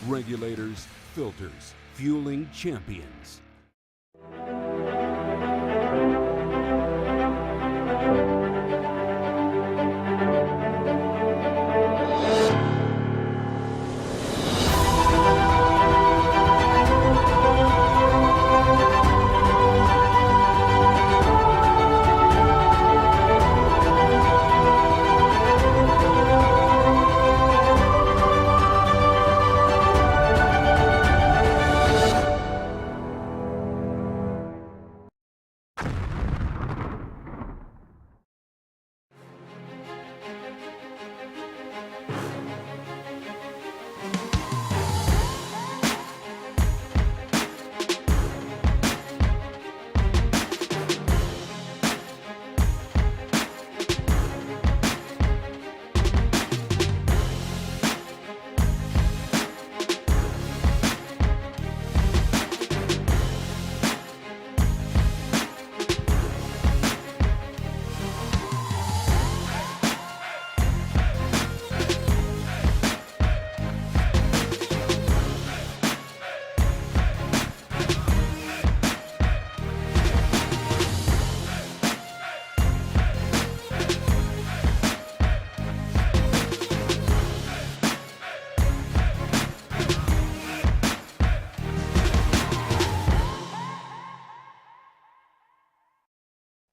Regulators, filters, fueling champions.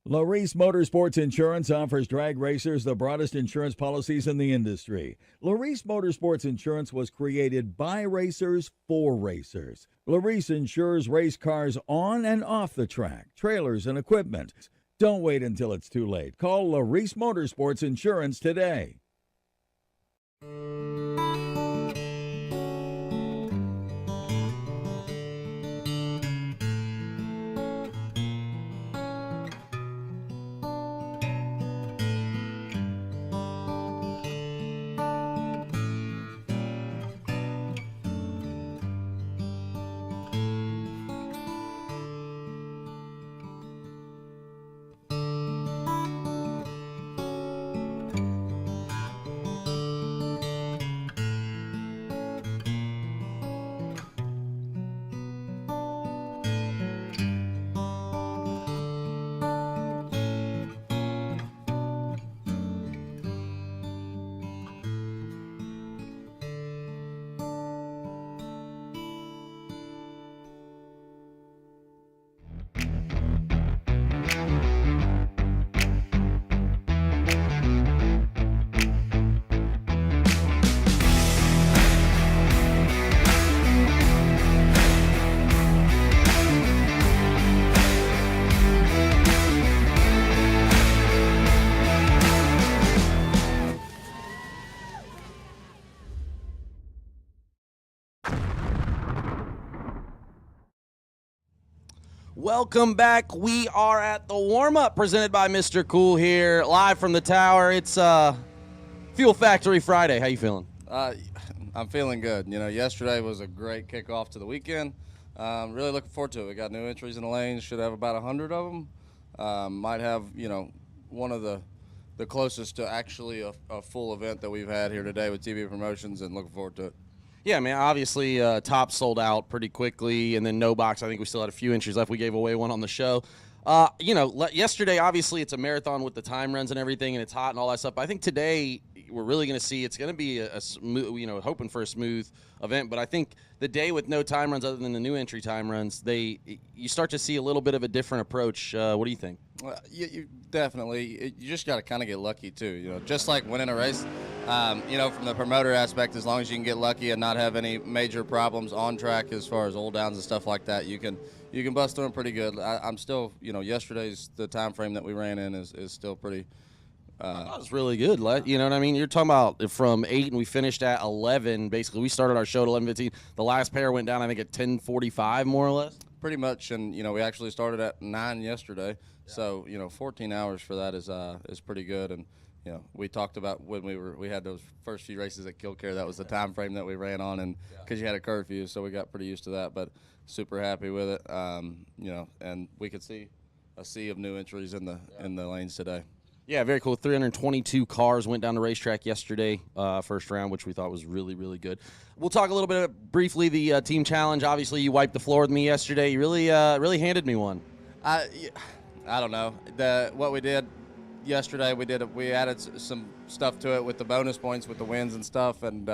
Larice Motorsports Insurance offers drag racers the broadest insurance policies in the industry. Larice Motorsports Insurance was created by racers for racers. Larice insures race cars on and off the track, trailers, and equipment. Don't wait until it's too late. Call Larice Motorsports Insurance today. Welcome back. We are at the warm-up presented by Mr. Cool here, live from the tower. It's Fuel Factory Friday. How you feeling? I'm feeling good. You know, yesterday was a great kickoff to the weekend. Really looking forward to it. We got new entries in the lanes. Should have about 100 of them. Might have, you know, one of the closest to actually a full event that we've had here today with TV Promotions, and looking forward to it. Yeah, man, obviously top sold out pretty quickly, and then no box. I think we still had a few entries left. We gave away one on the show. You know, yesterday, obviously, it's a marathon with the time runs and everything, and it's hot and all that stuff. But I think today we're really going to see it's going to be a smooth, you know, hoping for a smooth event. But I think the day with no time runs other than the new entry time runs, you start to see a little bit of a different approach. What do you think? You definitely. You just got to kind of get lucky, too. You know, just like winning a race. You know, from the promoter aspect, as long as you can get lucky and not have any major problems on track as far as old downs and stuff like that, you can bust through them pretty good. I'm still, you know, yesterday's the time frame that we ran in is still pretty. That was really good. You know what I mean? You're talking about from 8 and we finished at 11. Basically, we started our show at 11:15. The last pair went down, I think, at 10:45, more or less. Pretty much, and you know, we actually started at 9 yesterday, so you know, 14 hours for that is pretty good. And you know, we talked about when we had those first few races at Killcare, that was the time frame that we ran on, and because you had a curfew, so we got pretty used to that. But super happy with it. You know, and we could see a sea of new entries in the lanes today. Yeah, very cool. 322 cars went down the racetrack yesterday, first round, which we thought was really, really good. We'll talk a little bit briefly the team challenge. Obviously, you wiped the floor with me yesterday. You really handed me one. I don't know. What we did yesterday, we added some stuff to it with the bonus points with the wins and stuff, and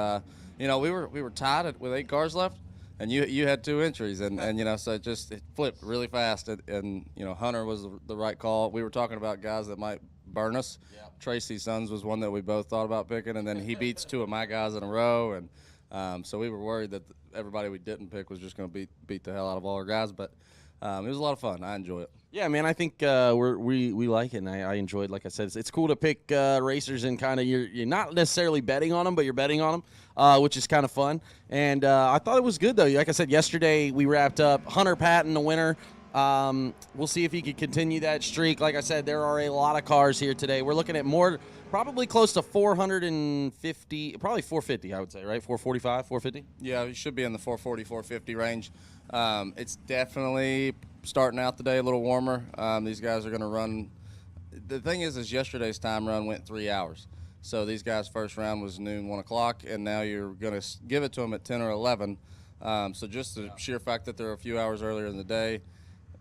we were tied with 8 cars left, and you had 2 entries, and so it flipped really fast, and Hunter was the right call. We were talking about guys that might burn us. Yep. Tracy Sons was one that we both thought about picking, and then he beats 2 of my guys in a row, and so we were worried that everybody we didn't pick was just going to beat the hell out of all our guys, but it was a lot of fun. I enjoy it. Yeah, man, I think we like it, and I enjoyed. Like I said, it's cool to pick racers and kind of you're not necessarily betting on them, but you're betting on them, which is kind of fun. And I thought it was good though. Like I said yesterday, we wrapped up Hunter Patton, the winner. We'll see if he can continue that streak. Like I said, there are a lot of cars here today. We're looking at probably close to 450, probably 450, I would say, right? 445, 450? Yeah, we should be in the 440, 450 range. It's definitely starting out the day a little warmer. These guys are going to run. The thing is yesterday's time run went 3 hours. So these guys' first round was noon, 1 o'clock, and now you're going to give it to them at 10 or 11. So just the sheer fact that they're a few hours earlier in the day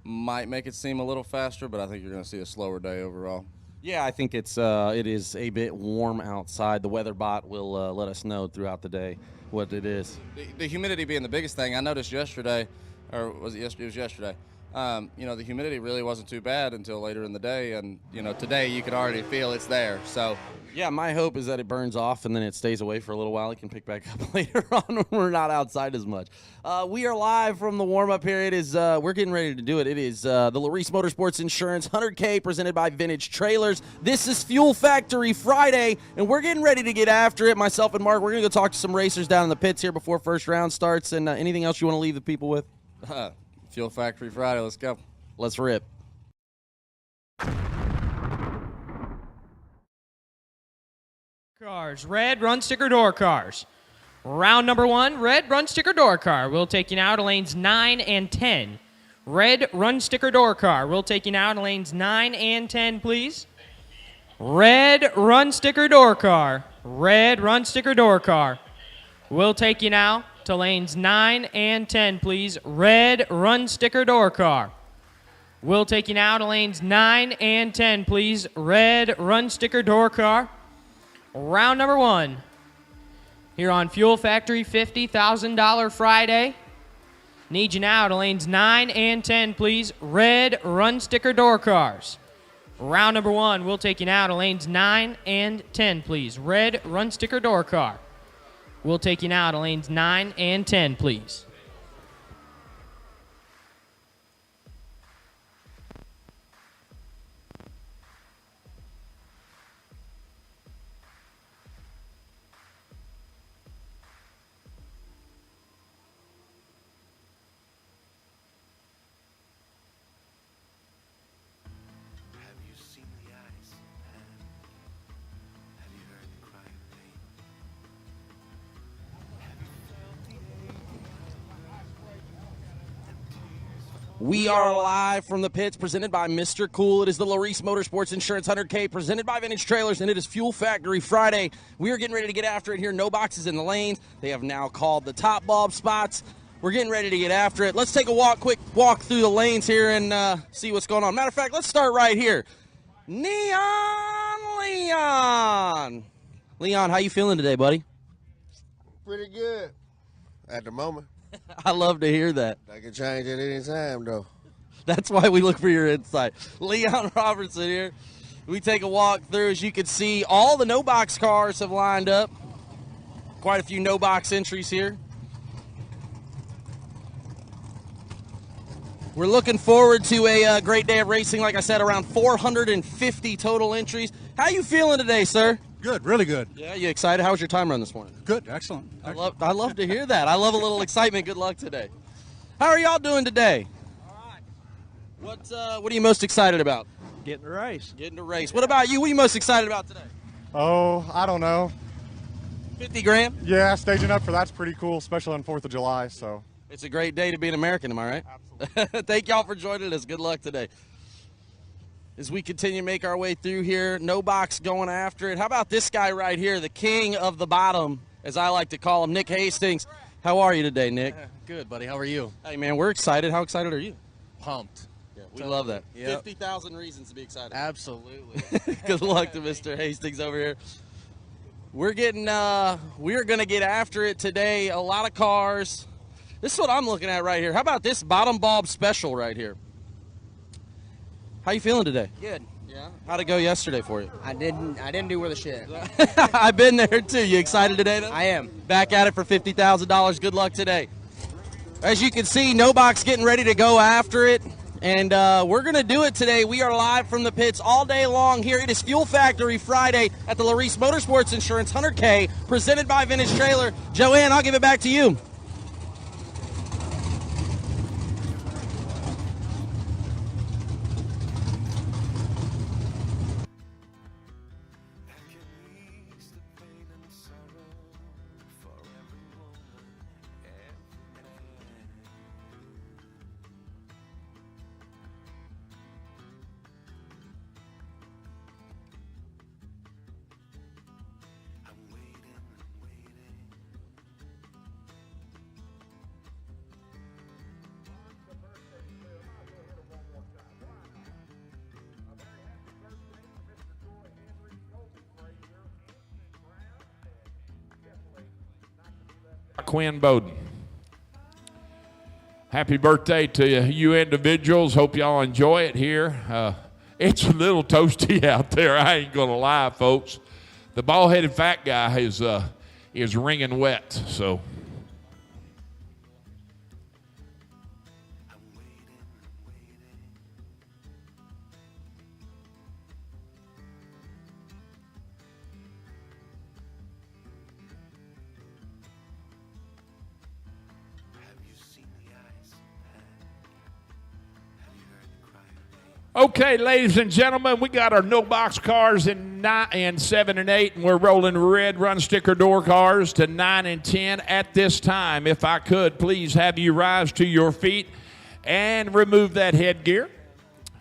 might make it seem a little faster, but I think you're going to see a slower day overall. Yeah, I think it is a bit warm outside. The weather bot will let us know throughout the day what it is. The humidity being the biggest thing. I noticed yesterday, or was it yesterday? It was yesterday. The humidity really wasn't too bad until later in the day, and today you could already feel it's there. So yeah, my hope is that it burns off and then it stays away for a little while. It can pick back up later on when we're not outside as much. We are live from the warm-up here. It is we're getting ready to do it. It is the Larice Motorsports Insurance 100K presented by Vintage Trailers. This is Fuel Factory Friday, and we're getting ready to get after it. Myself and Mark, we're going to go talk to some racers down in the pits here before first round starts. And anything else you want to leave the people with? Fuel Factory Friday. Let's go. Let's rip. Cars, red run sticker door cars. Round number 1, red run sticker door car. We'll take you now to lanes 9 and 10. Red run sticker door car. We'll take you now to lanes 9 and 10, please. Red run sticker door car. Red run sticker door car. We'll take you now to lanes 9 and 10, please. Red run sticker door car. We'll take you now to lanes 9 and 10, please. Red run sticker door car. Round number 1 here on Fuel Factory $50,000 Friday. Need you now to lanes 9 and 10, please. Red run sticker door cars. Round number 1, we'll take you now to lanes 9 and 10, please. Red run sticker door car. We'll take you now to lanes 9 and 10, please. We are live from the pits presented by Mr. Cool. It is the Larice Motorsports Insurance 100K presented by Vintage Trailers, and it is Fuel Factory Friday. We are getting ready to get after it here. No boxes in the lanes. They have now called the top bulb spots. We're getting ready to get after it. Let's take a quick walk through the lanes here and see what's going on. Matter of fact, let's start right here. Leon! Leon, how you feeling today, buddy? Pretty good at the moment. I love to hear that. That can change at any time, though. That's why we look for your insight. Leon Robertson here. We take a walk through. As you can see, all the no-box cars have lined up. Quite a few no-box entries here. We're looking forward to a great day of racing. Like I said, around 450 total entries. How you feeling today, sir? Good, really good. Yeah, you excited? How was your time run this morning? Good, excellent. I love to hear that. I love a little excitement. Good luck today. How are y'all doing today? All right. What are you most excited about? Getting to race. Getting to race. What about you? What are you most excited about today? Oh, I don't know. 50 grand? Yeah, staging up for that's pretty cool, especially on 4th of July. So It's a great day to be an American, am I right? Absolutely. Thank y'all for joining us. Good luck today. as we continue to make our way through here. No box going after it. How about this guy right here, the king of the bottom, as I like to call him, Nick Hastings. How are you today, Nick? Good, buddy. How are you? Hey, man, we're excited. How excited are you? Pumped. Yeah, we love that. Yep. 50,000 reasons to be excited. Absolutely. Good luck to Mr. Hastings over here. We're going to get after it today. A lot of cars. This is what I'm looking at right here. How about this bottom bulb special right here? How you feeling today? Good. Yeah. How'd it go yesterday for you? I didn't do worth a shit. I've been there too. You excited today though? I am. Back at it for $50,000. Good luck today. As you can see, No Box getting ready to go after it. And we're going to do it today. We are live from the pits all day long here. It is Fuel Factory Friday at the Larice Motorsports Insurance 100K, presented by Vintage Trailer. Joanne, I'll give it back to you. Quinn Bowden. Happy birthday to you individuals. Hope y'all enjoy it here. It's a little toasty out there. I ain't gonna lie, folks. The bald-headed fat guy is wringing wet. So. Okay, ladies and gentlemen, we got our no box cars in 9 and 7 and 8, and we're rolling red run sticker door cars to 9 and 10 at this time. If I could, please have you rise to your feet and remove that headgear.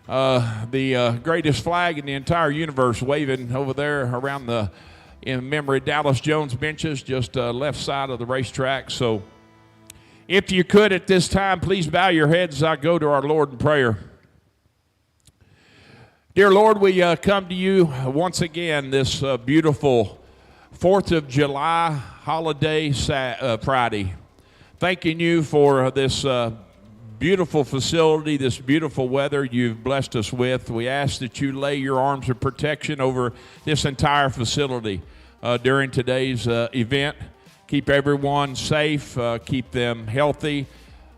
The greatest flag in the entire universe waving over there around the, in memory, Dallas Jones benches, just left side of the racetrack. So if you could at this time, please bow your heads as I go to our Lord in prayer. Dear Lord, we come to you once again this beautiful 4th of July holiday Friday. Thanking you for this beautiful facility, this beautiful weather you've blessed us with. We ask that you lay your arms of protection over this entire facility during today's event. Keep everyone safe, keep them healthy,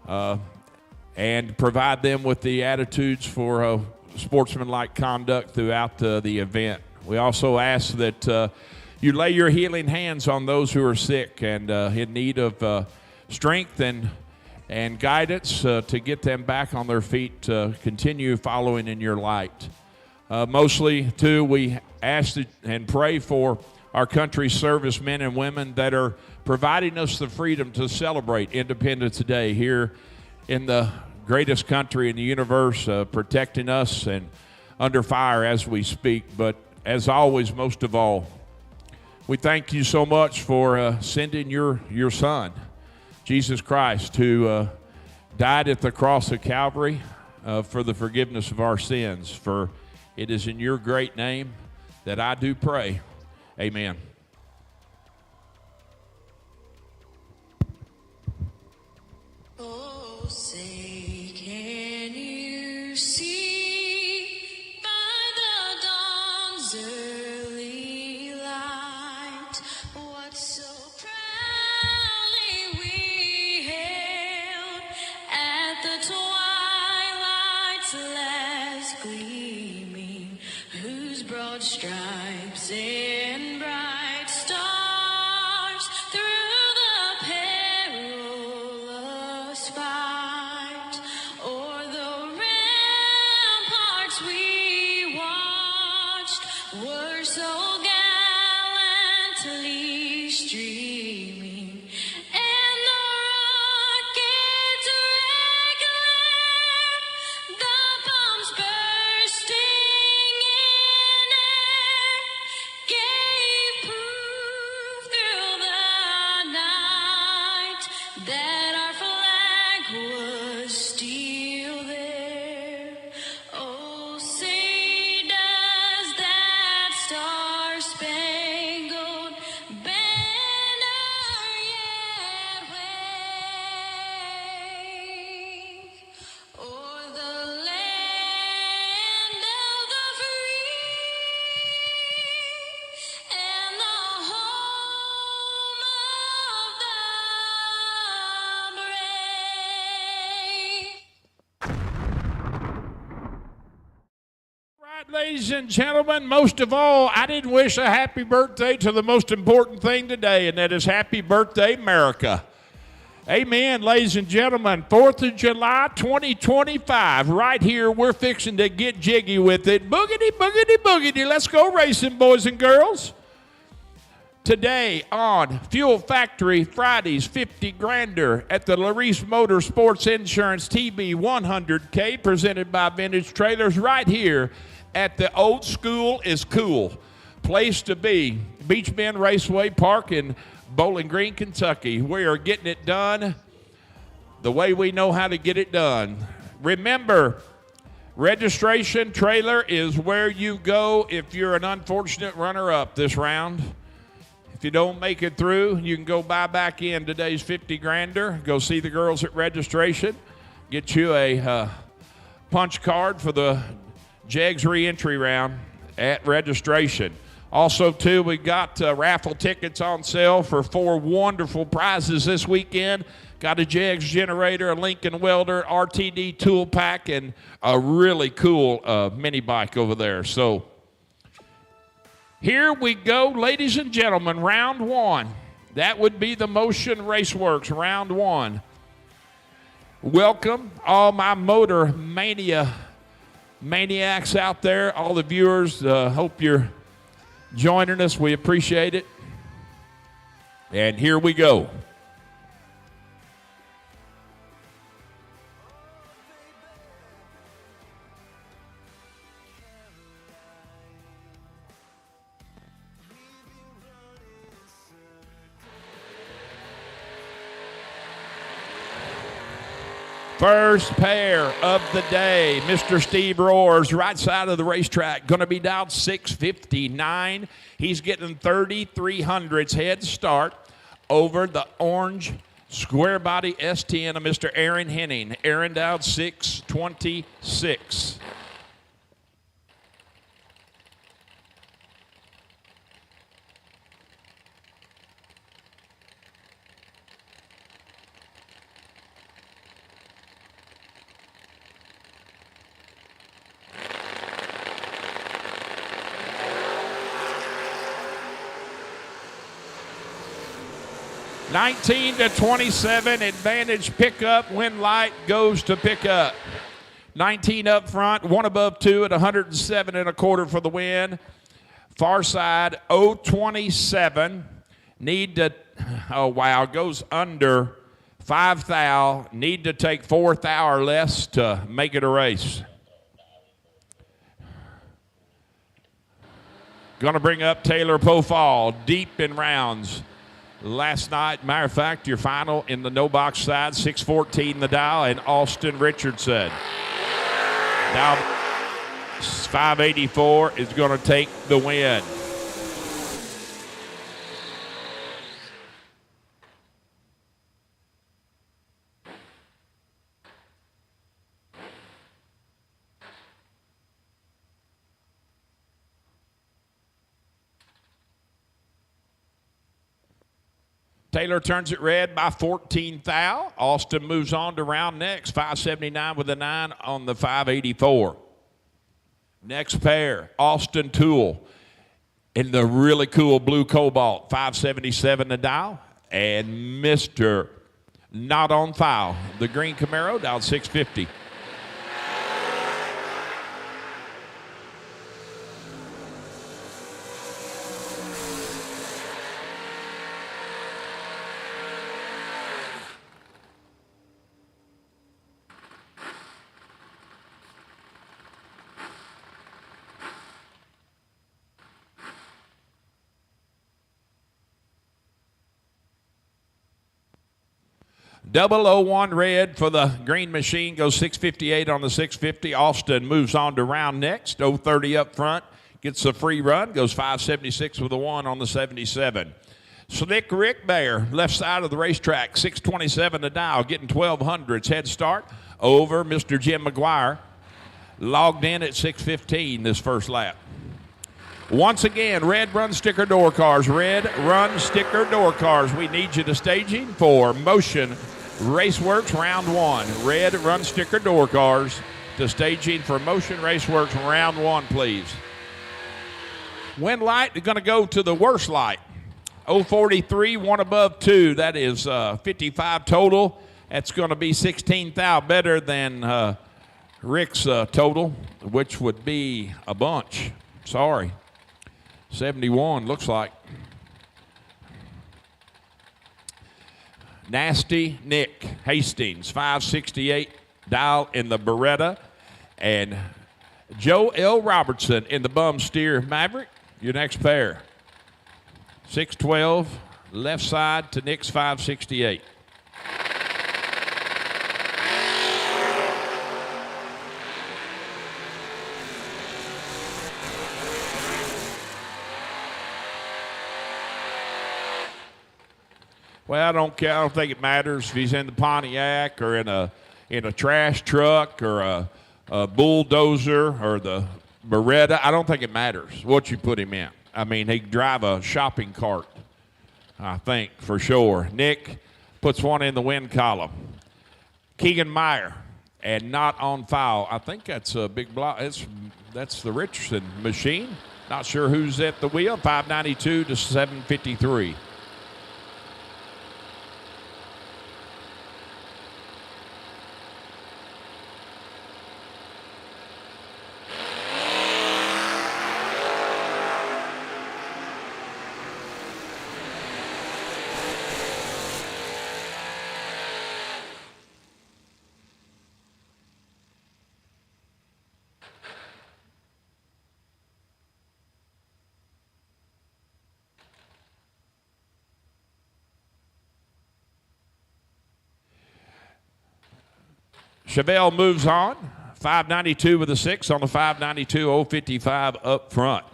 and provide them with the attitudes for sportsmanlike conduct throughout the event. We also ask that you lay your healing hands on those who are sick and in need of strength and guidance to get them back on their feet to continue following in your light. Mostly, too, we ask and pray for our country's servicemen and women that are providing us the freedom to celebrate Independence Day here in the greatest country in the universe, protecting us and under fire as we speak. But as always, most of all, we thank you so much for sending your son, Jesus Christ, who died at the cross of Calvary for the forgiveness of our sins. For it is in your great name that I do pray. Amen. Oh, say, can you see by the dawn's early light what so proudly we hailed at the twilight's last gleaming, whose broad stripes and bright stars through the perilous fight o'er the ramparts we watched were so gallantly streaming, and the rockets regular, the bombs bursting Ladies and gentlemen, most of all, I didn't wish a happy birthday to the most important thing today, and that is happy birthday, America. Amen, ladies and gentlemen. 4th of July, 2025. Right here, we're fixing to get jiggy with it. Boogity, boogity, boogity. Let's go racing, boys and girls. Today on Fuel Factory Fridays 50 Grander at the Larice Motorsports Insurance TB 100K presented by Vintage Trailers right here at the Old School is Cool place to be. Beach Bend Raceway Park in Bowling Green, Kentucky. We are getting it done the way we know how to get it done. Remember, registration trailer is where you go if you're an unfortunate runner-up this round. If you don't make it through, you can go buy back in today's 50 Grander. Go see the girls at registration. Get you a punch card for the Jegs re-entry round at registration. Also, too, we got raffle tickets on sale for 4 wonderful prizes this weekend. Got a Jegs generator, a Lincoln welder, RTD tool pack, and a really cool mini bike over there. So here we go, ladies and gentlemen, round 1. That would be the Motion Raceworks, round 1. Welcome, all my motor maniacs out there, all the viewers. Hope you're joining us. We appreciate it. And here we go. First pair of the day, Mr. Steve Roars, right side of the racetrack, going to be down 659. He's getting 3,300s head start over the orange square body S10 of Mr. Aaron Henning. Aaron down 626. (19 to 27), advantage pickup, when light goes to pickup. 19 up front, 1 above 2 at 107 1/4 for the win. Far side, 027. Need to, oh wow, goes under 5 thou. Need to take 4 thou or less to make it a race. Gonna bring up Taylor Pofall, deep in rounds. Last night, matter of fact, your final in the no box side, 614 the dial, and Austin Richardson. Now, 584 is going to take the win. Taylor turns it red by 14 thou. Austin moves on to round next, 579 with a 9 on the 584. Next pair, Austin Toole in the really cool blue cobalt, 577 the dial. And Mr. Not on Foul, the green Camaro, down 650. .001 red for the green machine, goes 658 on the 650. Austin moves on to round next. 030 up front, gets a free run, goes 576 with a 1 on the 77. Slick Rick Bear, left side of the racetrack, 627 to dial, getting 1200s head start over Mr. Jim McGuire. Logged in at 615 this first lap. Once again, red run sticker door cars, red run sticker door cars. We need you to staging for Motion Raceworks round 1. Red run sticker door cars. to staging for Motion Raceworks round 1, please. Wind light is going to go to the worst light. 043, 1 above 2. That is 55 total. That's going to be 16 thou better than Rick's total, which would be a bunch. Sorry. 71 looks like. Nasty Nick Hastings, 568 dial in the Beretta. And Joe L. Robertson in the Bum Steer Maverick, your next pair. 612, left side to Nick's 568. Well, I don't care. I don't think it matters if he's in the Pontiac or in a trash truck or a bulldozer or the Beretta. I don't think it matters what you put him in. I mean, he can drive a shopping cart, I think, for sure. Nick puts one in the win column. Keegan Meyer, and not on foul. I think that's a big block. That's the Richardson machine. Not sure who's at the wheel. 592 to 753. Chevelle moves on. 592 with a 6 on the 592, 055 up front.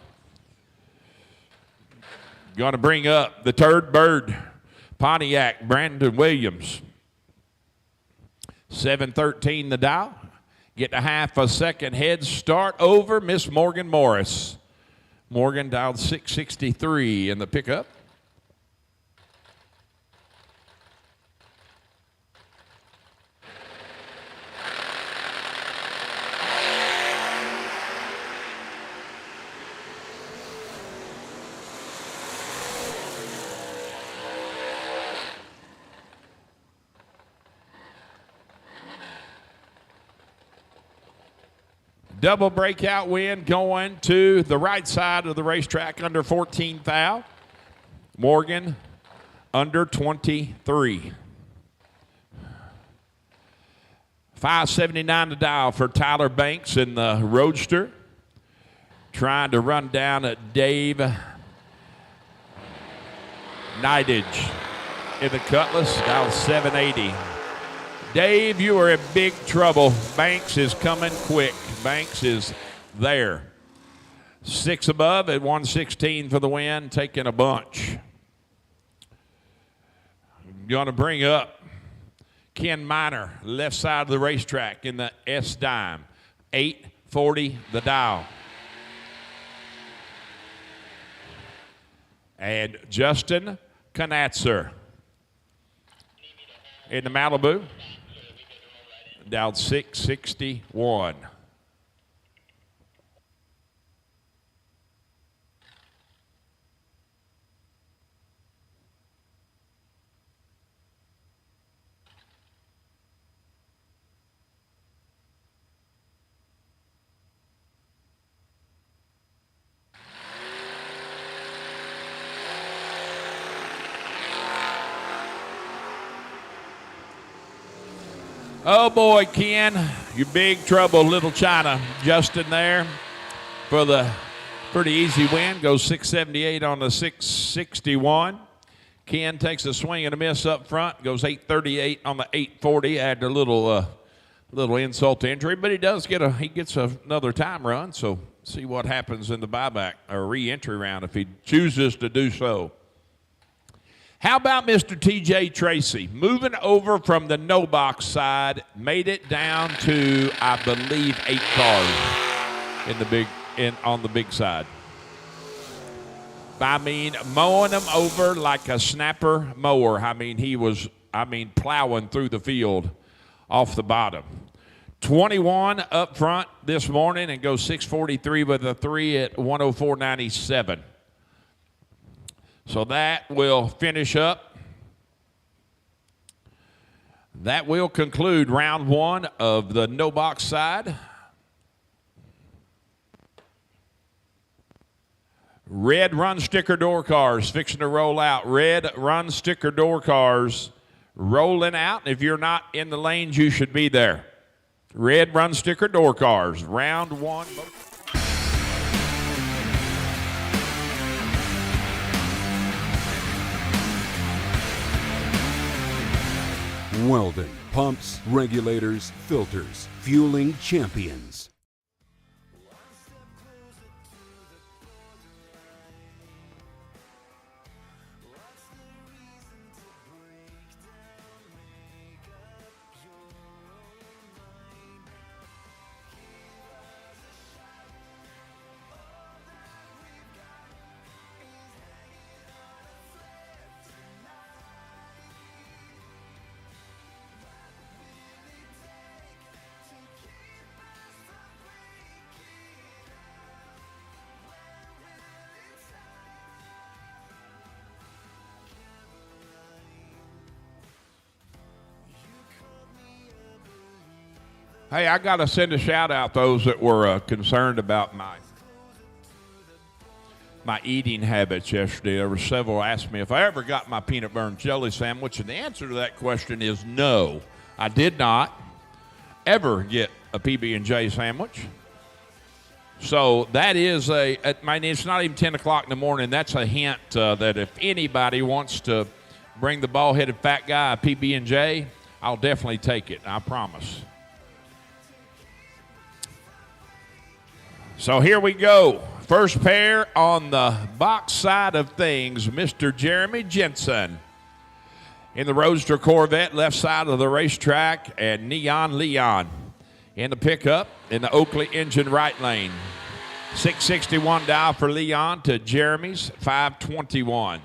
Going to bring up the Turd Bird Pontiac, Brandon Williams. 713 the dial. Getting a half a second head start over Miss Morgan Morris. Morgan dialed 663 in the pickup. Double breakout win going to the right side of the racetrack under 14 thou. Morgan under 23. 579 to dial for Tyler Banks in the Roadster. Trying to run down at Dave Nidage in the Cutlass, dial 780. Dave, you are in big trouble. Banks is coming quick. Banks is there. 6 above at 116 for the win, taking a bunch. Going to bring up Ken Miner, left side of the racetrack in the S-Dime. 840 the dial. And Justin Knatzer in the Malibu. Dialed 661. Oh, boy, Ken, you're big trouble, Little China. Justin there for the pretty easy win. Goes 678 on the 661. Ken takes a swing and a miss up front. Goes 838 on the 840. Add a little insult to injury, but he gets another time run. So see what happens in the buyback or re-entry round if he chooses to do so. How about Mr. T.J. Tracy? Moving over from the no box side, made it down to, I believe, 8 cars on the big side. I mean, mowing them over like a snapper mower. I mean, he was, plowing through the field off the bottom. 21 up front this morning and goes 6:43 with a 3 at 104.97. So that will finish up. That will conclude round 1 of the no box side. Red run sticker door cars fixing to roll out. Red run sticker door cars rolling out. If you're not in the lanes, you should be there. Red run sticker door cars, round 1. Weldon, pumps, regulators, filters, fueling champions. Hey, I got to send a shout out those that were concerned about my eating habits yesterday. There were several asked me if I ever got my peanut butter and jelly sandwich, and the answer to that question is no. I did not ever get a PB&J sandwich. So that is it's not even 10 o'clock in the morning. That's a hint that if anybody wants to bring the bald-headed fat guy a PB&J, I'll definitely take it, I promise. So here we go. First pair on the box side of things, Mr. Jeremy Jensen in the Roadster Corvette, left side of the racetrack, and Neon Leon in the pickup in the Oakley engine right lane. 661 dial for Leon to Jeremy's 521.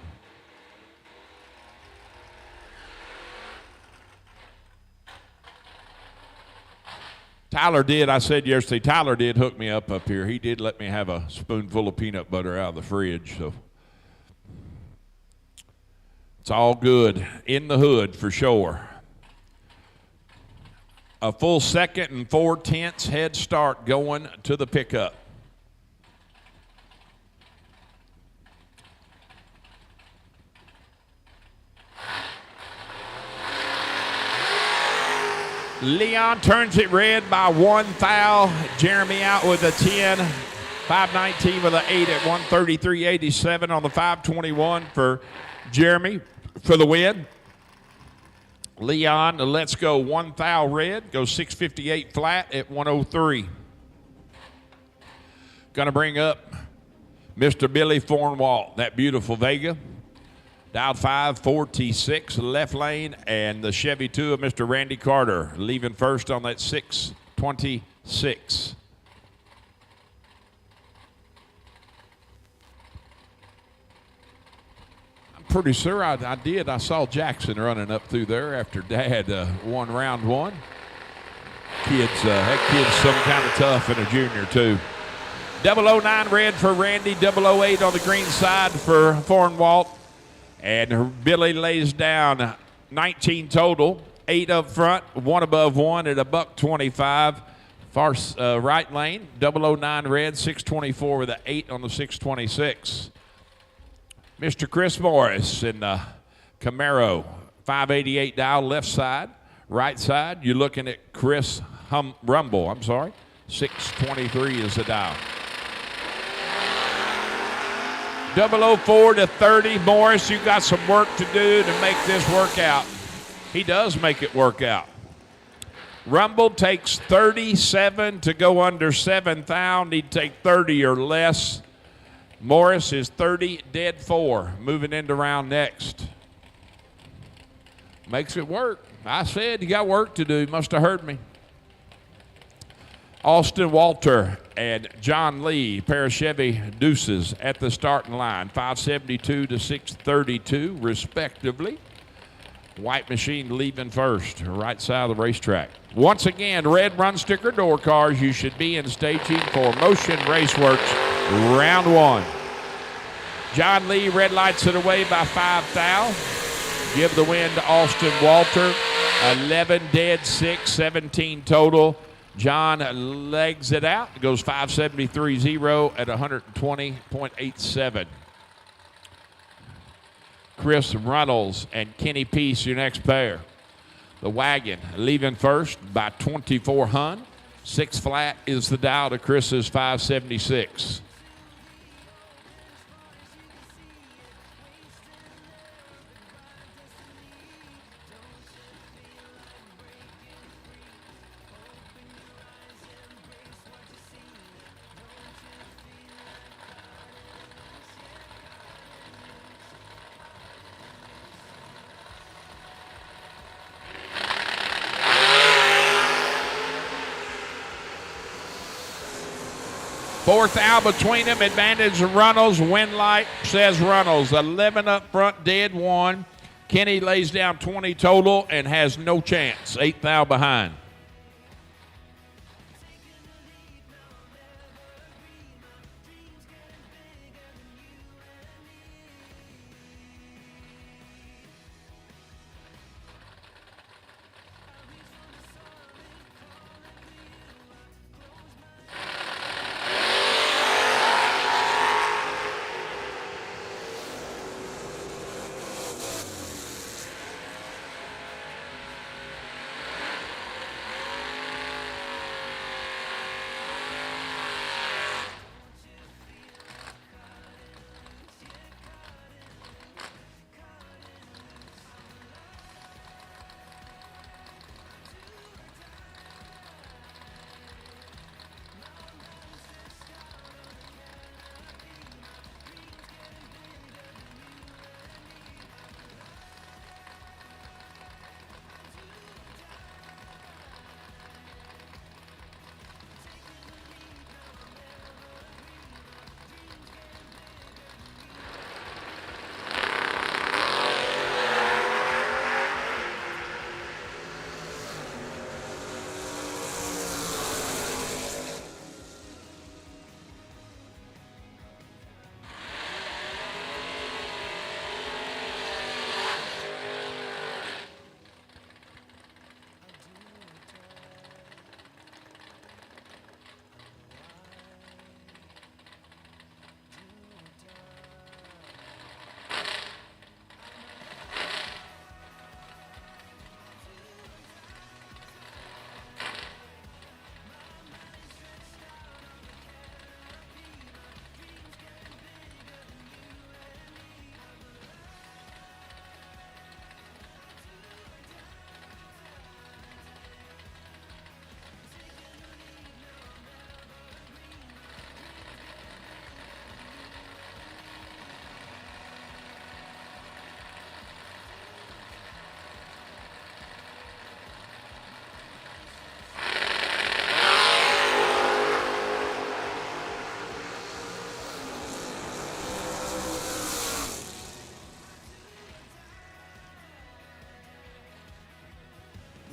Tyler did, I said yesterday, Tyler did hook me up here. He did let me have a spoonful of peanut butter out of the fridge. So it's all good in the hood for sure. A full 2nd and 4/10 head start going to the pickup. Leon turns it red by 1 foul. Jeremy out with a 10. 519 with an 8 at 133.87 on the 521 for Jeremy for the win. Leon, let's go 1 foul red. Goes 658 flat at 103. Going to bring up Mr. Billy Fornwalt, that beautiful Vega. Dialed 546 left lane, and the Chevy 2 of Mr. Randy Carter leaving first on that 626. I'm pretty sure I did. I saw Jackson running up through there after Dad won round 1. That kid's some kind of tough and a junior too. 009 red for Randy, 008 on the green side for Fornwalt. And Billy lays down 19 total, 8 up front, 1 above 1 at $125. Far right lane, 009 red, 624 with an 8 on the 626. Mr. Chris Morris in the Camaro, 588 dial, left side. Right side, you're looking at Chris Rumble, 623 is the dial. 004 to 30. Morris, you got some work to do to make this work out. He does make it work out. Rumble takes 37 to go under 7,000. He'd take 30 or less. Morris is 30, dead 4. Moving into round next. Makes it work. I said you got work to do. You must have heard me. Austin Walter and John Lee, pair of Chevy Deuces at the starting line, 572 to 632, respectively. White machine leaving first, right side of the racetrack. Once again, red run sticker door cars. You should be in staging for Motion Raceworks round 1. John Lee red lights it away by 5 thou. Give the win to Austin Walter. 11 dead, 6, 17 total. John legs it out. It goes 573.0 at 120.87. Chris Runnels and Kenny Peace, your next pair. The wagon leaving first by 24 hun. 6 flat is the dial to Chris's 576. Fourth out between them, advantage of Runnels. Win light says Runnels. 11 up front, dead 1. Kenny lays down 20 total and has no chance. 8 thou behind.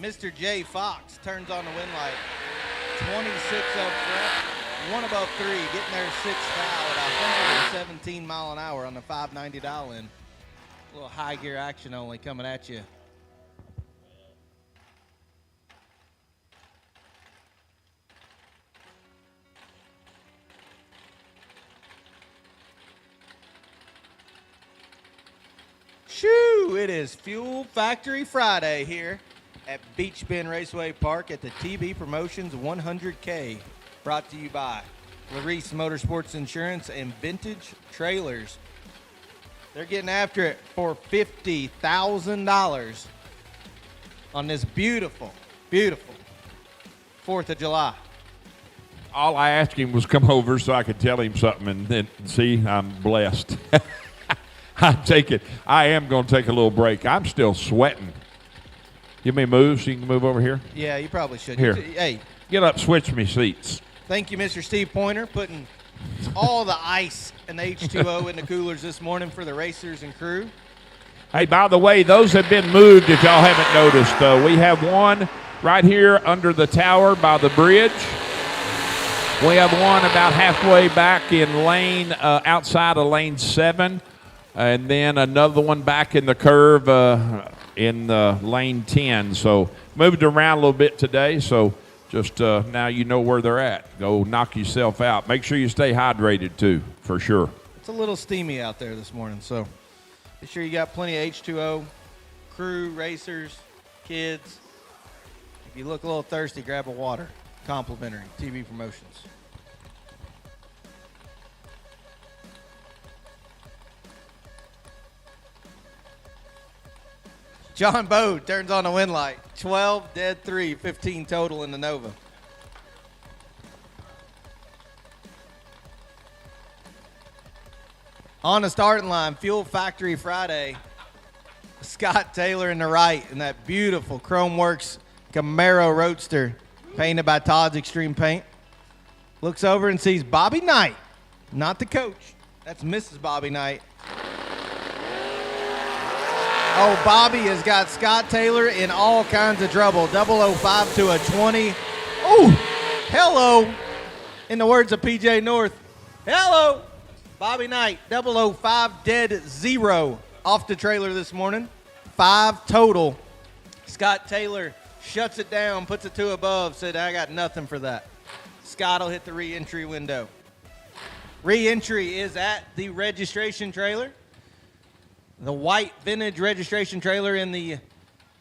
Mr. J. Fox turns on the win light. 26 up front, 1 above 3, getting there 6 foul at 117 mile an hour on the 590 dial in. A little high gear action only coming at you. Shoo! It is Fuel Factory Friday here at Beach Bend Raceway Park at the TB Promotions 100K. Brought to you by Larice Motorsports Insurance and Vintage Trailers. They're getting after it for $50,000 on this beautiful, beautiful 4th of July. All I asked him was come over so I could tell him something, and then see, I'm blessed. I am going to take a little break. I'm still sweating. Give me a move so you can move over here. Yeah, you probably should. Here. Hey. Get up, switch me seats. Thank you, Mr. Steve Pointer, putting all the ice and the H2O in the coolers this morning for the racers and crew. Hey, by the way, those have been moved if y'all haven't noticed. We have one right here under the tower by the bridge. We have one about halfway back in lane, outside of lane 7. And then another one back in the curve in lane 10. So moved around a little bit today. So just now you know where they're at. Go knock yourself out. Make sure you stay hydrated too, for sure. It's a little steamy out there this morning, so be sure you got plenty of H2O, crew, racers, kids. If you look a little thirsty, grab a water. Complimentary, TV Promotions. John Bode turns on the win light. 12, dead 3, 15 total in the Nova. On the starting line, Fuel Factory Friday. Scott Taylor in the right in that beautiful Chrome Works Camaro Roadster painted by Todd's Extreme Paint. Looks over and sees Bobby Knight, not the coach. That's Mrs. Bobby Knight. Oh, Bobby has got Scott Taylor in all kinds of trouble. 005 to a 20. Oh, hello. In the words of PJ North, hello. Bobby Knight, 005, dead 0 off the trailer this morning. 5 total. Scott Taylor shuts it down, puts it 2 above, said, I got nothing for that. Scott will hit the re-entry window. Re-entry is at the registration trailer. The white vintage registration trailer in the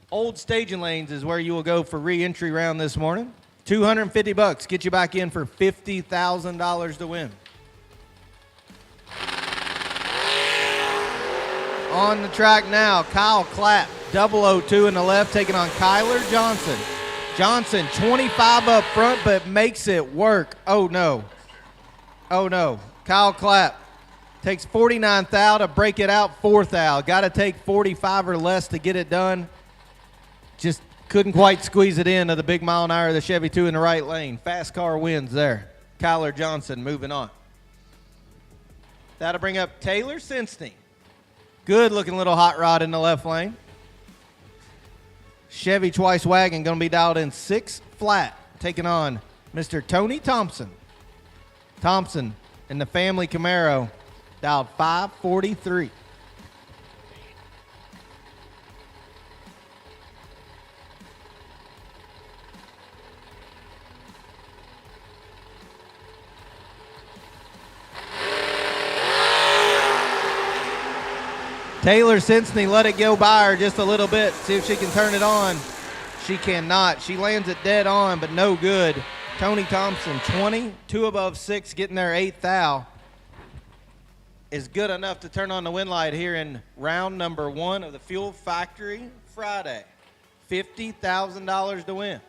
old staging lanes is where you will go for re-entry round this morning. $250 get you back in for $50,000 to win. On the track now, Kyle Clapp, 002 in the left, taking on Kyler Johnson. Johnson, 25 up front, but makes it work. Oh, no. Oh, no. Kyle Clapp takes 49 thou to break it out 4 thou. Got to take 45 or less to get it done. Just couldn't quite squeeze it in to the big mile an hour of the Chevy 2 in the right lane. Fast car wins there. Kyler Johnson moving on. That'll bring up Taylor Senstey. Good looking little hot rod in the left lane. Chevy twice wagon going to be dialed in 6 flat, taking on Mr. Tony Thompson. Thompson in the family Camaro, dialed 543. Taylor Senstey let it go by her just a little bit. See if she can turn it on. She cannot. She lands it dead on, but no good. Tony Thompson, 20, 2 above 6, getting their 8th thou. Is good enough to turn on the win light here in round number 1 of the Fuel Factory Friday. $50,000 to win.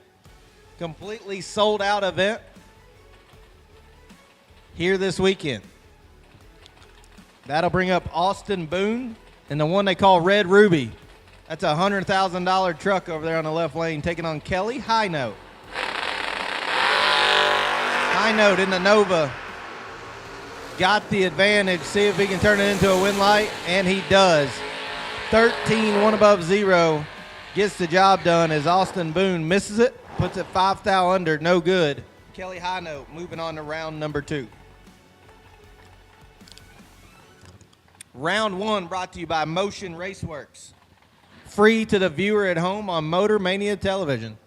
Completely sold out event here this weekend. That'll bring up Austin Boone and the one they call Red Ruby. That's a $100,000 truck over there on the left lane, taking on Kelly High Note. High Note in the Nova. Got the advantage. See if he can turn it into a win light, and he does. 13, 1 above 0. Gets the job done as Austin Boone misses it, puts it 5 thou under, no good. Kelly High Note moving on to round number 2. Round 1 brought to you by Motion Raceworks. Free to the viewer at home on Motor Mania Television.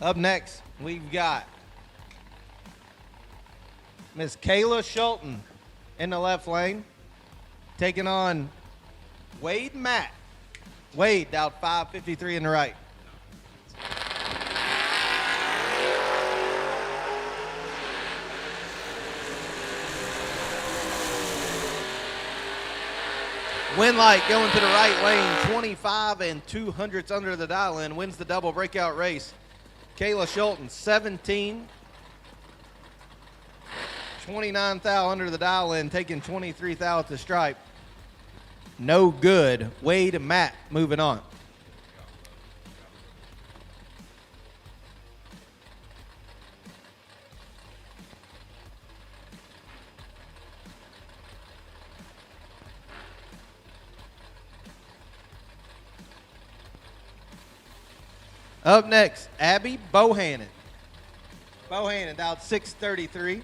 Up next, we've got Miss Kayla Schulten in the left lane, taking on Wade Matt. Wade out 553 in the right. Win light going to the right lane, 25 2/2 under the dial in, wins the double breakout race. Kayla Schulten, 17, 29 thou under the dial in, taking 23 thou at the stripe. No good. Wade and Matt moving on. Up next, Abby Bohannon. Bohannon dialed 633.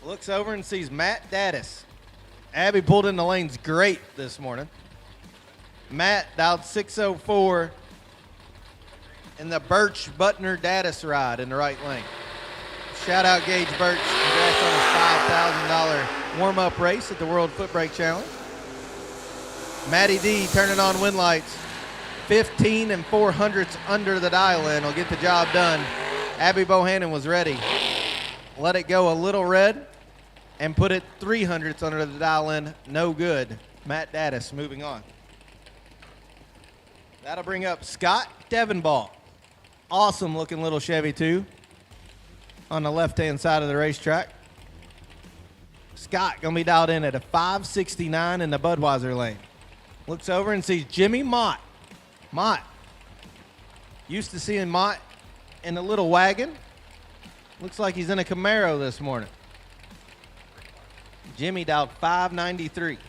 Looks over and sees Matt Daddis. Abby pulled in the lanes great this morning. Matt dialed 604 in the Birch Butner Daddis ride in the right lane. Shout out Gage Birch. Congrats on his $5,000 warm-up race at the World Foot Brake Challenge. Matty D turning on wind lights. 15 and 400ths under the dial-in will get the job done. Abby Bohannon was ready. Let it go a little red and put it 300ths under the dial-in. No good. Matt Daddis moving on. That'll bring up Scott Devenball. Awesome looking little Chevy too on the left-hand side of the racetrack. Scott gonna be dialed in at a 569 in the Budweiser lane. Looks over and sees Jimmy Mott. Mott. Used to seeing Mott in a little wagon. Looks like he's in a Camaro this morning. Jimmy dialed 593.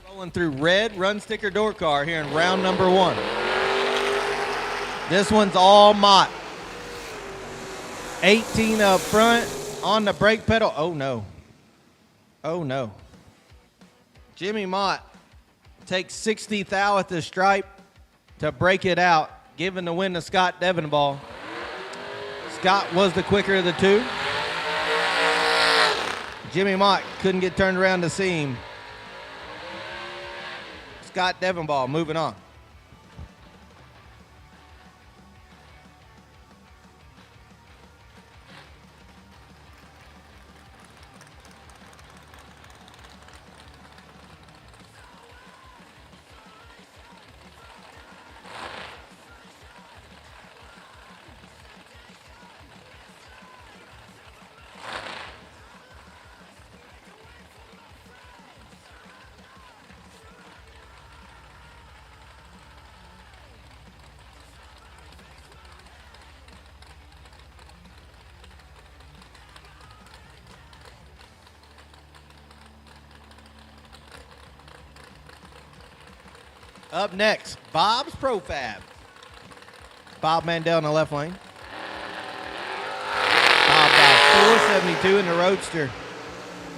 Rolling through red run sticker door car here in round number 1. This one's all Mott. 18 up front on the brake pedal. Oh no. Oh no. Jimmy Mott takes 60 thou at the stripe to break it out, giving the win to Scott Devenball. Scott was the quicker of the two. Jimmy Mott couldn't get turned around to see him. Scott Devenball moving on. Up next, Bob's Profab. Bob Mandel in the left lane. Bob about 472 in the Roadster.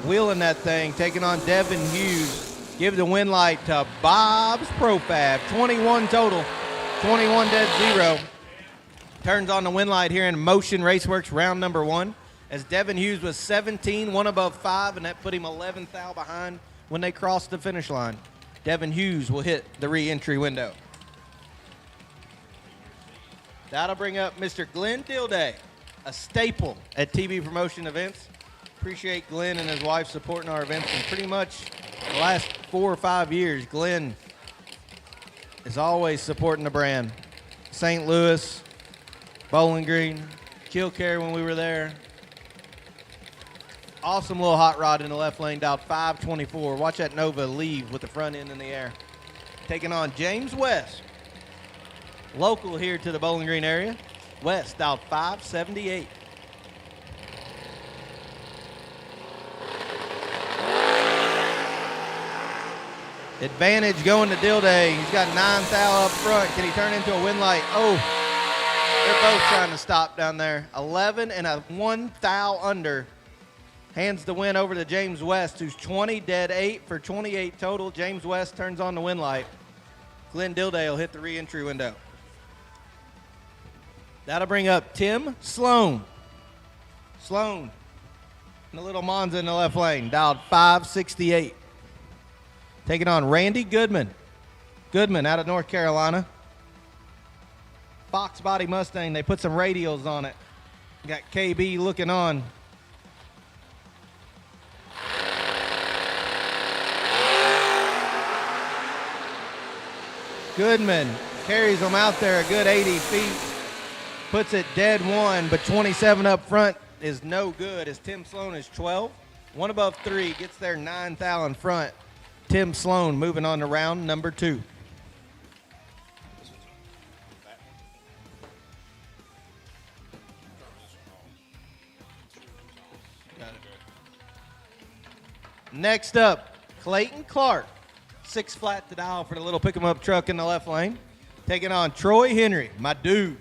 Wheeling that thing, taking on Devin Hughes. Give the win light to Bob's Profab. 21 total, 21 dead 0. Turns on the win light here in Motion Raceworks round number 1. As Devin Hughes was 17, one above 5, and that put him 11 thou behind when they crossed the finish line. Devin Hughes will hit the re-entry window. That'll bring up Mr. Glenn Dilday, a staple at TV promotion events. Appreciate Glenn and his wife supporting our events, and pretty much the last 4 or 5 years, Glenn is always supporting the brand. St. Louis, Bowling Green, Killcare when we were there. Awesome little hot rod in the left lane, dialed 524. Watch that Nova leave with the front end in the air. Taking on James West, local here to the Bowling Green area. West dialed 578. Advantage going to Dilday. He's got 9 thou up front. Can he turn into a win light? Oh, they're both trying to stop down there. 11 and a 1 thou under. Hands the win over to James West, who's 20 dead 8 for 28 total. James West turns on the win light. Glenn Dilday will hit the re-entry window. That'll bring up Tim Sloan. Sloan and the little Monza in the left lane, dialed 568. Taking on Randy Goodman. Goodman out of North Carolina. Fox body Mustang. They put some radials on it. Got KB looking on. Goodman carries them out there a good 80 feet. Puts it dead 1, but 27 up front is no good as Tim Sloan is 12. 1 above 3, gets there 9 thou in front. Tim Sloan moving on to round number 2. Next up, Clayton Clark. 6 flat to dial for the little pick-em-up truck in the left lane. Taking on Troy Henry, my dude.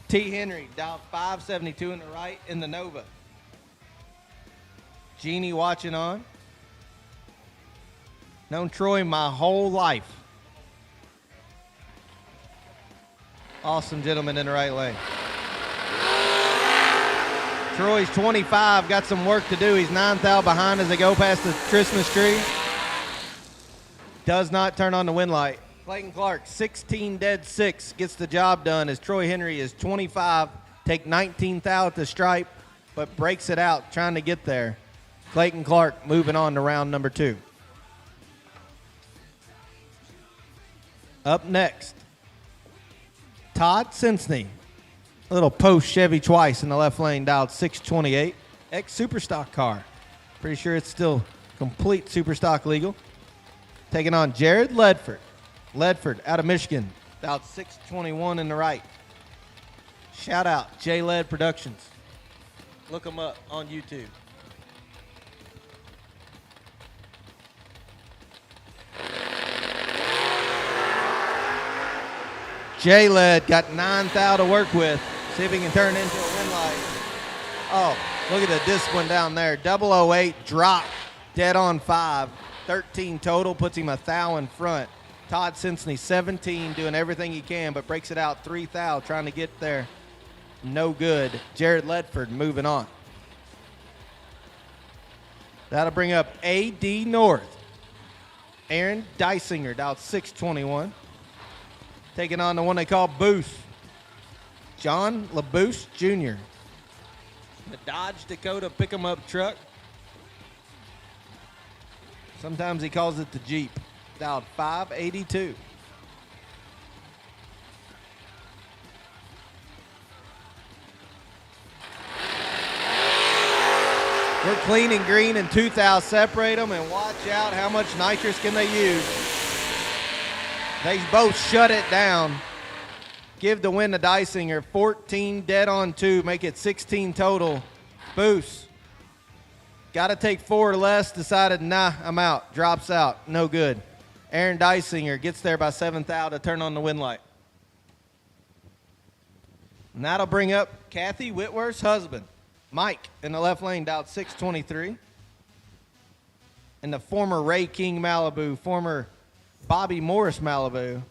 T. Henry, dialed 572 in the right in the Nova. Jeannie watching on. Known Troy my whole life. Awesome gentleman in the right lane. Troy's 25, got some work to do. He's 9 thou behind as they go past the Christmas tree. Does not turn on the wind light. Clayton Clark, 16 dead 6, gets the job done as Troy Henry is 25, take 19 thou at the stripe, but breaks it out trying to get there. Clayton Clark moving on to round number 2. Up next, Todd Simpson, a little post Chevy twice in the left lane, dialed 628, ex-Superstock car. Pretty sure it's still complete Superstock legal. Taking on Jared Ledford. Ledford out of Michigan, dialed 621 in the right. Shout out J Led Productions. Look them up on YouTube. J-Led got 9 thou to work with. See if he can turn it into a wind light. Oh, look at the discipline down there. 008 drop, dead on 5. 13 total, puts him a thou in front. Todd Simpson, 17, doing everything he can, but breaks it out 3 thou, trying to get there. No good. Jared Ledford moving on. That'll bring up A.D. North. Aaron Dysinger, dialed 621. Taking on the one they call Boost. John LaBoost Jr. The Dodge Dakota pick-em-up truck. Sometimes he calls it the Jeep. Dialed 582. We're clean and green and 2 thou separate them, and watch out how much nitrous can they use. They both shut it down. Give the win to Dysinger. 14 dead on 2. Make it 16 total. Boost. Got to take 4 or less. Decided, nah, I'm out. Drops out. No good. Aaron Dysinger gets there by 7 thou to turn on the wind light. And that'll bring up Kathy Whitworth's husband, Mike, in the left lane, dialed 623. And the former Ray King Malibu, former Bobby Morris Malibu,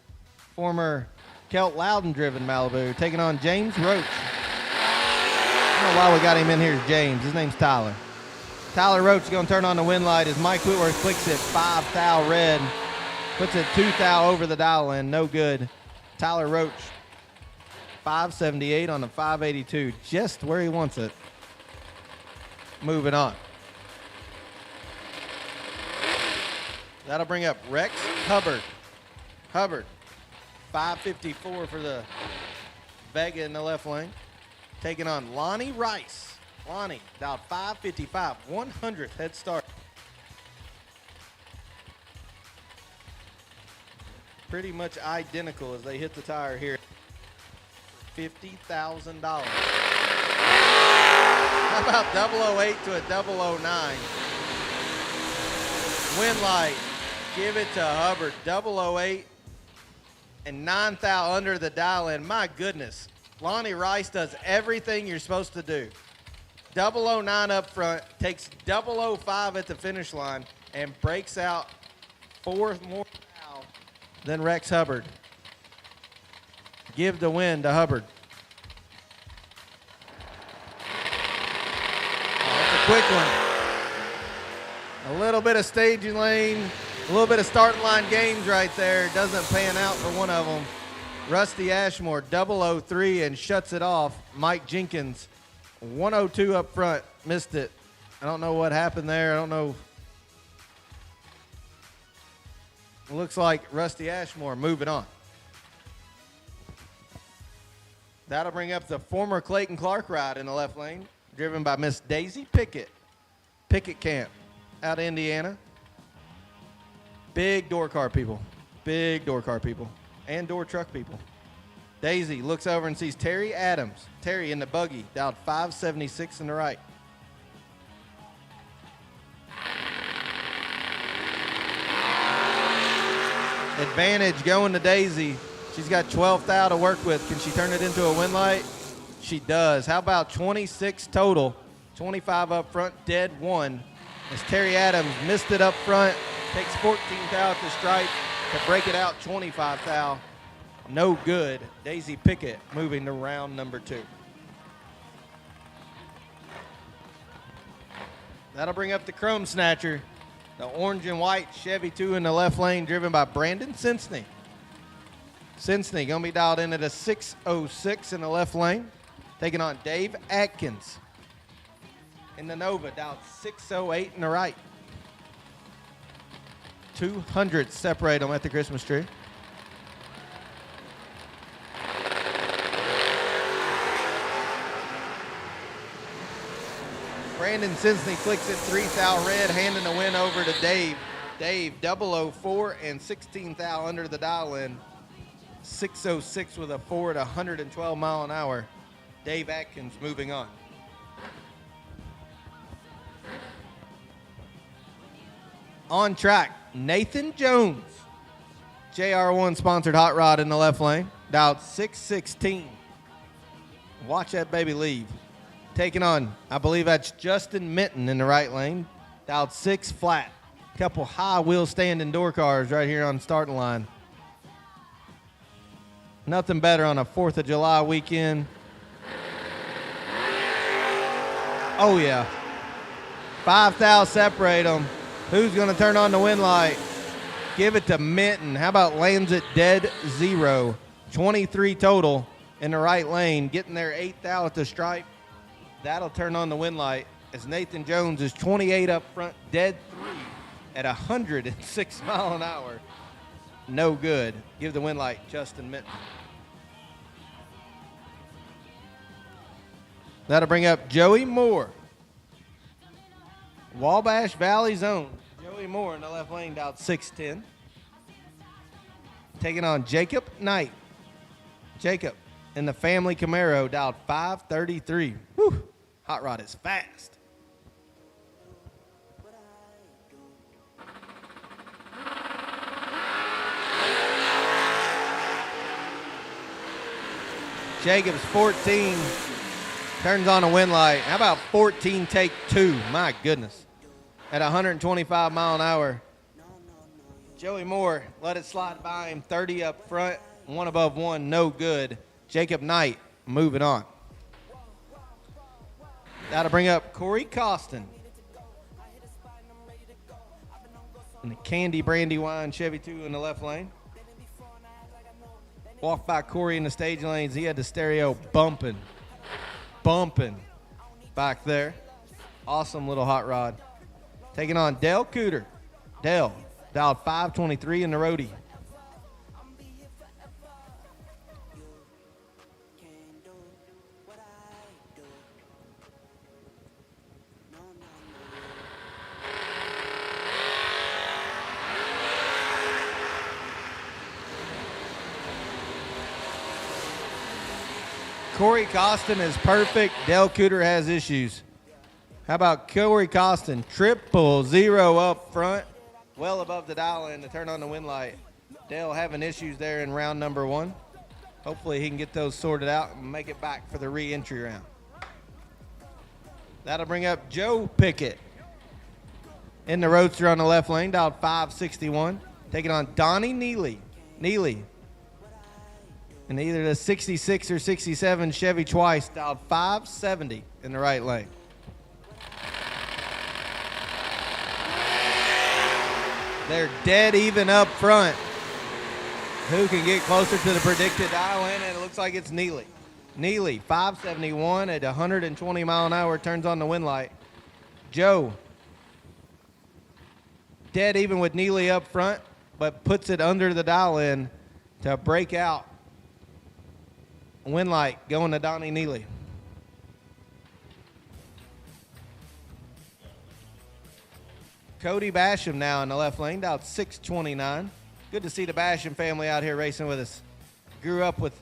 former Kelt Loudon-driven Malibu, taking on James Roach. I don't know why we got him in here as James. His name's Tyler. Tyler Roach is going to turn on the wind light as Mike Whitworth clicks it 5 thou red, puts it 2 thou over the dial in. No good. Tyler Roach, 578 on the 582, just where he wants it. Moving on. That'll bring up Rex Hubbard. Hubbard, 554 for the Vega in the left lane. Taking on Lonnie Rice. Lonnie, dialed 555, 100th head start. Pretty much identical as they hit the tire here. $50,000. How about 008 to a 009? Wind light. Give it to Hubbard. 008 and 9 thou under the dial in. My goodness. Lonnie Rice does everything you're supposed to do. 009 up front, takes 005 at the finish line, and breaks out 4 more thou than Rex Hubbard. Give the win to Hubbard. Oh, that's a quick one. A little bit of staging lane, a little bit of starting line games right there. Doesn't pan out for one of them. Rusty Ashmore, 003, and shuts it off. Mike Jenkins, 102 up front, missed it. I don't know what happened there. I don't know. It looks like Rusty Ashmore moving on. That'll bring up the former Clayton Clark ride in the left lane, driven by Miss Daisy Pickett. Pickett Camp out of Indiana. Big door car people. Big door car people. And door truck people. Daisy looks over and sees Terry Adams. Terry in the buggy, dialed 576 in the right. Advantage going to Daisy. She's got 12th thou to work with. Can she turn it into a win light? She does. How about 26 total? 25 up front, dead 1. As Terry Adams missed it up front, takes 14 thou at the stripe to break it out 25 thou. No good. Daisy Pickett moving to round number 2. That'll bring up the Chrome Snatcher. The orange and white Chevy 2 in the left lane, driven by Brandon Sinsney. Sinsney going to be dialed in at a 606 in the left lane. Taking on Dave Atkins. In the Nova, dialed 608 in the right. 200 separate them at the Christmas tree. Brandon Sinsney flicks it 3 thou red, handing the win over to Dave. Dave 004 and 16 thou under the dial in. 606 with a 4 at 112 mile an hour. Dave Atkins moving on. On track, Nathan Jones. JR1 sponsored hot rod in the left lane. Dialed 616. Watch that baby leave. Taking on, I believe that's Justin Minton in the right lane. Dialed 6 flat. Couple high wheel standing door cars right here on the starting line. Nothing better on a 4th of July weekend. Oh yeah. 5 thou separate them. Who's going to turn on the win light? Give it to Minton. How about lands it dead 0? 23 total in the right lane. Getting there 8 thou at the stripe. That'll turn on the win light as Nathan Jones is 28 up front, dead 3 at 106 mile an hour. No good. Give the win light, Justin Minton. That'll bring up Joey Moore. Wabash Valley Zone. Joey Moore in the left lane, dialed 610. Taking on Jacob Knight. Jacob in the family Camaro, dialed 533. Whew. Hot rod is fast. Jacobs 14 turns on a win light. How about 14 take 2? My goodness. At 125 mile an hour. Joey Moore let it slide by him. 30 up front, 1 above 1, no good. Jacob Knight moving on. That'll bring up Corey Costin. And the Candy Brandy Wine Chevy 2 in the left lane. Walked by Corey in the stage lanes. He had the stereo bumping back there. Awesome little hot rod. Taking on Dale Cooter. Dale, dialed 523 in the roadie. Corey Costin is perfect. Dale Cooter has issues. How about Corey Costin? 000 up front, well above the dial in to turn on the win light. Dale having issues there in round number 1. Hopefully he can get those sorted out and make it back for the re-entry round. That'll bring up Joe Pickett in the Roadster on the left lane, dialed 561. Taking on Donnie Neely. And either the 66 or 67 Chevy Twice, dialed 570 in the right lane. They're dead even up front. Who can get closer to the predicted dial in? And it looks like it's Neely. Neely, 571 at 120 mile an hour, turns on the win light. Joe, dead even with Neely up front, but puts it under the dial in to break out. Win light going to Donnie Neely. Cody Basham now in the left lane, dialed 629. Good to see the Basham family out here racing with us. Grew up with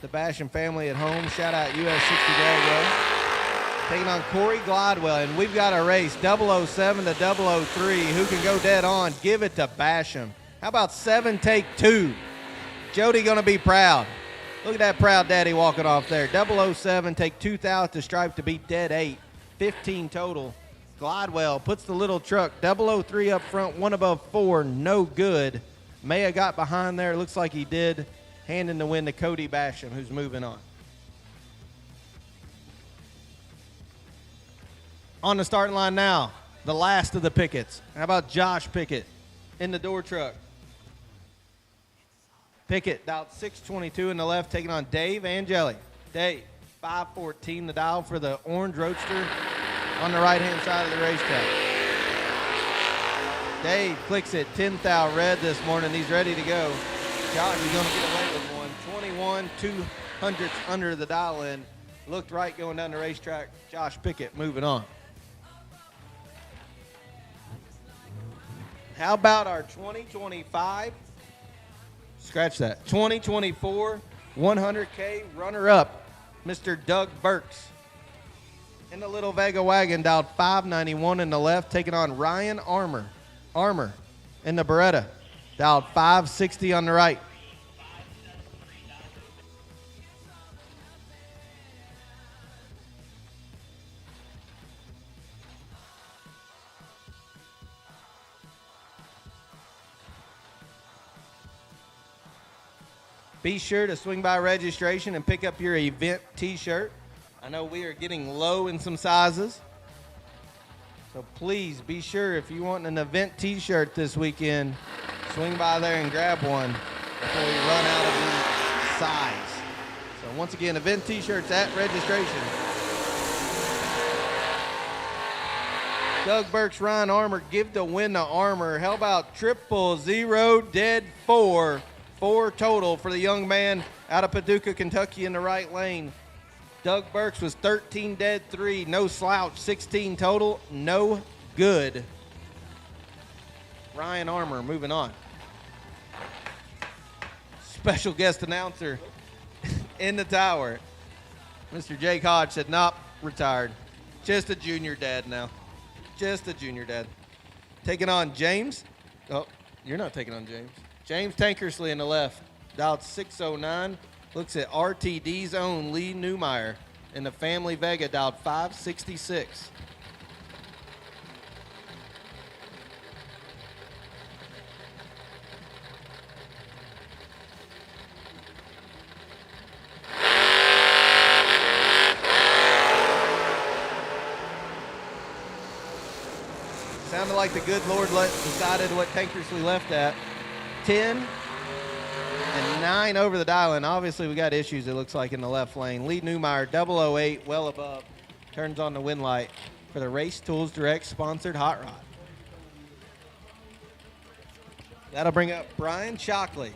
the Basham family at home. Shout out US 60 Dragwell. Taking on Corey Glidewell, and we've got a race 007 to 003. Who can go dead on? Give it to Basham. How about 7, take 2? Jody going to be proud. Look at that proud daddy walking off there. 007, take 2,000 to stripe to beat dead 8. 15 total. Glidewell puts the little truck. 003 up front, 1 above 4, no good. Maya got behind there. Looks like he did. Handing the win to Cody Basham, who's moving on. On the starting line now, the last of the Picketts. How about Josh Pickett in the door truck? Pickett dialed 622 in the left, taking on Dave Angeli. Dave, 514 the dial for the orange roadster on the right-hand side of the racetrack. Dave clicks it 10,000 red this morning. He's ready to go. Josh is going to get away with one. 21, 200 under the dial in. Looked right going down the racetrack. Josh Pickett moving on. How about our 2025, scratch that, 2024 100K runner-up, Mr. Doug Burks. In the little Vega wagon, dialed 591 in the left, taking on Ryan Armour in the Beretta, dialed 560 on the right. Be sure to swing by registration and pick up your event t-shirt. I know we are getting low in some sizes. So please be sure, if you want an event t-shirt this weekend, swing by there and grab one before we run out of the size. So once again, event t-shirts at registration. Doug Burks, Ryan Armour, give the win to Armour. How about 000 dead 4? 4 total for the young man out of Paducah, Kentucky in the right lane. Doug Burks was 13 dead 3, no slouch, 16 total, no good. Ryan Armour moving on. Special guest announcer in the tower. Mr. Jake Hodge said, nope, retired. Just a junior dad now. Just a junior dad. Taking on James. Oh, you're not taking on James. James Tankersley in the left, dialed 609, looks at RTD's own Lee Newmeyer in the Family Vega, dialed 566. Sounded like the good Lord decided what Tankersley left at. 10 and 9 over the dial, and obviously we got issues, it looks like, in the left lane. Lee Newmeyer, 008, well above, turns on the win light for the Race Tools Direct sponsored Hot Rod. That'll bring up Brian Shockley.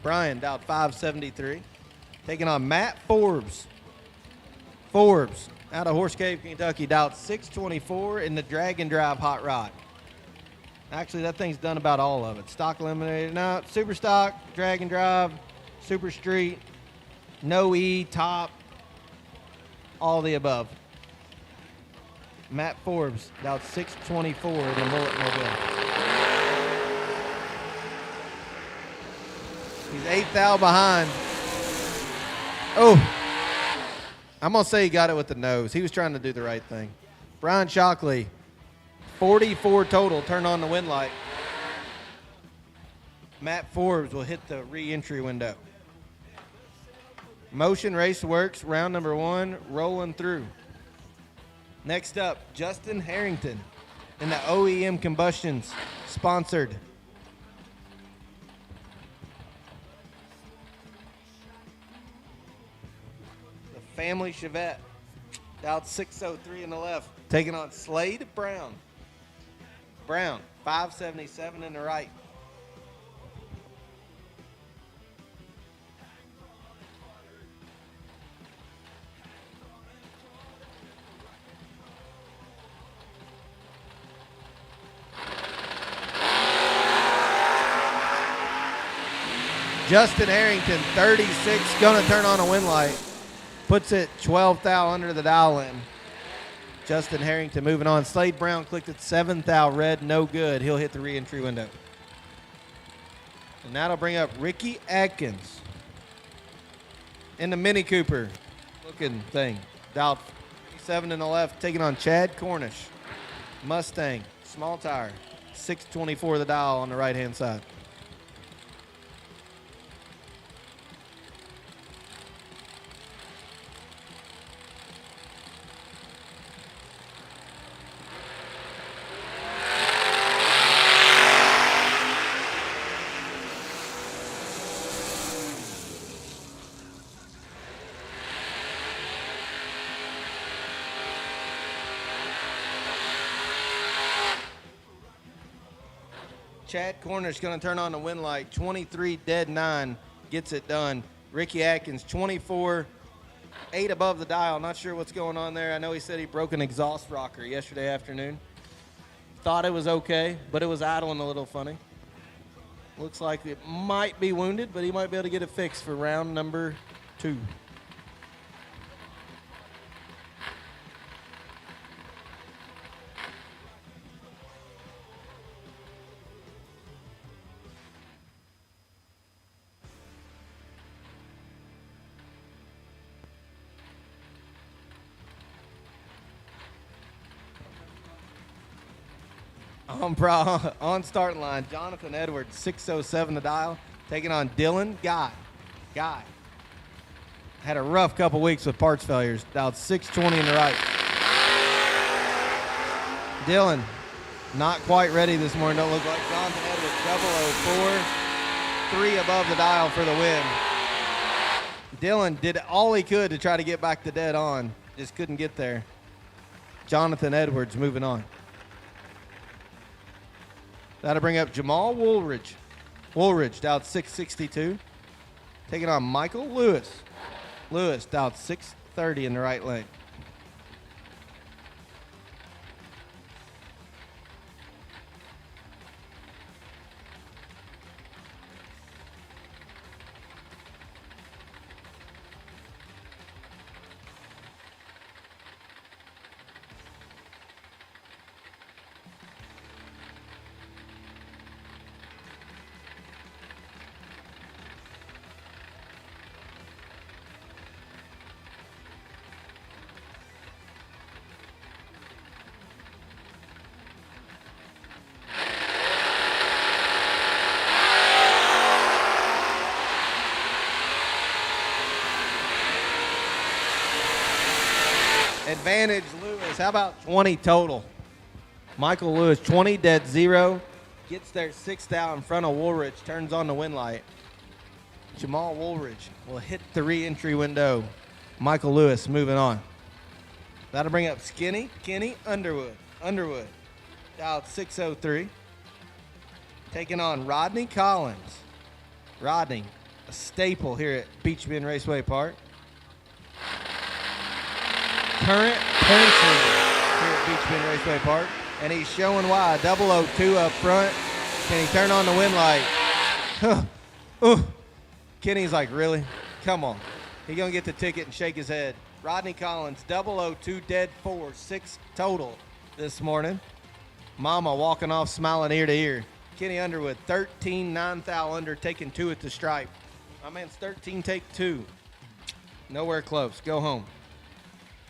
Brian, dialed 573, taking on Matt Forbes. Forbes, out of Horse Cave, Kentucky, dialed 624 in the Drag and Drive Hot Rod. Actually, that thing's done about all of it. Stock eliminated. No, super stock, drag and drive, super street, no E, top, all the above. Matt Forbes, dialed 624 in the Bullet Mobile. He's 8 thou behind. Oh, I'm going to say he got it with the nose. He was trying to do the right thing. Brian Shockley, 44 total, turn on the win light. Matt Forbes will hit the re-entry window. Motion Race Works, round number 1, rolling through. Next up, Justin Harrington in the OEM Combustions sponsored. The Family Chevette, dialed 603 in the left, taking on Slade Brown. Brown, 577 in the right. Justin Harrington, 36, gonna turn on a win light. Puts it 12 thou under the dial in. Justin Harrington moving on. Slade Brown clicked at 7 thou red, no good. He'll hit the re-entry window. And that'll bring up Ricky Atkins in the Mini Cooper looking thing. Dialed 7 in the left, taking on Chad Cornish. Mustang, small tire, 624 the dial on the right-hand side. Chad Cornish going to turn on the wind light. 23 dead 9 gets it done. Ricky Atkins 24 8 above the dial. Not sure what's going on there. I know he said he broke an exhaust rocker yesterday afternoon. Thought it was okay, but it was idling a little funny. Looks like it might be wounded, but he might be able to get it fixed for round number 2. On starting line, Jonathan Edwards, 607 the dial, taking on Dylan Guy. Guy had a rough couple weeks with parts failures, dialed 620 in the right. Dylan, not quite ready this morning, don't look like. Jonathan Edwards, 004, 3 above the dial for the win. Dylan did all he could to try to get back to dead on, just couldn't get there. Jonathan Edwards moving on. That'll bring up Jamal Woolridge. Woolridge dialed 662. Taking on Michael Lewis. Lewis dialed 630 in the right lane. Advantage Lewis. How about 20 total? Michael Lewis, 20 dead 0. Gets there 6th out in front of Woolridge. Turns on the wind light. Jamal Woolridge will hit the re-entry window. Michael Lewis moving on. That'll bring up Kenny Underwood. Underwood dialed 603. Taking on Rodney Collins. Rodney, a staple here at Beach Bend Raceway Park. Current points leader here at Beach Bend Raceway Park, and he's showing why. 002 up front. Can he turn on the wind light? Kenny's like, really? Come on. He's going to get the ticket and shake his head. Rodney Collins, 002 dead 4, 6 total this morning. Mama walking off smiling ear to ear. Kenny Underwood, 13 9 thou under, taking 2 at the stripe. My man's 13, take 2. Nowhere close. Go home.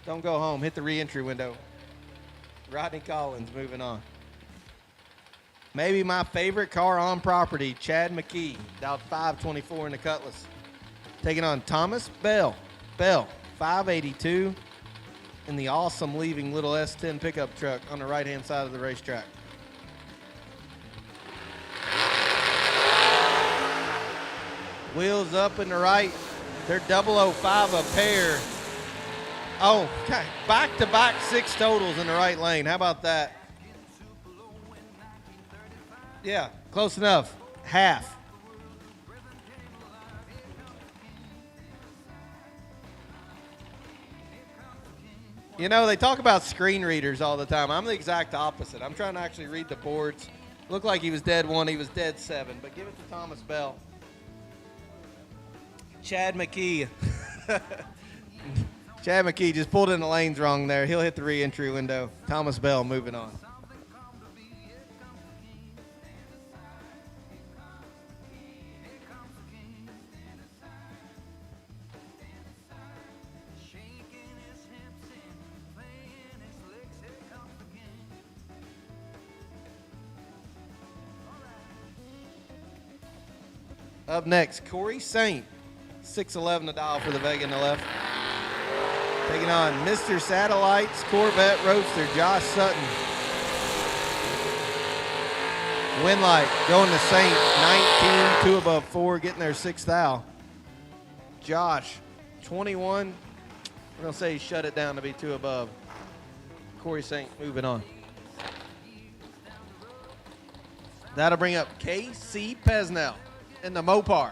Don't go home. Hit the re-entry window. Rodney Collins moving on. Maybe my favorite car on property, Chad McKee, dialed 524 in the Cutlass. Taking on Thomas Bell. Bell, 582 in the awesome leaving little S10 pickup truck on the right-hand side of the racetrack. Wheels up in the right. They're 005 a pair. Oh, okay. Back-to-back 6 totals in the right lane. How about that? Yeah, close enough. Half. You know, they talk about screen readers all the time. I'm the exact opposite. I'm trying to actually read the boards. Looked like he was dead 1. He was dead 7. But give it to Thomas Bell. Chad McKee. Chad McKee just pulled in the lanes wrong there. He'll hit the re-entry window. Thomas Bell moving on. Up next, Corey Saint, 611 the dial for the Vega in the left. Taking on Mr. Satellite's Corvette Roadster, Josh Sutton. Winlight going to Saint, 19, 2 above 4, getting their 6th thou. Josh, 21. We're going to say he shut it down to be 2 above. Corey Saint moving on. That'll bring up KC Pesnell in the Mopar.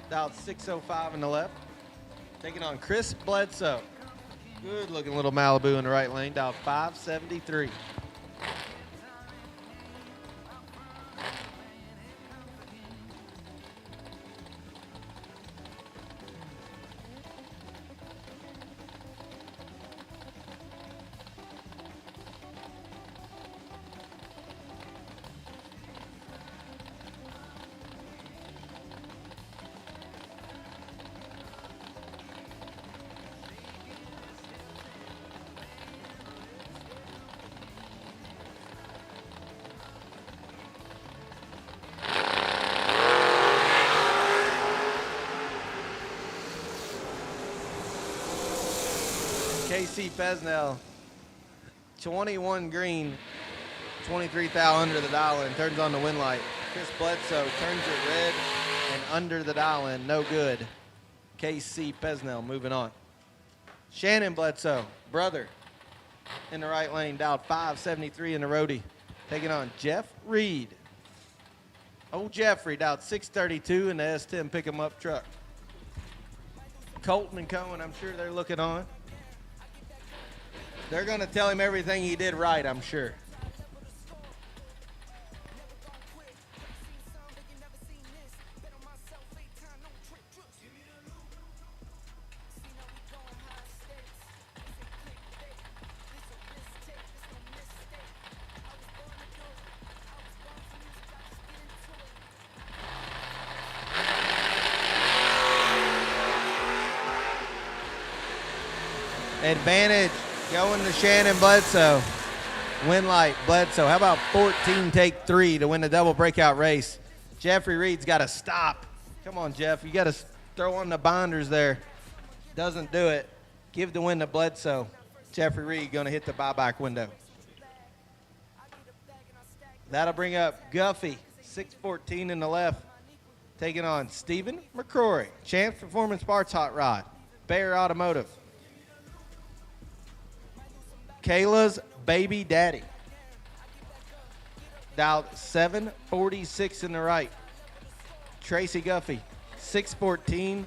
Dialed 605 in the left. Taking on Chris Bledsoe. Good looking little Malibu in the right lane. Dialed 573. KC Pesnell, 21 green, 23 thou under the dial in, turns on the win light. Chris Bledsoe turns it red and under the dial in, no good. KC Pesnell moving on. Shannon Bledsoe, brother, in the right lane, dialed 573 in the roadie. Taking on Jeff Reed. Old Jeffrey dialed 632 in the S10 pick 'em up truck. Colton and Cohen, I'm sure they're looking on. They're going to tell him everything he did right, I'm sure. Advantage going to Shannon Bledsoe. Win light, Bledsoe. How about 14 take 3 to win the double breakout race? Jeffrey Reed's got to stop. Come on, Jeff. You got to throw on the binders there. Doesn't do it. Give the win to Bledsoe. Jeffrey Reed going to hit the buyback window. That'll bring up Guffey, 614 in the left. Taking on Stephen McCrory, Champs Performance Parts Hot Rod, Bear Automotive. Kayla's Baby Daddy. Dialed 746 in the right. Tracy Guffey, 614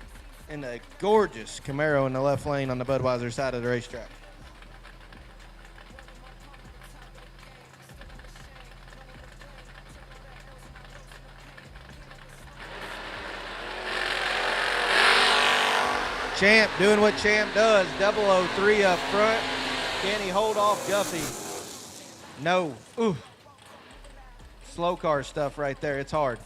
in the gorgeous Camaro in the left lane on the Budweiser side of the racetrack. Champ doing what Champ does. 003 up front. Can he hold off Guffey? No. Ooh. Slow car stuff right there. It's hard.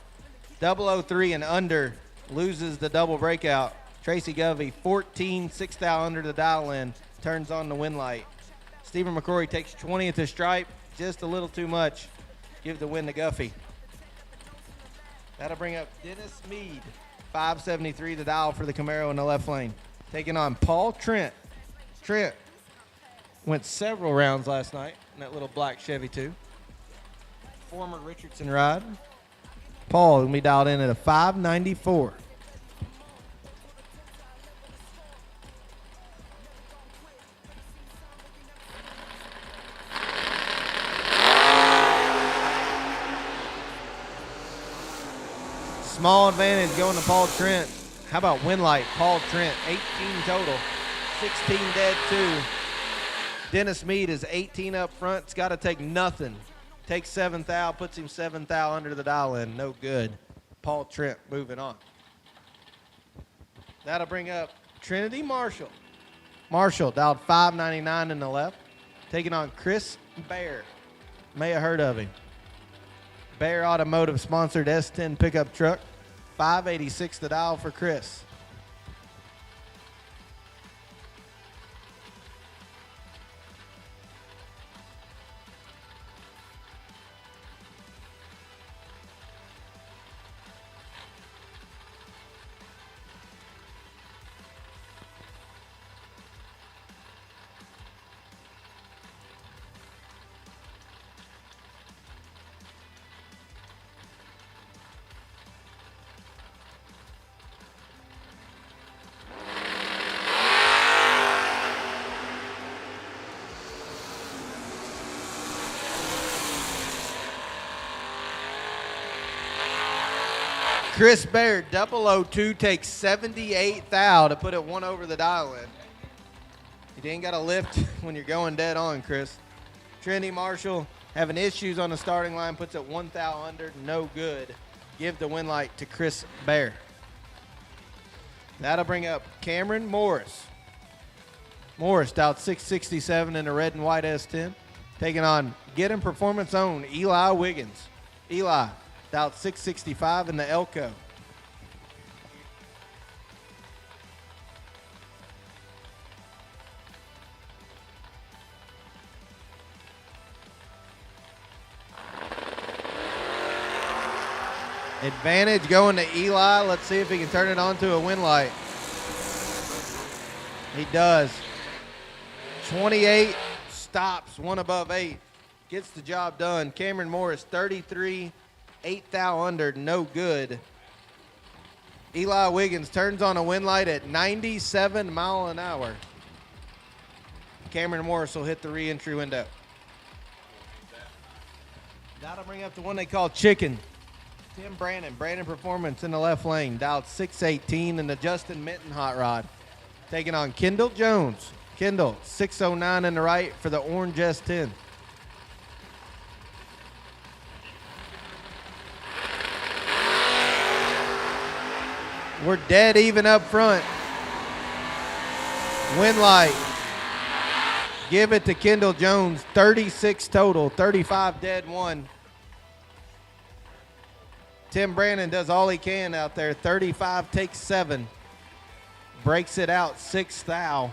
003 and under loses the double breakout. Tracy Guffey, 14, 6 thou under the dial in, turns on the win light. Stephen McCrory takes 20 at the stripe. Just a little too much. Give the win to Guffey. That'll bring up Dennis Mead, 573 the dial for the Camaro in the left lane. Taking on Paul Trent. Trent went several rounds last night in that little black Chevy too. Former Richardson ride. Paul will be dialed in at a 594. Small advantage going to Paul Trent. How about Winlight? Paul Trent, 18 total, 16 dead, 2. Dennis Mead is 18 up front. It's got to take nothing. Takes 7 thou, puts him 7 thou under the dial in. No good. Paul Trent moving on. That'll bring up Trinity Marshall. Marshall dialed 599 in the left. Taking on Chris Bear. May have heard of him. Bear Automotive sponsored S10 pickup truck. 586 the dial for Chris. Chris Baird, 002, takes 78 thou to put it one over the dial in. You ain't got to lift when you're going dead on, Chris. Trinity Marshall having issues on the starting line, puts it 1 thou under, no good. Give the win light to Chris Baird. That'll bring up Cameron Morris. Morris dialed 667 in the red and white S10. Taking on Get Him Performance own Eli Wiggins. Eli dialed 665 in the Elko. Advantage going to Eli. Let's see if he can turn it on to a win light. He does. 28 stops, one above 8. Gets the job done. Cameron Morris, 33, 8 thou under, no good. Eli Wiggins turns on a win light at 97 mile an hour. Cameron Morris will hit the re-entry window. That'll bring up the one they call Chicken. Tim Brandon Performance in the left lane, dialed 618 in the Justin Minton hot rod. Taking on Kendall Jones. Kendall, 609 in the right for the orange S10. We're dead even up front. Win light. Give it to Kendall Jones, 36 total, 35 dead, 1. Tim Brandon does all he can out there. 35 takes 7. Breaks it out 6 thou.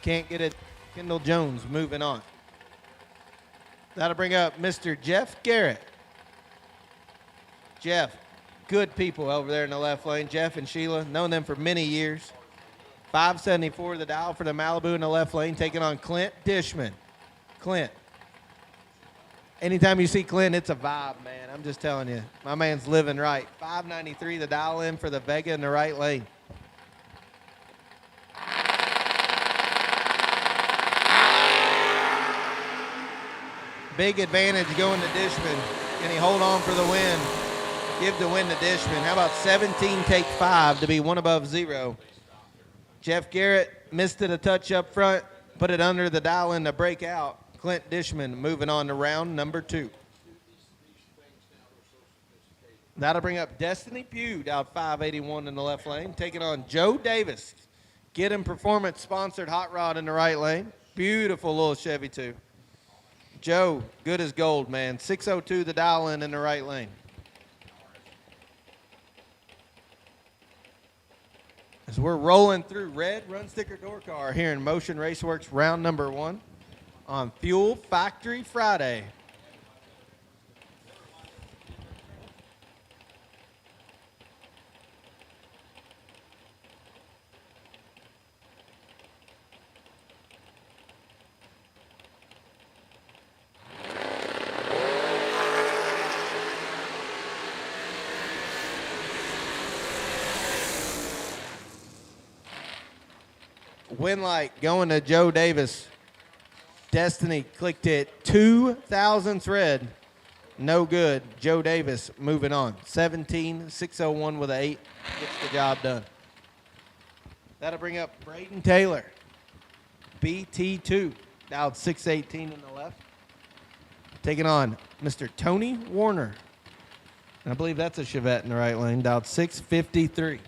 Can't get it. Kendall Jones moving on. That'll bring up Mr. Jeff Garrett. Jeff, good people over there in the left lane. Jeff and Sheila, known them for many years. 574 the dial for the Malibu in the left lane, taking on Clint Dishman. Clint. Anytime you see Clint, it's a vibe, man. I'm just telling you. My man's living right. 593 the dial in for the Vega in the right lane. Big advantage going to Dishman. Can he hold on for the win? Give the win to Dishman. How about 17 take 5 to be 1 above 0? Jeff Garrett missed it a touch up front, put it under the dial in to break out. Clint Dishman moving on to round number 2. That'll bring up Destiny Pugh, dialed 581 in the left lane, taking on Joe Davis. Get Him Performance sponsored hot rod in the right lane. Beautiful little Chevy too. Joe, good as gold, man. 602 the dial in the right lane. As we're rolling through red run sticker door car here in Motion Raceworks round number 1 on Fuel Factory Friday. Win light going to Joe Davis. Destiny clicked it 2,000 thread. No good. Joe Davis moving on. 17, 601 with an 8. Gets the job done. That'll bring up Braden Taylor. BT2. Dialed 618 in the left. Taking on Mr. Tony Warner. And I believe that's a Chevette in the right lane. Dialed 653.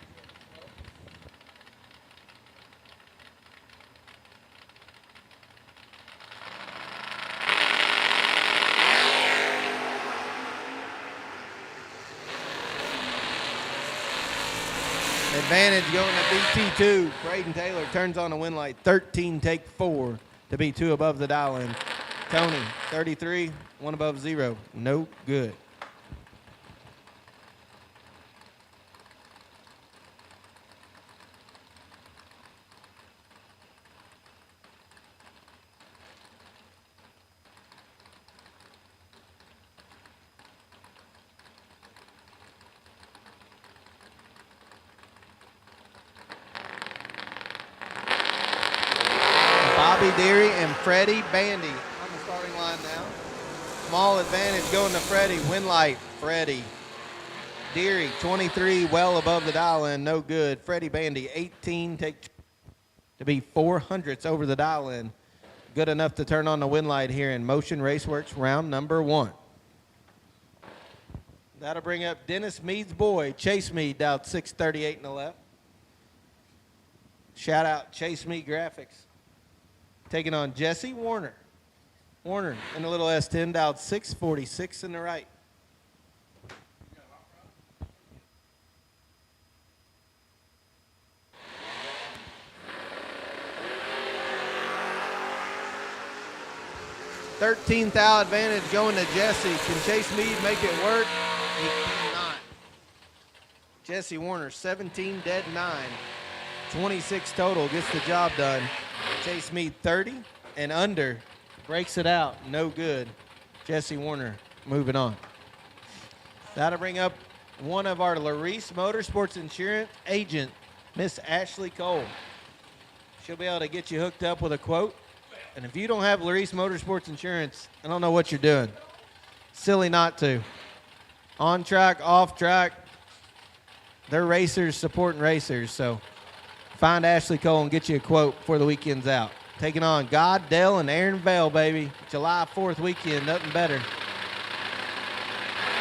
Advantage going to BT2. Braden Taylor turns on a win light. 13 take 4 to be 2 above the dial in. Tony, 33, 1 above 0. No good. Bobby Deary and Freddie Bandy on the starting line now. Small advantage going to Freddie. Win light Freddie. Deary, 23, well above the dial in, no good. Freddie Bandy, 18, take to be 400ths over the dial in. Good enough to turn on the win light here in Motion Raceworks round number 1. That'll bring up Dennis Mead's boy, Chase Mead, down 638 in the left. Shout out Chase Mead Graphics. Taking on Jesse Warner. Warner in the little S10, down 646 in the right. $13,000 advantage going to Jesse. Can Chase Mead make it work? He cannot. Jesse Warner, 17 dead 9. 26 total, gets the job done. Chase Mead, 30 and under. Breaks it out, no good. Jesse Warner moving on. That'll bring up one of our Larice Motorsports Insurance agent, Miss Ashley Cole. She'll be able to get you hooked up with a quote. And if you don't have Larice Motorsports Insurance, I don't know what you're doing. Silly not to. On track, off track, they're racers supporting racers. So find Ashley Cole and get you a quote before the weekend's out. Taking on God, Dell, and Aaron Bell, baby. July 4th weekend, nothing better.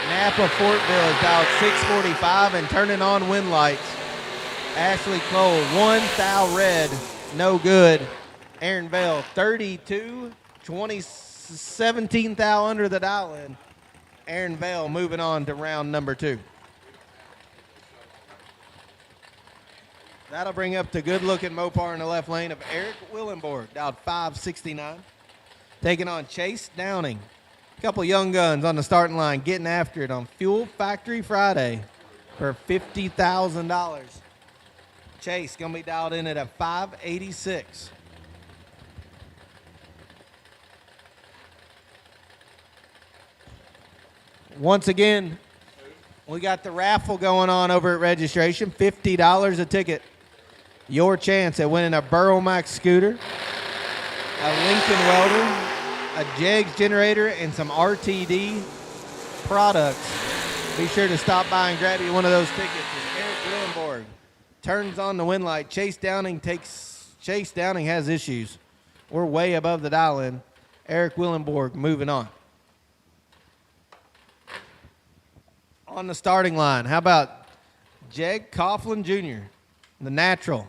Napa Fortville is dialed 645 and turning on win lights. Ashley Cole, 1 thou red, no good. Aaron Bell, 32, 17 thou under the dial in. Aaron Bell moving on to round number 2. That'll bring up the good-looking Mopar in the left lane of Eric Willenborg, down 569. Taking on Chase Downing. A couple young guns on the starting line, getting after it on Fuel Factory Friday for $50,000. Chase going to be dialed in at a 586. Once again, we got the raffle going on over at registration, $50 a ticket. Your chance at winning a Burrow Max scooter, a Lincoln welder, a Jegs generator, and some RTD products. Be sure to stop by and grab you one of those tickets. As Eric Willenborg turns on the win light. Chase Downing has issues. We're way above the dial in. Eric Willenborg moving on. On the starting line, how about Jeg Coughlin Jr., the natural,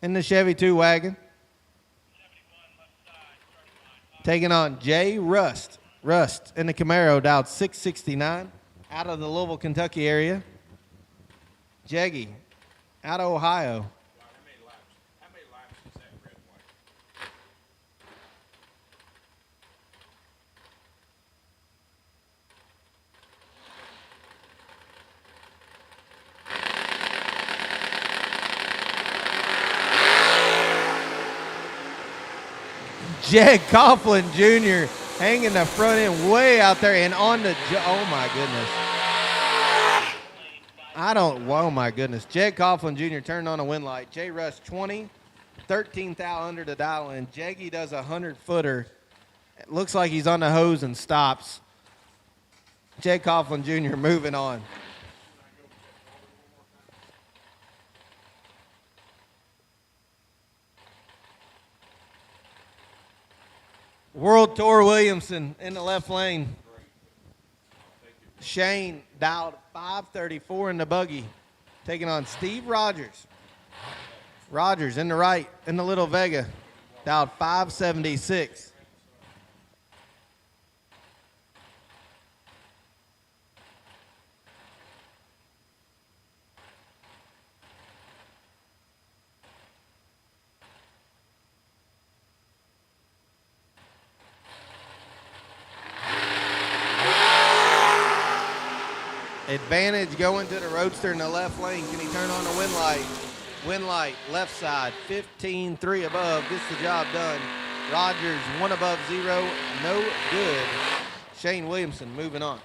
in the Chevy 2 wagon. Taking on Jay Rust. Rust in the Camaro, dialed 669, out of the Louisville, Kentucky area. Jeggy, out of Ohio. Jeg Coughlin Jr. hanging the front end way out there and on the, oh my goodness. Oh my goodness. Jeg Coughlin Jr. turned on a win light. Jay Rush 20, 13 thou under the dial in. Jeggy does a 100-footer. It looks like he's on the hose and stops. Jeg Coughlin Jr. moving on. World Tour Williamson in the left lane. Shane dialed 534 in the buggy. Taking on Steve Rogers. Rogers in the right, in the little Vega. Dialed 576. Advantage going to the Roadster in the left lane. Can he turn on the win light? Win light, left side, 15-3 above. Gets the job done. Rogers, 1 above 0, no good. Shane Williamson moving on.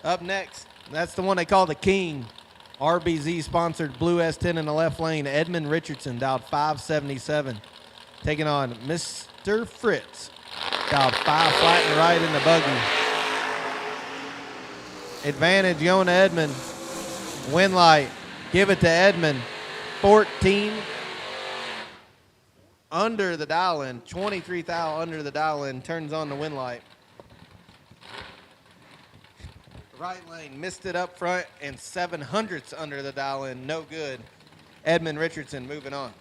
Up next, that's the one they call the King. RBZ sponsored blue S10 in the left lane. Edmund Richardson dialed 577. Taking on Mr. Fritz. Dialed 5 flat and right in the buggy. Advantage going to Edmund. Win light. Give it to Edmund. 14 under the dial in. 23 thou under the dial in. Turns on the win light. Right lane, missed it up front, and 700ths under the dial in, no good. Edmund Richardson moving on.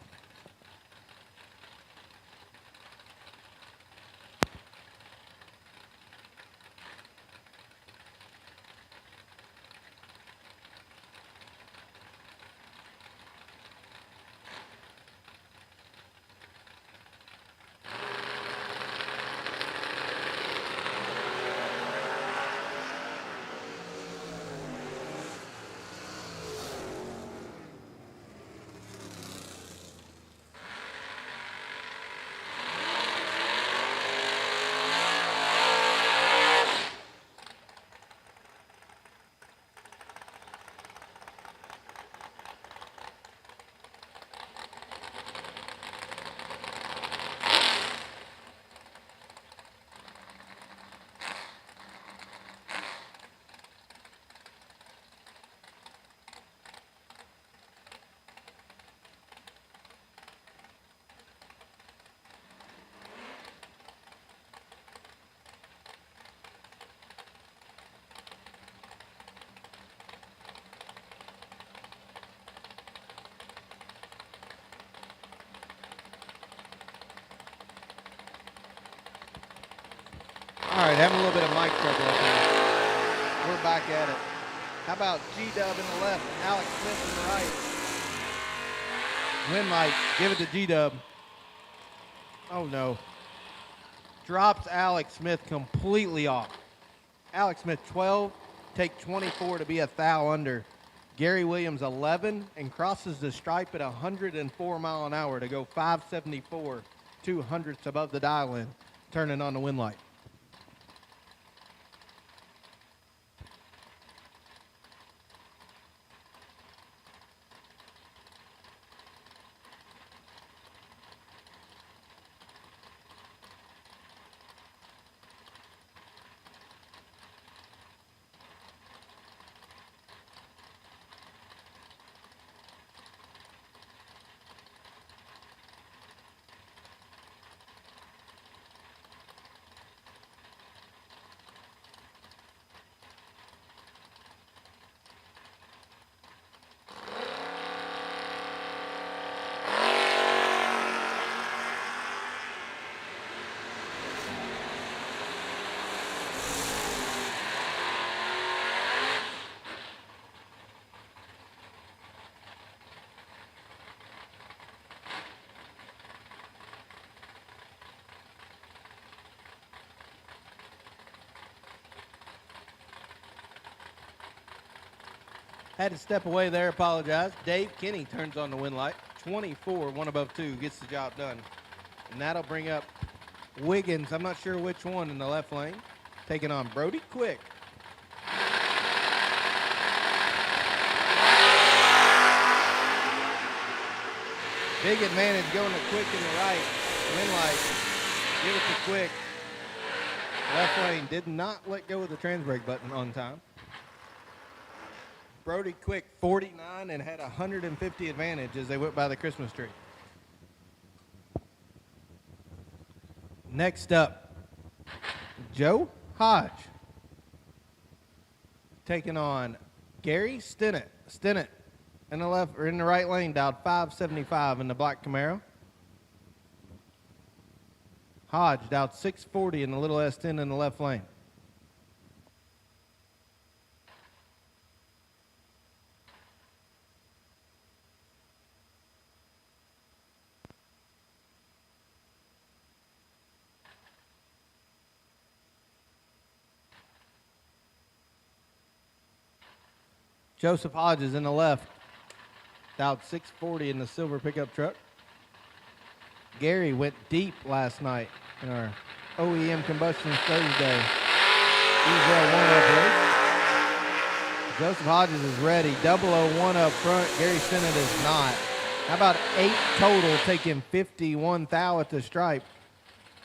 All right, having a little bit of mic trouble up here. We're back at it. How about G-Dub in the left, Alex Smith in the right. Win light, give it to G-Dub. Oh no. Drops Alex Smith completely off. Alex Smith 12, take 24 to be a thou under. Gary Williams 11 and crosses the stripe at 104 mile an hour to go 574, 200ths above the dial in, turning on the win light. Had to step away there, apologize. Dave Kinney turns on the win light. 24, 1 above 2, gets the job done. And that'll bring up Wiggins, I'm not sure which one, in the left lane. Taking on Brody Quick. Big advantage going to Quick in the right. Win light. Give it to Quick. Left lane did not let go of the trans brake button on time. Brody Quick 49 and had 150 advantage as they went by the Christmas tree. Next up, Joe Hodge taking on Gary Stinnett. Stinnett in the left or in the right lane, dialed 575 in the black Camaro. Hodge dialed 640 in the little S10 in the left lane. Joseph Hodges in the left, dialed 640 in the silver pickup truck. Gary went deep last night in our OEM Combustion Thursday Ezell warm-up race. Joseph Hodges is ready. 001 up front. Gary Sinnott is not. How about 8 total, taking 51 thou at the stripe?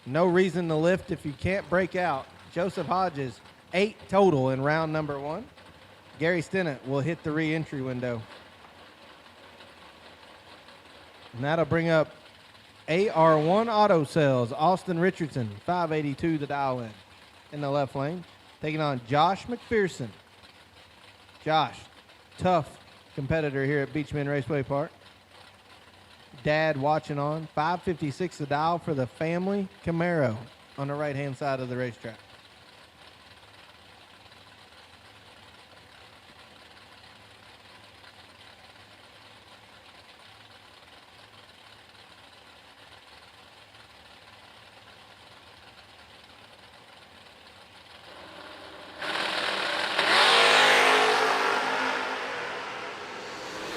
No reason to lift if you can't break out. Joseph Hodges, 8 total in round number 1. Gary Sinnott will hit the re-entry window. And that'll bring up AR1 Auto Sales. Austin Richardson, 582 the dial in the left lane. Taking on Josh McPherson. Josh, tough competitor here at Beachman Raceway Park. Dad watching on. 556 the dial for the family Camaro on the right-hand side of the racetrack.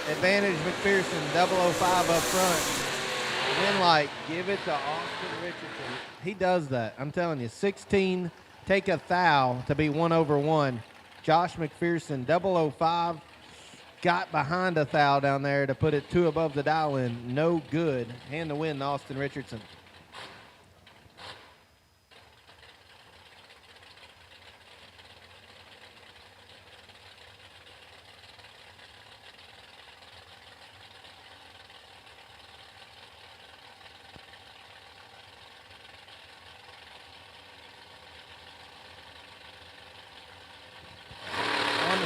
Advantage McPherson, 005 up front. Win light, give it to Austin Richardson. He does that. I'm telling you, 16, take a thou to be 1/1. Josh McPherson, 005, got behind a thou down there to put it 2 above the dial in. No good. Hand the win to Austin Richardson.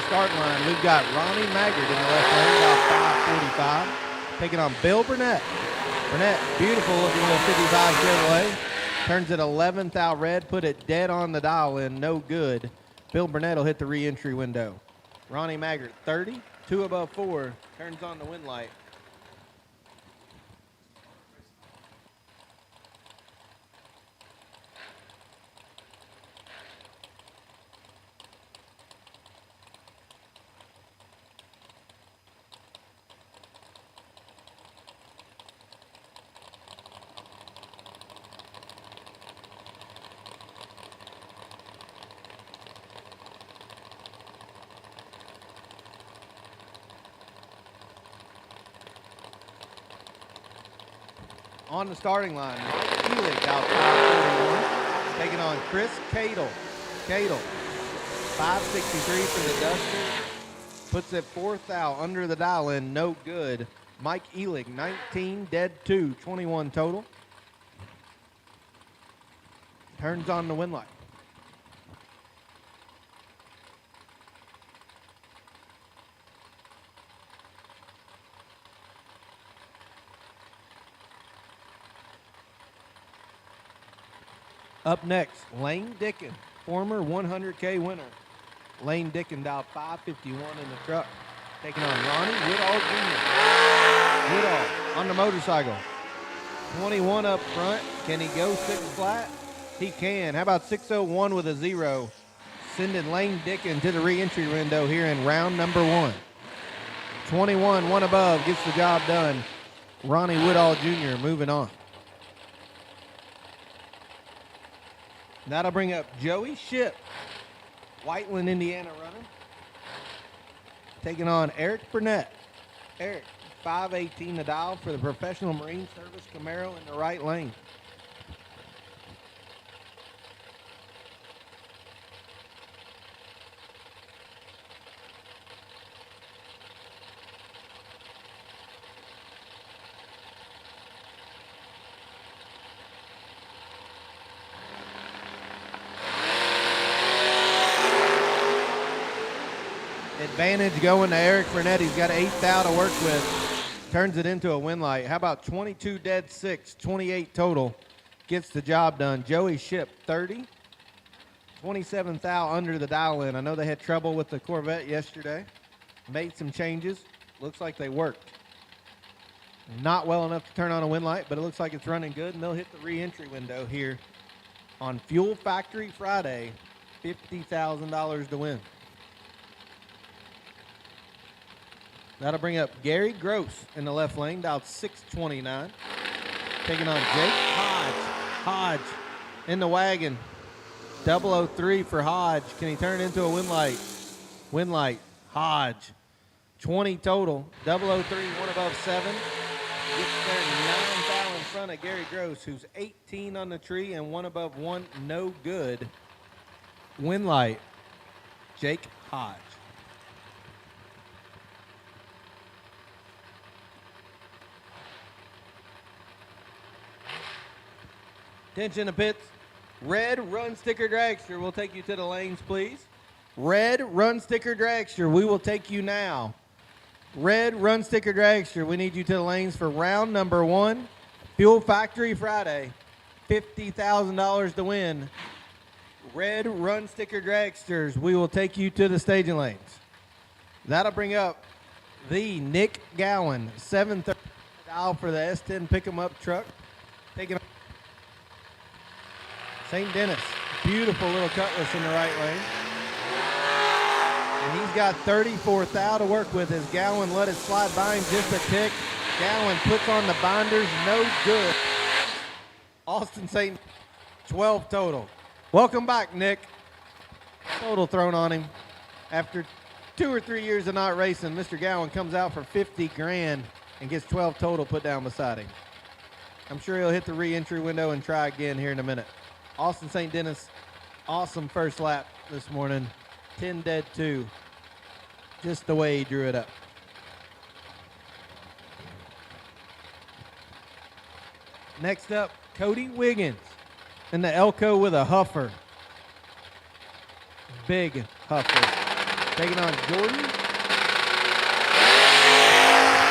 Starting line, we've got Ronnie Maggard in the left lane, about 545, taking on Bill Burnett. Burnett, beautiful looking little 55 Chevrolet. Turns it 11th out red, put it dead on the dial in, no good. Bill Burnett will hit the re-entry window. Ronnie Maggard, 30, 2 above 4, turns on the win light. On the starting line, Helix out 541, taking on Chris Cadle. Cadle, 563 for the Duster, puts it 4th out under the dial in, no good. Mike Elig, 19, dead 2, 21 total. Turns on the win light. Up next, Lane Dickin, former 100K winner. Lane Dickin dialed 551 in the truck, taking on Ronnie Woodall Jr. Woodall on the motorcycle. 21 up front. Can he go 6 flat? He can. How about 601 with a 0? Sending Lane Dickin to the re-entry window here in round number 1. 21, 1 above, gets the job done. Ronnie Woodall Jr. moving on. That'll bring up Joey Ship, Whiteland, Indiana runner. Taking on Eric Burnett. Eric, 518 the dial for the Professional Marine Service Camaro in the right lane. Advantage going to Eric Burnett. He's got 8th out to work with. Turns it into a win light. How about 22 dead 6, 28 total. Gets the job done. Joey Ship, 30. 27th out under the dial in. I know they had trouble with the Corvette yesterday. Made some changes. Looks like they worked. Not well enough to turn on a win light, but it looks like it's running good, and they'll hit the re-entry window here on Fuel Factory Friday. $50,000 to win. That'll bring up Gary Gross in the left lane, dialed 629. Taking on Jake Hodge. Hodge in the wagon. 003 for Hodge. Can he turn it into a win light? Win light. Hodge. 20 total. 003, one above 7. Gets there 9 foul in front of Gary Gross, who's 18 on the tree and 1 above 1. No good. Win light, Jake Hodge. Attention to pits. Red Run Sticker Dragster will take you to the lanes, please. Red Run Sticker Dragster, we will take you now. Red Run Sticker Dragster, we need you to the lanes for round number 1. Fuel Factory Friday, $50,000 to win. Red Run Sticker Dragsters, we will take you to the staging lanes. That'll bring up the Nick Gowan, 730 dial for the S10 pick 'em up truck. Taking St. Dennis, beautiful little cutlass in the right lane. And he's got 34 thou to work with as Gowan let it slide by him just a tick. Gowan puts on the binders, no good. Austin St. 12 total. Welcome back, Nick. Total thrown on him. After 2 or 3 years of not racing, Mr. Gowan comes out for 50 grand and gets 12 total put down beside him. I'm sure he'll hit the re-entry window and try again here in a minute. Austin St. Dennis, awesome first lap this morning. 10 dead 2. Just the way he drew it up. Next up, Cody Wiggins in the Elko with a huffer. Big huffer. Taking on Jordan.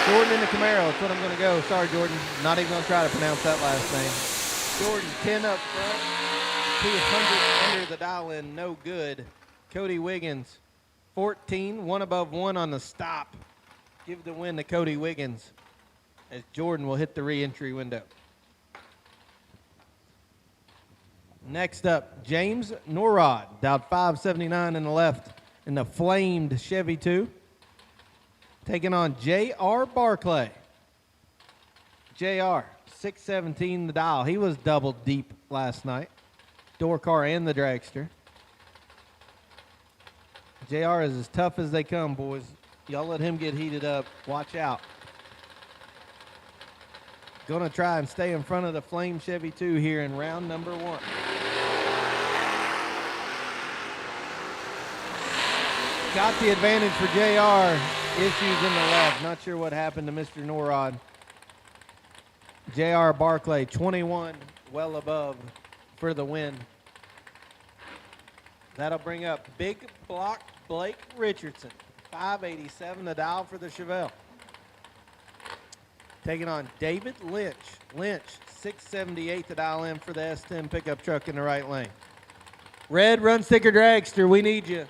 Jordan in the Camaro. That's what I'm going to go. Sorry, Jordan. Not even going to try to pronounce that last name. Jordan, 10 up front. 200 under the dial in. No good. Cody Wiggins, 14. 1 above 1 on the stop. Give the win to Cody Wiggins as Jordan will hit the re-entry window. Next up, James Norrod, dialed 579 in the left in the flamed Chevy 2. Taking on J.R. Barclay. J.R., 617 the dial. He was double deep last night. Door car and the dragster. JR is as tough as they come, boys. Y'all let him get heated up. Watch out. Gonna try and stay in front of the Flame Chevy 2 here in round number 1. Got the advantage for JR. Issues in the left. Not sure what happened to Mr. Norrod. JR Barclay, 21, well above for the win. That'll bring up Big Block Blake Richardson, 587 the dial for the Chevelle. Taking on David Lynch. Lynch, 678 the dial in for the S10 pickup truck in the right lane. Red Run Sticker Dragster, we need you.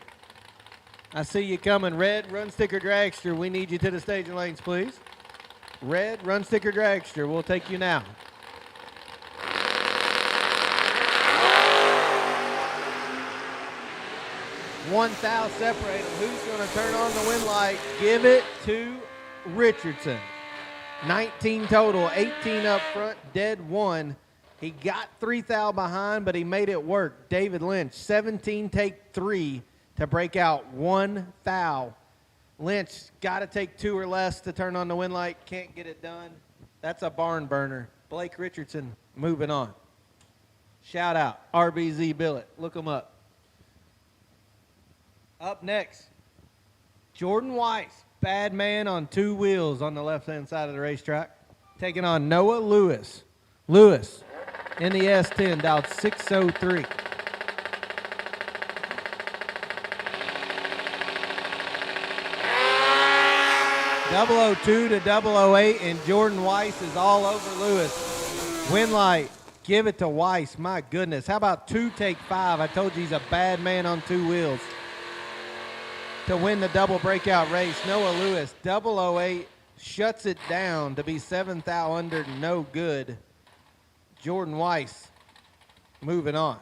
I see you coming. Red Run Sticker Dragster, we need you to the staging lanes, please. Red Run Sticker Dragster, we'll take you now. One thou separate them. Who's going to turn on the win light? Give it to Richardson. 19 total, 18 up front, dead 1. He got 3 thou behind, but he made it work. David Lynch, 17 take 3 to break out 1 thou. Lynch got to take 2 or less to turn on the win light. Can't get it done. That's a barn burner. Blake Richardson moving on. Shout out, RBZ Billet. Look him up. Up next, Jordan Weiss, bad man on 2 wheels on the left-hand side of the racetrack, taking on Noah Lewis. Lewis in the S10, dialed 603. .002 to 008, and Jordan Weiss is all over Lewis. Win light, give it to Weiss. My goodness, how about 2 take 5? I told you he's a bad man on 2 wheels. To win the double breakout race, Noah Lewis, 008, shuts it down to be 7 thou under, no good. Jordan Weiss moving on.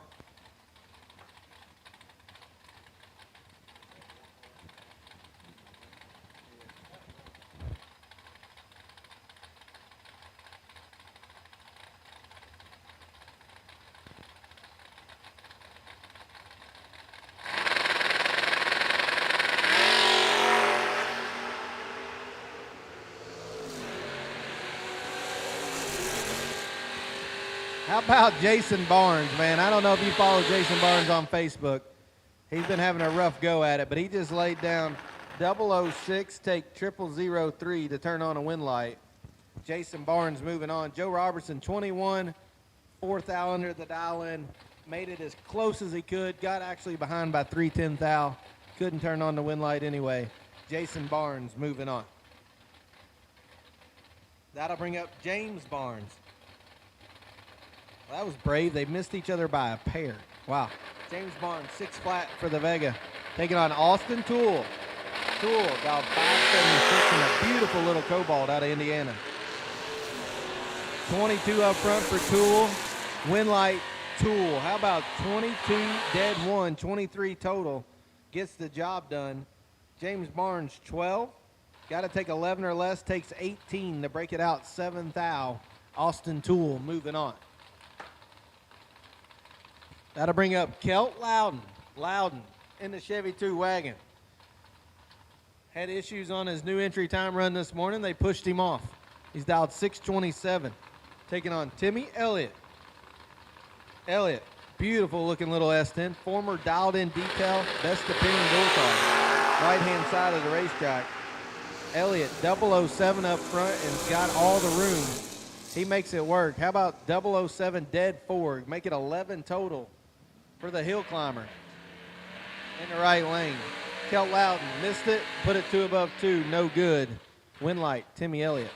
How about Jason Barnes, man? I don't know if you follow Jason Barnes on Facebook. He's been having a rough go at it, but he just laid down 006, take 0003 to turn on a win light. Jason Barnes moving on. Joe Robertson, 21, fourth thou under the dial in. Made it as close as he could. Got actually behind by 3/10 thou. Couldn't turn on the win light anyway. Jason Barnes moving on. That'll bring up James Barnes. Well, that was brave. They missed each other by a pair. Wow. James Barnes, 6 flat for the Vega. Taking on Austin Toole. Toole, about 576 and a beautiful little cobalt out of Indiana. 22 up front for Toole. Win light, Toole. How about 22 dead one, 23 total. Gets the job done. James Barnes, 12. Got to take 11 or less. Takes 18 to break it out. 7 thou. Austin Toole moving on. That'll bring up Kelt Loudon. Loudon in the Chevy 2 wagon. Had issues on his new entry time run this morning. They pushed him off. He's dialed 627. Taking on Timmy Elliott. Elliott, beautiful looking little S10. Former dialed in detail, best opinion door car. Right hand side of the racetrack. Elliott, 007 up front and got all the room. He makes it work. How about 007 dead 4? Make it 11 total for the hill climber in the right lane. Kelt Loudon missed it, put it 2 above 2, no good. Win light, Timmy Elliott.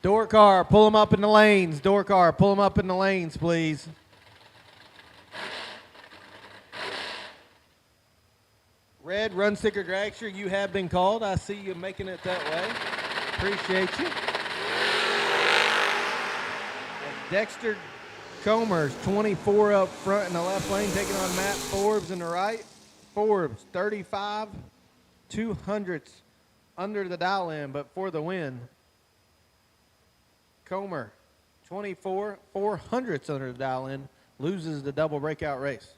Door car, pull them up in the lanes. Door car, pull them up in the lanes, please. Red, run sticker dragster, you have been called. I see you making it that way. Appreciate you. And Dexter Comer's 24 up front in the left lane, taking on Matt Forbes in the right. Forbes, 35, 200ths under the dial in, but for the win. Comer, 24, 400ths under the dial in, loses the double breakout race.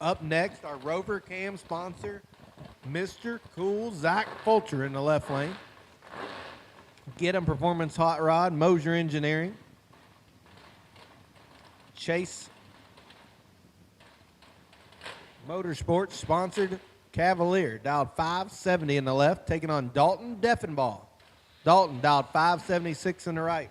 Up next, our Rover Cam sponsor, Mr. Cool Zach Fulcher in the left lane. Get 'em Performance Hot Rod, Mosier Engineering. Chase Motorsports sponsored Cavalier, dialed 570 in the left, taking on Dalton Deffenbaugh. Dalton dialed 576 in the right.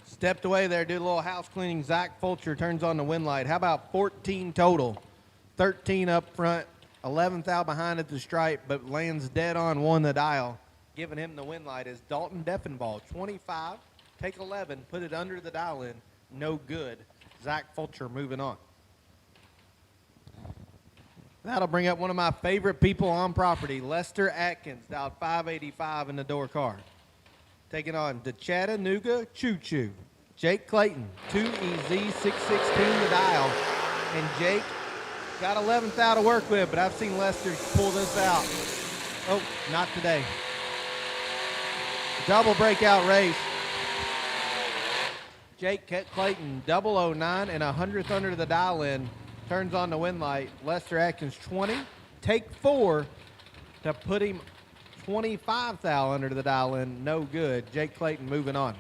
Stepped away there, did a little house cleaning. Zach Fulcher turns on the win light. How about 14 total? 13 up front, 11 thou behind at the stripe, but lands dead on one the dial. Giving him the win light is Dalton Deffenbaugh. 25, take 11, put it under the dial in. No good. Zach Fulcher moving on. That'll bring up one of my favorite people on property, Lester Atkins, dialed 585 in the door car. Taking on the Chattanooga Choo Choo. Jake Clayton, 2EZ616 the dial. And Jake got 11th out to work with, but I've seen Lester pull this out. Oh, not today. Double breakout race. Jake Clayton, 009 and 100th under the dial in. Turns on the win light. Lester Atkins, 20. Take 4 to put him 25 thou under the dial in. No good. Jake Clayton moving on.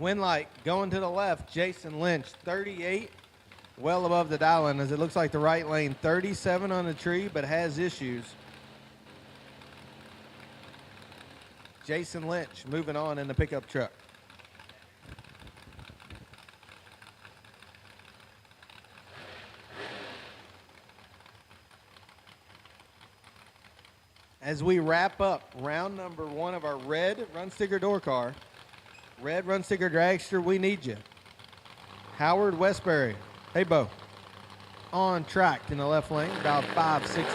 Winlight going to the left. Jason Lynch, 38, well above the dial in as it looks like the right lane. 37 on the tree, but has issues. Jason Lynch moving on in the pickup truck. As we wrap up round number 1 of our red run sticker door car, red run sticker dragster, we need you. Howard Westbury. Hey, Bo. On track in the left lane, about 560.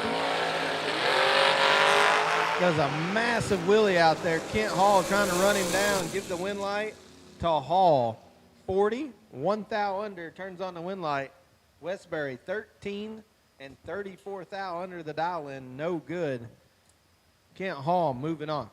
Does a massive wheelie out there. Kent Hall trying to run him down. Give the win light to Hall. 40, 1 thou under, turns on the win light. Westbury, 13 and 34 thou under the dial in. No good. Kent Hall moving on.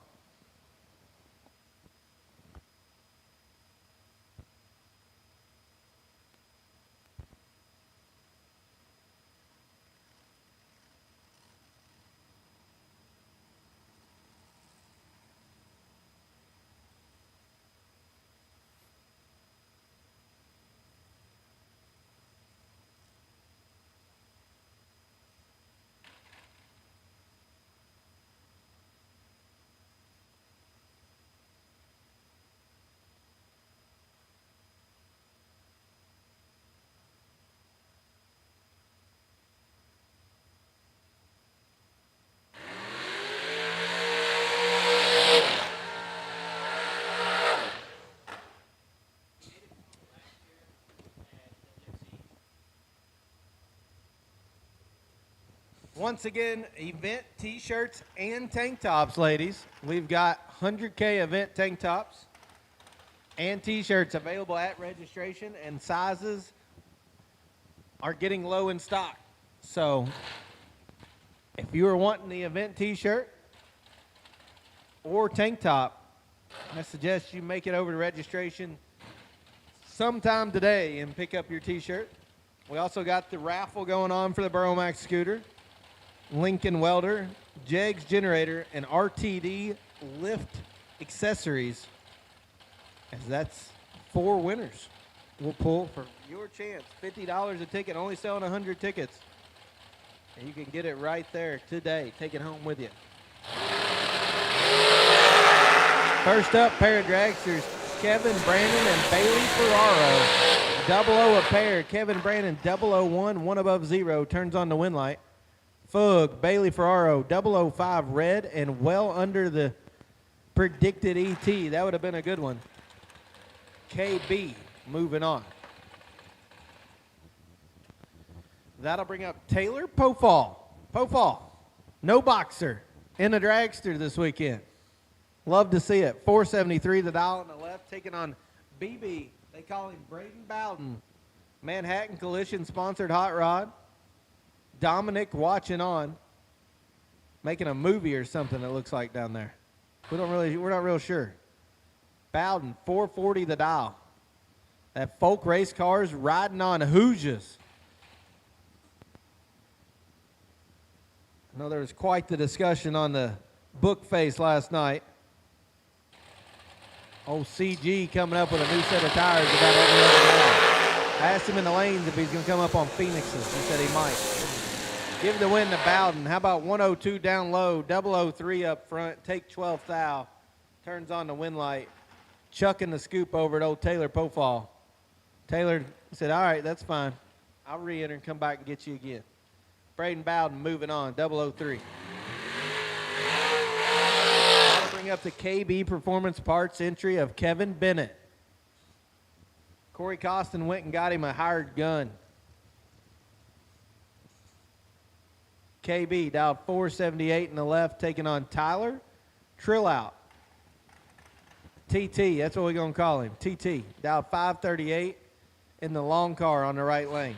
Once again, event t-shirts and tank tops, ladies. We've got 100K event tank tops and t-shirts available at registration, and sizes are getting low in stock. So if you are wanting the event t-shirt or tank top, I suggest you make it over to registration sometime today and pick up your t-shirt. We also got the raffle going on for the Burromax scooter, Lincoln Welder, Jegs Generator, and RTD Lift Accessories. As that's 4 winners we'll pull for your chance. $50 a ticket, only selling 100 tickets. And you can get it right there today. Take it home with you. First up, pair of dragsters, Kevin Brandon and Bailey Ferraro. 00 a pair. Kevin Brandon, 001, 1 above 0, turns on the win light. Fug, Bailey Ferraro, 005 red and well under the predicted ET. That would have been a good one. KB moving on. That'll bring up Taylor Pofall. Pofall, no boxer in the dragster this weekend. Love to see it. 473 the dial on the left, taking on BB. They call him Braden Bowden. Manhattan Collision sponsored hot rod. Dominic watching on, making a movie or something, it looks like down there. We're not real sure. Bowden, 440 the dial. That folk race cars riding on Hoosiers. I know there was quite the discussion on the book face last night. Old CG coming up with a new set of tires about every other day. I asked him in the lanes if he's going to come up on Phoenixes. He said he might. Give the win to Bowden. How about 102 down low, 003 up front, take 12 thou. Turns on the win light. chucking the scoop over at old Taylor Pofall. Taylor said, all right, that's fine. I'll re-enter and come back and get you again. Braden Bowden moving on, 003. I'll bring up the KB Performance Parts entry of Kevin Bennett. Corey Costin went and got him a hired gun. KB dialed 478 in the left, taking on Tyler Trillout. TT, that's what we're going to call him. TT, dialed 538 in the long car on the right lane.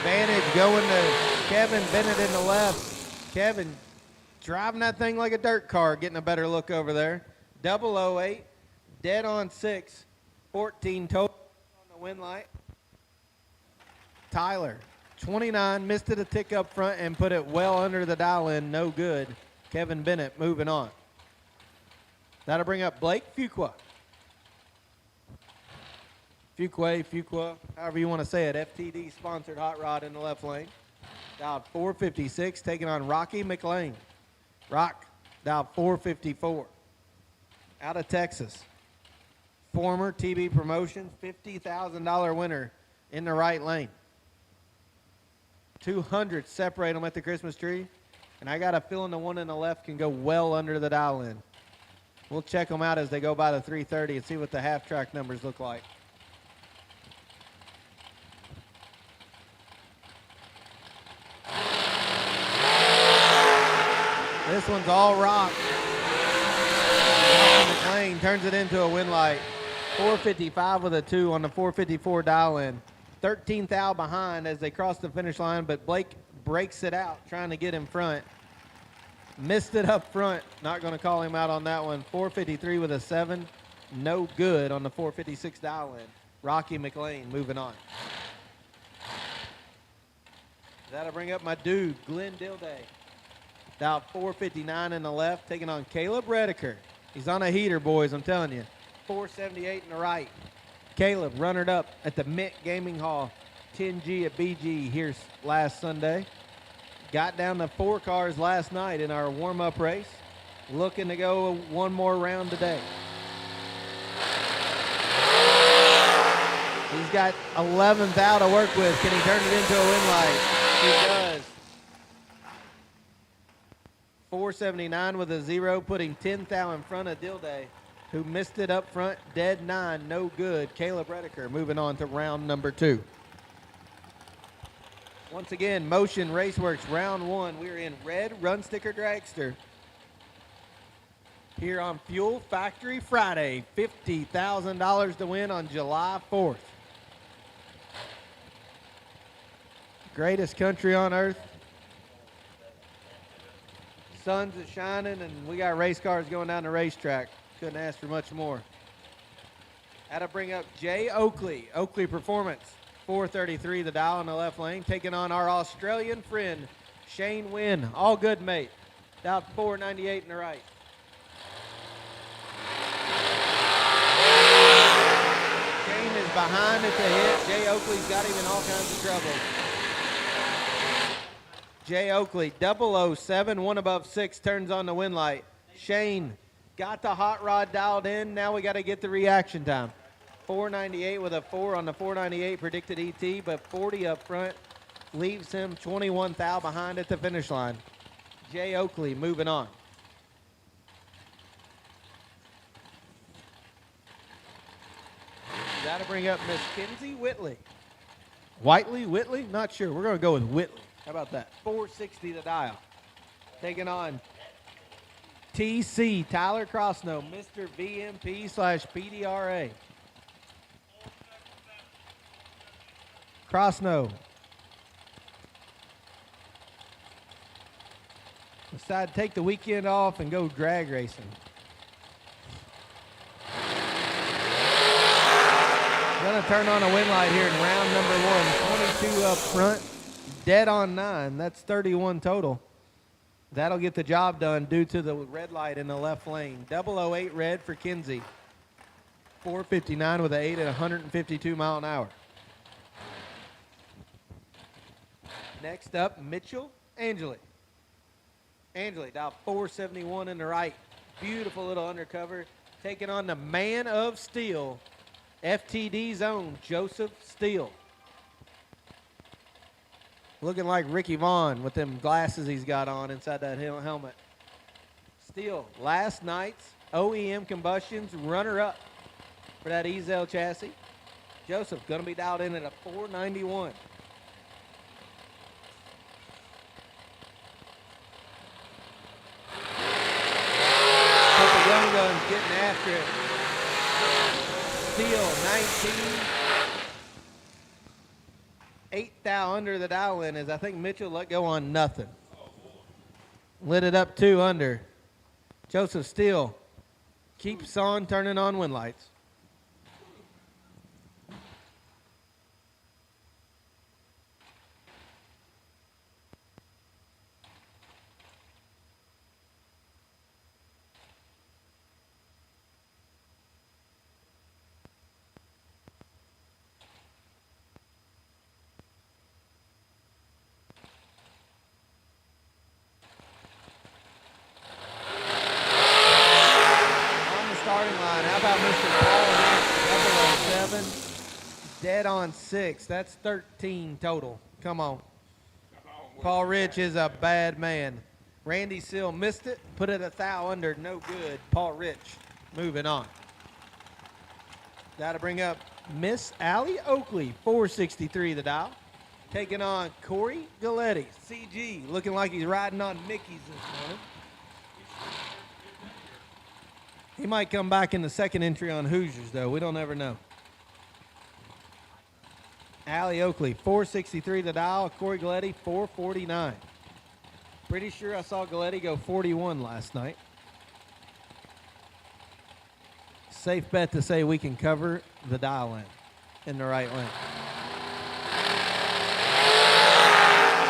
Advantage going to Kevin Bennett in the left. Kevin driving that thing like a dirt car, getting a better look over there. 008, dead on 6, 14 total on the win light. Tyler, 29, missed it a tick up front and put it well under the dial in, no good. Kevin Bennett moving on. That'll bring up Blake Fuqua. Fuqua, however you want to say it. FTD sponsored hot rod in the left lane. Dialed 456, taking on Rocky McLean. Rock, dialed 454. Out of Texas. Former TB Promotions, $50,000 winner in the right lane. 200 separate them at the Christmas tree. And I got a feeling the one in the left can go well under the dial in. We'll check them out as they go by the 330 and see what the half track numbers look like. This one's all rock. McLean turns it into a win light. 455 with a 2 on the 454 dial in. 13th thou behind as they cross the finish line, but Blake breaks it out trying to get in front. Missed it up front. Not going to call him out on that one. 453 with a 7. No good on the 456 dial in. Rocky McLean moving on. That'll bring up my dude, Glenn Dilday. Dialed 459 in the left, taking on Caleb Rediker. He's on a heater, boys, I'm telling you. 478 in the right. Caleb runnered up at the Mint Gaming Hall, 10G at BG here last Sunday. Got down to 4 cars last night in our warm-up race. Looking to go one more round today. He's got 11th out to work with. Can he turn it into a win light? He does. 479 with a 0, putting 10th thou in front of Dilday, who missed it up front. Dead 9, no good. Caleb Rediker moving on to round number 2. Once again, Motion Raceworks round 1. We're in red run sticker dragster here on Fuel Factory Friday. $50,000 to win on July 4th. Greatest country on earth. Sun's are shining, and we got race cars going down the racetrack. Couldn't ask for much more. That'll bring up Jay Oakley. Oakley Performance, 433, the dial in the left lane, taking on our Australian friend, Shane Wynn. All good, mate. Dial 498 in the right. Shane is behind at the hit. Jay Oakley's got him in all kinds of trouble. Jay Oakley, 007, 1 above 6, turns on the win light. Shane got the hot rod dialed in. Now we got to get the reaction time. 498 with a 4 on the 498 predicted ET, but 40 up front leaves him 21 thou behind at the finish line. Jay Oakley moving on. That'll bring up Miss Kinsey Whitley. Whitley? Not sure. We're going to go with Whitley. How about that? 460 the dial. Taking on TC, Tyler Crossno, Mr. VMP/PDRA. Crossno. Decided to take the weekend off and go drag racing. Gonna turn on a win light here in round number 1. 22 up front. dead on 9. That's 31 total. That'll get the job done due to the red light in the left lane. 008 red for Kinsey. 459 with an 8 at 152 mile an hour. Next up, Mitchell Angeli. Angeli dialed 471 in the right. Beautiful little undercover. Taking on the man of steel, FTD's own Joseph Steele. Looking like Ricky Vaughn with them glasses he's got on inside that helmet. Steele, last night's OEM Combustions runner-up for that Ezell chassis. Joseph going to be dialed in at a 491. Couple young guns getting after it. Steele, 19. 8 thou under the dial in as I think Mitchell let go on nothing. Lit it up 2 under. Joseph Steele keeps on turning on wind lights. Dead on 6. That's 13 total. Come on. Paul Rich is a bad man. Randy Seal missed it. Put it a thou under. No good. Paul Rich moving on. That'll bring up Miss Allie Oakley, 463 the dial. Taking on Corey Galletti, CG, looking like he's riding on Mickey's this morning. He might come back in the second entry on Hoosiers, though. We don't ever know. Allie Oakley, 463 the dial. Corey Galletti, 449. Pretty sure I saw Galletti go 41 last night. Safe bet to say we can cover the dial in the right lane.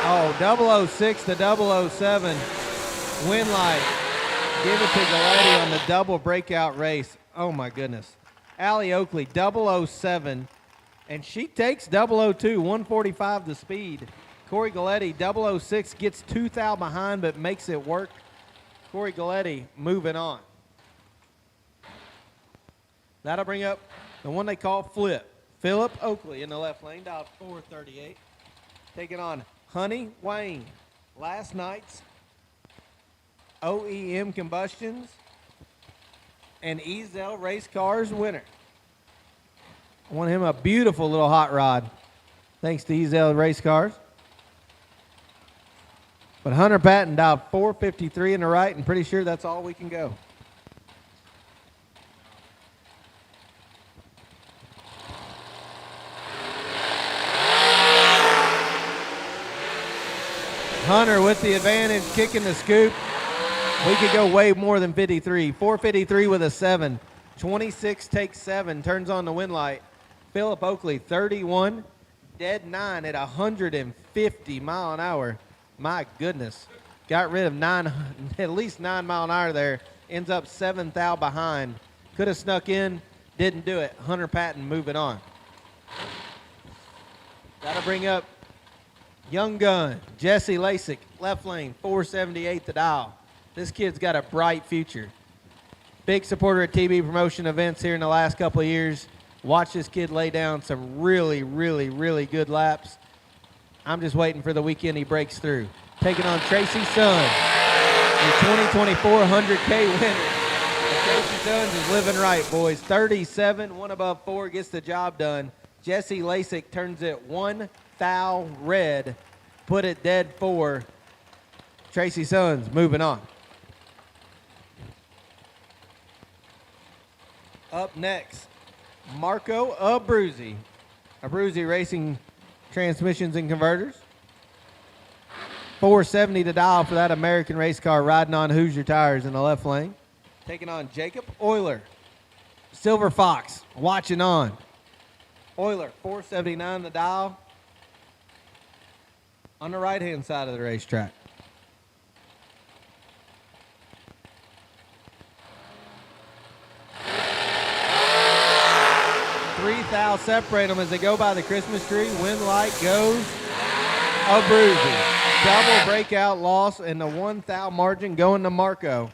Oh, 006 to 007. Wind light. Give it to Galletti on the double breakout race. Oh, my goodness. Allie Oakley, 007. And she takes 002, 145 the speed. Corey Galletti, 006, gets 2 thou behind but makes it work. Corey Galletti moving on. That'll bring up the one they call Flip. Philip Oakley in the left lane, dial 438. Taking on Honey Wayne. Last night's OEM Combustions and Ezell Race Cars winner. I want him a beautiful little hot rod. Thanks to Ezell Race Cars. But Hunter Patton dialed 453 in the right, and pretty sure that's all we can go. Hunter with the advantage, kicking the scoop. We could go way more than 53. 453 with a 7. 26 takes 7, turns on the wind light. Philip Oakley, 31, dead 9 at 150 mile an hour. My goodness. Got rid of at least 9 mile an hour there. Ends up 7 thou behind. Could have snuck in, didn't do it. Hunter Patton moving on. That'll bring up young gun, Jesse Lasik, left lane, 478 the dial. This kid's got a bright future. Big supporter of TB promotion events here in the last couple of years. Watch this kid lay down some really, really, really good laps. I'm just waiting for the weekend he breaks through. Taking on Tracy Sons, the 2024 100K winner. Tracy Sons is living right, boys. 37, 1 above 4, gets the job done. Jesse Lasik turns it 1 thou red. Put it dead 4. Tracy Sons moving on. Up next, Marco Abruzzi. Abruzzi Racing Transmissions and Converters. 470 to dial for that American race car riding on Hoosier tires in the left lane. Taking on Jacob Euler. Silver Fox watching on. Euler, 479 the dial. on the right-hand side of the racetrack. 3 thou separate them as they go by the Christmas tree. Win light goes a bruising. Double breakout loss, and the 1 thou margin going to Marco.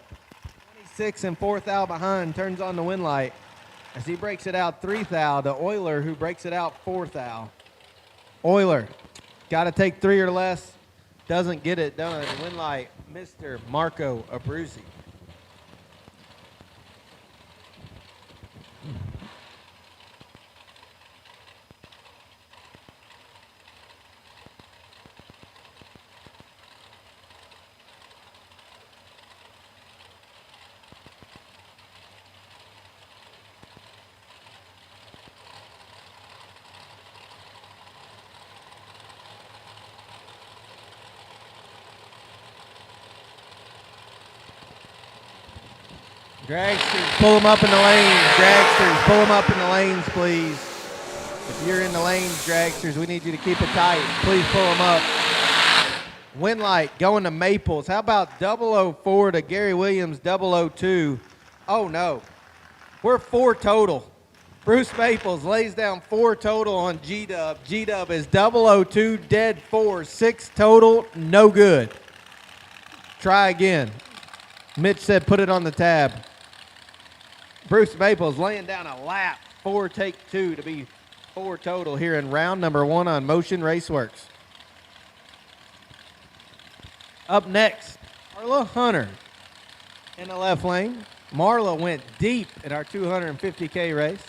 26 and 4 thou behind turns on the win light as he breaks it out 3 thou to Euler, who breaks it out 4 thou. Euler got to take 3 or less. Doesn't get it done. Win light, Mr. Marco Abruzzi. Dragsters, pull them up in the lanes. Dragsters, pull them up in the lanes, please. If you're in the lanes, Dragsters, we need you to keep it tight. Please pull them up. Win light going to Maples. How about 004 to Gary Williams, 002? Oh, no. We're 4 total. Bruce Maples lays down 4 total on G-Dub. G-Dub is 002, dead 4. 6 total, no good. Try again. Mitch said put it on the tab. Bruce Maples laying down a lap. 4 take 2 to be 4 total here in round number 1 on Motion Raceworks. Up next, Marla Hunter in the left lane. Marla went deep in our 250K race.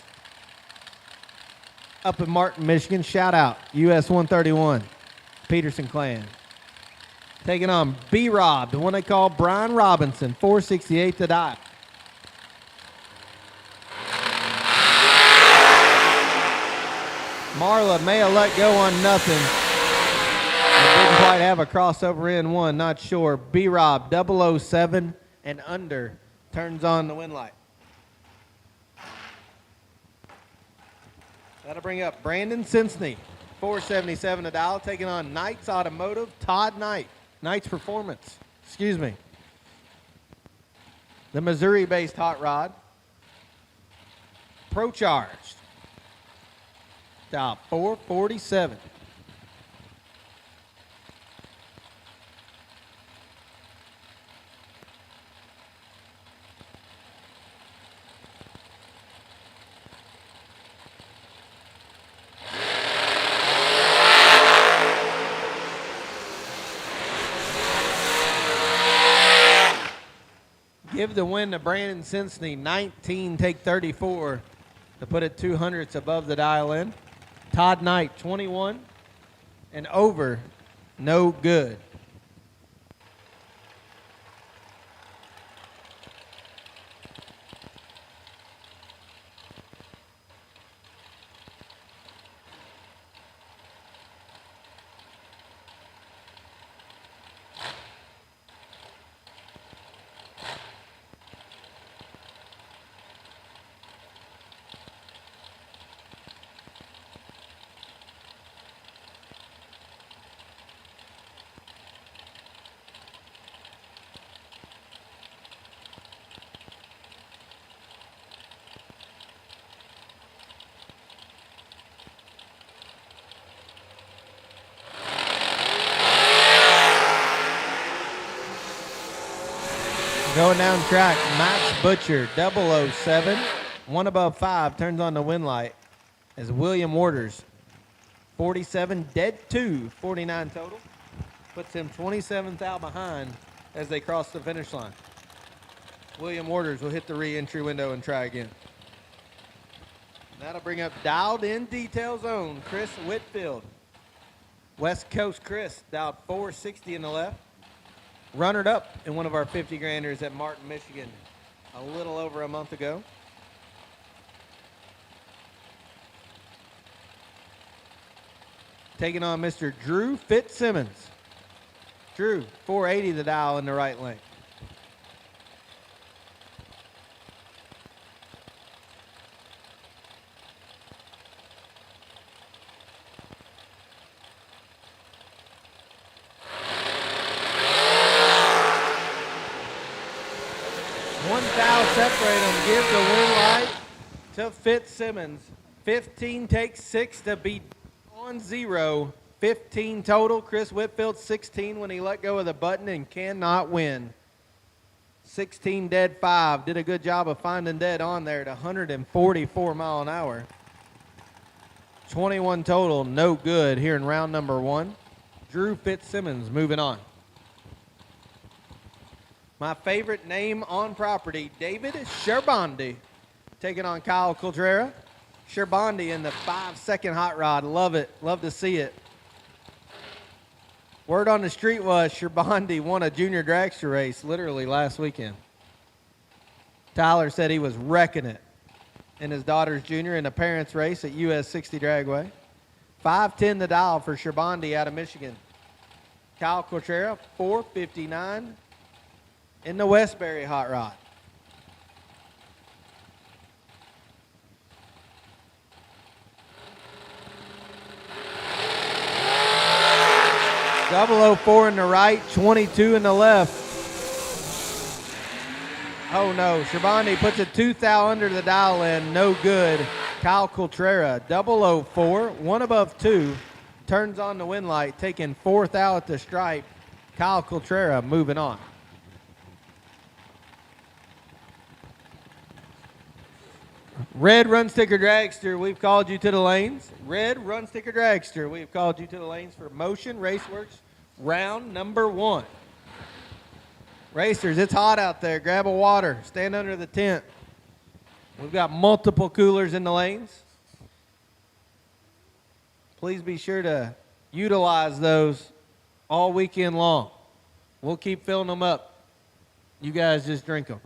Up in Martin, Michigan. Shout out, US 131, Peterson Clan. Taking on B-Rob, the one they call Brian Robinson, 468 to die. Marla may have let go on nothing. Didn't quite have a crossover in one, not sure. B-Rob, 007 and under, turns on the win light. That'll bring up Brandon Sinsney, 477 to dial, taking on Knights Automotive, Todd Knight. Knights Performance, excuse me. The Missouri-based hot rod. Pro Charged. Dial 447. Give the win to Brandon Sinsney, 19, take 34 to put it 200ths above the dial in. Todd Knight, 21 and over, no good. Going down track, Max Butcher, 007, 1 above 5, turns on the win light as William Waters, 47, dead 2, 49 total, puts him 27th out behind as they cross the finish line. William Waters will hit the re-entry window and try again. That'll bring up dialed in detail zone, Chris Whitfield. West Coast Chris, dialed 460 in the left. Runnered up in one of our 50 granders at Martin, Michigan a little over a month ago. Taking on Mr. Drew Fitzsimmons. Drew, 480 the dial in the right lane. separate them. Give the win light to Fitzsimmons. 15 takes 6 to be on 0. 15 total. Chris Whitfield 16 when he let go of the button and cannot win. 16 dead 5. Did a good job of finding dead on there at 144 mile an hour. 21 total, no good here in round number 1. Drew Fitzsimmons moving on. My favorite name on property, David Sherbandi, taking on Kyle Coltrera. Sherbandi in the 5-second hot rod. Love it. Love to see it. Word on the street was Sherbandi won a junior dragster race literally last weekend. Tyler said he was wrecking it in his daughter's junior and the parents race at US 60 Dragway. 510 the dial for Sherbandi out of Michigan. Kyle Coltrera, 459 in the Westbury hot rod. Double 04 in the right, 22 in the left. Oh no, Sherbandi puts a 2 thou under the dial in, no good. Kyle Coltrera, 004, 1 above 2, turns on the win light, taking 4 thou at the stripe. Kyle Coltrera moving on. Red Run Sticker Dragster, we've called you to the lanes. Red Run Sticker Dragster, we've called you to the lanes for Motion Raceworks round number 1. Racers, it's hot out there. Grab a water. Stand under the tent. We've got multiple coolers in the lanes. Please be sure to utilize those all weekend long. We'll keep filling them up. You guys just drink them.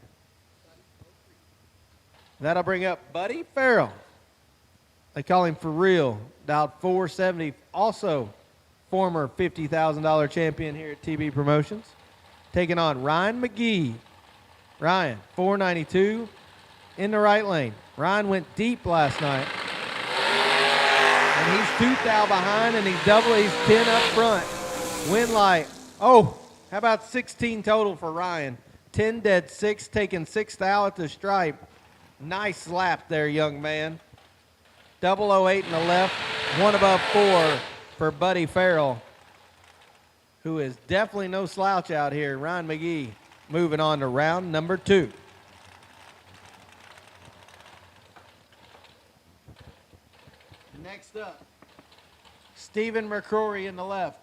That'll bring up Buddy Farrell. They call him For Real. Dialed 470. Also former $50,000 champion here at TB Promotions. Taking on Ryan McGee. Ryan, 492 in the right lane. Ryan went deep last night. And he's 2 thou behind and he's 10 up front. Win light. Oh, how about 16 total for Ryan? 10 dead 6, taking 6 thou at the stripe. Nice lap there, young man. 008 in the left, 1 above 4 for Buddy Farrell, who is definitely no slouch out here. Ryan McGee moving on to round number 2. Next up, Stephen McCrory in the left.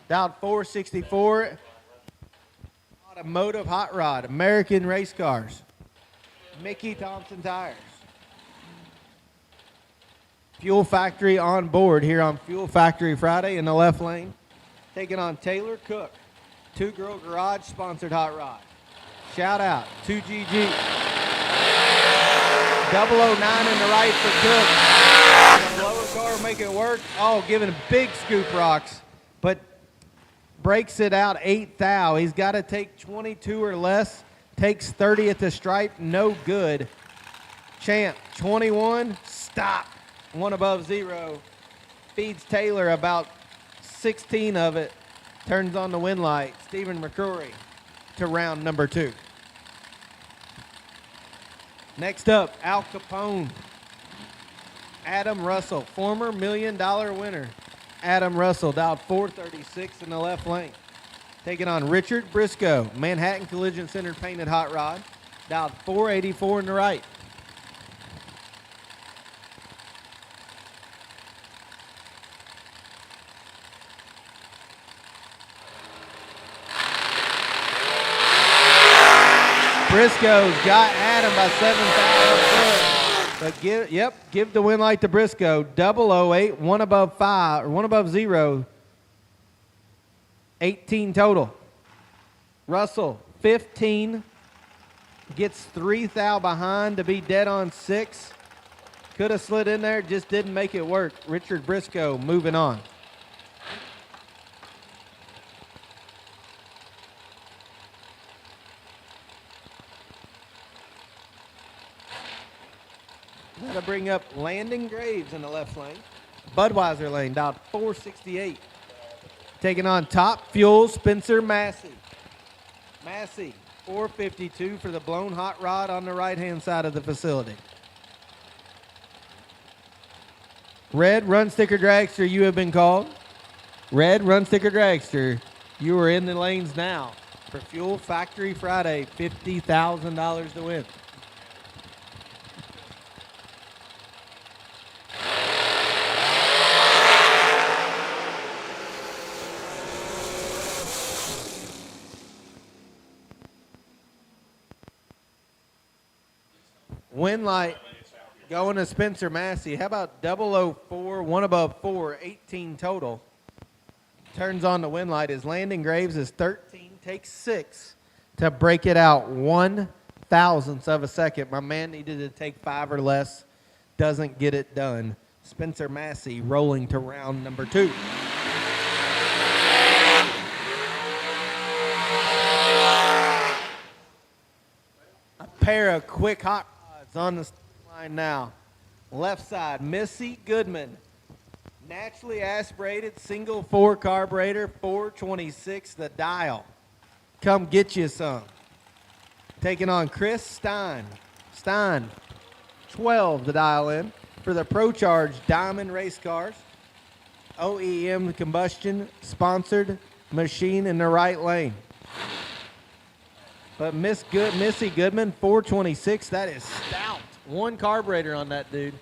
Dialed 464. Automotive hot rod, American race cars. Mickey Thompson tires. Fuel Factory on board here on Fuel Factory Friday in the left lane. Taking on Taylor Cook. 2 Girl Garage sponsored hot rod. Shout out 2GG. 009 in the right for Cook. The lower car make it work. Oh, giving big scoop rocks, but breaks it out 8 thou. He's got to take 22 or less. Takes 30 at the stripe, no good. Champ, 21, stop. 1 above 0. Feeds Taylor about 16 of it. Turns on the win light. Stephen McCrory to round number 2. Next up, Al Capone. Adam Russell, former $1 million winner. Adam Russell, dialed 436 in the left lane. Taking on Richard Briscoe, Manhattan Collision Center painted hot rod. Dialed 484 in the right. Briscoe's got Adam by 7,000 foot. But give the win light to Briscoe. 008, 1 above 5, or 1 above 0. 18 total. Russell, 15. Gets 3 thou behind to be dead on 6. Could have slid in there, just didn't make it work. Richard Briscoe moving on. That'll bring up Landon Graves in the left lane. Budweiser lane, dialed 468. Taking on Top Fuel, Spencer Massey. Massey, 452 for the blown hot rod on the right-hand side of the facility. Red Run Sticker Dragster, you have been called. Red Run Sticker Dragster, you are in the lanes now for Fuel Factory Friday, $50,000 to win. Win light going to Spencer Massey. How about 004, one above 4, 18 total. Turns on the win light. His landing Graves is 13, takes 6 to break it out 1/1000th of a second. My man needed to take 5 or less. Doesn't get it done. Spencer Massey rolling to round number 2. A pair of quick hot rods on the line now. Left side, Missy Goodman. Naturally aspirated, single 4 carburetor, 426 the dial. Come get you some. Taking on Chris Stein. Stein, 12 the dial in for the Pro Charge Diamond Race Cars. OEM combustion sponsored machine in the right lane. But Missy Goodman, 426, that is stout. 1 carburetor on that dude.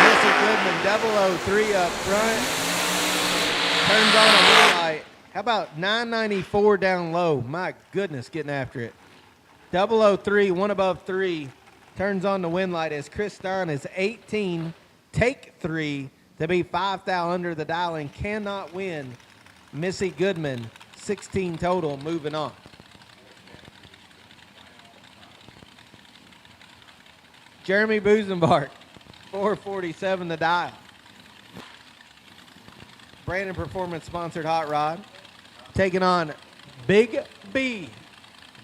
Missy Goodman, 003 up front. Turns on a wheel light. How about 994 down low? My goodness, getting after it. 003, one above 3. Turns on the wind light as Chris Stein is 18. Take 3 to be 5,000 under the dial and cannot win. Missy Goodman, 16 total, moving on. Jeremy Busenbark, 447 the dial. Brandon Performance sponsored hot rod. Taking on Big B,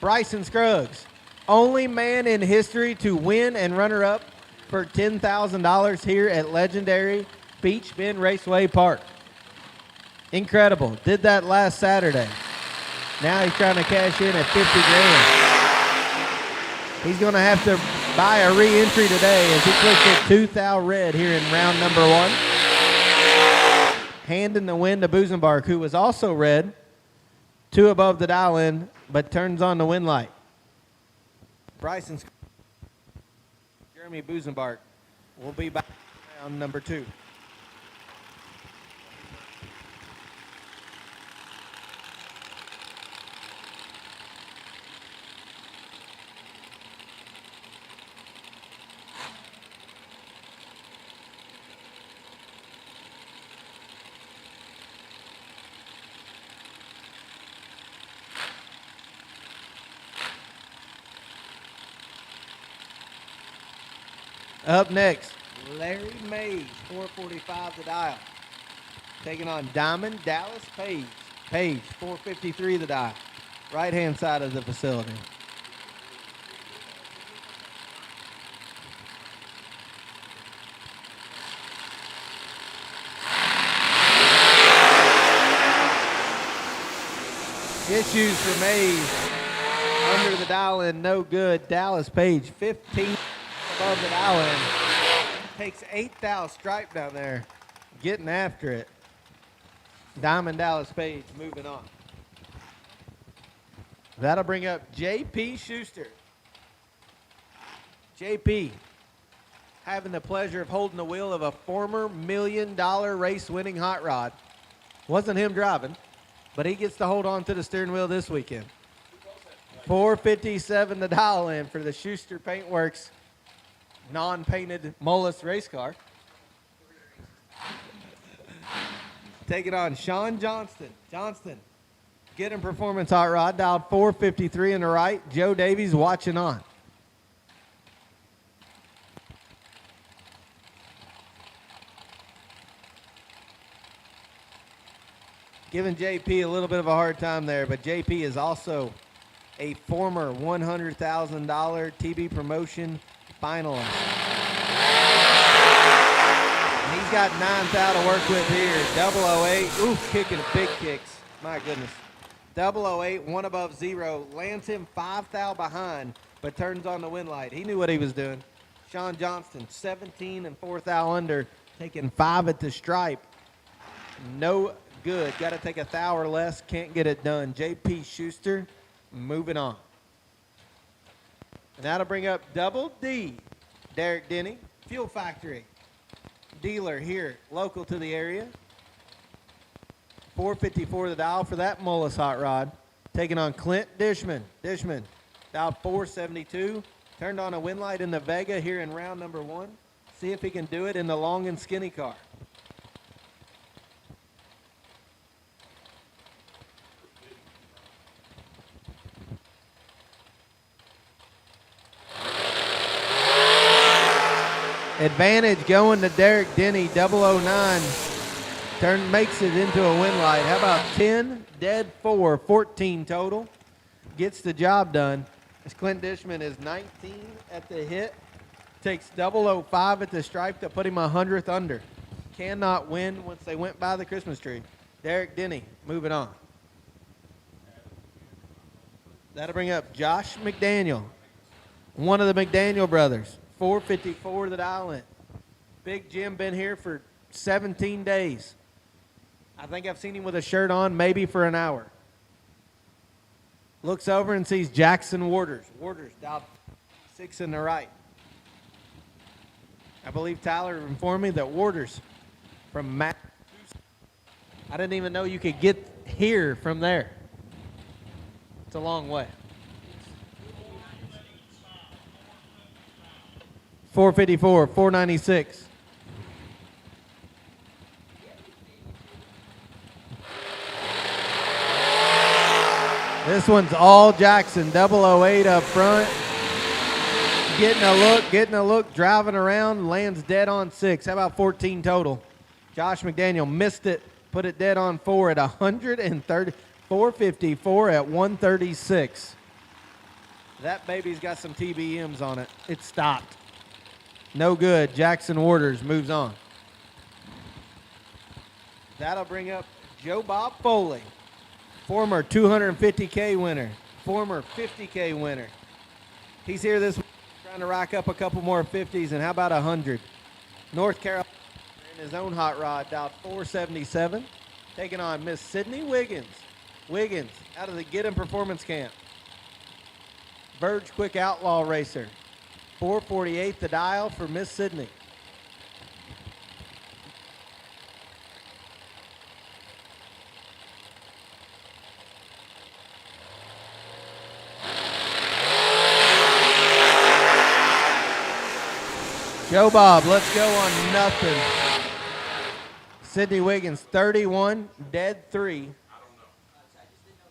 Bryson Scruggs. Only man in history to win and runner up for $10,000 here at legendary Beach Bend Raceway Park. Incredible. Did that last Saturday. Now he's trying to cash in at 50 grand. He's going to have to buy a re-entry today as he clicks at 2,000 red here in round number 1. Handing the win to Busenbark, who was also red. 2 above the dial in, but turns on the win light. Bryson's Jeremy Busenbark will be back in round number 2. Up next, Larry Mays, 445 the dial. Taking on Diamond Dallas Page. Page, 453 the dial. Right-hand side of the facility. Issues for Mays. Under the dial in, no good. Dallas Page, 15 above the dial in. Takes 8,000 stripe down there. Getting after it. Diamond Dallas Page moving on. That'll bring up J.P. Schuster. J.P. having the pleasure of holding the wheel of a former $1 million race-winning hot rod. Wasn't him driving, but he gets to hold on to the steering wheel this weekend. 457 the dial in for the Schuster Paintworks non-painted Mullis race car. Taking on Sean Johnston. Johnston Get in Performance Hot Rod, dialed 453 in the right. Joe Davies watching on. Giving JP a little bit of a hard time there, but JP is also a former $100,000 TB promotion finalist. And he's got 9th out to work with here. 008, oof, kicking big kicks. My goodness. 008, one above zero, lands him 5 thou behind, but turns on the win light. He knew what he was doing. Sean Johnston, 17 and 4 thou under, taking 5 at the stripe. No good. Got to take a thou or less. Can't get it done. JP Schuster moving on. And that'll bring up Double D. Derek Denny, Fuel Factory. Dealer here, local to the area. 454 the dial for that Mullis hot rod. Taking on Clint Dishman. Dishman, dialed 472. Turned on a win light in the Vega here in round number 1. See if he can do it in the long and skinny car. Advantage going to Derek Denny, 009. Makes it into a win light. How about 10, dead 4, 14 total. Gets the job done. As Clint Dishman is 19 at the hit. Takes 005 at the stripe to put him 100th under. Cannot win once they went by the Christmas tree. Derek Denny moving on. That'll bring up Josh McDaniel, one of the McDaniel brothers. 454 the dial in. Big Jim been here for 17 days. I think I've seen him with a shirt on maybe for an hour. Looks over and sees Jackson Waters. Waters dialed 6 in the right. I believe Tyler informed me that Waters from Massachusetts. I didn't even know you could get here from there. It's a long way. 454, 496. This one's all Jackson, 008 up front. Getting a look, driving around, lands dead on 6. How about 14 total? Josh McDaniel missed it, put it dead on 4 at 130, 454 at 136. That baby's got some TBMs on it. It stopped. No good. Jackson Waters moves on. That'll bring up Joe Bob Foley, former 250K winner, former 50K winner. He's here this week trying to rack up a couple more 50s, and how about 100? North Carolina in his own hot rod, dialed 477, taking on Miss Sydney Wiggins. Wiggins out of the Get 'em Performance Camp. Verge Quick Outlaw Racer. 448 the dial for Miss Sydney. Joe Bob, let's go on nothing. Sydney Wiggins, 31, dead 3.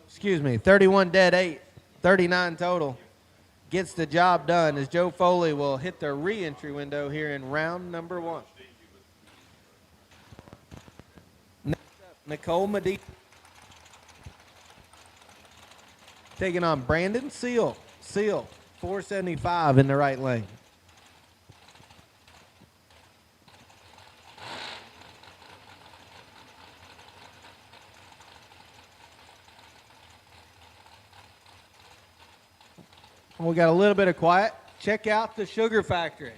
Excuse me, 31, dead 8, 39 total. Gets the job done as Joe Foley will hit the re-entry window here in round number 1. Next up, Nicole Medina. Taking on Brandon Seal. Seal, 475 in the right lane. We got a little bit of quiet. Check out the Sugar Factory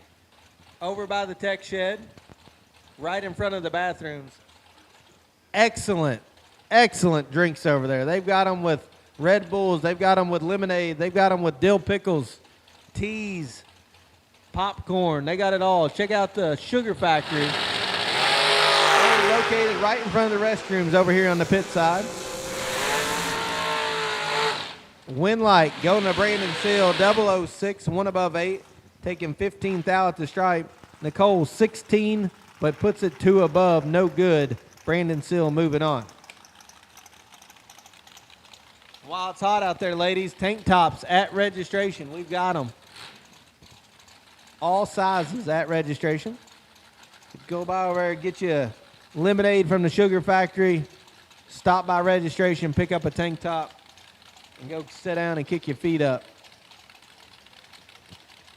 over by the tech shed, right in front of the bathrooms. Excellent, excellent drinks over there. They've got them with Red Bulls. They've got them with lemonade. They've got them with dill pickles, teas, popcorn. They got it all. Check out the Sugar Factory. They're located right in front of the restrooms over here on the pit side. Winlight going to Brandon Seal, 006, one above 8, taking 15 thou at the stripe. Nicole 16, but puts it 2 above, no good. Brandon Seal moving on. While it's hot out there, ladies, tank tops at registration. We've got them. All sizes at registration. Go by over there, get you a lemonade from the sugar factory. Stop by registration, pick up a tank top, and go sit down and kick your feet up.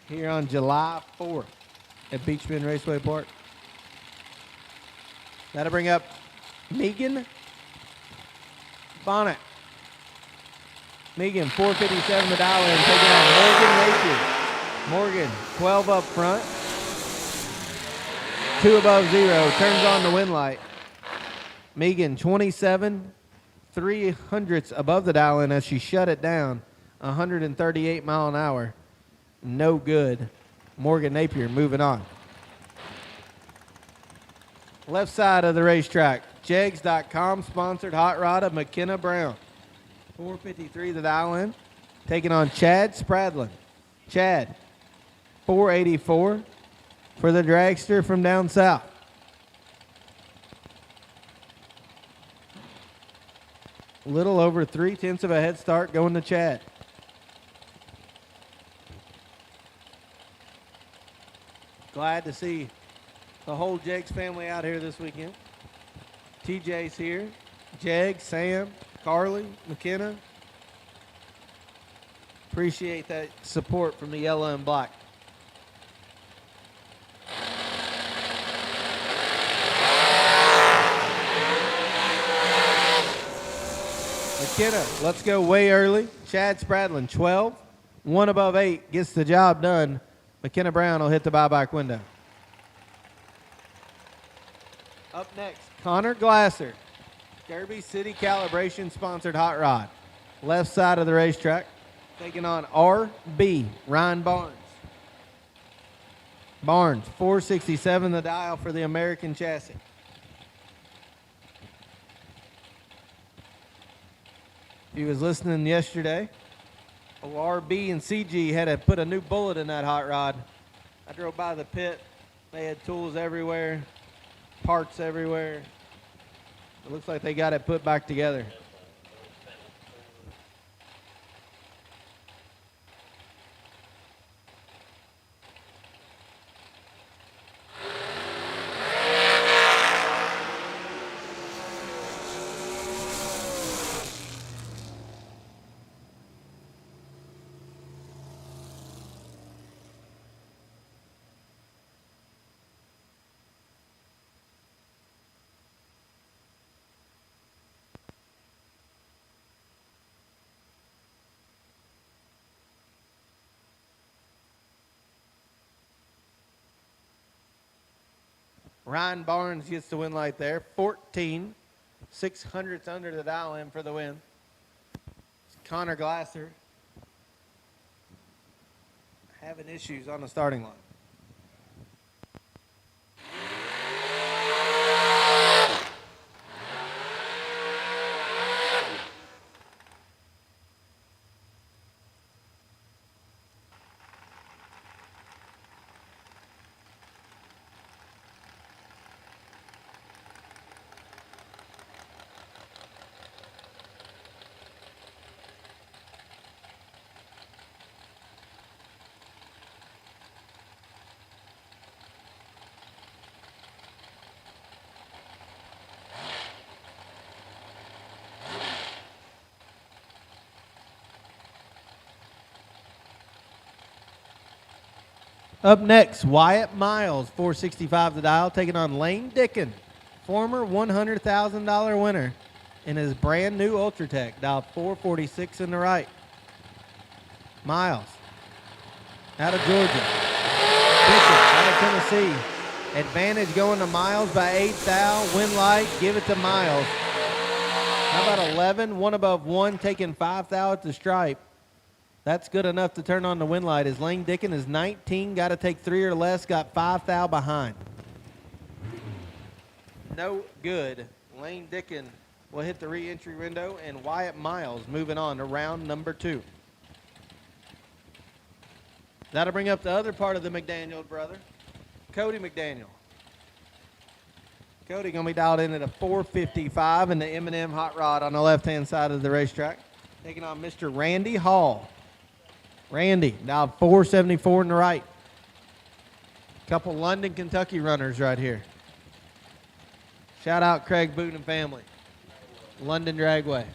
Here on July 4th at Beach Bend Raceway Park. That'll bring up Megan Bonnet. Megan, 457 to dial in, taking out Morgan Napier. Morgan, 12 up front. 2 above 0, turns on the wind light. Megan, 27, 300ths above the dial in as she shut it down. 138 mile an hour. No good. Morgan Napier moving on. Left side of the racetrack, Jegs.com sponsored hot rod of McKenna Brown. 453 the dial in. Taking on Chad Spradlin. Chad, 484 for the dragster from down south. A little over 3/10 of a head start going to Chad. Glad to see the whole Jegs family out here this weekend. TJ's here. Jeg, Sam, Carly, McKenna. Appreciate that support from the yellow and black. McKenna, let's go way early. Chad Spradlin, 12. 1 above 8 gets the job done. McKenna Brown will hit the buyback window. Up next, Connor Glasser. Derby City Calibration sponsored hot rod. Left side of the racetrack. Taking on RB, Ryan Barnes. Barnes, 467 the dial for the American chassis. If you was listening yesterday, RB and CG had to put a new bullet in that hot rod. I drove by the pit. They had tools everywhere, parts everywhere. It looks like they got it put back together. Ryan Barnes gets the win light there. 14 600ths under the dial in for the win. It's Connor Glasser having issues on the starting line. Up next, Wyatt Miles, 465 the dial, taking on Lane Dickin, former $100,000 winner in his brand new Ultratech, dial 446 in the right. Miles, out of Georgia. Dickin, out of Tennessee. Advantage going to Miles by 8 thou. Win light, give it to Miles. How about 11? 1 above 1, taking 5 thou at the stripe. That's good enough to turn on the win light. As Lane Dickin is 19, got to take 3 or less, got 5 thou behind. No good. Lane Dickin will hit the re-entry window, and Wyatt Miles moving on to round number 2. That'll bring up the other part of the McDaniel brother, Cody McDaniel. Cody going to be dialed in at a 455 in the M&M hot rod on the left-hand side of the racetrack. taking on Mr. Randy Hall. Randy, now 474 in the right. Couple London, Kentucky runners right here. Shout out Craig Boone and family. London Dragway.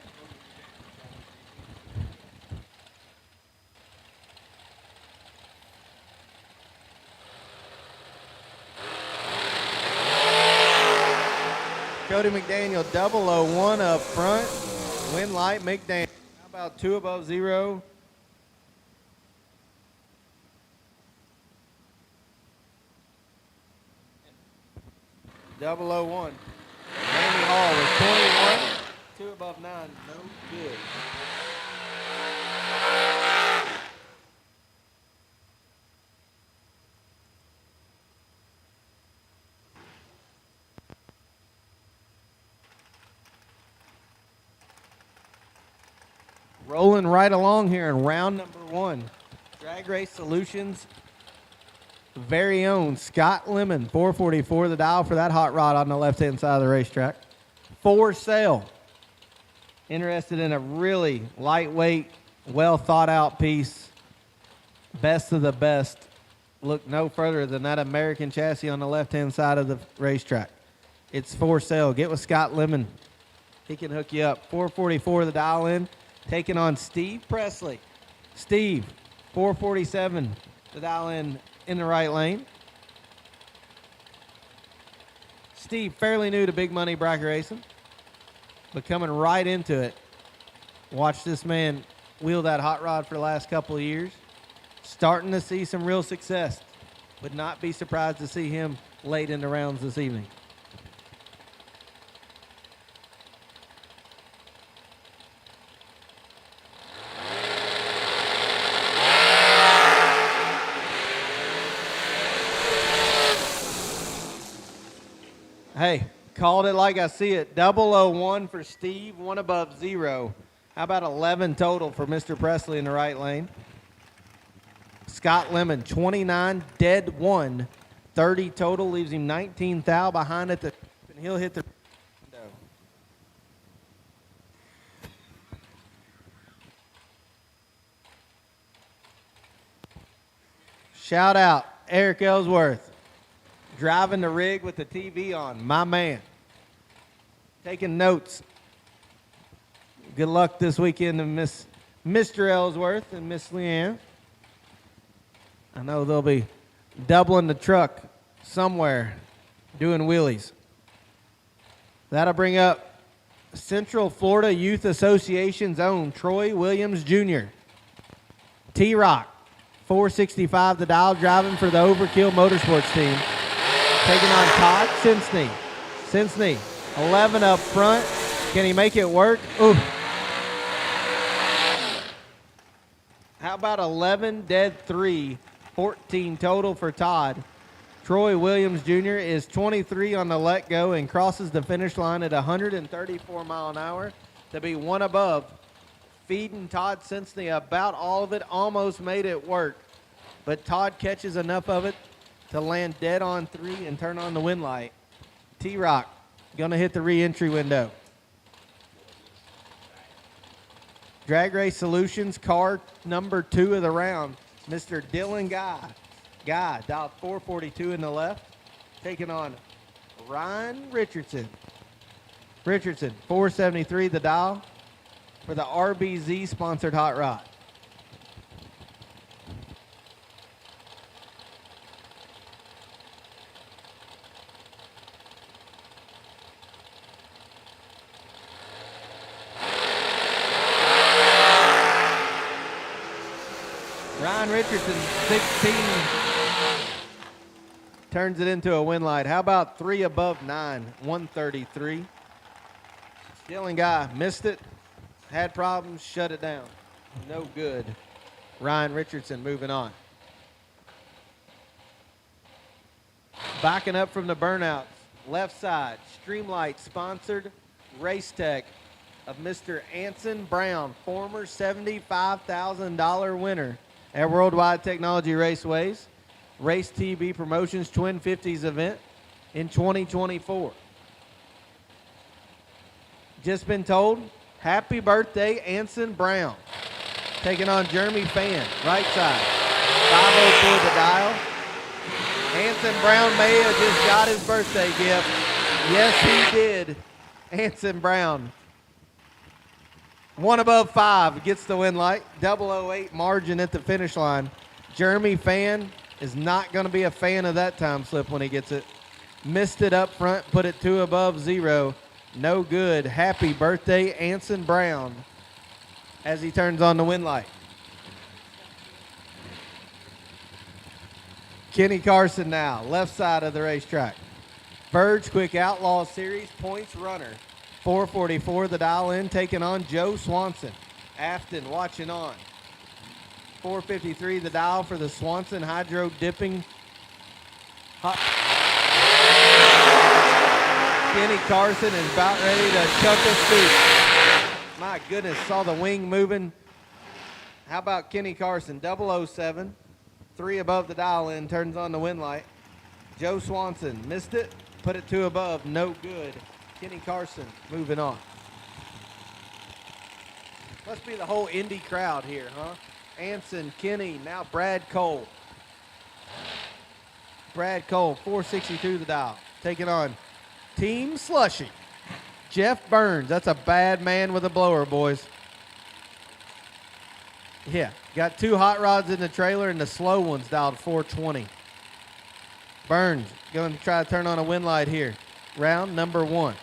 Cody McDaniel, 001 up front. Win light, McDaniel. How about 2 above 0? Double 01. Randy Hall with 21. 2 above 9. No good. Rolling right along here in round number 1. Drag Race Solutions very own Scott Lemon, 444 the dial for that hot rod on the left-hand side of the racetrack. For sale. Interested in a really lightweight, well-thought-out piece. Best of the best. Look no further than that American chassis on the left-hand side of the racetrack. It's for sale. Get with Scott Lemon. He can hook you up. 444 the dial in. Taking on Steve Presley. Steve, 447 the dial in the right lane. Steve, fairly new to big money bracket racing, but coming right into it. Watch this man wheel that hot rod for the last couple of years. Starting to see some real success. Would not be surprised to see him late in the rounds this evening. Hey, called it like I see it. 001 for Steve, 1 above 0. How about 11 total for Mr. Presley in the right lane? Scott Lemon, 29, dead 1. 30 total, leaves him 19 thou behind it. And he'll hit the window. Shout out, Eric Ellsworth. Driving the rig with the TV on, my man. Taking notes. Good luck this weekend to Mr. Ellsworth and Miss Leanne. I know they'll be doubling the truck somewhere, doing wheelies. That'll bring up Central Florida Youth Association's own Troy Williams Jr. T-Rock, 465 the dial, driving for the Overkill Motorsports team. Taking on Todd Sinsney. Sinsney, 11 up front. Can he make it work? Ooh. How about 11 dead 3, 14 total for Todd. Troy Williams Jr. is 23 on the let go and crosses the finish line at 134 mile an hour to be 1 above. Feeding Todd Sinsney about all of it, almost made it work. But Todd catches enough of it to land dead on 3 and turn on the wind light. T-Rock gonna hit the re-entry window. Drag Race Solutions, car number 2 of the round, Mr. Dylan Guy. Guy, dialed 442 in the left, taking on Ryan Richardson. Richardson, 473 the dial for the RBZ sponsored hot rod. Ryan Richardson, 16, turns it into a win light. How about 3 above 9, 133. Dylan Guy missed it, had problems, shut it down. No good. Ryan Richardson moving on. Backing up from the burnouts, left side, Streamlight sponsored race tech of Mr. Anson Brown, former $75,000 winner at Worldwide Technology Raceways, Race TB Promotions Twin 50s event in 2024. Just been told Happy birthday, Anson Brown. Taking on Jeremy Fan, right side. 504 the dial. Anson Brown may have just got his birthday gift. Yes, he did. Anson Brown. 1 above 5 gets the win light. 008 margin at the finish line. Jeremy Fan is not going to be a fan of that time slip when he gets it. Missed it up front, put it 2 above 0. No good. Happy birthday, Anson Brown, as he turns on the win light. Kenny Carson now, left side of the racetrack. Verge Quick Outlaw Series points runner. 444 the dial in, taking on Joe Swanson. Afton watching on. 453 the dial for the Swanson Hydro Dipping. Kenny Carson is about ready to chuck a scoop. My goodness, saw the wing moving. How about Kenny Carson, 007. 3 above the dial in, turns on the win light. Joe Swanson missed it, put it 2 above, no good. Kenny Carson moving on. Must be the whole Indy crowd here, huh? Anson, Kenny, now Brad Cole. Brad Cole, 462 the dial, taking on Team Slushy. Jeff Burns, that's a bad man with a blower, boys. Yeah, got 2 hot rods in the trailer and the slow one's dialed 420. Burns going to try to turn on a win light here. Round number 1.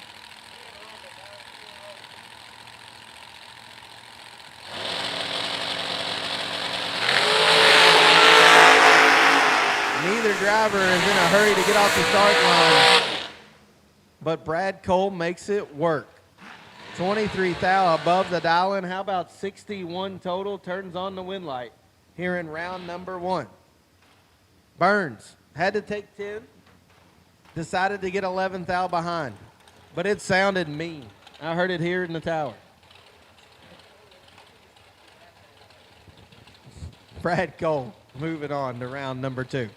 Neither driver is in a hurry to get off the start line, but Brad Cole makes it work. 23 thou above the dial in. How about 61 total? Turns on the win light here in round number 1. Burns had to take 10. Decided to get 11 thou behind, but it sounded mean. I heard it here in the tower. Brad Cole moving on to round number 2.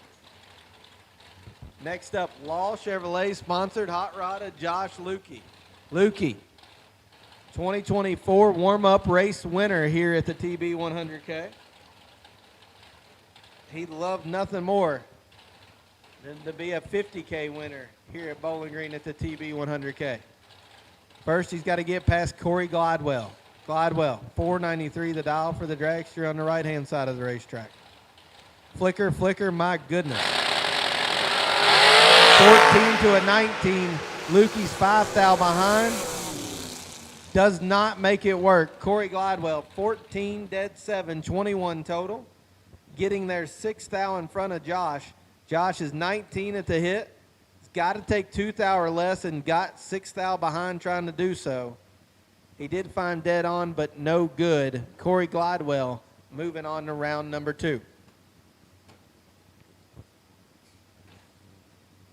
Next up, Law Chevrolet sponsored hot rod of Josh Lukey. Lukey, 2024 warm-up race winner here at the TB 100K. He'd love nothing more than to be a 50K winner here at Bowling Green at the TB 100K. First, he's got to get past Corey Glidewell. Glidewell, 493 the dial for the dragster on the right-hand side of the racetrack. Flicker, flicker, my goodness. 14 to a 19. Lukey's 5 thou behind. Does not make it work. Corey Glidewell, 14 dead 7, 21 total. Getting there 6 thou in front of Josh. Josh is 19 at the hit. He's got to take 2 thou or less and got 6 thou behind trying to do so. He did find dead on, but no good. Corey Glidewell moving on to round number 2.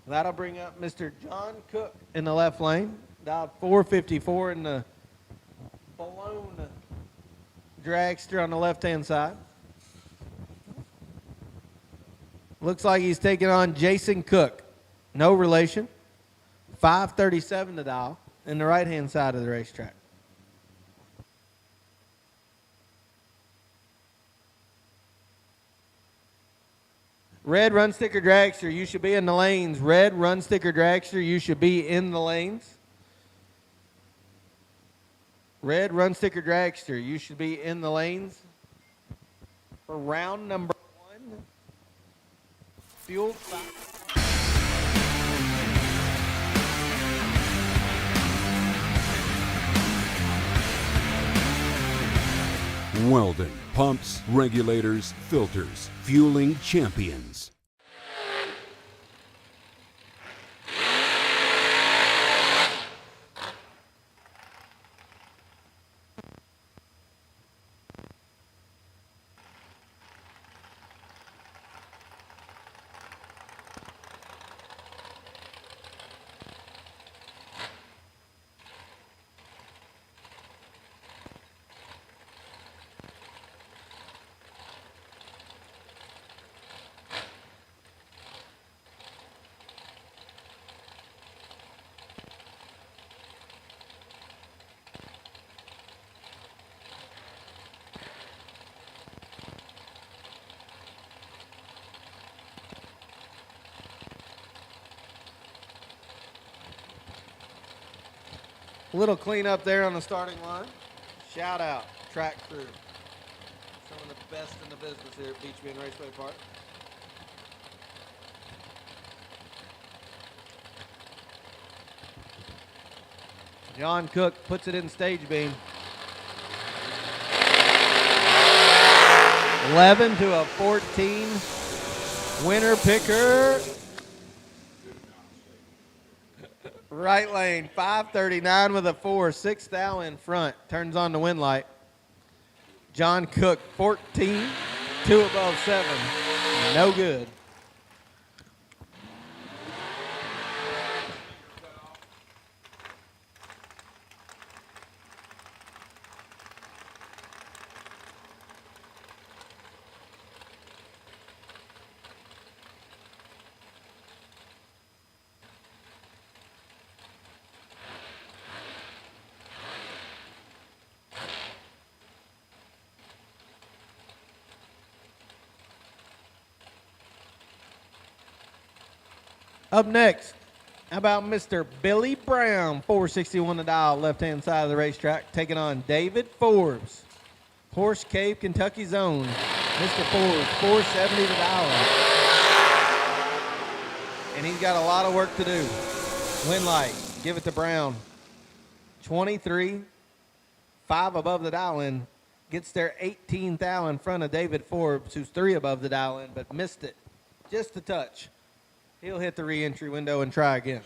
That'll bring up Mr. John Cook in the left lane. Dialed 454 in the blown dragster on the left-hand side. Looks like he's taking on Jason Cook. No relation. 537 to dial in the right-hand side of the racetrack. Red run sticker dragster, you should be in the lanes. Red run sticker dragster, you should be in the lanes. Red run sticker dragster, you should be in the lanes for round number 1. Fuel. Weldon pumps, regulators, filters, fueling champions. A little cleanup there on the starting line. Shout out, track crew. Some of the best in the business here at Beach Bend Raceway Park. John Cook puts it in stage beam. 11 to a 14 winner picker. Right lane, 539 with a 4, 6 thou in front. Turns on the wind light. John Cook, 14, 2 above 7. No good. Up next, how about Mr. Billy Brown, 461 the dial, left-hand side of the racetrack, taking on David Forbes, Horse Cave, Kentucky's own. Mr. Forbes, 470 the dial. And he's got a lot of work to do. Wind light, give it to Brown. 23, 5 above the dial in, gets there 18 thou in front of David Forbes, who's 3 above the dial in, but missed it just a touch. He'll hit the re-entry window and try again.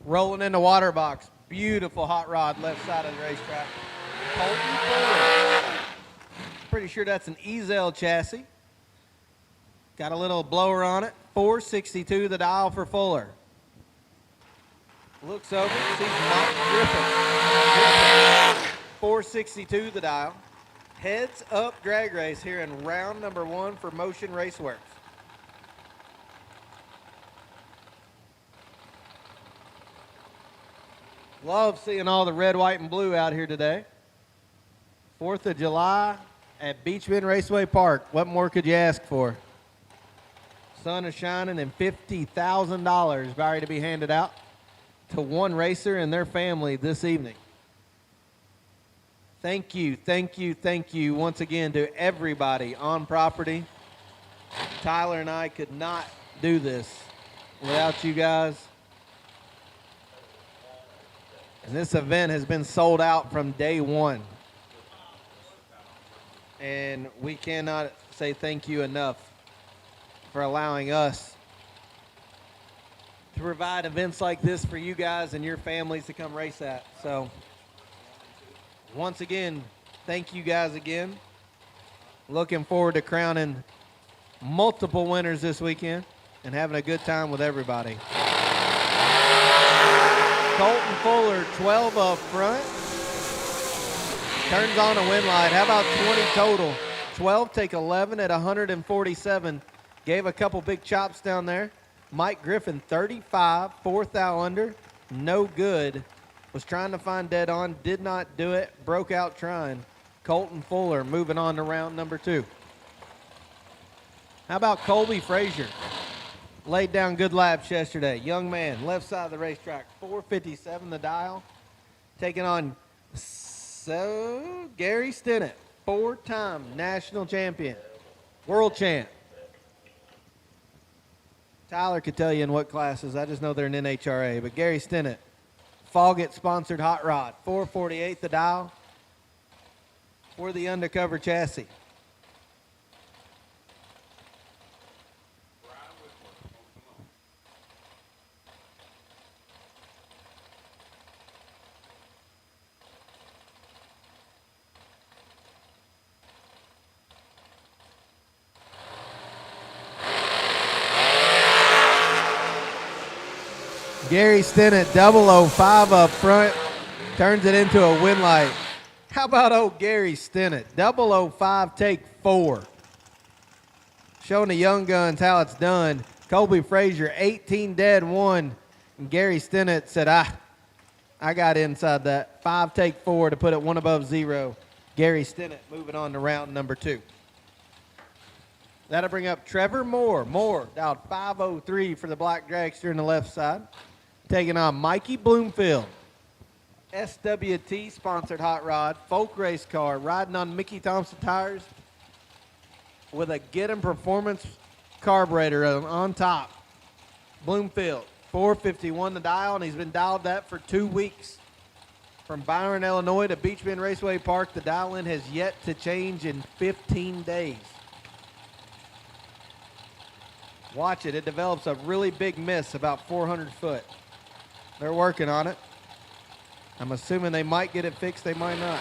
Rolling in the water box. Beautiful hot rod left side of the racetrack. Colton Fuller. Pretty sure that's an Ezell chassis. Got a little blower on it. 462 the dial for Fuller. Looks over, sees Mike Griffin. 462 the dial. Heads up drag race here in round number 1 for Motion Raceworks. Love seeing all the red, white, and blue out here today. 4th of July at Beach Bend Raceway Park. What more could you ask for? Sun is shining and $50,000 about to be handed out to one racer and their family this evening. Thank you, thank you, thank you once again to everybody on property. Tyler and I could not do this without you guys. And this event has been sold out from day 1. And we cannot say thank you enough for allowing us to provide events like this for you guys and your families to come race at. So, once again, thank you guys again. Looking forward to crowning multiple winners this weekend and having a good time with everybody. Colton Fuller, 12 up front. Turns on a wind light. How about 20 total? 12, take 11 at 147. Gave a couple big chops down there. Mike Griffin, 35, fourth thou under, no good. Was trying to find dead on, did not do it, broke out trying. Colton Fuller moving on to round number 2. How about Colby Frazier? Laid down good laps yesterday. Young man, left side of the racetrack, 457 the dial. Taking on Gary Stinnett, 4-time national champion, world champ. Tyler could tell you in what classes. I just know they're in NHRA. But Gary Stinnett, Foggett-sponsored hot rod, 448 the dial for the undercover chassis. Gary Stinnett, 005 up front, turns it into a win light. How about old Gary Stinnett, 005, take 4. Showing the young guns how it's done. Colby Frazier, 18 dead, 1. And Gary Stinnett said, I got inside that. 5, take 4 to put it 1 above 0. Gary Stinnett moving on to round number 2. That'll bring up Trevor Moore. Moore dialed 503 for the black dragster in the left side. Taking on Mikey Bloomfield. SWT sponsored hot rod, folk race car, riding on Mickey Thompson tires with a Get 'em Performance carburetor on top. Bloomfield, 451 the dial, and he's been dialed that for 2 weeks. From Byron, Illinois to Beach Bend Raceway Park, the dial-in has yet to change in 15 days. Watch it. It develops a really big miss about 400 foot. They're working on it. I'm assuming they might get it fixed. They might not.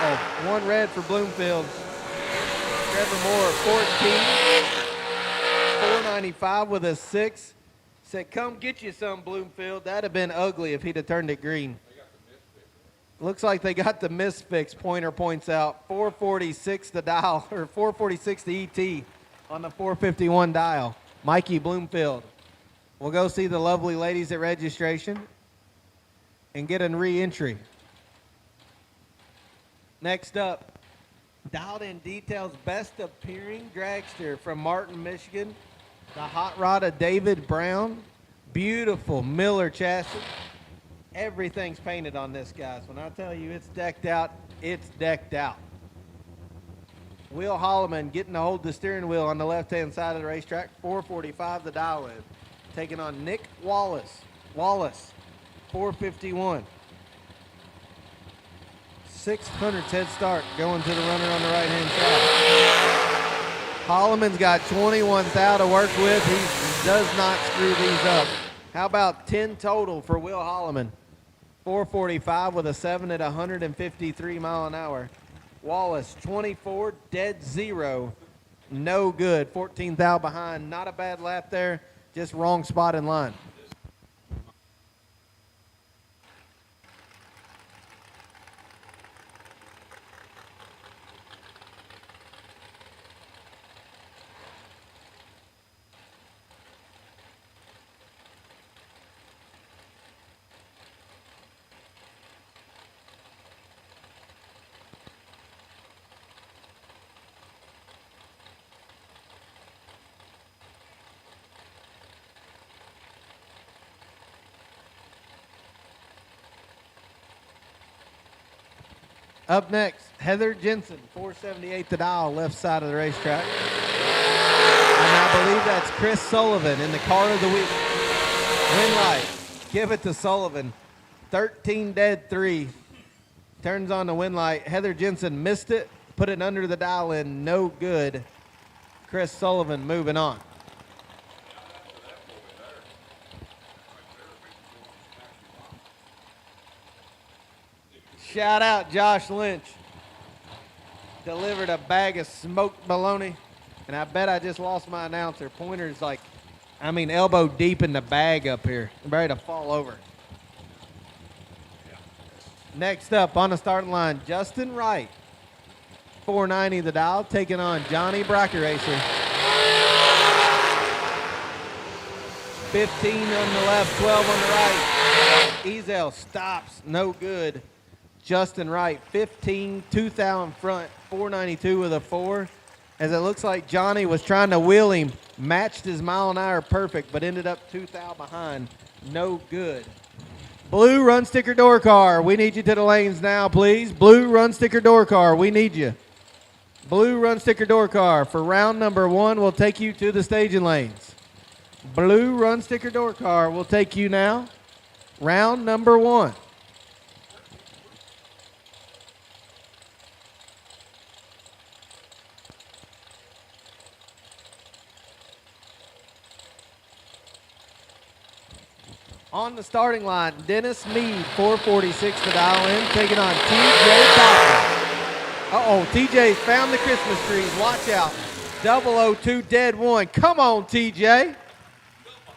Uh-oh. 1 red for Bloomfield. Trevor Moore, 14. 495 with a 6. Said, come get you some, Bloomfield. That'd have been ugly if he'd have turned it green. Looks like they got the miss fix. Pointer points out. 446 the dial, or 446 the ET on the 451 dial. Mikey Bloomfield. We'll go see the lovely ladies at registration and get a re-entry. Next up, Dialed In Details Best Appearing Dragster from Martin, Michigan. The hot rod of David Brown. Beautiful Miller chassis. Everything's painted on this, guys. When I tell you it's decked out, it's decked out. Will Holloman getting to hold the steering wheel on the left-hand side of the racetrack. 445 the dial in. Taking on Nick Wallace. Wallace, 451. 600 head start going to the runner on the right-hand side. Holloman's got 21 thou to work with. He does not screw these up. How about 10 total for Will Holloman? 445 with a 7 at 153 mile an hour. Wallace, 24, dead 0. No good. 14 thou behind. Not a bad lap there. Just wrong spot in line. Up next, Heather Jensen, 478 the dial, left side of the racetrack. And I believe that's Chris Sullivan in the car of the week. Win light. Give it to Sullivan. 13 dead 3. Turns on the win light. Heather Jensen missed it, put it under the dial in, no good. Chris Sullivan moving on. Shout out Josh Lynch. Delivered a bag of smoked bologna. And I bet I just lost my announcer. Pointer's like, elbow deep in the bag up here. I'm ready to fall over. Next up on the starting line, Justin Wright. 490 the dial, taking on Johnny Bracket Racer. 15 on the left, 12 on the right. Ezell stops, no good. Justin Wright, 15, 2 thou in front, 492 with a 4. As it looks like Johnny was trying to wheel him, matched his mile an hour perfect, but ended up 2 thou behind, no good. Blue run sticker door car, we need you to the lanes now, please. Blue run sticker door car, we need you. Blue run sticker door car for round number 1 will take you to the staging lanes. Blue run sticker door car will take you now. Round number 1. On the starting line, Dennis Mead, 446 to dial in, taking on TJ Cochran. Uh-oh, TJ's found the Christmas trees. Watch out. 002 dead 1. Come on, TJ.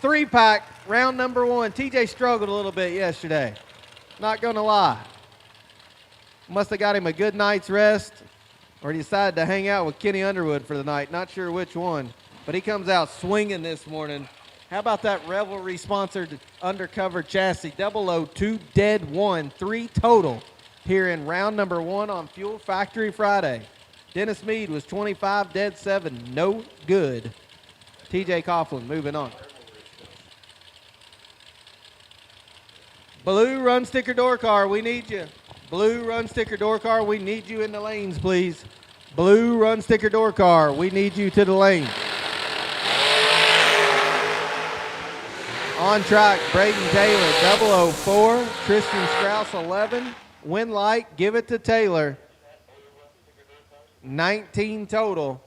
3-pack, round number 1. TJ struggled a little bit yesterday. Not going to lie. Must have got him a good night's rest, or he decided to hang out with Kenny Underwood for the night. Not sure which one, but he comes out swinging this morning. How about that Revelry-sponsored undercover chassis? 002 dead 1, 3 total here in round number 1 on Fuel Factory Friday. Dennis Mead was 25 dead 7, no good. TJ Coughlin moving on. Blue run sticker door car, we need you. Blue run sticker door car, we need you in the lanes, please. Blue run sticker door car, we need you to the lane. On track, Braden Taylor, 004. Tristan Strauss, 11. Win light, give it to Taylor. 19 total.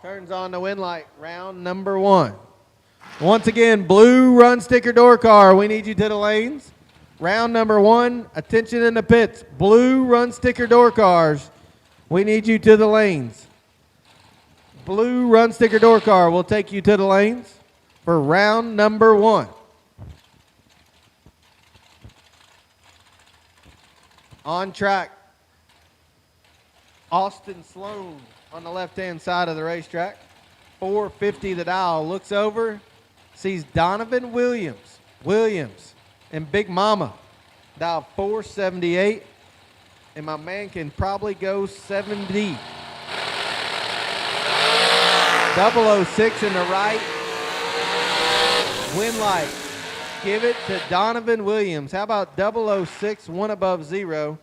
Turns on the win light, round number 1. Once again, blue run sticker door car, we need you to the lanes. Round number 1, attention in the pits. Blue run sticker door cars, we need you to the lanes. Blue run sticker door car will take you to the lanes for round number 1. On track, Austin Sloan on the left-hand side of the racetrack. 450 the dial, looks over, sees Donovan Williams and Big Mama. Dial 478, and my man can probably go 70. 006 in the right. Win light. Give it to Donovan Williams. How about 006, 1 above 0.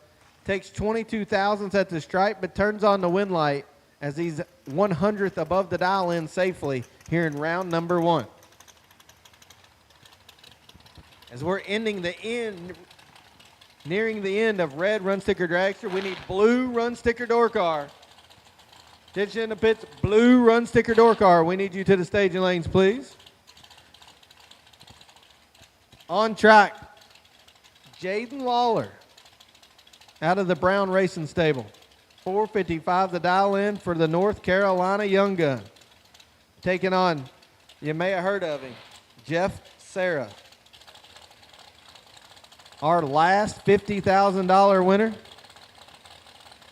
Takes 22 thousandths at the stripe, but turns on the win light as he's 100th above the dial in safely here in round number 1. As we're nearing the end of red run sticker dragster, we need blue run sticker door car. Attention in the pits, blue run sticker door car. We need you to the staging lanes, please. On track, Jaden Lawler out of the Brown Racing Stable. 455 the dial in for the North Carolina Young Gun. Taking on, you may have heard of him, Jeff Serra. Our last $50,000 winner,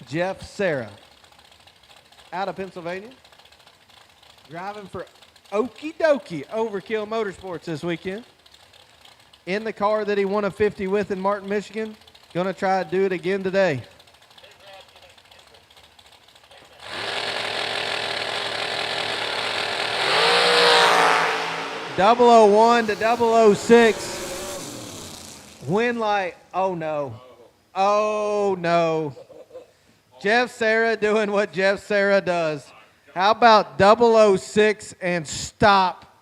Jeff Serra. Out of Pennsylvania. Driving for Okie Dokie Overkill Motorsports this weekend. In the car that he won a 50 with in Martin, Michigan. Going to try to do it again today. .001 to 006. Win light. Oh, no. Oh, no. Jeff Serra doing what Jeff Serra does. How about 006 and stop?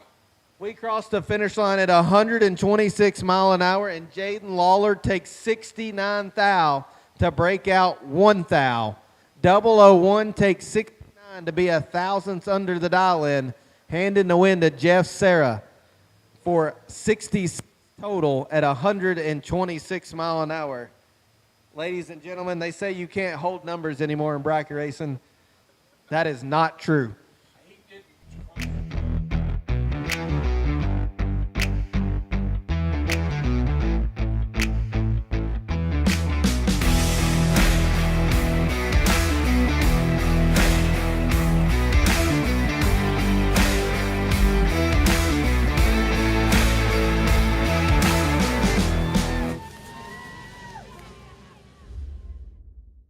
We crossed the finish line at 126 mile an hour, and Jaden Lawler takes 69 thou to break out 1 thou. 001 takes 69 to be 1,000ths under the dial in, handing the win to Jeff Serra for 60 total at 126 mile an hour. Ladies and gentlemen, they say you can't hold numbers anymore in bracket racing. That is not true.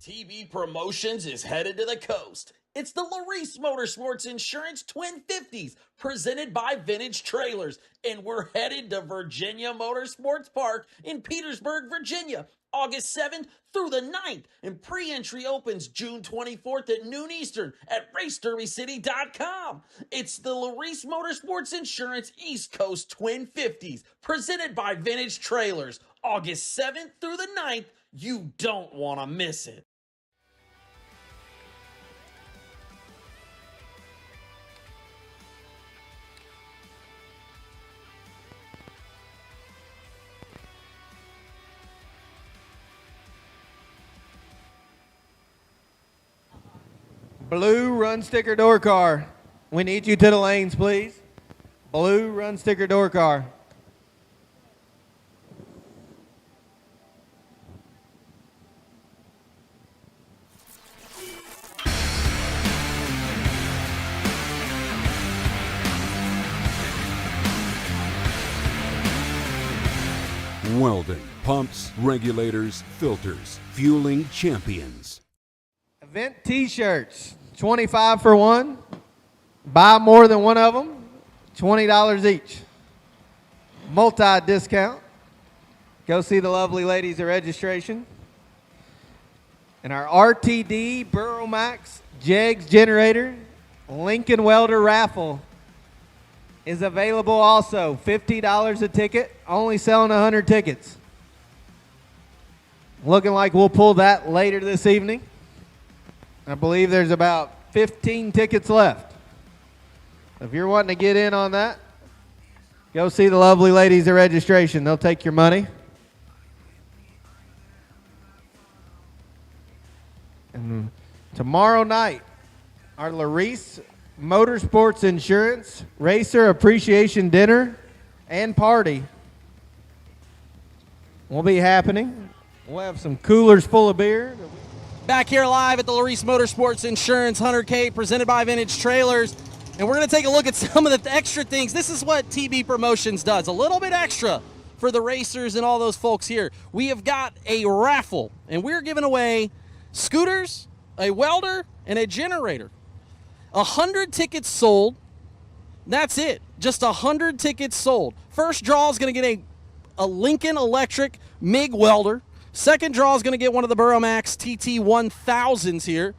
TB Promotions is headed to the coast. It's the Larice Motorsports Insurance Twin 50s, presented by Vintage Trailers, and we're headed to Virginia Motorsports Park in Petersburg, Virginia, August 7th through the 9th, and pre-entry opens June 24th at noon Eastern at RaceDerbyCity.com. It's the Larice Motorsports Insurance East Coast Twin 50s, presented by Vintage Trailers, August 7th through the 9th. You don't want to miss it. Blue run sticker door car. We need you to the lanes, please. Blue run sticker door car. Welding, pumps, regulators, filters, fueling champions. Event t-shirts, 25 for one. Buy more than one of them, $20 each. Multi-discount. Go see the lovely ladies at registration. And our RTD Burrow Max Jegs generator Lincoln Welder raffle is available also. $50 a ticket, only selling 100 tickets. Looking like we'll pull that later this evening. I believe there's about 15 tickets left. If you're wanting to get in on that, go see the lovely ladies at registration. They'll take your money. And tomorrow night, our Larice Motorsports Insurance Racer Appreciation Dinner and Party will be happening. We'll have some coolers full of beer. Back here live at the Larice Motorsports Insurance 100K presented by Vintage Trailers. And we're going to take a look at some of the extra things. This is what TB Promotions does, a little bit extra for the racers and all those folks here. We have got a raffle, and we're giving away scooters, a welder, and a generator. 100 tickets sold. That's it. Just 100 tickets sold. First draw is going to get a Lincoln Electric MIG welder. Second draw is going to get one of the Burrow Max TT 1000s here.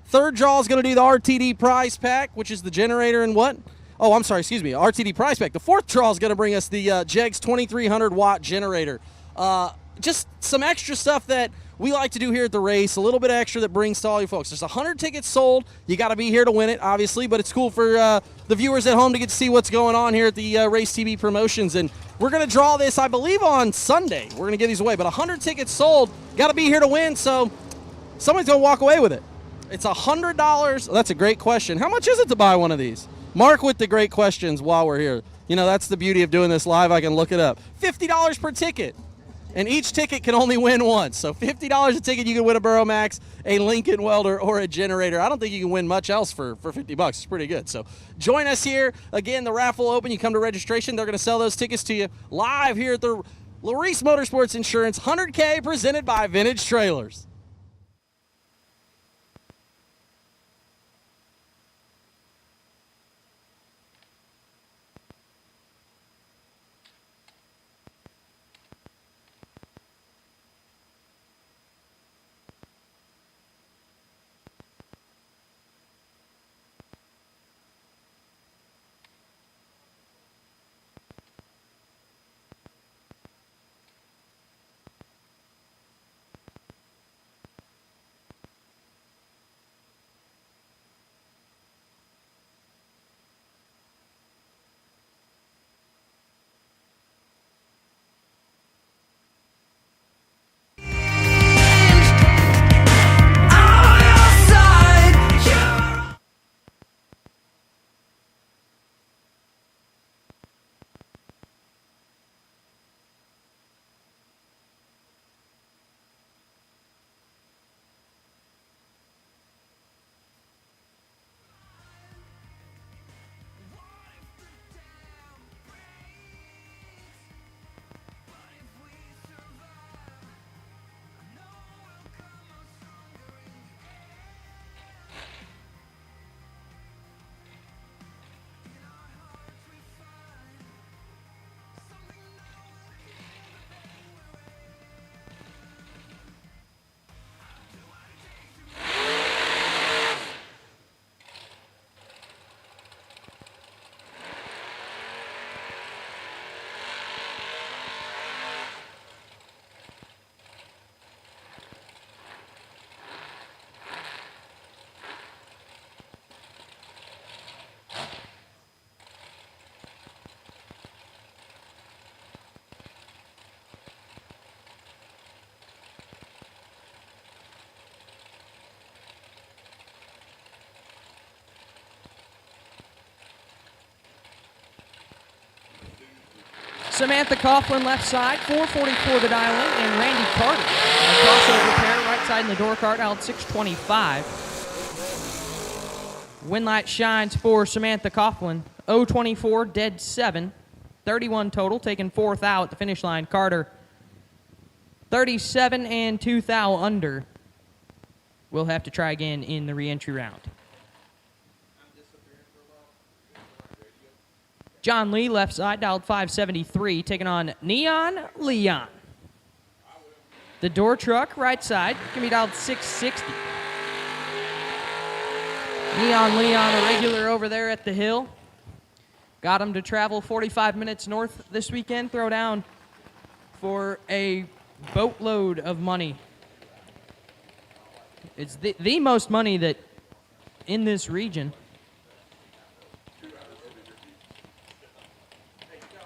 Third draw is going to do the RTD prize pack, which is the generator and what? Oh, I'm sorry, excuse me, RTD prize pack. The fourth draw is going to bring us the Jegs 2300 watt generator. Just some extra stuff that we like to do here at the race, a little bit extra that brings to all you folks. There's 100 tickets sold. You got to be here to win it, obviously, but it's cool for the viewers at home to get to see what's going on here at the Race TV Promotions. And we're going to draw this, I believe, on Sunday. We're going to give these away, but 100 tickets sold. Got to be here to win, so somebody's going to walk away with it. It's $100. Oh, that's a great question. How much is it to buy one of these? Mark with the great questions while we're here. You know, that's the beauty of doing this live. I can look it up. $50 per ticket. And each ticket can only win once. So $50 a ticket, you can win a Burrow Max, a Lincoln Welder, or a generator. I don't think you can win much else for $50. It's pretty good. So join us here. Again, the raffle will open. You come to registration. They're going to sell those tickets to you live here at the Larice Motorsports Insurance 100K presented by Vintage Trailers. Samantha Coughlin left side, 4:44 to dial in, and Randy Carter, a crossover pair right side in the door cart, out 6:25. Winlight shines for Samantha Coughlin, 0:24, dead 7, 31 total, taking 4th out at the finish line. Carter, 37 and 2 thou under. We'll have to try again in the re-entry round. John Lee, left side, dialed 573, taking on Neon Leon. The door truck, right side, can be dialed 660. Neon Leon, a regular over there at the Hill. Got him to travel 45 minutes north this weekend, throw down for a boatload of money. It's the most money that in this region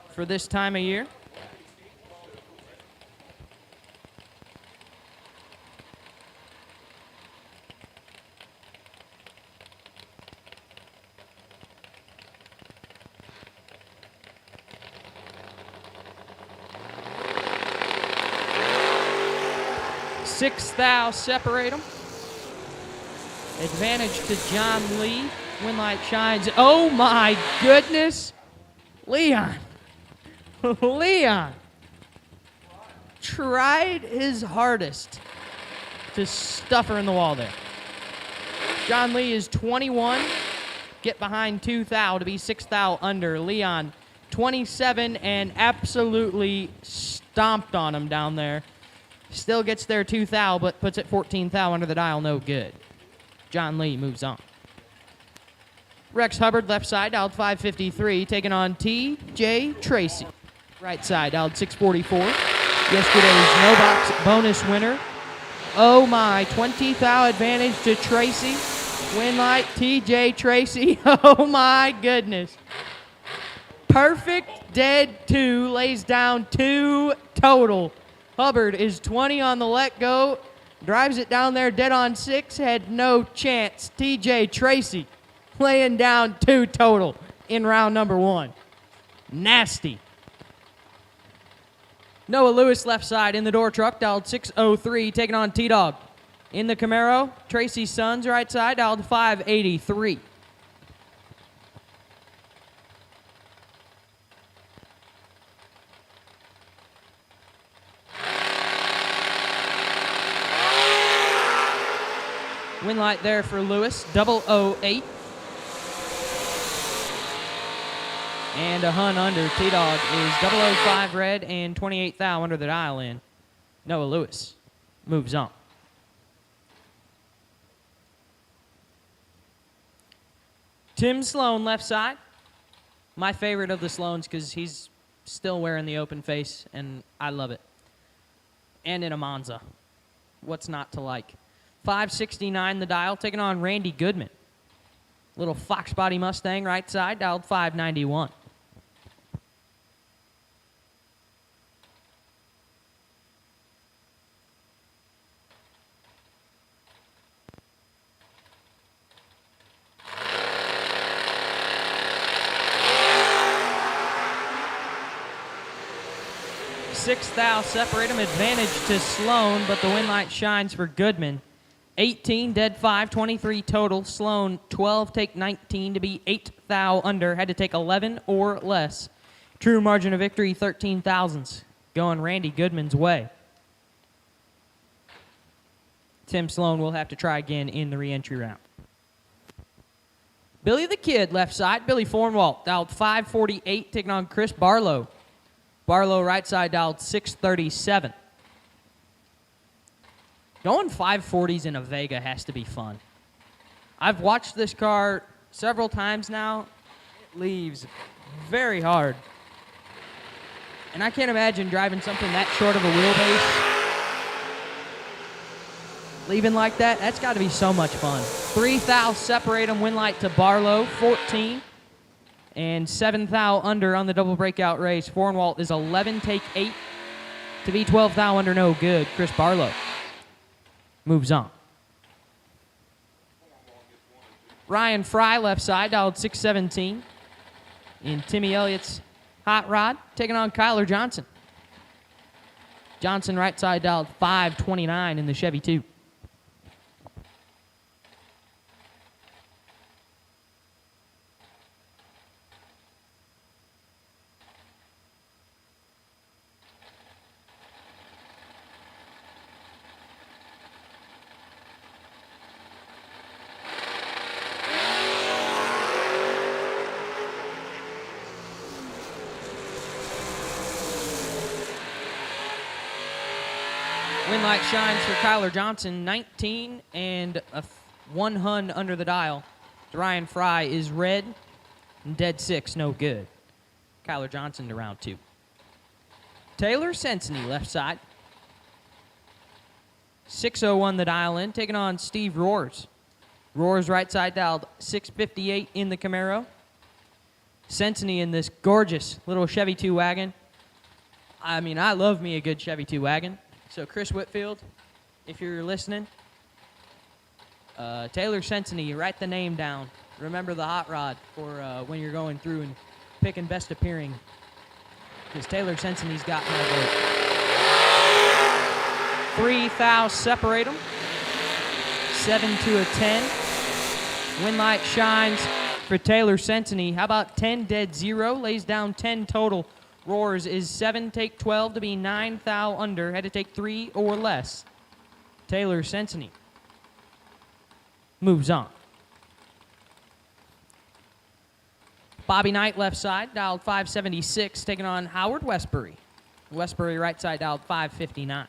for this time of year. Sixth thou separate them. Advantage to John Lee. Winlight shines. Oh my goodness. Leon. Leon tried his hardest to stuff her in the wall there. John Lee is 21. Get behind 2 thou to be 6 thou under. Leon 27 and absolutely stomped on him down there. Still gets there 2 thou, but puts it 14 thou under the dial. No good. John Lee moves on. Rex Hubbard, left side, dialed 553, taking on T.J. Tracy. Right side, dialed 644. Yesterday's no box bonus winner. Oh my, 20 thou advantage to Tracy. Winlight, T.J. Tracy. Oh my goodness. Perfect dead 2, lays down 2 total. Hubbard is 20 on the let go. Drives it down there dead on 6. Had no chance. T.J. Tracy laying down 2 total in round number 1. Nasty. Noah Lewis, left side in the door truck, dialed 603, taking on T-Dog. In the Camaro, Tracy's Sons, right side, dialed 583. Winlight there for Lewis, 008. And a hun under. T-Dog is 005 red and 28 thou under the dial in. Noah Lewis moves on. Tim Sloan, left side. My favorite of the Sloans because he's still wearing the open face, and I love it. And in a Monza. What's not to like? 569 the dial, taking on Randy Goodman. Little Fox body Mustang, right side, dialed 591. Sixth thou separate him, advantage to Sloan, but the Winlight shines for Goodman. 18, dead 5, 23 total. Sloan, 12, take 19 to be 8 thou under. Had to take 11 or less. True margin of victory, 13 thousandths. Going Randy Goodman's way. Tim Sloan will have to try again in the re-entry round. Billy the Kid, left side. Billy Fornwalt, dialed 548, taking on Chris Barlow. Barlow, right side, dialed 637. Going 540s in a Vega has to be fun. I've watched this car several times now. It leaves very hard. And I can't imagine driving something that short of a wheelbase. Leaving like that, that's got to be so much fun. 3 thou separate them, Winlight to Barlow, 14. And 7 thou under on the double breakout race. Fornwalt is 11, take 8 to be 12 thou under, no good. Chris Barlow moves on. Ryan Fry, left side, dialed 617. In Timmy Elliott's Hot Rod taking on Kyler Johnson. Johnson right side dialed 529 in the Chevy 2. Win light shines for Kyler Johnson, 19 and a 1 hun under the dial. Ryan Fry is red and dead 6, no good. Kyler Johnson to round 2. Taylor Sensony left side. 601 the dial in, taking on Steve Roars. Roars right side dialed 658 in the Camaro. Sensony in this gorgeous little Chevy 2 wagon. I mean, I love me a good Chevy 2 wagon. So Chris Whitfield, if you're listening, Taylor Sensony, write the name down. Remember the hot rod for when you're going through and picking best appearing. Because Taylor Sensony's got my vote. 3 thou separate them. 7 to a 10. Win light shines for Taylor Sensony. How about 10 dead 0? Lays down 10 total. Roars is 7, take 12 to be 9 thou under. Had to take 3 or less. Taylor Sensony moves on. Bobby Knight left side, dialed 576, taking on Howard Westbury. Westbury right side, dialed 559.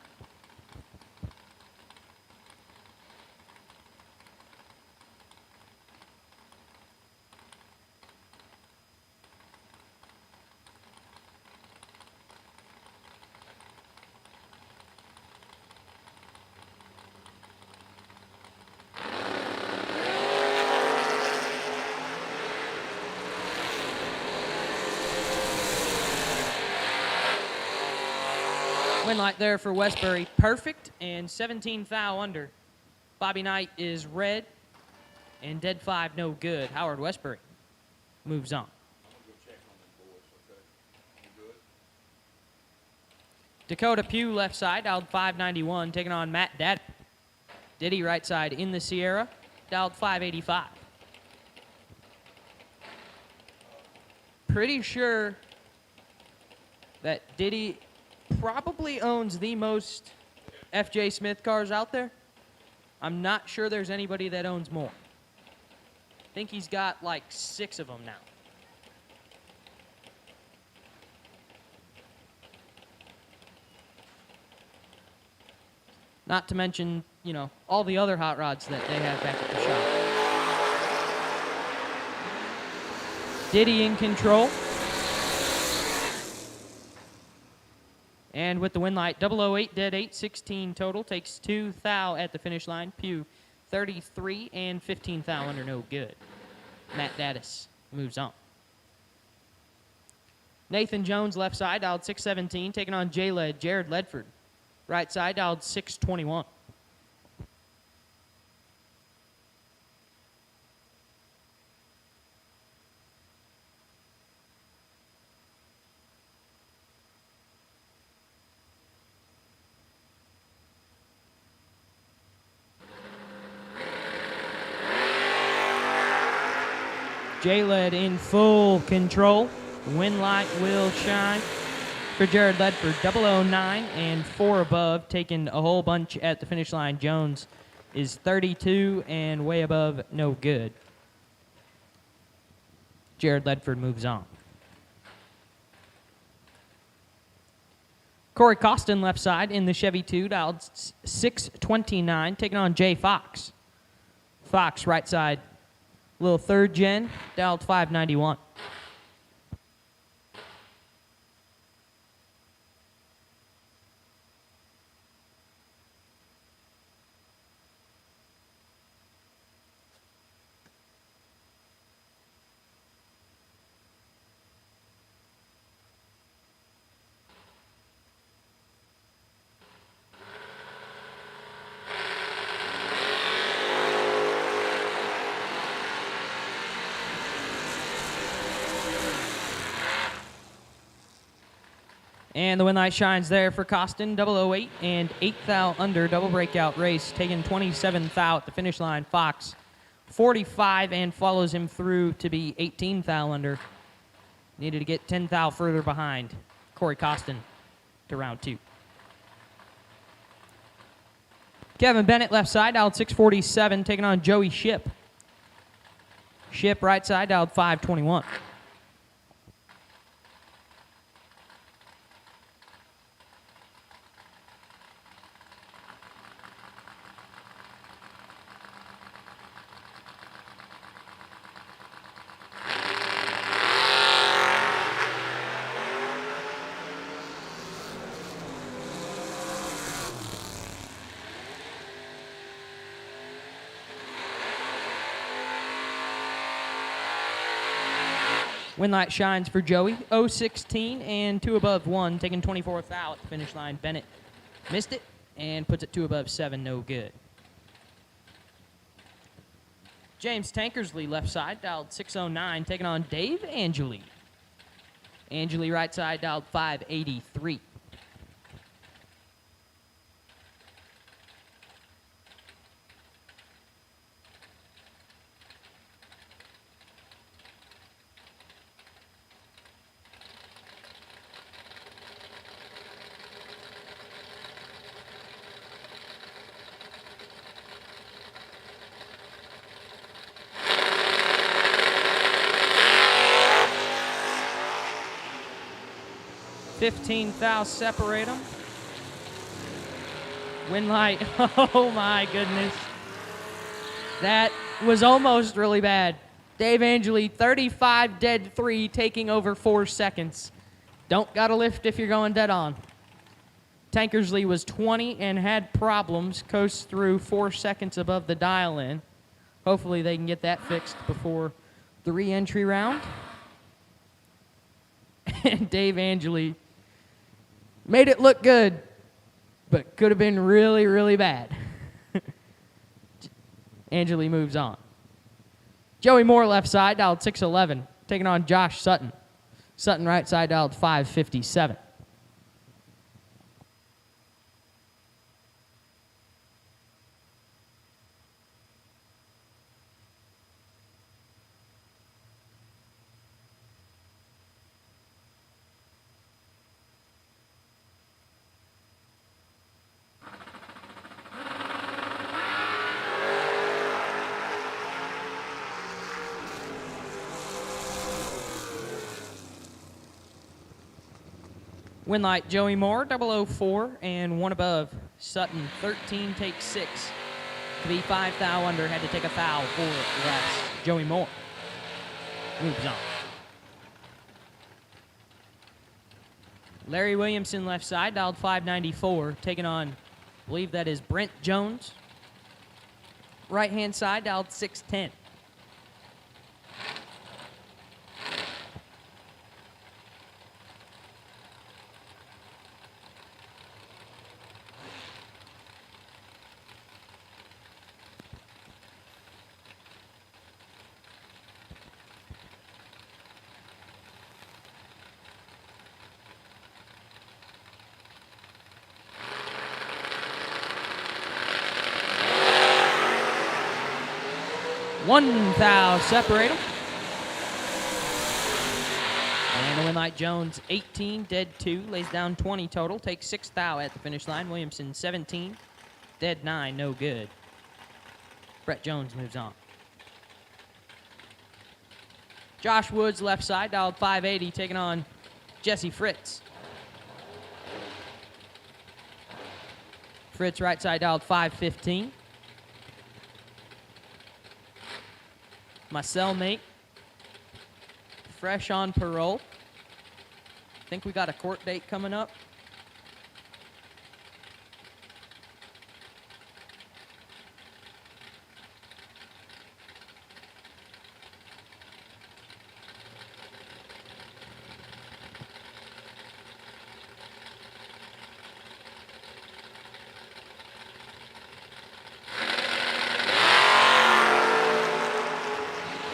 Win light there for Westbury, perfect, and 17 thou under. Bobby Knight is red, and dead 5, no good. Howard Westbury moves on. Dakota Pugh left side, dialed 591, taking on Matt Daddy. Diddy right side in the Sierra, dialed 585. Pretty sure that Diddy probably owns the most FJ Smith cars out there. I'm not sure there's anybody that owns more. I think he's got like 6 of them now. Not to mention, you know, all the other hot rods that they have back at the shop. Diddy in control. And with the win light, 008, dead 8, 16 total. Takes 2 thou at the finish line. Pugh, 33 and 15 thou under, no good. Matt Daddis moves on. Nathan Jones, left side, dialed 617, taking on J-Led, Jared Ledford. Right side, dialed 621. J-Led in full control. Win light will shine for Jared Ledford. 009 and 4 above, taking a whole bunch at the finish line. Jones is 32 and way above, no good. Jared Ledford moves on. Corey Costin left side in the Chevy 2, dialed 629, taking on Jay Fox. Fox right side, little third gen, dialed 591. And the win light shines there for Costin, 008 and 8th thou under, double breakout race, taking 27th thou at the finish line. Fox, 45 and follows him through to be 18th thou under. Needed to get 10th thou further behind Corey Costin to round 2. Kevin Bennett left side, dialed 647, taking on Joey Ship. Ship right side, dialed 521. Win light shines for Joey, 016 and 2 above 1, taking 24th out at the finish line. Bennett missed it and puts it 2 above 7, no good. James Tankersley left side, dialed 609, taking on Dave Angeli. Angeli right side, dialed 583. $15,000 separate them. Win light. Oh my goodness. That was almost really bad. Dave Angeli, 35 dead 3, taking over 4 seconds. Don't gotta lift if you're going dead on. Tankersley was 20 and had problems. Coast through 4 seconds above the dial in. Hopefully they can get that fixed before the re-entry round. And Dave Angeli made it look good, but could have been really, really bad. Angeli moves on. Joey Moore left side, dialed 611, taking on Josh Sutton. Sutton right side, dialed 557. Win light, Joey Moore, 004 and 1 above. Sutton, 13, takes 6. To be 5 thou under, had to take a foul for less. Joey Moore moves on. Larry Williamson left side, dialed 594, taking on, I believe that is Brent Jones. Right hand side, dialed 610. One thou separate them. And the win light Jones, 18, dead 2, lays down 20 total, takes 6 thou at the finish line. Williamson, 17, dead 9, no good. Brett Jones moves on. Josh Woods left side, dialed 580, taking on Jesse Fritz. Fritz right side, dialed 515. My cellmate, fresh on parole. Think we got a court date coming up.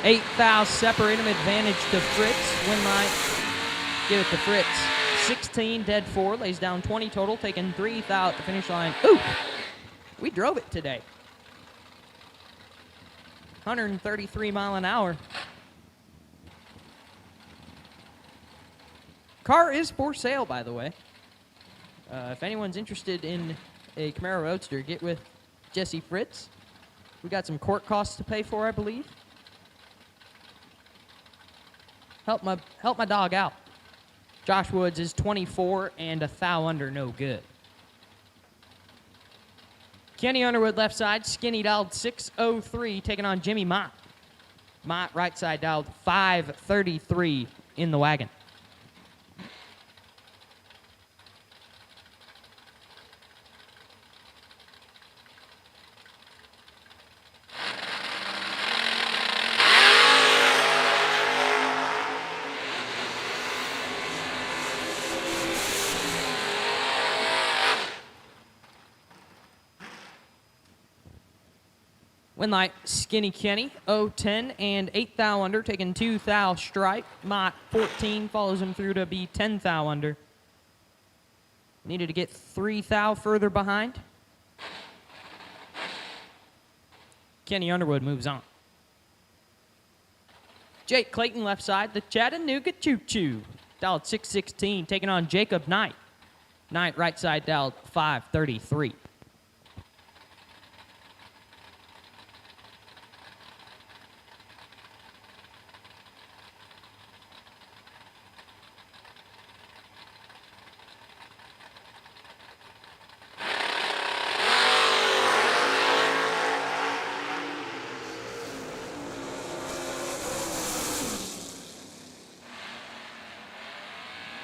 Eight thou separate him, advantage to Fritz. Win light, give it to Fritz. 16, dead 4, lays down 20 total, taking 3 thou at the finish line. Ooh, we drove it today. 133 mile an hour. Car is for sale, by the way. If anyone's interested in a Camaro Roadster, get with Jesse Fritz. We got some court costs to pay for, I believe. Help my dog out. Josh Woods is 24 and a thou under, no good. Kenny Underwood left side, skinny dialed 603, taking on Jimmy Mott. Mott right side dialed 533 in the wagon. Winlight, Skinny Kenny, 0-10 and 8 thou under, taking 2 thou strike. Mott, 14, follows him through to be 10 thou under. Needed to get 3 thou further behind. Kenny Underwood moves on. Jake Clayton left side, the Chattanooga Choo-Choo. Dialed 616, taking on Jacob Knight. Knight right side dialed 533.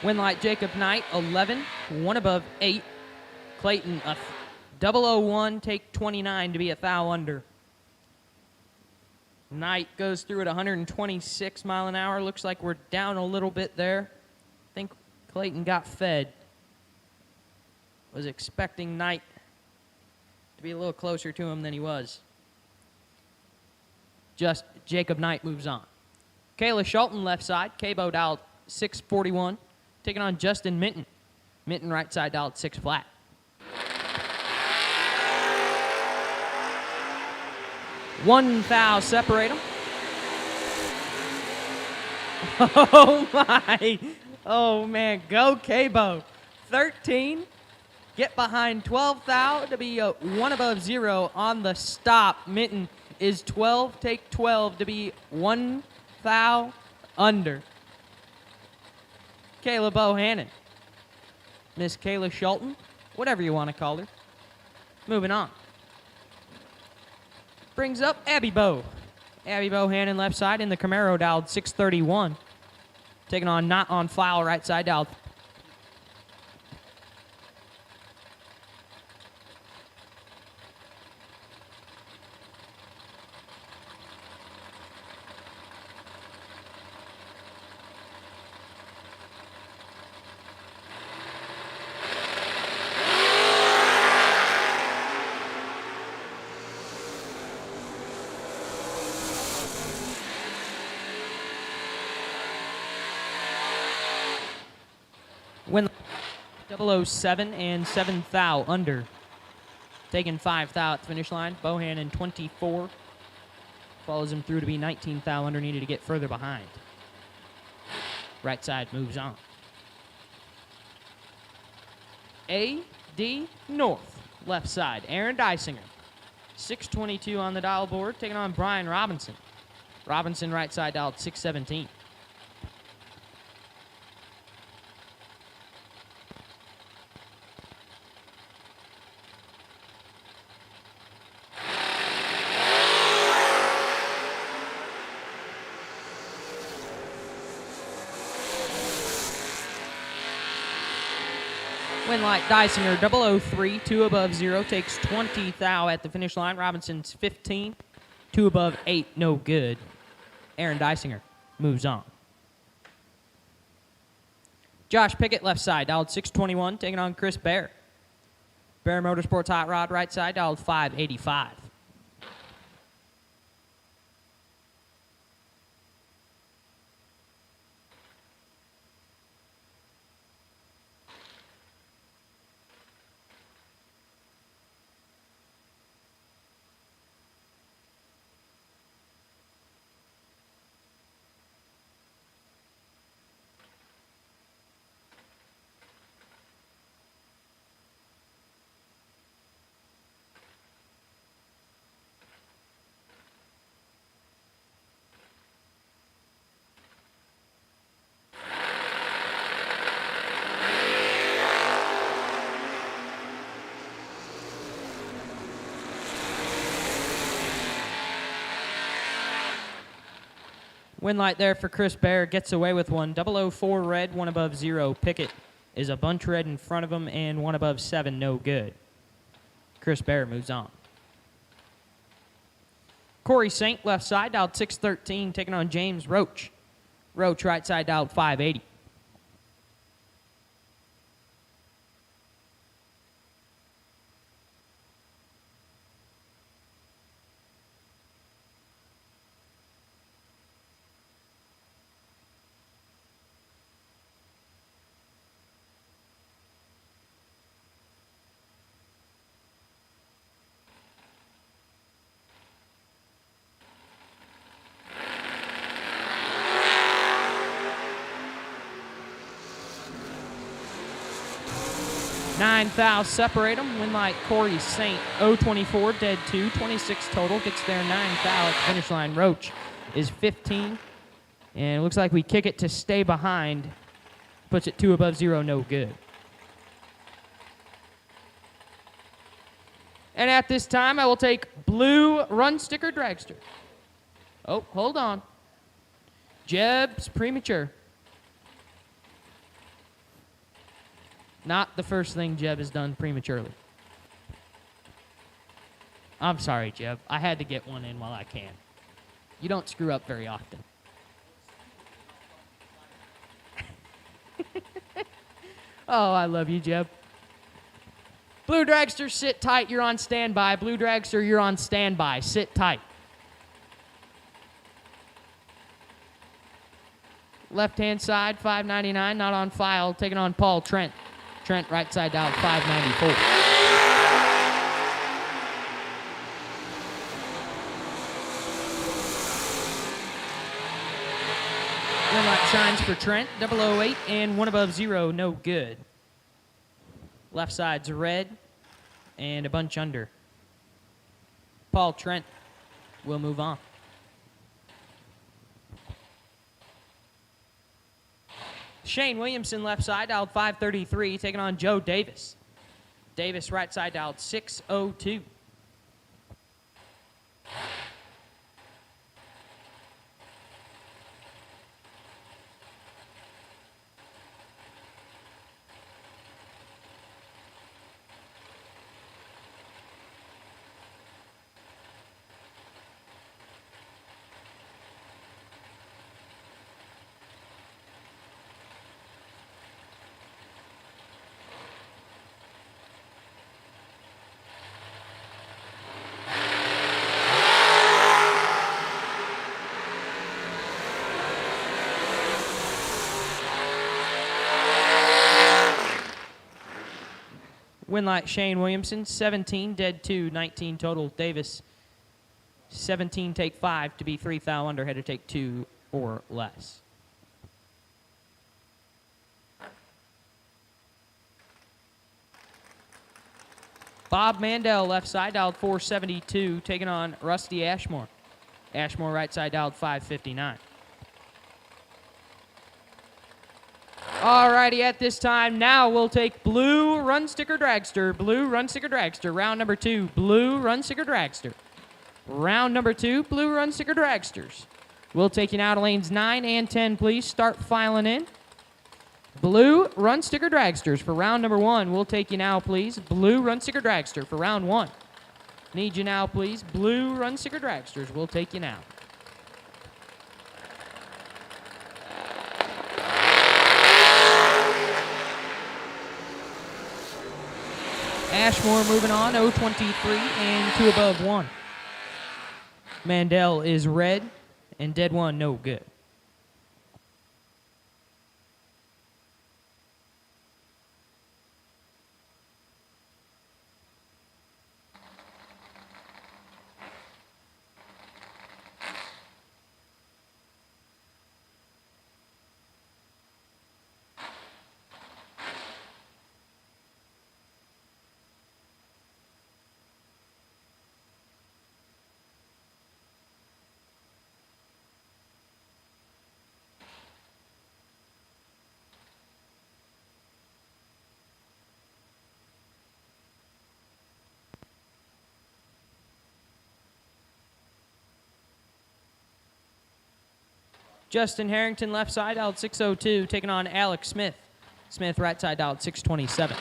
Winlight, Jacob Knight, 11, 1 above 8. Clayton, 001, take 29 to be a thou under. Knight goes through at 126 mile an hour. Looks like we're down a little bit there. I think Clayton got fed. Was expecting Knight to be a little closer to him than he was. Just Jacob Knight moves on. Kayla Schulten left side. Cabo dialed 641. Taking on Justin Minton. Minton right side dialed 6 flat. One thou separate them. Oh my. Oh man, go Cabo. 13. Get behind 12 thou to be 1 above 0 on the stop. Minton is 12, take 12 to be 1 thou under. Kayla Bohannon. Miss Kayla Schulten, whatever you want to call her. Moving on. Brings up Abby Bow. Abby Bohannon left side in the Camaro dialed 631. Taking on Not on File right side dialed. Win 007 and 7 thou under. Taking 5 thou at the finish line. Bohannon 24. Follows him through to be 19 thou under. Needed to get further behind. Right side moves on. A.D. North. Left side. Aaron Dysinger. 622 on the dial board. Taking on Brian Robinson. Robinson right side dialed 617. Winlight Dysinger, 003, 2 above 0, takes 20 thou at the finish line. Robinson's 15, 2 above 8, no good. Aaron Dysinger moves on. Josh Pickett, left side, dialed 621, taking on Chris Bear. Bear Motorsports Hot Rod, right side, dialed 585. Win light there for Chris Bear. Gets away with one. 004 red, one above 0. Pickett is a bunch red in front of him, and one above 7, no good. Chris Bear moves on. Corey Saint, left side, dialed 613, taking on James Roach. Roach, right side, dialed 580. Nine fouls separate them. Win light Corey Saint, 024, dead 2, 26 total. Gets there 9 foul at the finish line. Roach is 15. And it looks like we kick it to stay behind. Puts it 2 above 0, no good. And at this time, I will take blue run sticker dragster. Oh, hold on. Jeb's premature. Not the first thing Jeb has done prematurely. I'm sorry, Jeb. I had to get one in while I can. You don't screw up very often. Oh, I love you, Jeb. Blue Dragster, sit tight. You're on standby. Blue Dragster, you're on standby. Sit tight. Left-hand side, 599, not on file. Taking on Paul Trent. Trent, right side down, 594. Red light shines for Trent, 008, and 1 above 0, no good. Left side's red, and a bunch under. Paul Trent will move on. Shane Williamson, left side, dialed 533, taking on Joe Davis. Davis, right side, dialed 602. Win light Shane Williamson, 17, dead 2, 19 total. Davis, 17, take 5 to be 3 foul under, had to take 2 or less. Bob Mandel, left side, dialed 472, taking on Rusty Ashmore. Ashmore, right side, dialed 559. Alrighty, at this time, now we'll take blue run sticker dragster. Blue run sticker dragster. Round number 2, blue run sticker dragster. Round number 2, blue run sticker dragsters. We'll take you now to lanes 9 and 10, please. Start filing in. Blue run sticker dragsters for round number 1. We'll take you now, please. Blue run sticker dragster for round 1. Need you now, please. Blue run sticker dragsters. We'll take you now. Ashmore moving on, 023 and 2 above 1. Mandel is red and dead 1, no good. Justin Harrington, left side, dialed 602, taking on Alex Smith. Smith, right side, dialed 627.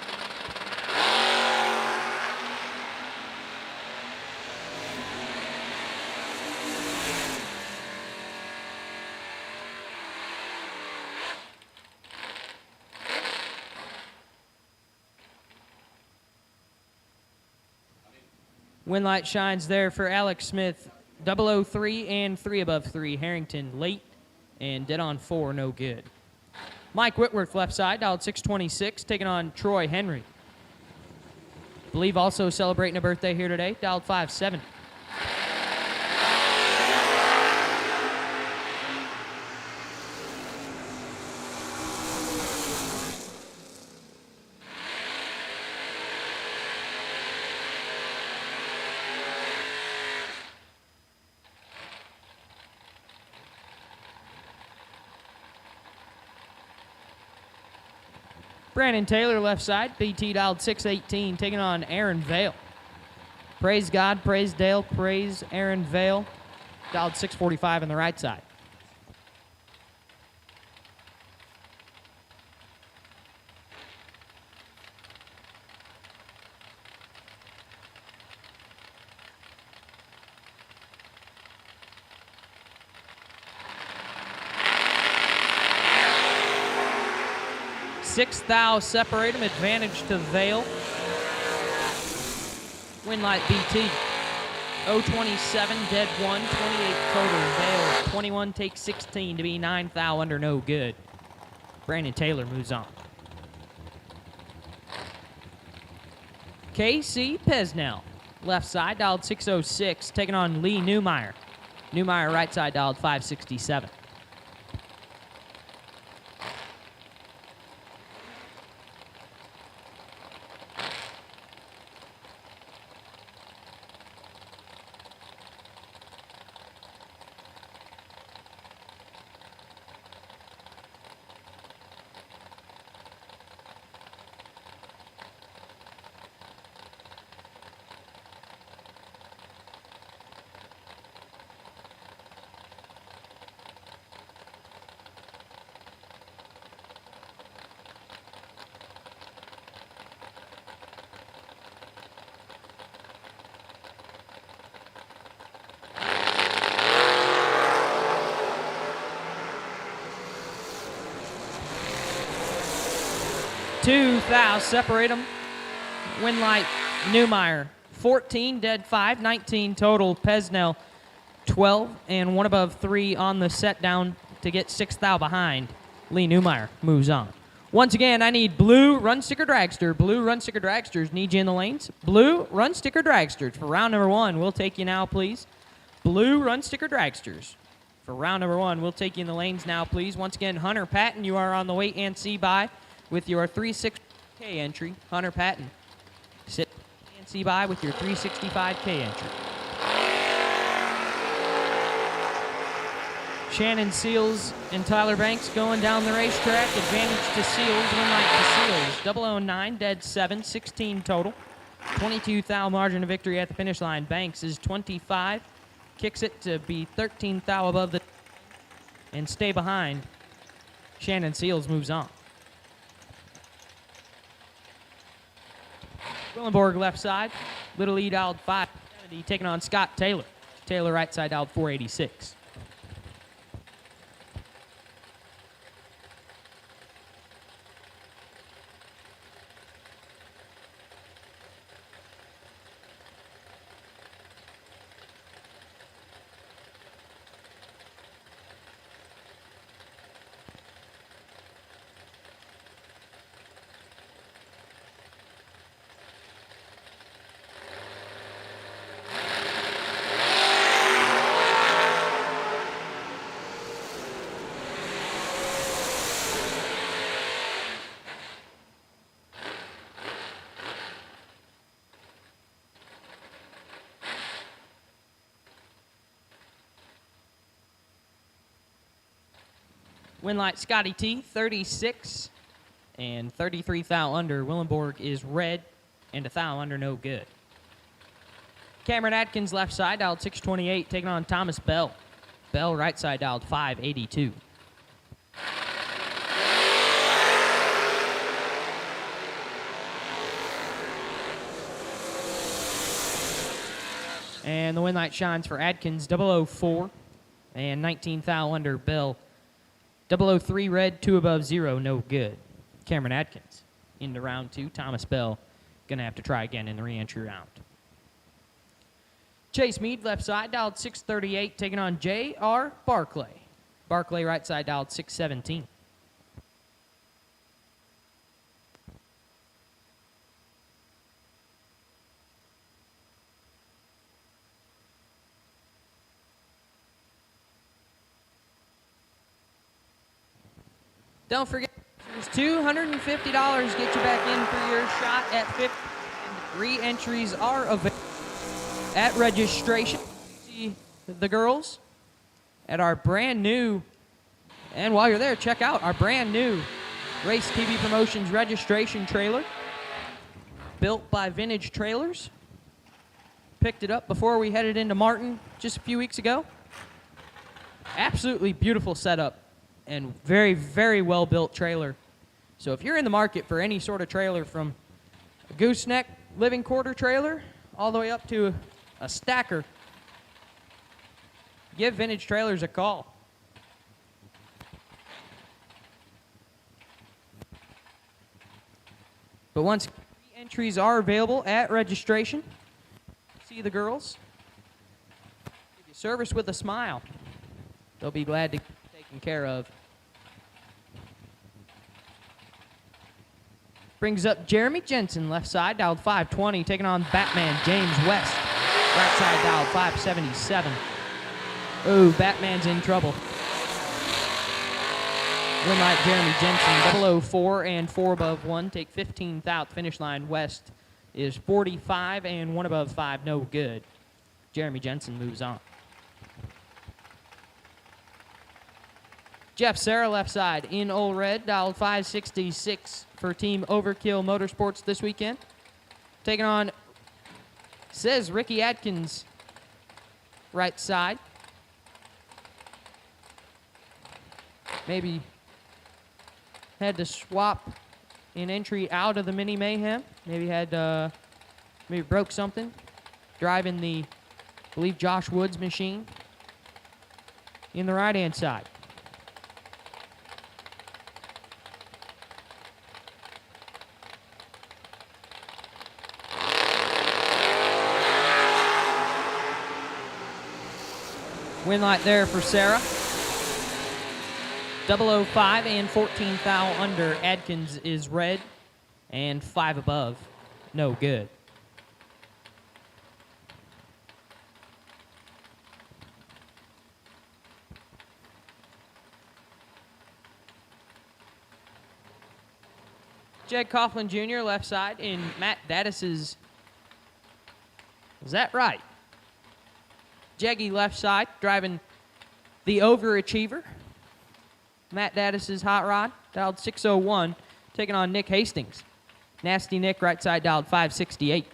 Win light shines there for Alex Smith. 003 and 3 above 3. Harrington late and dead on 4, no good. Mike Whitworth, left side, dialed 626, taking on Troy Henry. Believe also celebrating a birthday here today, dialed 570. Brandon Taylor, left side, BT dialed 618, taking on Aaron Vale. Praise God, praise Dale, praise Aaron Vale, dialed 645 on the right side. Sixth thou separate them, advantage to Vale. Win light BT. 027, dead 1, 28 total. Vale 21, take 16 to be 9 thou under, no good. Brandon Taylor moves on. KC Pesnell, left side, dialed 606, taking on Lee Newmeyer. Newmeyer, right side, dialed 567. Two thou separate them. Win light Newmeyer 14, dead 5, 19 total. Pesnell 12 and 1 above 3 on the set down to get 6 thou behind. Lee Newmeyer moves on. Once again, I need blue run sticker dragster. Blue run sticker dragsters need you in the lanes. Blue run sticker dragsters for round number 1. We'll take you now, please. Blue run sticker dragsters for round number 1. We'll take you in the lanes now, please. Once again, Hunter Patton, you are on the wait and see by with your 360K entry. Hunter Patton, sit and see by with your 365K entry. Shannon Seals and Tyler Banks going down the racetrack. Advantage to Seals, win light to Seals. 009, dead 7, 16 total. 22 thou margin of victory at the finish line. Banks is 25, kicks it to be 13 thou above the and stay behind. Shannon Seals moves on. Willenborg left side, Little lead dialed 570, taking on Scott Taylor. Taylor right side dialed 486. Win light Scotty T, 36 and 33 thou under. Willenborg is red and a thou under, no good. Cameron Atkins left side, dialed 628, taking on Thomas Bell. Bell, right side dialed 582. And the win light shines for Adkins, 004 and 19 thou under Bell. 003 red, 2 above 0, no good. Cameron Adkins into round 2. Thomas Bell going to have to try again in the re-entry round. Chase Mead, left side, dialed 638, taking on J.R. Barclay. Barclay, right side, dialed 617. Don't forget, there's $250 get you back in for your shot at 50. And re-entries are available at registration. See the girls at our brand new, and while you're there, check out our brand new Race TV Promotions registration trailer, built by Vintage Trailers. Picked it up before we headed into Martin just a few weeks ago. Absolutely beautiful setup and very, very well-built trailer. So if you're in the market for any sort of trailer, from a gooseneck living quarter trailer all the way up to a stacker, give Vintage Trailers a call. But once entries are available at registration, see the girls. Give you service with a smile. They'll be glad to be taken care of. Brings up Jeremy Jensen, left side, dialed 520, taking on Batman James West. Right side, dialed 577. Ooh, Batman's in trouble. Win light Jeremy Jensen, 004 and 4 above 1. Take 15th out. Finish line West is 45 and 1 above 5. No good. Jeremy Jensen moves on. Jeff Serra, left side, in Old Red, dialed 566 for Team Overkill Motorsports this weekend. Taking on, says Ricky Adkins, right side. Maybe had to swap an entry out of the Mini Mayhem. Maybe had, maybe broke something. Driving the, I believe, Josh Woods machine in the right-hand side. Win light there for Sarah. 005 and 14 thou under. Adkins is red and 5 above. No good. Jed Coughlin Jr., left side, in Matt Dattis's. Is that right? Jeggy, left side, driving the Overachiever. Matt Dattis's hot rod, dialed 601, taking on Nick Hastings. Nasty Nick, right side, dialed 568.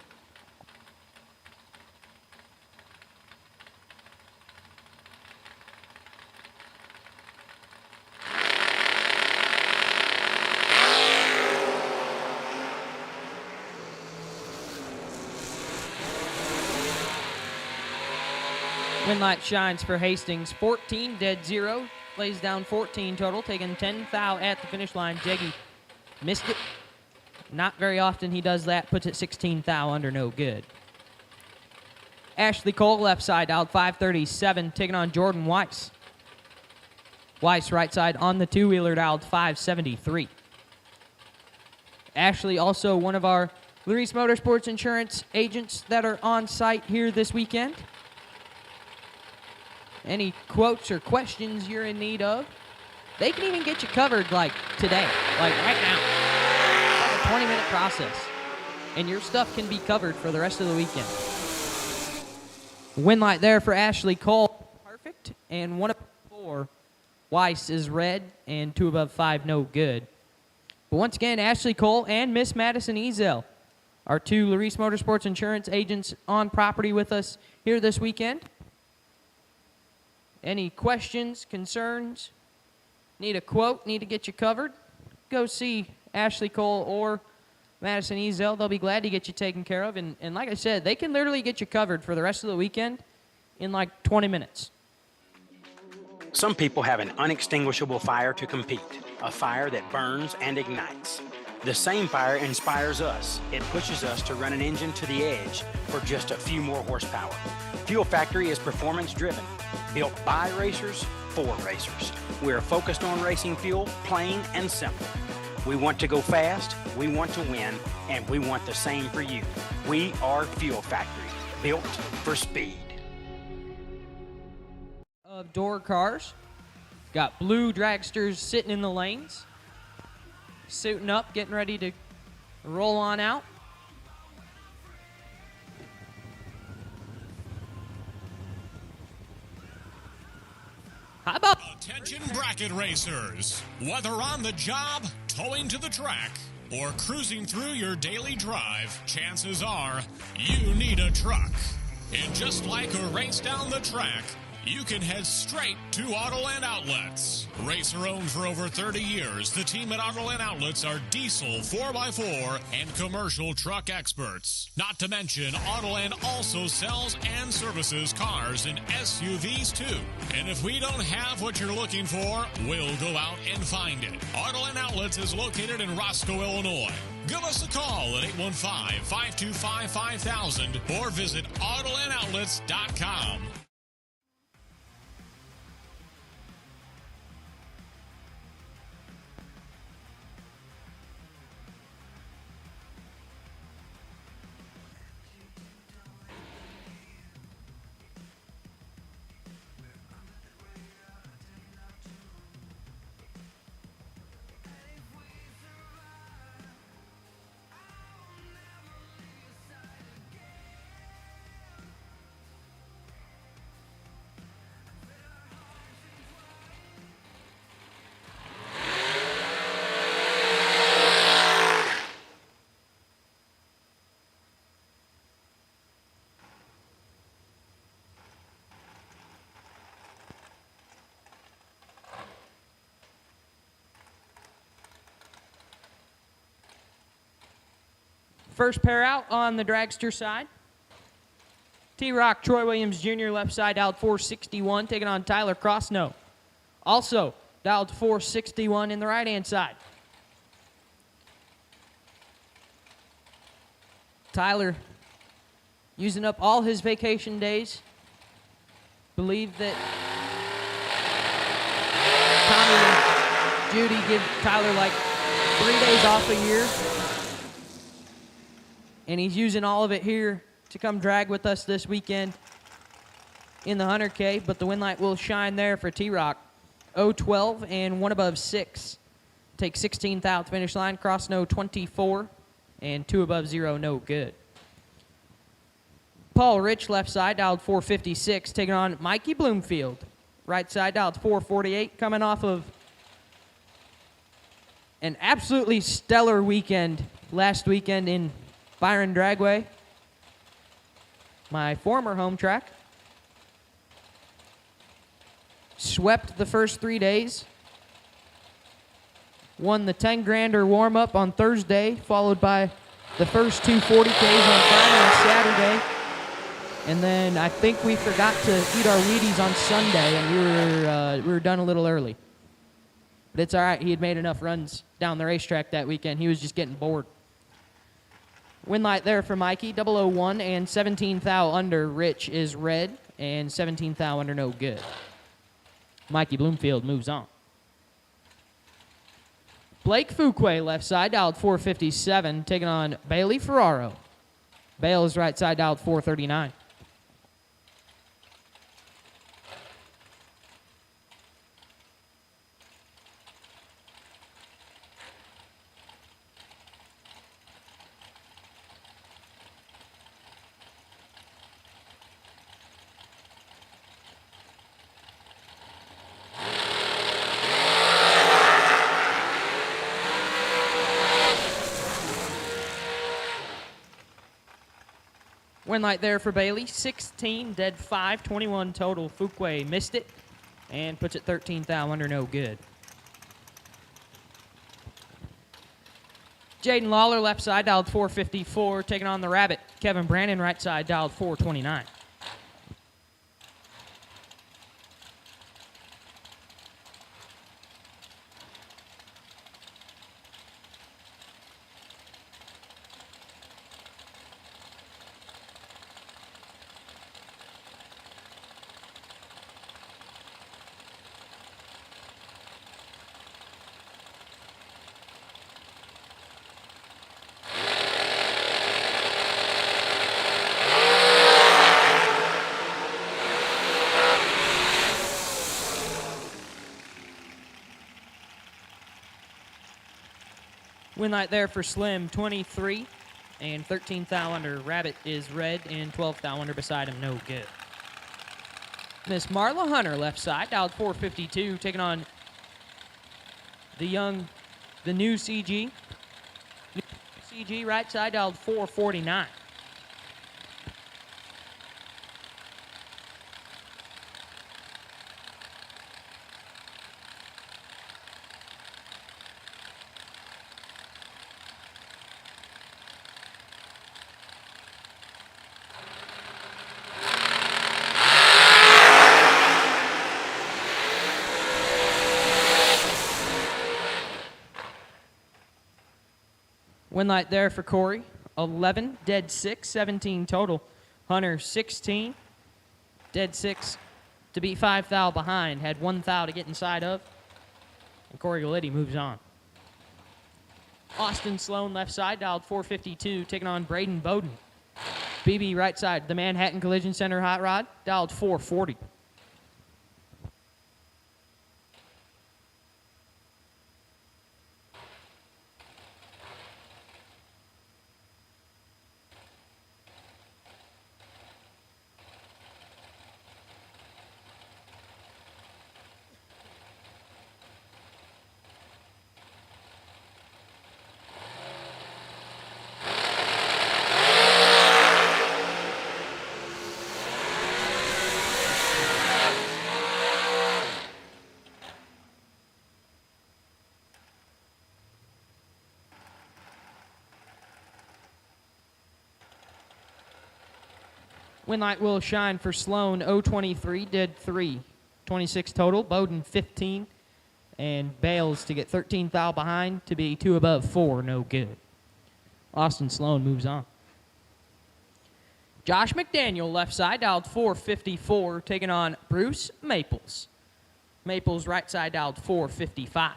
Win light shines for Hastings. 14 dead 0. Lays down 14 total, taking 10 thou at the finish line. Jeggy missed it. Not very often he does that. Puts it 16 thou under, no good. Ashley Cole, left side, out 537, taking on Jordan Weiss. Weiss, right side, on the two-wheeler, dialed 573. Ashley, also one of our Larice Motorsports Insurance agents that are on site here this weekend. Any quotes or questions you're in need of, they can even get you covered like today, like right now. It's like a 20-minute process, and your stuff can be covered for the rest of the weekend. Win light there for Ashley Cole. Perfect. And 1 above 4. Weiss is red, and 2 above 5, no good. But once again, Ashley Cole and Miss Madison Ezell, our two Larice Motorsports Insurance agents on property with us here this weekend. Any questions, concerns, need a quote, need to get you covered, go see Ashley Cole or Madison Ezell. They'll be glad to get you taken care of. And like I said, they can literally get you covered for the rest of the weekend in like 20 minutes. Some people have an unextinguishable fire to compete, a fire that burns and ignites. The same fire inspires us. It pushes us to run an engine to the edge for just a few more horsepower. Fuel Factory is performance driven, built by racers for racers. We're focused on racing fuel, plain and simple. We want to go fast, we want to win, and we want the same for you. We are Fuel Factory, built for speed. Of door cars, got blue dragsters sitting in the lanes, suiting up, getting ready to roll on out. How about attention bracket racers? Whether on the job, towing to the track, or cruising through your daily drive, chances are you need a truck. And just like a race down the track, you can head straight to Autoland Outlets. Racer owned for over 30 years, the team at Autoland Outlets are diesel 4x4 and commercial truck experts. Not to mention, Autoland also sells and services cars and SUVs too. And if we don't have what you're looking for, we'll go out and find it. Autoland Outlets is located in Roscoe, Illinois. Give us a call at 815-525-5000 or visit AutolandOutlets.com. First pair out on the dragster side. T-Rock, Troy Williams Jr., left side, dialed 461, taking on Tyler Crossno. Also, dialed 461 in the right-hand side. Tyler using up all his vacation days. Believe that Tommy and Judy give Tyler like 3 days off a year. And he's using all of it here to come drag with us this weekend in the 100K, but the win light will shine there for T-Rock. 0-12 and 1 above 6. Take 16th out, finish line. Crossno 24 and 2 above 0, no good. Paul Rich, left side, dialed 456, taking on Mikey Bloomfield. Right side, dialed 448, coming off of an absolutely stellar weekend last weekend in Byron Dragway, my former home track. Swept the first 3 days. Won the 10-grander warm-up on Thursday, followed by the first 2 40Ks on Friday and Saturday. And then I think we forgot to eat our Wheaties on Sunday, and we were done a little early. But it's all right. He had made enough runs down the racetrack that weekend. He was just getting bored. Win light there for Mikey, 001 and 17th thou under. Rich is red and 17th thou under, no good. Mikey Bloomfield moves on. Blake Fuquay, left side, dialed 457, taking on Bailey Ferraro. Bale is right side, dialed 439. Win light there for Bailey, 16, dead 5, 21 total. Fuquay missed it. and puts it 13th thou under, no good. Jaden Lawler, left side, dialed 454, taking on the Rabbit. Kevin Brandon, right side, dialed 429. Win light there for Slim, 23 and 13th thou under. Rabbit is red and 12th thou under beside him, no good. Miss Marla Hunter, left side, dialed 452, taking on the new CG. CG, right side, dialed 449. Win light there for Corey, 11, dead 6, 17 total. Hunter, 16, dead 6 to beat 5 thou behind. Had 1 thou to get inside of. And Corey Galitti moves on. Austin Sloan, left side, dialed 452, taking on Braden Bowden. BB, right side, the Manhattan Collision Center hot rod, dialed 440. Win light will shine for Sloan, 023, dead 3, 26 total. Bowden, 15, and Bales to get 13 thou behind to be 2 above 4, no good. Austin Sloan moves on. Josh McDaniel, left side, dialed 454, taking on Bruce Maples. Maples, right side, dialed 455.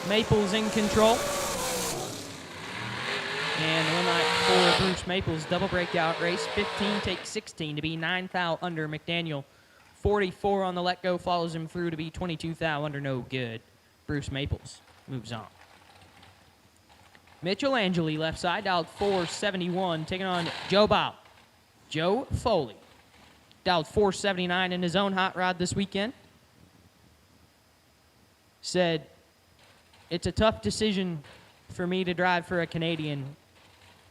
Maples in control. And one night for Bruce Maples, double breakout race. 15 takes 16 to be 9 thou under. McDaniel, 44 on the let go, follows him through to be 22 thou under, no good. Bruce Maples moves on. Mitchell Angeli, left side, dialed 471, taking on Joe Bow. Joe Foley, dialed 479 in his own hot rod this weekend. Said, it's a tough decision for me to drive for a Canadian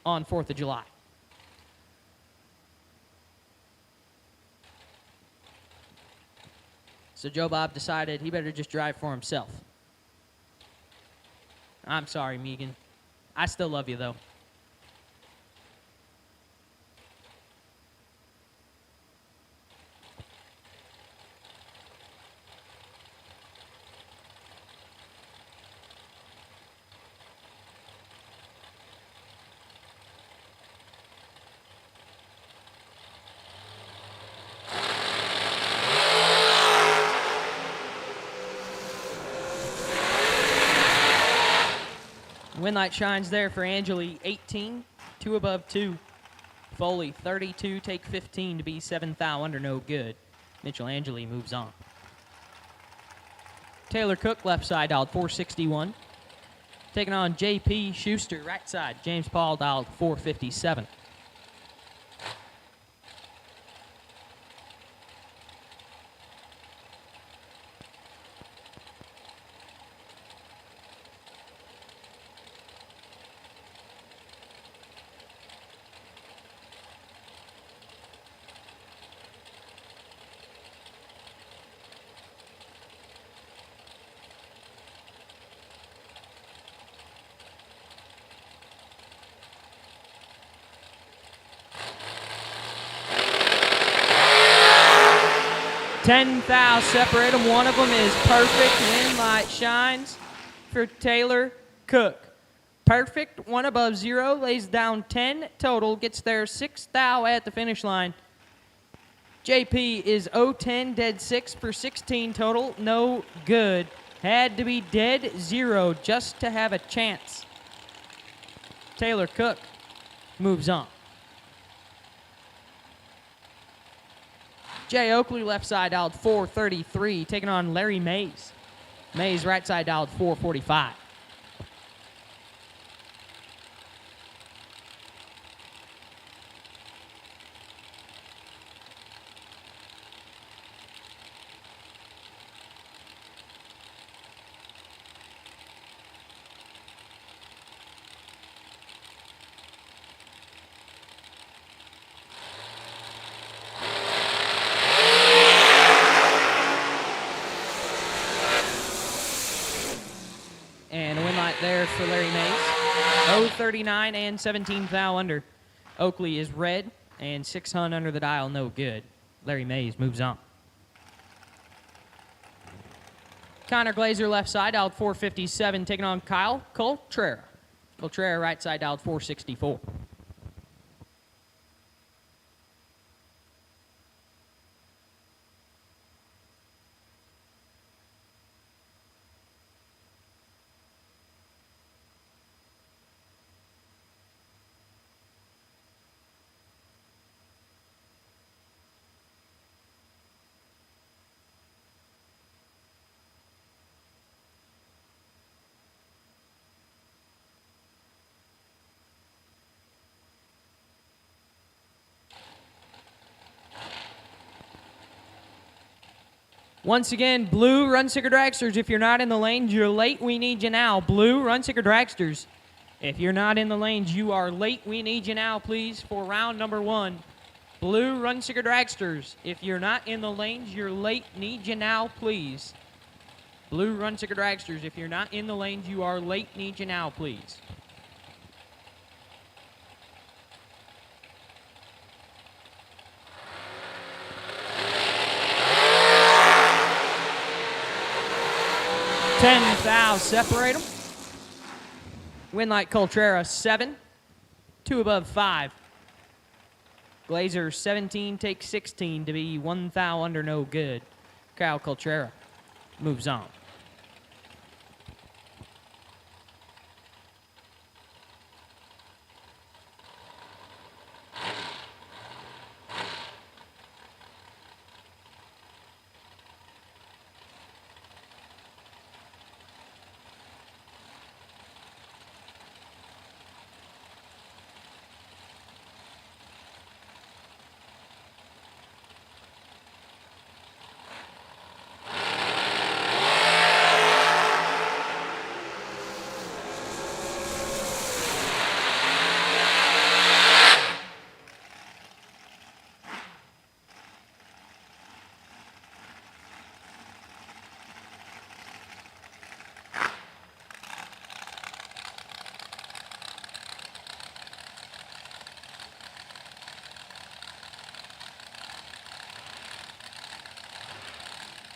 on 4th of July. So Joe Bob decided he better just drive for himself. I'm sorry, Megan. I still love you, though. Win light shines there for Angeli, 18, 2 above 2. Foley, 32, take 15 to be 7 thou under, no good. Mitchell Angeli moves on. Taylor Cook, left side, dialed 461. taking on JP Schuster, right side. James Paul dialed 457. Ten fouls separate them. One of them is perfect. Wind light shines for Taylor Cook. Perfect, one above zero, lays down 10 total, gets their 6th foul at the finish line. JP is 0-10, dead 6 for 16 total, no good. Had to be dead 0 just to have a chance. Taylor Cook moves on. Jay Oakley, left side, dialed 433, taking on Larry Mays. Mays, right side, dialed 445. And a win light there for Larry Mays. 0-39 and 17 foul under. Oakley is red and 6 hun under the dial, no good. Larry Mays moves on. Connor Glazer, left side, dialed 457, taking on Kyle Coltrera. Coltrera, right side, dialed 464. Once again, blue run sticker dragsters. If you're not in the lanes, you're late. We need you now. Blue run sticker dragsters. If you're not in the lanes, you are late. We need you now, please, for round number 1. Blue run sticker dragsters. If you're not in the lanes, you're late. Need you now, please. Blue run sticker dragsters. If you're not in the lanes, you are late. Need you now, please. Ten fouls separate them. Win like Coltrera, 7. 2 above 5. Glazer, 17, takes 16 to be 1 foul under, no good. Kyle Coltrera moves on.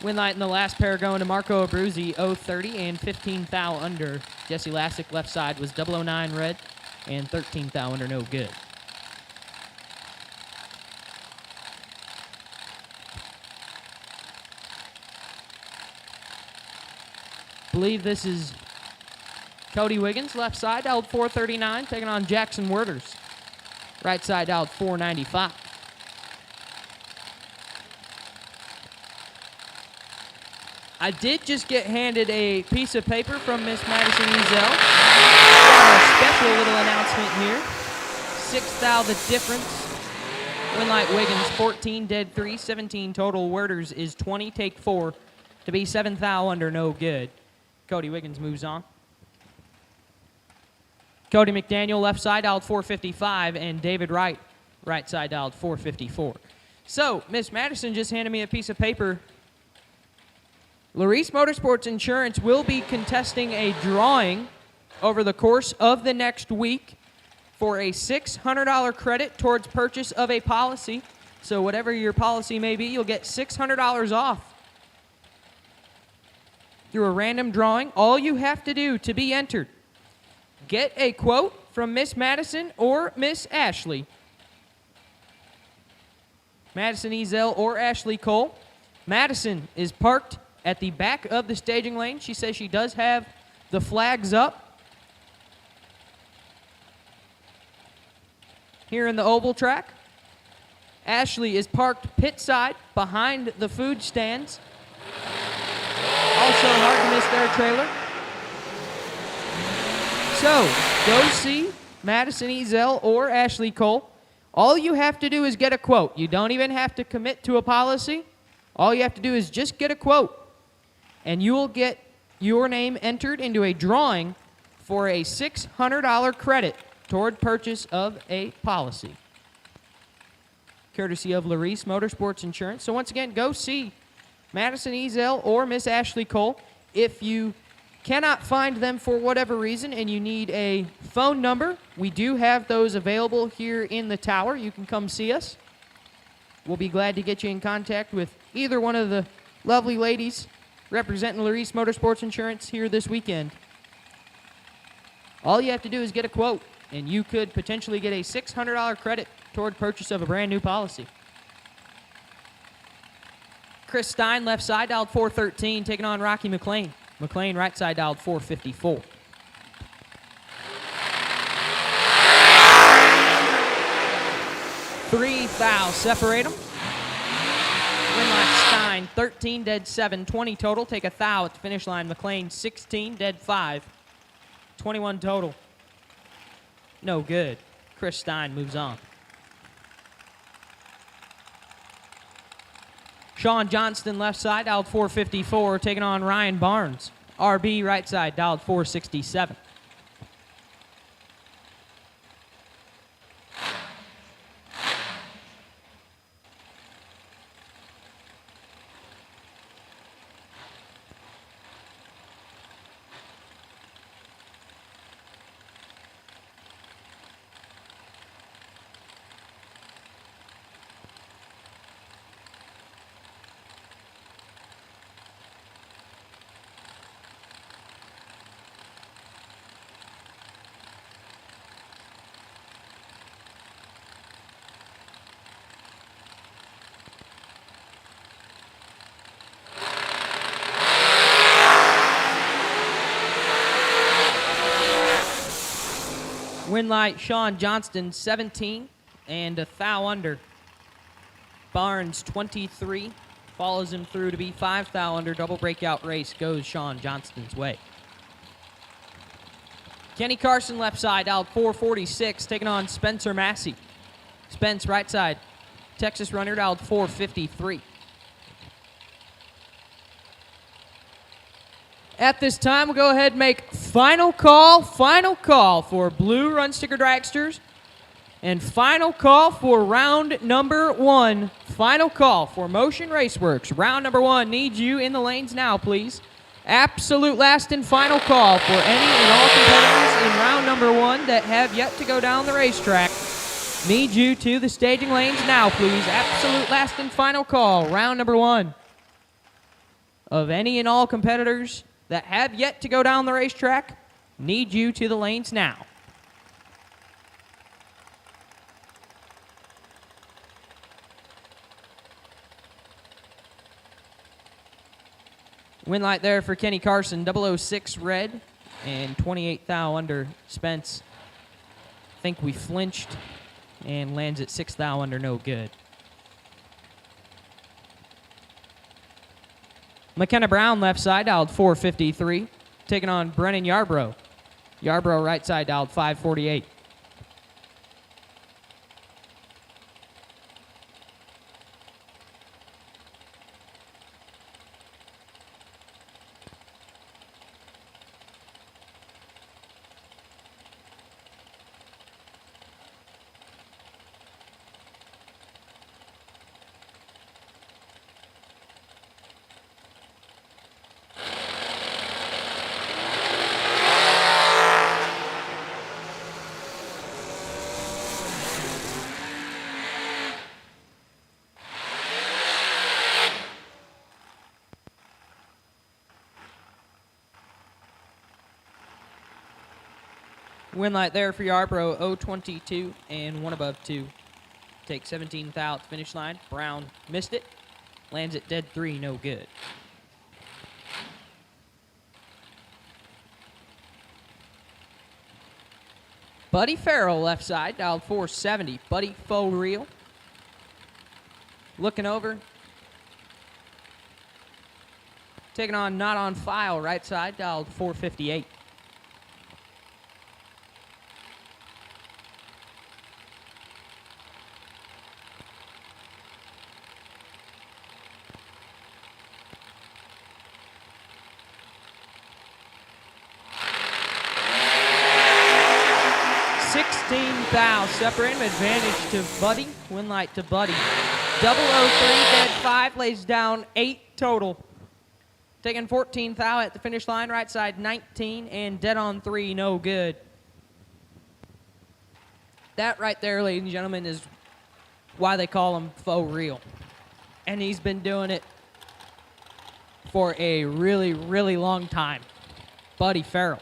Win light in the last pair going to Marco Abruzzi, 0-30 and 15 foul under. Jesse Lassick, left side, was 009 red and 13 foul under, no good. Believe this is Cody Wiggins, left side, dialed 439, taking on Jackson Werters. Right side, dialed 495. I did just get handed a piece of paper from Miss Madison Ezell. Got a special little announcement here. 6th thou the difference. Winlight Wiggins 14, dead 3, 17 total. Werders is 20, take 4 to be 7th thou under no good. Cody Wiggins moves on. Cody McDaniel left side dialed 455 and David Wright right side dialed 454. So Miss Madison just handed me a piece of paper. Larice Motorsports Insurance will be contesting a drawing over the course of the next week for a $600 credit towards purchase of a policy. So whatever your policy may be, you'll get $600 off through a random drawing. All you have to do to be entered, get a quote from Miss Madison or Miss Ashley. Madison Ezell or Ashley Cole. Madison is parked at the back of the staging lane. She says she does have the flags up here in the oval track. Ashley is parked pit side behind the food stands. Also hard to miss their trailer. So, go see Madison Ezell or Ashley Cole. All you have to do is get a quote. You don't even have to commit to a policy. All you have to do is just get a quote. And you will get your name entered into a drawing for a $600 credit toward purchase of a policy, courtesy of Larice Motorsports Insurance. So once again, go see Madison Ezell or Miss Ashley Cole. If you cannot find them for whatever reason and you need a phone number, we do have those available here in the tower. You can come see us. We'll be glad to get you in contact with either one of the lovely ladies representing Larice Motorsports Insurance here this weekend. All you have to do is get a quote, and you could potentially get a $600 credit toward purchase of a brand new policy. Chris Stein, left side, dialed 413, taking on Rocky McLean. McLean, right side, dialed 454. Three fouls separate them. Winlight Stein, 13, dead 7, 20 total. Take a foul at the finish line. McLean, 16, dead 5, 21 total. No good. Chris Stein moves on. Sean Johnston, left side, dialed 454, taking on Ryan Barnes. RB, right side, dialed 467. Winlight, Sean Johnston, 17, and a foul under. Barnes, 23, follows him through to be 5 foul under. Double breakout race goes Sean Johnston's way. Kenny Carson, left side, dialed 446, taking on Spencer Massey. Spence, right side, Texas runner, dialed 453. At this time, we'll go ahead and make final call for Blue Run Sticker Dragsters, and final call for round number 1. Final call for Motion Raceworks. Round number 1 needs you in the lanes now, please. Absolute last and final call for any and all competitors in round number 1 that have yet to go down the racetrack. Need you to the staging lanes now, please. Absolute last and final call. Round number 1 of any and all competitors that have yet to go down the racetrack. Need you to the lanes now. Win light there for Kenny Carson, 006 red and 28 thou under Spence. I think we flinched and lands at 6 thou under, no good. McKenna Brown, left side, dialed 453. Taking on Brennan Yarbrough. Yarbrough, right side, dialed 548. Win light there for Yarbrough, 0-22 and 1 above 2. Take 17th out, finish line. Brown missed it. Lands it dead 3, no good. Buddy Farrell, left side, dialed 470. Buddy faux reel. Looking over. Taking on Not on File, right side, dialed 458. Separate him, advantage to Buddy. Win light to Buddy. 003, dead 5, lays down 8 total. Taking 14th out at the finish line, right side 19, and dead on 3, no good. That right there, ladies and gentlemen, is why they call him faux reel. And he's been doing it for a really, really long time. Buddy Farrell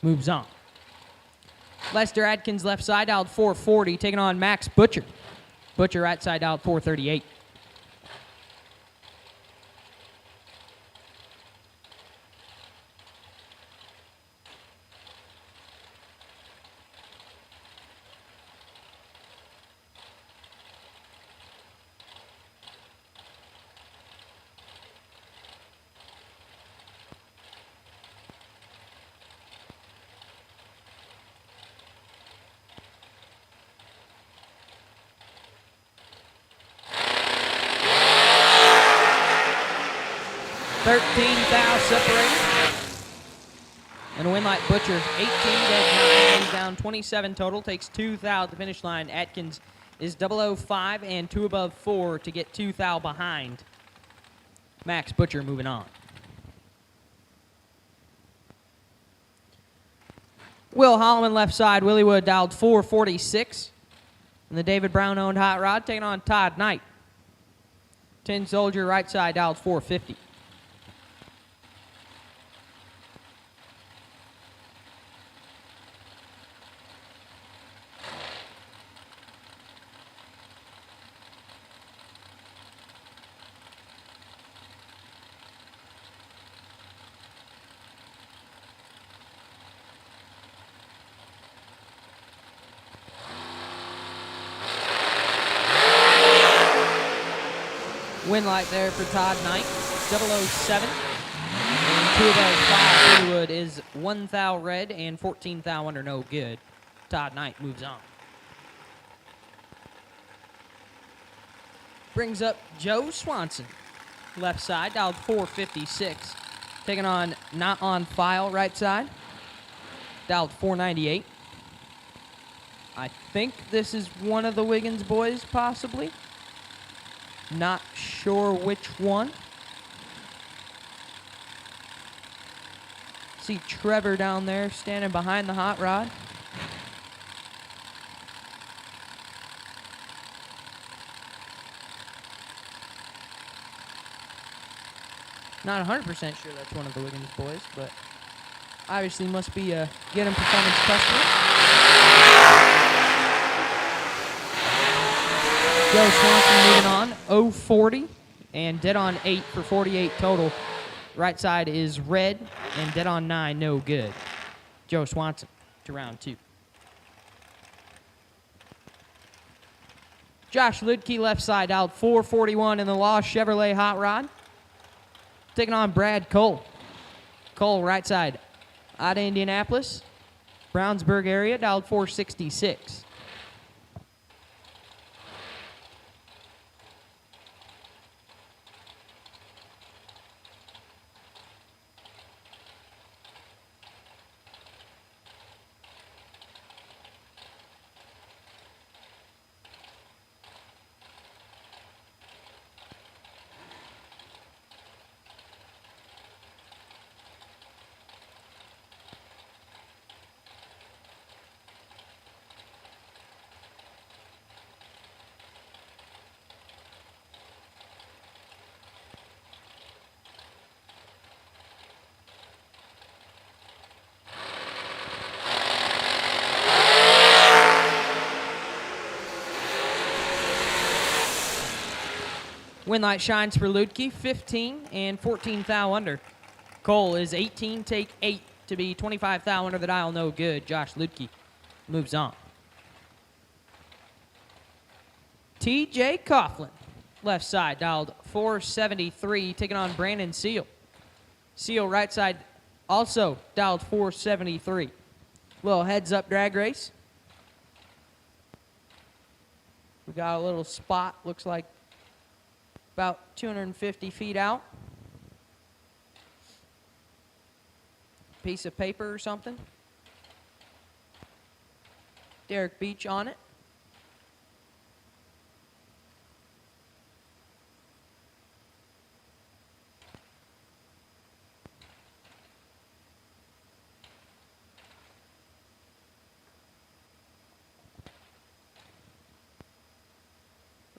moves on. Lester Adkins, left side, dialed 440, taking on Max Butcher. Butcher, right side, dialed 438. Separated. And a win like Butcher, 18 dead 9, lays down 27 total, takes 2 thou at the finish line. Atkins is 005 and 2 above 4 to get 2 thou behind. Max Butcher moving on. Will Holloman, left side. Willie Wood dialed 446. And the David Brown owned hot rod taking on Todd Knight. Tin Soldier, right side, dialed 450. Win light there for Todd Knight, 007. And 2 above 5. Willie is 1 thou red and 14 thou under, no good. Todd Knight moves on. Brings up Joe Swanson, left side, dialed 456. Taking on Not on File, right side, dialed 498. I think this is one of the Wiggins boys, possibly. Not sure which one. See Trevor down there standing behind the hot rod. Not 100% sure that's one of the Wiggins boys, but obviously must be a Get 'em Performance customer. Joe Swanson moving on, 040 and dead on 8 for 48 total. Right side is red and dead on 9, no good. Joe Swanson to round 2. Josh Ludke, left side, out 441 in the Lost Chevrolet hot rod. taking on Brad Cole. Cole, right side, out of Indianapolis, Brownsburg area, dialed 466. Win light shines for Ludke, 15 and 14 thou under. Cole is 18, take 8 to be 25 thou under the dial, no good. Josh Ludke moves on. TJ Coughlin, left side, dialed 473, taking on Brandon Seal. Seal, right side, also dialed 473. Little heads up drag race. We got a little spot, looks like about 250 feet out. Piece of paper or something. Derek Beach on it.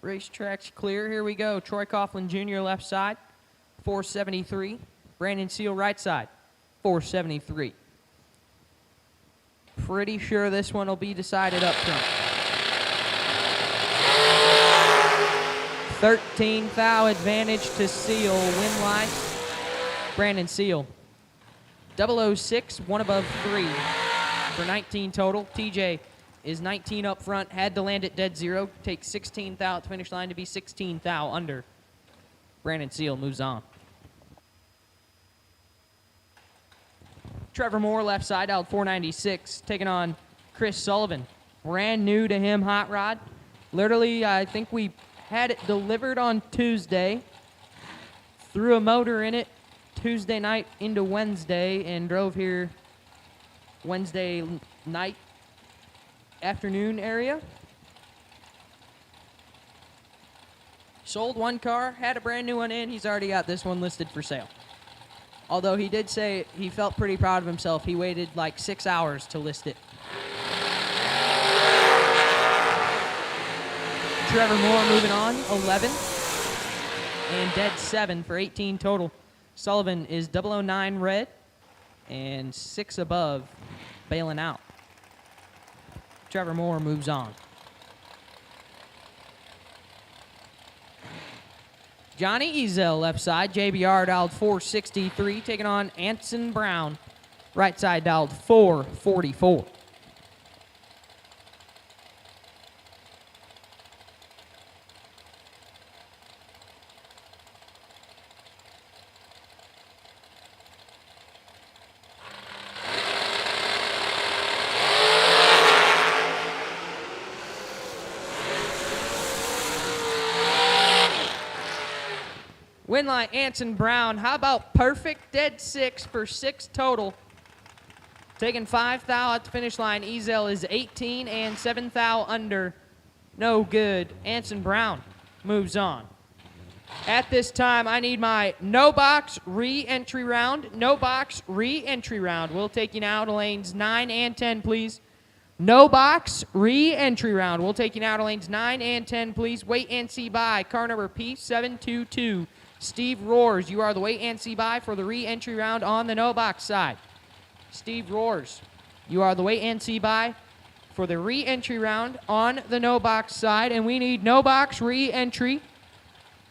Racetrack's clear. Here we go. Troy Coughlin Jr. left side, 473. Brandon Seal right side, 473. Pretty sure this one will be decided up front. 13 thou advantage to Seal. Win line, Brandon Seal. 006, one above 3 for 19 total. TJ is 19 up front, had to land at dead zero, take 16 thou at the finish line to be 16 thou under. Brandon Seal moves on. Trevor Moore, left side, out 496, taking on Chris Sullivan. Brand new to him, hot rod. Literally, I think we had it delivered on Tuesday, threw a motor in it Tuesday night into Wednesday, and drove here Wednesday night, afternoon area. Sold one car, had a brand new one in. He's already got this one listed for sale. Although he did say he felt pretty proud of himself. He waited like 6 hours to list it. Trevor Moore moving on, 11. And dead 7 for 18 total. Sullivan is 009 red and 6 above, bailing out. Trevor Moore moves on. Johnny Ezell, left side. JBR dialed 463, taking on Anson Brown. Right side dialed 444. Win line, Anson Brown. How about perfect? Dead 6 for 6 total. Taking 5 thou at the finish line. Ezell is 18 and 7 thou under. No good. Anson Brown moves on. At this time, I need my no box re-entry round. No box re-entry round. We'll take you now to lanes 9 and 10, please. No box re-entry round. We'll take you now to lanes 9 and 10, please. Wait and see by car number P722. Steve Roars, you are the wait and see by for the re-entry round on the no box side. Steve Roars, you are the wait and see by for the re-entry round on the no box side. And we need no box re-entry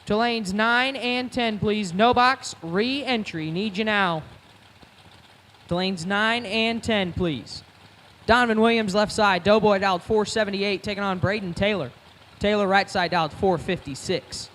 to lanes 9 and 10, please. No box re-entry. Need you now. To lanes 9 and 10, please. Donovan Williams, left side. Doughboy dialed 478, taking on Braden Taylor. Taylor, right side, dialed 456.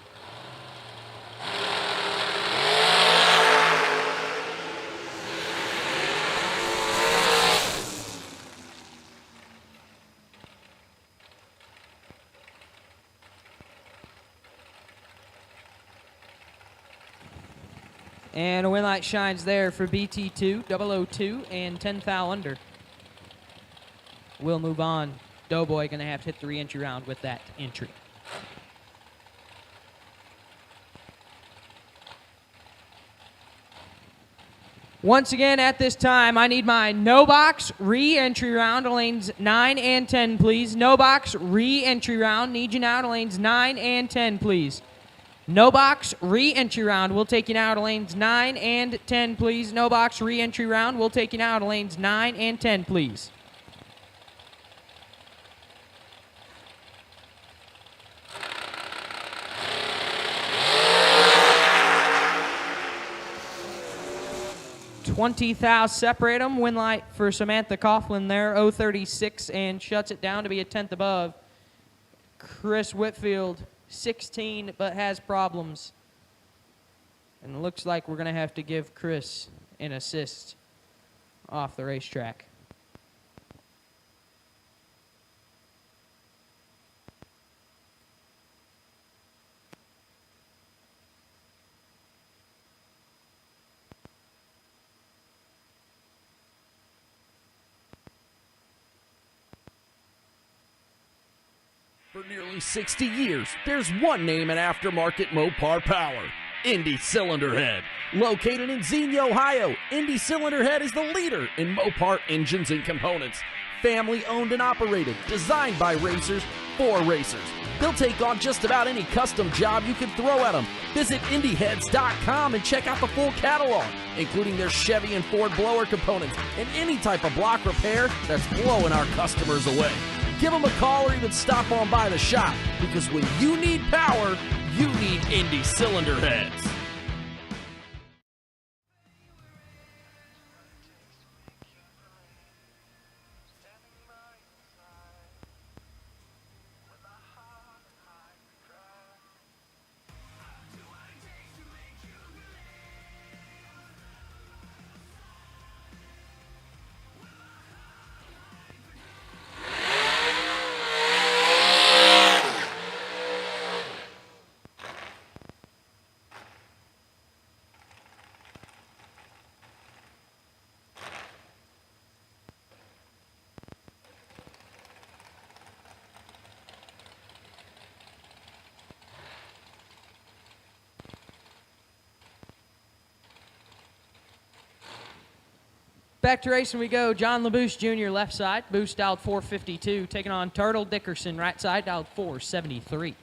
And a win light shines there for BT2, 002, and 10 thou under. We'll move on. Doughboy going to have to hit the re-entry round with that entry. Once again, at this time, I need my no box re-entry round to lanes 9 and 10, please. No box re-entry round. Need you now to lanes 9 and 10, please. No box re-entry round. We'll take you now to lanes 9 and 10, please. No box re-entry round. We'll take you now to lanes 9 and 10, please. $20,000 separate them. Win light for Samantha Coughlin there, 036, and shuts it down to be a 10th above. Chris Whitfield, 16, but has problems. And it looks like we're going to have to give Chris an assist off the racetrack. For nearly 60 years, there's one name in aftermarket Mopar power, Indy Cylinder Head. Located in Xenia, Ohio, Indy Cylinder Head is the leader in Mopar engines and components. Family owned and operated, designed by racers for racers. They'll take on just about any custom job you can throw at them. Visit IndyHeads.com and check out the full catalog, including their Chevy and Ford blower components and any type of block repair that's blowing our customers away. Give them a call or even stop on by the shop, because when you need power, you need Indy Cylinder Heads. Back to racing we go. John LaBoost Jr. left side. Boost dialed 452. Taking on Turtle Dickerson right side, dialed 473.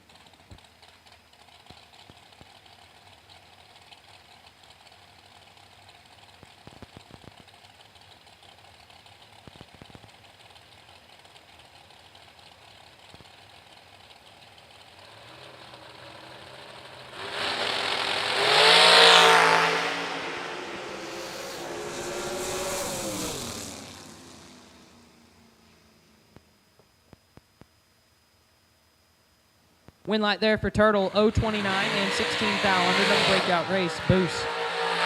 Win light there for Turtle, 029 and 16 thou under. Double breakout race. Boost,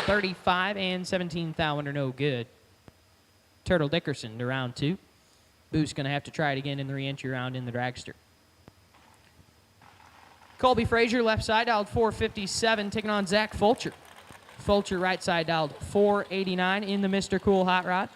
35 and 17 thou under. No good. Turtle Dickerson to round 2. Boost going to have to try it again in the re-entry round in the dragster. Colby Frazier, left side, dialed 457, taking on Zach Fulcher. Fulcher, right side, dialed 489 in the Mr. Cool Hot Rod.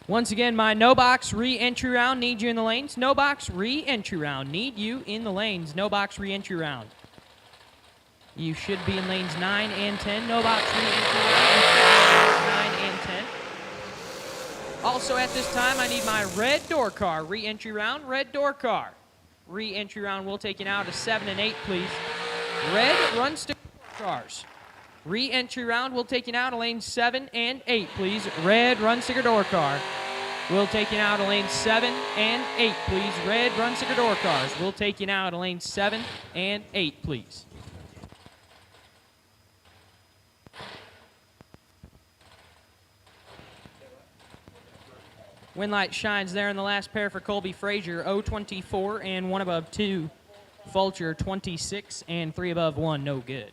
Once again, my no box re-entry round. Need you in the lanes. No box re-entry round. Need you in the lanes. No box re-entry round. You should be in lanes 9 and 10. No box re-entry round. 9 and 10. Also at this time, I need my red door car re-entry round. Red door car re-entry round. We'll take you now to 7 and 8, please. Red run stick cars. Re-entry round, we'll take you now to lanes 7 and 8, please. Red run sticker door car. We'll take you now to lanes 7 and 8, please. Red run sticker door cars. We'll take you now to lanes 7 and 8, please. Win light shines there in the last pair for Colby Frazier, 0-24 and 1 above 2. Fulcher, 26 and 3 above 1, no good.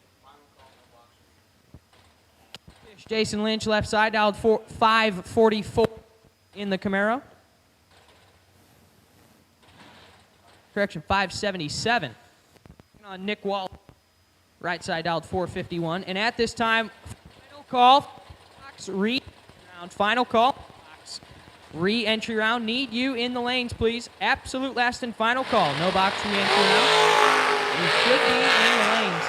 Jason Lynch, left side, dialed 544 in the Camaro. Correction, 577. Nick Wall, right side, dialed 451. And at this time, final call, final call. Re-entry round, need you in the lanes, please. Absolute last and final call. No box re-entry round. You should be in the lanes.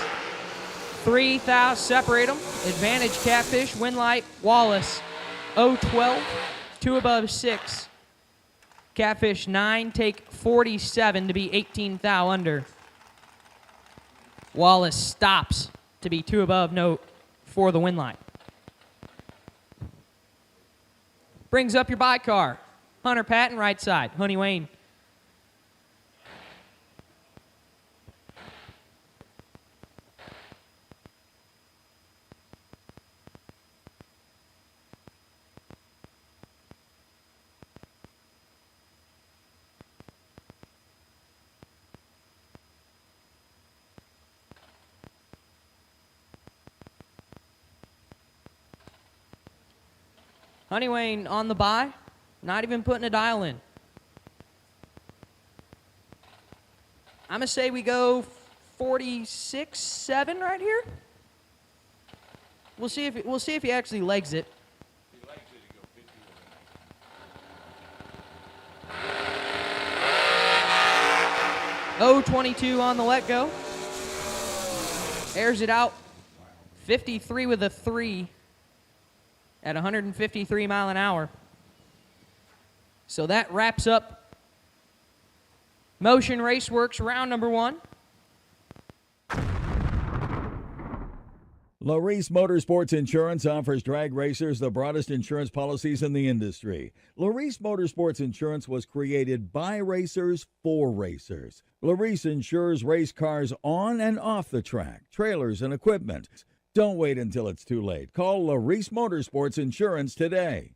3,000, separate them. Advantage Catfish, Winlight, Wallace, 0-12, 2 above 6. Catfish 9, take 47 to be 18 thou under. Wallace stops to be 2 above note for the Winlight. Brings up your bye car. Hunter Patton, right side. Honey Wayne. Honey Wayne on the bye, not even putting a dial in. I'm gonna say we go 46-7 right here. We'll see if he actually legs it. He legs it, he go 50. 0-22 on the let go. Airs it out. 53 with a 3. At 153 mile an hour. So that wraps up Motion Raceworks round number 1. Larice Motorsports Insurance offers drag racers the broadest insurance policies in the industry. Larice Motorsports Insurance was created by racers for racers. Larice insures race cars on and off the track, trailers and equipment. Don't wait until it's too late. Call Larice Motorsports Insurance today.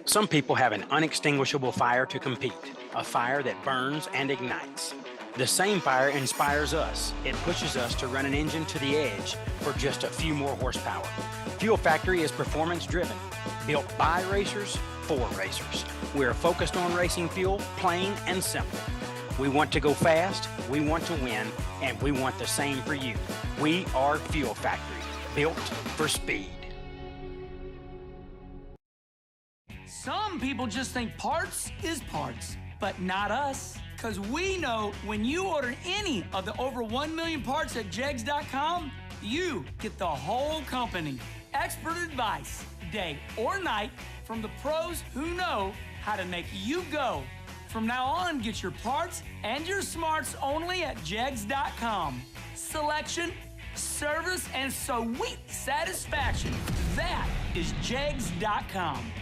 Some people have an unextinguishable fire to compete, a fire that burns and ignites. The same fire inspires us. It pushes us to run an engine to the edge for just a few more horsepower. Fuel Factory is performance driven, built by racers for racers. We're focused on racing fuel, plain and simple. We want to go fast, we want to win, and we want the same for you. We are Fuel Factory, built for speed. Some people just think parts is parts, but not us. Because we know when you order any of the over 1 million parts at jegs.com, you get the whole company. Expert advice, day or night, from the pros who know how to make you go. From now on, get your parts and your smarts only at jegs.com. Selection, service, and sweet satisfaction. That is jegs.com.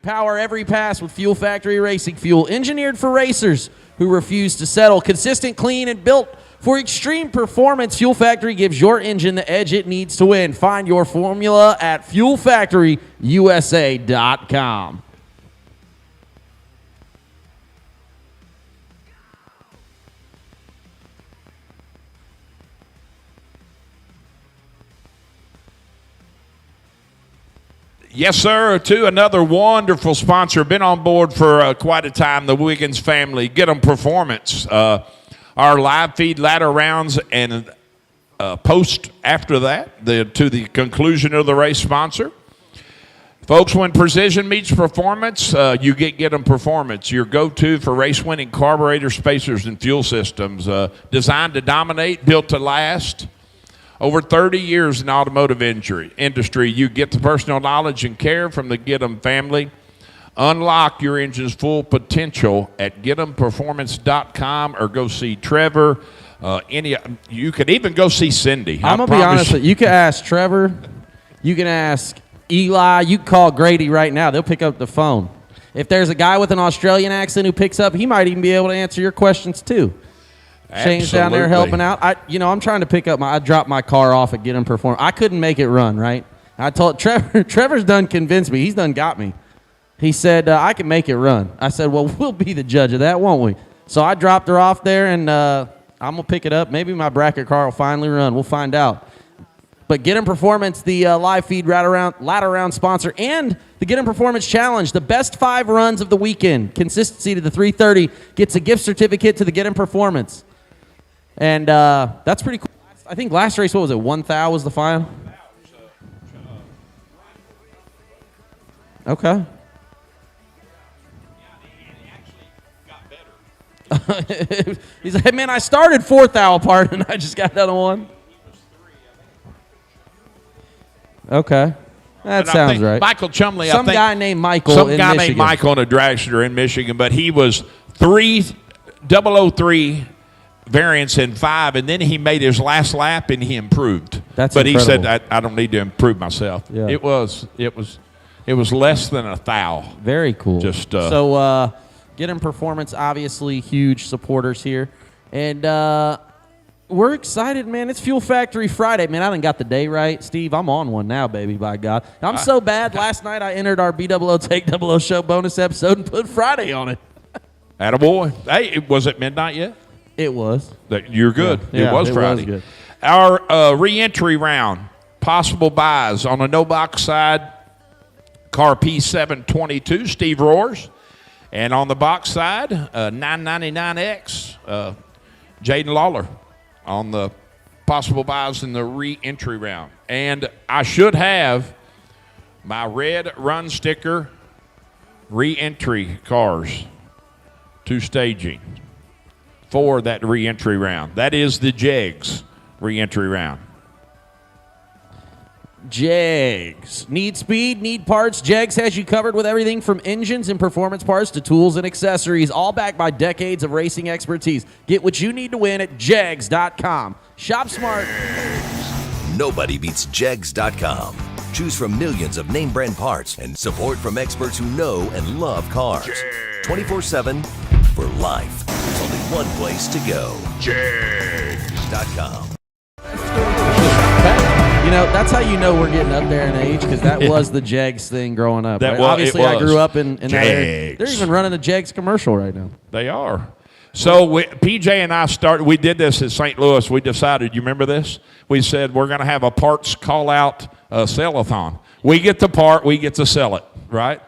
Power every pass with Fuel Factory Racing Fuel, engineered for racers who refuse to settle. Consistent, clean, and built for extreme performance. Fuel Factory gives your engine the edge it needs to win. Find your formula at fuelfactoryusa.com. Yes, sir, to another wonderful sponsor. Been on board for quite a time, the Wiggins family. Get 'em Performance. Our live feed ladder rounds and post after that to the conclusion of the race sponsor. Folks, when precision meets performance, you get 'em Performance, your go-to for race-winning carburetor, spacers, and fuel systems. Designed to dominate, built to last. Over 30 years in the automotive industry, you get the personal knowledge and care from the Get 'em family. Unlock your engine's full potential at GetEmPerformance.com or go see Trevor. You could even go see Cindy. I'm going to be honest with you. You can ask Trevor. You can ask Eli. You can call Grady right now. They'll pick up the phone. If there's a guy with an Australian accent who picks up, he might even be able to answer your questions too. Shane's down there helping out. I'm trying to pick up I dropped my car off at Get 'em Performance. I couldn't make it run, right? I told Trevor's done convinced me. He's done got me. He said, I can make it run. I said, well, we'll be the judge of that, won't we? So I dropped her off there, and I'm going to pick it up. Maybe my bracket car will finally run. We'll find out. But Get 'em Performance, the live feed ladder round sponsor, and the Get 'em Performance Challenge, the best 5 runs of the weekend. Consistency to the 330 gets a gift certificate to the Get 'em Performance. And that's pretty cool. I think last race, what was it, 1,000 was the final? Okay. He's like, hey, man, I started 4,000 apart, and I just got done on 1. Okay. That sounds right. Michael Chumley, Some guy named Michael Some in guy Michigan. named Michael in a dragster in Michigan, but he was 003 variance in 5, and then he made his last lap and he improved. That's but incredible. He said, I don't need to improve myself. Yeah. It was less than 1,000. Very cool. Just so Get 'em Performance, obviously huge supporters here, and we're excited, man. It's Fuel Factory Friday, man. I done got the day right, Steve. I'm on one now, baby. By God, I'm so bad. Last night I entered our BOO Take 00 Show bonus episode and put Friday on it. Attaboy. Hey, was it midnight yet? It was. You're good. Yeah, it was Friday. good. Our re-entry round, possible buys on the no-box side, car P722, Steve Roars. And on the box side, 999X, Jaden Lawler on the possible buys in the re-entry round. And I should have my red run sticker re-entry cars to staging for that re-entry round. That is the JEGS re-entry round. JEGS. Need speed, need parts. JEGS has you covered with everything from engines and performance parts to tools and accessories, all backed by decades of racing expertise. Get what you need to win at JEGS.com. Shop smart. Nobody beats JEGS.com. Choose from millions of name brand parts and support from experts who know and love cars. 24/7 for life. There's only one place to go. JEGS.com. That's how you know we're getting up there in age, because that was the JEGS thing growing up. Right? Obviously, I grew up in that area. They're even running a JEGS commercial right now. They are. So PJ and I we did this at St. Louis. We decided, you remember this? We said we're going to have a parts call-out sell-a-thon. We get the part, we get to sell it, right?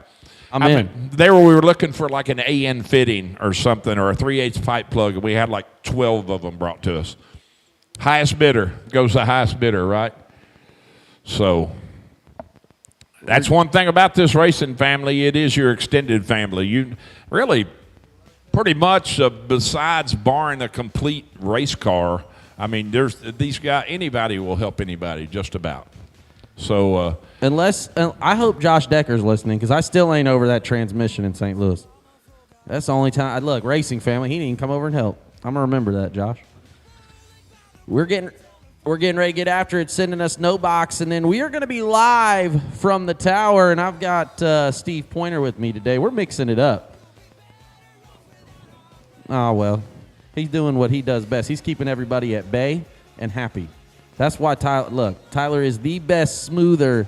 I'm in. There we were looking for like an AN fitting or something, or a 3/8 pipe plug, and we had like 12 of them brought to us. Highest bidder goes the highest bidder, right? So that's one thing about this racing family. It is your extended family. You really pretty much, besides barring a complete race car, I mean, there's these guys, anybody will help anybody, just about. So unless I hope Josh Decker's listening, because I still ain't over that transmission in St. Louis. That's the only time. Look, racing family, he didn't even come over and help. I'm going to remember that, Josh. We're getting We're getting ready to get after it, sending us no box, and then we are going to be live from the tower, and I've got Steve Pointer with me today. We're mixing it up. Oh, well, he's doing what he does best. He's keeping everybody at bay and happy. That's why Tyler is the best smoother.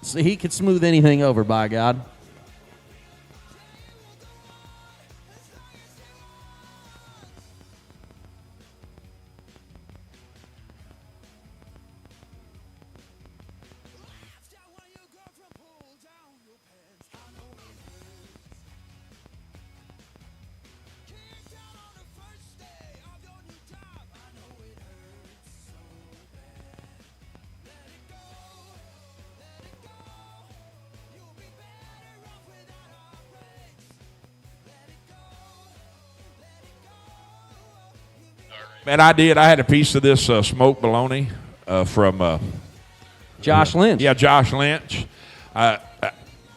So he could smooth anything over, by God. Man, I did. I had a piece of this smoked bologna from Josh Lynch. Yeah, Josh Lynch.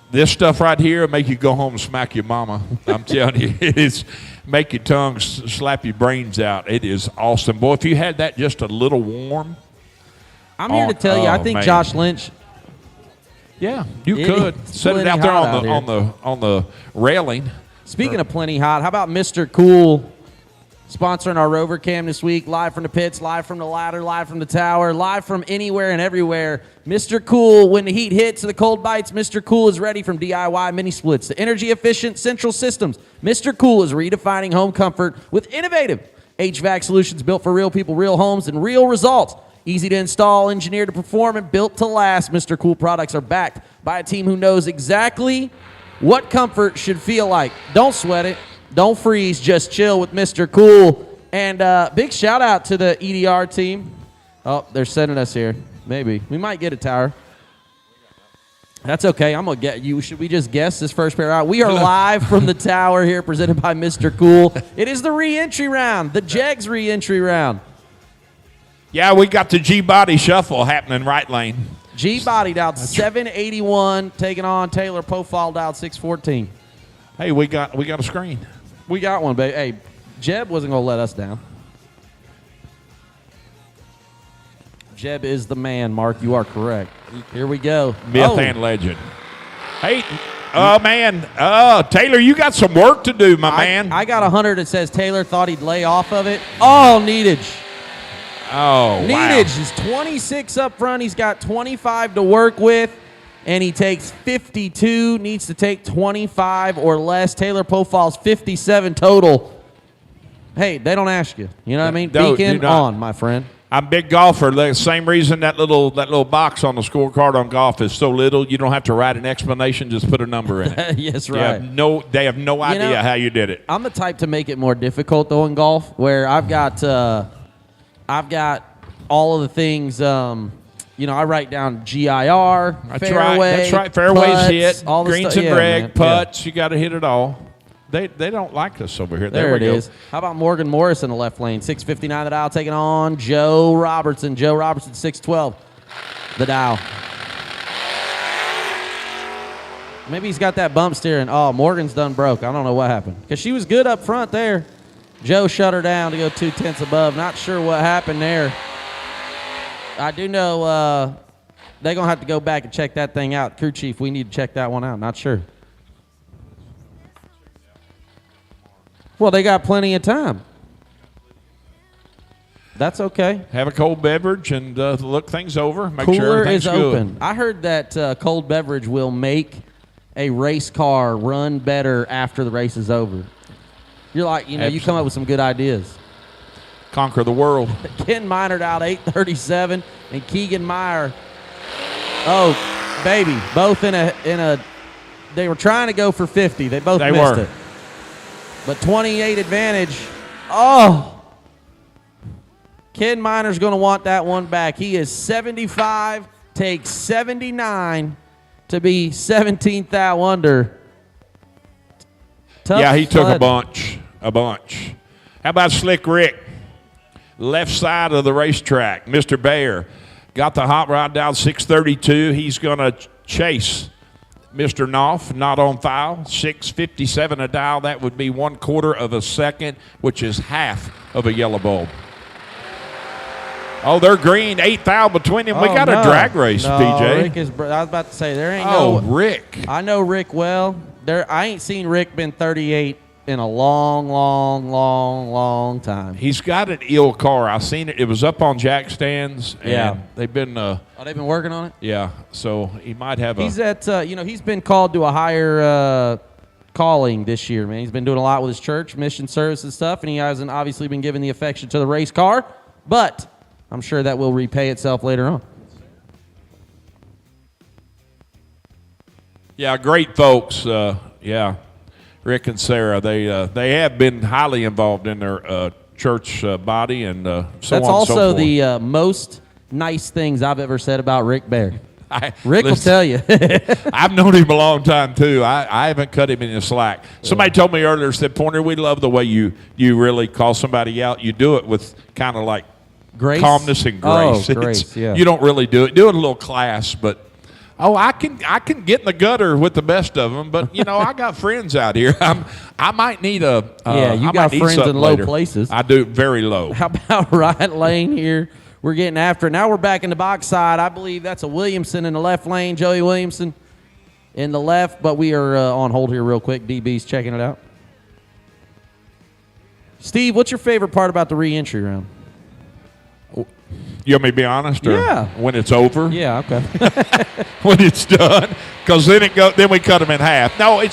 This stuff right here will make you go home and smack your mama. I'm telling you, it is make your tongue slap your brains out. It is awesome. Boy, if you had that just a little warm. I'm here to tell you, I think Josh Lynch. Yeah, you could set it out there on the railing. Speaking of plenty hot, how about Mr. Cool sponsoring our Rover Cam this week, live from the pits, live from the ladder, live from the tower, live from anywhere and everywhere. Mr. Cool, when the heat hits and the cold bites, Mr. Cool is ready from DIY mini splits to energy-efficient central systems. Mr. Cool is redefining home comfort with innovative HVAC solutions built for real people, real homes, and real results. Easy to install, engineered to perform, and built to last. Mr. Cool products are backed by a team who knows exactly what comfort should feel like. Don't sweat it. Don't freeze, just chill with Mr. Cool. And big shout out to the EDR team. Oh, they're sending us here. Maybe. We might get a tower. That's okay. I'm going to get you. Should we just guess this first pair out? We are live from the tower here, presented by Mr. Cool. It is the re-entry round, the Jegs re-entry round. Yeah, we got the G-body shuffle happening right lane. G-body dialed 781, taking on Taylor Pofall dialed 614. Hey, we got a screen. We got one, baby. Hey, Jeb wasn't going to let us down. Jeb is the man, Mark. You are correct. Here we go. Myth and legend. Hey, oh, man. Oh, Taylor, you got some work to do, my man. I got 100 that says Taylor thought he'd lay off of it. Oh, Needage. Oh, wow. Needage is 26 up front. He's got 25 to work with. And he takes 52, needs to take 25 or less. Taylor Pofall's 57 total. Hey, they don't ask you. You know what I mean? Beacon on, my friend. I'm a big golfer. The same reason that little box on the scorecard on golf is so little, you don't have to write an explanation, just put a number in it. Yes, right. They have no idea how you did it. I'm the type to make it more difficult, though, in golf, where I've got all of the things I write down GIR, fairway. That's right. Fairways putts, hit, all the greens stuff. and drag, putts. You got to hit it all. They don't like us over here. There it is. How about Morgan Morris in the left lane? 659 the dial, taking on Joe Robertson. Joe Robertson, 612 the dial. Maybe he's got that bump steering. Oh, Morgan's done broke. I don't know what happened. Because she was good up front there. Joe shut her down to go 2/10 above. Not sure what happened there. I do know they're going to have to go back and check that thing out. Crew chief, we need to check that one out. Not sure. Well, they got plenty of time. That's okay. Have a cold beverage and look things over. Make Cooler sure everything's is open. good. I heard that cold beverage will make a race car run better after the race is over. You're like, you come up with some good ideas. Conquer the world. Ken Minard out 837 and Keegan Meyer. Oh, baby. Both in a they were trying to go for 50. They both missed it. But 28 advantage. Oh. Ken Miner's going to want that one back. He is 75, takes 79 to be 17th out under. Yeah, he took a bunch. How about Slick Rick? Left side of the racetrack. Mr. Bayer got the hot rod down 632. He's going to chase Mr. Knopf, not on foul. 657 a dial. That would be 1/4 of a second, which is half of a yellow bulb. Oh, they're green. 8th out between them. We got a drag race, PJ. Rick is. I was about to say there ain't Rick. I know Rick well. I ain't seen Rick been 38 in a long time. He's got an ill car. I seen it. It was up on jack stands. And they've been. They've been working on it. Yeah. So he might have. He's at. He's been called to a higher calling this year, man. He's been doing a lot with his church, mission service and stuff, and he hasn't obviously been giving the affection to the race car, but I'm sure that will repay itself later on. Yeah, great folks. Rick and Sarah, they have been highly involved in their church body and so That's on and also so forth. the most nice things I've ever said about Rick Bear. Rick will Listen, tell you. I've known him a long time, too. I haven't cut him any slack. Somebody told me earlier, said, Pointer, we love the way you really call somebody out. You do it with kind of like grace? calmness and grace. Oh, grace, yeah. You don't really do it. Do it a little class, but I can get in the gutter with the best of them. But I got friends out here. I might need a. You got friends in low places. I do, very low. How about right lane here? We're getting after it. Now we're back in the box side. I believe that's a Williamson in the left lane. Joey Williamson in the left, but we are on hold here real quick. DB's checking it out. Steve, what's your favorite part about the re-entry round? You want me to be honest? Or Yeah. When it's over? Yeah, okay. When it's done, because then we cut them in half. No,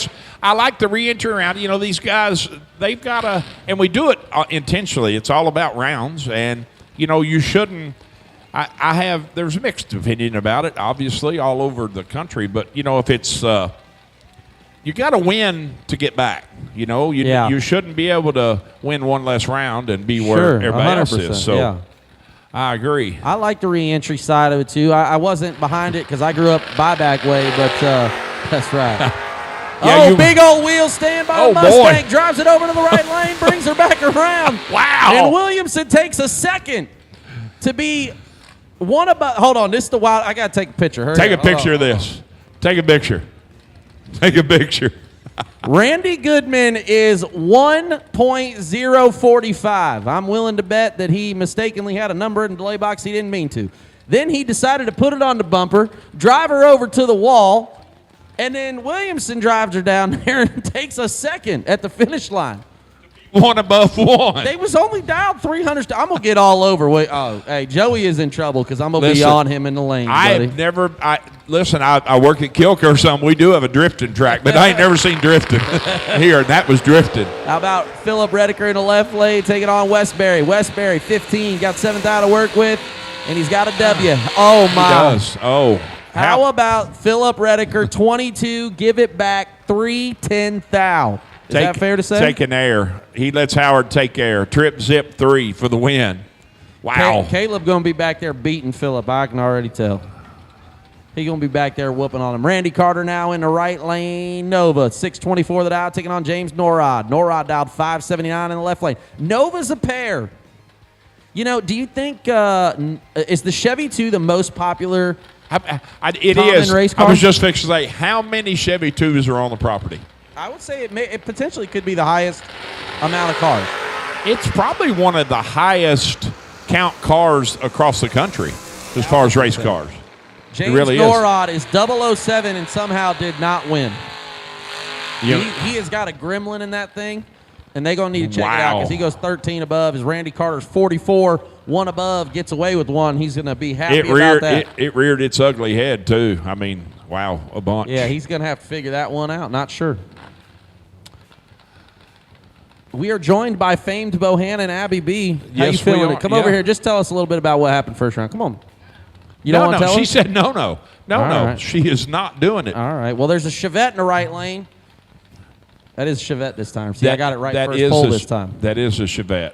I like the re-entry round. These guys, they've got to, and we do it intentionally. It's all about rounds, and you shouldn't. There's a mixed opinion about it, obviously, all over the country. But if it's, you got to win to get back. You shouldn't be able to win one less round and be where everybody else is. So, yeah. I agree. I like the re-entry side of it too. I wasn't behind it because I grew up buyback way, but that's right. Big old wheel stand by the Mustang, drives it over to the right lane, brings her back around. Wow. And Williamson takes a second to be one about. Hold on, this is the wild. I got to take a picture. Hurry Take up. a picture of this. Take a picture. Take a picture. Randy Goodman is 1.045. I'm willing to bet that he mistakenly had a number in the delay box he didn't mean to. Then he decided to put it on the bumper, drive her over to the wall, and then Williamson drives her down there and takes a second at the finish line. One above one. They was only down 300. I'm going to get all over. Hey, Joey is in trouble because I'm going to be on him in the lane, buddy. I work at Kilker or something. We do have a drifting track, but I ain't never seen drifting here, and that was drifting. How about Philip Rediker in the left lane taking on Westbury? Westbury, 15, got 7th out to work with, and he's got a W. Oh, my. He does. Oh. How about Philip Rediker, 22, give it back, 310 thou. Is that fair to say? Taking air. He lets Howard take air. Trip, zip, 3 for the win. Wow. Caleb going to be back there beating Philip. I can already tell. He going to be back there whooping on him. Randy Carter now in the right lane. Nova, 624 the dial, taking on James Norrod. Norrod dialed 579 in the left lane. Nova's a pair. Do you think is the Chevy 2 the most popular it is. race car? I was just fixing to say, how many Chevy 2s are on the property? I would say it potentially could be the highest amount of cars. It's probably one of the highest count cars across the country as far as race cars. James it really Norrod is 007 and somehow did not win. He has got a gremlin in that thing, and they're going to need to check it out because he goes 13 above. As Randy Carter's 44, one above, gets away with one. He's going to be happy about that. It reared its ugly head, too. I mean, wow, a bunch. Yeah, he's going to have to figure that one out. Not sure. We are joined by famed Bohannon Abby B. How you feeling? Come over here. Just tell us a little bit about what happened first round. Come on. You don't want to tell she us? said no. Right. She is not doing it. All right. Well, there's a Chevette in the right lane. That is Chevette this time. See, I got it right first pole this time. That is a Chevette.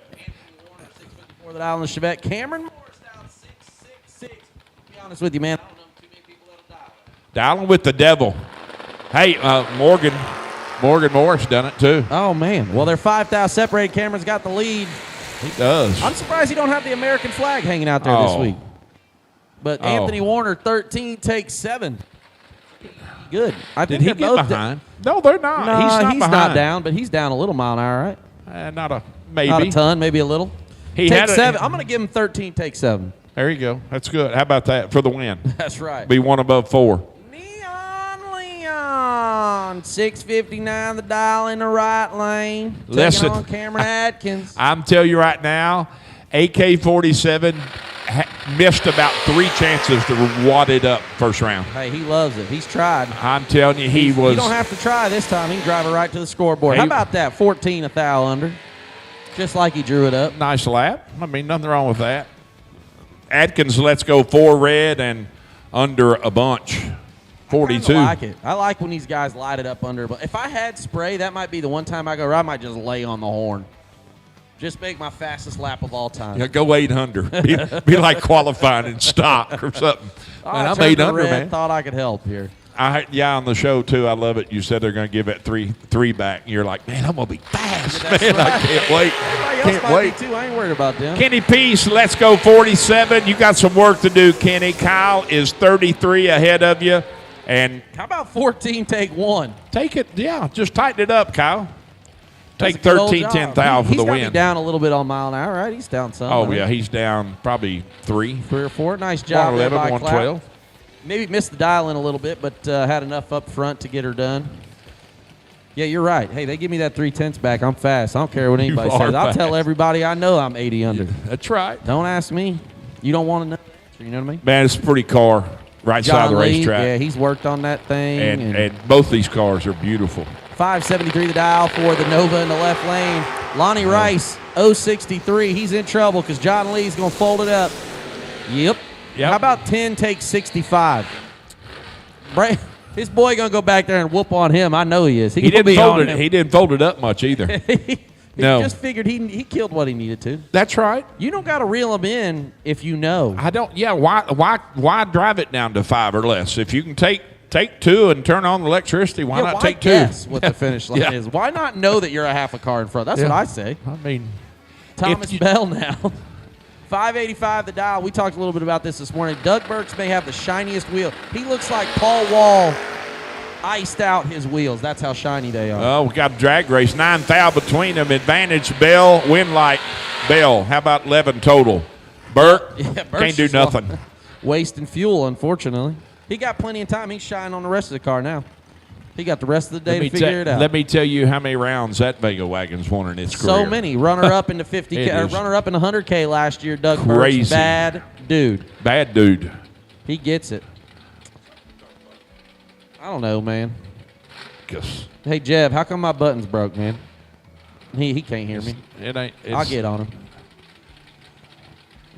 For the dial on the Chevette. Cameron Morris down 666. To be honest with you, man, I don't know too many people that'll dial. Dialing with the devil. Hey, Morgan Morris done it too. Oh, man. Well, they're 5,000 separated. Cameron's got the lead. He does. I'm surprised he don't have the American flag hanging out there this week. But Anthony Warner, 13, takes 7. Good. I think Did he get behind? No, they're not. No, he's not down, but he's down a little mile an hour, right? Not a maybe. Not a ton, maybe a little. He take had 7. I'm going to give him 13, take 7. There you go. That's good. How about that for the win? That's right. Be one above 4. Leon, 659 the dial in the right lane. Listen, Taking on Cameron Atkins. I'm telling you right now, AK-47 missed about 3 chances to wad it up first round. Hey, he loves it. He's tried. I'm telling you, he was. You don't have to try this time. He can drive it right to the scoreboard. How about that? 14 a thou under. Just like he drew it up. Nice lap. I mean, nothing wrong with that. Atkins lets go 4 red and under a bunch. 42. I like it. I like when these guys light it up under. But if I had spray, that might be the one time I go, I might just lay on the horn. Just make my fastest lap of all time. Yeah, go 800. Be like qualifying in stock or something. Man, I'm 800, man. Thought I could help here. On the show, too, I love it. You said they're going to give it three back. And you're like, man, I'm going to be fast. That's man, right. I can't wait. Everybody else might be too. I ain't worried about them. Kenny Peace, let's go 47. You got some work to do, Kenny. Kyle is 33 ahead of you. And how about 14, take 1? Take it, yeah. Just tighten it up, Kyle. Take That's a good old 13, job. 10 thou for the He's got win. me down a little bit on mile an hour, right? He's down some. Oh, yeah, he's down probably 3 or 4. Nice job. 111, there by 112. Clapp. Maybe missed the dial in a little bit, but had enough up front to get her done. Yeah, you're right. Hey, they give me that 3/10 back. I'm fast. I don't care what anybody says. I'll tell everybody I know I'm 80 under. Yeah, that's right. Don't ask me. You don't want to know. You know what I mean? Man, it's a pretty car. Right side of the Lee, racetrack. Yeah, he's worked on that thing. And both these cars are beautiful. 573 the dial for the Nova in the left lane. Lonnie Rice, 063. He's in trouble because John Lee's going to fold it up. Yep. How about 10 takes 65? His boy going to go back there and whoop on him. I know he is. He didn't fold it up much either. No. He just figured he killed what he needed to. That's right. You don't got to reel him in if you know. I don't. Yeah. Why drive it down to 5 or less? If you can take 2 and turn on the electricity, why not take 2? Guess what the finish line is? Why not know that you're a half a car in front? That's what I say. I mean, Thomas Bell now. 585 the dial. We talked a little bit about this morning. Doug Burks may have the shiniest wheel. He looks like Paul Wall iced out his wheels. That's how shiny they are. Oh, we got a drag race. 9 thou between them. Advantage Bell, win light Bell. How about 11 total? Burke can't do nothing. Wasting fuel, unfortunately. He got plenty of time. He's shining on the rest of the car now. He got the rest of the day to figure it out. Let me tell you how many rounds that Vega wagon's won in its career. So many. Runner up into 50K, runner up in 100K last year. Doug Burks, bad dude. Bad dude. He gets it. I don't know, man. Hey, Jeb, how come my buttons broke, man? He can't hear me. I'll get on him.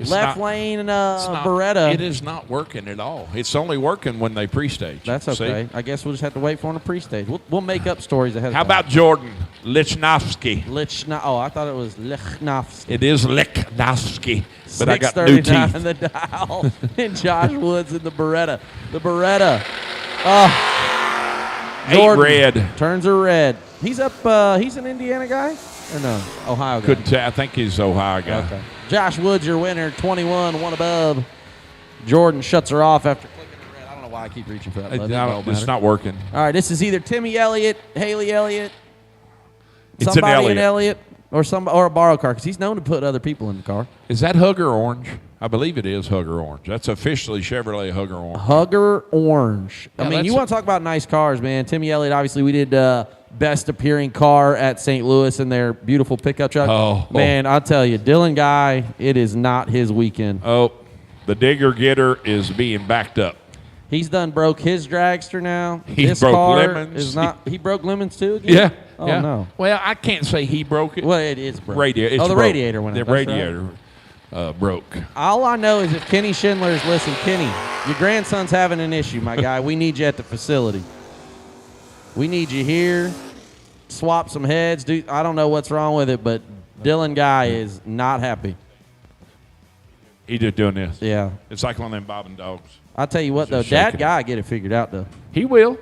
Left lane and Beretta. It is not working at all. It's only working when they pre-stage. That's okay. See? I guess we'll just have to wait for him to pre-stage. We'll make up stories ahead of time. How about Jordan Lichnowsky? I thought it was Lichnowsky. It is Lichnowsky, but I got new teeth. In the dial. And Josh Woods in the Beretta. The Beretta. 8 red. Turns are red. He's up. He's an Indiana guy? Or no? Ohio guy? Couldn't tell. I think he's Ohio guy. Okay. Josh Woods, your winner, 21, one above. Jordan shuts her off after clicking the red. I don't know why I keep reaching for that button. It's not working. All right, this is either Timmy Elliott, Haley Elliott, It's somebody an in Elliott, or a borrowed car, because he's known to put other people in the car. Is that Hugger Orange? I believe it is Hugger Orange. That's officially Chevrolet Hugger Orange. Hugger Orange. Yeah, I mean, you want to talk about nice cars, man. Timmy Elliott, obviously, we did best appearing car at St. Louis in their beautiful pickup truck. Man, I'll tell you, Dylan Guy, it is not his weekend. Oh, the digger getter is being backed up. He's done broke his dragster now. He broke Lemons. He broke Lemons too again? Yeah. Oh, yeah. no. Well, I can't say he broke it. Well, it is broke. Radiator. The radiator went out. The radiator broke. All I know is if Kenny Schindler's listen, Kenny, your grandson's having an issue, my guy. We need you at the facility. We need you here. Swap some heads. I don't know what's wrong with it, but Dylan Guy is not happy. He just doing this. Yeah. It's like one of them bobbing dogs. I'll tell you what, though. Dad Guy get it figured out, though. He will.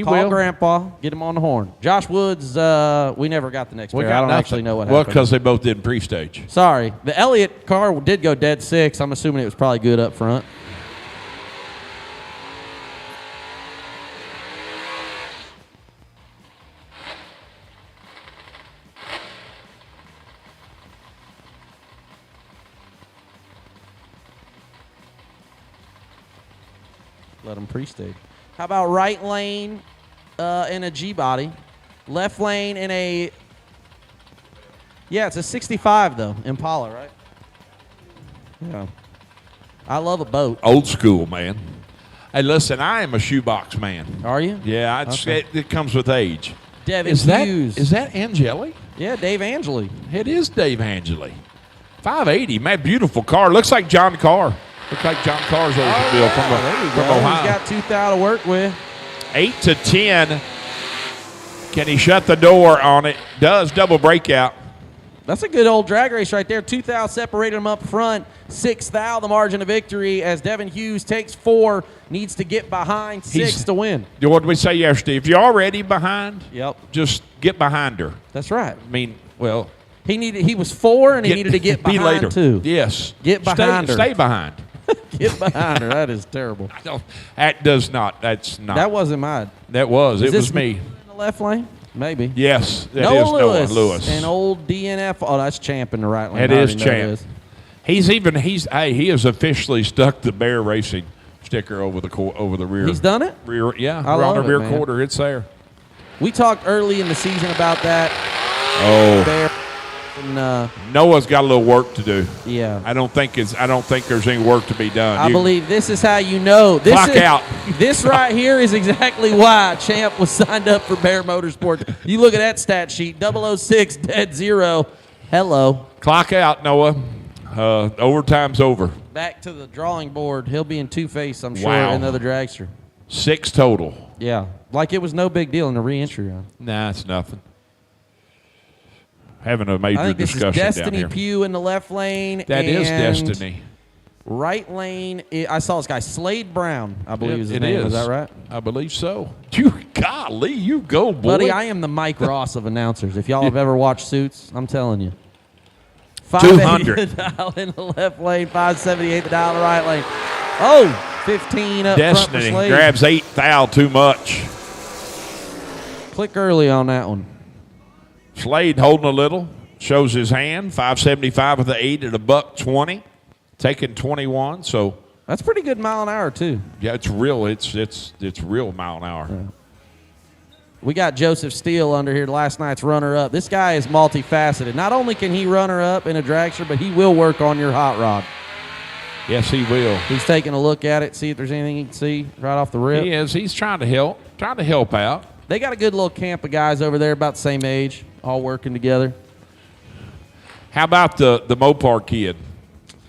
Call Grandpa. Get him on the horn. Josh Woods, we never got the next pair. I don't actually know what happened. Well, because they both did pre-stage. Sorry. The Elliott car did go dead 6. I'm assuming it was probably good up front. Let them pre-stage. How about right lane in a G-body? Left lane in a... Yeah, it's a 65, though. Impala, right? Yeah. I love a boat. Old school, man. Hey, listen, I am a shoebox man. Are you? Yeah, it comes with age. Devin Hughes. Is that Angeli? Yeah, Dave Angeli. It is Dave Angeli. 580, man, beautiful car. Looks like John Carr. Looks like John Carr's old bill from Ohio. He's got 2,000 to work with. 8 to 10. Can he shut the door on it? Does. Double breakout. That's a good old drag race right there. 2,000 separated him up front. 6,000 the margin of victory as Devin Hughes takes 4, needs to get behind 6 to win. What did we say yesterday? If you're already behind, just get behind her. That's right. I mean, well. He was 4 and he needed to get behind later. 2. Yes. Get behind her. Stay behind. Get behind her. That is terrible. That does not. That's not. That wasn't mine. That was. It was me. In the left lane? Maybe. Yes. That Noah is Noah Lewis. An old DNF. Oh, that's Champ in the right lane. It is Champ. He has officially stuck the Bear Racing sticker over the rear. He's done it? Rear, yeah. I love on the rear man. quarter. It's there. We talked early in the season about that. Oh. Bear. And, Noah's got a little work to do. Yeah. I don't think there's any work to be done. I believe this is how you know. Clock out. This right here is exactly why Champ was signed up for Bear Motorsports. You look at that stat sheet, 006, dead zero. Hello. Clock out, Noah. Overtime's over. Back to the drawing board. He'll be in two-face, I'm sure, Wow. in another dragster. 6 total. Yeah. Like it was no big deal in the re-entry round. Nah, it's nothing. Having a major I think this discussion is Destiny down here. Pugh in the left lane. That is and Destiny. Right lane, I saw this guy, Slade Brown, I believe is his name. Is that right? I believe so. Golly, you go, boy. Buddy, I am the Mike Ross of announcers. If y'all have ever watched Suits, I'm telling you. 200. The dial in the left lane, 578 the dial in the right lane. Oh, 15 up front for Destiny Slade. grabs 8,000 too much. Click early on that one. Slade holding a little, shows his hand. 575 with the 8 at $120, taking 21. So that's pretty good mile an hour too. Yeah, it's real. It's real mile an hour. Yeah. We got Joseph Steele under here, last night's runner-up. This guy is multifaceted. Not only can he runner-up in a dragster, but he will work on your hot rod. Yes, he will. He's taking a look at it, see if there's anything he can see right off the rip. He is. He's trying to help out. They got a good little camp of guys over there about the same age, all working together. How about the Mopar kid,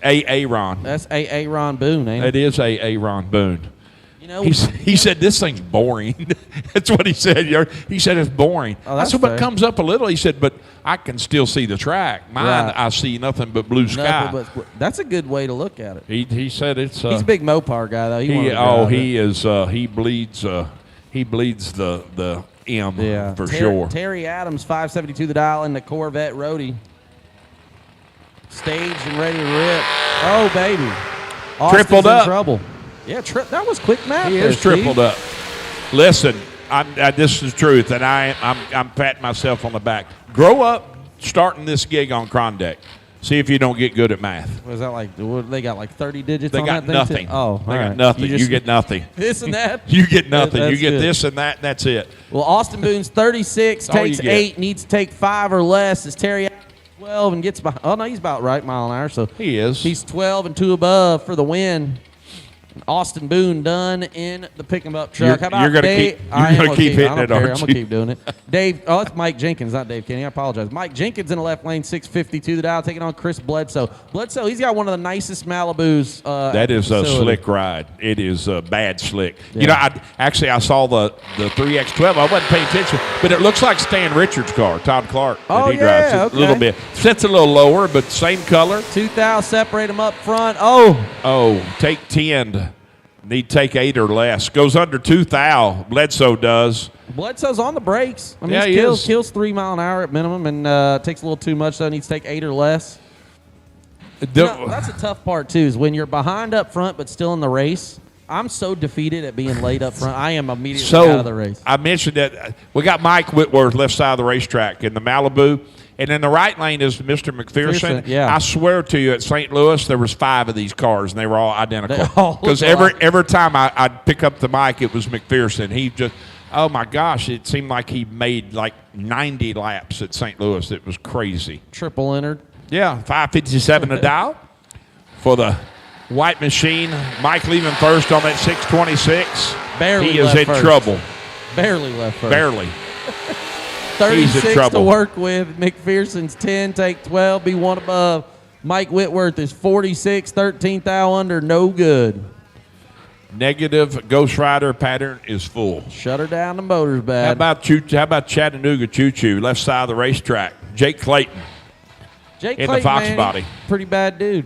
Aaron? That's Aaron Boone, ain't it? It is Aaron Boone. You know, he said this thing's boring. That's what he said. He said it's boring. Oh, I that's said, but fair. it comes up a little. He said, but I can still see the track. Mine, Right. I see nothing but blue sky. But that's a good way to look at it. He said it's. He's a big Mopar guy, though. He is. He bleeds. He bleeds the M for sure. Terry Adams, 572 the dial in the Corvette Roadie. Staged and ready to rip. Oh, baby. Austin's Tripled in up. trouble. Yeah, that was quick math. He there, is tripled Steve. up. Listen, this is the truth, and I'm patting myself on the back. Grow up starting this gig on Crondeck. See if you don't get good at math. Was that like, what, they got like 30 digits They on got that thing? nothing. Too? Oh, they all got right. nothing. You just- get nothing. This and that? You get nothing. That's You get good. this and that. And that's it. Well, Austin Boone's 36, That's all takes you get. 8, needs to take 5 or less. As Terry 12 and gets behind. Oh, no, he's about right mile an hour. So he is. He's 12 and 2 above for the win. Austin Boone done in the pick 'em up truck. How about you're gonna Dave? keep- you're gonna keep hitting it, I'm aren't going to you? keep doing it. Dave, oh, it's Mike Jenkins, not Dave Kenny. I apologize. Mike Jenkins in the left lane, 652 the dial, taking on Chris Bledsoe. Bledsoe, he's got one of the nicest Malibus. That is a facility. slick ride. It is bad slick. Yeah. You know, I saw the 3X12. I wasn't paying attention, but it looks like Stan Richards' car, Todd Clark, that Oh, he yeah, drives. okay. A little bit. Sits a little lower, but same color. 2,000, separate them up front. Oh, take 10. Need take 8 or less. Goes under 2,000. Bledsoe does. Bledsoe's on the brakes. I mean, Yeah, he he kills, is. kills 3 mile an hour at minimum and takes a little too much, so needs to take 8 or less. That's a tough part, too, is when you're behind up front but still in the race. I'm so defeated at being late up front. I am immediately out of the race. I mentioned that we got Mike Whitworth left side of the racetrack in the Malibu. And in the right lane is Mr. McPherson. Yeah. I swear to you, at St. Louis, there was 5 of these cars, and they were all identical. Because look every time I'd pick up the mic, it was McPherson. He just, oh, my gosh, it seemed like he made like 90 laps at St. Louis. It was crazy. Triple entered. Yeah, 5:57 to dial for the white machine. Mike leaving first on that 626. Barely he is left in first. trouble. Barely left first. Barely. 36 trouble. to work with. McPherson's 10, take 12, be one above. Mike Whitworth is 46, 13th thou under, no good. Negative Ghost Rider pattern is full. Shut her down, the motor's bad. How about Chattanooga Choo Choo, left side of the racetrack? Jake Clayton Jake in Clayton, the Fox man, body. pretty bad dude.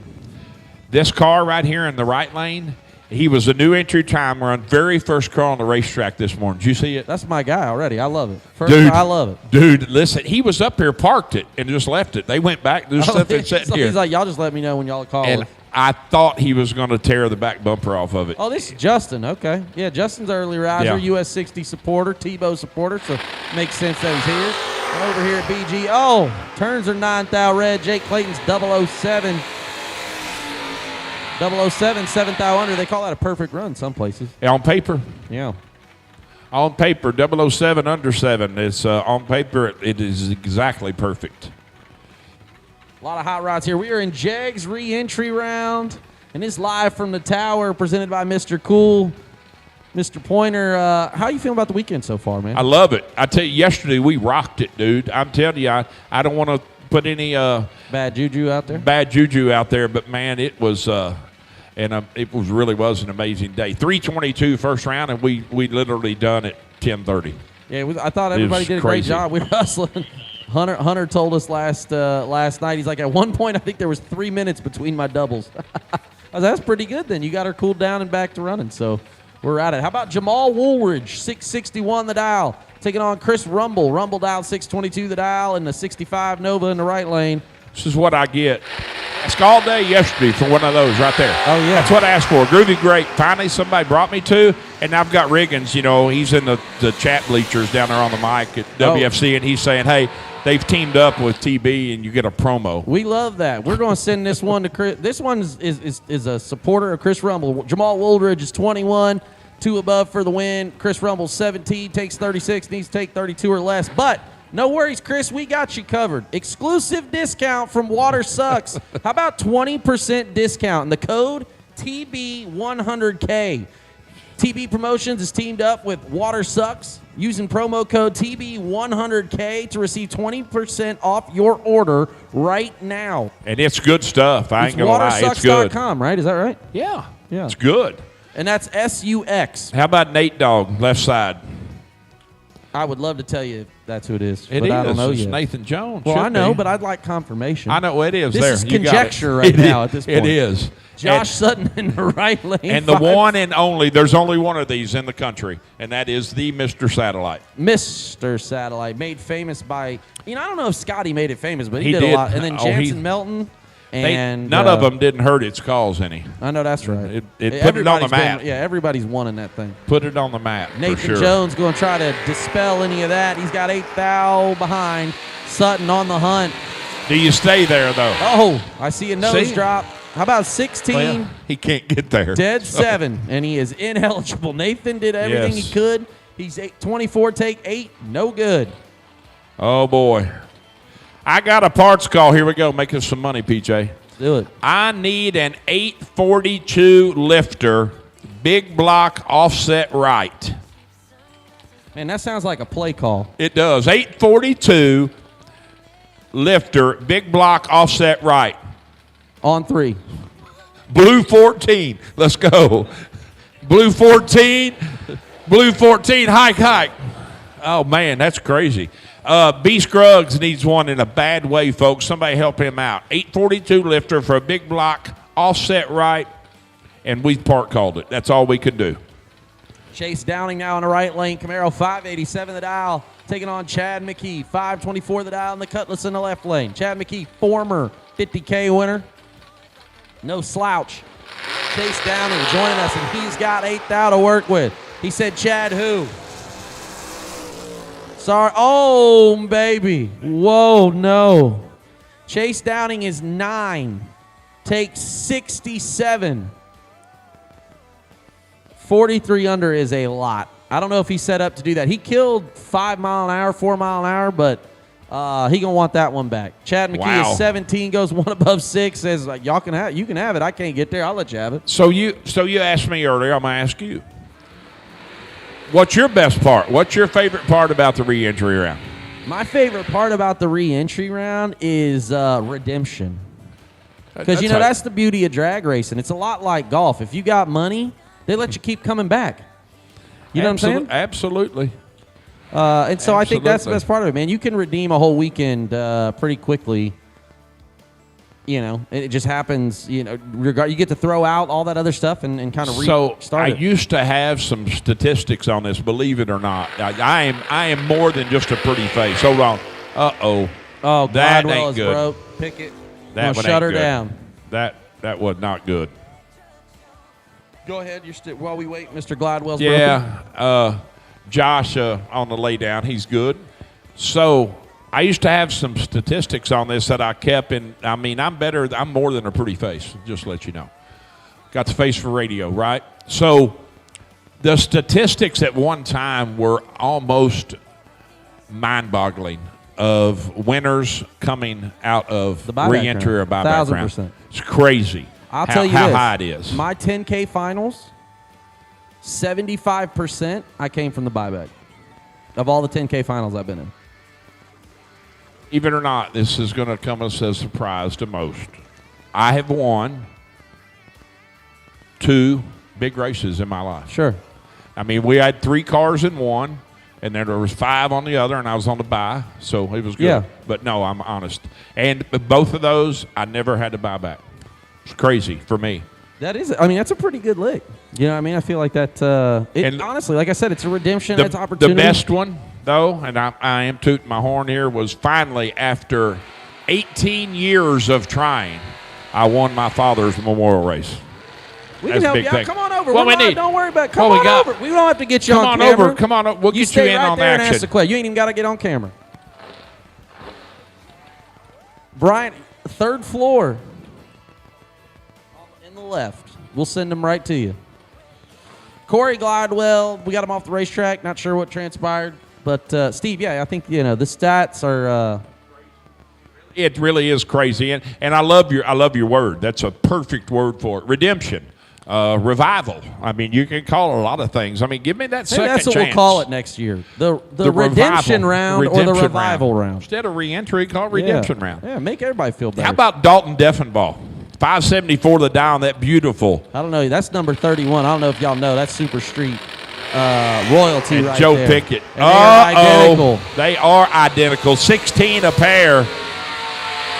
This car right here in the right lane, he was a new entry time run, very first car on the racetrack this morning. Did you see it? That's my guy already. I love it. First Dude, I love it. Dude, listen, he was up here, parked it, and just left it. They went back to something sitting here. He's like, y'all just let me know when y'all call And it. I thought he was going to tear the back bumper off of it. Oh, this is Justin. Okay. Yeah, Justin's early riser, Yeah. US 60 supporter, Tebow supporter, so makes sense that he's here. And over here at BG, oh, turns are 9th thou red. Jake Clayton's 007. 007, 7th thou under. They call that a perfect run some places. On paper? Yeah. On paper, 007 under 7. It's on paper, it is exactly perfect. A lot of hot rods here. We are in Jegs re-entry round, and it's live from the tower, presented by Mr. Cool. Mr. Pointer, how you feeling about the weekend so far, man? I love it. I tell you, yesterday we rocked it, dude. I'm telling you, I don't want to put any bad juju out there. Bad juju out there, but man, it was it was an amazing day. 3:22 first round, and we literally done at 10:30. Yeah, I thought everybody did a great job. We were hustling. Hunter told us last night. He's like, at one point, I think there was 3 minutes between my doubles. I was like, that's pretty good. Then you got her cooled down and back to running. So we're at it. How about Jamal Woolridge, 661 the dial, taking on Chris Rumble. Rumble dial 622 the dial, and the 65 Nova in the right lane. This is what I get. Asked all day yesterday for one of those right there. Oh, yeah. That's what I asked for. Groovy Great. Finally, somebody brought me two, and I've got Riggins. You know, he's in the chat bleachers down there on the mic at WFC, and he's saying, hey, they've teamed up with TB, and you get a promo. We love that. We're going to send this one to Chris. This one is a supporter of Chris Rumble. Jamal Woolridge is 21, 2 above for the win. Chris Rumble's 17, takes 36, needs to take 32 or less. But no worries, Chris. We got you covered. Exclusive discount from Water Sucks. How about 20% discount? And the code TB100K. TB Promotions is teamed up with Water Sucks using promo code TB100K to receive 20% off your order right now. And it's good stuff. I ain't going to lie. It's good. Watersucks.com, right? Is that right? Yeah. Yeah. It's good. And that's SUX. How about Nate Dogg, left side? I would love to tell you if that's who it is. It but is. I don't know It's yet. Nathan Jones. Well, Should I know, be. but I'd like confirmation. I know it is. This there. is You got conjecture it. right now at this point. It is. Josh Sutton in the right lane. And the one and only, there's only one of these in the country, and that is the Mr. Satellite. Mr. Satellite, made famous by, I don't know if Scotty made it famous, but he did did. a lot. And then Oh, Jansen Melton. And none of them didn't hurt its cause any. I know that's right. It put it on the map. Everybody's won in that thing. Put it on the map. Nathan for sure. Jones going to try to dispel any of that. He's got 8 thou behind. Sutton on the hunt. Do you stay there, though? Oh, I see a nose See? drop. How about 16? Well, he can't get there. Dead 7, and he is ineligible. Nathan did everything Yes. he could. He's 24, take 8, no good. Oh, boy. I got a parts call. Here we go. Make us some money, PJ. Do it. I need an 842 lifter, big block, offset right. Man, that sounds like a play call. It does. 842 lifter, big block, offset right. On 3. Blue 14. Let's go. Blue 14. Blue 14. Hike. Oh, man, that's crazy. B. Scruggs needs one in a bad way, folks. Somebody help him out. 842 lifter for a big block, offset right, and we part called it. That's all we could do. Chase Downing now in the right lane. Camaro 587 the dial. Taking on Chad McKee. 524 the dial, and the Cutlass in the left lane. Chad McKee, former 50K winner. No slouch. Chase Downing joining us, and he's got 8 thou to work with. He said, Chad who? Sorry. Oh, baby. Whoa, no. Chase Downing is 9. Takes 67. 43 under is a lot. I don't know if he's set up to do that. He killed 5 mile an hour, 4 mile an hour, but he gonna want that one back. Chad McKee is 17, goes one above 6. Says y'all can have, you can have it. I can't get there. I'll let you have it. So you asked me earlier. I'm gonna ask you. What's your best part? What's your favorite part about the re-entry round? My favorite part about the re-entry round is redemption. Because, that's the beauty of drag racing. It's a lot like golf. If you got money, they let you keep coming back. You know what I'm saying? Absolutely. And so I think that's the best part of it, man. You can redeem a whole weekend pretty quickly. It just happens, you get to throw out all that other stuff and kind of restart So I used to have some statistics on this, believe it or not. I am more than just a pretty face. Hold on. Uh-oh. Oh, that Gladwell ain't is good. broke. Pick it. That one shut ain't her good. down. That was not good. Go ahead. While we wait, Mr. Gladwell's broken. Yeah. Josh on the lay down, he's good. So I used to have some statistics on this that I kept, and I'm more than a pretty face, just to let you know. Got the face for radio, right? So the statistics at one time were almost mind-boggling of winners coming out of the buyback re-entry or buyback round. 1,000%. It's crazy. I'll tell you how this. high it is. My 10K finals, 75% I came from the buyback of all the 10K finals I've been in. Even or not, this is going to come as a surprise to most. I have won 2 big races in my life. Sure. I mean, we had 3 cars in one, and then there was 5 on the other, and I was on the buy, so it was good. Yeah. But no, I'm honest. And both of those, I never had to buy back. It's crazy for me. That's a pretty good lick. I feel like that, honestly, like I said, it's a redemption, it's opportunity. The best one, though, and I am tooting my horn here, was finally after 18 years of trying, I won my father's memorial race. We can help you out. Come on over. What We're we live. need. Don't worry about it. Come on over. We don't have to get you on camera. Come on over. We'll get you in right on there and action. ask the question. You ain't even got to get on camera. Brian, 3rd floor. In the left. We'll send them right to you. Corey Glidewell, we got him off the racetrack. Not sure what transpired. But, Steve, I think, the stats are... It really is crazy. And I love your word. That's a perfect word for it. Redemption. Revival. I mean, you can call it a lot of things. I mean, give me that second chance. That's what we'll call it next year. The redemption round or the revival round. Instead of re-entry, call it redemption round. Yeah, make everybody feel better. How about Dalton Deffenbaugh? 574 the dial, that beautiful. I don't know. That's number 31. I don't know if y'all know. That's Super Street royalty and right Joe there. Pickett. And they are identical. They are identical. 16 a pair.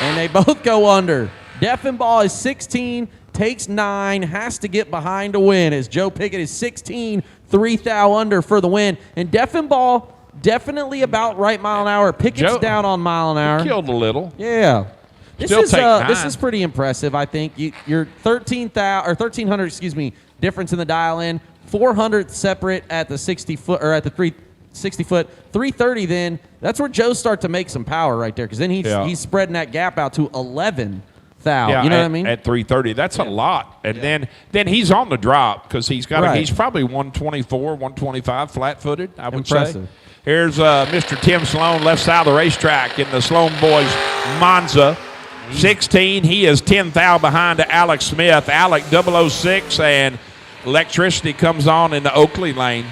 And they both go under. Deffenbaugh is 16, takes 9, has to get behind to win, as Joe Pickett is 16, 3 thou under for the win. And Deffenbaugh definitely about right mile an hour. Pickett's down on mile an hour. Killed a little. Yeah. This is pretty impressive, I think. You're 1,300, difference in the dial in. 400 separate at the 60 foot or at the 360 foot. 330 then. That's where Joe start to make some power right there, because then he's spreading that gap out to 11 thou. Yeah, you know what I mean? At 330, that's a lot. And then he's on the drop because he's probably 124, 125 flat-footed, I would say. Here's Mr. Tim Sloan, left side of the racetrack in the Sloan Boys Monza. 16, he is 10 thou behind to Alex Smith. Alec 006, and electricity comes on in the Oakley lane.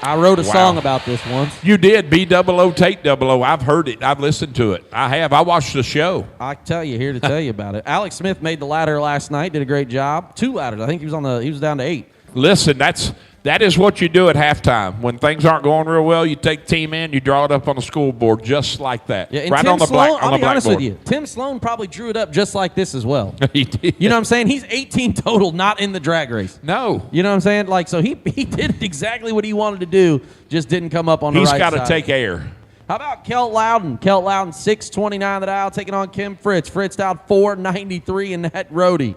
I wrote a song about this once. You did. B-double-O, take double-O. I've heard it. I've listened to it. I have. I watched the show. I tell you, here to tell you about it. Alex Smith made the ladder last night, did a great job. 2 ladders. I think he was down to 8. Listen, that is what you do at halftime. When things aren't going real well, you take the team in, you draw it up on the school board just like that. Yeah, and right Tim on the Sloan, black on I'll the be honest blackboard. with you. Tim Sloan probably drew it up just like this as well. He did. You know what I'm saying? He's 18 total, not in the drag race. No. You know what I'm saying? Like, so he did exactly what he wanted to do, just didn't come up on the right side. He's got to take air. How about Kelt Loudon? Kelt Loudon, 629 the dial, taking on Kim Fritz. Fritz down 493 in that roadie.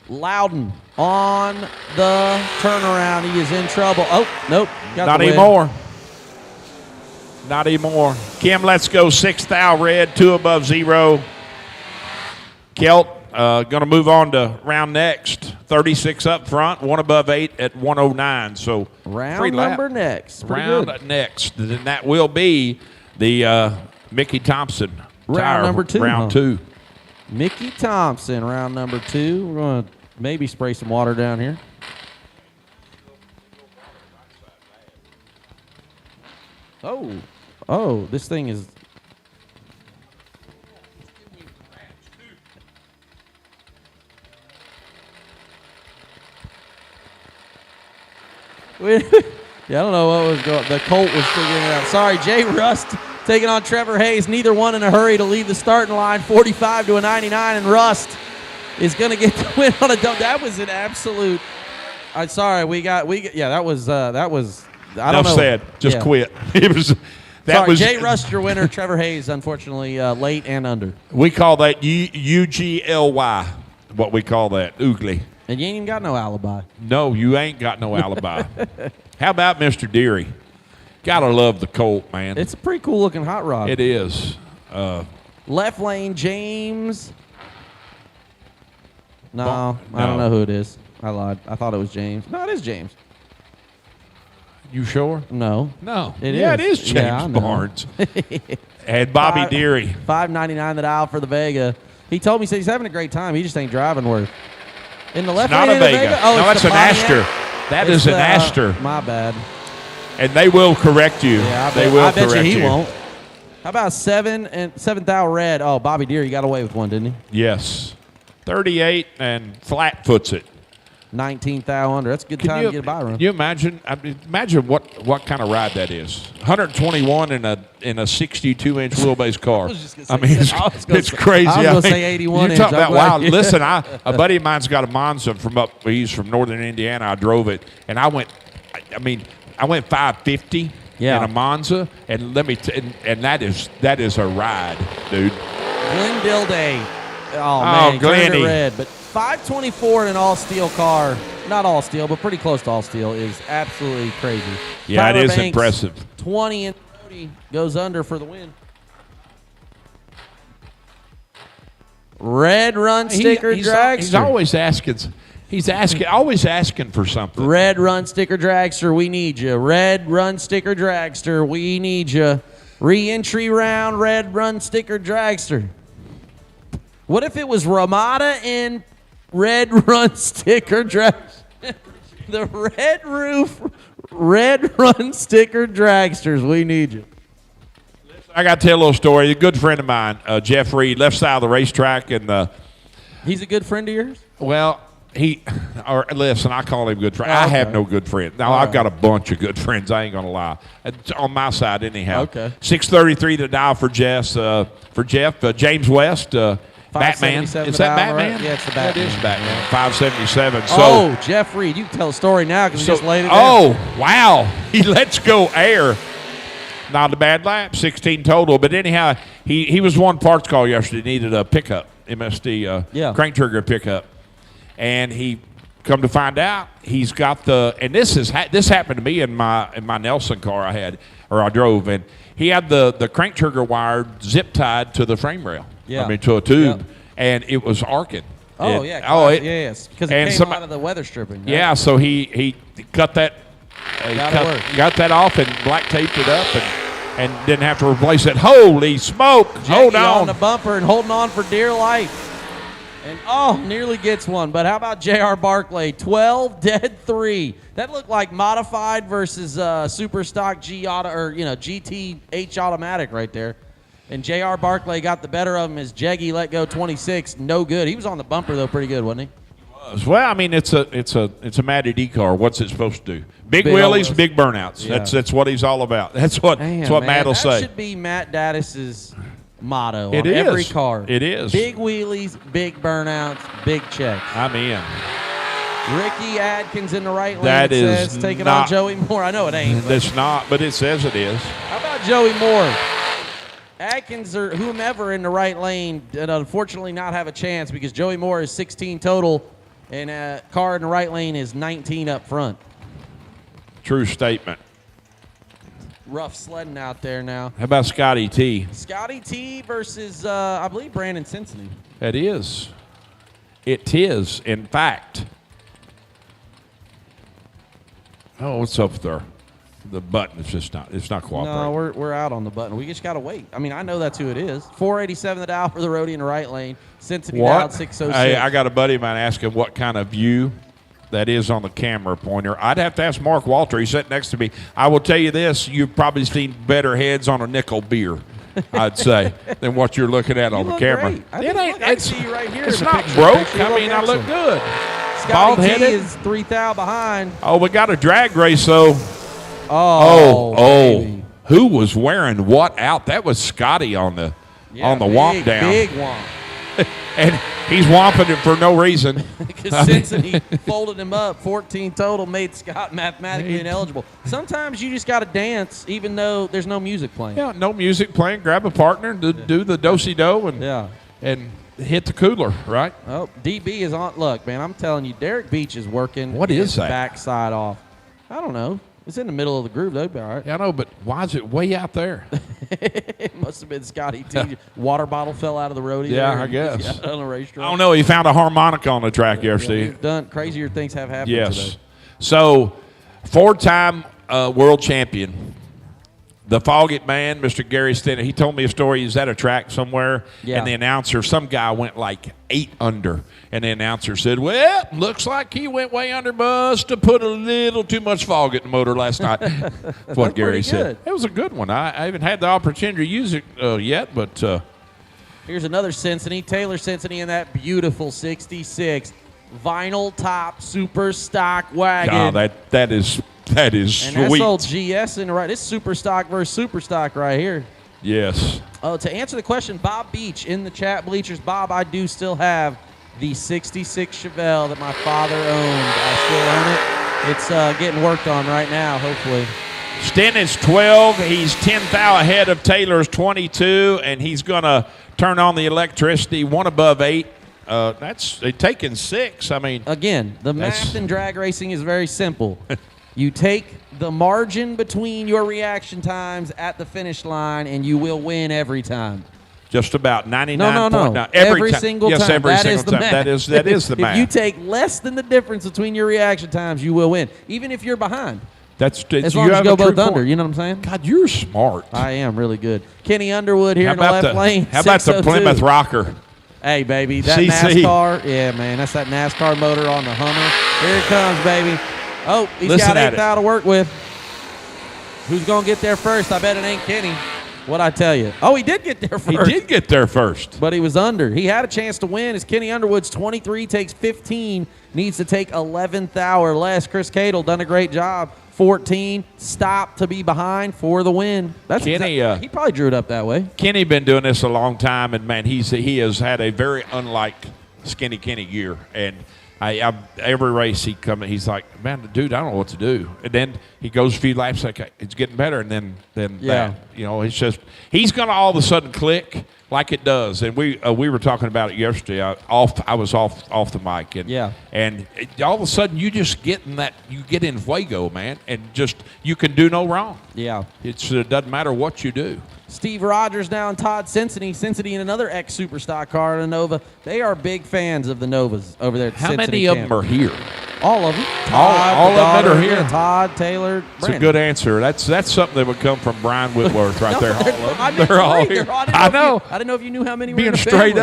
Loudon on the turnaround. He is in trouble. Oh, nope. Not anymore. Not anymore. Kim, let's go 6 thou red, 2 above 0. Kelt going to move on to round next. 36 up front, 1 above 8 at 109. So round number next. Round next. And that will be the Mickey Thompson round number 2. Round 2. Mickey Thompson, round number 2. We're going to maybe spray some water down here. Oh, this thing is. Yeah, I don't know what was going on. The Colt was figuring it out. Sorry, Jay Rust taking on Trevor Hayes. Neither one in a hurry to leave the starting line. 45 to a 99, and Rust is going to get the win on a double. That was an absolute. I'm sorry, yeah, that was. I don't know. Enough said. Just quit. It was. Sorry, Jay Rust, your winner. Trevor Hayes, unfortunately, late and under. We call that UGLY. What we call that, oogly. And you ain't even got no alibi. No, you ain't got no alibi. How about Mr. Deary? Gotta love the Colt, man. It's a pretty cool looking hot rod. It is. Left lane, James. No, I don't know who it is. I lied. I thought it was James. No, it is James. You sure? No. It is James Barnes. And Bobby Deary. $5.99 the dial for the Vega. He told me, he said he's having a great time. He just ain't driving worth. In the left lane not a of the Vega. Oh, No, it's that's the an Pontiac. Aster. That is an Aster. My bad. And they will correct you. Yeah, I bet you he won't. How about 7th thou red? Oh, Bobby Deary got away with one, didn't he? Yes. 38 and flat foots it. 19th thou under. That's a good time to get a buy run. Can you imagine? Imagine what kind of ride that is. 121 in a 62-inch wheelbase car. It's crazy. I was going to say 81 You talk about wild. Listen, a buddy of mine's got a Monza from he's from northern Indiana. I drove it, and I went 550 in a Monza, and and that is a ride, dude. Glendale Day. Oh man, Glenny. Red, but 524 in an all-steel car, not all-steel, but pretty close to all-steel, is absolutely crazy. Yeah, Tyler it is Banks, impressive. 20 and 30 goes under for the win. Red Run Sticker Dragster. He's always asking. Always asking for something. Red Run Sticker Dragster, we need you. Red Run Sticker Dragster, we need you. Re-entry round, Red Run Sticker Dragster. What if it was Ramada and Red Run Sticker Dragster? The Red Roof Red Run Sticker Dragsters, we need you. I got to tell a little story. A good friend of mine, Jeff Reed, left side of the racetrack, and he's a good friend of yours? Well, listen, I call him good friend. I have no good friend. Now, I've got a bunch of good friends. I ain't going to lie. It's on my side, anyhow. Okay. 633 to dial for Jeff. James West, Batman. Is that Batman? Right? Yeah, it's the Batman. That is Batman. 577. Jeff Reed, you can tell the story now because he just laid it down. Oh, wow. He lets go air. Not a bad lap, 16 total. But anyhow, he was one parts call yesterday. Needed a pickup, MSD crank trigger pickup. And he come to find out he's got and this happened to me in my Nelson car I drove, and he had the crank trigger wire zip tied to the frame rail. To a tube, and it was arcing. Yes, because it came out of the weather stripping. Right? Yeah, so he cut that. Got that off and black taped it up and didn't have to replace it. Holy smoke! Hold on the bumper and holding on for dear life. And nearly gets one. But how about J.R. Barclay? 12 dead 3. That looked like modified versus super stock GT H automatic right there. And J.R. Barclay got the better of him as Jeggy let go 26. No good. He was on the bumper though, pretty good, wasn't he? Well, I mean, it's a Matty D car. What's it supposed to do? Big wheelies, big burnouts. Yeah. That's what he's all about. That's what Matt will say. That should be Matt Dattis's motto on every car. It is. Big wheelies, big burnouts, big checks. I'm in. Ricky Adkins in the right lane. That is says taking on Joey Moore. I know it ain't. It's not, but it says it is. How about Joey Moore? Atkins or whomever in the right lane did unfortunately not have a chance because Joey Moore is 16 total and a car in the right lane is 19 up front. True statement. rough sledding out there now. How about Scotty T? Scotty T versus, I believe, Brandon Cincinnati. It is. It is, in fact. Oh, what's up there? The button is just not. It's not cooperating. No, we're out on the button. We just got to wait. I mean, I know that's who it is. 487 the dial for the roadie in the right lane. Cincinnati dialed 606. Hey, I got a buddy of mine asking what kind of view that is on the camera pointer. I'd have to ask Mark Walter. He's sitting next to me. I will tell you this: you've probably seen better heads on a nickel beer, I'd say, than what you're looking at on the camera. Great. I see you right here. It's in the not picture. broke. I mean, I look good. Scotty T Bald-headed. is 3 thou behind. Oh, we got a drag race though. Oh, who was wearing what out? That was Scotty on the womp down. Big womp. And he's womping it for no reason. Because Cincinnati folded him up. 14 total, made Scott mathematically ineligible. Sometimes you just got to dance even though there's no music playing. Yeah, no music playing. Grab a partner, do the do-si-do, and hit the cooler, right? Oh, DB is on. Look, man, I'm telling you, Derek Beach is working. What is his that? Backside off. I don't know. It's in the middle of the groove. They'd be all right. Yeah, I know, but why is it way out there? It must have been Scotty T. Water bottle fell out of the roadie. Yeah, there I guess. On a racetrack. I don't know. He found a harmonica on the track yesterday. We've done crazier things have happened Yes. today. So, 4-time world champion. The Foggett man, Mr. Gary Stenner, he told me a story. He was at a track somewhere, Yeah. and the announcer, some guy went like 8 under, and the announcer said, well, looks like he went way under, must have put a little too much Foggett in the motor last night. That's what Gary said. It was a good one. I haven't had the opportunity to use it yet, but Here's another Cincinnati, Taylor Cincinnati in that beautiful 66 vinyl top super stock wagon. God, that is and sweet. that's old GS in the right. This is super stock versus super stock right here. Yes. Oh, to answer the question, Bob Beach in the chat bleachers. Bob, I do still have the 66 Chevelle that my father owned. I still own it. It's getting worked on right now, hopefully. Sten is 12. He's 10 thou ahead of Taylor's 22, and he's going to turn on the electricity, 1 above 8. That's taking 6. I mean, again, the math in drag racing is very simple. You take the margin between your reaction times at the finish line, and you will win every time. Just about 99. No. Every single yes, time. every That single is the time. math. That is the math. If you take less than the difference between your reaction times, you will win, even if you're behind. As long as you go both under, you know what I'm saying? God, you're smart. I am really good. Kenny Underwood here in the left lane. How about the 602. Plymouth Rocker? Hey, baby, that CC. NASCAR. Yeah, man, that's that NASCAR motor on the Hummer. Here it comes, baby. Oh, he's Listen got at 8 thou to work with. Who's going to get there first? I bet it ain't Kenny. What'd I tell you? Oh, he did get there first. He did get there first. But he was under. He had a chance to win as Kenny Underwood's 23, takes 15, needs to take 11th thou or less. Chris Cadle done a great job. 14, stop to be behind for the win. That's Kenny, he probably drew it up that way. Kenny been doing this a long time, and man, he has had a very unlike Skinny Kenny year. And every race he's like, man, dude, I don't know what to do. And then he goes a few laps, like it's getting better, and then Yeah. that, it's just he's gonna all of a sudden click like it does. And we were talking about it yesterday. I was off the mic, and all of a sudden you just get in fuego, man, and just you can do no wrong. Yeah, it doesn't matter what you do. Steve Rogers now and Todd Cincinnati in another ex-super stock car, a Nova. They are big fans of the Novas over there at How Cincinnati many of camp. them are here? All of them. All of them that are here. Todd, Taylor, It's Brandon. a good answer. That's something that would come from Brian Whitworth right there. I They're all here. I know. I didn't know if you knew how many were Being in the straight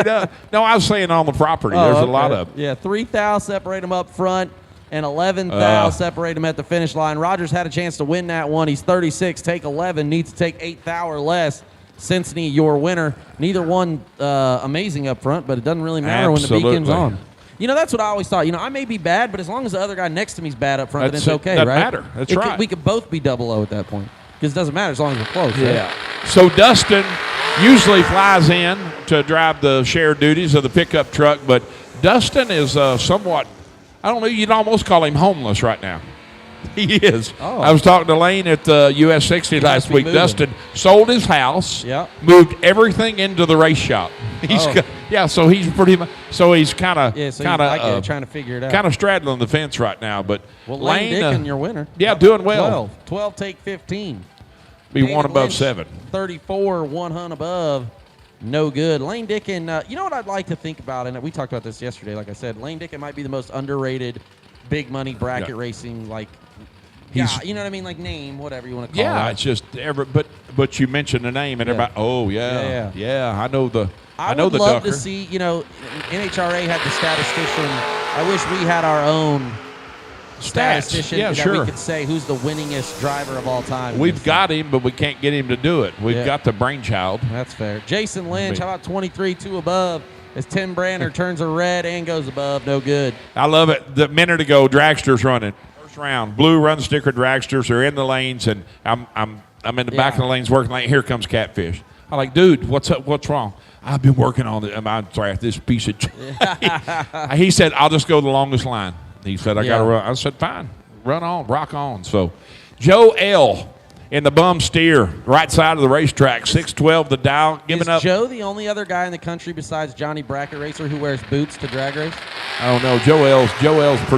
family. up. No, I was saying on the property. Oh, There's a okay. lot of them. Yeah, 3 thou separate them up front, and 11 thou separate them at the finish line. Rogers had a chance to win that one. He's 36, take 11, needs to take 8 thou or less. Cincinnati, your winner. Neither one amazing up front, but it doesn't really matter when the beacon's on. That's what I always thought. I may be bad, but as long as the other guy next to me is bad up front, then it's okay, doesn't right? matter. That's right. We could both be 00 at that point because it doesn't matter as long as we're close. Yeah. So Dustin usually flies in to drive the shared duties of the pickup truck, but Dustin is somewhat, I don't know, you'd almost call him homeless right now. He is. Oh. I was talking to Lane at the US 60 last week. moving. Dustin sold his house, moved everything into the race shop. So he's pretty much, so he's kind of trying to figure it out. kind of straddling the fence right now. But Lane Dickin, your winner. Yeah, doing well. 12 take 15. Be one above 7. 34, 1 hunt above. No good. Lane Dickin, you know what I'd like to think about, and we talked about this yesterday, like I said, Lane Dickin might be the most underrated big money bracket racing, like, you know what I mean, like name, whatever you want to call it. Yeah, it's just, but you mentioned the name, and everybody, I know the I know would the love ducker. to see, NHRA had the statistician. I wish we had our own statistician that we could say who's the winningest driver of all time. We've got him, but we can't get him to do it. We've got the brainchild. That's fair. Jason Lynch, how about 23, 2 above? As Tim Brander turns a red and goes above, no good. I love it. The minute ago, Dragster's running. First round, blue run sticker Dragsters are in the lanes, and I'm in the back of the lanes working lane. Here comes Catfish. I'm like, dude, what's up? What's wrong? I've been working on it. I'm sorry, this piece of. He said, I'll just go the longest line. He said, I got to run. I said, fine, run on, rock on. So, Joe L. in the bum steer, right side of the racetrack, 612 the dial, giving up. Is Joe the only other guy in the country besides Johnny Bracket Racer who wears boots to drag race? I don't know. Joe L's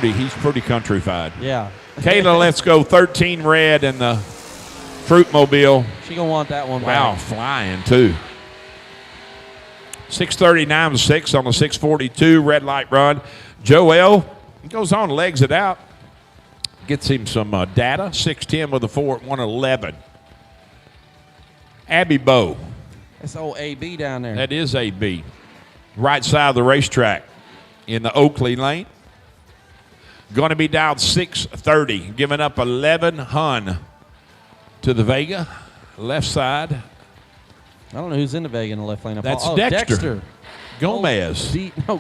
he's pretty countrified. Yeah. Kayla, let's go 13 red in the Fruit Mobile. She going to want that one Wow, back. flying too. 639 6 on the 642 red light run. Joe L. goes on, legs it out. Gets him some data. 610 with a 4 at 111. Abby Bow. That's old AB down there. That is AB. Right side of the racetrack in the Oakley lane. Going to be down 630. Giving up 11 Hun to the Vega. Left side. I don't know who's in the Vega in the left lane. That's Dexter. Gomez.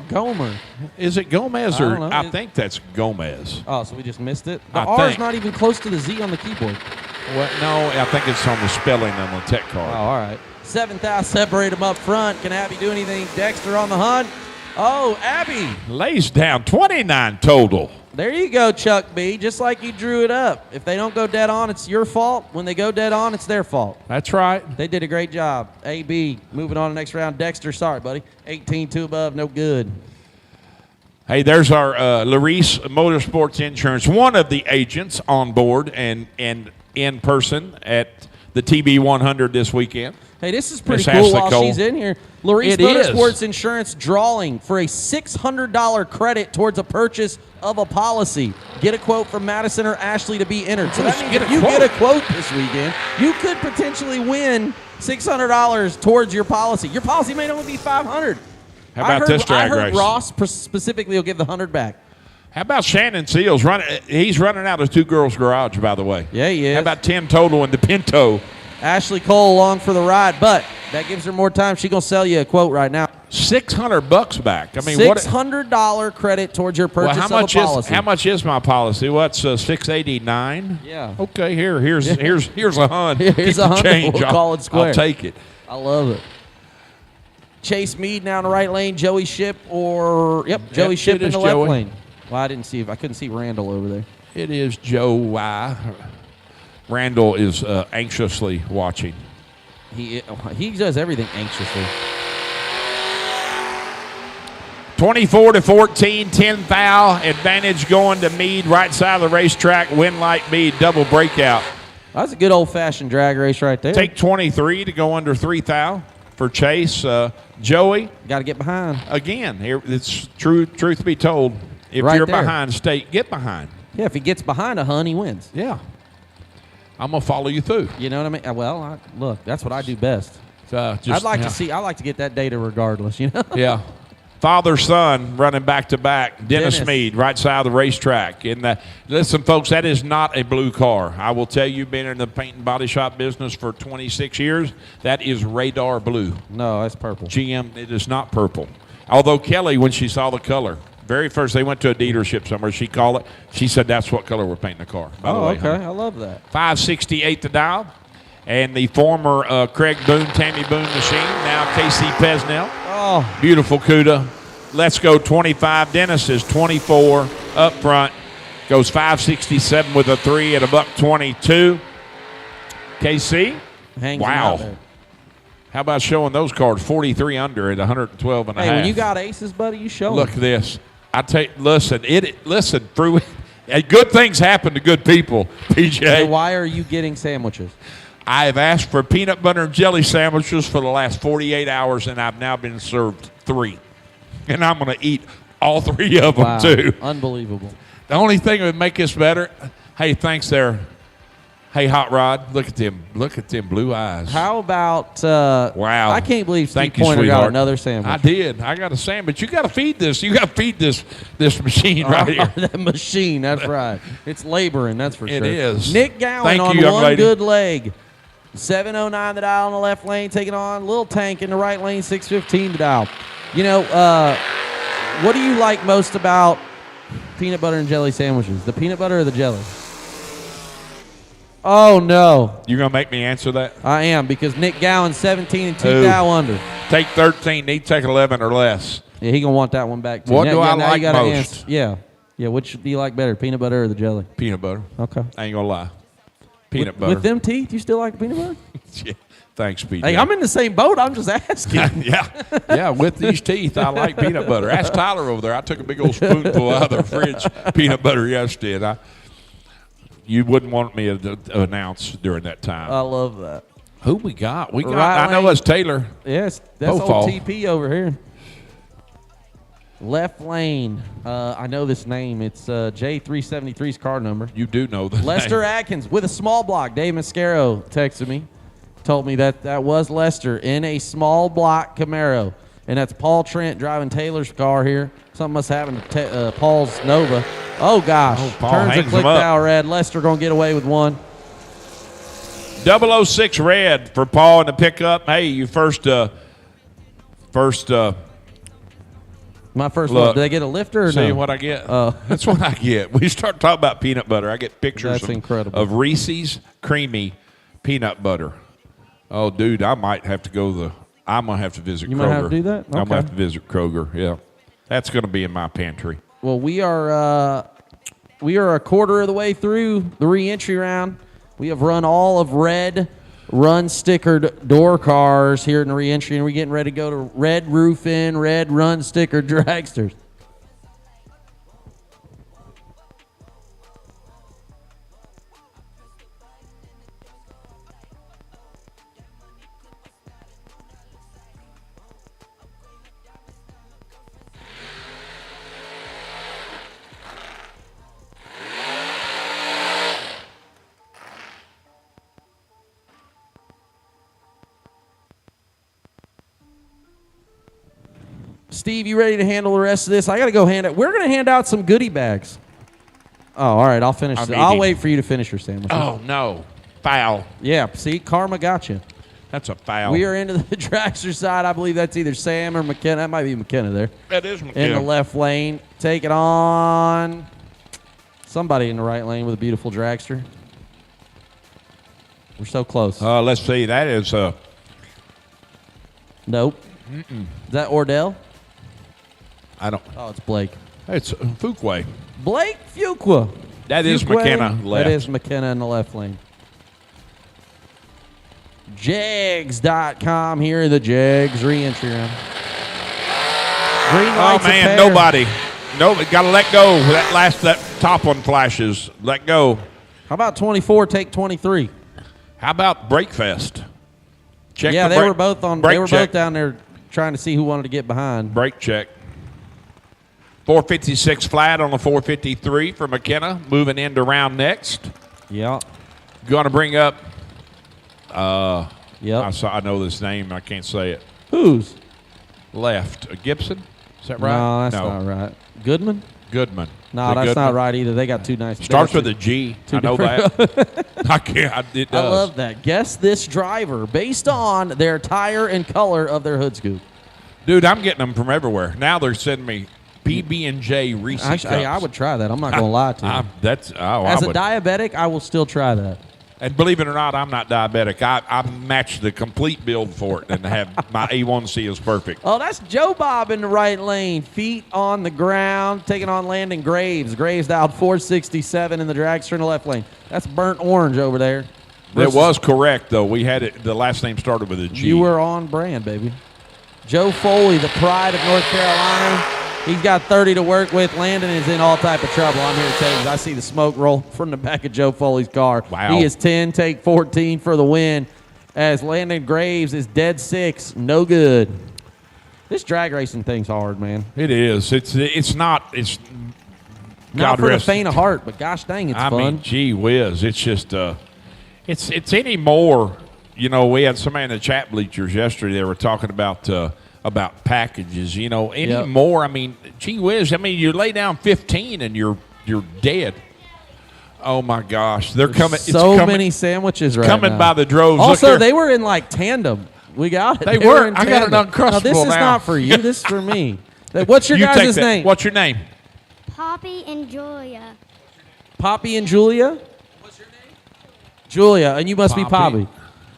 Gomer. Is it Gomez or? I don't know. I think that's Gomez. Oh, so we just missed it? The I R's think. not even close to the Z on the keyboard. Well, no, I think it's on the spelling on the tech card. Oh, all right. 7th out, separate them up front. Can Abby do anything? Dexter on the hunt. Oh, Abby. Lays down 29 total. There you go, Chuck B. Just like you drew it up. If they don't go dead on, it's your fault. When they go dead on, it's their fault. That's right. They did a great job. AB moving on to the next round. Dexter, sorry, buddy. 18-2 above, no good. Hey, there's our Larice Motorsports Insurance, one of the agents on board and in person at the TB100 this weekend. Hey, this is pretty Miss cool Ashley while Cole. she's in here. Larice It is. Motorsports Insurance drawing for a $600 credit towards a purchase of a policy. Get a quote from Madison or Ashley to be entered. So that means if you get a quote this weekend, you could potentially win $600 towards your policy. Your policy may only be $500. How about this drag I heard race? Ross specifically will give the $100 back. How about Shannon Seals running? He's running out of Two Girls Garage, by the way. Yeah, he is. How about 10 total in the Pinto? Ashley Cole along for the ride, but that gives her more time. She's going to sell you a quote right now. $600 back. I mean, $600 credit towards your purchase of a policy. How much is my policy? What's $689? Yeah. Okay, here's a hun. Here's Keep a the hun. change. We'll call it square. I'll take it. I love it. Chase Mead down the right lane. Joey Ship Joey Ship it in is the left Joey. lane. Well, I couldn't see Randall over there. It is Joe Y. Randall is anxiously watching. He does everything anxiously. 24-14, 10 foul, advantage going to Mead, right side of the racetrack, win like Mead, double breakout. That's a good old-fashioned drag race right there. Take 23 to go under 3 thou for Chase. Joey. Got to get behind. Again, here it's truth be told, if Right you're there. behind state, get behind. Yeah, if he gets behind a hun, he wins. Yeah. I'm going to follow you through. You know what I mean? Well, look, that's what I do best. Just, I'd like to get that data regardless, you know? Yeah. Father-son running back-to-back. Dennis Mead, right side of the racetrack. Listen, folks, that is not a blue car. I will tell you, being in the paint and body shop business for 26 years, that is radar blue. No, that's purple. GM, it is not purple. Although Kelly, when she saw the color, very first they went to a dealership somewhere, she called it. She said that's what color we're painting the car. By the way, okay. I love that. 568 the dial. And the former Craig Boone, Tammy Boone machine, now Casey Pesnell. Oh. Beautiful CUDA. Let's go 25. Dennis is 24 up front. Goes 567 with a 3 at $122. KC. Hangs wow. out there. How about showing those cards 43 under at 112 and a half? Hey, when you got aces, buddy, you show Look them. at this. Listen, through good things happen to good people, PJ. Hey, why are you getting sandwiches? I have asked for peanut butter and jelly sandwiches for the last 48 hours, and I've now been served 3. And I'm going to eat all 3 of them, too. Unbelievable. The only thing that would make this better, hey, thanks there. Hey, Hot Rod, look at them blue eyes. How about wow. I can't believe Steve Thank you, Pointer got sweetheart. another sandwich. I did. I got a sandwich. You got to feed this. You got to feed this machine right here. That machine, that's right. It's laboring, that's for sure. It is. Nick Gowan Thank on you, young one lady. good leg. 709 the dial in the left lane, taking on Little Tank in the right lane, 615 the dial. You know, what do you like most about peanut butter and jelly sandwiches? The peanut butter or the jelly? Oh, no. You going to make me answer that? I am, because Nick Gowan, 17 and 2 thou under. Take 13, need to take 11 or less. Yeah, he going to want that one back, too. What now, do yeah, I now like you gotta most? Answer. Yeah. Yeah, which do you like better, peanut butter or the jelly? Peanut butter. Okay. I ain't going to lie. Peanut butter. With them teeth, you still like peanut butter? Yeah. Thanks, PJ. Hey, I'm in the same boat. I'm just asking. Yeah, with these teeth, I like peanut butter. Ask Tyler over there. I took a big old spoonful out of the fridge peanut butter yesterday. You wouldn't want me to announce during that time. I love that. Who we got? We got. Right I know lane. it's Taylor. Yes, that's Bofall. old TP over here. Left lane. I know this name. It's J373's car number. You do know the Lester name. Atkins with a small block. Dave Mascaro texted me. Told me that was Lester in a small block Camaro. And that's Paul Trent driving Taylor's car here. Something must happen to Paul's Nova. Oh, gosh. Paul Turns a hangs click him up. now red. Lester going to get away with one. 006 red for Paul in the pickup. Hey, you first. My first look. one. Did they get a lifter or See no? what I get? That's what I get. We start talking about peanut butter. I get pictures That's incredible. of Reese's creamy peanut butter. Oh, dude, I might have to go I'm going to have to visit Kroger. You might have to do that? I'm going to Okay. have to visit Kroger, yeah. That's going to be in my pantry. Well, we are a quarter of the way through the re-entry round. We have run all of red run stickered door cars here in the re-entry, and we're getting ready to go to red roof in, red run stickered dragsters. Steve, you ready to handle the rest of this? I got to go hand it. We're going to hand out some goodie bags. Oh, all right. I'll finish. I'll wait for you to finish your sandwich. Oh, no. Foul. Yeah, see, karma got you. That's a foul. We are into the dragster side. I believe that's either Sam or McKenna. That might be McKenna there. That is McKenna. In the left lane. Take it on. Somebody in the right lane with a beautiful dragster. We're so close. Let's see. That is... Nope. Mm-mm. Is that Ordell? I don't... Oh, it's Blake. It's Fuquay. Blake Fuqua. That is Fuqua. McKenna left. That is McKenna in the left lane. Jags.com here in the Jags re-entry round. Green Oh, lights man, a pair. nobody. No, got to let go. That top one flashes. Let go. How about 24, take 23? How about Breakfest? Check Yeah, the they were both on. brake They were check. both down there trying to see who wanted to get behind. Brake check. 456 flat on the 453 for McKenna. Moving into round next. Yeah. Going to bring up. Yep. I know this name. I can't say it. Whose? Left. Gibson? Is that right? No, that's not right. Goodman? Goodman. No, The that's Goodman? not right either. They got two nice. Starts they got with a G. two I know different- that. I can't. It does. I love that. Guess this driver based on their tire and color of their hood scoop. Dude, I'm getting them from everywhere. Now they're sending me PB&J Reese Actually, I would try that. I'm not going to lie to you. As a diabetic, I will still try that. And believe it or not, I'm not diabetic. I match the complete build for it and have my A1C is perfect. Oh, that's Joe Bob in the right lane. Feet on the ground, taking on Landon Graves. Graves dialed 467 in the dragster in the left lane. That's burnt orange over there. It was correct, though. We had it. The last name started with a G. You were on brand, baby. Joe Foley, the pride of North Carolina. He's got 30 to work with. Landon is in all type of trouble. I'm here to tell you, I see the smoke roll from the back of Joe Foley's car. Wow. He is 10, take 14 for the win, as Landon Graves is dead 6, no good. This drag racing thing's hard, man. It is. It's not Not God for the rest. faint of heart, but gosh dang, it's fun. I mean, gee whiz. It's just it's any more. You know, we had somebody in the chat bleachers yesterday. They were talking about packages. You know, any more. I mean, gee whiz. I mean, you lay down 15 and you're dead. Oh my gosh, they're coming. So many sandwiches right coming now. by the droves. Also, they were in like tandem. We got it. They were. In I got an tandem. Uncrustable now, this is now. not for you. This is for me. What's your You guys' take that. name? What's your name? Poppy and Julia. Poppy and Julia? What's your name? Julia, and you must be Poppy.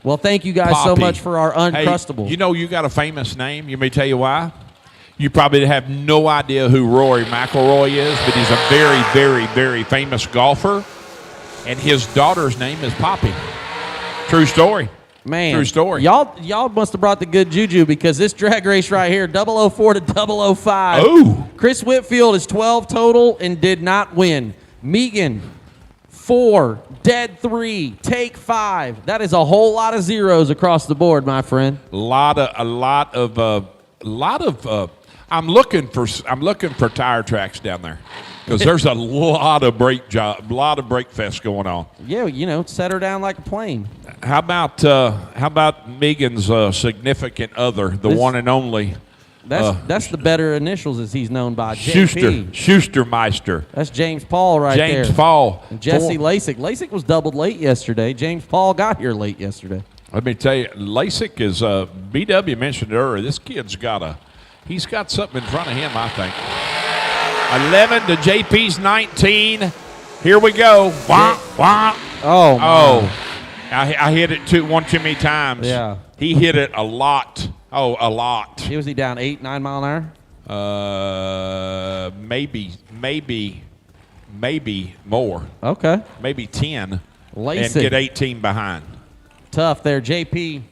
Well, thank you guys so Poppy. much for our Uncrustables. Hey, you know you got a famous name. You may tell you why. You probably have no idea who Rory McIlroy is, but he's a very, very, very famous golfer, and his daughter's name is Poppy. True story. Man, true story. Y'all must have brought the good juju, because this drag race right here, 004 to 005. Ooh. Chris Whitfield is 12 total and did not win. Megan, 4, dead 3, take 5. That is a whole lot of zeros across the board, my friend. A lot of. I'm looking for tire tracks down there, because there's a lot of brake fest going on. Yeah, you know, set her down like a plane. How about Megan's significant other, the one and only? That's the better initials, as he's known by. JP. Schustermeister. That's James Paul right there. James Paul. And Jesse Lasik. Lasik was doubled late yesterday. James Paul got here late yesterday. Let me tell you, Lasik is BW mentioned earlier. This kid's he's got something in front of him, I think. 11 to JP's 19. Here we go. Wah, wah. Oh, my. I hit it one too many times. Yeah. He hit it a lot. Oh, a lot. Was he down 8, 9 mile an hour? Maybe more. Okay. Maybe 10. Lasik. And get 18 behind. Tough there. JP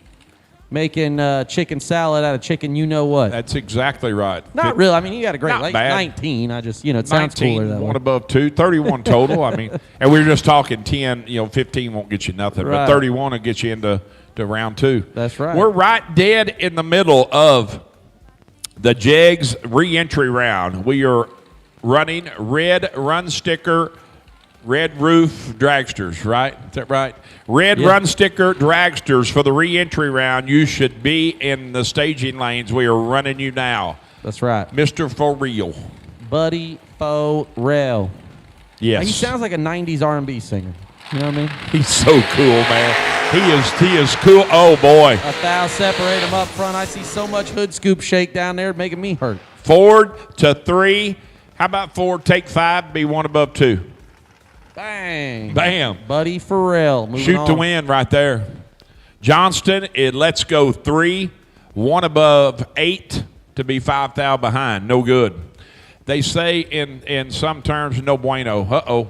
making chicken salad out of chicken you-know-what. That's exactly right. Not really. I mean, you got a great Not bad. 19. I just, it sounds cooler that one way. above 2, 31 total. I mean, and we were just talking 10, 15 won't get you nothing, Right. but 31 will get you into round 2. That's right. We're right dead in the middle of the Jegs re-entry round. We are running red run sticker, red roof dragsters, right? Is that right? Red run sticker dragsters for the re-entry round. You should be in the staging lanes. We are running you now. That's right. Mr. For Real. Buddy For Real. Yes. He sounds like a 90s R&B singer. You know what I mean? He's so cool, man. He is cool. Oh, boy. A foul separate him up front. I see so much hood scoop shake down there making me hurt. Forward to 3. How about forward, take 5, be 1 above 2. Bang. Bam. Buddy For Real. Moving Shoot on. to win right there. Johnston, let's go 3, 1 above 8 to be 5 thou behind. No good. They say in some terms, no bueno. Uh-oh.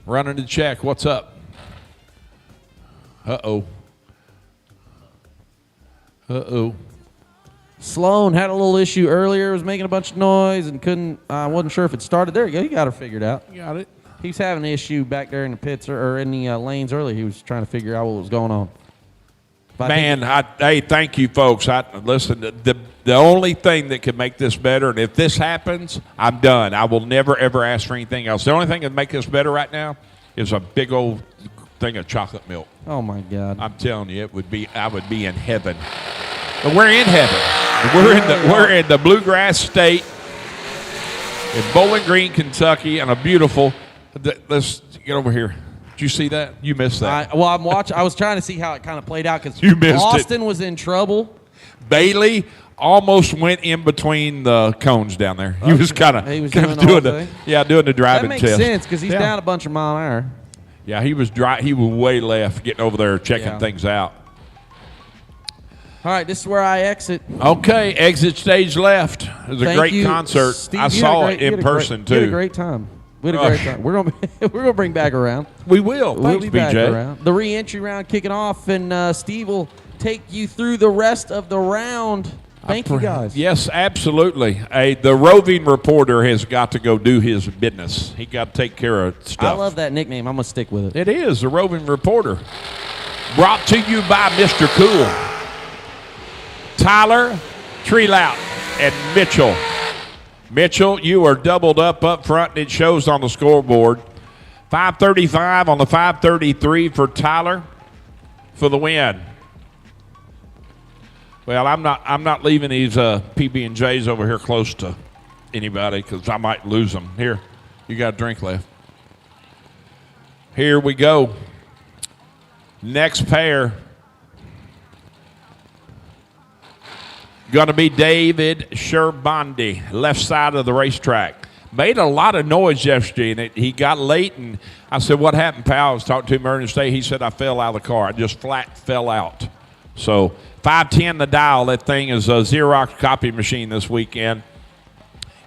Running the check. What's up? Uh-oh. Uh-oh. Sloan had a little issue earlier. Was making a bunch of noise and couldn't. I wasn't sure if it started. There you go. You got her figured out. You got it. He was having an issue back there in the pits or in the lanes earlier. He was trying to figure out what was going on. Man, hey, thank you, folks. Listen, the only thing that can make this better, and if this happens, I'm done. I will never, ever ask for anything else. The only thing that can make this better right now is a big old thing of chocolate milk. Oh, my God. I'm telling you, I would be in heaven. But we're in heaven. We're in the Bluegrass State in Bowling Green, Kentucky, and a beautiful. Let's get over here. Did you see that? You missed that. I'm watching. I was trying to see how it kind of played out because You missed Austin was in trouble. Bailey almost went in between the cones down there. He was kind of doing doing the the driving That makes test. sense because he's down a bunch of mile an hour. Yeah, he was way left, getting over there checking things out. All right, this is where I exit. Okay, exit stage left. It was a Thank great you, concert. Steve, I saw it in person too. We had a great time. We had a great time. We're gonna bring back around. We will. We'll Thanks, be back BJ. around. The re-entry round kicking off, and Steve will take you through the rest of the round. Thank you, guys. Yes, absolutely. The roving reporter has got to go do his business. He got to take care of stuff. I love that nickname. I'm going to stick with it. It is, the roving reporter. Brought to you by Mr. Cool. Tyler, Treelout, and Mitchell. Mitchell, you are doubled up front, and it shows on the scoreboard. 535 on the 533 for Tyler for the win. Well, I'm not leaving these PB&Js over here close to anybody because I might lose them. Here, you got a drink left. Here we go. Next pair. Going to be David Sherbandi, left side of the racetrack. Made a lot of noise yesterday, and he got late, and I said, what happened, pal? I was talking to him earlier today. He said, I fell out of the car. I just flat fell out. So 510 the dial. That thing is a Xerox copy machine this weekend.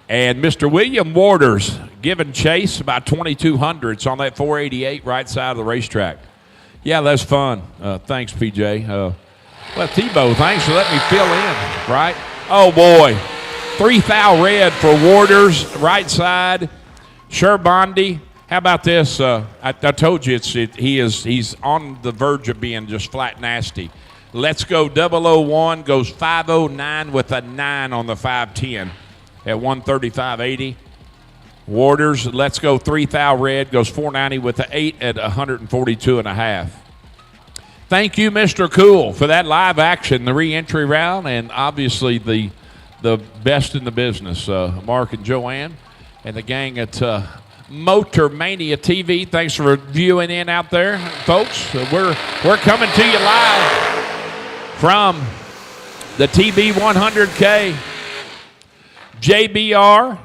And Mr. William Waters giving chase about 2,200s on that 488 right side of the racetrack. Yeah, that's fun. Thanks, PJ. Well, Tebow, thanks for letting me fill in, right? Oh, boy. 3,000 red for Waters, right side. Sherbandi, how about this? I told you he's on the verge of being just flat nasty. Let's Go 001 goes 509 with a 9 on the 510 at 135.80. Waters, Let's Go 3,000 red goes 490 with the 8 at 142.5. Thank you, Mr. Cool, for that live action, the re-entry round, and obviously the best in the business, Mark and Joanne, and the gang at Motor Mania TV. Thanks for viewing in out there, folks. We're coming to you live from the TB 100K. JBR,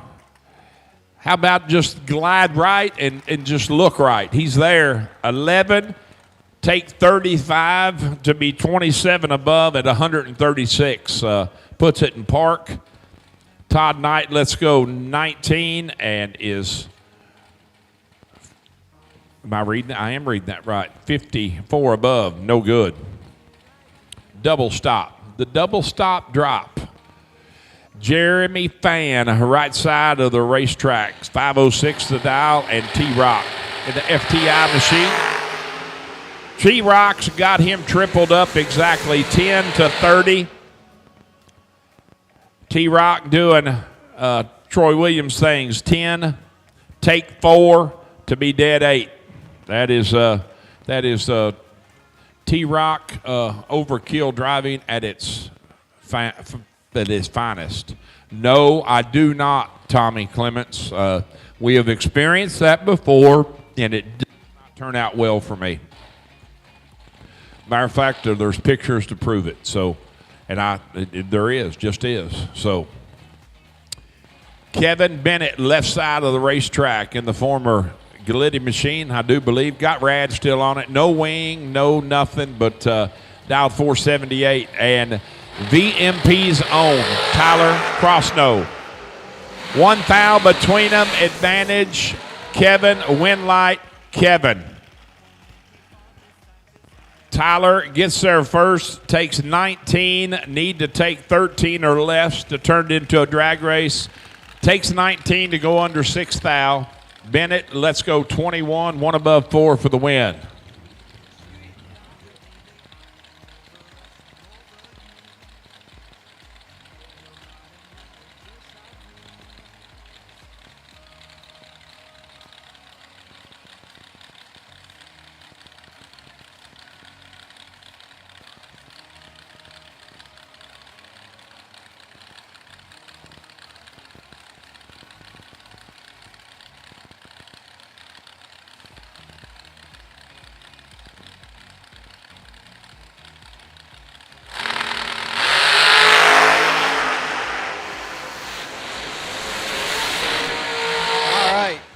how about just glide right and just look right? He's there, 11. Take 35 to be 27 above at 136. Puts it in park. Todd Knight, Let's Go 19 and is, am I reading that? I am reading that right. 54 above, no good. Double stop. The double stop drop. Jeremy Fan, right side of the racetracks. 506 the dial, and T-Rock in the FTI machine. T-Rock's got him tripled up exactly 10 to 30. T-Rock doing Troy Williams things. 10, take 4 to be dead 8. That is T-Rock overkill driving at its finest. No, I do not, Tommy Clements. We have experienced that before, and it did not turn out well for me. Matter of fact, there's pictures to prove it. So, and there is. So, Kevin Bennett, left side of the racetrack in the former Galitti machine, I do believe. Got rad still on it. No wing, no nothing, but dialed 478. And VMP's own Tyler Crossnow. 1 foul between them. Advantage, Kevin. Winlight, Kevin. Tyler gets there first, takes 19, need to take 13 or less to turn it into a drag race. Takes 19 to go under 6 thou. Bennett, Let's Go 21, 1 above 4 for the win.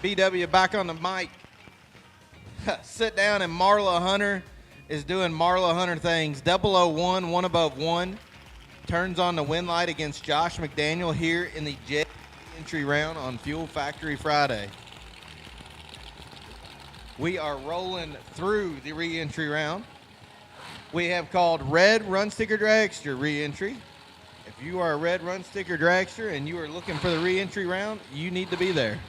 BW back on the mic. Sit down, and Marla Hunter is doing Marla Hunter things. 001, 1 above 1. Turns on the win light against Josh McDaniel here in the jet entry round on Fuel Factory Friday. We are rolling through the re-entry round. We have called Red Run Sticker Dragster re-entry. If you are a red run sticker dragster and you are looking for the re-entry round, you need to be there.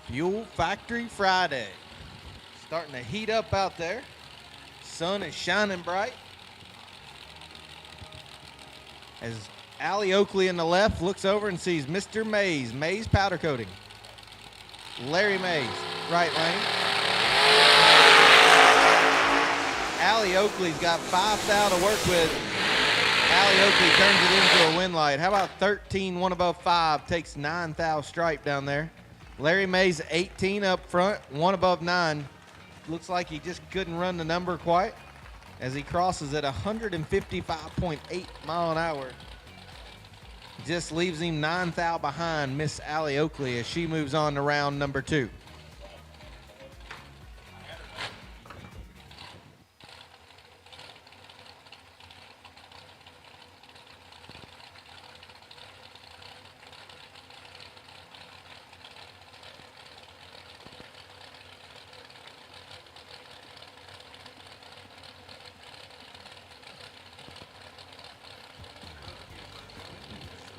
Fuel Factory Friday. Starting to heat up out there. Sun is shining bright. As Allie Oakley in the left looks over and sees Mr. Mays. Mays powder coating. Larry Mays, right lane. Allie Oakley's got 5 thou to work with. Allie Oakley turns it into a win light. How about 13, one above 5, takes 9 thou stripe down there. Larry Mays 18 up front, one above 9. Looks like he just couldn't run the number quite as he crosses at 155.8 mile an hour. Just leaves him 9 thou behind Miss Allie Oakley as she moves on to round number 2.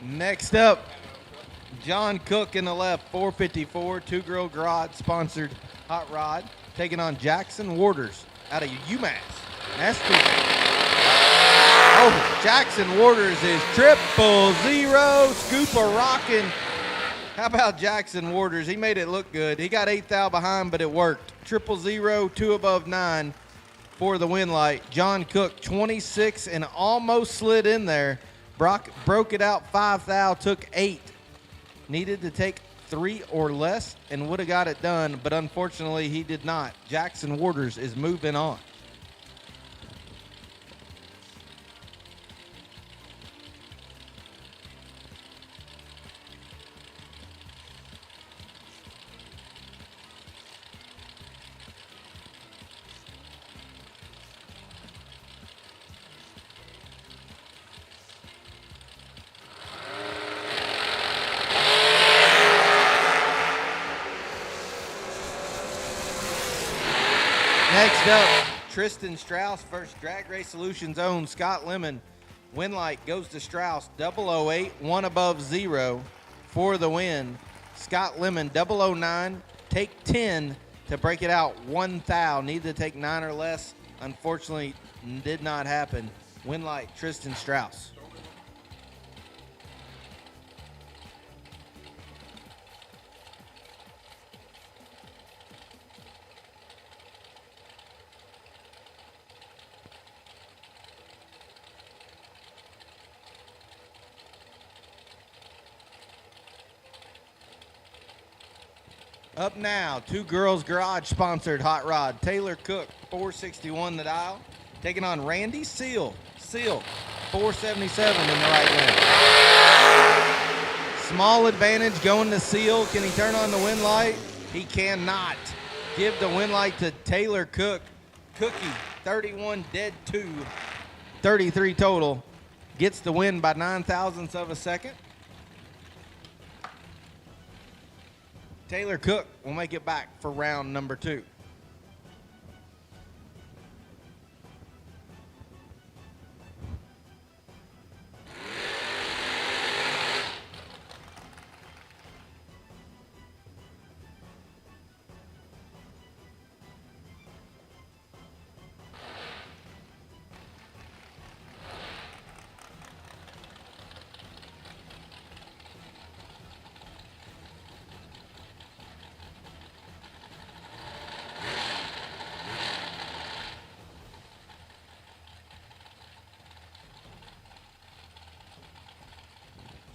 Next up, John Cook in the left, 454, Two Girl Garage sponsored hot rod, taking on Jackson Waters out of UMass. That's oh, Jackson Waters is 000, Scooper rocking. How about Jackson Waters? He made it look good. He got 8 thou behind, but it worked. 000, 2 above 9 for the win light. John Cook, 26 and almost slid in there. Broke it out 5 thou, took 8. Needed to take 3 or less and would have got it done, but unfortunately he did not. Jackson Waters is moving on. Next up, Tristan Strauss versus Drag Race Solutions own Scott Lemon. Win light goes to Strauss, 008, 1 above 0 for the win. Scott Lemon, 009, take 10 to break it out 1 thou. Needed to take 9 or less. Unfortunately, did not happen. Win light, Tristan Strauss. Up now, Two Girls Garage sponsored hot rod. Taylor Cook, 461 the dial. Taking on Randy Seal. Seal, 477 in the right lane. Small advantage going to Seal. Can he turn on the win light? He cannot. Give the win light to Taylor Cook. Cookie, 31 dead 2, 33 total. Gets the win by 9 thousandths of a second. Taylor Cook will make it back for round number 2.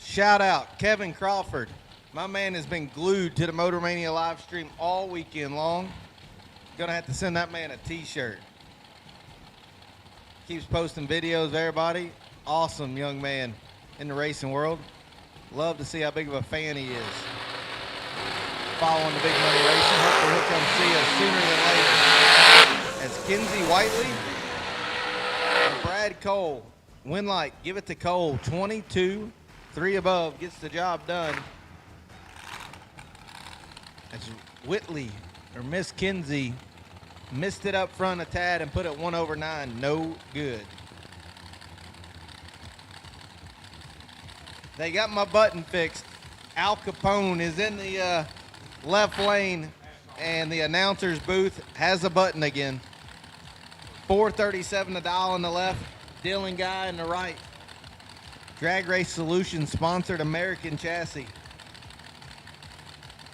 Shout out, Kevin Crawford. My man has been glued to the Motor Mania live stream all weekend long. Gonna have to send that man a t-shirt. Keeps posting videos of everybody. Awesome young man in the racing world. Love to see how big of a fan he is. Following the Big Money Racing. Hopefully he'll come see us sooner than later. As Kinsey Whiteley and Brad Cole. Win light, give it to Cole. 22. 3 above gets the job done. As Whitley, or Miss Kinsey, Missed it up front a tad and put it 1 over 9. No good. They got my button fixed. Al Capone is in the left lane, and the announcer's booth has a button again. $4.37 the dial on the left, Dylan Guy on the right. Drag Race Solutions sponsored American chassis.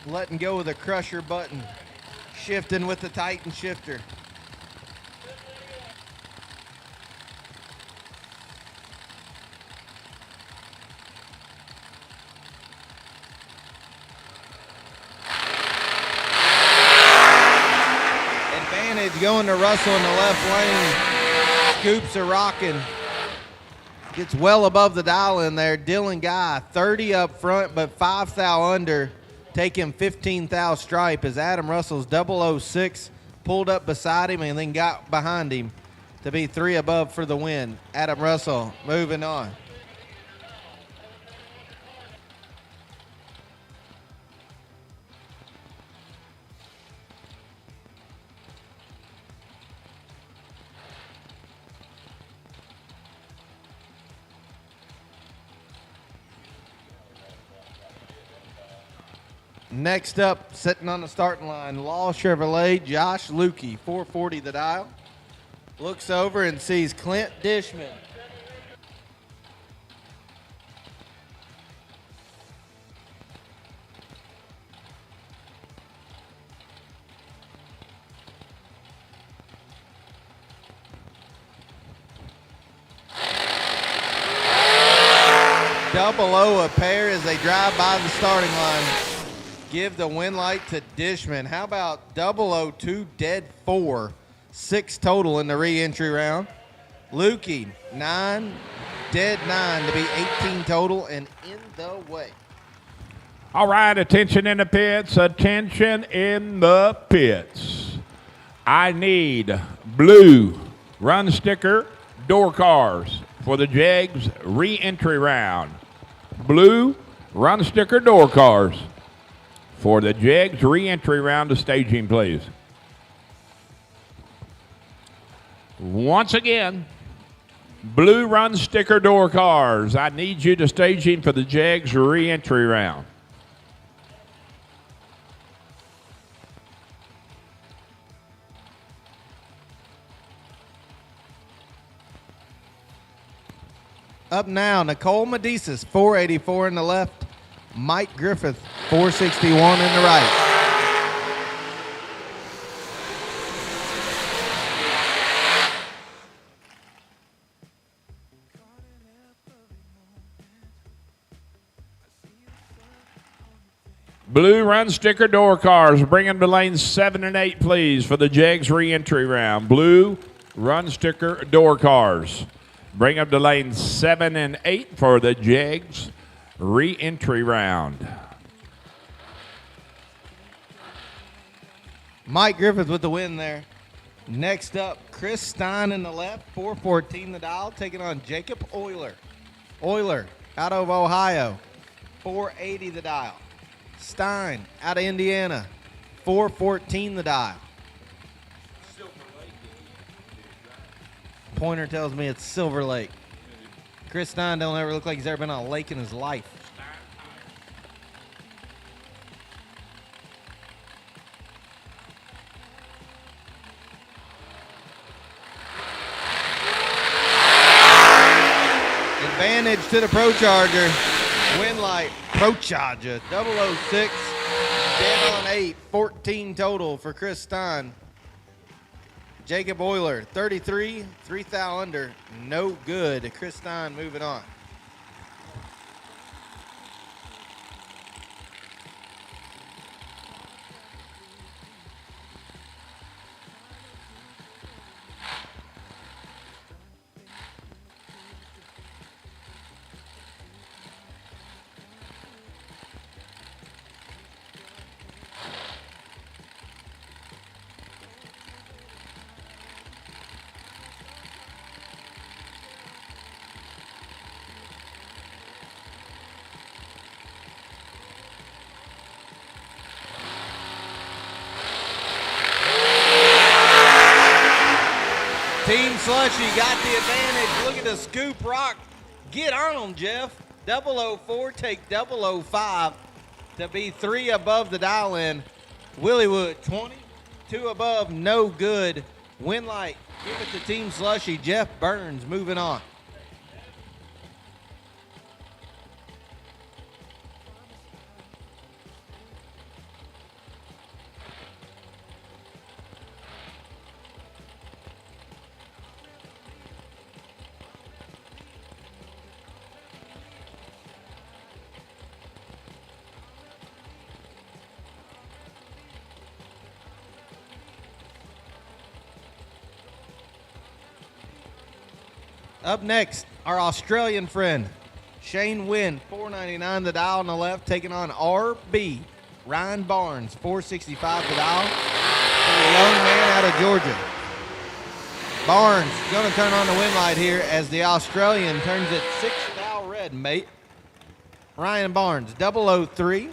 Letting go of the crusher button. Shifting with the Titan shifter. Advantage going to Russell in the left lane. Scoops are rocking. Gets well above the dial in there. Dylan Guy, 30 up front, but 5 thou under. Taking 15 thou stripe as Adam Russell's 006 pulled up beside him and then got behind him to be 3 above for the win. Adam Russell moving on. Next up, sitting on the starting line, Law Chevrolet, Josh Lukey, 440 the dial. Looks over and sees Clint Dishman. Double O a pair as they drive by the starting line. Give the win light to Dishman. How about 002 dead 4, 6 total in the re-entry round. Lukey 9 dead 9 to be 18 total and in the way. All right, attention in the pits, attention in the pits. I need blue run sticker door cars for the Jegs re-entry round. Blue run sticker door cars for the Jegs re-entry round of staging, please. Once again, blue run sticker door cars. I need you to staging for the Jegs re-entry round. Up now, Nicole Medicis, 484 in the left. Mike Griffith, 461 in the right. Blue run sticker door cars. Bring them to lanes 7 and 8, please, for the Jegs re-entry round. Blue run sticker door cars. Bring them to lanes 7 and 8 for the Jegs re-entry round. Mike Griffith with the win there. Next up, Chris Stein in the left, 414 the dial, taking on Jacob Euler. Euler out of Ohio, 480 the dial. Stein out of Indiana, 414 the dial. Pointer tells me it's Silver Lake. Chris Stein don't ever look like he's ever been on a lake in his life. Advantage to the Pro Charger. Win light, Pro Charger, 006, dead on 8, 14 total for Chris Stein. Jacob Euler, 33, 3 thou under, no good. Chris Stein moving on. Slushy got the advantage. Look at the scoop rock. Get on him, Jeff. 004 take 005 to be 3 above the dial-in. Willywood 20, 2 above, no good. Winlight, give it to Team Slushy. Jeff Burns moving on. Up next, our Australian friend, Shane Wynn, $4.99 the dial on the left, taking on RB. Ryan Barnes, $4.65 the dial. A young man out of Georgia. Barnes going to turn on the win light here as the Australian turns it 6 thou red, mate. Ryan Barnes, 003,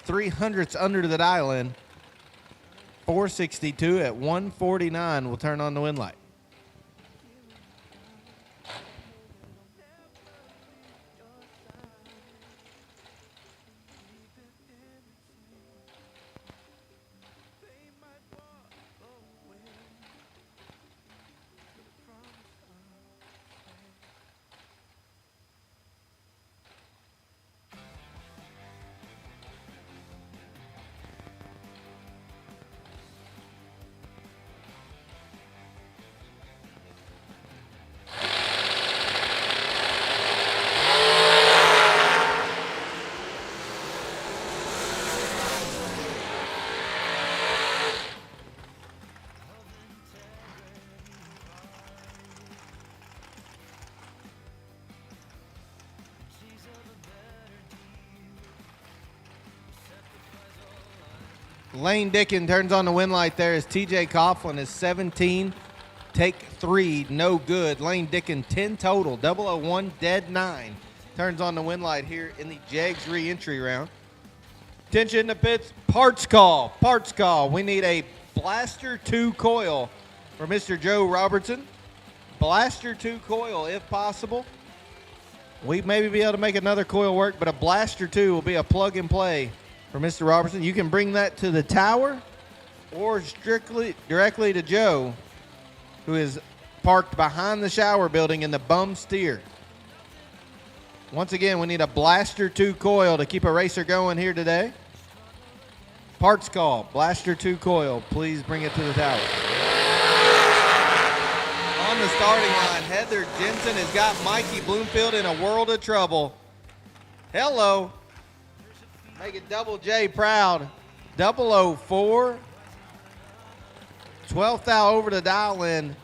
300ths under the dial in. 462 at 149 will turn on the win light. Lane Dickin turns on the win light there as TJ Coughlin is 17. Take 3, no good. Lane Dickin 10 total, 001, dead 9. Turns on the win light here in the Jegs re-entry round. Attention in the pits, parts call. We need a Blaster 2 coil for Mr. Joe Robertson. Blaster 2 coil if possible. We maybe be able to make another coil work, but a Blaster 2 will be a plug and play for Mr. Robertson. You can bring that to the tower or directly to Joe, who is parked behind the shower building in the bum steer. Once again, we need a Blaster 2 coil to keep a racer going here today. Parts call, Blaster 2 coil. Please bring it to the tower. On the starting line, Heather Jensen has got Mikey Bloomfield in a world of trouble. Hello. Make it Double J proud. 004. 12th thou over the dial in.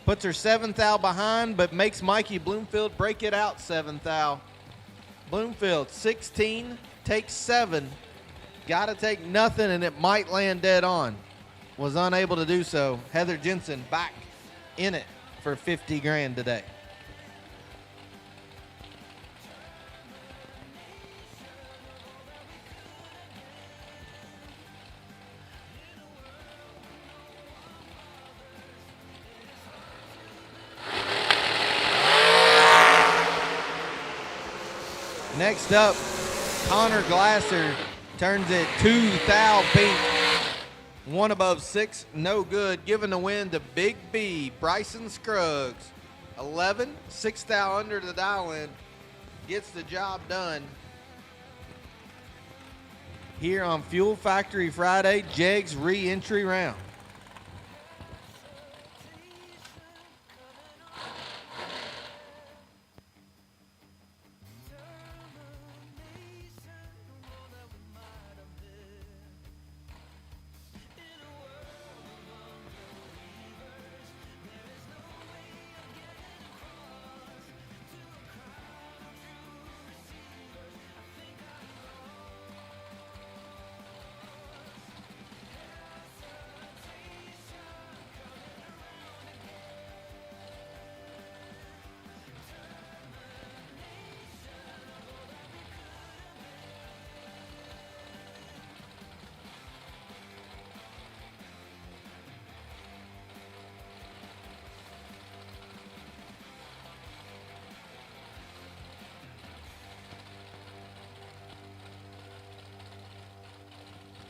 Puts her 7th thou behind, but makes Mikey Bloomfield break it out 7th thou. Bloomfield, 16, takes 7. Got to take nothing, and it might land dead on. Was unable to do so. Heather Jensen back in it for 50 grand today. Next up, Connor Glasser turns it 2 thou pink. 1 above 6, no good. Giving the win to Big B, Bryson Scruggs. 11, 6 thou under the dial in. Gets the job done. Here on Fuel Factory Friday, Jegs re-entry round.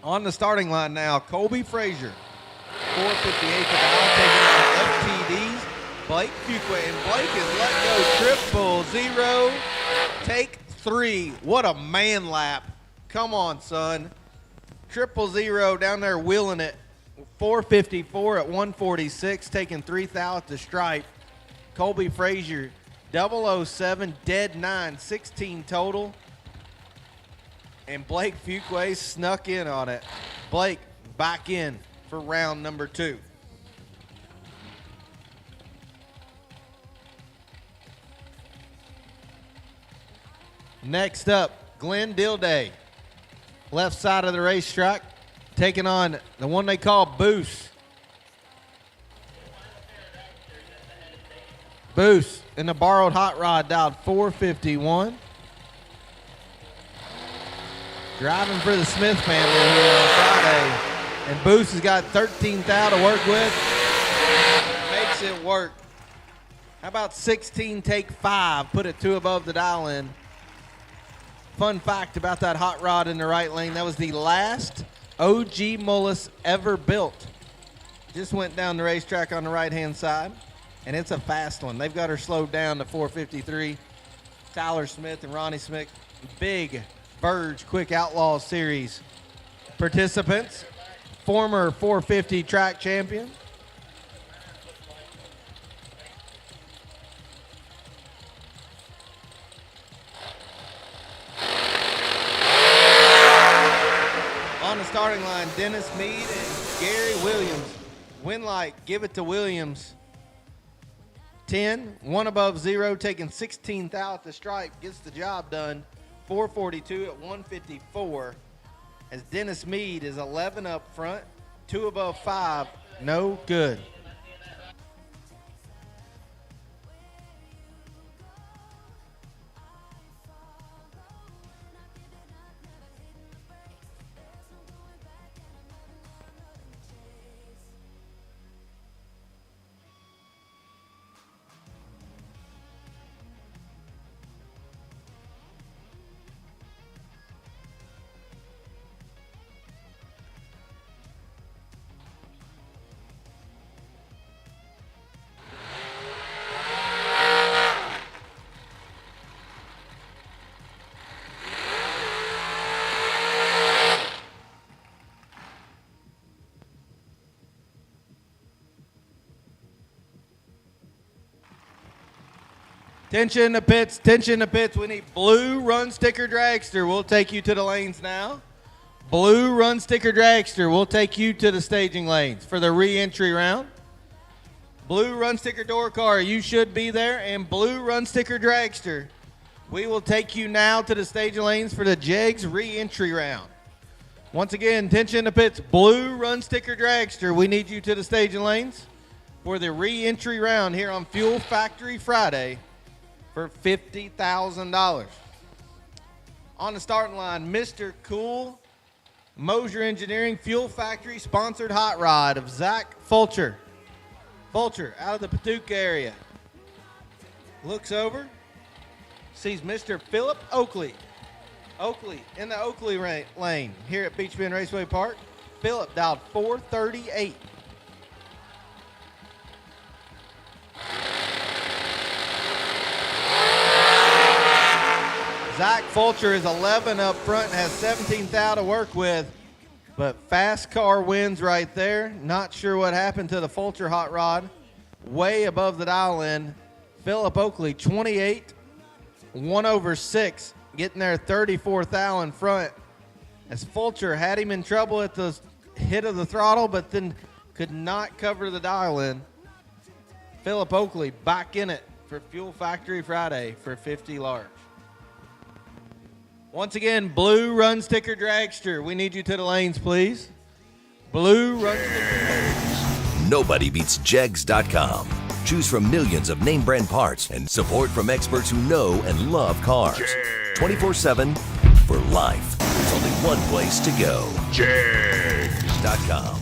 On the starting line now, Colby Frazier, 458 for Dow, taking on FTD's Blake Fuqua. And Blake is let go 000. Take 3. What a man lap. Come on, son. 000 down there wheeling it. 454 at 146, taking 3 thou at the stripe. Colby Frazier, 007, dead 9, 16 total. And Blake Fuqua snuck in on it. Blake back in for round number 2. Next up, Glenn Dilday, left side of the racetrack, taking on the one they call Boost. Boost in the borrowed hot rod, dialed 451. Driving for the Smith family here on Friday. And Boost has got 13 thou to work with. Makes it work. How about 16 take 5? Put it 2 above the dial in. Fun fact about that hot rod in the right lane, that was the last OG Mullis ever built. Just went down the racetrack on the right-hand side, and it's a fast one. They've got her slowed down to 453. Tyler Smith and Ronnie Smith, big Burge Quick Outlaw Series participants, former 450 track champion. On the starting line, Dennis Meade and Gary Williams. Win light, give it to Williams. 10, 1 above 0, taking 16 thou at the stripe, gets the job done. 442 at 154. As Dennis Meade is 11 up front, 2 above 5, no good. Tension in the pits, tension in the pits. We need blue run sticker dragster. We'll take you to the lanes now. Blue run sticker dragster. We'll take you to the staging lanes for the re-entry round. Blue run sticker door car, you should be there. And blue run sticker dragster. We will take you now to the staging lanes for the Jegs re-entry round. Once again, tension in the pits, blue run sticker dragster. We need you to the staging lanes for the re-entry round here on Fuel Factory Friday for $50,000. On the starting line, Mr. Cool, Mosier Engineering, Fuel Factory sponsored hot rod of Zach Fulcher. Fulcher out of the Paducah area. Looks over, sees Mr. Philip Oakley. Oakley in the Oakley lane here at Beach Bend Raceway Park. Philip dialed 438. Zach Fulcher is 11 up front and has 17 thou to work with, but fast car wins right there. Not sure what happened to the Fulcher hot rod. Way above the dial in. Philip Oakley, 28, 1 over 6, getting there 34 thou in front. As Fulcher had him in trouble at the hit of the throttle, but then could not cover the dial in. Philip Oakley back in it for Fuel Factory Friday for 50 large. Once again, blue run sticker dragster. We need you to the lanes, please. Blue run sticker. Nobody beats Jegs.com. Choose from millions of name brand parts and support from experts who know and love cars. 24/7 for life. There's only one place to go. Jegs.com.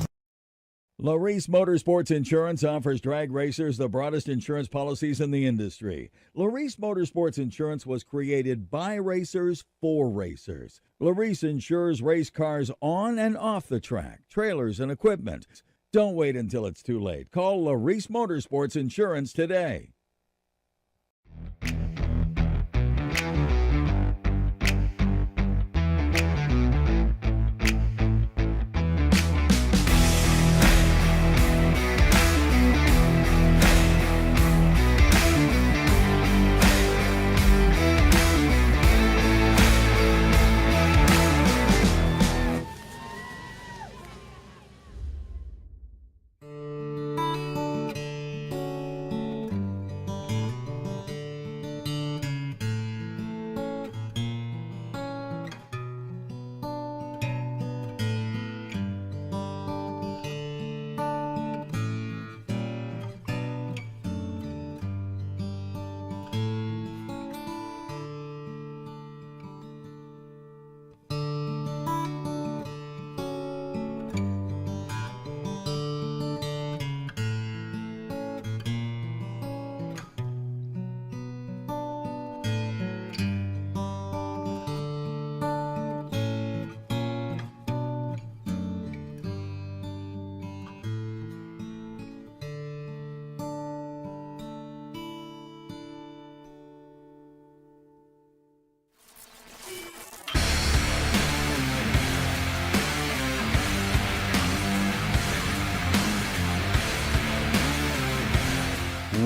Larice Motorsports Insurance offers drag racers the broadest insurance policies in the industry. Larice Motorsports Insurance was created by racers for racers. Larice insures race cars on and off the track, trailers, and equipment. Don't wait until it's too late. Call Larice Motorsports Insurance today.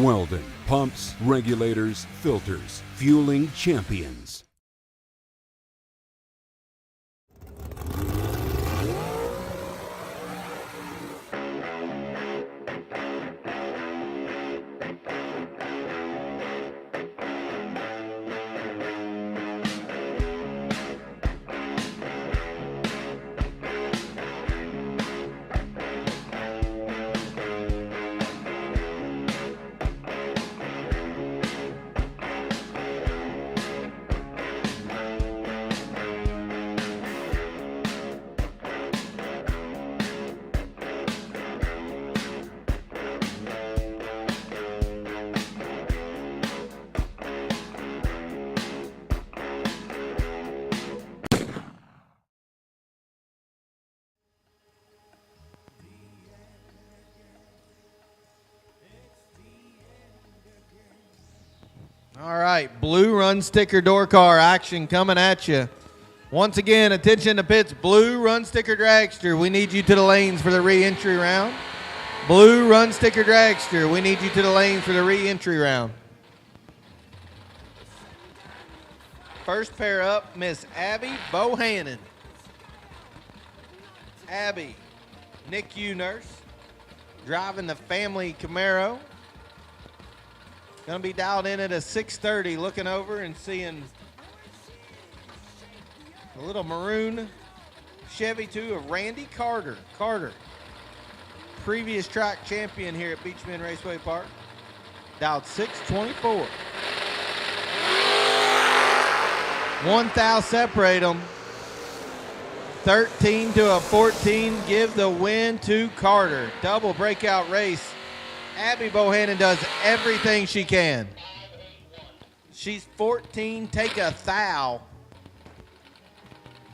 Weldon Pumps, Regulators, Filters, Fueling Champions. All right, blue run sticker door car action coming at you. Once again, attention to pits, blue run sticker dragster. We need you to the lanes for the re-entry round. Blue run sticker dragster. We need you to the lanes for the re-entry round. First pair up, Miss Abby Bohannon. Abby, NICU nurse, driving the family Camaro. Going to be dialed in at a 6:30, looking over and seeing a little maroon Chevy 2 of Randy Carter. Carter, previous track champion here at Beach Bend Raceway Park. Dialed 624. 1 thou separate them. 13 to a 14. Give the win to Carter. Double breakout race. Abby Bohannon does everything she can. She's 14, take a thou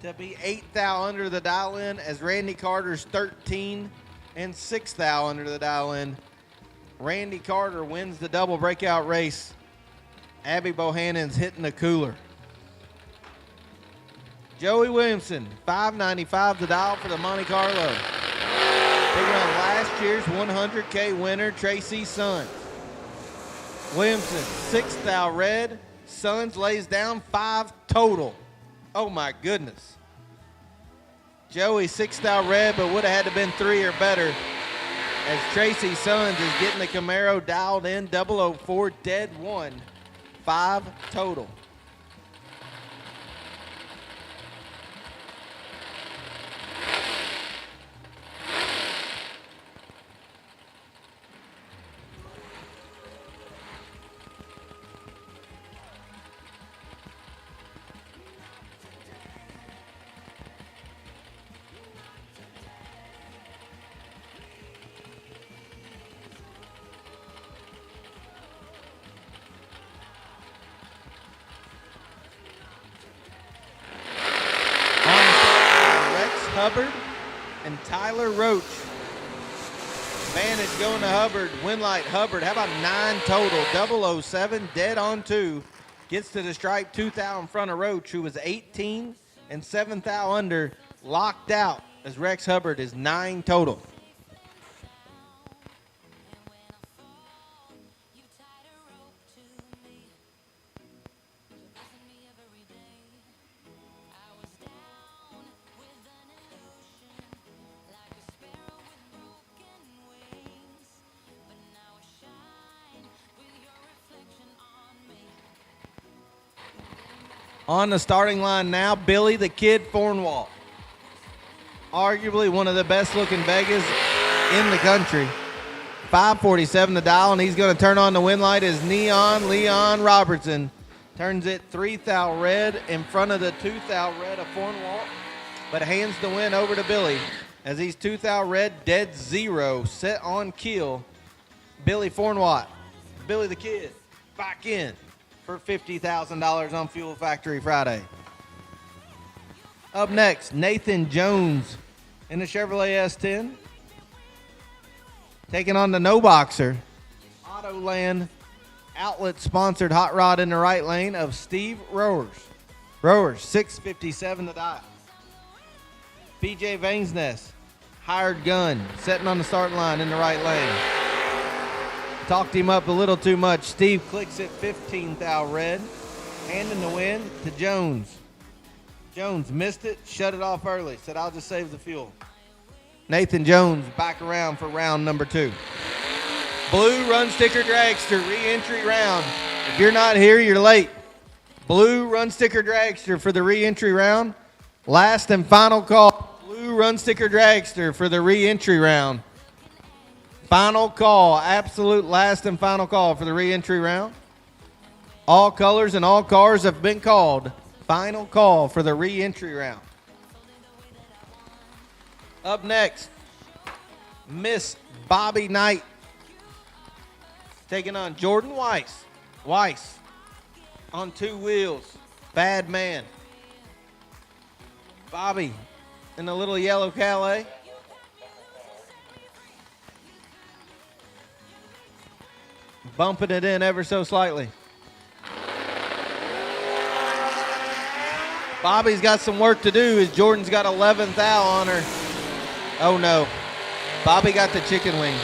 to be 8 thou under the dial in, as Randy Carter's 13 and 6 thou under the dial in. Randy Carter wins the double breakout race. Abby Bohannon's hitting the cooler. Joey Williamson, $5.95 the dial for the Monte Carlo. Taking on last year's 100K winner, Tracy Sons. Williamson, 6 thou red. Sons lays down 5 total. Oh my goodness. Joey, 6 thou red, but would have had to been 3 or better, as Tracy Sons is getting the Camaro dialed in. 004 dead 1. 5 total. Hubbard and Tyler Roach. Vantage going to Hubbard. Winlight Hubbard. How about 9 total? 007, dead on 2. Gets to the stripe, 2 thou in front of Roach, who was 18 and 7 thou under. Locked out as Rex Hubbard is 9 total. On the starting line now, Billy the Kid Fornwalt. Arguably one of the best looking Vegas in the country. 547 the dial, and he's going to turn on the win light as Neon Leon Robertson turns it 3 thou red in front of the 2 thou red of Fornwalt, but hands the win over to Billy as he's 2 thou red, dead 0, set on keel. Billy Fornwalt, Billy the Kid, back in for $50,000 on Fuel Factory Friday. Up next, Nathan Jones in the Chevrolet S10. Taking on the No Boxer. Autoland outlet-sponsored hot rod in the right lane of Steve Rowers. Rowers, 657 to dial. PJ Vainsness, hired gun, setting on the starting line in the right lane. Talked him up a little too much. Steve clicks it 15 thou red, handing the win to Jones. Jones missed it, shut it off early, said I'll just save the fuel. Nathan Jones back around for round number 2. Blue Run Sticker Dragster re-entry round. If you're not here, you're late. Blue Run Sticker Dragster for the re-entry round. Last and final call. Blue Run Sticker Dragster for the re-entry round. Final call, absolute last and final call for the re-entry round. All colors and all cars have been called. Final call for the re-entry round. Up next, Miss Bobby Knight taking on Jordan Weiss. Weiss on 2 wheels. Bad man. Bobby in the little yellow Calais. Bumping it in ever so slightly. Bobby's got some work to do as Jordan's got 11 thou on her. Oh no. Bobby got the chicken wing.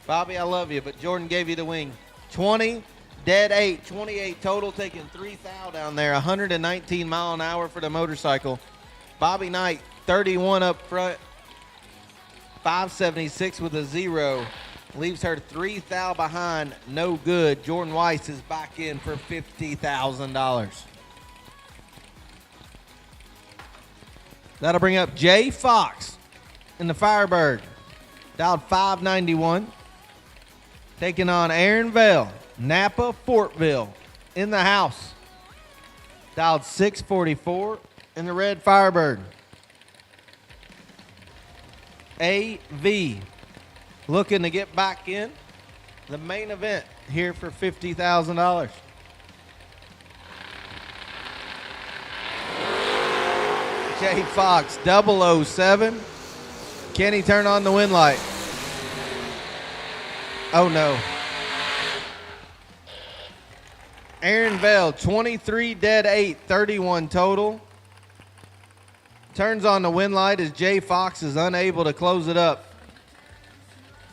Bobby, I love you, but Jordan gave you the wing. 20, dead 8, 28 total, taking 3 thou down there. 119 mile an hour for the motorcycle. Bobby Knight, 31 up front. 576 with a 0. Leaves her 3 thou behind, no good. Jordan Weiss is back in for $50,000. That'll bring up Jay Fox in the Firebird. Dialed 591. Taking on Aaron Vale, Napa Fortville in the house. Dialed 644 in the red Firebird. AV looking to get back in the main event here for $50,000. Jay Fox, 007. Can he turn on the win light? Oh no. Aaron Vale, 23 dead 8, 31 total. Turns on the win light as Jay Fox is unable to close it up.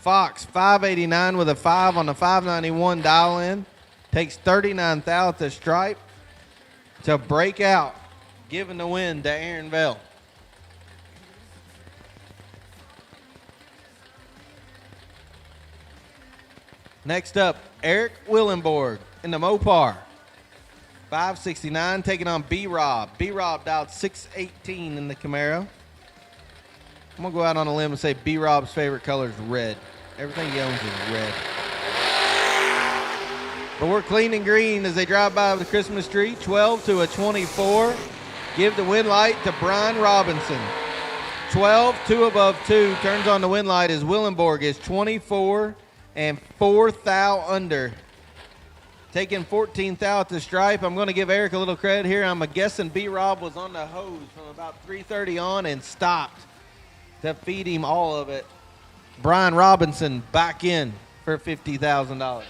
Fox, 589 with a 5 on the 591 dial in. Takes 39 thou at the stripe to break out, giving the win to Aaron Vale. Next up, Eric Willenborg in the Mopar. 569 taking on B-Rob. B-Rob dialed 618 in the Camaro. I'm going to go out on a limb and say B-Rob's favorite color is red. Everything he owns is red. But we're clean and green as they drive by with the Christmas tree. 12 to a 24. Give the win light to Brian Robinson. 12, 2 above 2. Turns on the win light as Willenborg is 24 and 4 thou under. Taking 14th out the stripe. I'm going to give Eric a little credit here. I'm guessing B-Rob was on the hose from about 3:30 on and stopped to feed him all of it. Brian Robinson back in for $50,000.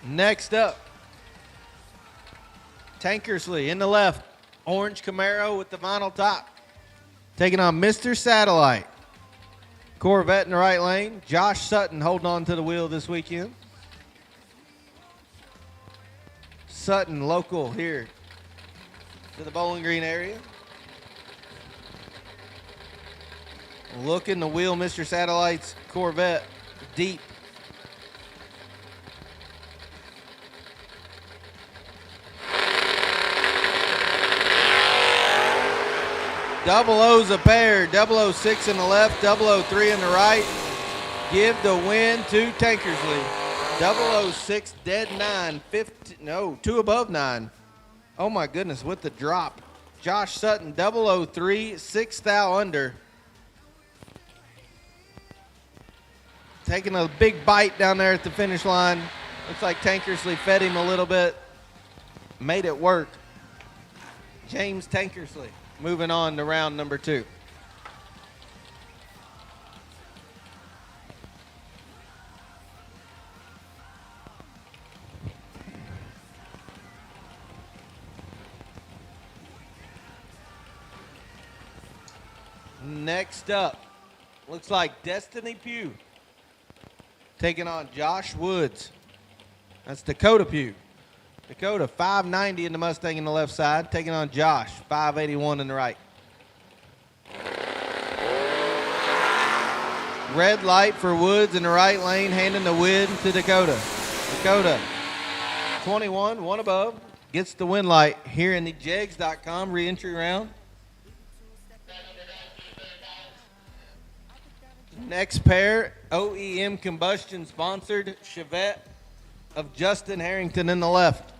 Next up, Tankersley in the left. Orange Camaro with the vinyl top. Taking on Mr. Satellite. Corvette in the right lane. Josh Sutton holding on to the wheel this weekend. Sutton, local here to the Bowling Green area. Looking to wheel Mr. Satellite's Corvette deep. Double O's a pair, 006 in the left, 003 in the right. Give the win to Tankersley. 006 dead 9, 50, no, 2 above 9. Oh my goodness, with the drop. Josh Sutton, 003, 6 thou under. Taking a big bite down there at the finish line. Looks like Tankersley fed him a little bit. Made it work. James Tankersley. Moving on to round number 2. Next up, looks like Destiny Pugh taking on Josh Woods. That's Dakota Pugh. Dakota, 590 in the Mustang in the left side, taking on Josh, 581 in the right. Red light for Woods in the right lane, handing the win to Dakota. Dakota, 21, 1 above, gets the win light here in the Jegs.com re-entry round. Next pair, OEM Combustion sponsored Chevette of Justin Harrington in the left.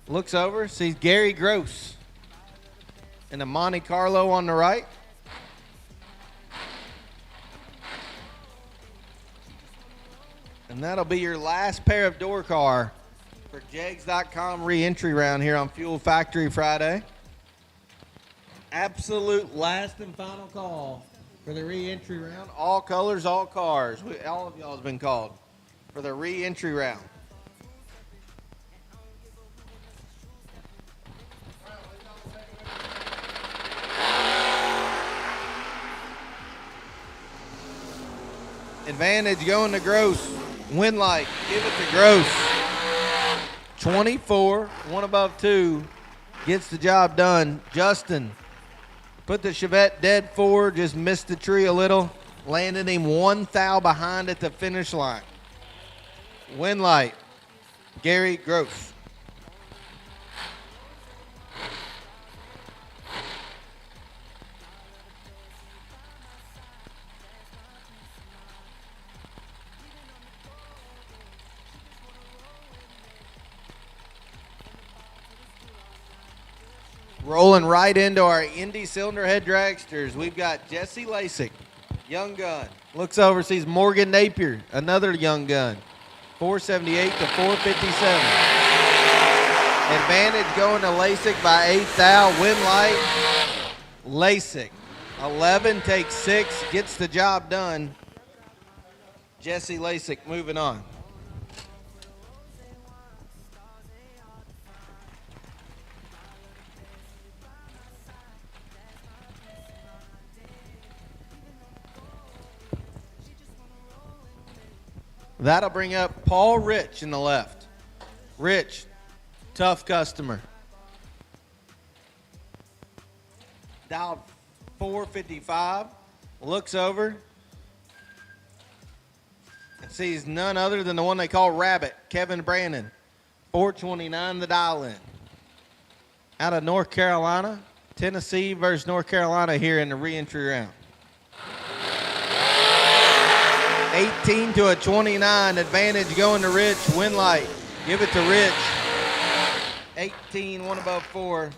Looks over, sees Gary Gross and a Monte Carlo on the right. And that'll be your last pair of door car for Jegs.com re-entry round here on Fuel Factory Friday. Absolute last and final call for the re-entry round. All colors, all cars. All of y'all has been called for the re-entry round. Advantage going to Gross. Win light. Give it to Gross. 24, 1 above 2. Gets the job done. Justin put the Chevette dead forward. Just missed the tree a little. Landed him 1 thou behind at the finish line. Win light. Gary Gross. Rolling right into our Indy cylinder head dragsters. We've got Jesse Lasik, young gun. Looks over, sees Morgan Napier, another young gun. 478 to 457. Advantage going to Lasik by 8 thou. Win light. Lasik. 11 takes 6, gets the job done. Jesse Lasik moving on. That'll bring up Paul Rich in the left. Rich, tough customer. Dialed 455, looks over and sees none other than the one they call Rabbit, Kevin Brandon. 429 the dial in. Out of North Carolina, Tennessee versus North Carolina here in the re-entry round. 18 to a 29, advantage going to Rich. Win light, give it to Rich. 18, 1 above 4.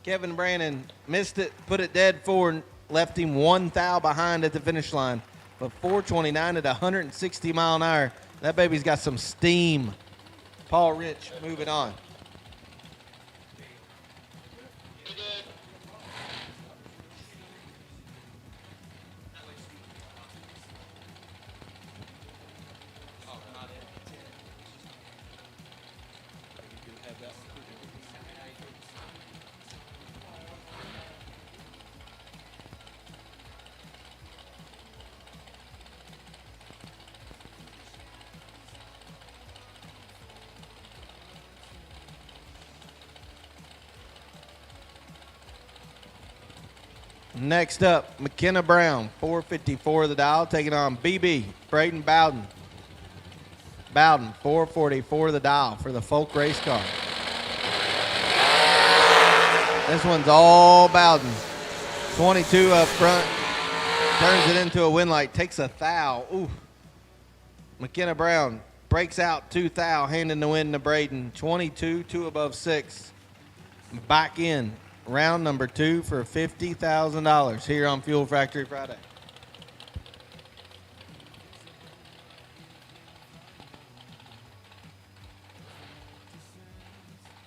Kevin Brannon missed it, put it dead forward, left him 1 thou behind at the finish line. But 429 at 160 mile an hour. That baby's got some steam. Paul Rich moving on. Next up, McKenna Brown, 454 the dial, taking on BB, Braden Bowden. Bowden, 444 the dial for the Folk race car. This one's all Bowden. 22 up front, turns it into a win light, takes a thou. Ooh. McKenna Brown breaks out 2 thou, handing the win to Braden. 22, 2 above 6. Back in. Round number 2 for $50,000 here on Fuel Factory Friday.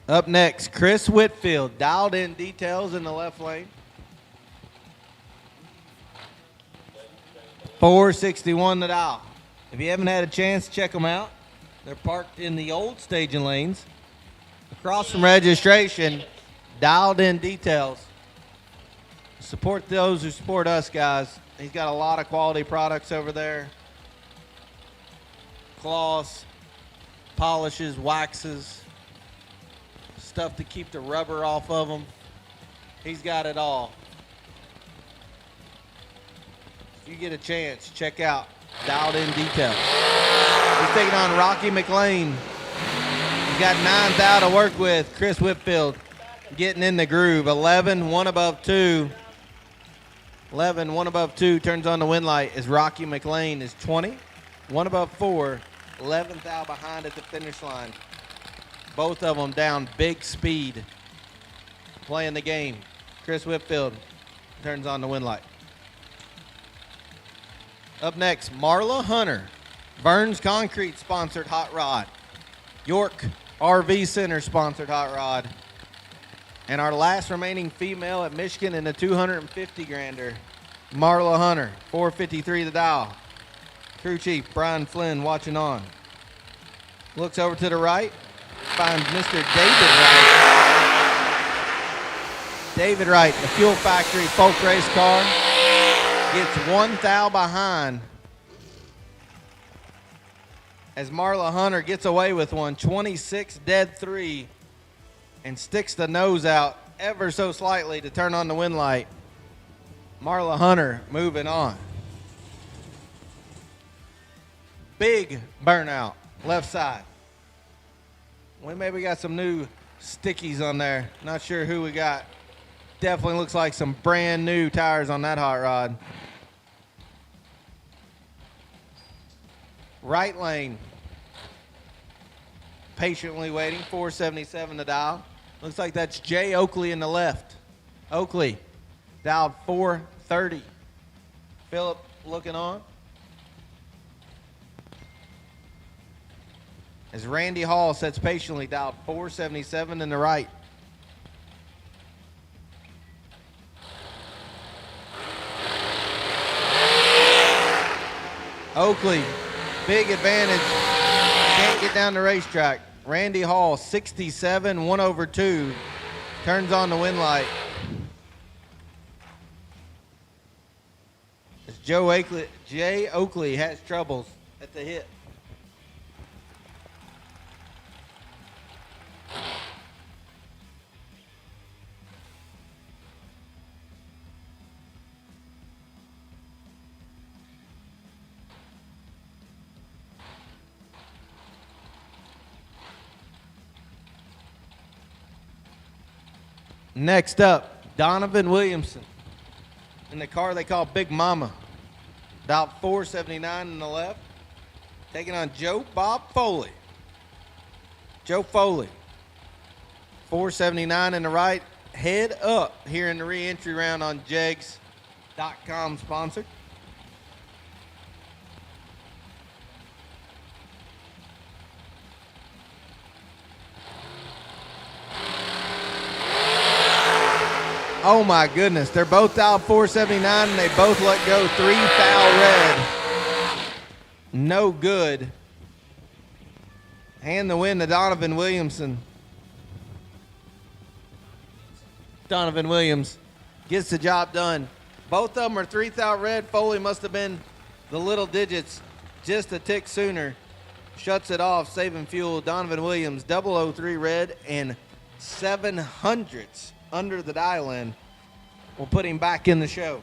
Up next, Chris Whitfield, dialed in details in the left lane. 461 the dial. If you haven't had a chance, check them out. They're parked in the old staging lanes. Across from registration. Dialed in details. Support those who support us, guys. He's got a lot of quality products over there. Cloths, polishes, waxes, stuff to keep the rubber off of them. He's got it all. If you get a chance, check out Dialed in Details. He's taking on Rocky McLean. He's got 9 thou to work with. Chris Whitfield getting in the groove. 11, 1 above 2. 11, 1 above 2 turns on the win light as Rocky McLean is 20. 1 above 4. 11 thou behind at the finish line. Both of them down big speed. Playing the game. Chris Whitfield turns on the win light. Up next, Marla Hunter. Burns Concrete sponsored hot rod. York RV Center sponsored hot rod. And our last remaining female at Michigan in the 250 grander, Marla Hunter, 453 the dial. Crew chief Brian Flynn watching on. Looks over to the right, finds Mr. David Wright. David Wright, the Fuel Factory Folk race car, gets 1 thou behind as Marla Hunter gets away with one, 26 dead 3. And sticks the nose out ever so slightly to turn on the win light. Marla Hunter moving on. Big burnout, left side. We maybe got some new stickies on there. Not sure who we got. Definitely looks like some brand new tires on that hot rod. Right lane. Patiently waiting, 477 the dial. Looks like that's Jay Oakley in the left. Oakley, dialed 430. Phillip looking on. As Randy Hall sits patiently, dialed 477 in the right. Oakley, big advantage. Can't get down the racetrack. Randy Hall, 67, 1 over 2. Turns on the win light. As Jay Oakley has troubles at the hit. Next up, Donovan Williamson in the car they call Big Mama. Dialed 479 in the left. Taking on Joe Bob Foley. Joe Foley, 479 in the right. head up here in the re-entry round on Jegs.com sponsored. Oh my goodness, they're both dialed 479 and they both let go 3 foul red. No good. Hand the win to Donovan Williamson. Donovan Williams gets the job done. Both of them are 3 thou red. Foley must have been the little digits just a tick sooner. Shuts it off, saving fuel. Donovan Williams, 003 red and 700s under the dial-in. We'll put him back in the show.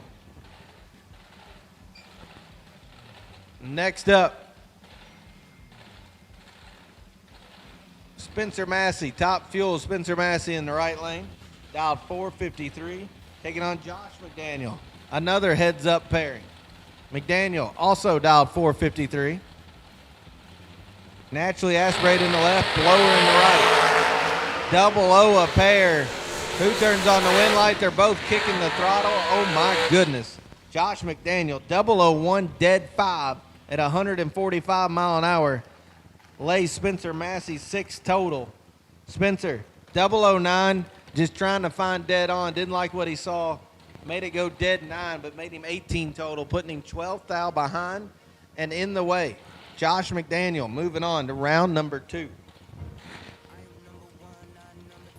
Next up, Spencer Massey, top fuel. Spencer Massey in the right lane. Dialed 453, taking on Josh McDaniel. Another heads-up pairing. McDaniel also dialed 453. Naturally aspirated in the left, blower in the right. 00 a pair. Who turns on the wind light? They're both kicking the throttle. Oh my goodness. Josh McDaniel, 001 dead 5 at 145 mile an hour. Lays Spencer Massey 6 total. Spencer, 009, just trying to find dead on. Didn't like what he saw. Made it go dead 9, but made him 18 total, putting him 12 thou behind and in the way. Josh McDaniel moving on to round number 2.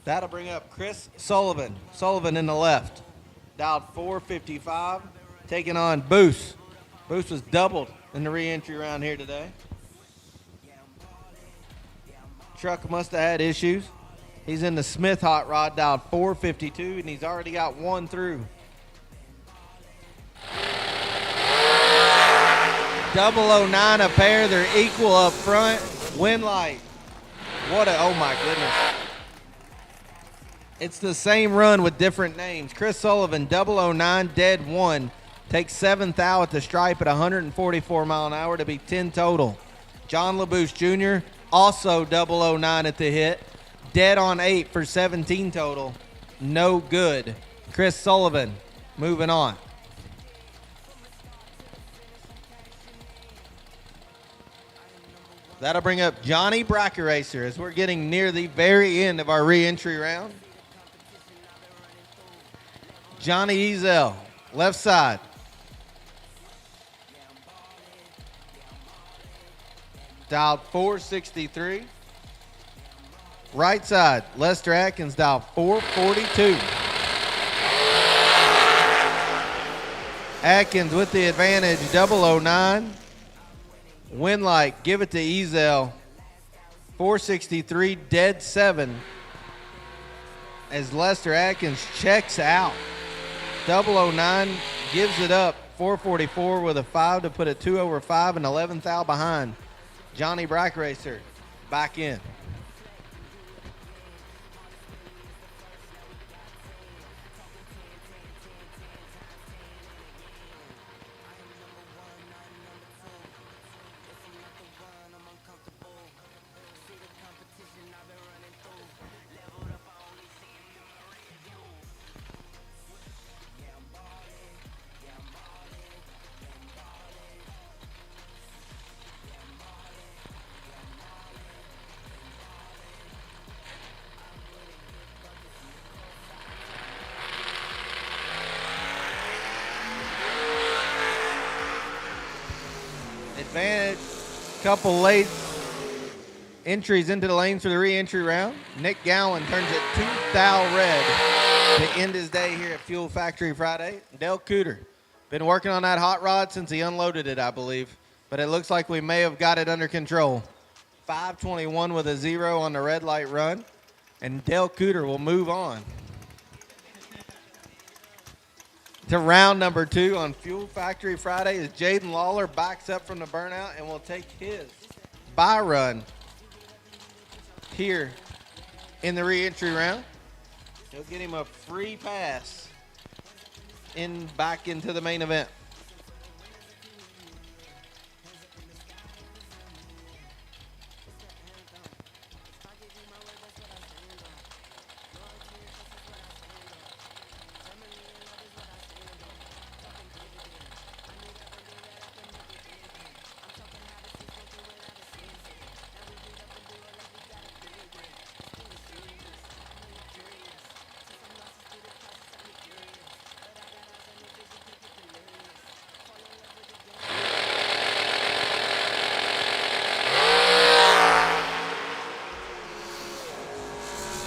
That'll bring up Chris Sullivan. Sullivan in the left. Dialed 455, taking on Boos. Boos was doubled in the re-entry round here today. Truck must have had issues. He's in the Smith hot rod, dialed 452, and he's already got 1 through. 009 a pair. They're equal up front. Wind light. Oh my goodness. It's the same run with different names. Chris Sullivan, 009, dead 1. Takes 7 thou at the stripe at 144 mile an hour to be 10 total. John LaBouche Jr., also 009 at the hit. Dead on 8 for 17 total. No good. Chris Sullivan moving on. That'll bring up Johnny Brackeracer as we're getting near the very end of our re-entry round. Johnny Ezell, left side. Dialed 463. Right side, Lester Atkins, dialed 442. Atkins with the advantage, 009. Wind light, give it to Ezell. 463, dead 7. As Lester Atkins checks out. 009 gives it up. 444 with a 5 to put a 2 over 5 and 11 thou behind. Johnny Brackeracer back in. Advantage, couple late entries into the lanes for the re-entry round. Nick Gowan turns it 2 thou red to end his day here at Fuel Factory Friday. Dale Cooter, been working on that hot rod since he unloaded it, I believe, but it looks like we may have got it under control. 521 with a 0 on the red light run, and Dale Cooter will move on to round number 2 on Fuel Factory Friday as Jaden Lawler backs up from the burnout and will take his bye run here in the re-entry round. He'll get him a free pass back into the main event.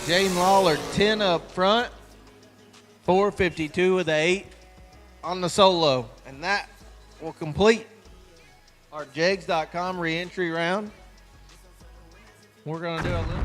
Jaden Lawler, 10 up front, 452 with the 8 on the solo. And that will complete our Jegs.com re-entry round. We're going to do a little...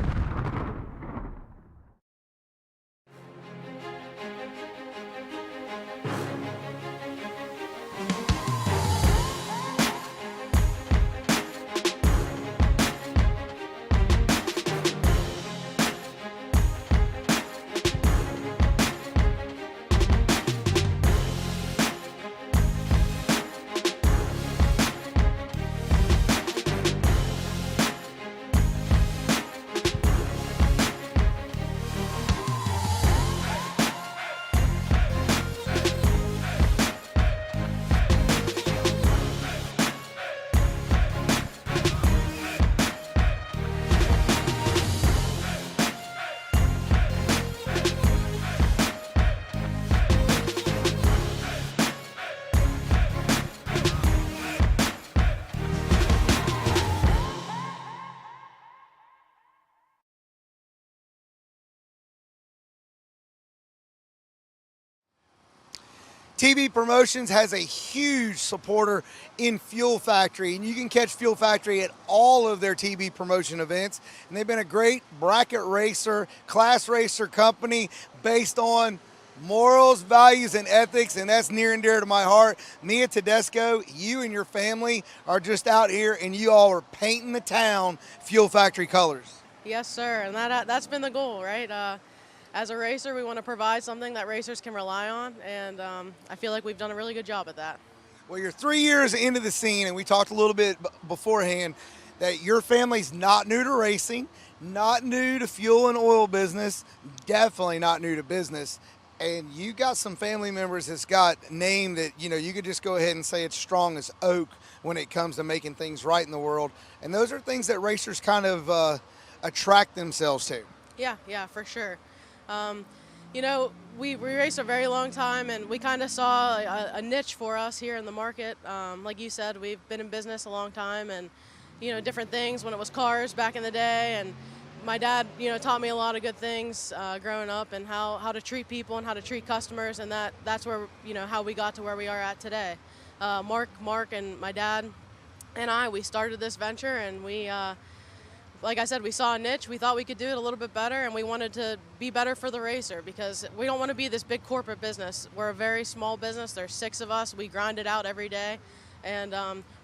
TB Promotions has a huge supporter in Fuel Factory, and you can catch Fuel Factory at all of their TB Promotion events. And they've been a great bracket racer, class racer company based on morals, values, and ethics, and that's near and dear to my heart. Mia Tedesco, you and your family are just out here, and you all are painting the town Fuel Factory colors. Yes, sir, and that's been the goal, right? As a racer, we want to provide something that racers can rely on, and I feel like we've done a really good job at that. Well, you're 3 years into the scene, and we talked a little bit beforehand that your family's not new to racing, not new to fuel and oil business, definitely not new to business. And you got some family members that's got a name that, you know, you could just go ahead and say it's strong as oak when it comes to making things right in the world. And those are things that racers kind of attract themselves to. Yeah, for sure. You know, we raced a very long time, and we kind of saw a niche for us here in the market. Like you said, we've been in business a long time, and, you know, different things when it was cars back in the day. And my dad, you know, taught me a lot of good things growing up, and how to treat people and how to treat customers, and that's where, you know, how we got to where we are at today. Mark and my dad and we started this venture, and we like I said, we saw a niche. We thought we could do it a little bit better, and we wanted to be better for the racer, because we don't want to be this big corporate business. We're a very small business. There's 6 of us. We grind it out every day, and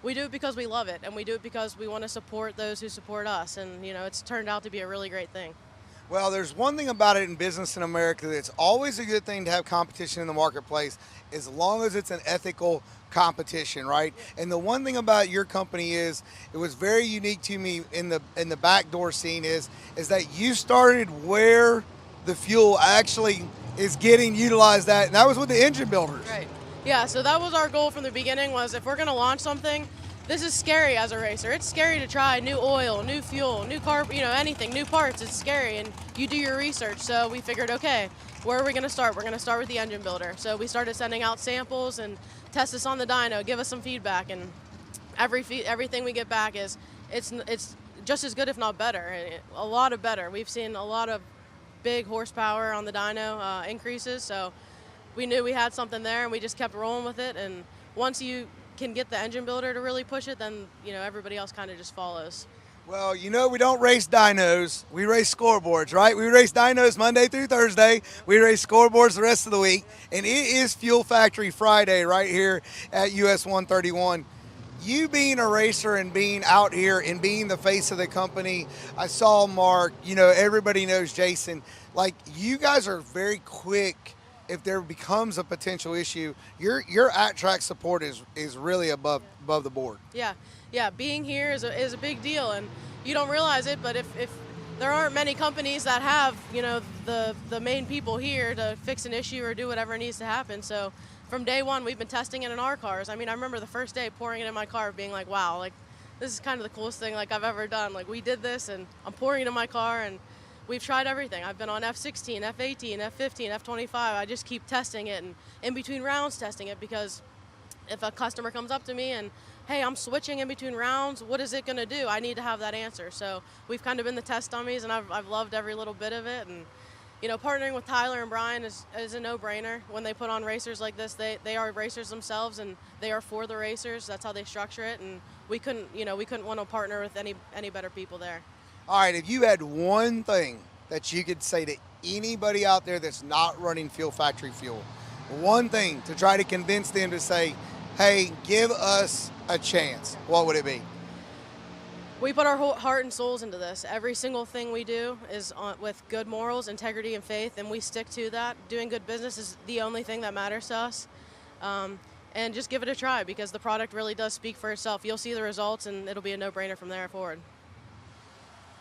we do it because we love it, and we do it because we want to support those who support us, and, you know, it's turned out to be a really great thing. Well, there's one thing about it in business in America that's always a good thing to have competition in the marketplace, as long as it's an ethical competition, right? And the one thing about your company is, it was very unique to me in the backdoor scene is that you started where the fuel actually is getting utilized at, and that was with the engine builders. Right. Yeah, so that was our goal from the beginning, was if we're going to launch something, this is scary as a racer. It's scary to try new oil, new fuel, new car, you know, anything, new parts. It's scary, and you do your research. So we figured, okay, where are we going to start? We're going to start with the engine builder. So we started sending out samples and test this on the dyno, give us some feedback, and everything we get back is it's just as good, if not better, a lot of better. We've seen a lot of big horsepower on the dyno increases, so we knew we had something there, and we just kept rolling with it. And once you can get the engine builder to really push it, then, you know, everybody else kind of just follows. Well, you know, we don't race dynos, we race scoreboards, right? We race dynos Monday through Thursday. We race scoreboards the rest of the week. And it is Fuel Factory Friday right here at US 131. You being a racer and being out here and being the face of the company, I saw Mark, you know, everybody knows Jason. Like, you guys are very quick. If there becomes a potential issue, your at-track support is really above the board. Yeah, being here is a big deal, and you don't realize it, but if there aren't many companies that have, you know, the main people here to fix an issue or do whatever needs to happen. So from day one, we've been testing it in our cars. I mean, I remember the first day pouring it in my car, being like, wow, like, this is kind of the coolest thing like I've ever done. Like, we did this, and I'm pouring it in my car, and we've tried everything. I've been on F16, F18, F15, F25. I just keep testing it, and in between rounds testing it, because if a customer comes up to me and hey, I'm switching in between rounds. What is it going to do? I need to have that answer. So we've kind of been the test dummies, and I've loved every little bit of it. And, partnering with Tyler and Brian is a no-brainer. When they put on racers like this, they are racers themselves, and they are for the racers. That's how they structure it, and we couldn't want to partner with any better people there. All right, if you had one thing that you could say to anybody out there that's not running Fuel Factory Fuel, one thing to try to convince them to say, hey, give us a chance, what would it be? We put our whole heart and souls into this. Every single thing we do is with good morals, integrity, and faith, and we stick to that. Doing good business is the only thing that matters to us. And just give it a try, because the product really does speak for itself. You'll see the results, and it'll be a no-brainer from there forward.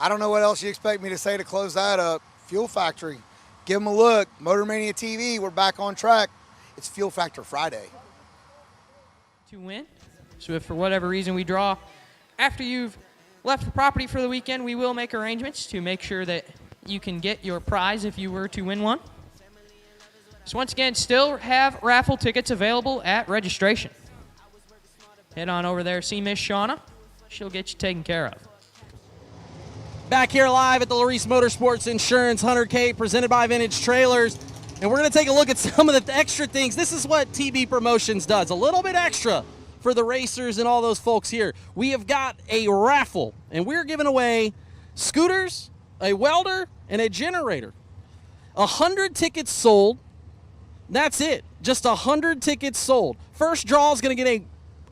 I don't know what else you expect me to say to close that up. Fuel Factory, give them a look. Motor Mania TV, we're back on track. It's Fuel Factor Friday. To win. So if for whatever reason we draw after you've left the property for the weekend, we will make arrangements to make sure that you can get your prize if you were to win one. So once again, still have raffle tickets available at registration. Head on over there, see Miss Shauna. She'll get you taken care of. Back here live at the Larice Motorsports Insurance 100K presented by Vintage Trailers. And we're going to take a look at some of the extra things. This is what TB Promotions does, a little bit extra for the racers and all those folks here. We have got a raffle, and we're giving away scooters, a welder, and a generator. 100 tickets sold. That's it. Just 100 tickets sold. First draw is going to get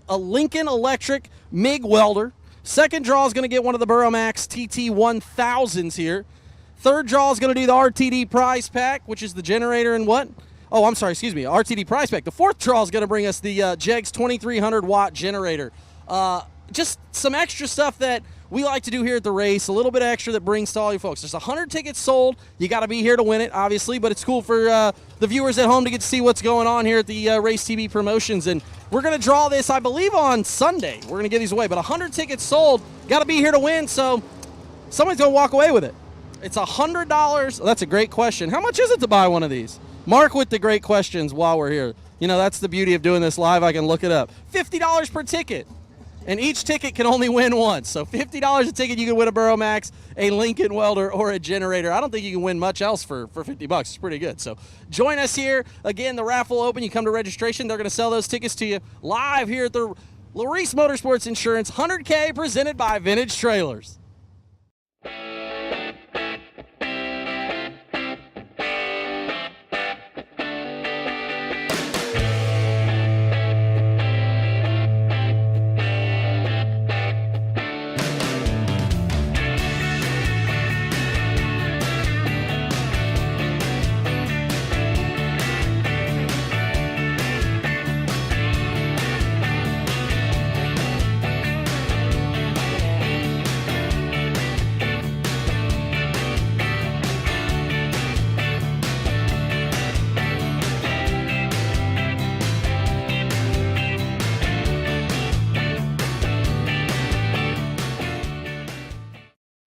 a Lincoln Electric MIG welder. Second draw is going to get one of the Burromax TT1000s here. Third draw is going to do the RTD prize pack, which is the generator and what? Oh, I'm sorry, excuse me, RTD prize pack. The fourth draw is going to bring us the JEGS 2300 watt generator. Just some extra stuff that we like to do here at the race, a little bit extra that brings to all you folks. There's 100 tickets sold. You got to be here to win it, obviously, but it's cool for the viewers at home to get to see what's going on here at the Race TV Promotions. And we're going to draw this, I believe, on Sunday. We're going to give these away, but 100 tickets sold. Got to be here to win, so somebody's going to walk away with it. It's $100. That's a great question. How much is it to buy one of these? Mark with the great questions while we're here. That's the beauty of doing this live. I can look it up. $50 per ticket. And each ticket can only win once. So $50 a ticket, you can win a Burromax, a Lincoln welder, or a generator. I don't think you can win much else for $50. It's pretty good. So join us here. Again, the raffle open. You come to registration. They're going to sell those tickets to you live here at the Larice Motorsports Insurance 100K presented by Vintage Trailers.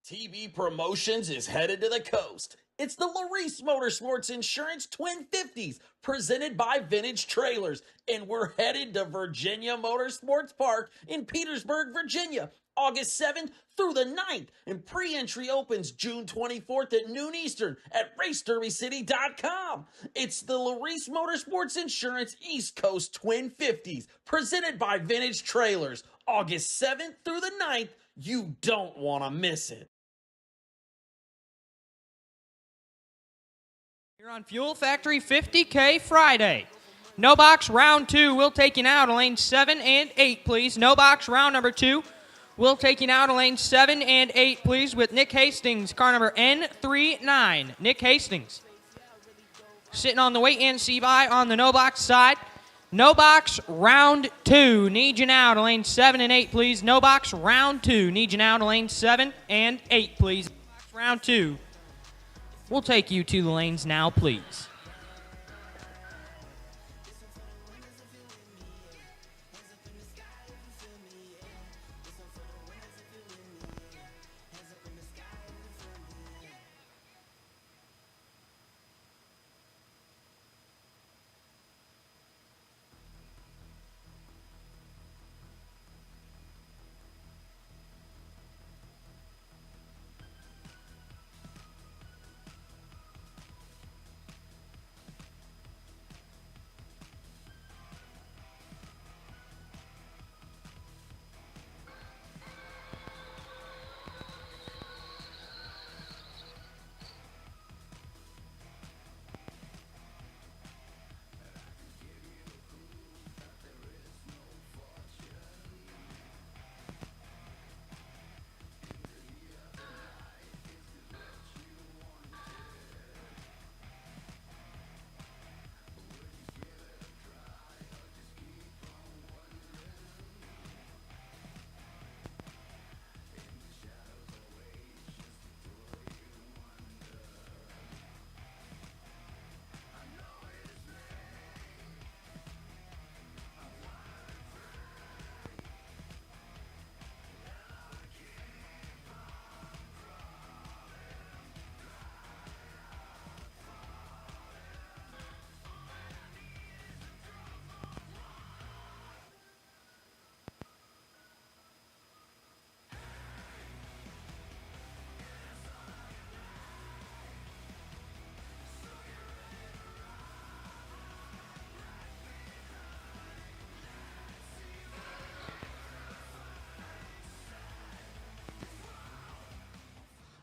TB Promotions is headed to the coast. It's the Larice Motorsports Insurance Twin 50s, presented by Vintage Trailers, and we're headed to Virginia Motorsports Park in Petersburg, Virginia, August 7th through the 9th, and pre-entry opens June 24th at noon Eastern at RaceDerbyCity.com. It's the Larice Motorsports Insurance East Coast Twin 50s, presented by Vintage Trailers, August 7th through the 9th. You don't want to miss it. Here on Fuel Factory 50K Friday. No box round 2. We'll take you now to lanes 7 and 8, please. No box round number 2. We'll take you now to lanes 7 and 8, please, with Nick Hastings, car number N39. Nick Hastings. Sitting on the wait and see by on the no box side. No box round 2. Need you now to lanes 7 and 8, please. No box round 2. Need you now to lanes 7 and 8, please. Round 2. We'll take you to the lanes now, please.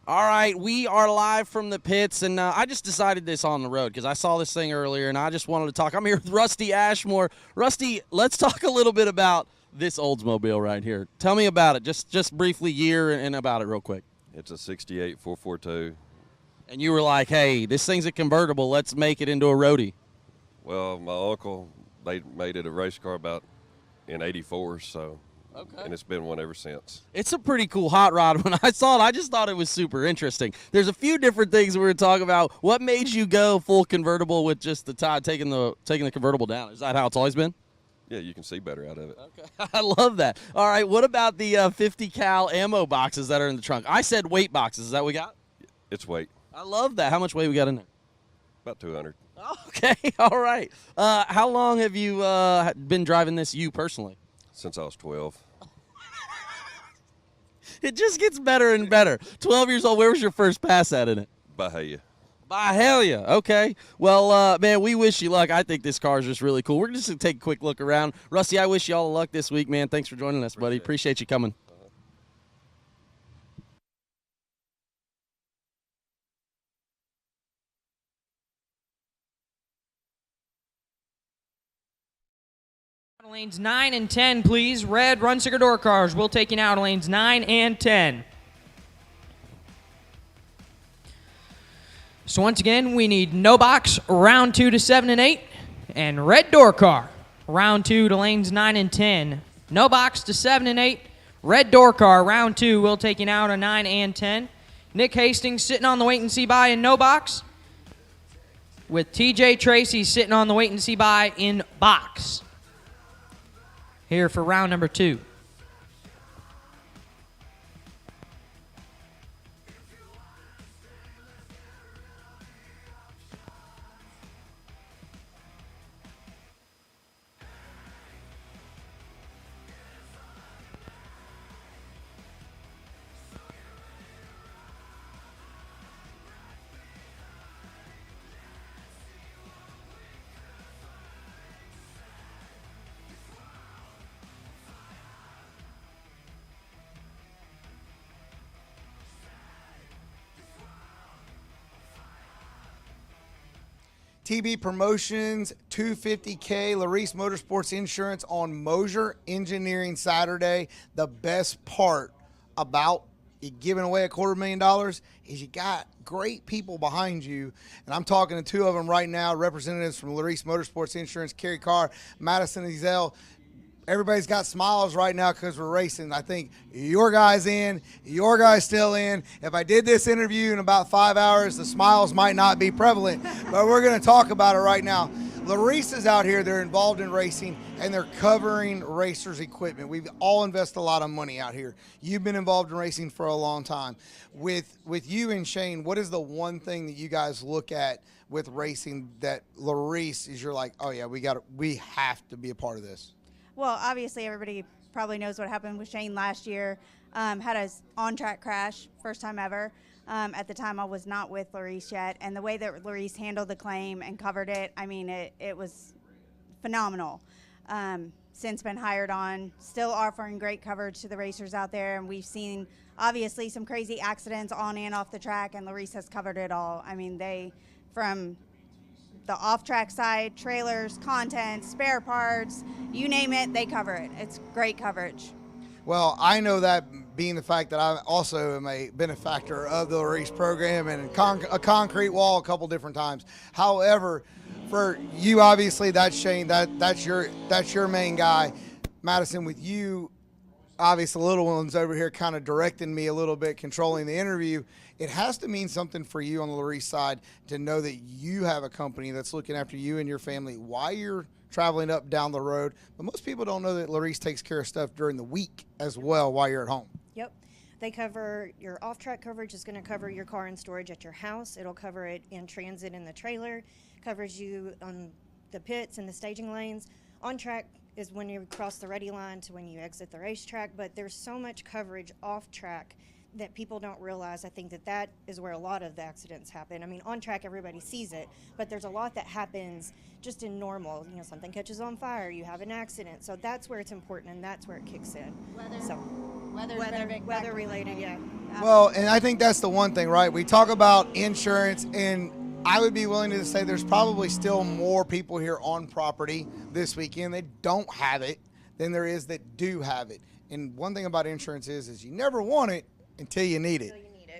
All right, we are live from the pits, and I just decided this on the road because I saw this thing earlier, and I just wanted to talk. I'm here with Rusty Ashmore. Rusty, let's talk a little bit about this Oldsmobile right here. Tell me about it, just briefly, year and about it real quick. It's a 68 442. And you were like, hey, this thing's a convertible. Let's make it into a roadie. Well, my uncle, they made it a race car about in 84, so... Okay. And it's been one ever since. It's a pretty cool hot rod. When I saw it, I just thought it was super interesting. There's a few different things we were talking about. What made you go full convertible with just the tie, taking the convertible down? Is that how it's always been? Yeah, you can see better out of it. Okay, I love that. All right, what about the 50 cal ammo boxes that are in the trunk? I said weight boxes. Is that what we got? It's weight. I love that. How much weight we got in there? About 200. Okay, all right. How long have you been driving this, you personally? Since I was 12. It just gets better and better. 12 years old, where was your first pass at in it? Bahia. Bahia, okay. Well, man, we wish you luck. I think this car is just really cool. We're just going to take a quick look around. Rusty, I wish you all the luck this week, man. Thanks for joining us, buddy. Appreciate you coming. Lanes 9 and 10, please. Red Run Sticker Door Cars. We'll take you now to lanes 9 and 10. So once again, we need no box, round 2 to 7 and 8, and red door car, round 2 to lanes 9 and 10. No box to 7 and 8, red door car, round 2. We'll take you now to 9 and 10. Nick Hastings sitting on the wait and see by in no box, with TJ Tracy sitting on the wait and see by in box. Here for round number 2. TB Promotions, 250K, Larice Motorsports Insurance on Mosier Engineering Saturday. The best part about giving away $250,000 is you got great people behind you. And I'm talking to 2 of them right now, representatives from Larice Motorsports Insurance, Kerry Carr, Madison Ezell. Everybody's got smiles right now because we're racing. I think your guy's in, your guy's still in. If I did this interview in about 5 hours, the smiles might not be prevalent, but we're going to talk about it right now. Larice is out here. They're involved in racing, and they're covering racers' equipment. We've all invested a lot of money out here. You've been involved in racing for a long time. With you and Shane, what is the one thing that you guys look at with racing that Larice is you're like, oh, yeah, we have to be a part of this? Well, obviously, everybody probably knows what happened with Shane last year. Had a on-track crash, first time ever. At the time, I was not with Larice yet. And the way that Larice handled the claim and covered it, I mean, it was phenomenal. Since been hired on, still offering great coverage to the racers out there. And we've seen, obviously, some crazy accidents on and off the track, and Larice has covered it all. I mean, from the off-track side, trailers, content, spare parts, you name it, they cover it. It's great coverage. Well, I know that being the fact that I also am a benefactor of the Larice program and a concrete wall a couple different times. However, for you, obviously, that's Shane. That's your main guy. Madison, with you, obviously, the little one's over here kind of directing me a little bit, controlling the interview. It has to mean something for you on the Larice side to know that you have a company that's looking after you and your family while you're traveling up down the road. But most people don't know that Larice takes care of stuff during the week as well while you're at home. Yep. They cover your off-track coverage is going to cover your car in storage at your house. It'll cover it in transit in the trailer, covers you on the pits and the staging lanes. On-track is when you cross the ready line to when you exit the racetrack, but there's so much coverage off-track that people don't realize. I think that is where a lot of the accidents happen. I mean, on track, everybody sees it, but there's a lot that happens just in normal. You know, something catches on fire, you have an accident. So that's where it's important, and that's where it kicks in. Weather related, yeah. Well, and I think that's the one thing, right? We talk about insurance, and I would be willing to say there's probably still more people here on property this weekend that don't have it than there is that do have it. And one thing about insurance is you never want it until you need it. Until you need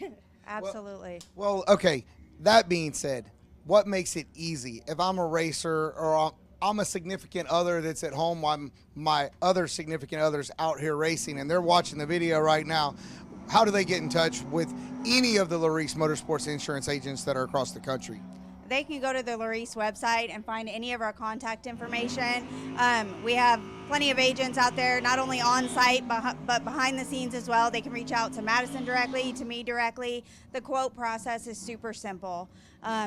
it. Absolutely. Well, okay, that being said, what makes it easy? If I'm a racer or I'm a significant other that's at home while my other significant other's out here racing and they're watching the video right now, how do they get in touch with any of the Larice Motorsports insurance agents that are across the country? They can go to the Larice website and find any of our contact information. We have plenty of agents out there, not only on site, but behind the scenes as well. They can reach out to Madison directly, to me directly. The quote process is super simple.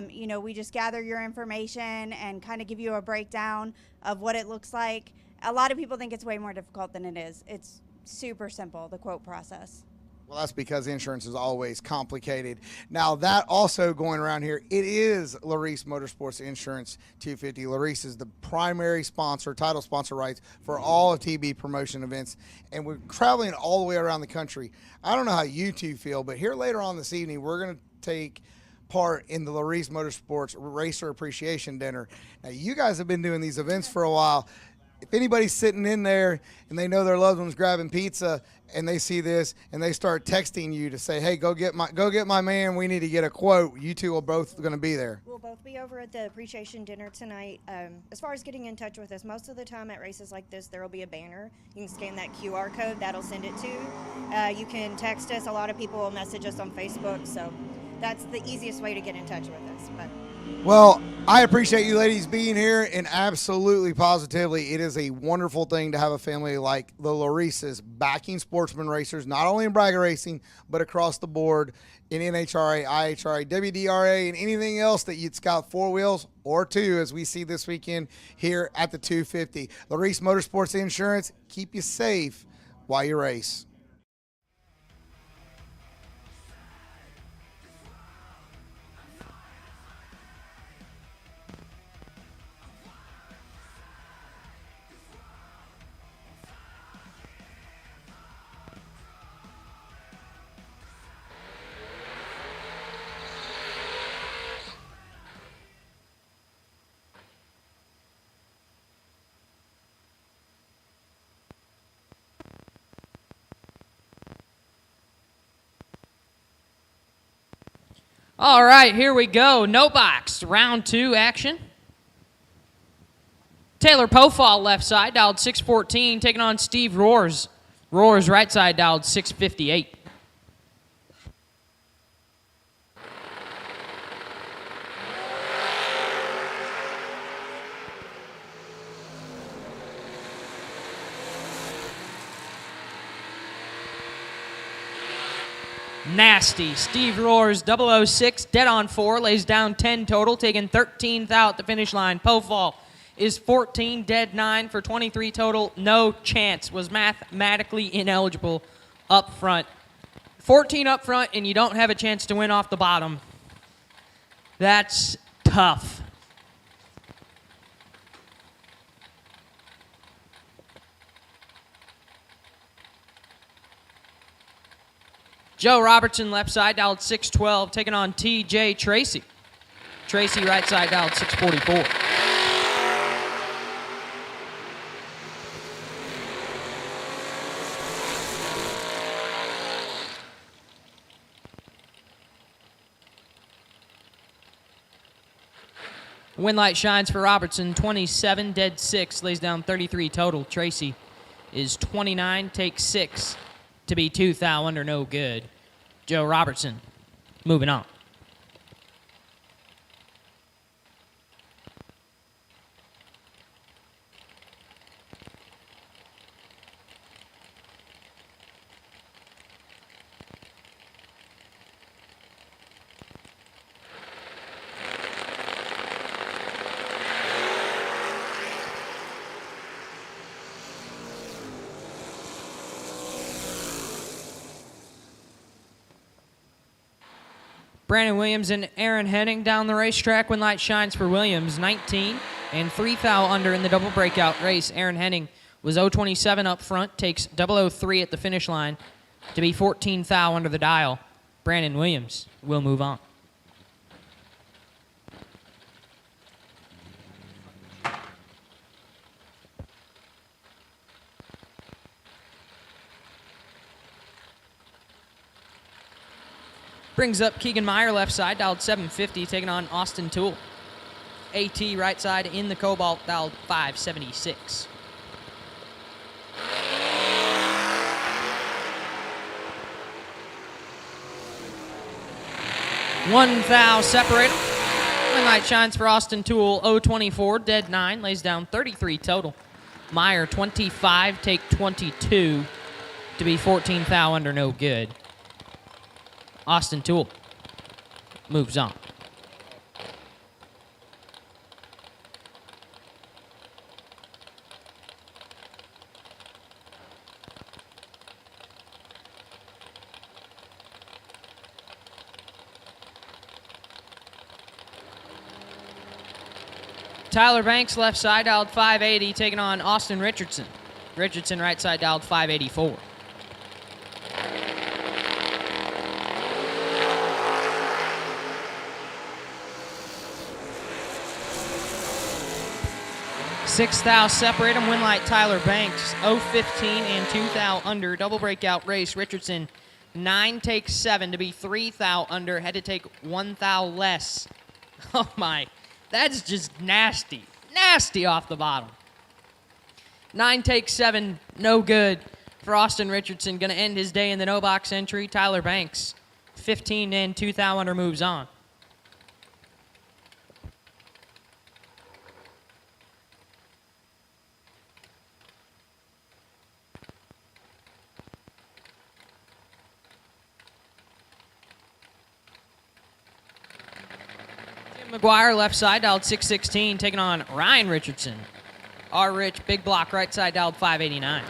You know, we just gather your information and kind of give you a breakdown of what it looks like. A lot of people think it's way more difficult than it is. It's super simple, the quote process. Well, that's because insurance is always complicated. Now, that also going around here, it is Larice Motorsports Insurance 250. Larice is the primary sponsor, title sponsor rights for all of TB promotion events, and we're traveling all the way around the country. I don't know how you two feel, but here later on this evening, we're going to take part in the Larice Motorsports Racer Appreciation Dinner. Now, you guys have been doing these events for a while. If anybody's sitting in there and they know their loved one's grabbing pizza and they see this and they start texting you to say, hey, go get my man, we need to get a quote, you two are both going to be there. We'll both be over at the appreciation dinner tonight. As far as getting in touch with us, most of the time at races like this, there will be a banner. You can scan that QR code, that'll send it to you. You can text us. A lot of people will message us on Facebook, so that's the easiest way to get in touch with us. Well, I appreciate you ladies being here, and absolutely, positively, it is a wonderful thing to have a family like the Larices backing sportsman racers, not only in bragger racing, but across the board in NHRA, IHRA, WDRA, and anything else that it's got four wheels or two, as we see this weekend here at the 250. Larice Motorsports Insurance, keep you safe while you race. All right, here we go. No box, round 2 action. Taylor Pofall left side, dialed 614, taking on Steve Roars. Roars right side, dialed 658. Nasty. Steve Roars, 006, dead on 4, lays down 10 total, taking 13th out the finish line. Pofall is 14, dead 9 for 23 total. No chance. Was mathematically ineligible up front. 14 up front, and you don't have a chance to win off the bottom. That's tough. Joe Robertson left side, dialed 612, taking on T.J. Tracy. Tracy right side, dialed 644. Win light shines for Robertson, 27, dead 6, lays down 33 total. Tracy is 29, takes 6 to be 2 thou under no good. Joe Robertson moving on. Brandon Williams and Aaron Henning down the racetrack when light shines for Williams, 19 and 3 thou under in the double breakout race. Aaron Henning was 0.27 up front, takes 0.003 at the finish line to be 14 thou under the dial. Brandon Williams will move on. Brings up Keegan Meyer left side, dialed 750, taking on Austin Toole. AT right side in the Cobalt, dialed 576. One thou separate 'em. When light shines for Austin Toole, 0.24, dead 9, lays down 33 total. Meyer 25, take 22 to be 14 thou under, no good. Austin Toole moves on. Tyler Banks left side dialed 580, taking on Austin Richardson. Richardson right side dialed 584. Six thou separate him. Win light Tyler Banks 0.15 and 2 thou under. Double breakout race. Richardson 9 takes 7 to be 3 thou under. Had to take 1 thou less. Oh my, that's just nasty. Nasty off the bottom. 9 takes 7, no good for Austin Richardson. Going to end his day in the no box entry. Tyler Banks 15 and 2 thou under moves on. McGuire left side dialed 616, taking on Ryan Richardson. R. Rich, big block right side dialed 589.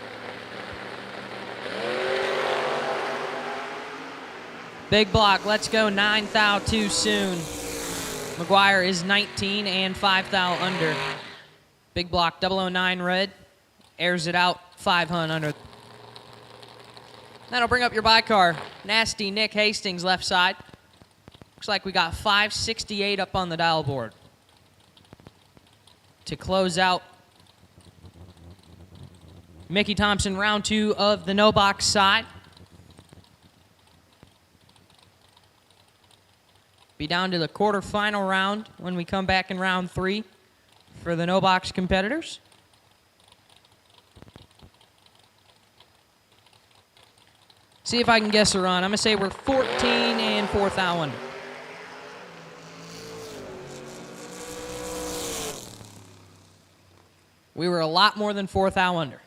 Big block, let's go 9 thou too soon. McGuire is 19 and 5 thou under. Big block 009 red, airs it out 500 under. That'll bring up your bicar. Nasty Nick Hastings left side. Looks like we got 568 up on the dial board. To close out Mickey Thompson round 2 of the no box side. Be down to the quarterfinal round when we come back in round 3 for the no box competitors. See if I can guess a run. I'm going to say we're 14 and 4 thou under. We were a lot more than 4 thou under.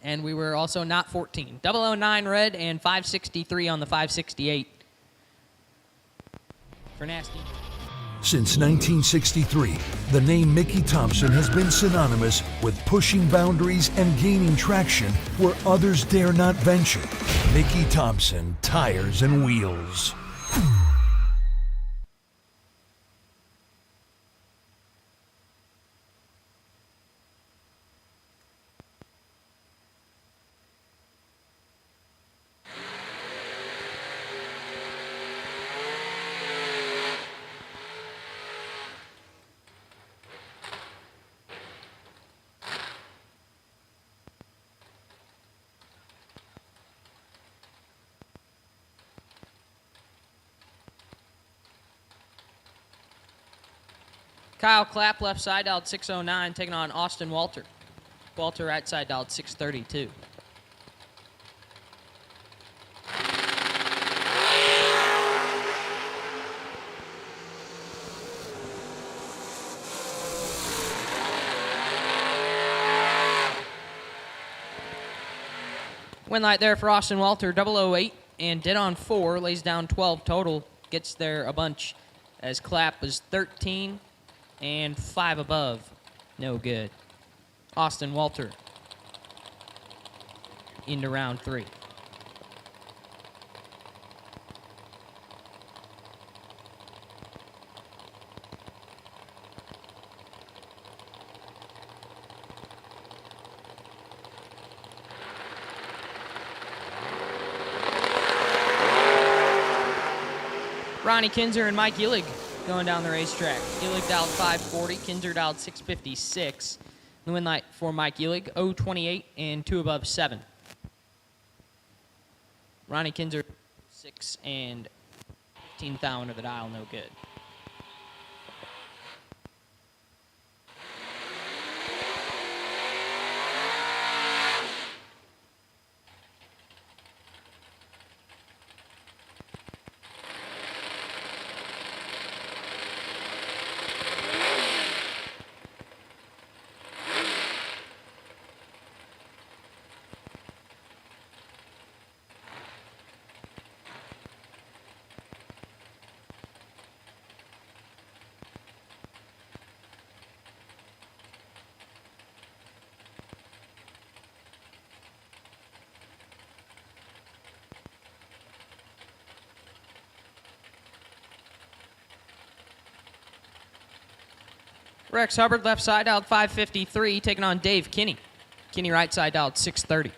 And we were also not 14. 009 red and 563 on the 568 for Nasty. Since 1963, the name Mickey Thompson has been synonymous with pushing boundaries and gaining traction where others dare not venture. Mickey Thompson Tires and Wheels. Kyle Clapp, left side, dialed 609, taking on Austin Walter. Walter, right side, dialed 632. Win light there for Austin Walter, 008, and dead on 4, lays down 12 total, gets there a bunch, as Clapp was 13 and 5 above. No good. Austin Walter into round 3. Ronnie Kinzer and Mike Illig going down the racetrack. Illig dialed 540, Kinzer dialed 656. The win light for Mike Illig, 028 and 2 above 7. Ronnie Kinzer, 6 and 15 thou under the dial, no good. Rex Hubbard, left side, dialed 553, taking on Dave Kinney. Kinney, right side, dialed 630.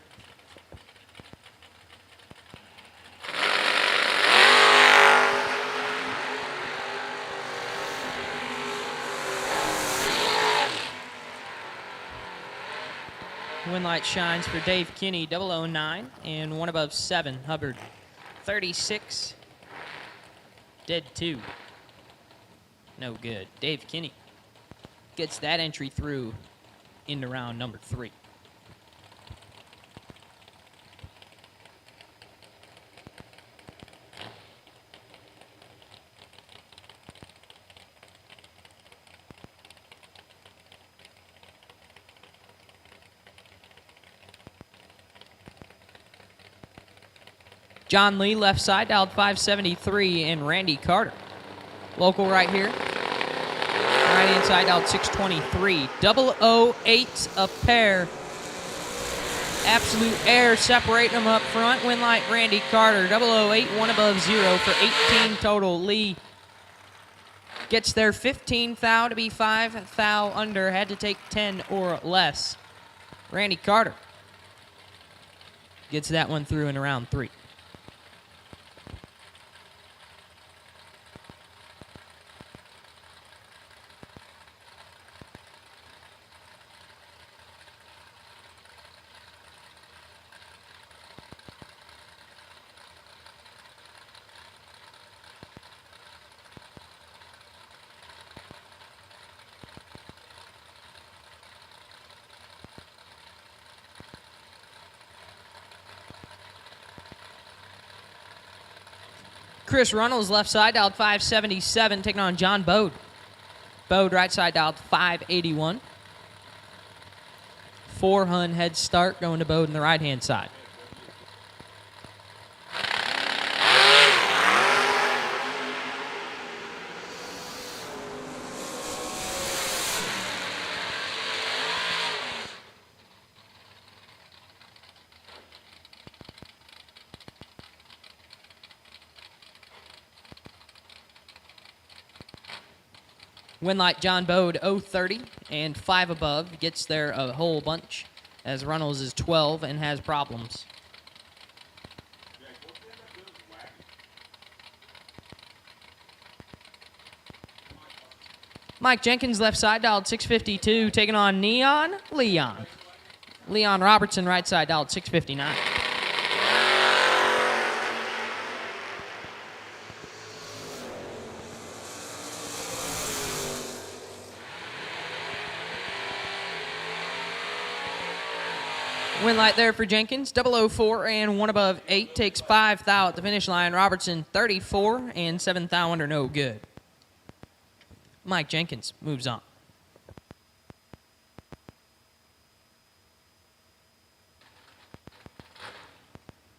Win light shines for Dave Kinney, 009 and 1 above 7. Hubbard, 36, dead 2. No good. Dave Kinney gets that entry through into round number 3. John Lee, left side, dialed 573, and Randy Carter. Local right here. Right inside, dialed 623. 008 a pair. Absolute air separating them up front. Win light, Randy Carter. 008, 1 above 0 for 18 total. Lee gets their 15 thou to be 5 thou under. Had to take 10 or less. Randy Carter gets that one through in round 3. Chris Runnels, left side, dialed 577, taking on John Bode. Bode, right side, dialed 581. 4-hun head start going to Bode on the right-hand side. Win light, John Bode, 030 and 5 above. Gets there a whole bunch as Runnels is 12 and has problems. Mike Jenkins, left side, dialed 652, taking on Leon. Leon Robertson, right side, dialed 659. Win light there for Jenkins, 004 and 1 above 8, takes 5 thou at the finish line. Robertson, 34 and 7 thou under, no good. Mike Jenkins moves on.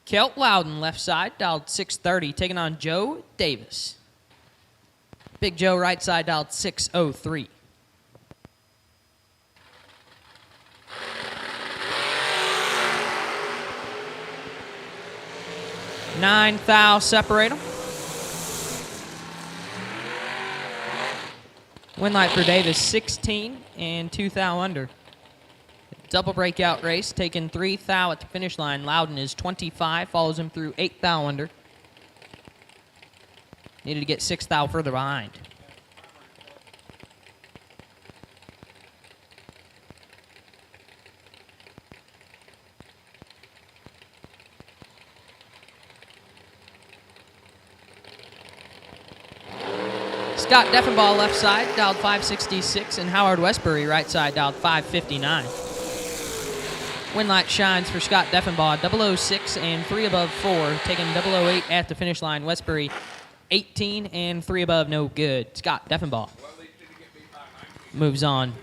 Kelt Loudon, left side, dialed 630, taking on Joe Davis. Big Joe, right side, dialed 603. 9 thou separate them. Win light for Davis, 16 and 2 thou under. Double breakout race, taking 3 thou at the finish line. Loudon is 25, follows him through 8 thou under. Needed to get 6 thou further behind. Scott Deffenbaugh left side, dialed 566, and Howard Westbury right side, dialed 559. Winlight shines for Scott Deffenbaugh, 006 and 3 above 4, taking 008 at the finish line. Westbury 18 and 3 above, no good. Scott Deffenbaugh moves on.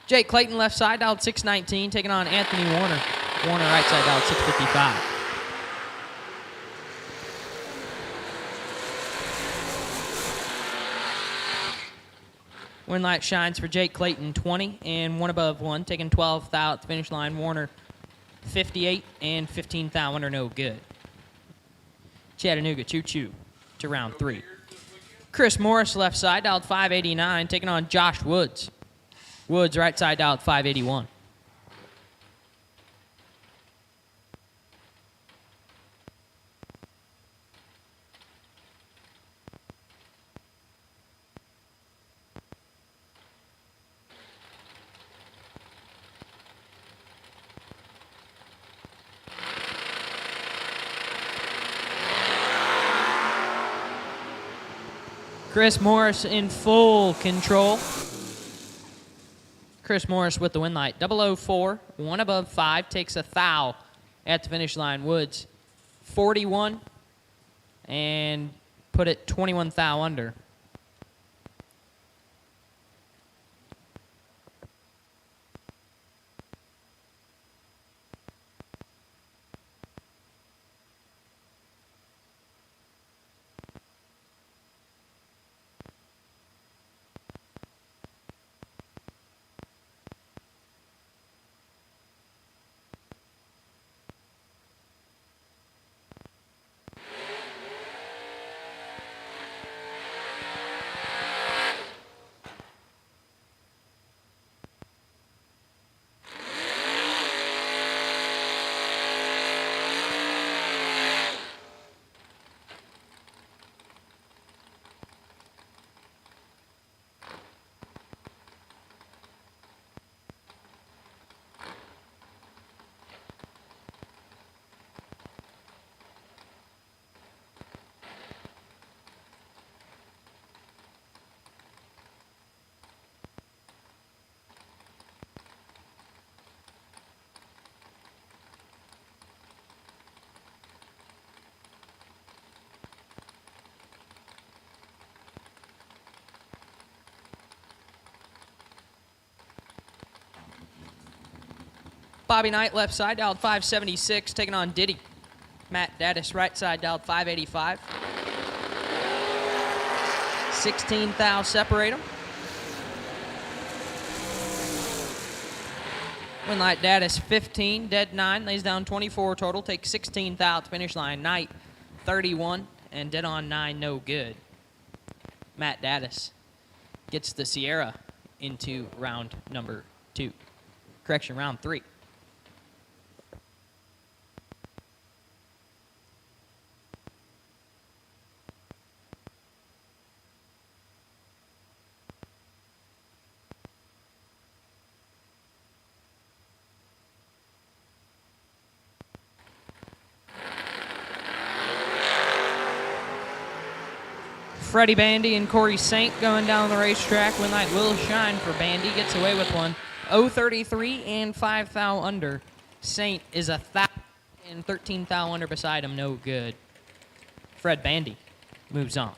Jake Clayton left side, dialed 619, taking on Anthony Warner. Warner right side, dialed 655. Winlight shines for Jake Clayton, 20 and 1 above 1, taking 12 thou at the finish line. Warner 58 and 15 thou under, no good. Chattanooga choo-choo to round 3. Chris Morris left side, dialed 589, taking on Josh Woods. Woods right side, dialed 581. Chris Morris in full control. Chris Morris with the win light. 004, 1 above 5, takes a thou at the finish line. Woods 41 and put it 21 thou under. Bobby Knight left side, dialed 576, taking on Diddy. Matt Daddis right side, dialed 585. 16 thou separate them. Winlight Daddis 15, dead 9, lays down 24 total, takes 16 thou at the finish line. Knight 31 and dead on 9, no good. Matt Daddis gets the Sierra into round number 2. Correction, round 3. Freddie Bandy and Corey Saint going down the racetrack. Winlight will shine for Bandy. Gets away with one. 033 and 5 thou under. Saint is a thou and 13 thou under beside him. No good. Fred Bandy moves on.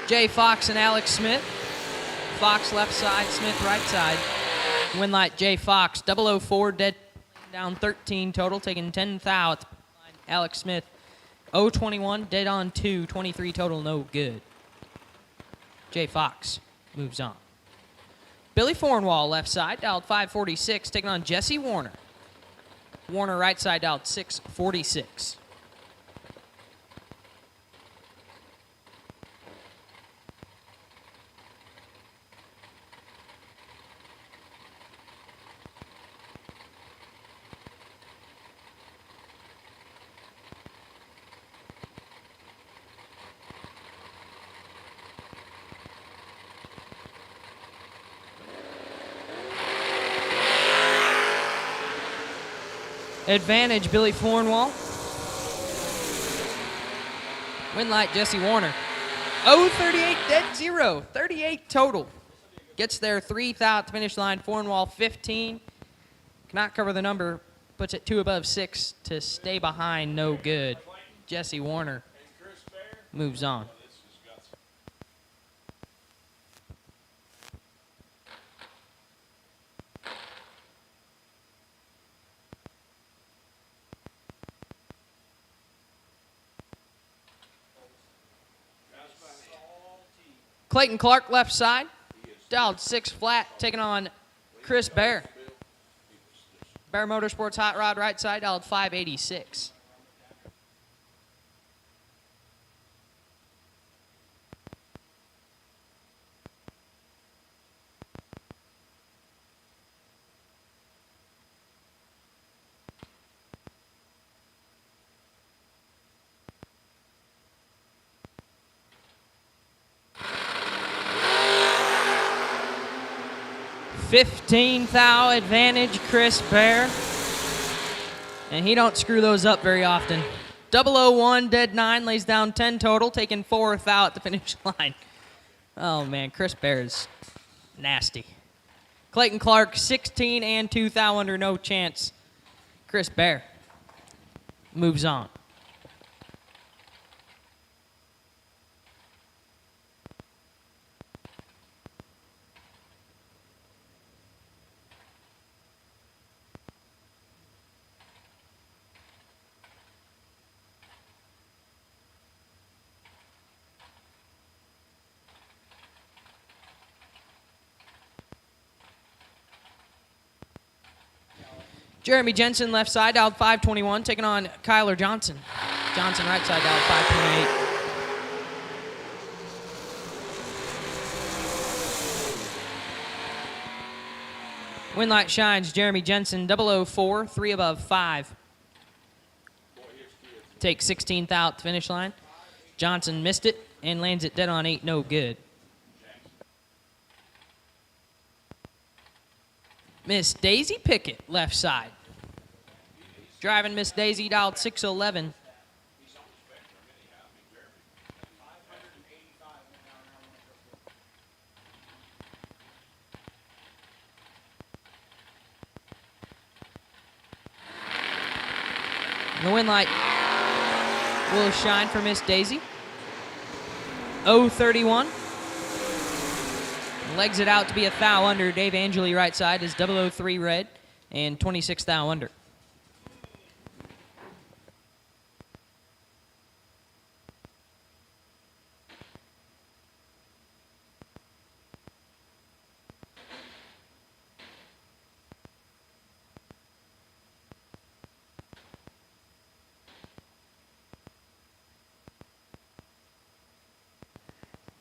Jay Fox and Alex Smith. Fox left side, Smith right side. Win light Jay Fox, 004, dead down 13 total, taking 10 thou at the line. Alex Smith, 021, dead on 2, 23 total, no good. Jay Fox moves on. Billy Fornwall, left side, dialed 546, taking on Jesse Warner. Warner, right side, dialed 646. Advantage, Billy Fornwall. Win light, Jesse Warner. 038, dead 0. 38 total. Gets there 3 thou at the finish line. Fornwall 15. Cannot cover the number. Puts it 2 above 6 to stay behind. No good. Jesse Warner moves on. Clayton Clark, left side. Dialed 6 flat, taking on Chris Bear. Bear Motorsports hot rod, right side, dialed 586. $15 thou advantage, Chris Bear. And he don't screw those up very often. 001, dead 9, lays down 10 total, taking 4 thou at the finish line. Oh man, Chris Bear is nasty. Clayton Clark, 16 and 2 thou under, no chance. Chris Bear moves on. Jeremy Jensen, left side, dialed 521, taking on Kyler Johnson. Johnson, right side, dialed 528. Win light shines, Jeremy Jensen, 004, 3 above 5. Take 16th out to finish line. Johnson missed it and lands it dead on 8, no good. Miss Daisy Pickett, left side. Driving Miss Daisy, dialed 611. The win light will shine for Miss Daisy. 031. Legs it out to be a thou under. Dave Angeli, right side, is 003 red and 26 thou under.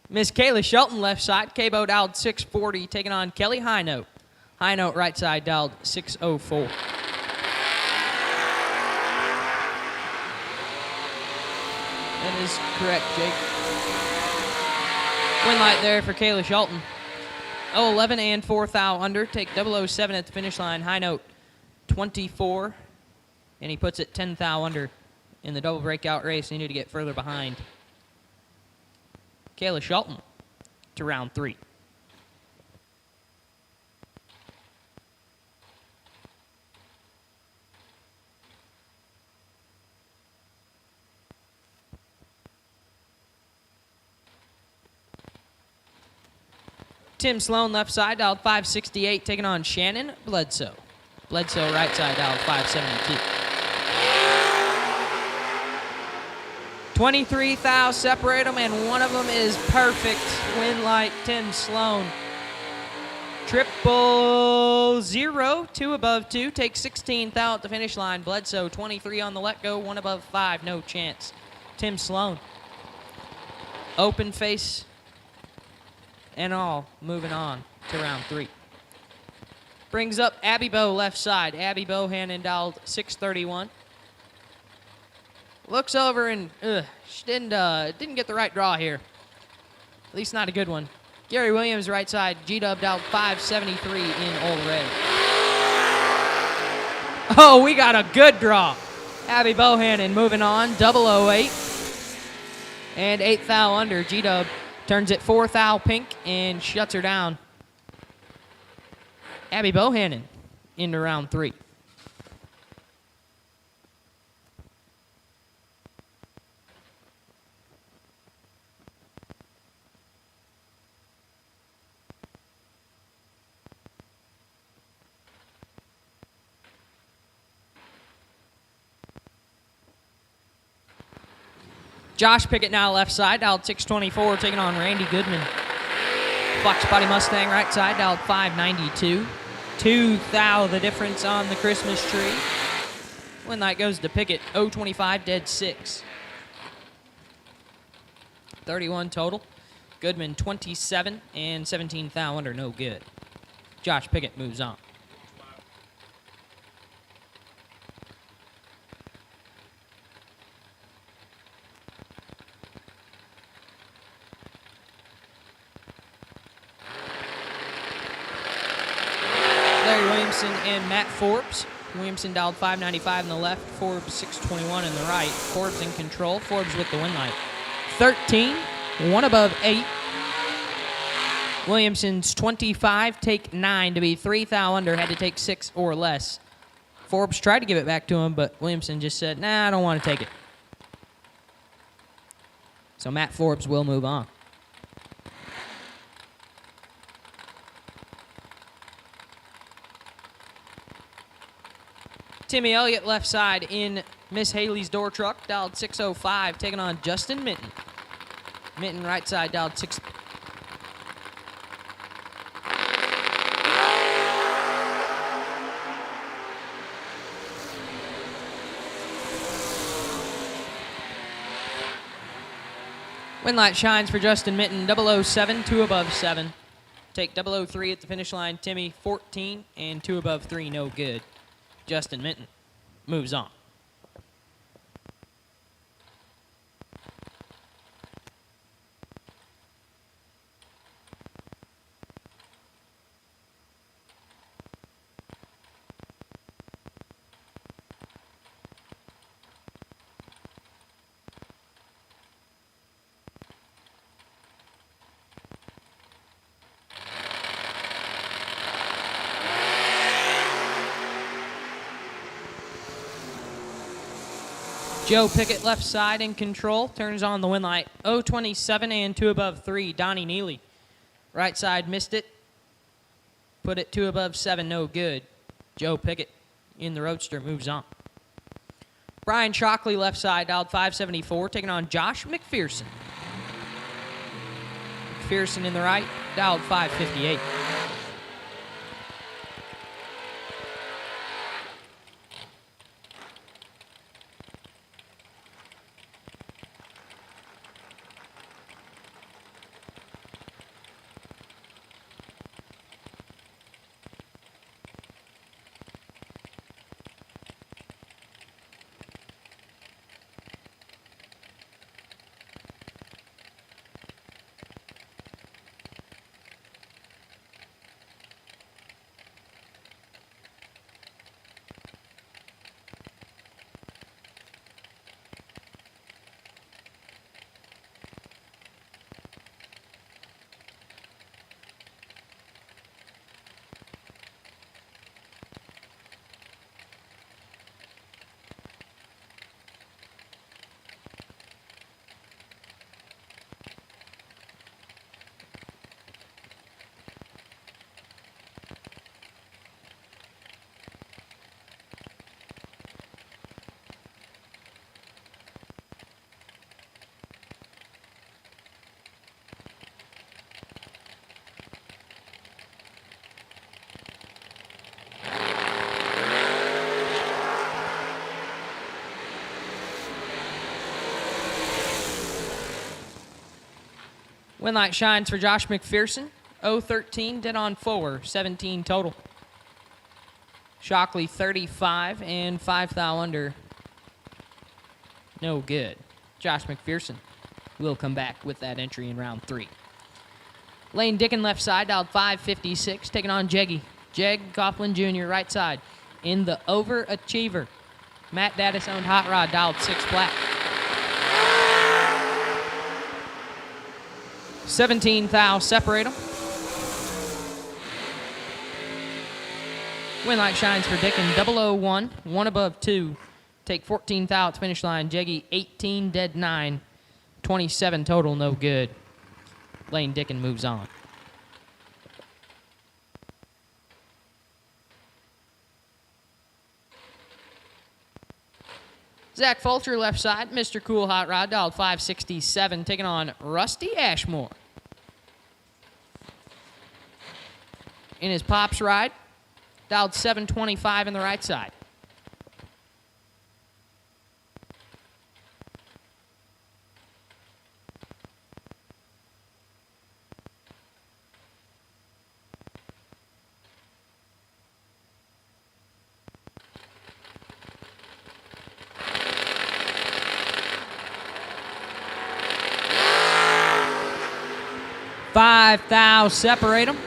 Miss Kayla Shelton, left side. K-Bo dialed 640, taking on Kelly Highnote. Highnote, right side, dialed 604. That is correct, Jake. Win light there for Kayla Shelton. 011 and 4 thou under. Take 007 at the finish line. Highnote, 24. And he puts it 10 thou under in the double breakout race. He needed to get further behind. Kayla Shelton to round 3. Tim Sloan, left side, dialed 568, taking on Shannon Bledsoe. Bledsoe, right side, dialed 572. 23 thou separate them, and one of them is perfect. Win light, Tim Sloan. 000, 2 above 2, takes 16 thou at the finish line. Bledsoe, 23 on the let go, 1 above 5, no chance. Tim Sloan. Open face and all, moving on to round 3. Brings up Abby Bow, left side. Abby Bohannon, dialed 631. Looks over and she didn't get the right draw here. At least not a good one. Gary Williams, right side. G-Dub, dialed 573 in Old Red. Oh, we got a good draw. Abby Bohannon moving on, 008. And 8 thou under. G-Dub turns it 4 thou pink and shuts her down. Abby Bohannon into round 3. Josh Pickett now left side, dialed 624, taking on Randy Goodman. Fox Body Mustang right side, dialed 592. 2 thou the difference on the Christmas tree. When that goes to Pickett, 025 dead 6. 31 total. Goodman 27 and 17 thou under, no good. Josh Pickett moves on. And Matt Forbes. Williamson dialed 595 in the left, Forbes 621 in the right. Forbes in control, Forbes with the win light. 13, 1 above 8. Williamson's 25, take 9 to be 3 thou under, had to take 6 or less. Forbes tried to give it back to him, but Williamson just said, nah, I don't want to take it. So Matt Forbes will move on. Timmy Elliott left side in Miss Haley's door truck, dialed 605, taking on Justin Minton. Minton right side, dialed 6. Win light shines for Justin Minton, 007, 2 above 7. Take 003 at the finish line, Timmy 14 and 2 above 3, no good. Justin Minton moves on. Joe Pickett left side in control, turns on the win light. 027 and 2 above 3, Donnie Neely. Right side missed it. Put it 2 above 7, no good. Joe Pickett in the Roadster moves on. Brian Shockley left side, dialed 574, taking on Josh McPherson. McPherson in the right, dialed 558. Win light shines for Josh McPherson. 0-13, dead on 4, 17 total. Shockley 35 and 5 thou under. No good. Josh McPherson will come back with that entry in round 3. Lane Dickin left side, dialed 556, taking on Jeggy. Jeg Coughlin Jr. right side in the overachiever. Matt Daddis owned Hot Rod, dialed 6 flat. 17 thou separate them. Win light shines for Dickin. 001, 1 above 2. Take 14 thou at the finish line. Jeggy 18, dead 9. 27 total, no good. Lane Dickin moves on. Zach Fulcher left side, Mr. Cool Hot Rod, dialed 567, taking on Rusty Ashmore. In his Pops ride, dialed 725 in the right side. Five thou separate them.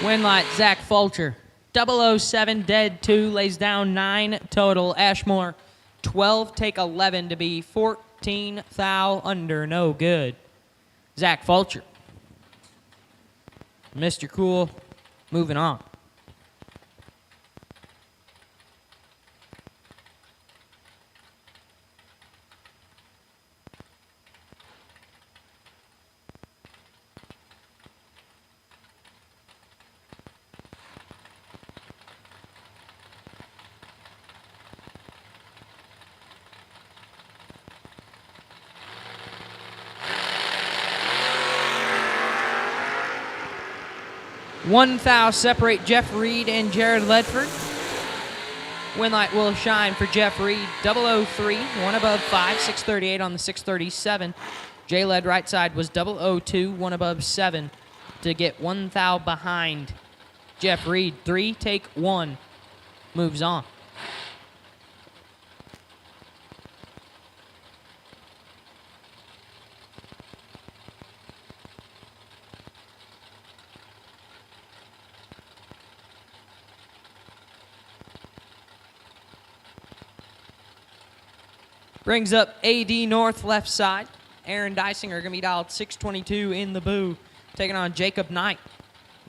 Win light, Zach Fulcher. 007, dead 2, lays down 9 total. Ashmore, 12, take 11 to be 14 thou under, no good. Zach Fulcher. Mr. Cool, moving on. One thou separate Jeff Reed and Jared Ledford. Win light will shine for Jeff Reed. 003, 1 above 5, 638 on the 637. J Led right side was 002, 1 above 7 to get 1 thou behind Jeff Reed. 3, take 1, moves on. Brings up AD North left side. Aaron Dysinger going to be dialed 622 in the boo, taking on Jacob Knight.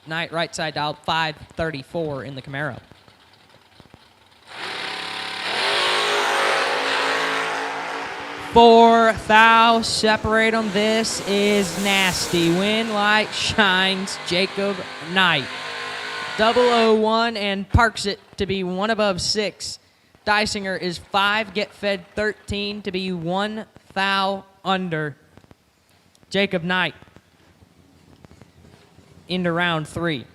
Knight right side dialed 534 in the Camaro. Four thou separate them. This is nasty. Win light shines Jacob Knight. 001 and parks it to be 1 above 6. Dysinger is 5, get fed 13 to be 1 thou under. Jacob Knight into round 3.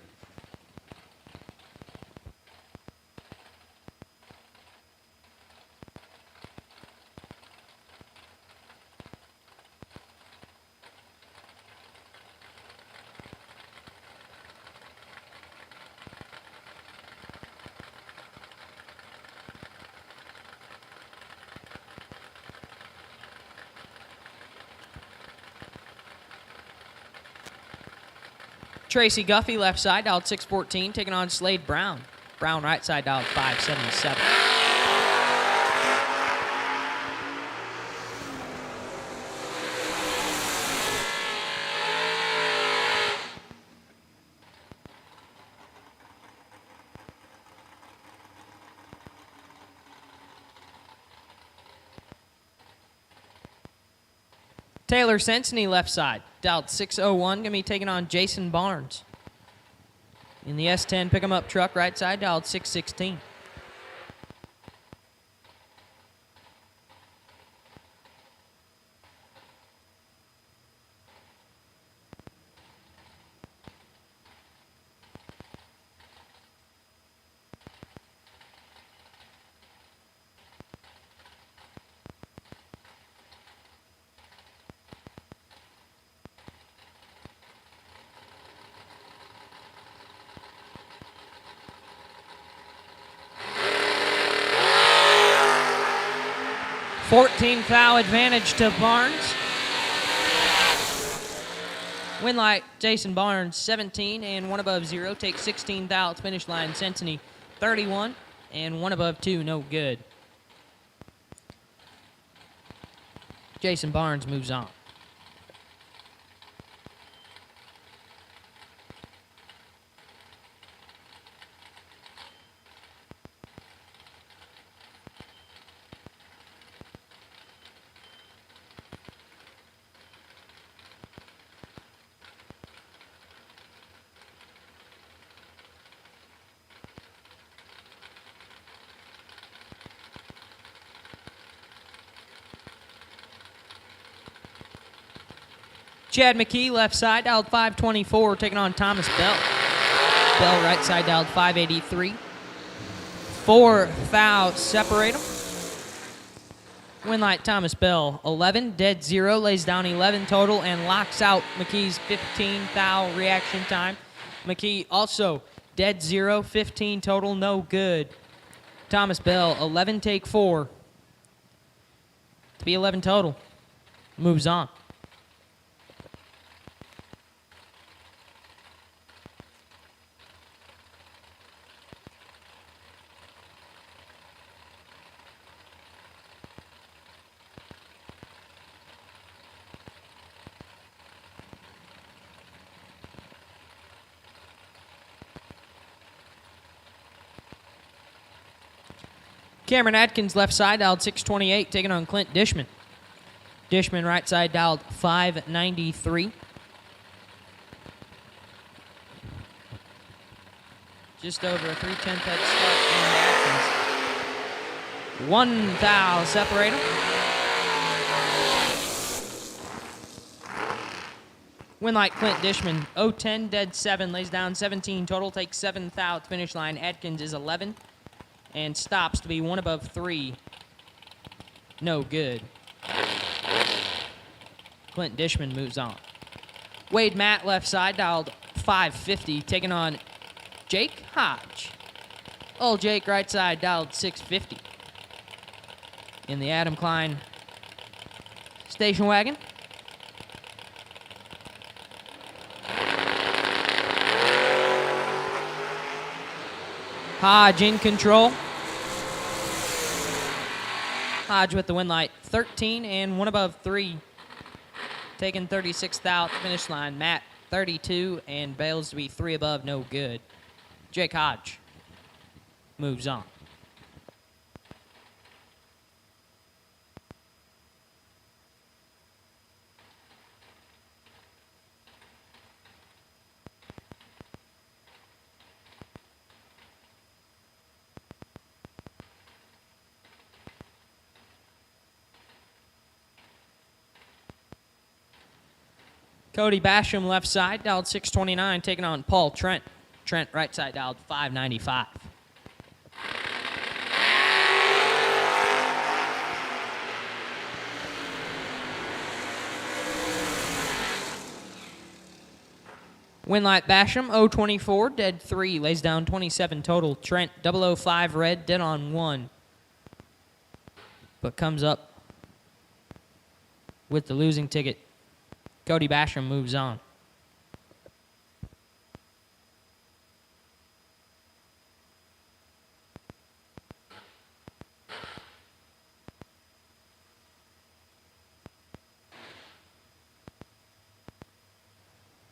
Tracy Guffey left side, dialed 614, taking on Slade Brown. Brown right side, dialed 577. Taylor Sensney left side, dialed 601, going to be taking on Jason Barnes. In the S10 pick 'em up truck right side, dialed 616. 14 foul advantage to Barnes. Win light, Jason Barnes, 17 and 1 above 0. Takes 16 foul at the finish line. Cincinnati, 31 and 1 above 2. No good. Jason Barnes moves on. Chad McKee, left side, dialed 524, taking on Thomas Bell. Bell, right side, dialed 583. 4 fouls separate them. Win light, Thomas Bell, 11, dead 0, lays down 11 total, and locks out McKee's 15 foul reaction time. McKee also dead 0, 15 total, no good. Thomas Bell, 11, take 4. To be 11 total. Moves on. Cameron Atkins, left side, dialed 628, taking on Clint Dishman. Dishman, right side, dialed 593. Just over a 3/10 head start on Atkins. 1 foul separate them. Win like Clint Dishman, 0-10, dead 7, lays down 17 total, takes 7 foul at the finish line. Atkins is 11. And stops to be 1 above 3. No good. Clint Dishman moves on. Wade Matt, left side, dialed 550, taking on Jake Hodge. Old Jake, right side, dialed 650. In the Adam Klein station wagon. Hodge in control. Hodge with the win light, 13 and 1 above 3. Taking 36th out, finish line. Matt, 32, and bails to be 3 above, no good. Jake Hodge moves on. Cody Basham, left side, dialed 629, taking on Paul Trent. Trent, right side, dialed 595. Winlight Basham, 024, dead 3, lays down 27 total. Trent, 005 red, dead on 1. But comes up with the losing ticket. Cody Basham moves on.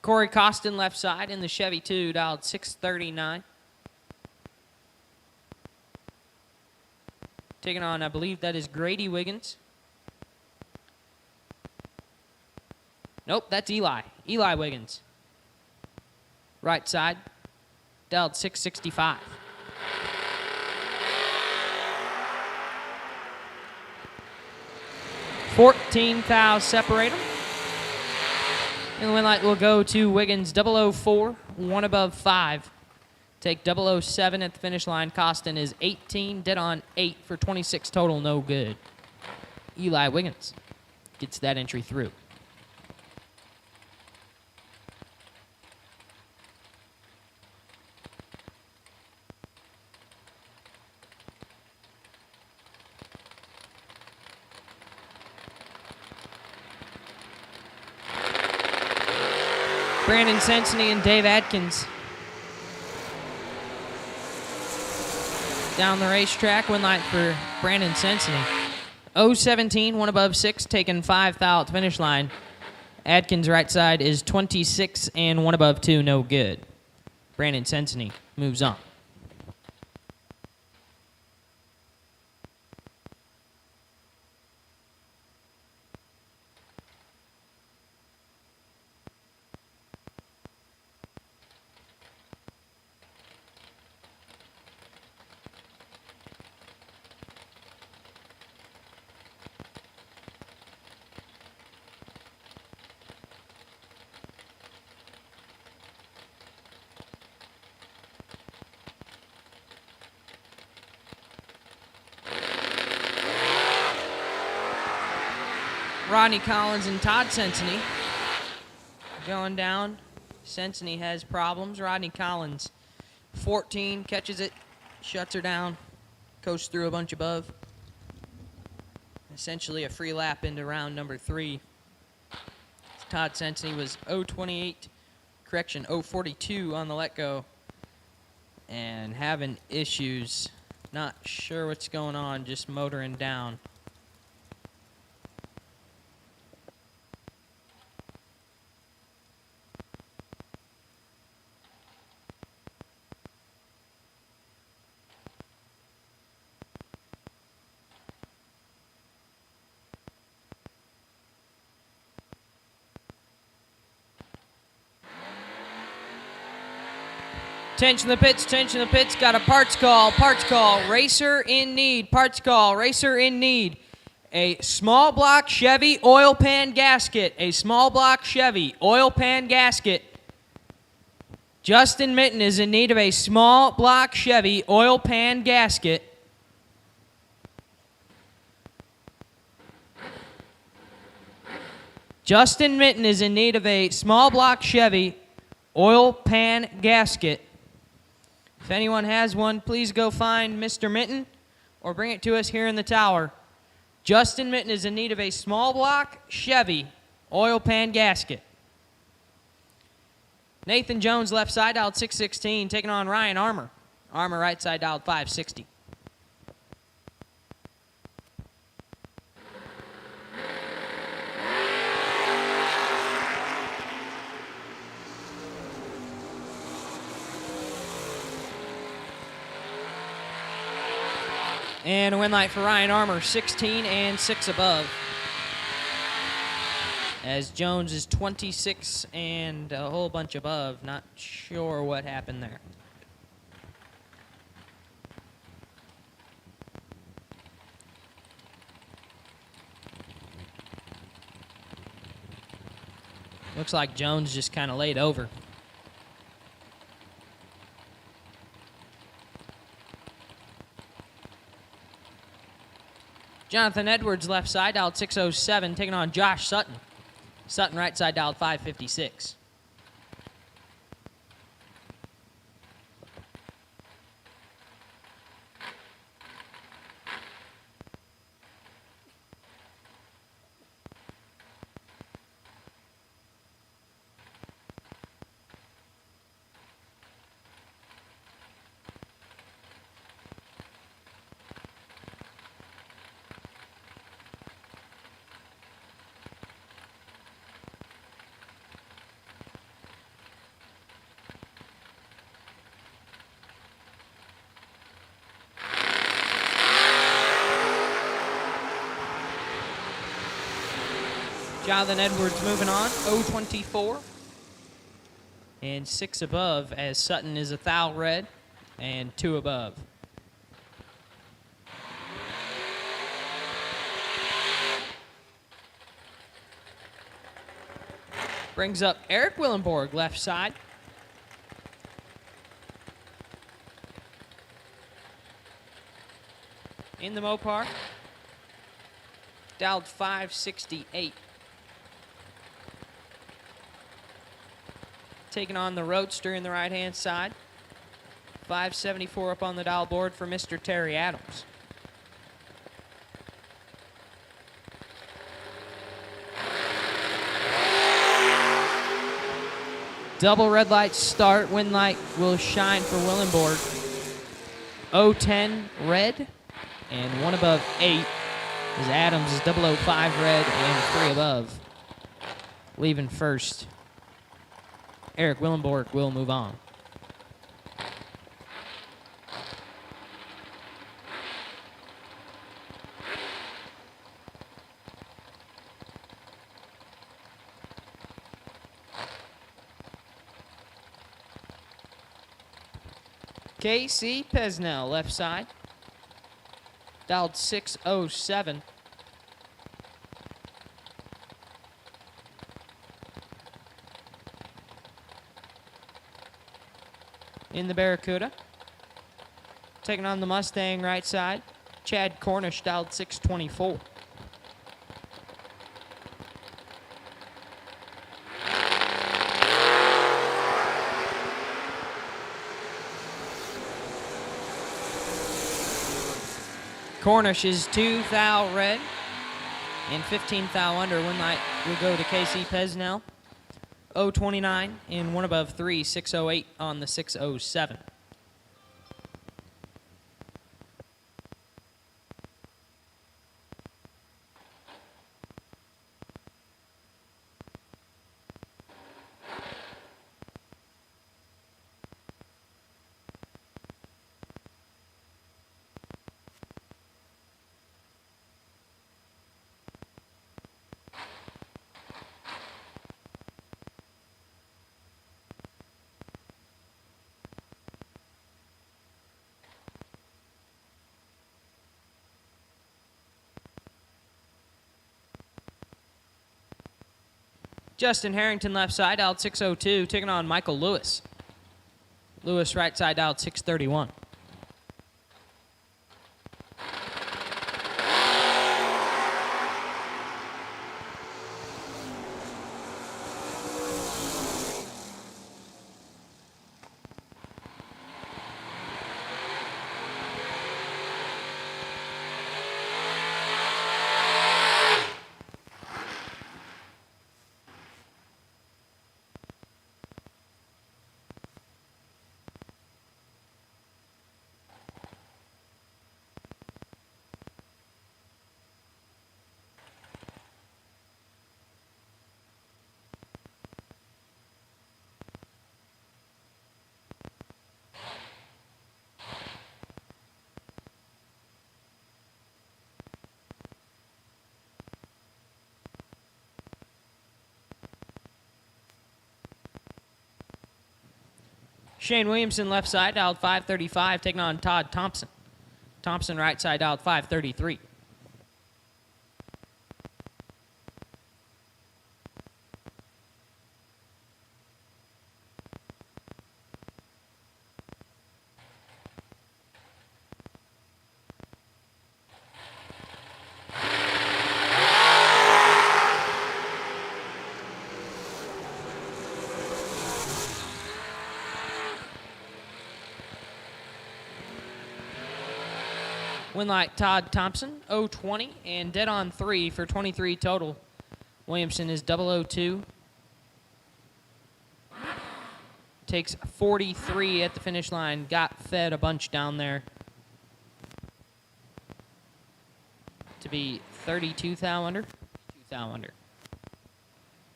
Corey Costin, left side, in the Chevy 2, dialed 639. Taking on, I believe that is Grady Wiggins. Nope, that's Eli. Eli Wiggins. Right side, dialed 665. $14 fouls separate them. And the win light will go to Wiggins, 004, 1 above 5. Take 007 at the finish line. Costin is 18, dead on 8 for 26 total, no good. Eli Wiggins gets that entry through. Brandon Sensony and Dave Adkins. Down the racetrack, win light for Brandon Sensony. 0-17, one above 6, taking 5 thou at the finish line. Adkins' right side is 26 and one above 2, no good. Brandon Sensony moves on. Rodney Collins and Todd Sensony going down. Sensony has problems. Rodney Collins, 14, catches it, shuts her down, coasts through a bunch above. Essentially a free lap into round number 3. Todd Sensony was 0.42 on the let go and having issues. Not sure what's going on, just motoring down. Attention the pits, got a parts call, racer in need, parts call, racer in need. A small block Chevy oil pan gasket, Justin Mitten is in need of a small block Chevy oil pan gasket. Justin Mitten is in need of a small block Chevy oil pan gasket. If anyone has one, please go find Mr. Mitten or bring it to us here in the tower. Justin Mitten is in need of a small block Chevy oil pan gasket. Nathan Jones, left side, dialed 616, taking on Ryan Armour. Armour, right side, dialed 560. And a win light for Ryan Armour, 16 and 6 above. As Jones is 26 and a whole bunch above. Not sure what happened there. Looks like Jones just kind of laid over. Jonathan Edwards, left side, dialed 607, taking on Josh Sutton. Sutton, right side, dialed 556. Jonathan Edwards moving on, 0-24. And 6 above as Sutton is a thou red and 2 above. Brings up Eric Willenborg, left side. In the Mopar. Dialed 568. Taking on the Roadster in the right-hand side. 574 up on the dial board for Mr. Terry Adams. Double red light start. Win light will shine for Willenborg. 010 red and 1 above 8. As Adams is 005 red and 3 above. Leaving first. Eric Willenborg will move on. Casey Pesnell, left side. Dialed 607. In the Barracuda. Taking on the Mustang, right side. Chad Cornish, dialed 624. Cornish is 2 thou red and 15 thou under. One light will go to KC Pesnell. 029 and 1 above 3, 608 on the 607. Justin Harrington left side, dialed 602, taking on Michael Lewis. Lewis right side, dialed 631. Shane Williamson left side, dialed 535, taking on Todd Thompson. Thompson right side, dialed 533. Win light Todd Thompson, 020, and dead on 3 for 23 total. Williamson is 002. Takes 43 at the finish line. Got fed a bunch down there to be 32 thou under. 2 thou under.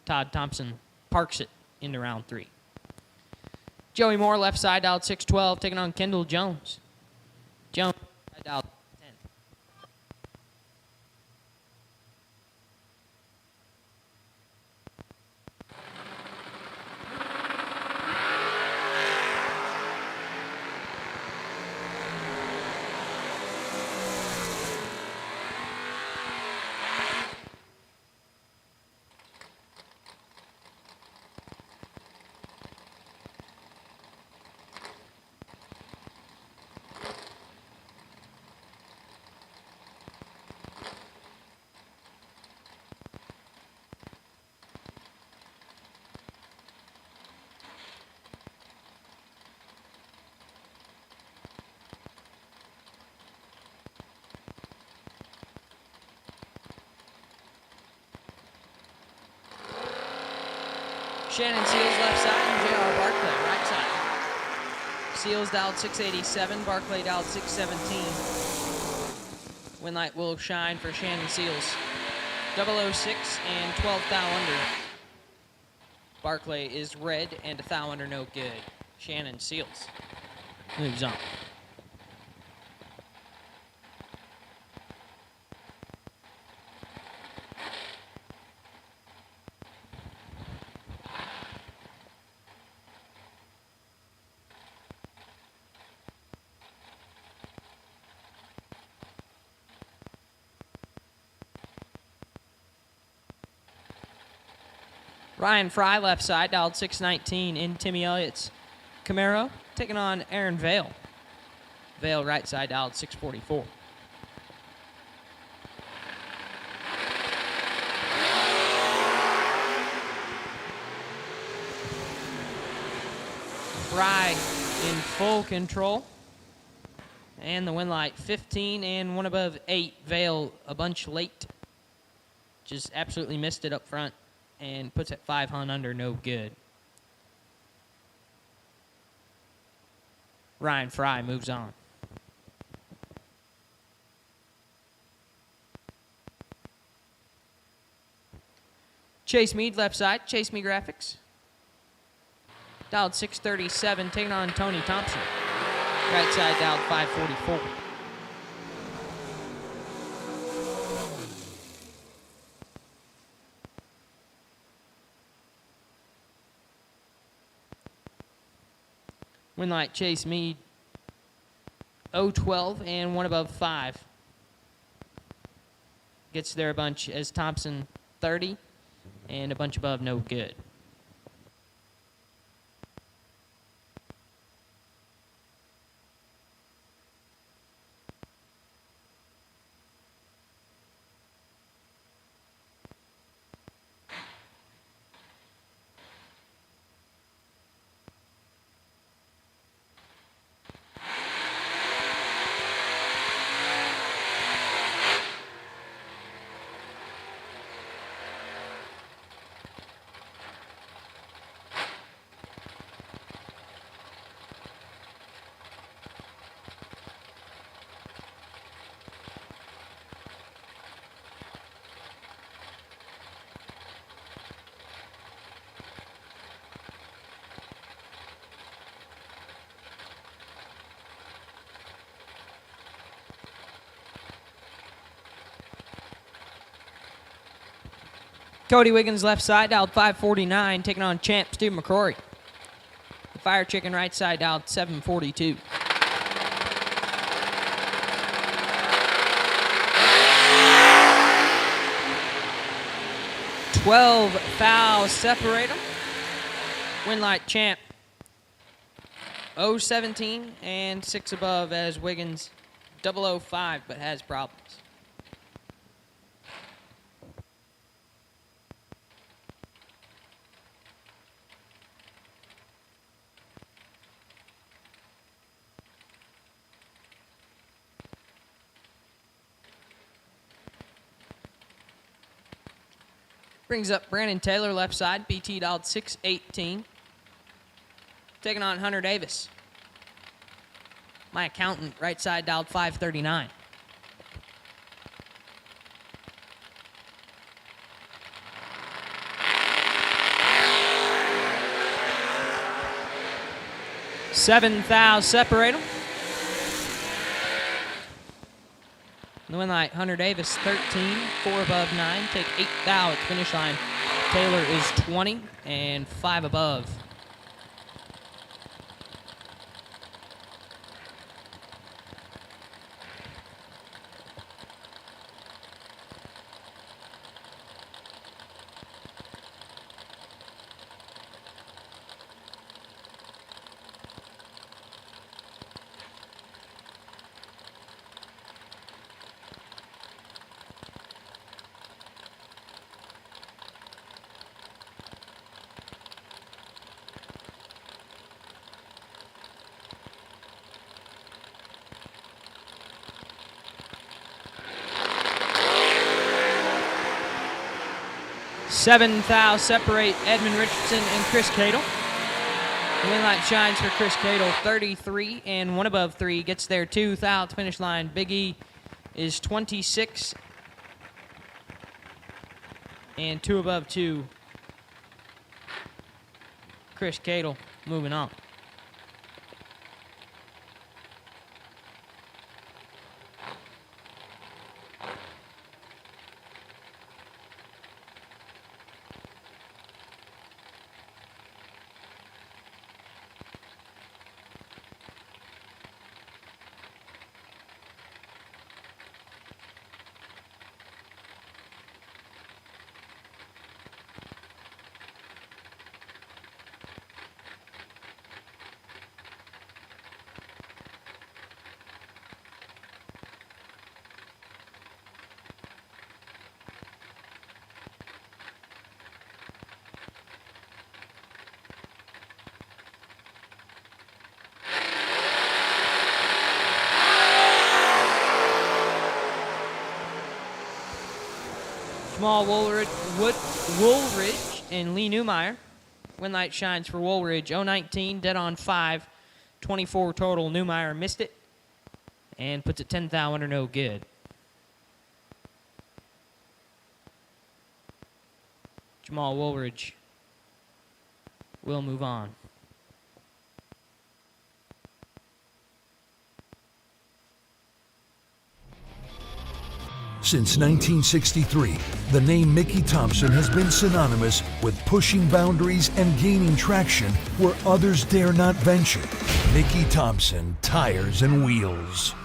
Todd Thompson parks it into round 3. Joey Moore left side, dialed 612, taking on Kendall Jones. Jones dialed 10. Shannon Seals left side and J.R. Barclay right side. Seals dialed 687, Barclay dialed 617. Winlight will shine for Shannon Seals. 006 and 12 thou under. Barclay is red and a thou under no good. Shannon Seals moves on. Ryan Fry left side, dialed 619 in Timmy Elliott's Camaro, taking on Aaron Vale. Vale right side, dialed 644. Fry in full control. And the win light, 15 and one above 8. Vale a bunch late. Just absolutely missed it up front. And puts it 5 hun under, no good. Ryan Fry moves on. Chase Mead left side, Chase Me Graphics. Dialed 637, taking on Tony Thompson. Right side dialed 544. Winlight Chase Mead, 012 and one above 5. Gets there a bunch as Thompson 30 and a bunch above no good. Cody Wiggins left side, dialed 549, taking on champ Stu McCrory. The Fire Chicken right side, dialed 742. $12 fouls separate them. Winlight champ 017 and 6 above as Wiggins 005 but has problems. Brings up Brandon Taylor left side, BT dialed 618. Taking on Hunter Davis. My accountant right side dialed 539. $7 fouls separate them. The Winlight, Hunter Davis, 13, 4 above 9, take 8 thou at the finish line. Taylor is 20 and 5 above. 7 thou separate Edmund Richardson and Chris Cadle. The win light shines for Chris Cadle, 33 and 1 above 3. Gets there 2 thou at the finish line. Big E is 26 and 2 above 2. Chris Cadle moving on. Jamal Woolridge and Lee Newmeyer. Win light shines for Woolridge, 019, dead on 5, 24 total. Newmeyer missed it and puts it 10 thou under no good. Jamal Woolridge will move on. Since 1963, the name Mickey Thompson has been synonymous with pushing boundaries and gaining traction where others dare not venture. Mickey Thompson Tires and Wheels.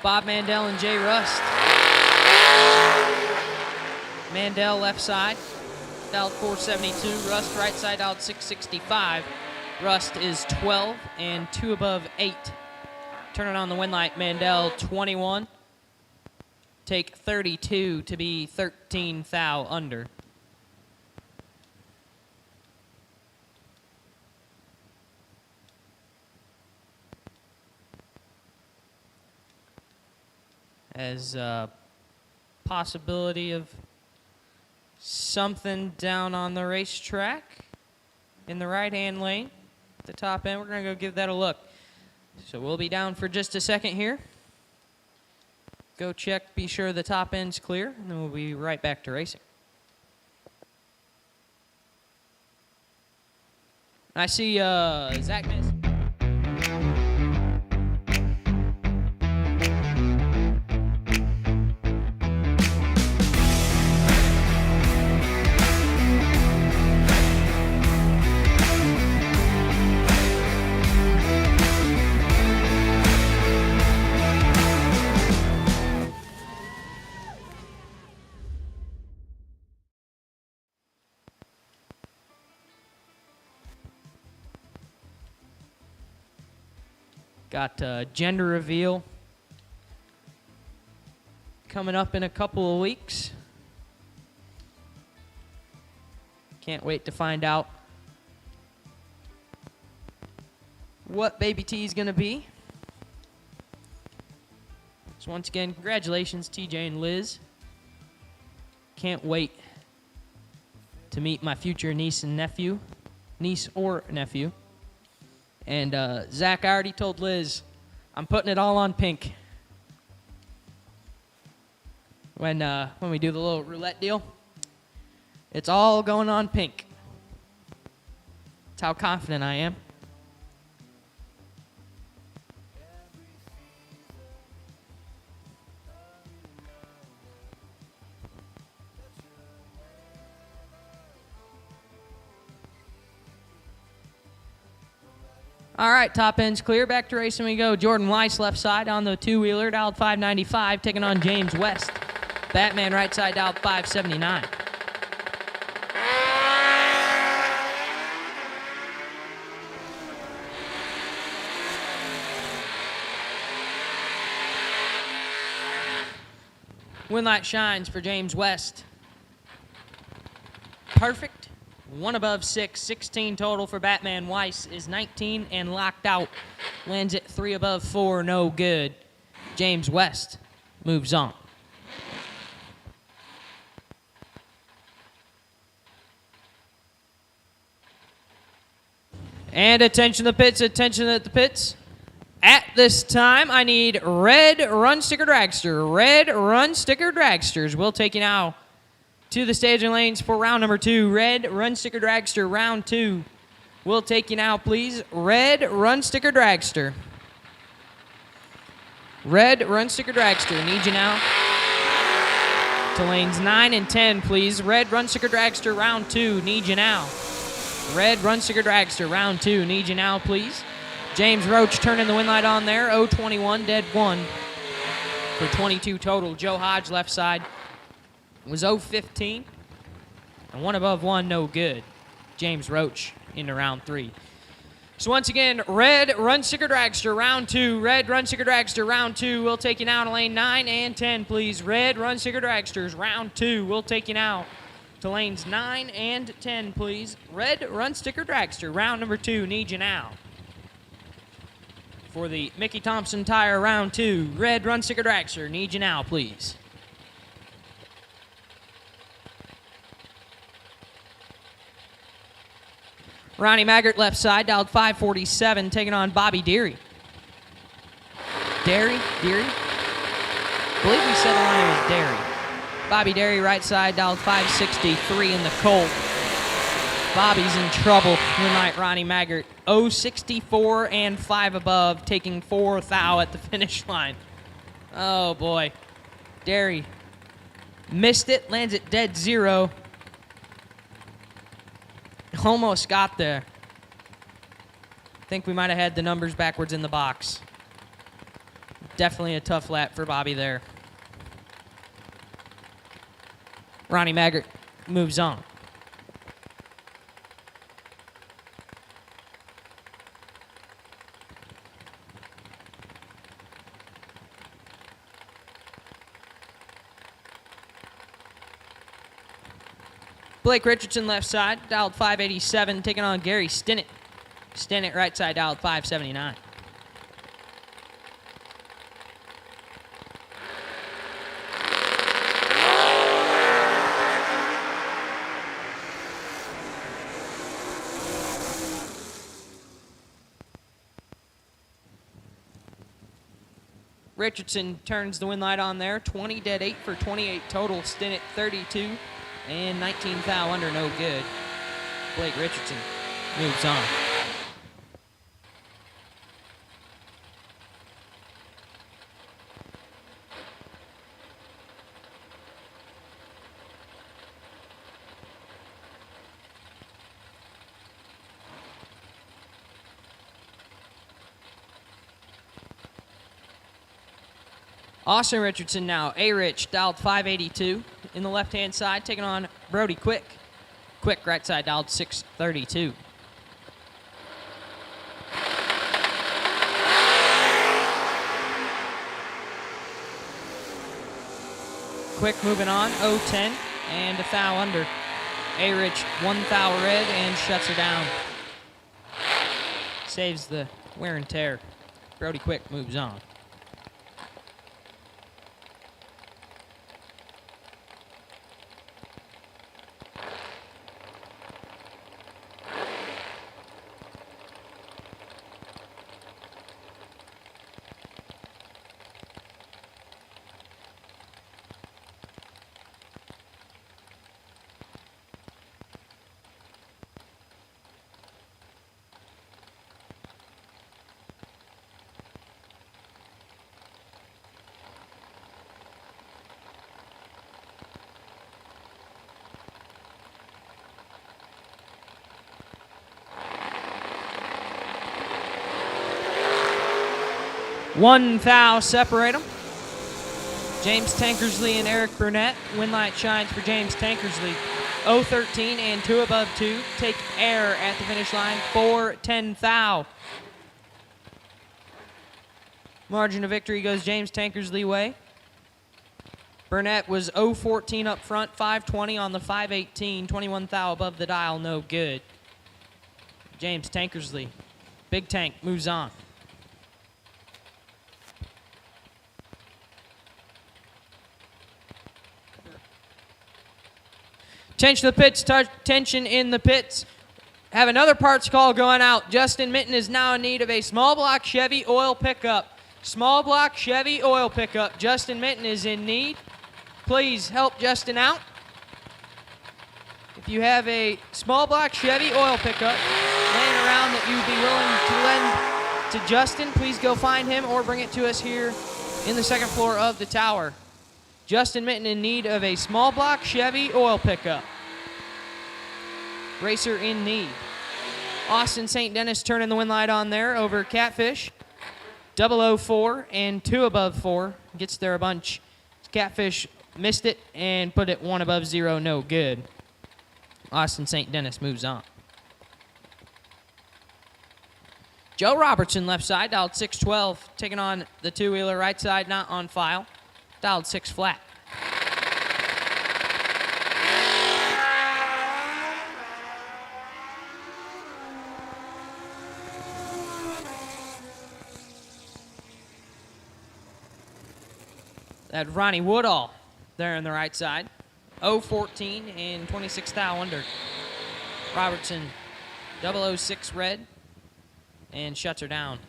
Bob Mandel and Jay Rust. Mandel left side, dialed 472. Rust right side, dialed 665. Rust is 12 and 2 above 8. Turning on the win light, Mandel 21. Take 32 to be 13 thou under. As a possibility of something down on the racetrack in the right-hand lane at the top end. We're going to go give that a look. So we'll be down for just a second here. Go check, be sure the top end's clear, and then we'll be right back to racing. I see Zach Mason. Got gender reveal coming up in a couple of weeks. Can't wait to find out what Baby T is going to be. So once again, congratulations, TJ and Liz. Can't wait to meet my future niece or nephew. And Zach, I already told Liz, I'm putting it all on pink. When we do the little roulette deal, it's all going on pink. That's how confident I am. All right, top end's clear. Back to racing we go. Jordan Weiss left side on the two-wheeler, dialed 595, taking on James West. Batman right side, dialed 579. Windlight shines for James West. Perfect. One above 6, 16 total for Batman. Weiss is 19 and locked out. Lands at 3 above 4, no good. James West moves on. And attention to the pits, attention at the pits. At this time, I need red run sticker dragster. Red run sticker dragsters. We'll take you now to the staging lanes for round number 2. Red run sticker dragster, round 2. We'll take you now, please. Red run sticker dragster. Red run sticker dragster. Need you now to lanes 9 and 10, please. Red run sticker dragster, round 2. Need you now. Red run sticker dragster, round 2. Need you now, please. James Roach turning the win light on there. 021, dead 1 for 22 total. Joe Hodge left side was 015, and 1 above 1, no good. James Roach into round 3. So once again, red run sticker dragster, round 2. Red run sticker dragster, round 2. We'll take you now to lane 9 and 10, please. Red run sticker dragsters, round 2. We'll take you now to lanes 9 and 10, please. Red run sticker dragster, round number 2. Need you now. For the Mickey Thompson Tire, round 2. Red run sticker dragster, need you now, please. Ronnie Maggart left side, dialed 547, taking on Bobby Deary. Deary? I believe we said the line was Deary. Bobby Deary right side, dialed 563 in the Colt. Bobby's in trouble tonight, Ronnie Maggart. 064 and 5 above, taking 4th thou at the finish line. Oh boy. Deary missed it, lands at dead 0. Almost got there. I think we might have had the numbers backwards in the box. Definitely a tough lap for Bobby there. Ronnie Maggart moves on. Blake Richardson left side, dialed 587, taking on Gary Stinnett. Stinnett right side, dialed 579. Richardson turns the win light on there. 20 dead 8 for 28 total. Stinnett 32. And 19 thou under, no good. Blake Richardson moves on. Austin Richardson now, A-Rich, dialed 582 in the left-hand side, taking on Brody Quick. Quick, right side, dialed 632. Quick moving on, 0-10, and a foul under. A-Rich, 1 foul red, and shuts her down. Saves the wear and tear. Brody Quick moves on. One foul separate them. James Tankersley and Eric Burnett. Winlight shines for James Tankersley. 0-13 and 2 above 2. Take air at the finish line. 4-10 foul. Margin of victory goes James Tankersley way. Burnett was 0-14 up front, 5-20 on the 5-18. 21 foul above the dial, no good. James Tankersley, Big Tank, moves on. Tension in the pits. Have another parts call going out. Justin Minton is now in need of a small block Chevy oil pickup. Small block Chevy oil pickup. Justin Minton is in need. Please help Justin out. If you have a small block Chevy oil pickup laying around that you'd be willing to lend to Justin, please go find him or bring it to us here in the second floor of the tower. Justin Minton in need of a small block Chevy oil pickup. Racer in need. Austin St. Dennis turning the win light on there over Catfish. 004 and 2 above 4. Gets there a bunch. Catfish missed it and put it 1 above 0. No good. Austin St. Dennis moves on. Joe Robertson left side, dialed 612. Taking on the two-wheeler right side, not on file. Dialed 6 flat. That Ronnie Woodall there on the right side. 0-14 and 26 thou under. Robertson 006 red and shuts her down.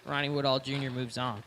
Ronnie Woodall Jr. moves on.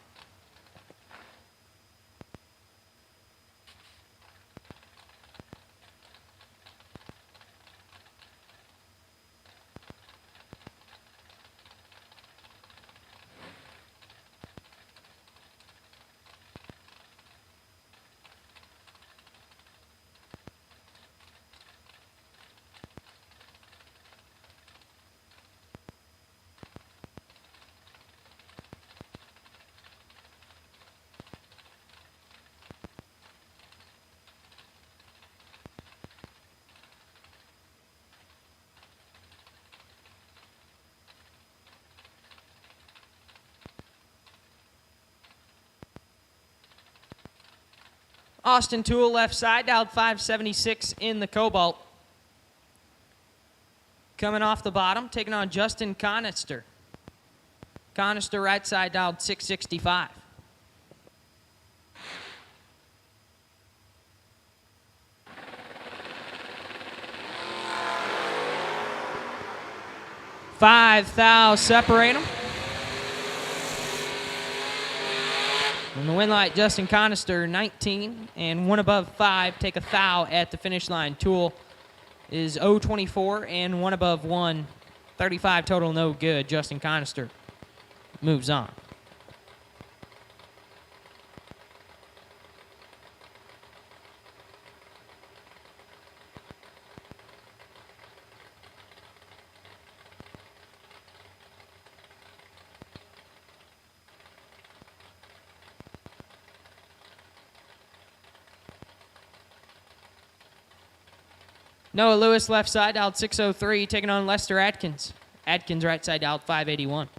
Austin Toole left side, dialed 576 in the Cobalt. Coming off the bottom, taking on Justin Conister. Conister right side, dialed 665. Five thou separate them. On the win light, Justin Conister, 19 and 1 above 5. Take a thou at the finish line. Toole is 0-24 and 1 above 1. 35 total, no good. Justin Conister moves on. Noah Lewis left side, dialed 603, taking on Lester Atkins. Atkins right side, dialed 581.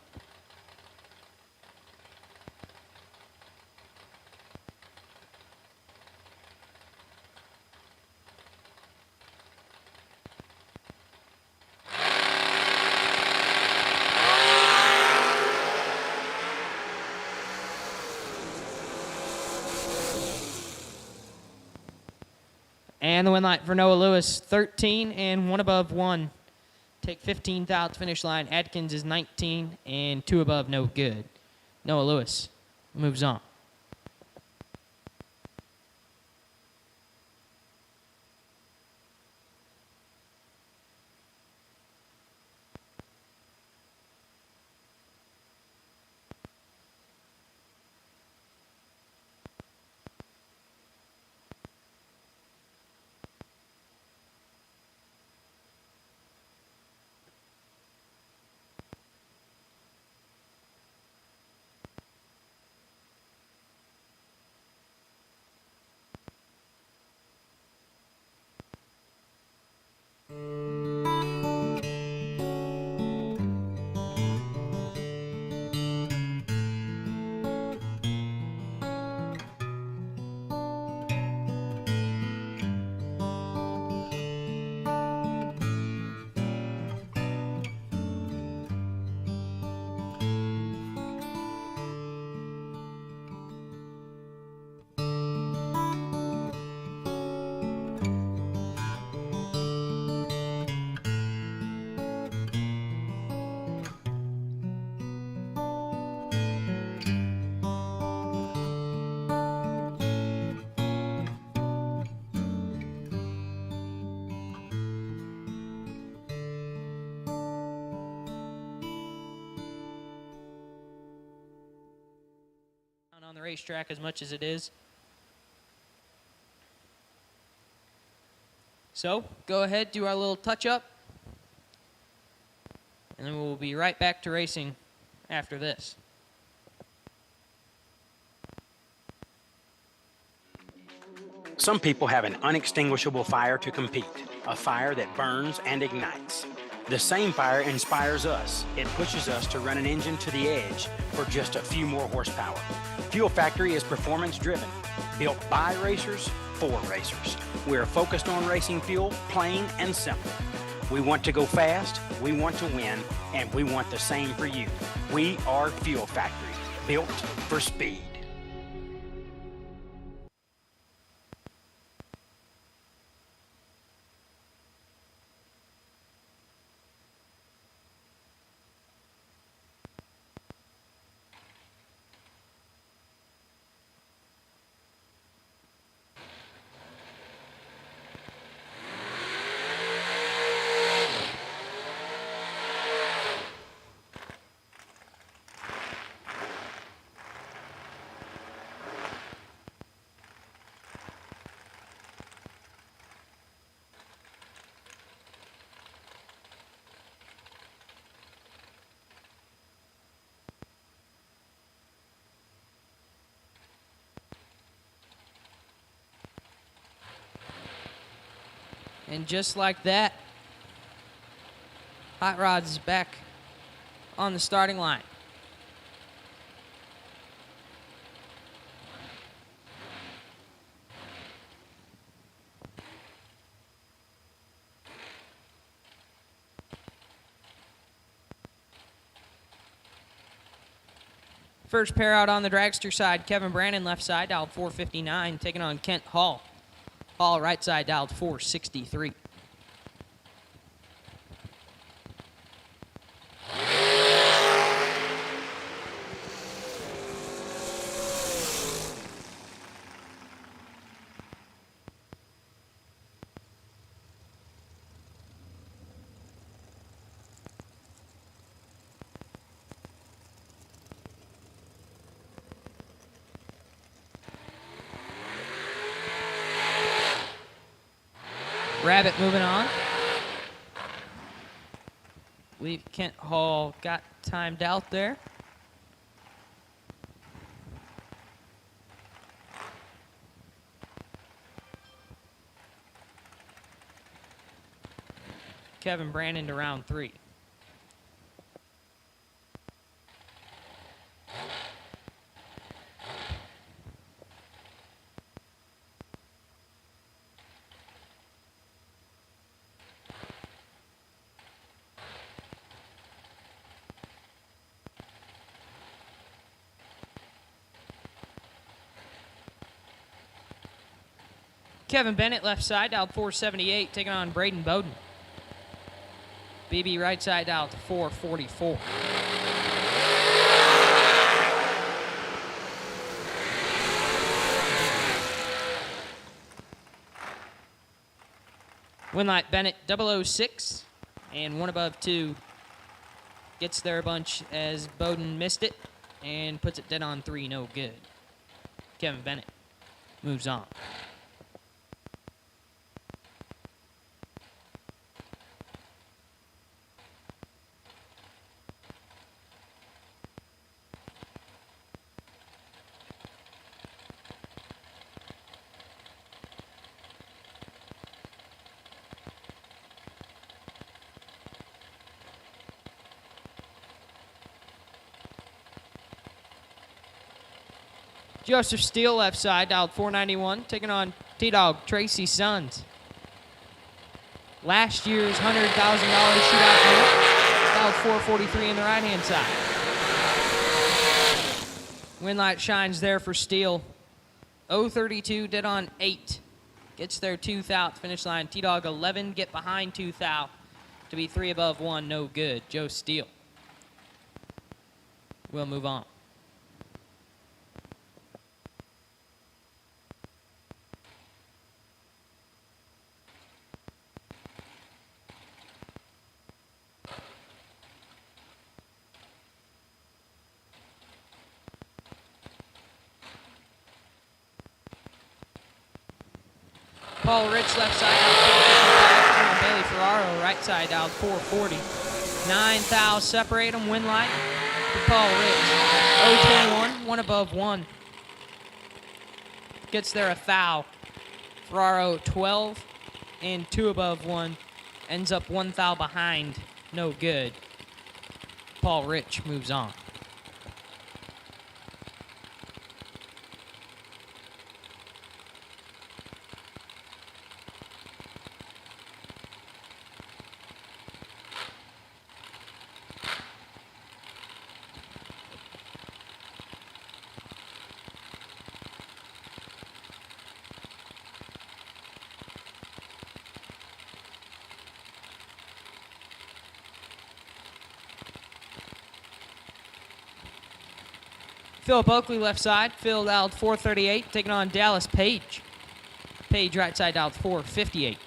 And the win line for Noah Lewis, 13 and 1 above 1. Take 15th out to finish line. Atkins is 19 and 2 above, no good. Noah Lewis moves on. On the racetrack as much as it is. So go ahead, do our little touch up, and then we'll be right back to racing after this. Some people have an unextinguishable fire to compete, a fire that burns and ignites. The same fire inspires us. It pushes us to run an engine to the edge for just a few more horsepower. Fuel Factory is performance driven, built by racers for racers. We're focused on racing fuel, plain and simple. We want to go fast, we want to win, and we want the same for you. We are Fuel Factory, built for speed. And just like that, Hot Rods is back on the starting line. First pair out on the dragster side, Kevin Brandon left side, dialed 459, taking on Kent Hall. Hall right side, dialed 463. Rabbit moving on. Believe Kent Hall got timed out there. Kevin Brandon to round 3. Kevin Bennett left side out 478, taking on Braden Bowden. BB right side out 444. Winlight Bennett 006 and one above 2 gets there a bunch as Bowden missed it and puts it dead on 3, no good. Kevin Bennett moves on. Joseph Steele left side, dialed 491, taking on T-Dog Tracy Sons. Last year's $100,000 shootout winner, dialed 443 on the right-hand side. Winlight shines there for Steele. 032, dead on 8. Gets there 2 thou at the finish line. T-Dog 11, get behind 2 thou to be 3 above 1, no good. Joe Steele. We'll move on. Paul Rich left side out 455. Bailey Ferraro right side out 440. 9 thou separate them. Winlight to Paul Rich. 021, 1 above 1. Gets there a thou. Ferraro 12 and 2 above 1. Ends up 1 thou behind. No good. Paul Rich moves on. Philip Oakley left side, Phil dialed 438, taking on Dallas Page. Page right side dialed 458.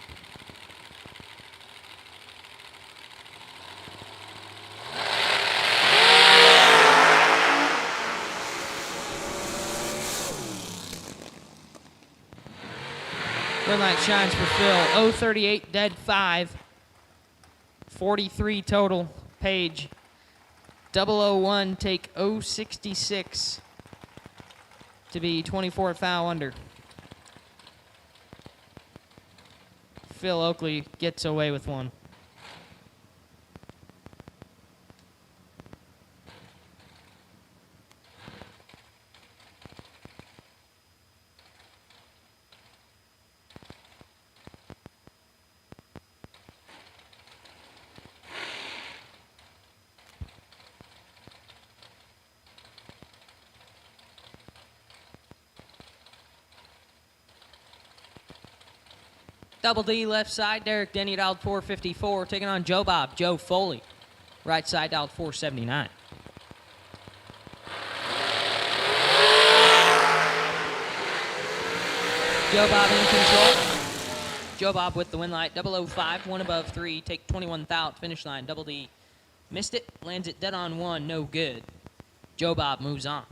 Red light shines for Phil. 038, dead 5. 43 total. Page 001, take 066 to be 24 thou under. Phil Oakley gets away with one. Double D left side, Derek Denny dialed 454, taking on Joe Bob, Joe Foley. Right side dialed 479. Joe Bob in control. Joe Bob with the win light, 005, 1 above 3, take 21 thou at finish line. Double D missed it, lands it dead on 1, no good. Joe Bob moves on.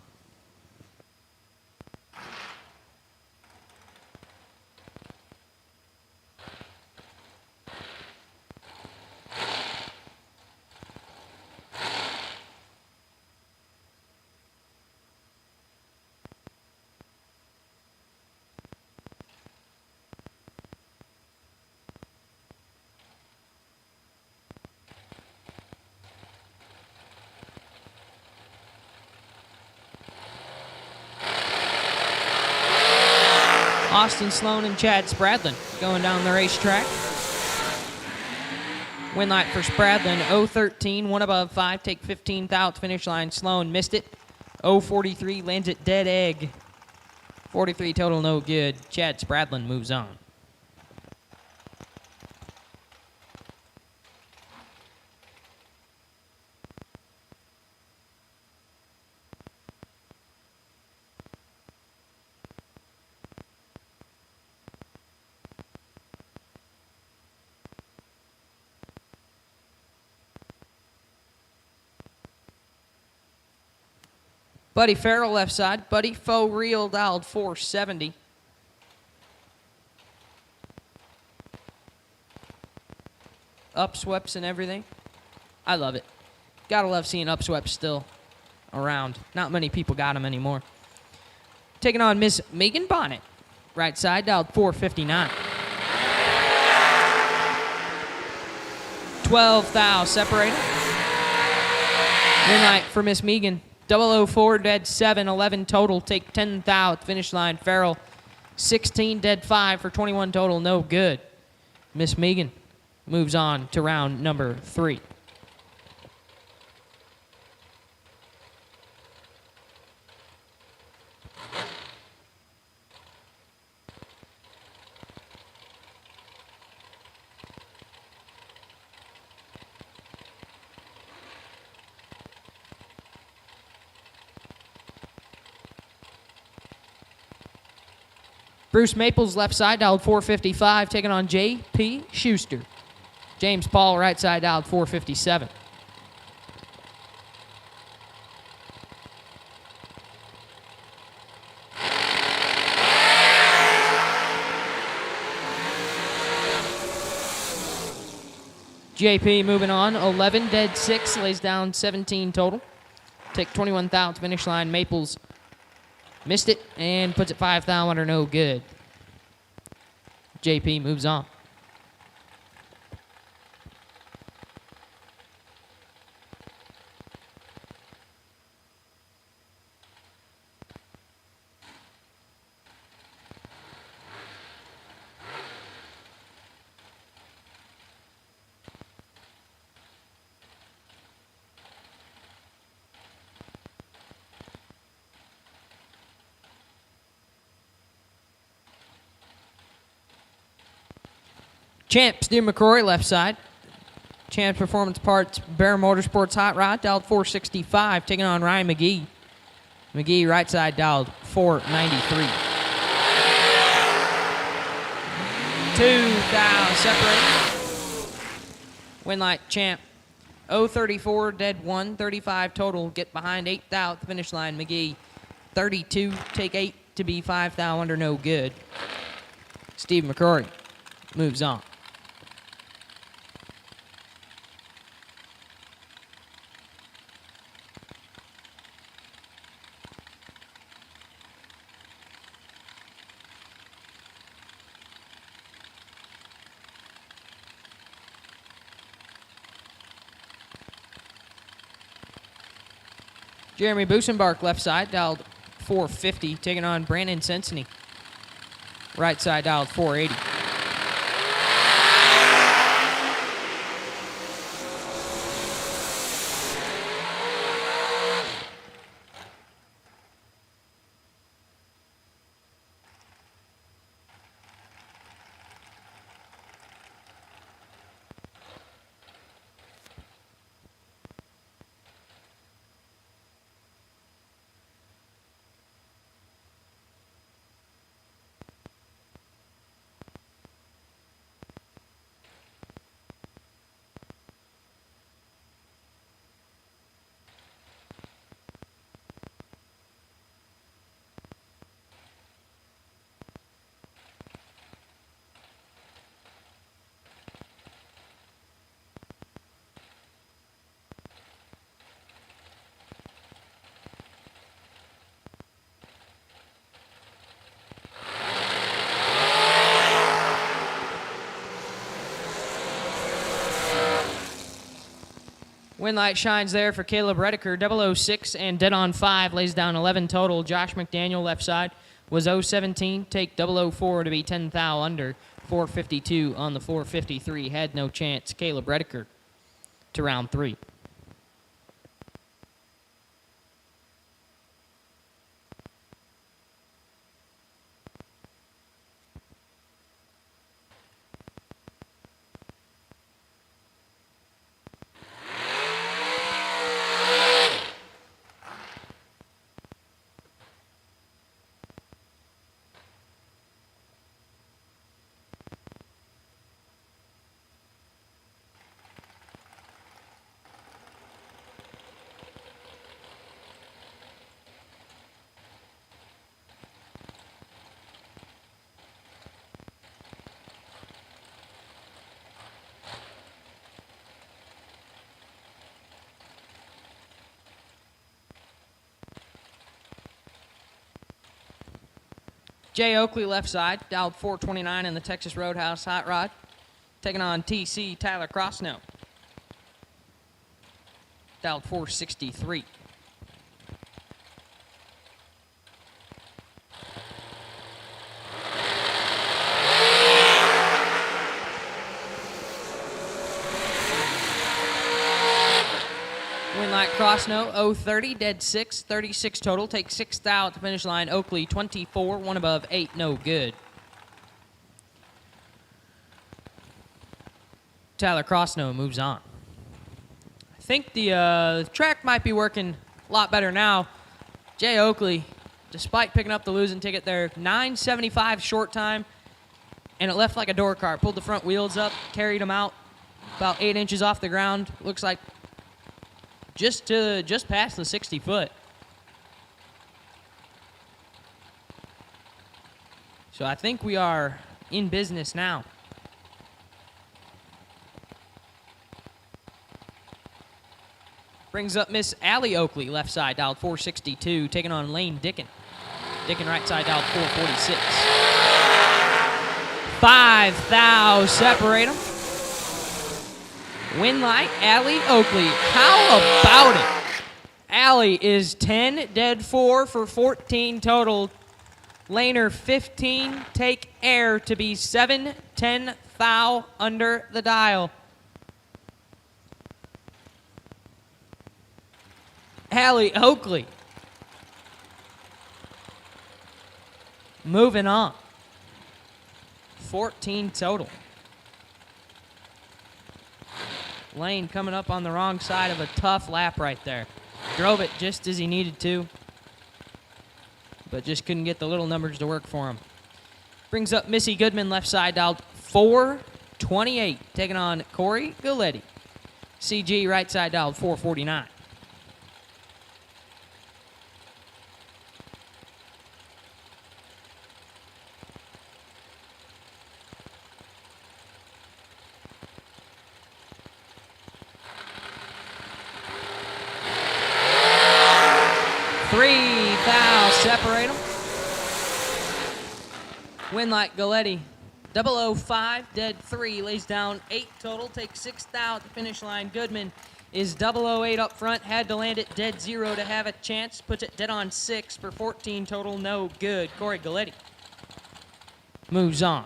Austin Sloan and Chad Spradlin going down the racetrack. Win light for Spradlin, 013, 1 above 5, take 15 thou at finish line. Sloan missed it. 043, lands it dead egg. 43 total, no good. Chad Spradlin moves on. Buddy Farrell left side. Buddy Faux Real dialed 470. Upsweeps and everything. I love it. Gotta love seeing upsweeps still around. Not many people got them anymore. Taking on Miss Megan Bonnet. Right side, dialed 459. 12 thou separated. Midnight for Miss Megan. 004 dead 7, 11 total. Take 10 thou at the finish line. Farrell 16 dead 5 for 21 total. No good. Miss Megan moves on to round number 3. Bruce Maples left side dialed 455, taking on J.P. Schuster. James Paul right side dialed 457. JP moving on, 11 dead 6, lays down 17 total. Take 21 thou at the finish line. Maples missed it and puts it 5 thou under, no good. JP moves on. Champ, Steve McCrory, left side. Champ Performance Parts, Bear Motorsports Hot Rod, dialed 465, taking on Ryan McGee. McGee, right side, dialed 493. 2 thou separated. Winlight Champ, 034, dead 1, 35 total. Get behind 8 thou at the finish line. McGee, 32, take 8 to be 5 thou under, no good. Steve McCrory moves on. Jeremy Busenbark, left side, dialed 450, taking on Brandon Sensony. Right side, dialed 480. Winlight shines there for Caleb Rediker. 006 and dead on 5 lays down 11 total. Josh McDaniel left side was 017. Take 004 to be 10 thou under. 452 on the 453. Had no chance. Caleb Rediker to round 3. Jay Oakley left side, dialed 429 in the Texas Roadhouse Hot Rod, taking on TC Tyler Crossnow, dialed 463. Winlight Crossnow 030, dead 6, 36 total. Take 6th thou at the finish line. Oakley 24, 1 above 8, no good. Tyler Crossnow moves on. I think the track might be working a lot better now. Jay Oakley, despite picking up the losing ticket there, 9:75 short time, and it left like a door car. Pulled the front wheels up, carried him out about 8 inches off the ground. Looks like just past the 60 foot. So I think we are in business now. Brings up Miss Allie Oakley, left side, dialed 462, taking on Lane Dickin. Dickin right side, dialed 446. 5 thou separate them. Winlight, Allie Oakley. How about it? Allie is 10, dead 4 for 14 total. Laner 15, take air to be 7, 10 thou under the dial. Allie Oakley. Moving on. 14 total. Lane coming up on the wrong side of a tough lap right there. Drove it just as he needed to, but just couldn't get the little numbers to work for him. Brings up Missy Goodman, left side, dialed 428, taking on Corey Galletti. CG right side, dialed 449. Separate them. Winlight Galletti, 005, dead 3, lays down 8 total, takes 6th thou at the finish line. Goodman is 008 up front, had to land it dead 0 to have a chance, puts it dead on 6 for 14 total, no good. Corey Galletti moves on.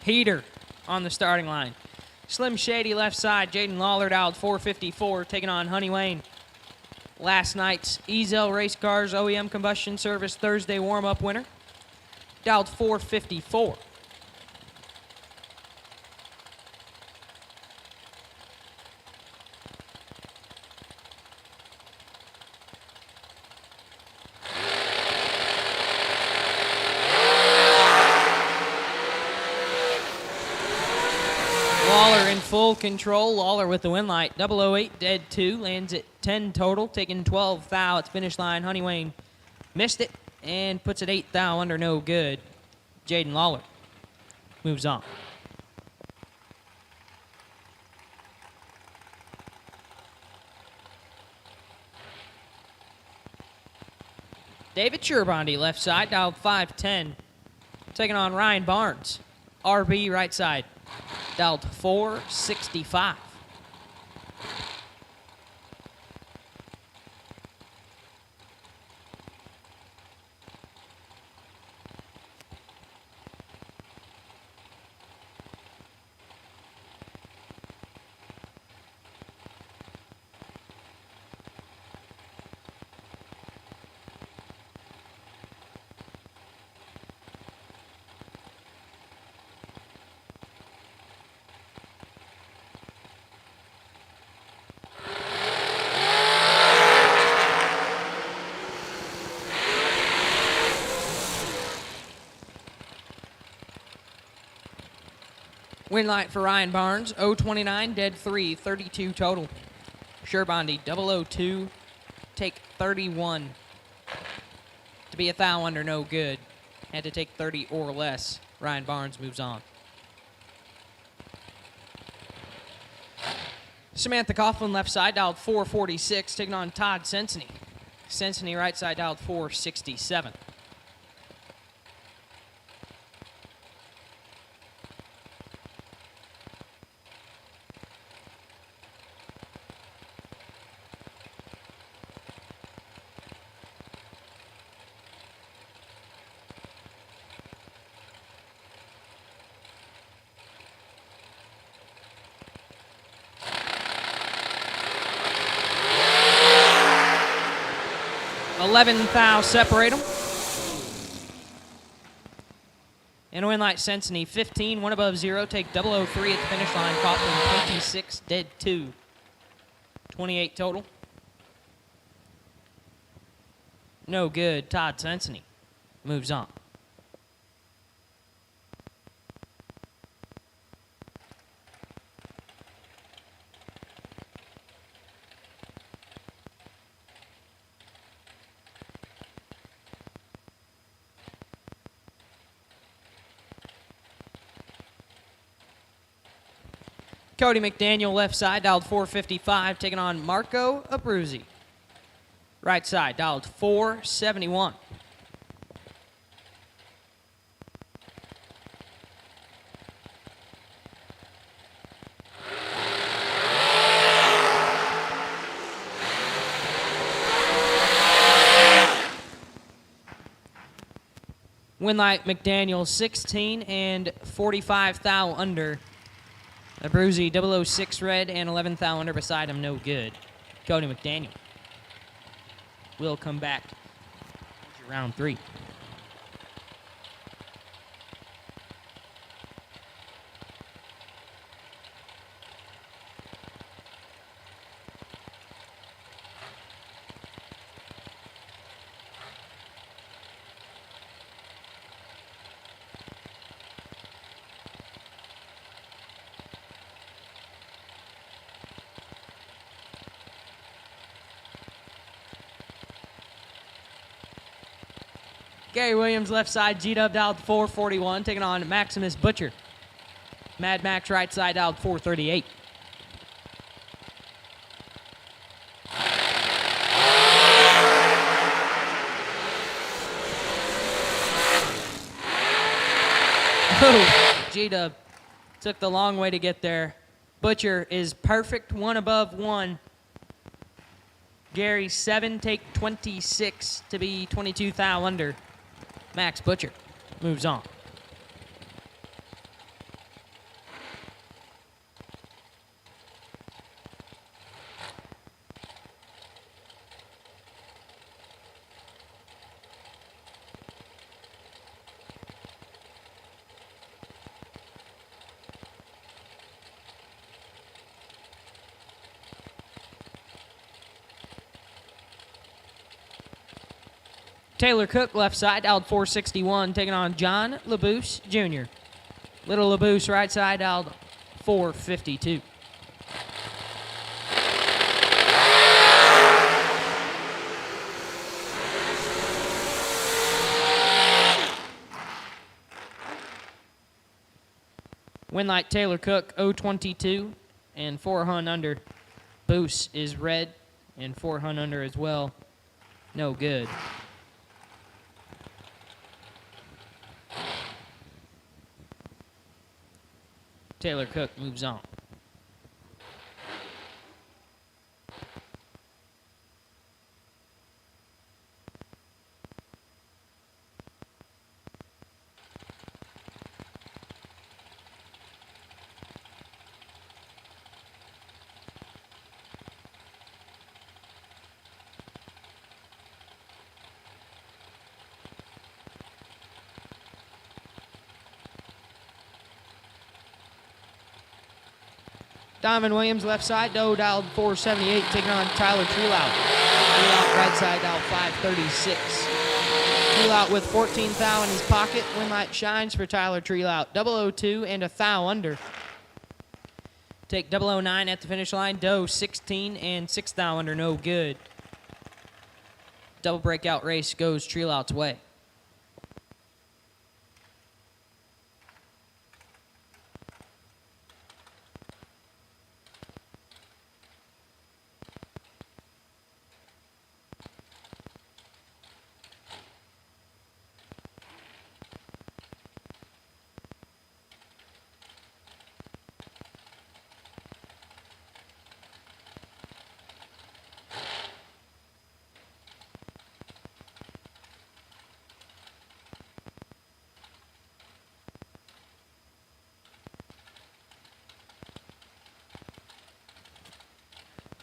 Heater on the starting line. Slim Shady left side. Jaden Lawler dialed 454, taking on Honey Wayne. Last night's Ezell Race Cars OEM Combustion Service Thursday warm-up winner. Dialed 454. Full control. Lawler with the Winlight. 008, dead 2. Lands at 10 total, taking 12 thou at the finish line. Honey Wayne missed it and puts it 8 thou under, no good. Jaden Lawler moves on. David Sherbondi, left side, dialed 510. Taking on Ryan Barnes. RB, right side. Dialed 465. Winlight for Ryan Barnes, 029, dead 3, 32 total. Sherbondi 002, take 31. To be a thou under, no good. Had to take 30 or less. Ryan Barnes moves on. Samantha Coughlin, left side, dialed 446, taking on Todd Sensony. Sensony, right side, dialed 467. Thou separate them. And win light Sensony 15, 1 above 0. Take 003 at the finish line. Coughlin 26, dead 2. 28 total. No good. Todd Sensony moves on. Cody McDaniel, left side, dialed 455, taking on Marco Abruzzi. Right side, dialed 471. Winlight McDaniel 16 and 45 thou under. Abruzzi 006 red and 11 thou under beside him, no good. Cody McDaniel will come back to round 3. Gary Williams, left side, G-Dub dialed 441, taking on Maximus Butcher. Mad Max, right side, dialed 438. Oh, G-Dub took the long way to get there. Butcher is perfect, 1 above 1. Gary 7, take 26 to be 22 thou under. Max Butcher moves on. Taylor Cook, left side, dialed 461, taking on John LaBouse Jr. Little LaBouse, right side, dialed 452. Winlight Taylor Cook, 022 and 4 hun under. Boose is red and 4 hun under as well. No good. Taylor Cook moves on. Donovan Williams, left side, dialed 478, taking on Tyler Treelout. Treelout, right side, dialed 536. Treelout with 14 thou in his pocket. Winlight shines for Tyler Treelout. 002 and a thou under. take 009 at the finish line. Doe 16 and 6 thou under, no good. Double breakout race goes Treelout's way.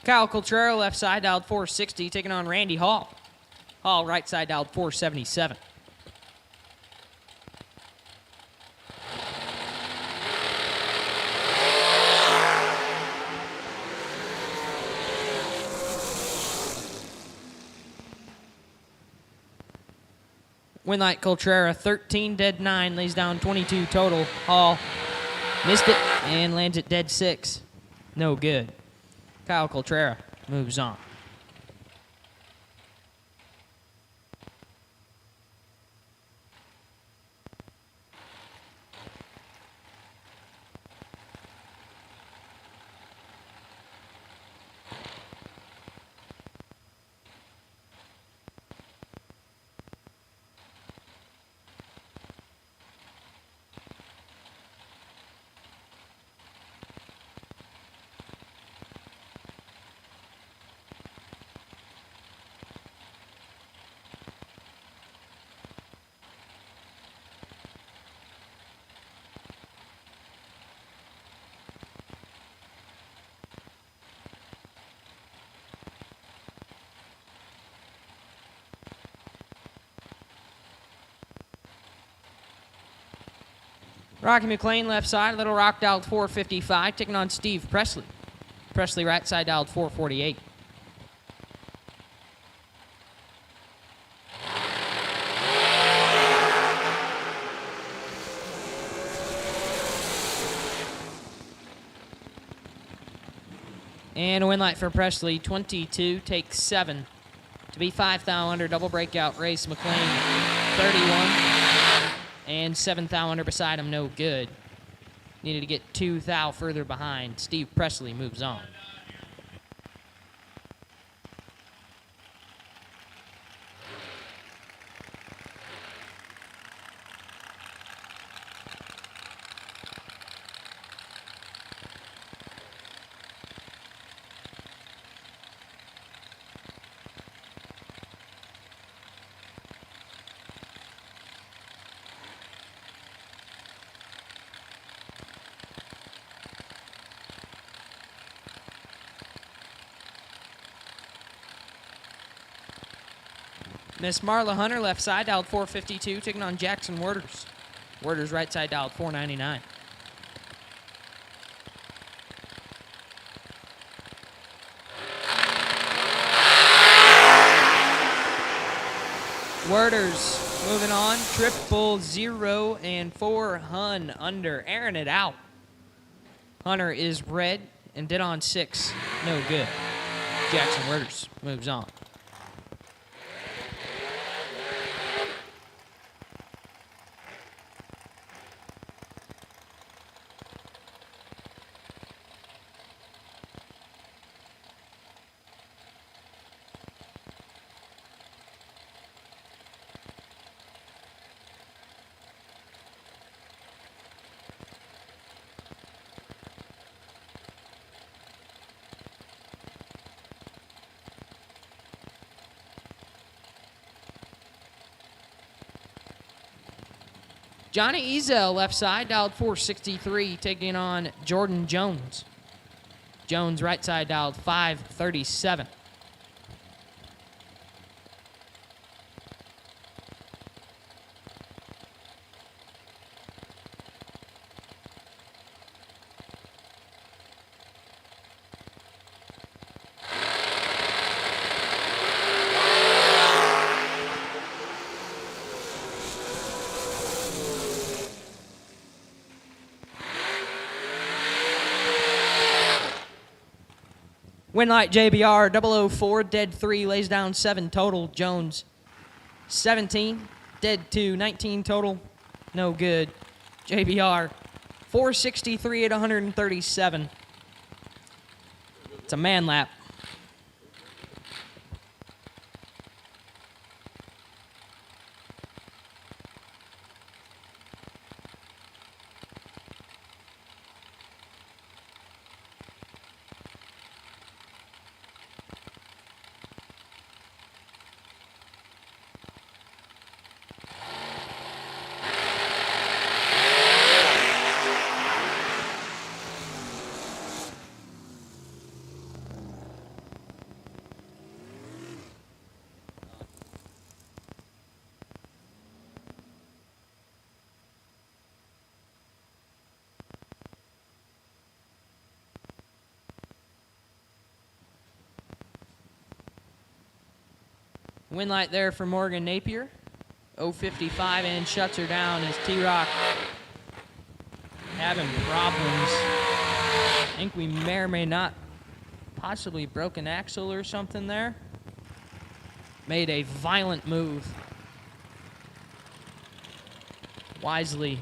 Kyle Coltrero, left side, dialed 460, taking on Randy Hall. Hall, right side, dialed 477. Winlight Coltrera, 13 dead 9, lays down 22 total. Hall missed it and lands it dead 6. No good. Kyle Coltrera moves on. Rocky McLean, left side, Little Rock dialed 455, taking on Steve Presley. Presley, right side, dialed 448. And a win light for Presley, 22, takes 7. To be 5 thou under, double breakout race, McLean, 31. And 7 thou under beside him, no good. Needed to get 2 thou further behind. Steve Presley moves on. Miss Marla Hunter, left side, dialed 452, taking on Jackson Worders. Worders, right side, dialed 499. Worders moving on, 000 and 4 Hun under, airing it out. Hunter is red and did on 6, no good. Jackson Worders moves on. Johnny Ezell, left side, dialed 463, taking on Jordan Jones. Jones, right side, dialed 537. Winlight JBR 004, dead 3, lays down 7 total. Jones 17, dead 2, 19 total, no good. JBR 463 at 137. It's a man lap. Win light there for Morgan Napier. 055 and shuts her down as T-Rock having problems. I think we may or may not possibly broke an axle or something there. Made a violent move. Wisely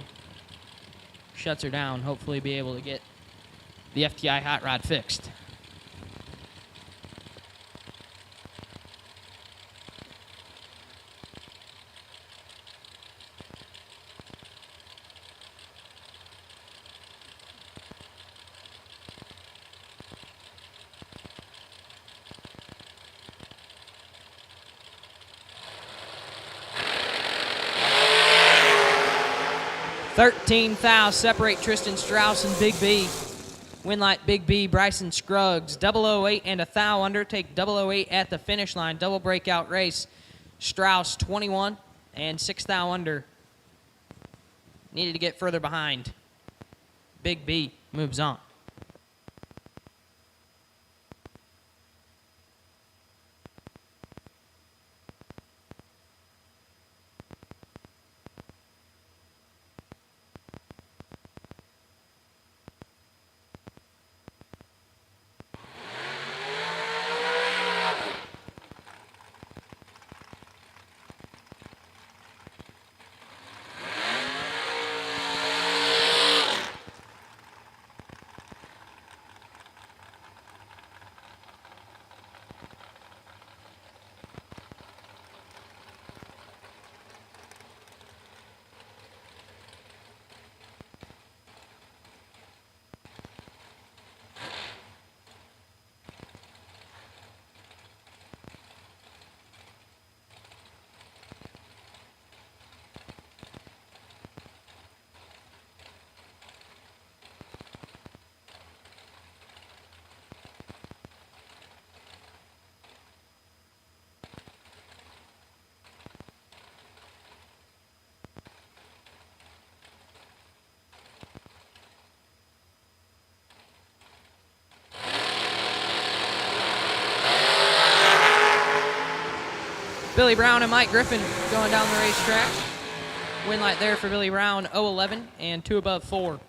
shuts her down. Hopefully be able to get the FTI hot rod fixed. $13 fouls separate Tristan Strauss and Big B. Winlight Big B, Bryson Scruggs. 008 and a thou under. Take 008 at the finish line. Double breakout race. Strauss 21 and 6 thou under. Needed to get further behind. Big B moves on. Billy Brown and Mike Griffin going down the racetrack. Win light there for Billy Brown, 011 and 2 above 4.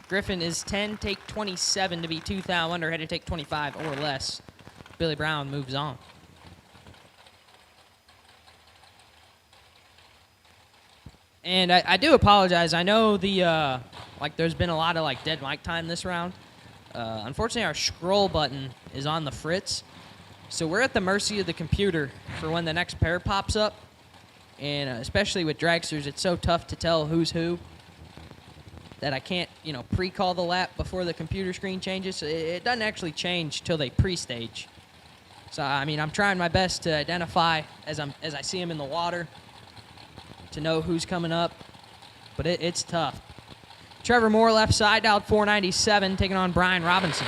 Griffin is 10, take 27 to be 2 thou under. Had to take 25 or less. Billy Brown moves on. And I do apologize. I know the there's been a lot of dead mic time this round. Unfortunately, our scroll button is on the fritz. So we're at the mercy of the computer for when the next pair pops up. And especially with dragsters, it's so tough to tell who's who that I can't, pre-call the lap before the computer screen changes. So it doesn't actually change till they pre-stage. So, I'm trying my best to identify as I see them in the water to know who's coming up. But it's tough. Trevor Moore, left side, dialed 497, taking on Brian Robinson.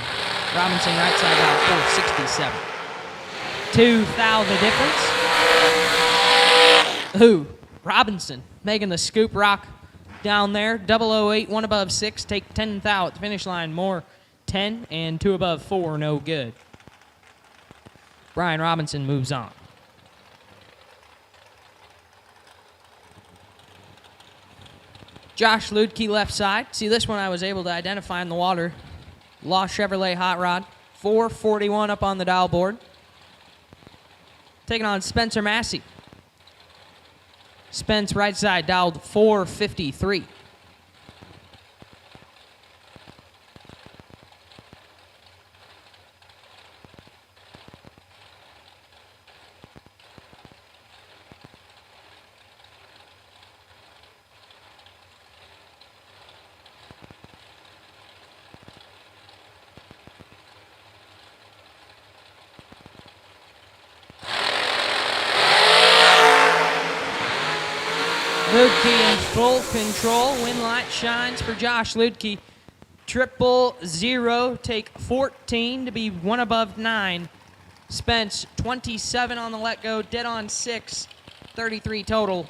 Robinson, right side, dialed 467. 2 thou the difference. Who? Robinson making the scoop rock down there. 008, 1 above 6, take 10 thou at the finish line. More 10 and 2 above 4, no good. Brian Robinson moves on. Josh Ludke, left side. See, this one I was able to identify in the water. Lost Chevrolet Hot Rod, 441 up on the dial board. Taking on Spencer Massey. Spence right side dialed 453. Ludke in full control. Win light shines for Josh Ludke. 000, take 14 to be one above 9. Spence 27 on the let go, dead on 6, 33 total.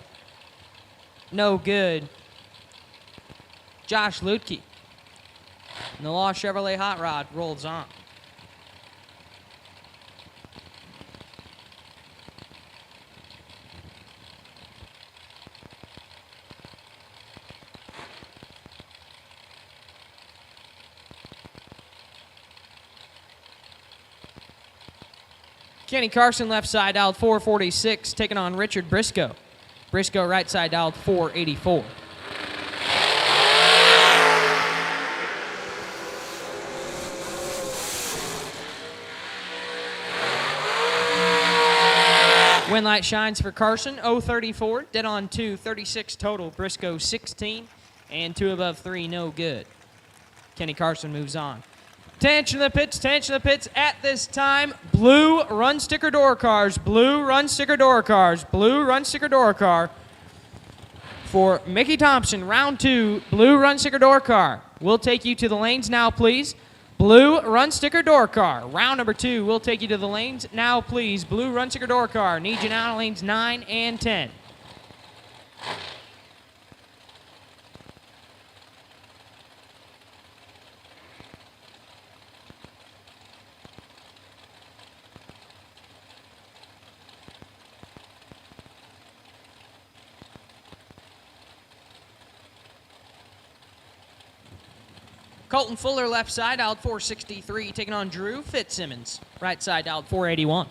No good. Josh Ludke. And the Lost Chevrolet Hot Rod rolls on. Kenny Carson left side dialed 446, taking on Richard Briscoe. Briscoe right side dialed 484. Win light shines for Carson, 034, dead on 2, 36 total. Briscoe 16, and 2 above 3, no good. Kenny Carson moves on. Attention to the pits at this time. Blue run sticker door cars, blue run sticker door cars, blue run sticker door car. For Mickey Thompson, round 2, blue run sticker door car. We'll take you to the lanes now, please. Blue run sticker door car. Round number 2, we'll take you to the lanes now, please. Blue run sticker door car. Need you now to lanes 9 and 10. Colton Fuller left side, dialed 463, taking on Drew Fitzsimmons. Right side, dialed 481.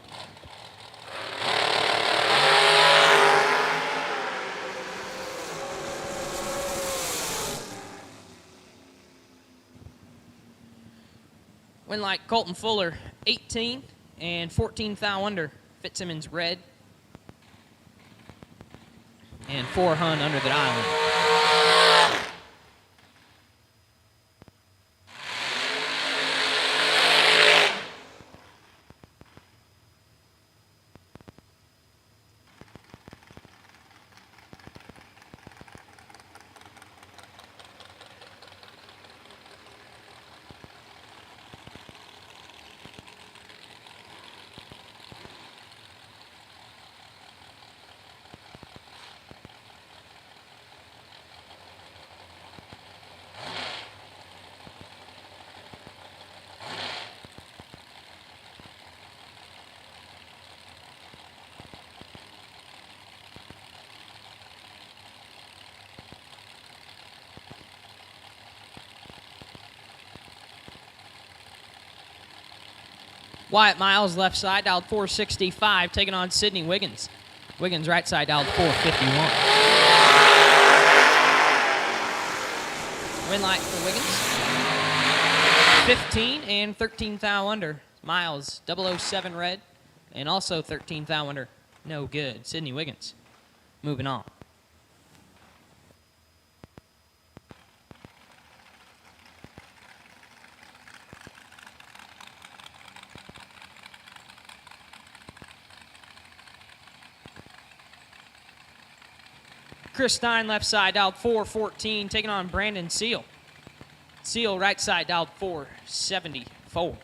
Win like Colton Fuller, 18 and 14 thou under. Fitzsimmons red. And 4 hun under the island. Wyatt Miles left side, dialed 465, taking on Sidney Wiggins. Wiggins right side, dialed 451. Win light for Wiggins. 15 and 13 thou under. Miles, 007 red, and also 13 thou under. No good. Sidney Wiggins. Moving on. Chris Stein left side, dialed 414, taking on Brandon Seal. Seal right side, dialed 474.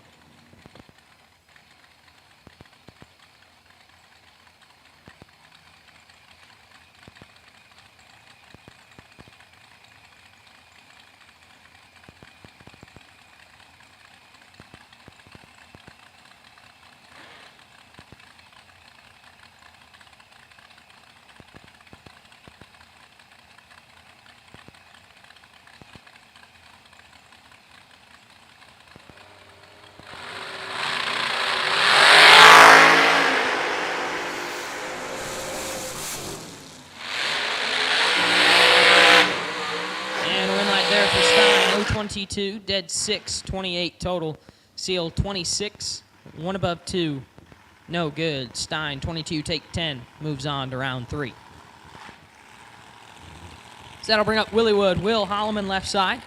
22, dead 6, 28 total. Seal 26, 1 above 2, no good. Stein 22, take 10, moves on to round 3. So that'll bring up Willie Wood. Will Holloman left side.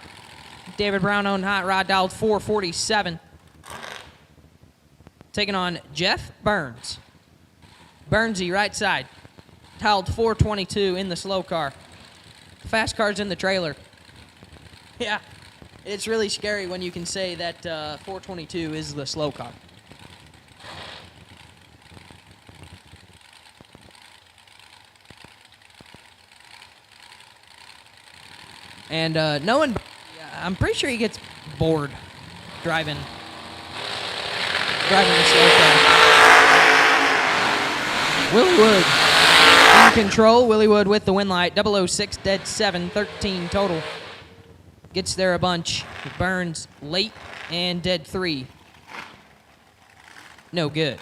David Brown owned hot rod, dialed 447. Taking on Jeff Burns. Burnsy right side, dialed 422 in the slow car. Fast car's in the trailer. Yeah, it's really scary when you can say that 422 is the slow car. And knowing, I'm pretty sure he gets bored driving the slow car. Willie Wood in control. Willie Wood with the win light. 006, dead 7, 13 total. Gets there a bunch. Burns late and dead 3. No good.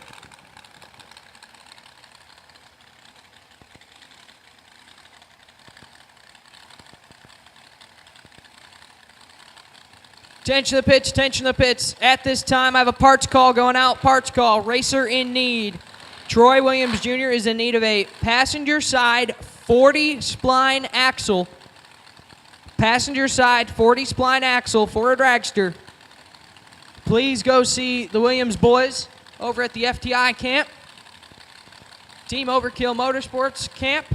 Tension of the pitch, tension of the pitch. At this time, I have a parts call going out. Parts call, racer in need. Troy Williams Jr. is in need of a passenger side 40 spline axle. Passenger side 40 spline axle for a dragster. Please go see the Williams boys over at the FTI camp. Team Overkill Motorsports camp.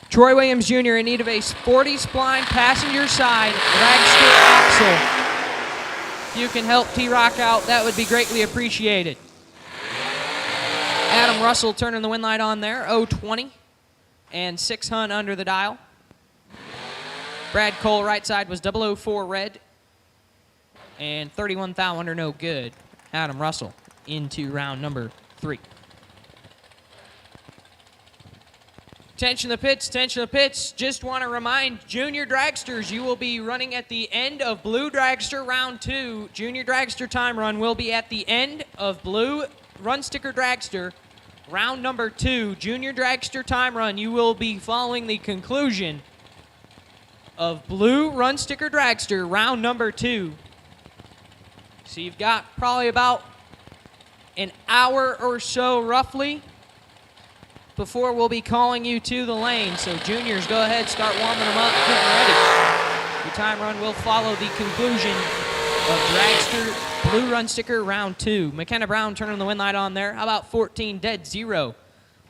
Troy Williams Jr. in need of a 40 spline passenger side dragster axle. If you can help T-Rock out, that would be greatly appreciated. Adam Russell turning the win light on there, 020 and 6 Hunt under the dial. Brad Cole right side was 004 red and 31 thou under no good. Adam Russell into round number 3. Tension the pits, tension the pits. Just want to remind junior dragsters, you will be running at the end of Blue Dragster Round 2. Junior Dragster Time Run will be at the end of Blue Run Sticker Dragster Round number 2. Junior Dragster Time Run. You will be following the conclusion of Blue Run Sticker Dragster Round number 2. So you've got probably about an hour or so roughly before we'll be calling you to the lane. So juniors, go ahead, start warming them up, getting ready. Your time run will follow the conclusion of Dragster Blue Run Sticker Round 2. McKenna Brown turning the win light on there. How about 14 dead 0?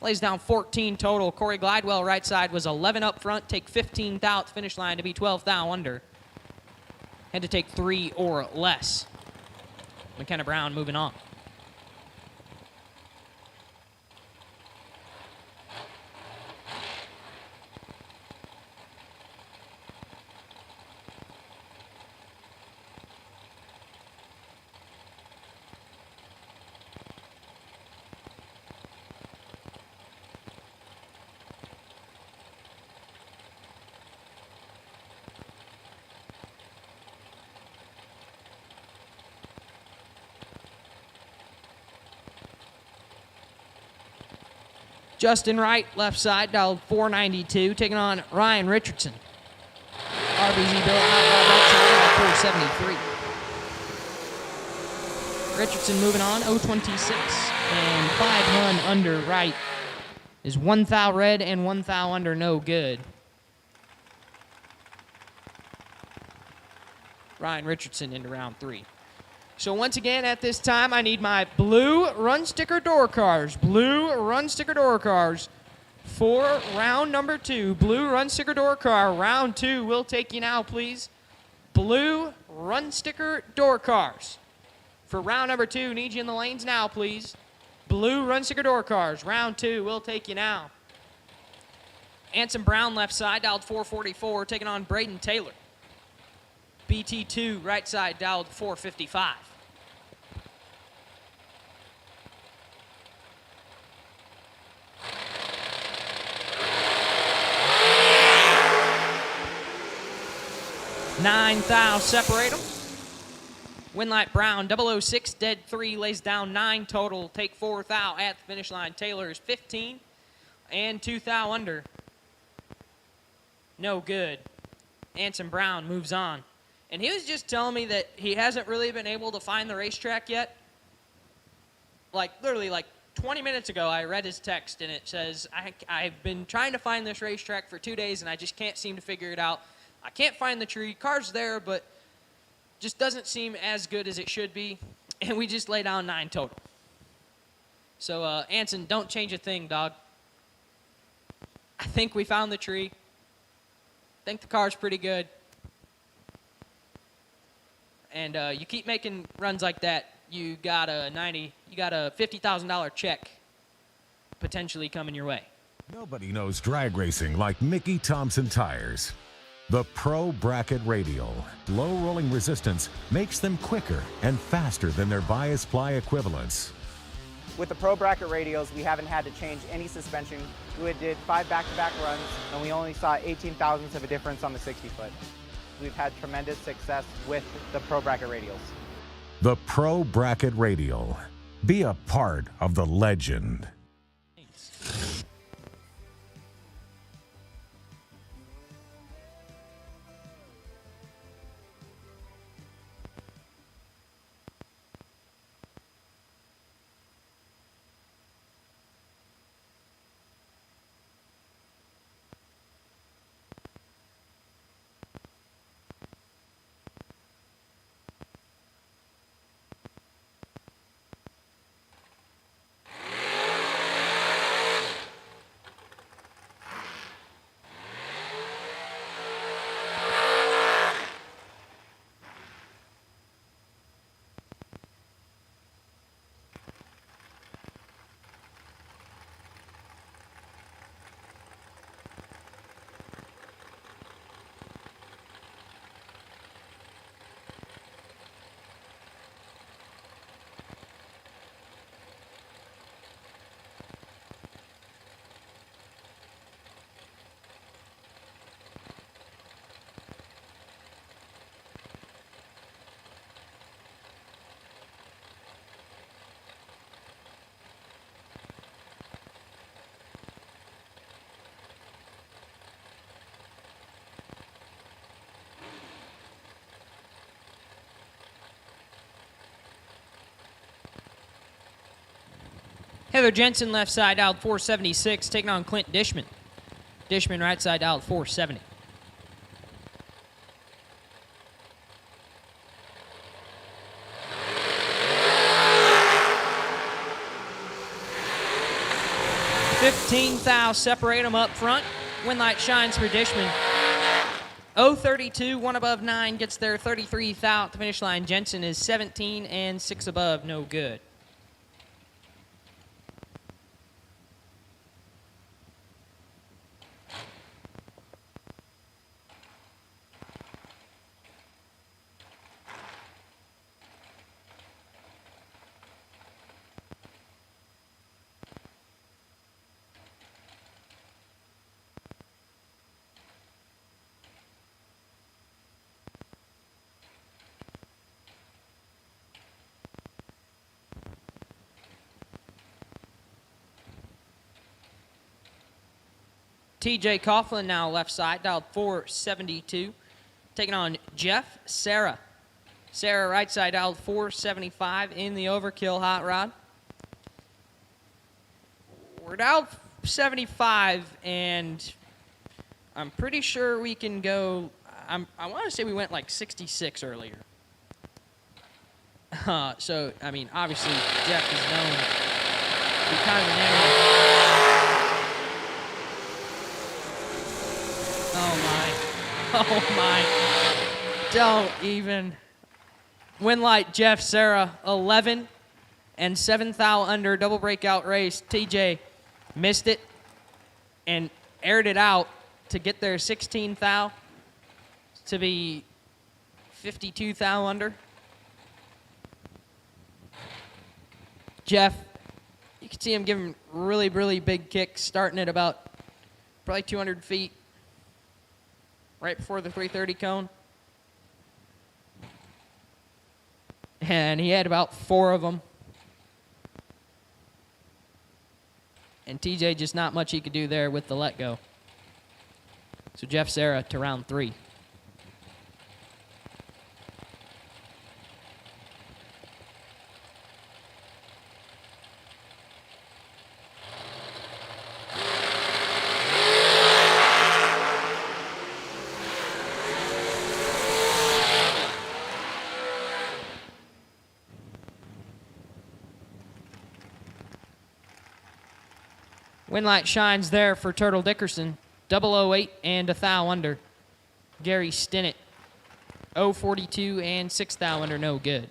Lays down 14 total. Corey Glidewell right side was 11 up front. Take 15 thou at the finish line to be 12 thou under. Had to take 3 or less. McKenna Brown moving on. Justin Wright, left side, dialed 492, taking on Ryan Richardson. RBZ built right side, dialed 473. Richardson moving on, 026, and 5 Hun under right is 1 thou red and 1 thou under no good. Ryan Richardson into round 3. So once again, at this time, I need my blue run sticker door cars. Blue run sticker door cars for round number 2. Blue run sticker door car, round 2. We'll take you now, please. Blue run sticker door cars for round number 2. Need you in the lanes now, please. Blue run sticker door cars, round 2. We'll take you now. Anson Brown left side, dialed 444, taking on Braden Taylor. BT2 right side, dialed 455. Nine thou separate them. Winlight Brown, 006, dead 3, lays down 9 total. Take 4 thou at the finish line. Taylor is 15 and 2 thou under. No good. Anson Brown moves on. And he was just telling me that he hasn't really been able to find the racetrack yet. Like, literally, like 20 minutes ago, I read his text, and it says, I've been trying to find this racetrack for 2 days, and I just can't seem to figure it out. I can't find the tree. Car's there, but just doesn't seem as good as it should be. And we just lay down 9 total. So, Anson, don't change a thing, dog. I think we found the tree. I think the car's pretty good. And you keep making runs like that, you got a $50,000 check potentially coming your way. Nobody knows drag racing like Mickey Thompson tires. The Pro Bracket Radial low rolling resistance makes them quicker and faster than their bias ply equivalents. With the Pro Bracket Radials, we haven't had to change any suspension. We did 5 back-to-back runs, and we only saw 18 thousandths of a difference on the 60-foot. We've had tremendous success with the Pro Bracket Radials. The Pro Bracket Radial. Be a part of the legend. Heather Jensen left side out 476, taking on Clint Dishman. Dishman right side out 470. $15,000 separate them up front. Win light shines for Dishman. 032, 1 above 9 gets their 33,000 at the finish line. Jensen is 17 and 6 above, no good. TJ Coughlin now left side, dialed 472, taking on Jeff Serra. Serra right side, dialed 475 in the overkill hot rod. We're dialed 75, and I'm pretty sure we can go. I want to say we went like 66 earlier. So, I mean, obviously, Jeff is known to be kind of an animal. Oh my. Don't even. Win light, Jeff Serra, 11 and 7th thou under, double breakout race. TJ missed it and aired it out to get their 16th thou to be 52 thou under. Jeff, you can see him giving really, really big kicks, starting at about probably 200 feet. Right before the 330 cone. And he had about 4 of them. And TJ just not much he could do there with the let go. So Jeff Serra to round 3. Win light shines there for Turtle Dickerson. 008 and a thou under. Gary Stinnett. 042 and 6 thou under, no good.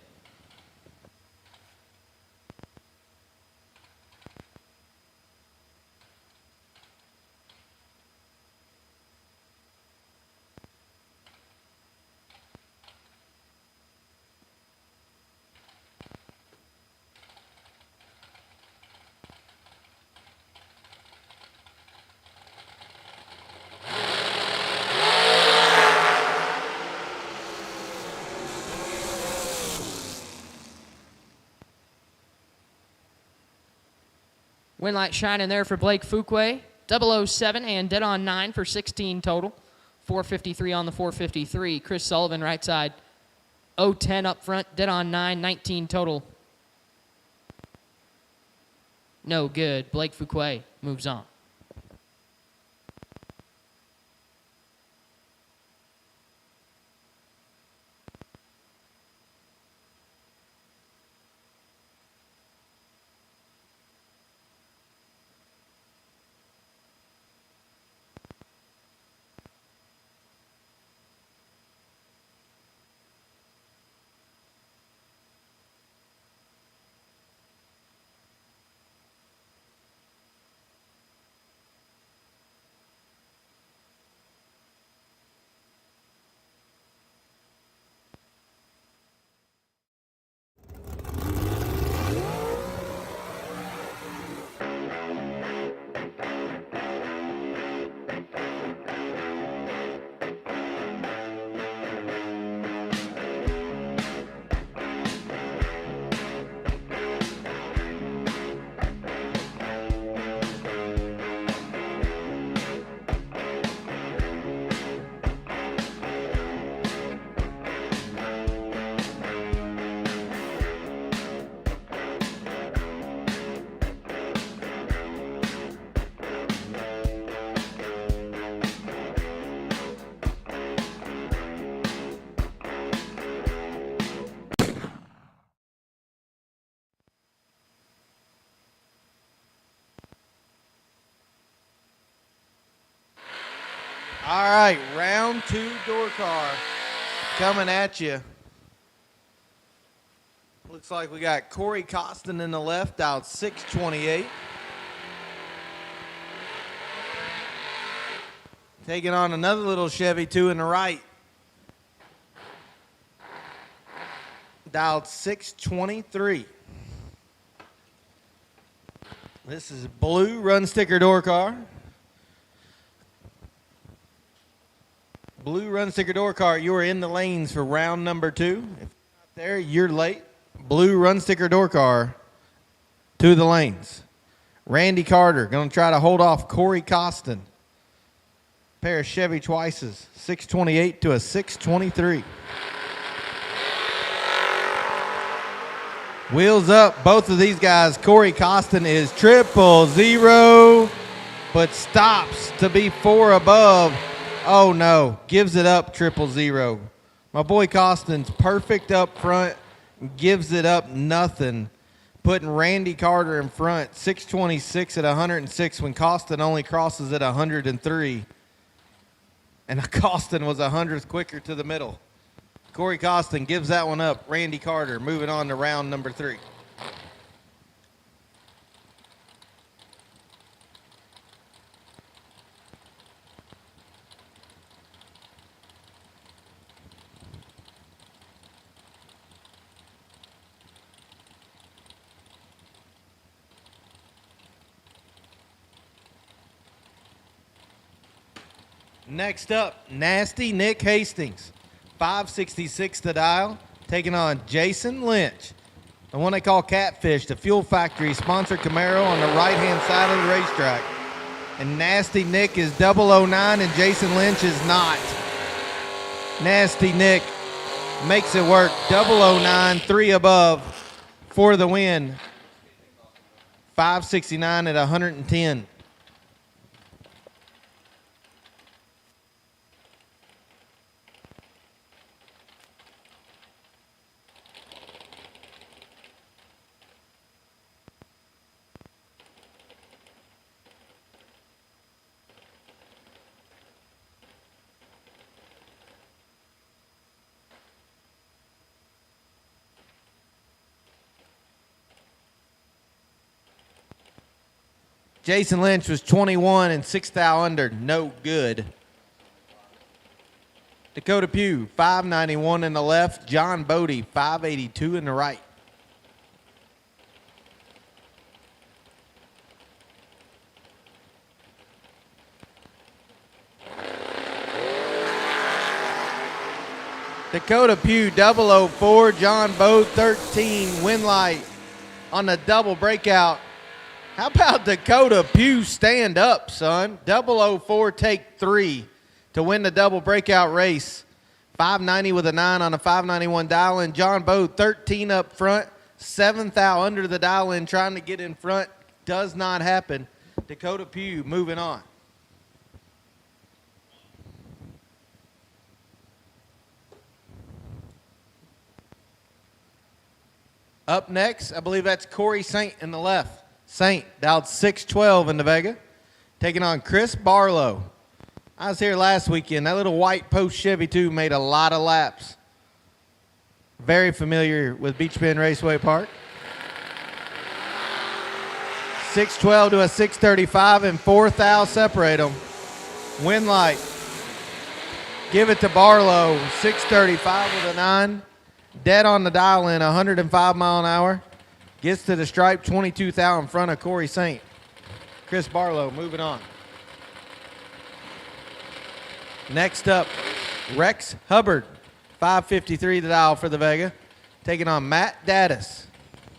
Win light shining there for Blake Fuquay. 007 and dead on 9 for 16 total. 453 on the 453. Chris Sullivan right side. 010 up front, dead on 9, 19 total. No good. Blake Fuquay moves on. All right, round 2 door car coming at you. Looks like we got Corey Costin in the left, out 628. Taking on another little Chevy 2 in the right. Dialed 623. This is blue run sticker door car. Blue run sticker door car, you are in the lanes for round number 2. If you're not there, you're late. Blue run sticker door car to the lanes. Randy Carter going to try to hold off Corey Costin. Pair of Chevy Twices, 628 to a 623. Wheels up, both of these guys. Corey Costin is 000, but stops to be 4 above. Oh no, gives it up 000. My boy Costin's perfect up front, gives it up nothing. Putting Randy Carter in front, 626 at 106 when Costin only crosses at 103. And Costin was 100th quicker to the middle. Corey Costin gives that one up. Randy Carter moving on to round number 3. Next up, Nasty Nick Hastings, 566 to dial, taking on Jason Lynch, the one they call Catfish, the Fuel Factory sponsored Camaro on the right-hand side of the racetrack. And Nasty Nick is 009 and Jason Lynch is not. Nasty Nick makes it work, 009, 3 above for the win. 569 at 110. Jason Lynch was 21 and 6 thou under, no good. Dakota Pugh, 591 in the left. John Bodie, 582 in the right. Dakota Pugh, 004. John Bode, 13. Win light on the double breakout. How about Dakota Pugh stand up, son? 004, take 3 to win the double breakout race. 590 with a 9 on a 591 dial-in. John Bode, 13 up front. 7th thou under the dial-in, trying to get in front. Does not happen. Dakota Pugh moving on. Up next, I believe that's Corey Saint in the left. Saint dialed 612 in the Vega, taking on Chris Barlow. I was here last weekend. That little white post Chevy 2 made a lot of laps. Very familiar with Beach Bend Raceway Park. 612 to a 635 and 4th thou separate them. Win light. Give it to Barlow. 635 with a 9. Dead on the dial in, 105 mile an hour. Gets to the stripe, 22 thou in front of Corey Saint. Chris Barlow moving on. Next up, Rex Hubbard, 553 the dial for the Vega. Taking on Matt Daddis.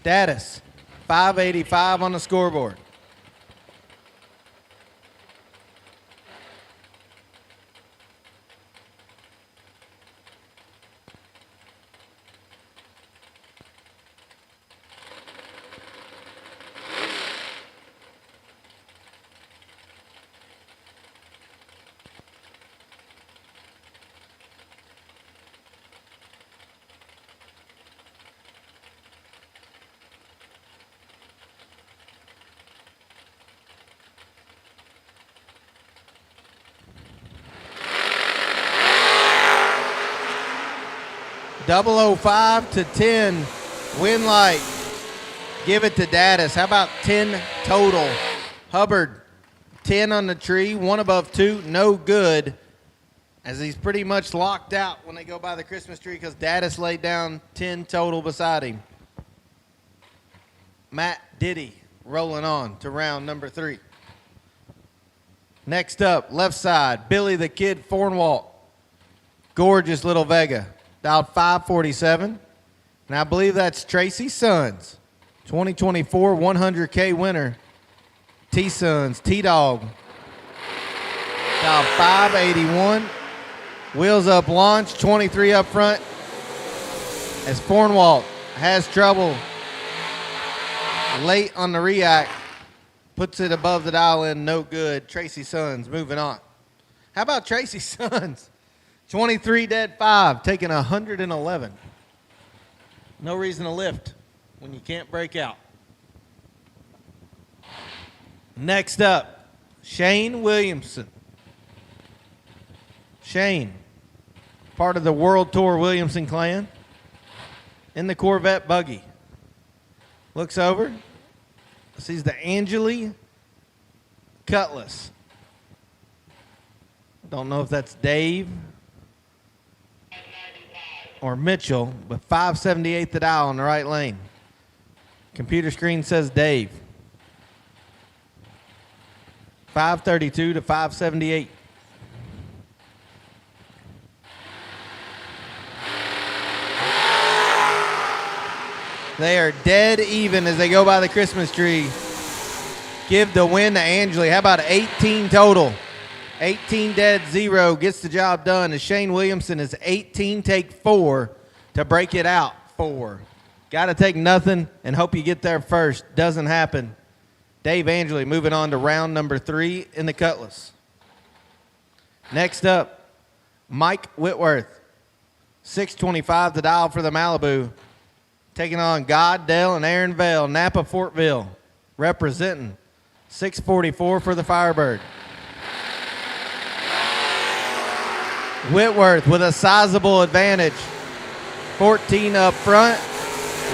Daddis, 585 on the scoreboard. Double 05 to 10, win light. Give it to Daddis. How about 10 total? Hubbard, 10 on the tree, 1 above 2, no good. As he's pretty much locked out when they go by the Christmas tree because Daddis laid down 10 total beside him. Matt Diddy rolling on to round number 3. Next up, left side, Billy the Kid Fornwalt. Gorgeous little Vega. Dialed 547. And I believe that's Tracy Sons. 2024 100K winner. T-Sons, T-Dog. Dialed 581. Wheels up launch, 23 up front. As Fornwalt has trouble late on the react. Puts it above the dial in, no good. Tracy Sons moving on. How about Tracy Sons? 23 dead 5, taking 111. No reason to lift when you can't break out. Next up, Shane Williamson. Shane, part of the World Tour Williamson clan, in the Corvette buggy. Looks over, sees the Angeli Cutlass. Don't know if that's Dave or Mitchell, but 578 the dial on the right lane. Computer screen says Dave. 532 to 578. They are dead even as they go by the Christmas tree. Give the win to Angeli. How about 18 total? 18 dead, 0 gets the job done as Shane Williamson is 18, take 4 to break it out. 4. Got to take nothing and hope you get there first. Doesn't happen. Dave Angeli moving on to round number 3 in the Cutlass. Next up, Mike Whitworth. 625 the dial for the Malibu. Taking on Goddell and Aaron Vale, Napa Fortville. Representing 644 for the Firebird. Whitworth with a sizable advantage. 14 up front.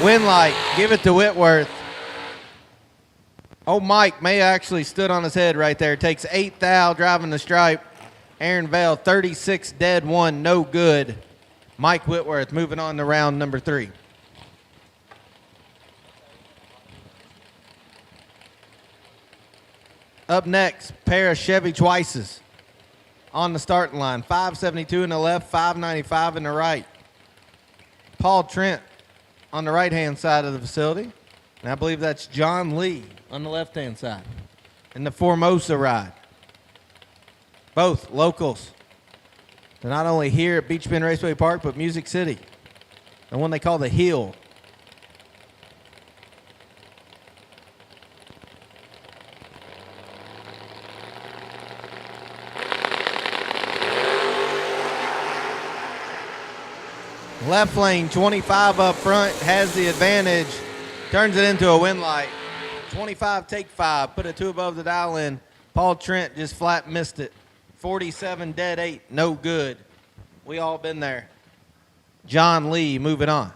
Win light. Give it to Whitworth. Oh, Mike may have actually stood on his head right there. Takes 8 thou, driving the stripe. Aaron Vale, 36 dead, 1, no good. Mike Whitworth moving on to round number 3. Up next, pair of Chevy Twices on the starting line. 572 in the left, 595 in the right. Paul Trent on the right-hand side of the facility. And I believe that's John Lee on the left-hand side in the Formosa ride. Both locals. They're not only here at Beach Bend Raceway Park, but Music City, the one they call the Hill. Left lane, 25 up front, has the advantage, turns it into a win light. 25, take 5, put it 2 above the dial in. Paul Trent just flat missed it. 47, dead 8, no good. We all been there. John Lee moving on.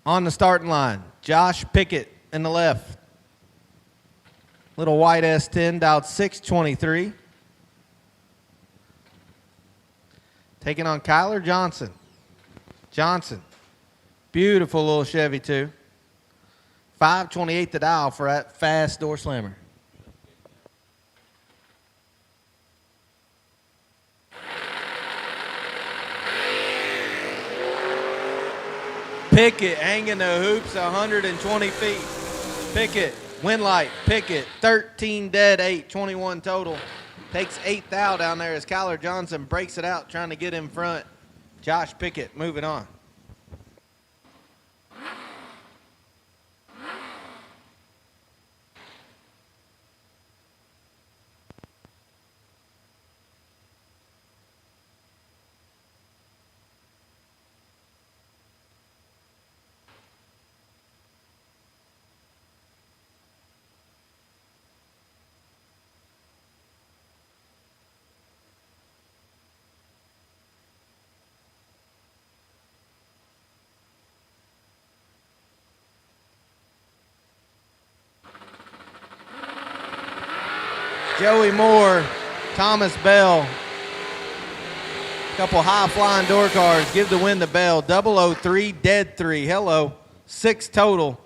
On the starting line, Josh Pickett in the left. Little white S10, dialed 623. Taking on Kyler Johnson. Johnson, beautiful little Chevy too. 528 the dial for that fast door slammer. Pickett hanging the hoops 120 feet. Pickett, win light. Pickett, 13 dead, 8, 21 total. Takes 8 thou down there as Kyler Johnson breaks it out, trying to get in front. Josh Pickett moving on. Joey Moore, Thomas Bell. Couple high-flying door cars. Give the win to Bell. 003, dead 3. Hello. 6 total.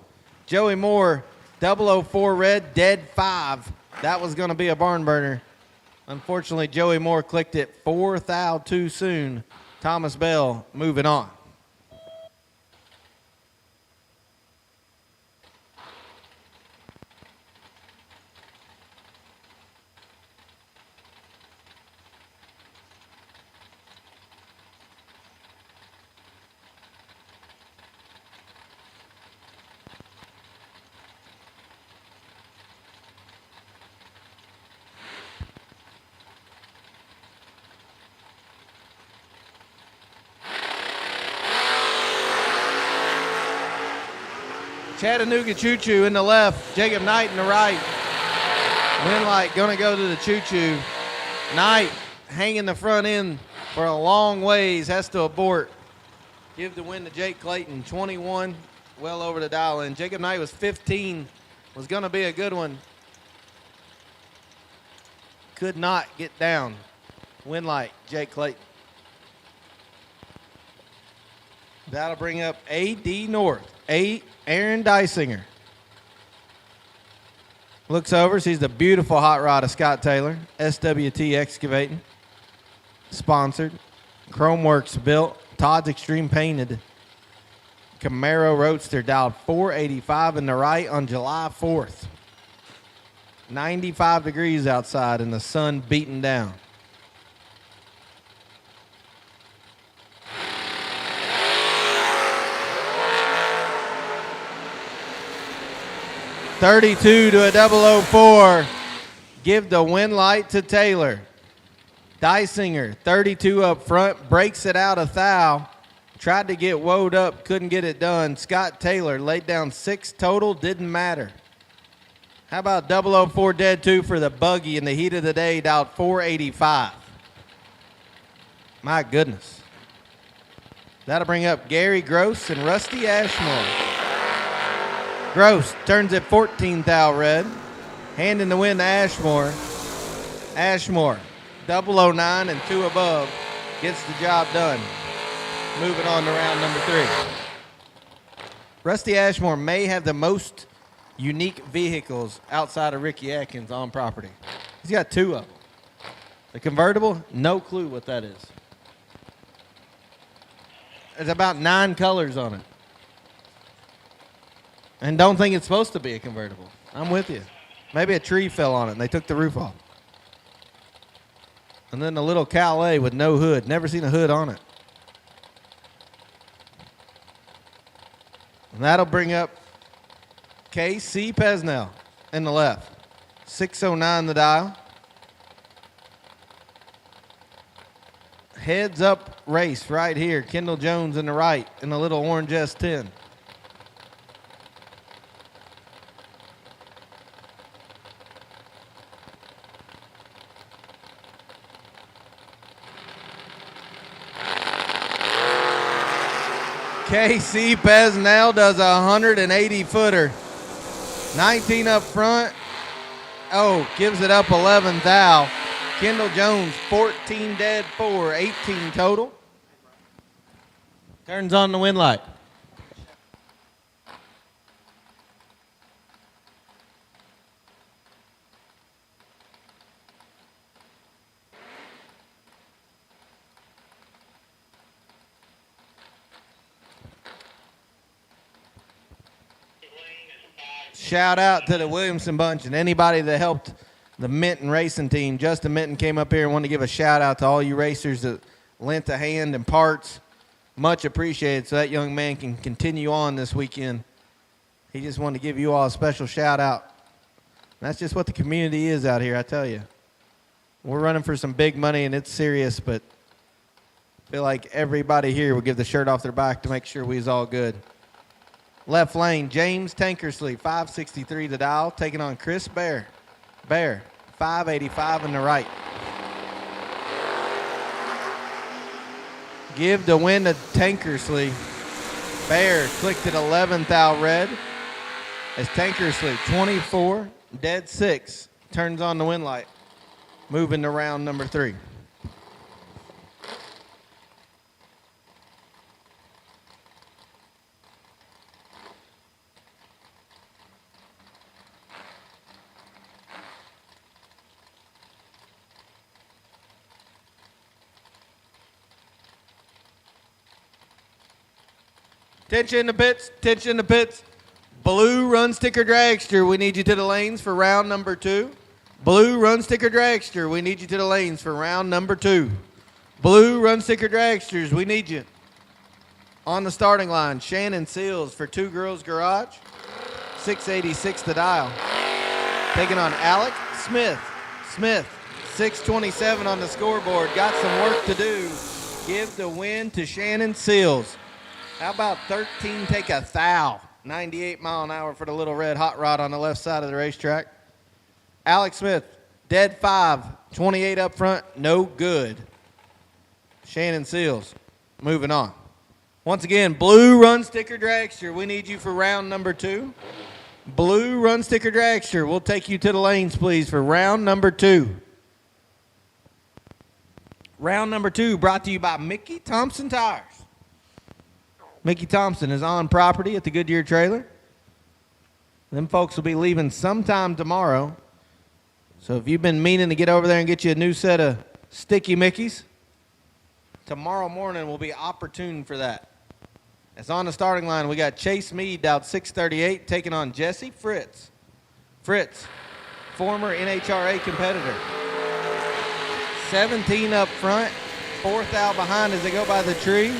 Joey Moore, 004 red, dead 5. That was going to be a barn burner. Unfortunately, Joey Moore clicked it 4 thou too soon. Thomas Bell moving on. Chattanooga Choo Choo in the left, Jacob Knight in the right. Winlight gonna go to the Choo Choo. Knight hanging the front end for a long ways, has to abort. Give the win to Jake Clayton, 21, well over the dial in. Jacob Knight was 15, was gonna be a good one. Could not get down. Winlight, Jake Clayton. That'll bring up AD North. Aaron Dysinger. Looks over, sees the beautiful hot rod of Scott Taylor. SWT Excavating. Sponsored. Chromeworks built. Todd's Extreme painted. Camaro Roadster dialed 485 in the right on July 4th. 95 degrees outside and the sun beating down. .32 to a 004. Give the win light to Taylor. Dysinger, 32 up front, breaks it out a thou. Tried to get woed up, couldn't get it done. Scott Taylor laid down 6 total, didn't matter. How about 004 dead 2 for the buggy in the heat of the day, dialed 485. My goodness. That'll bring up Gary Gross and Rusty Ashmore. Gross turns it 14 thou red. Handing the win to Ashmore. Ashmore, 009 and 2 above, gets the job done. Moving on to round number 3. Rusty Ashmore may have the most unique vehicles outside of Ricky Atkins on property. He's got 2 of them. The convertible, no clue what that is. There's about 9 colors on it. And don't think it's supposed to be a convertible. I'm with you. Maybe a tree fell on it and they took the roof off. And then a little Calais with no hood. Never seen a hood on it. And that'll bring up K.C. Pesnell in the left. 609 the dial. Heads up race right here. Kendall Jones in the right in the little orange S10. K.C. Pesnell does a 180-footer. 19 up front. Oh, gives it up 11 thou. Kendall Jones, 14 dead, 4, 18 total. Turns on the win light. Shout out to the Williamson bunch and anybody that helped the Minton racing team. Justin Minton came up here and wanted to give a shout out to all you racers that lent a hand and parts. Much appreciated, so that young man can continue on this weekend. He just wanted to give you all a special shout out. That's just what the community is out here, I tell you. We're running for some big money and it's serious, but I feel like everybody here would give the shirt off their back to make sure we was all good. Left lane, James Tankersley, 563 to dial, taking on Chris Bear. Bear, 585 in the right. Give the win to Tankersley. Bear clicked at 11th out red. As Tankersley, 24, dead 6, turns on the win light. Moving to round number 3. Tension in the pits, tension in the pits. Blue run sticker dragster, we need you to the lanes for round number 2. Blue run sticker dragster, we need you to the lanes for round number 2. Blue run sticker dragsters, we need you. On the starting line, Shannon Seals for Two Girls Garage, 686 the dial. Taking on Alec Smith. Smith, 627 on the scoreboard, got some work to do. Give the win to Shannon Seals. How about 13 take a thou? 98 mile an hour for the little red hot rod on the left side of the racetrack. Alex Smith, dead 5, 28 up front, no good. Shannon Seals, moving on. Once again, blue run sticker dragster, we need you for round number 2. Blue run sticker dragster, we'll take you to the lanes, please, for round number 2. Round number 2 brought to you by Mickey Thompson Tires. Mickey Thompson is on property at the Goodyear trailer. Them folks will be leaving sometime tomorrow. So if you've been meaning to get over there and get you a new set of sticky Mickeys, tomorrow morning will be opportune for that. As on the starting line, we got Chase Mead out 638 taking on Jesse Fritz. Fritz, former NHRA competitor. 17 up front, 4th out behind as they go by the tree.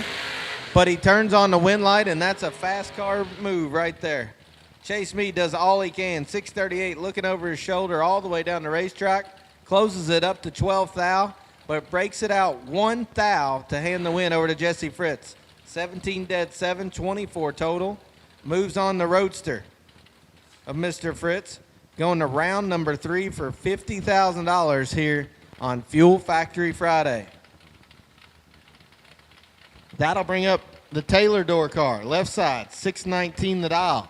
But he turns on the win light, and that's a fast car move right there. Chase Mead does all he can. 638 looking over his shoulder all the way down the racetrack. Closes it up to 12th thou, but breaks it out 1 thou to hand the win over to Jesse Fritz. 17 dead 7, 24 total. Moves on the roadster of Mr. Fritz. Going to round number 3 for $50,000 here on Fuel Factory Friday. That'll bring up the Taylor door car, left side, 619 the dial.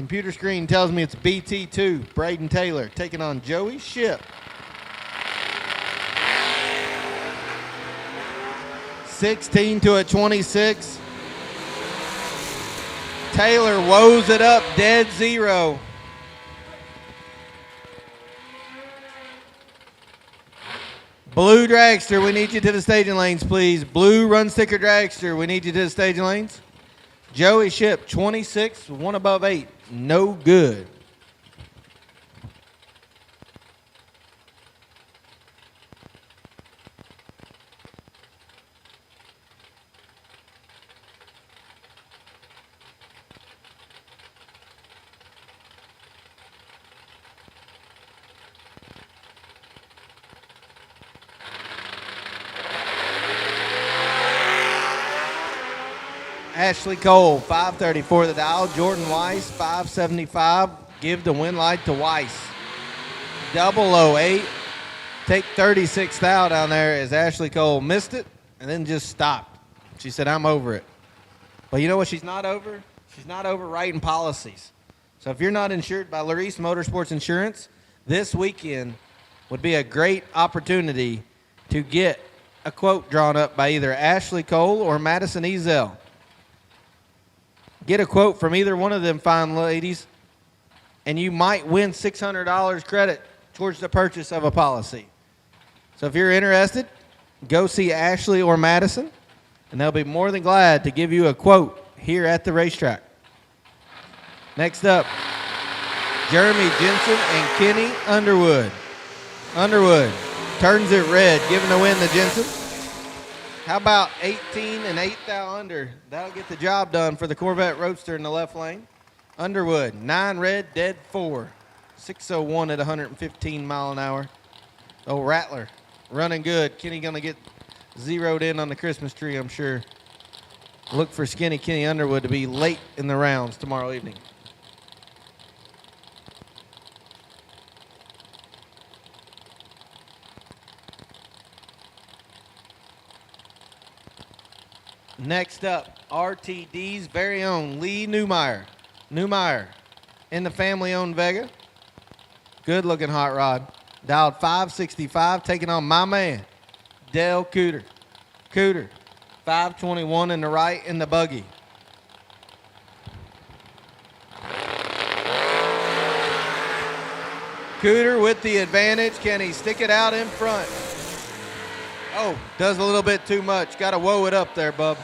Computer screen tells me it's BT2, Braden Taylor, taking on Joey Ship. 16-26. Taylor woes it up, dead zero. Blue Dragster, we need you to the staging lanes, please. Blue Run Sticker Dragster, we need you to the staging lanes. Joey Ship, 26, 1 above 8. No good. Ashley Cole, 534 the dial. Jordan Weiss, 575. Give the win light to Weiss. 008. Take 36th out down there as Ashley Cole missed it and then just stopped. She said, I'm over it. But you know what she's not over? She's not over writing policies. So if you're not insured by Larice Motorsports Insurance, this weekend would be a great opportunity to get a quote drawn up by either Ashley Cole or Madison Ezell. Get a quote from either one of them fine ladies, and you might win $600 credit towards the purchase of a policy. So if you're interested, go see Ashley or Madison, and they'll be more than glad to give you a quote here at the racetrack. Next up, Jeremy Jensen and Kenny Underwood. Underwood turns it red, giving the win to Jensen. How about 18 and 8 thou under? That'll get the job done for the Corvette Roadster in the left lane. Underwood, 9 red, dead 4. 601 at 115 mile an hour. Oh, Rattler, running good. Kenny going to get zeroed in on the Christmas tree, I'm sure. Look for skinny Kenny Underwood to be late in the rounds tomorrow evening. Next up, RTD's very own Lee Newmeyer. Newmeyer in the family-owned Vega. Good-looking hot rod. Dialed 565, taking on my man, Dale Cooter. Cooter, 521 in the right in the buggy. Cooter with the advantage. Can he stick it out in front? Oh, does a little bit too much. Got to woe it up there, bub.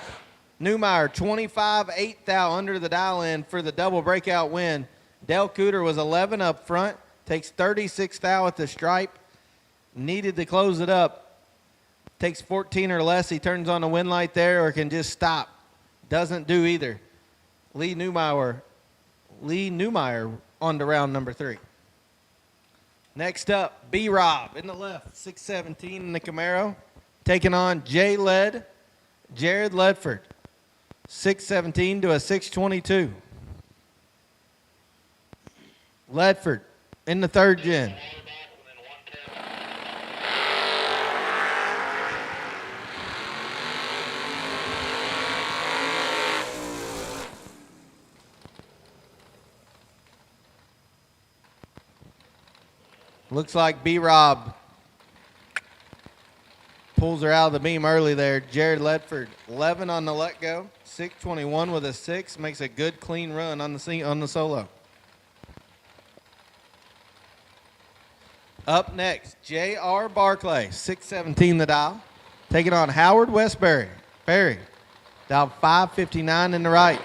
Newmeyer, 25-8 thou under the dial in for the double breakout win. Dale Cooter was 11 up front. Takes 36 thou at the stripe. Needed to close it up. Takes 14 or less. He turns on the win light there or can just stop. Doesn't do either. Lee Newmeyer on to round number 3. Next up, B-Rob in the left, 617 in the Camaro. Taking on Jared Ledford, 617 to a 622. Ledford in the 3rd gen. Looks like B-Rob pulls her out of the beam early there. Jared Ledford, 11 on the let go, 621 with a 6, makes a good clean run on the solo. Up next, J.R. Barclay, 617 the dial, taking on Howard Westbury. Barry, dial 559 in the right.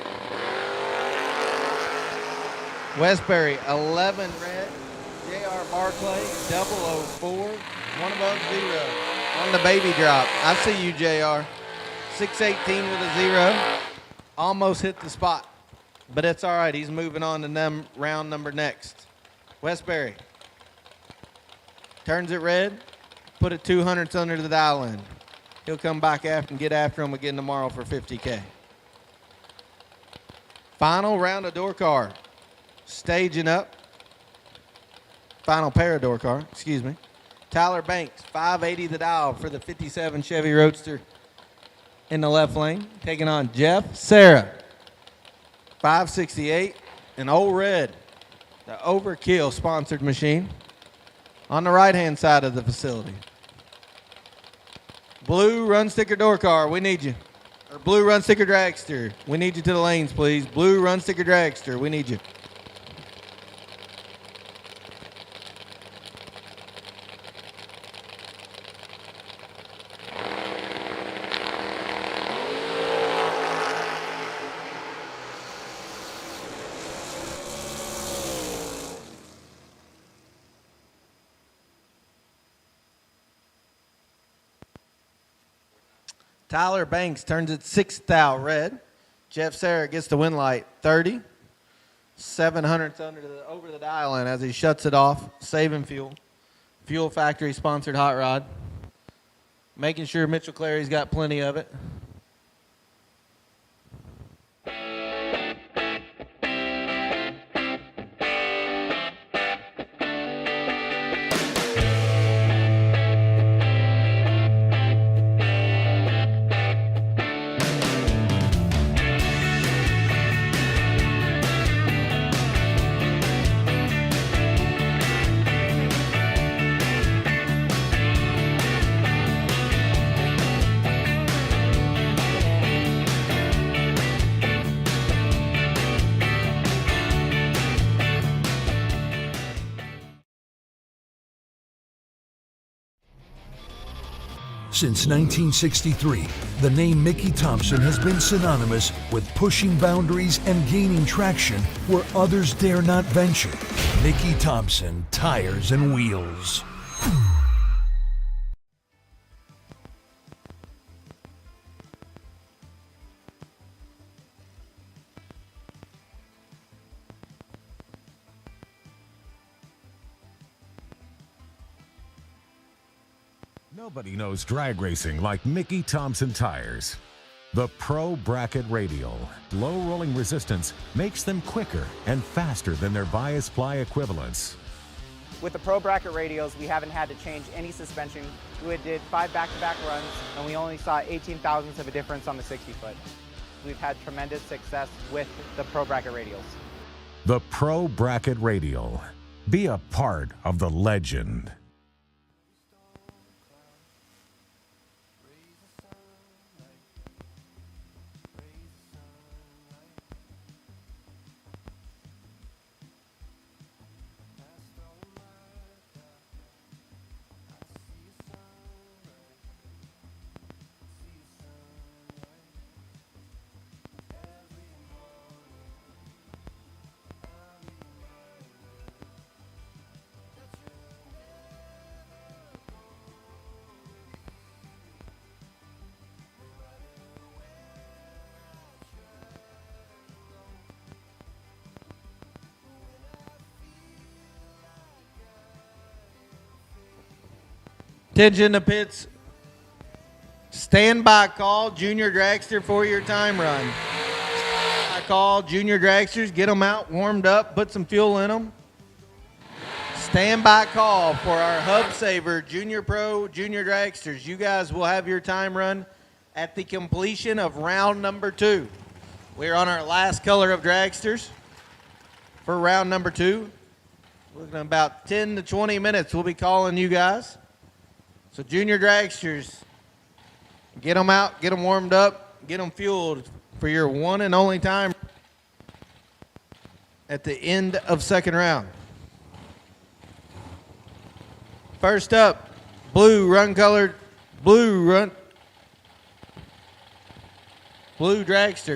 Westbury, 11 red. J.R. Barclay, 004, 1 above 0 on the baby drop. I see you, JR. 618 with a 0. Almost hit the spot, but it's all right. He's moving on to round number next. Westbury turns it red, put it 200s under the dial in. He'll come back after and get after him again tomorrow for $50K. Final round of door car. Staging up. Final pair of door car, excuse me. Tyler Banks, 580 the dial for the 57 Chevy Roadster in the left lane. Taking on Jeff Sarah, 568 and Old Red, the Overkill sponsored machine, on the right-hand side of the facility. Blue Run Sticker Door Car, we need you. Or Blue Run Sticker Dragster, we need you to the lanes, please. Blue Run Sticker Dragster, we need you. Tyler Banks turns it 6th out red. Jeff Sarah gets the win light 30. 700 over the dial in as he shuts it off, saving fuel. Fuel Factory sponsored hot rod. Making sure Mitchell Clary's got plenty of it. Since 1963, the name Mickey Thompson has been synonymous with pushing boundaries and gaining traction where others dare not venture. Mickey Thompson Tires and Wheels. Nobody knows drag racing like Mickey Thompson Tires. The Pro Bracket Radial, low rolling resistance makes them quicker and faster than their bias ply equivalents. With the Pro Bracket radials, we haven't had to change any suspension. We did 5 back-to-back runs, and we only saw 18 thousandths of a difference on the 60-foot. We've had tremendous success with the Pro Bracket radials. The Pro Bracket Radial. Be a part of the legend. Attention to pits. Standby call, Junior Dragster for your time run. I call Junior Dragsters, get them out, warmed up, put some fuel in them. Standby call for our Hub Saver Junior Pro Junior Dragsters. You guys will have your time run at the completion of round number 2. We're on our last color of Dragsters for round number 2. Looking at about 10 to 20 minutes, we'll be calling you guys. So Junior Dragsters, get them out, get them warmed up, get them fueled for your one and only time at the end of second round. First up, blue dragster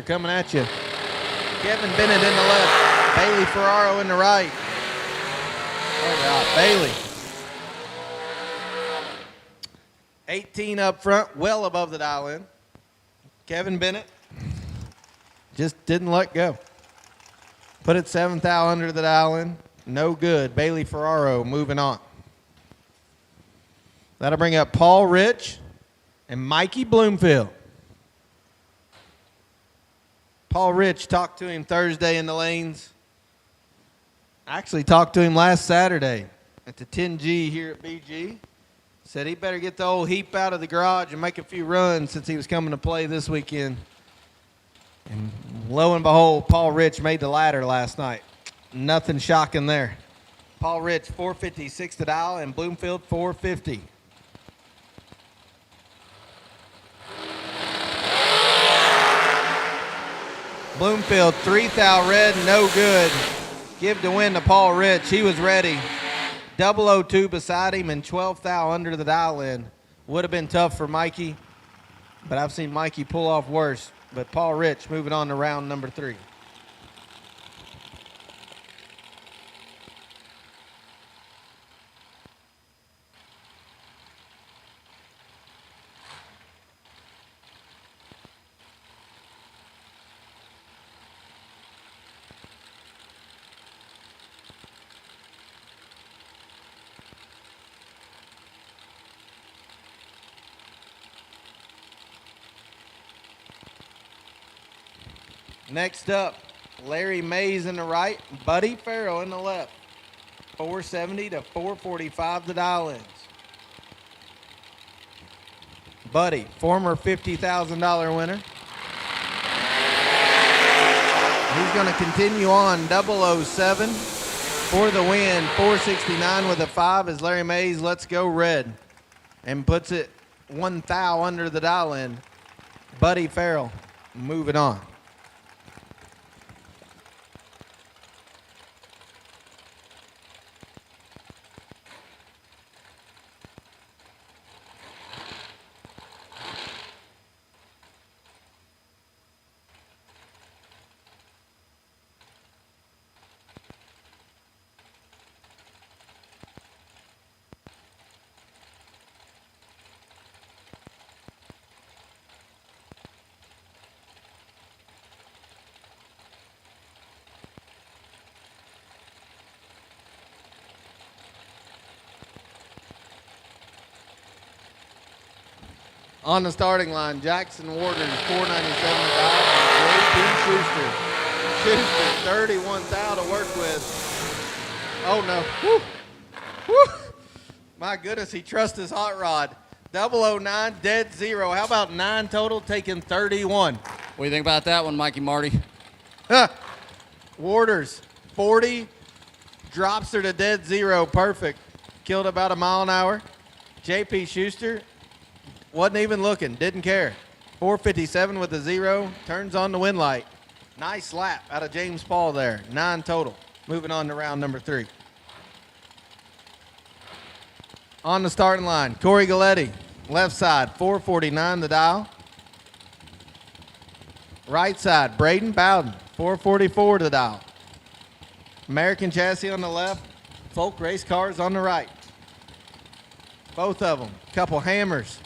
coming at you. Kevin Bennett in the left, Bailey Ferraro in the right. Oh God, Bailey. 18 up front, well above the dial in. Kevin Bennett just didn't let go. Put it 7th out under the dial in. No good. Bailey Ferraro moving on. That'll bring up Paul Rich and Mikey Bloomfield. Paul Rich, talked to him Thursday in the lanes. I actually talked to him last Saturday at the 10G here at BG. Said he better get the old heap out of the garage and make a few runs since he was coming to play this weekend. And lo and behold, Paul Rich made the ladder last night. Nothing shocking there. Paul Rich, 456 to dial, and Bloomfield, 450. Bloomfield, 3 thou red, no good. Give the win to Paul Rich. He was ready. 002 beside him and 12 thou under the dial in. Would have been tough for Mikey, but I've seen Mikey pull off worse. But Paul Rich moving on to round number 3. Next up, Larry Mays in the right, Buddy Farrell in the left. 470 to 445 the dial-ins. Buddy, former $50,000 winner. He's going to continue on 007 for the win. 469 with a 5 as Larry Mays lets go red and puts it 1 thou under the dial-in. Buddy Farrell moving on. On the starting line, Jackson Warden, 497 J.P. Schuster, 31 thou to work with. Oh, no. Woo. Woo. My goodness, he trusts his hot rod. 009, dead zero. How about 9 total, taking 31? What do you think about that one, Mikey Marty? Warders, 40, drops her to dead zero. Perfect. Killed about a mile an hour. J.P. Schuster, wasn't even looking, didn't care. 457 with a 0, turns on the win light. Nice lap out of James Paul there, 9 total. Moving on to round number 3. On the starting line, Corey Galletti, left side, 449 the dial. Right side, Braden Bowden, 444 the dial. American Chassis on the left, Folk Race Cars on the right. Both of them, couple hammers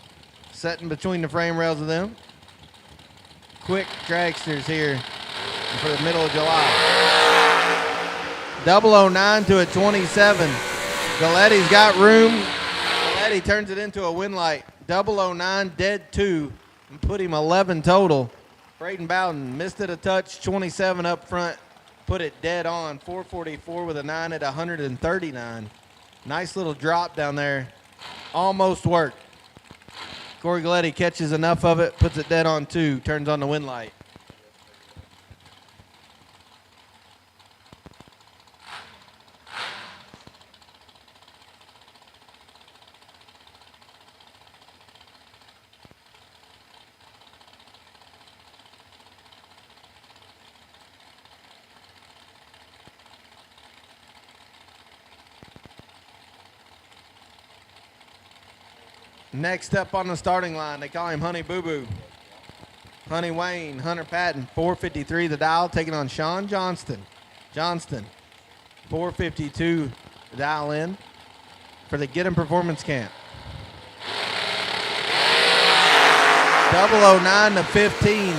setting between the frame rails of them. Quick dragsters here for the middle of July. 009 to a 27. Galetti's got room. Galetti turns it into a win light. 009, dead 2, and put him 11 total. Braden Bowden missed it a touch, 27 up front, put it dead on. 444 with a 9 at 139. Nice little drop down there. Almost worked. Corey Galletti catches enough of it, puts it dead on 2, turns on the win light. Next up on the starting line, they call him Honey Boo Boo. Honey Wayne, Hunter Patton, 453 the dial, taking on Sean Johnston. Johnston, 452 the dial in for the Get 'em Performance Camp. 009 to 15.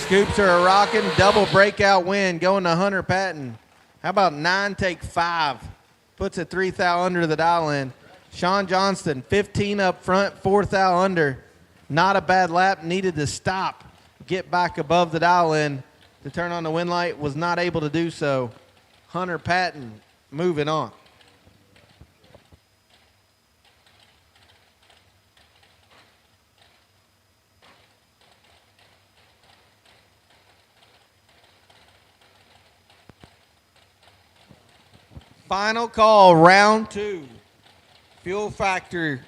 Scoops are a rocking, double breakout win going to Hunter Patton. How about 9 take 5? Puts a 3 thou under the dial in. Sean Johnston, 15 up front, 4 thou under. Not a bad lap, needed to stop, get back above the dial in to turn on the win light, was not able to do so. Hunter Patton moving on. Final call, round 2. Fuel Factor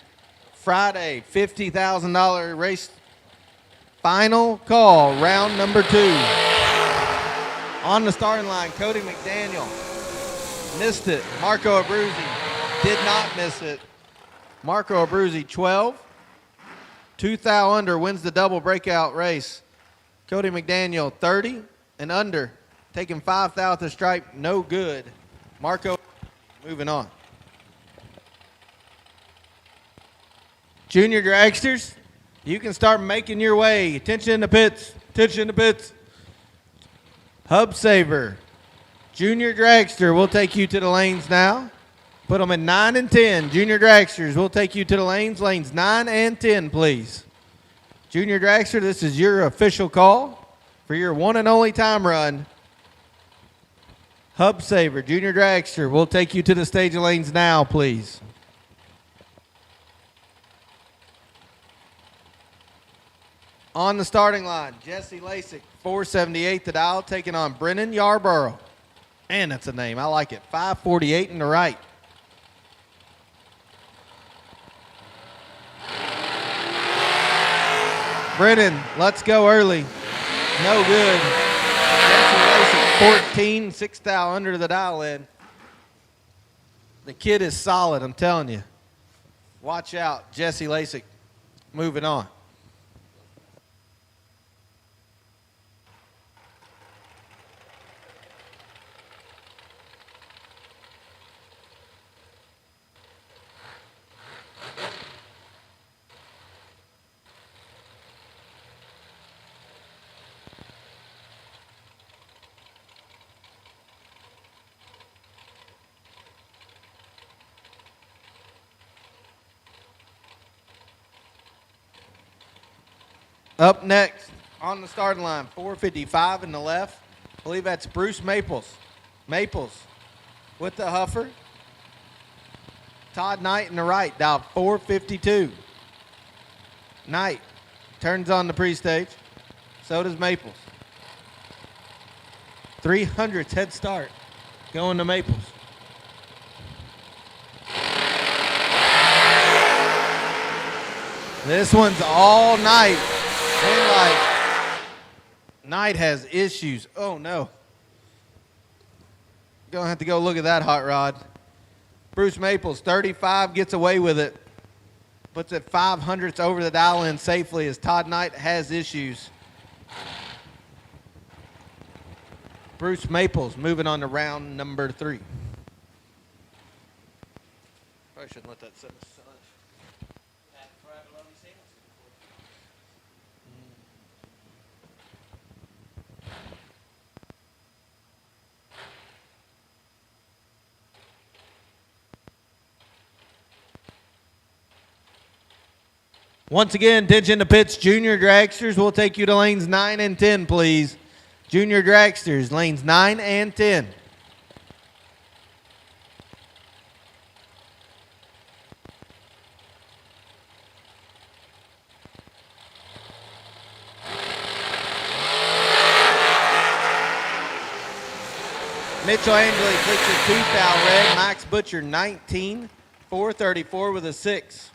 Friday, $50,000 race. Final call, round number 2. On the starting line, Cody McDaniel missed it. Marco Abruzzi did not miss it. Marco Abruzzi, 12. 2 thou under wins the double breakout race. Cody McDaniel, 30 and under, taking 5 thou at the stripe, no good. Marco, moving on. Junior dragsters, you can start making your way. Attention in the pits, attention in the pits. Hub Saver, junior dragster, will take you to the lanes now. Put them in 9 and 10. Junior dragsters, we'll take you to the lanes. Lanes 9 and 10, please. Junior dragster, this is your official call for your one and only time run. Hub Saver, junior dragster, we'll take you to the stage lanes now, please. On the starting line, Jesse Lasik, 478 the dial, taking on Brennan Yarborough. And that's a name, I like it. 548 in the right. Brennan, let's go early. No good. Jesse Lasik, 14, 6 thou under the dial in. The kid is solid, I'm telling you. Watch out, Jesse Lasik. Moving on. Up next, on the starting line, 455 in the left. I believe that's Bruce Maples. Maples with the huffer. Todd Knight in the right, dial 452. Knight turns on the pre-stage. So does Maples. 300s head start going to Maples. This one's all Knight. Knight has issues. Oh, no. Gonna have to go look at that hot rod. Bruce Maples, 35, gets away with it. Puts it 500ths over the dial in safely as Todd Knight has issues. Bruce Maples moving on to round number 3. Probably shouldn't let that sit. Once again, ditch in the pits. Junior dragsters, we'll take you to lanes 9 and 10, please. Junior dragsters, lanes 9 and 10. Mitchell Angeli clicks a 2 thou red. Max Butcher, 19, 434 with a 6.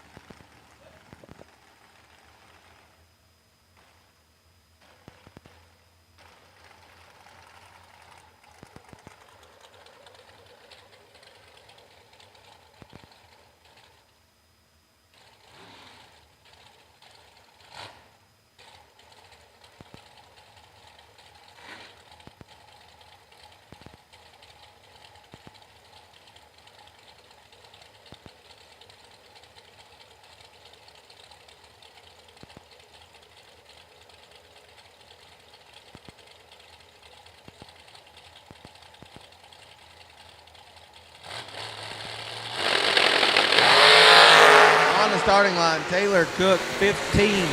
Starting line, Taylor Cook, 15.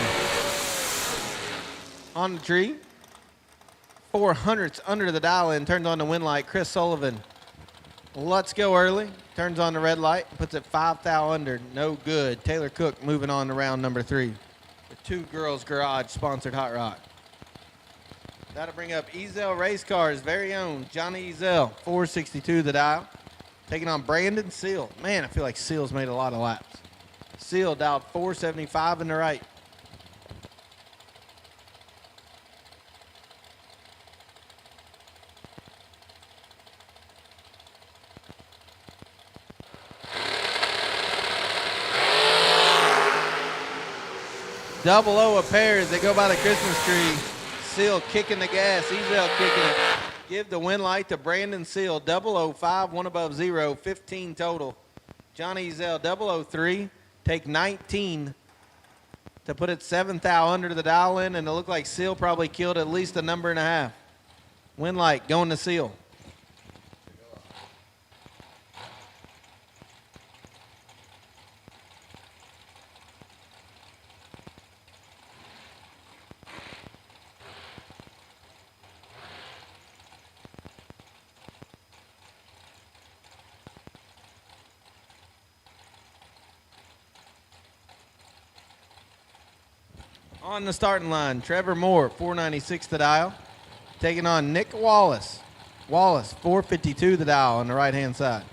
On the tree. 400ths under the dial in, turns on the wind light. Chris Sullivan, let's go early. Turns on the red light, puts it 5 thou under, no good. Taylor Cook moving on to round number 3. The Two Girls Garage sponsored hot rod. That'll bring up Ezell Race Cars' very own Johnny Ezell, 462 the dial. taking on Brandon Seal. Man, I feel like Seal's made a lot of laps. Seal dialed 475 in the right. Double O a pair as they go by the Christmas tree. Seal kicking the gas. Ezell kicking it. Give the win light to Brandon Seal. 005, one above 0, 15 total. Johnny Ezell, 003, take 19 to put it 7th thou under the dial in, and it looked like Seal probably killed at least a number and a half. Win light going to Seal. On the starting line, Trevor Moore, 496 the dial. Taking on Nick Wallace. Wallace, 452 the dial on the right-hand side.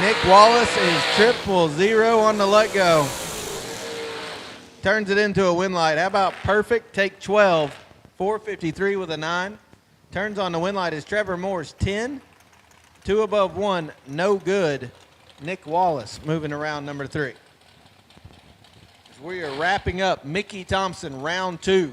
Nick Wallace is 000 on the let go. Turns it into a win light. How about perfect? Take 12, 453 with a 9. Turns on the win light is Trevor Moore's 10, 2 above 1, no good. Nick Wallace moving around number 3. We are wrapping up Mickey Thompson round 2.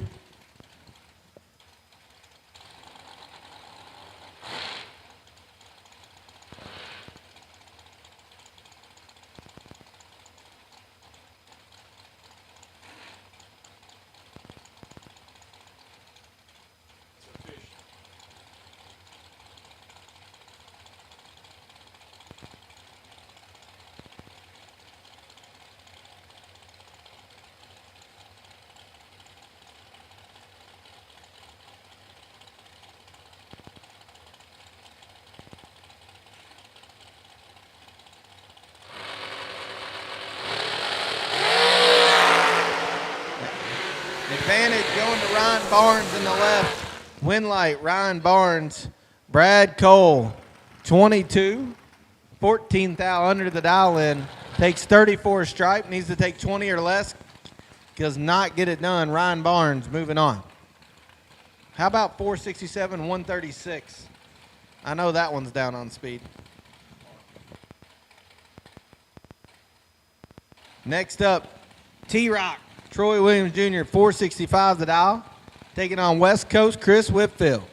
Advantage going to Ryan Barnes in the left. Win light, Ryan Barnes. Brad Cole, 22. 14th thou under the dial in. Takes 34 stripe. Needs to take 20 or less. Does not get it done. Ryan Barnes moving on. How about 467, 136? I know that one's down on speed. Next up, T-Rock. Troy Williams Jr., 465 the dial. Taking on West Coast Chris Whitfield.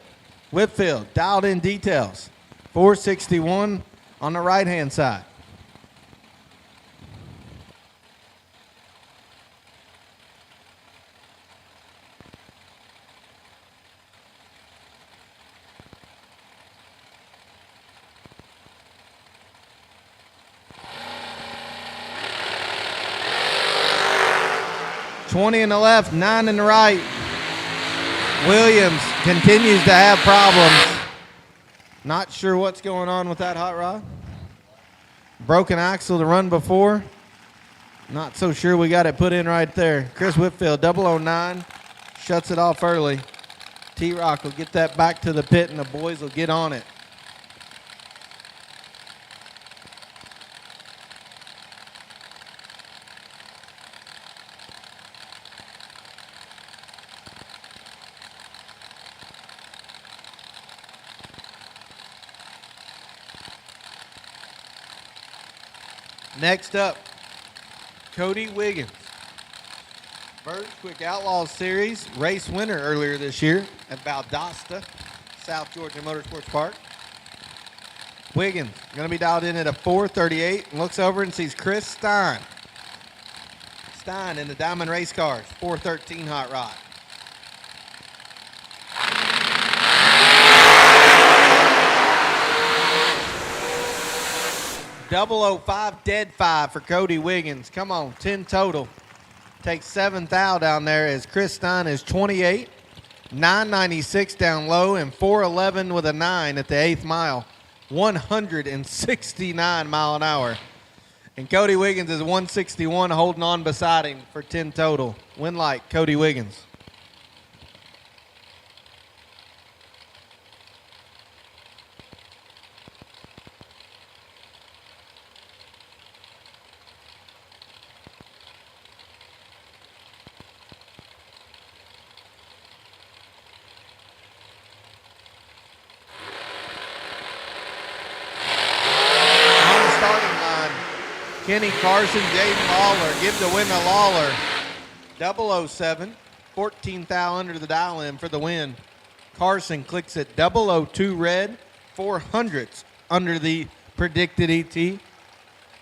Whitfield, dialed in details. 461 on the right-hand side. $20 in the left, 9 in the right. Williams continues to have problems. Not sure what's going on with that hot rod. Broken axle to run before. Not so sure we got it put in right there. Chris Whitfield, 009, shuts it off early. T-Rock will get that back to the pit and the boys will get on it. Next up, Cody Wiggins. Birds Quick Outlaws Series race winner earlier this year at Valdosta, South Georgia Motorsports Park. Wiggins going to be dialed in at a 438. Looks over and sees Chris Stein. Stein in the Diamond Race Cars, 413 hot rod. 005 dead 5 for Cody Wiggins. Come on, 10 total. Takes 7th thou down there as Chris Stein is 28. 996 down low and 411 with a 9 at the 8th mile. 169 mile an hour. And Cody Wiggins is 161 holding on beside him for 10 total. Win light, Cody Wiggins. Kenny Carson, Jaden Lawler. Give the win to Lawler. 007. 14 thou under the dial in for the win. Carson clicks at 002 red. 400s under the predicted ET.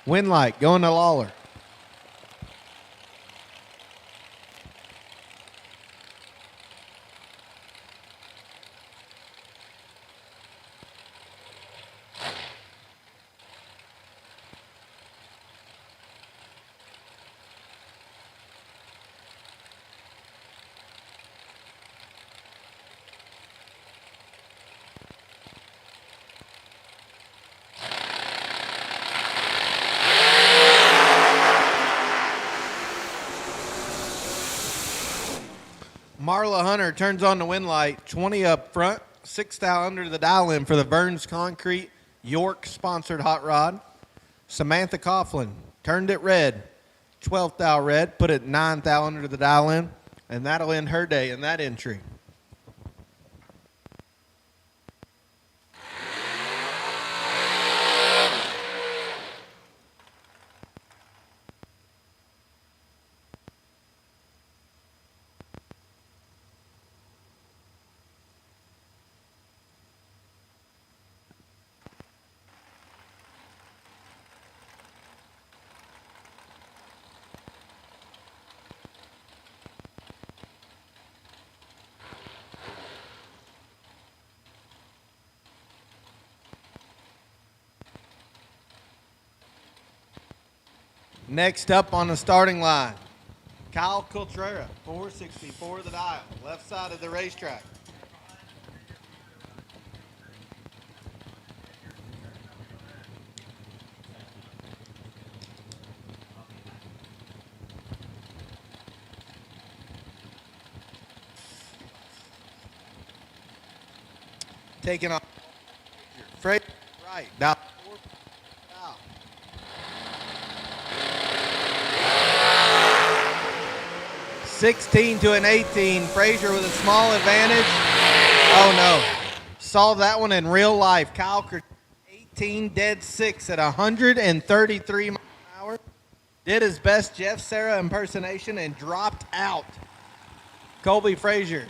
Win light going to Lawler. Marla Hunter turns on the win light, 20 up front, 6 thou under the dial in for the Burns Concrete York sponsored hot rod. Samantha Coughlin turned it red, 12 thou red, put it 9 thou under the dial in, and that'll end her day in that entry. Next up on the starting line, Kyle Coultrera, 464 the dial, left side of the racetrack. Taking off. Freight right. Down. 16 to an 18. Frazier with a small advantage. Oh no. Saw that one in real life. Kyle 18 dead 6 at 133 miles an hour. Did his best Jeff Serra impersonation and dropped out. Colby Frazier.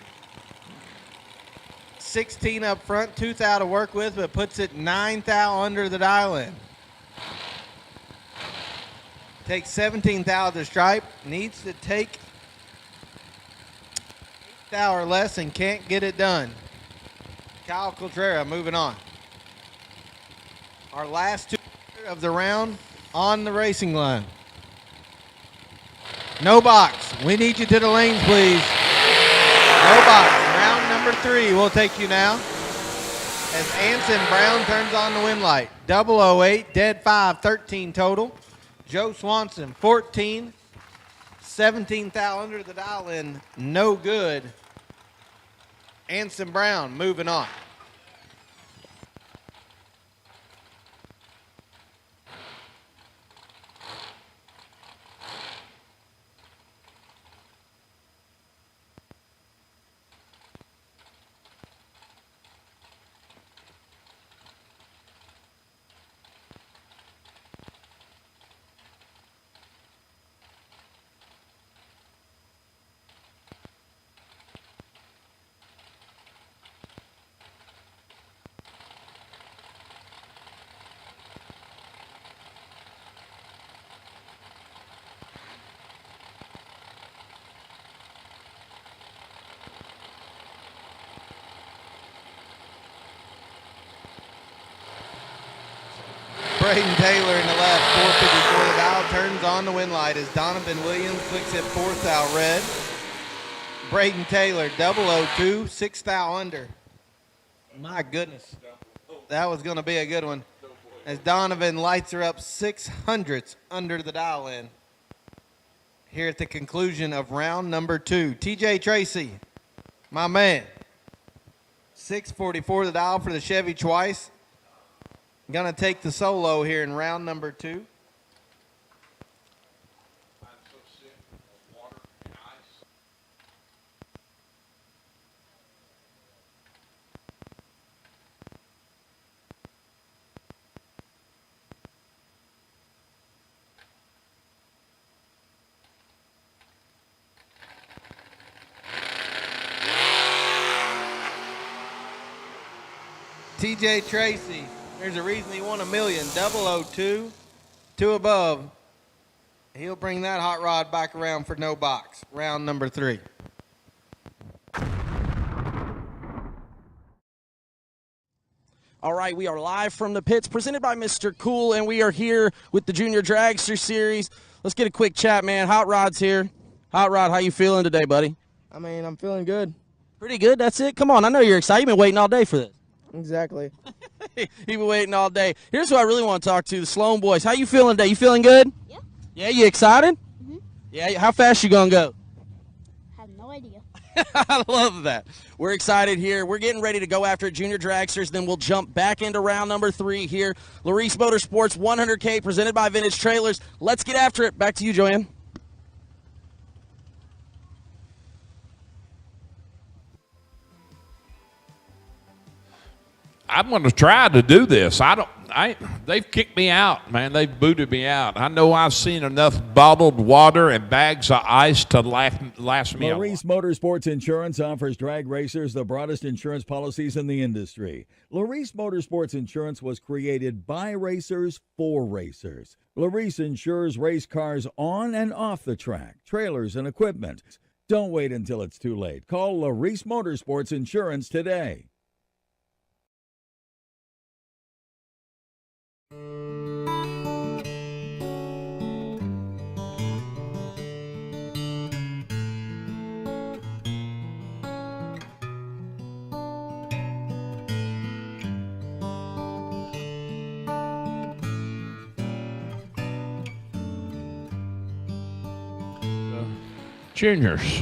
16 up front, 2 thou to work with, but puts it 9 thou under the dial in. Takes 17 thou to stripe. Needs to take 8 thou or less and can't get it done. Kyle Coultrera moving on. Our last two of the round on the racing line. No box. We need you to the lanes, please. No box. Round number 3 will take you now. As Anson Brown turns on the win light. 008, dead 5, 13 total. Joe Swanson, 14. 17 thou under the dial in, no good. Anson Brown moving on. Braden Taylor in the left, 454 the dial, turns on the win light as Donovan Williams clicks at 4 thou red. Braden Taylor, 002, 6 thou under. My goodness, that was going to be a good one. As Donovan lights her up 600ths under the dial in. Here at the conclusion of round number 2. TJ Tracy, my man, 644 the dial for the Chevy twice. Gonna take the solo here in round number 2. TJ Tracy. There's a reason he won $1 million. 002, 2 above. He'll bring that hot rod back around for no box. Round number 3. All right, we are live from the pits, presented by Mr. Cool, and we are here with the Junior Dragster Series. Let's get a quick chat, man. Hot Rod's here. Hot Rod, how you feeling today, buddy? I mean, I'm feeling good. Pretty good, that's it? Come on, I know you're excited. You've been waiting all day for this. Exactly. You've been waiting all day. Here's who I really want to talk to, the Sloan boys. How you feeling today? You feeling good? Yeah. Yeah, you excited? Mm-hmm. Yeah, how fast you going to go? I have no idea. I love that. We're excited here. We're getting ready to go after Junior Dragsters. Then we'll jump back into round number 3 here. Larice Motorsports 100K presented by Vintage Trailers. Let's get after it. Back to you, Joanne. I'm going to try to do this. They've kicked me out, man. They've booted me out. I know I've seen enough bottled water and bags of ice to last me a while. Larice Motorsports Insurance offers drag racers the broadest insurance policies in the industry. Larice Motorsports Insurance was created by racers for racers. Larice insures race cars on and off the track, trailers, and equipment. Don't wait until it's too late. Call Larice Motorsports Insurance today. Juniors.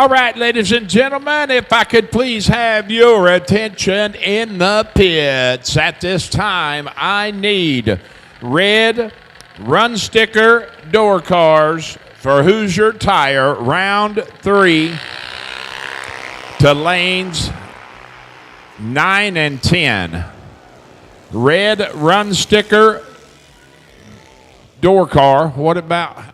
All right, ladies and gentlemen, if I could please have your attention in the pits. At this time, I need red run sticker door cars for Hoosier Tire, round 3 to lanes 9 and 10. Red run sticker door car. What about...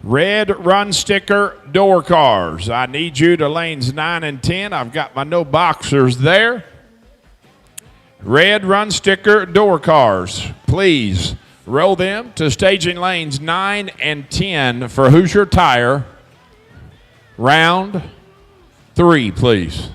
Red run sticker door cars. I need you to lanes 9 and 10. I've got my no boxers there. Red run sticker door cars. Please roll them to staging lanes 9 and 10 for Hoosier Tire. Round 3, please.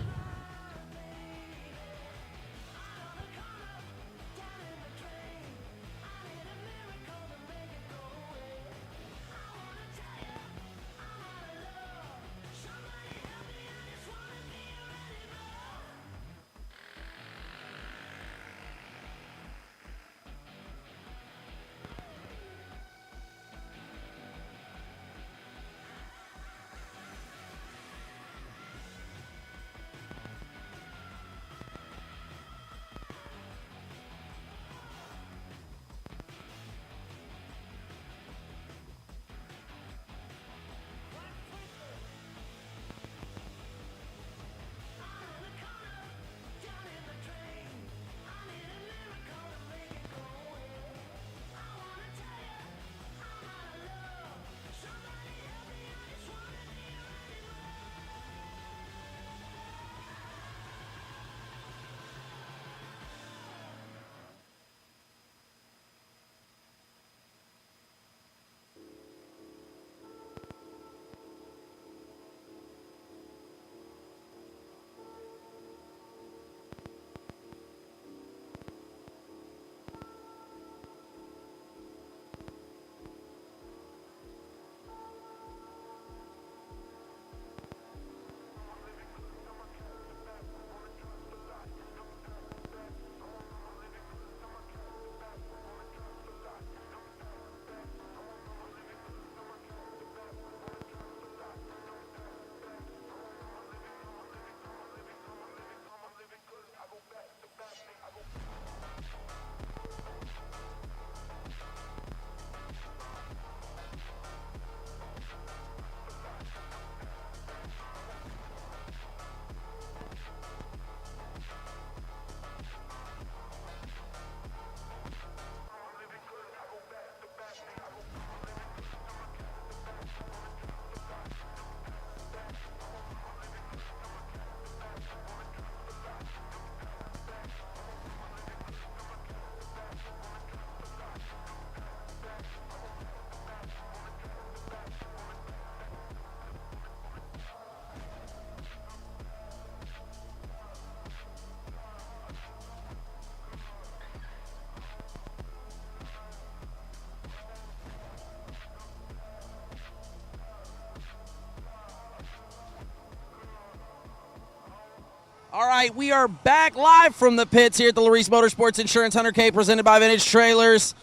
All right, we are back live from the pits here at the Larice Motorsports Insurance 100K presented by Vintage Trailers.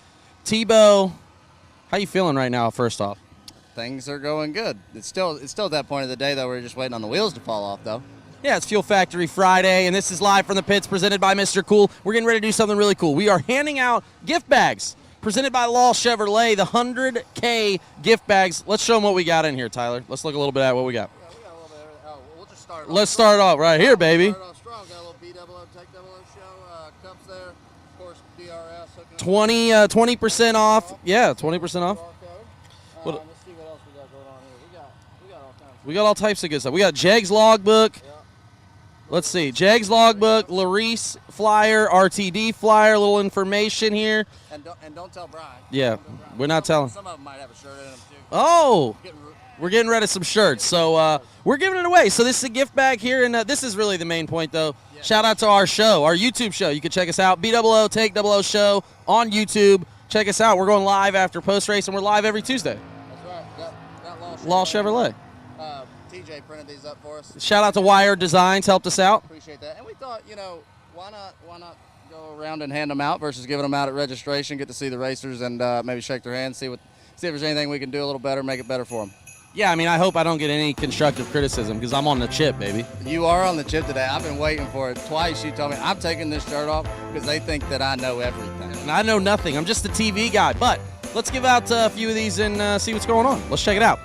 Tebow, how you feeling right now, first off? Things are going good. It's still at that point of the day, though, we're just waiting on the wheels to fall off, though. Yeah, it's Fuel Factory Friday, and this is live from the pits presented by Mr. Cool. We're getting ready to do something really cool. We are handing out gift bags presented by Law Chevrolet, the 100K gift bags. Let's show them what we got in here, Tyler. Let's look a little bit at what we got. Let's start off right here, baby. Start off strong. Got a little B-double-O, Tech double-O show, cups there. Of course, DRS. 20% off. Yeah, 20% off. Let's see what else we got going on here. We got all kinds. We got all types of good stuff. We got Jegs Logbook. Yeah. Let's see. Jegs Logbook, Larice Flyer, RTD Flyer, a little information here. And don't tell Brian. Yeah, we're not telling. Some of them might have a shirt in them, too. Oh! We're getting rid of some shirts, so we're giving it away. So this is a gift bag here, and this is really the main point, though. Yeah. Shout out to our show, our YouTube show. You can check us out, B-double-O, Take Double-O Show on YouTube. Check us out. We're going live after post-race, and we're live every Tuesday. That's right. Got Law Chevrolet. TJ printed these up for us. Shout out to Wire Designs, helped us out. Appreciate that. And we thought, why not go Go around and hand them out versus giving them out at registration. Get to see the racers and maybe shake their hands, see if there's anything we can do a little better, make it better for them. Yeah, I mean, I hope I don't get any constructive criticism because I'm on the chip, baby. You are on the chip today. I've been waiting for it. Twice you told me I'm taking this shirt off because they think that I know everything. And I know nothing. I'm just a TV guy. But let's give out a few of these and see what's going on. Let's check it out.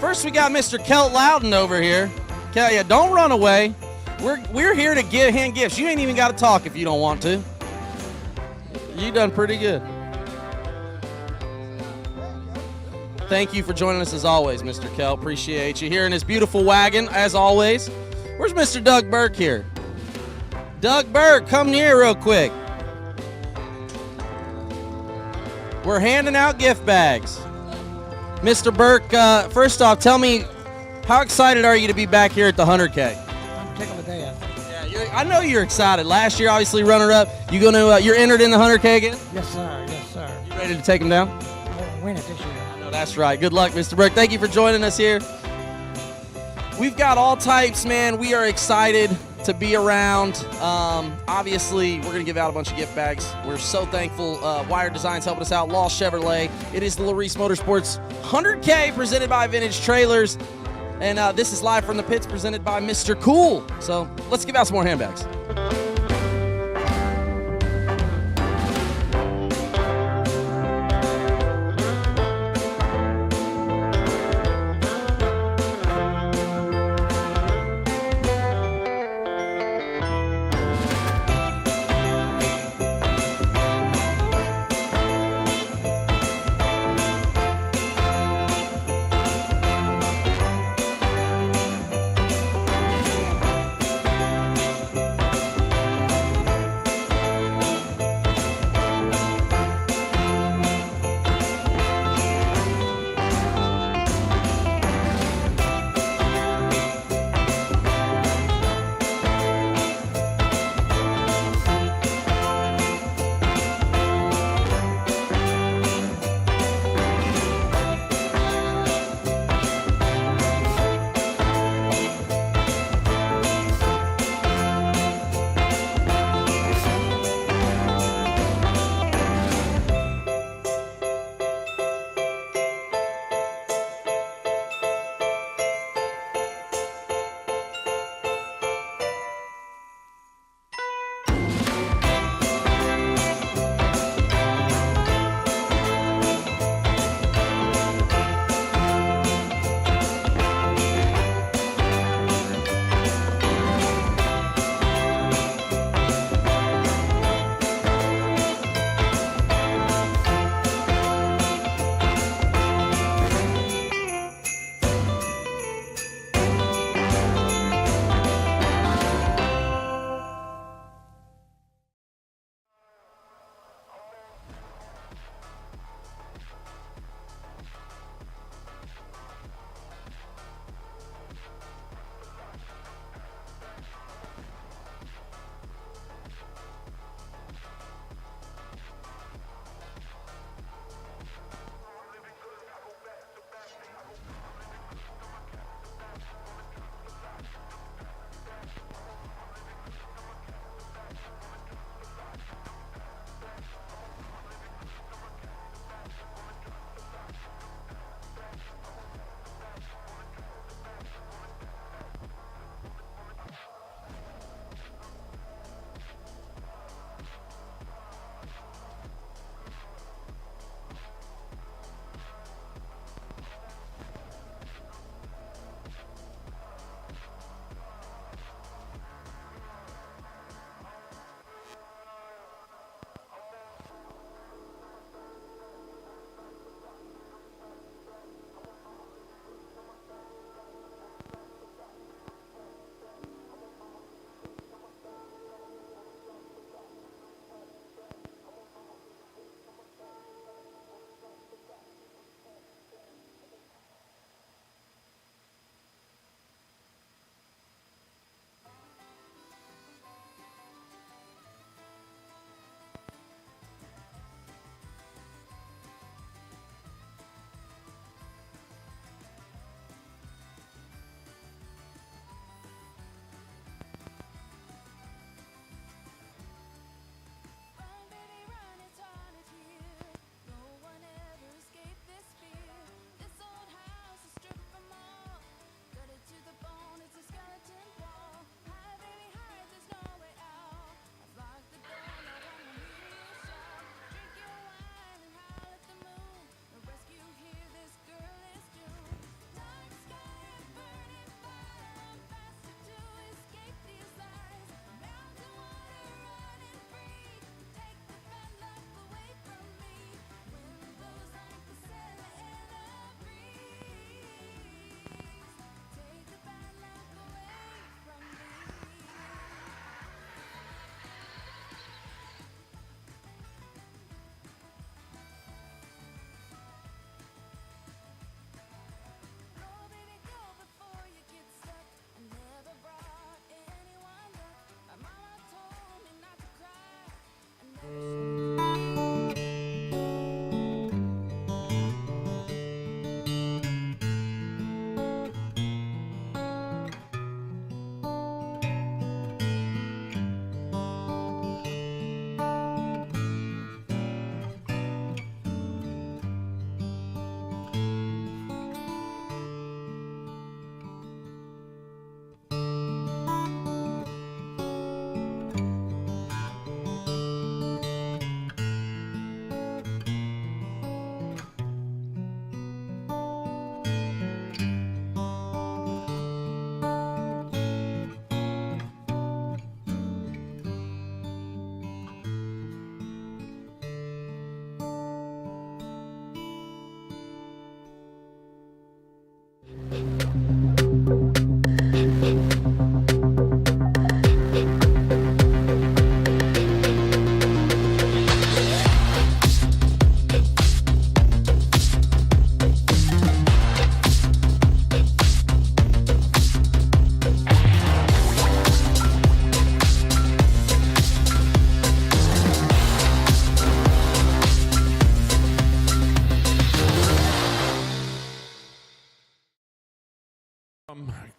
First, we got Mr. Kelt Loudon over here. Kelt, yeah, don't run away. We're here to hand gifts. You ain't even got to talk if you don't want to. You done pretty good. Thank you for joining us as always, Mr. Kelt. Appreciate you here in his beautiful wagon, as always. Where's Mr. Doug Burke here? Doug Burke, come here real quick. We're handing out gift bags. Mr. Burke, first off, tell me, how excited are you to be back here at the 100K? I'm tickled to death. Yeah, I know you're excited. Last year, obviously, runner-up. You're entered in the 100K again? Yes, sir. Yes, sir. You ready to take him down? We'll win it this year. That's right. Good luck, Mr. Burke. Thank you for joining us here. We've got all types, man. We are excited to be around. Obviously, we're going to give out a bunch of gift bags. We're so thankful. Wire Designs helping us out. Law Chevrolet. It is the Larice Motorsports 100K presented by Vintage Trailers. And this is live from the pits presented by Mr. Cool. So let's give out some more handbags.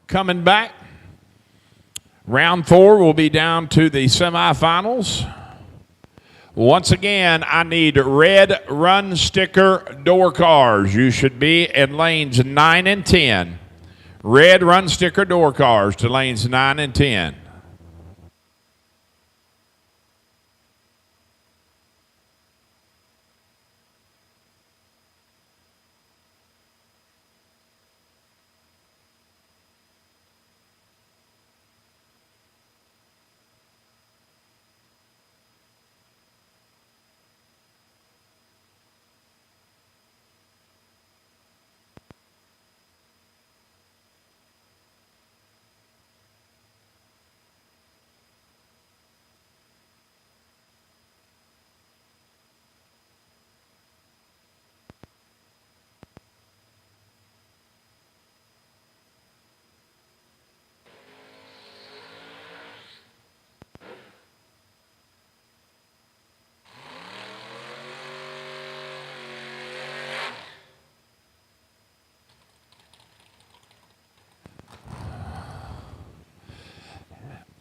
coming back. Round 4 will be down to the semifinals. Once again, I need red run sticker door cars. You should be in lanes 9 and 10. Red run sticker door cars to lanes 9 and 10.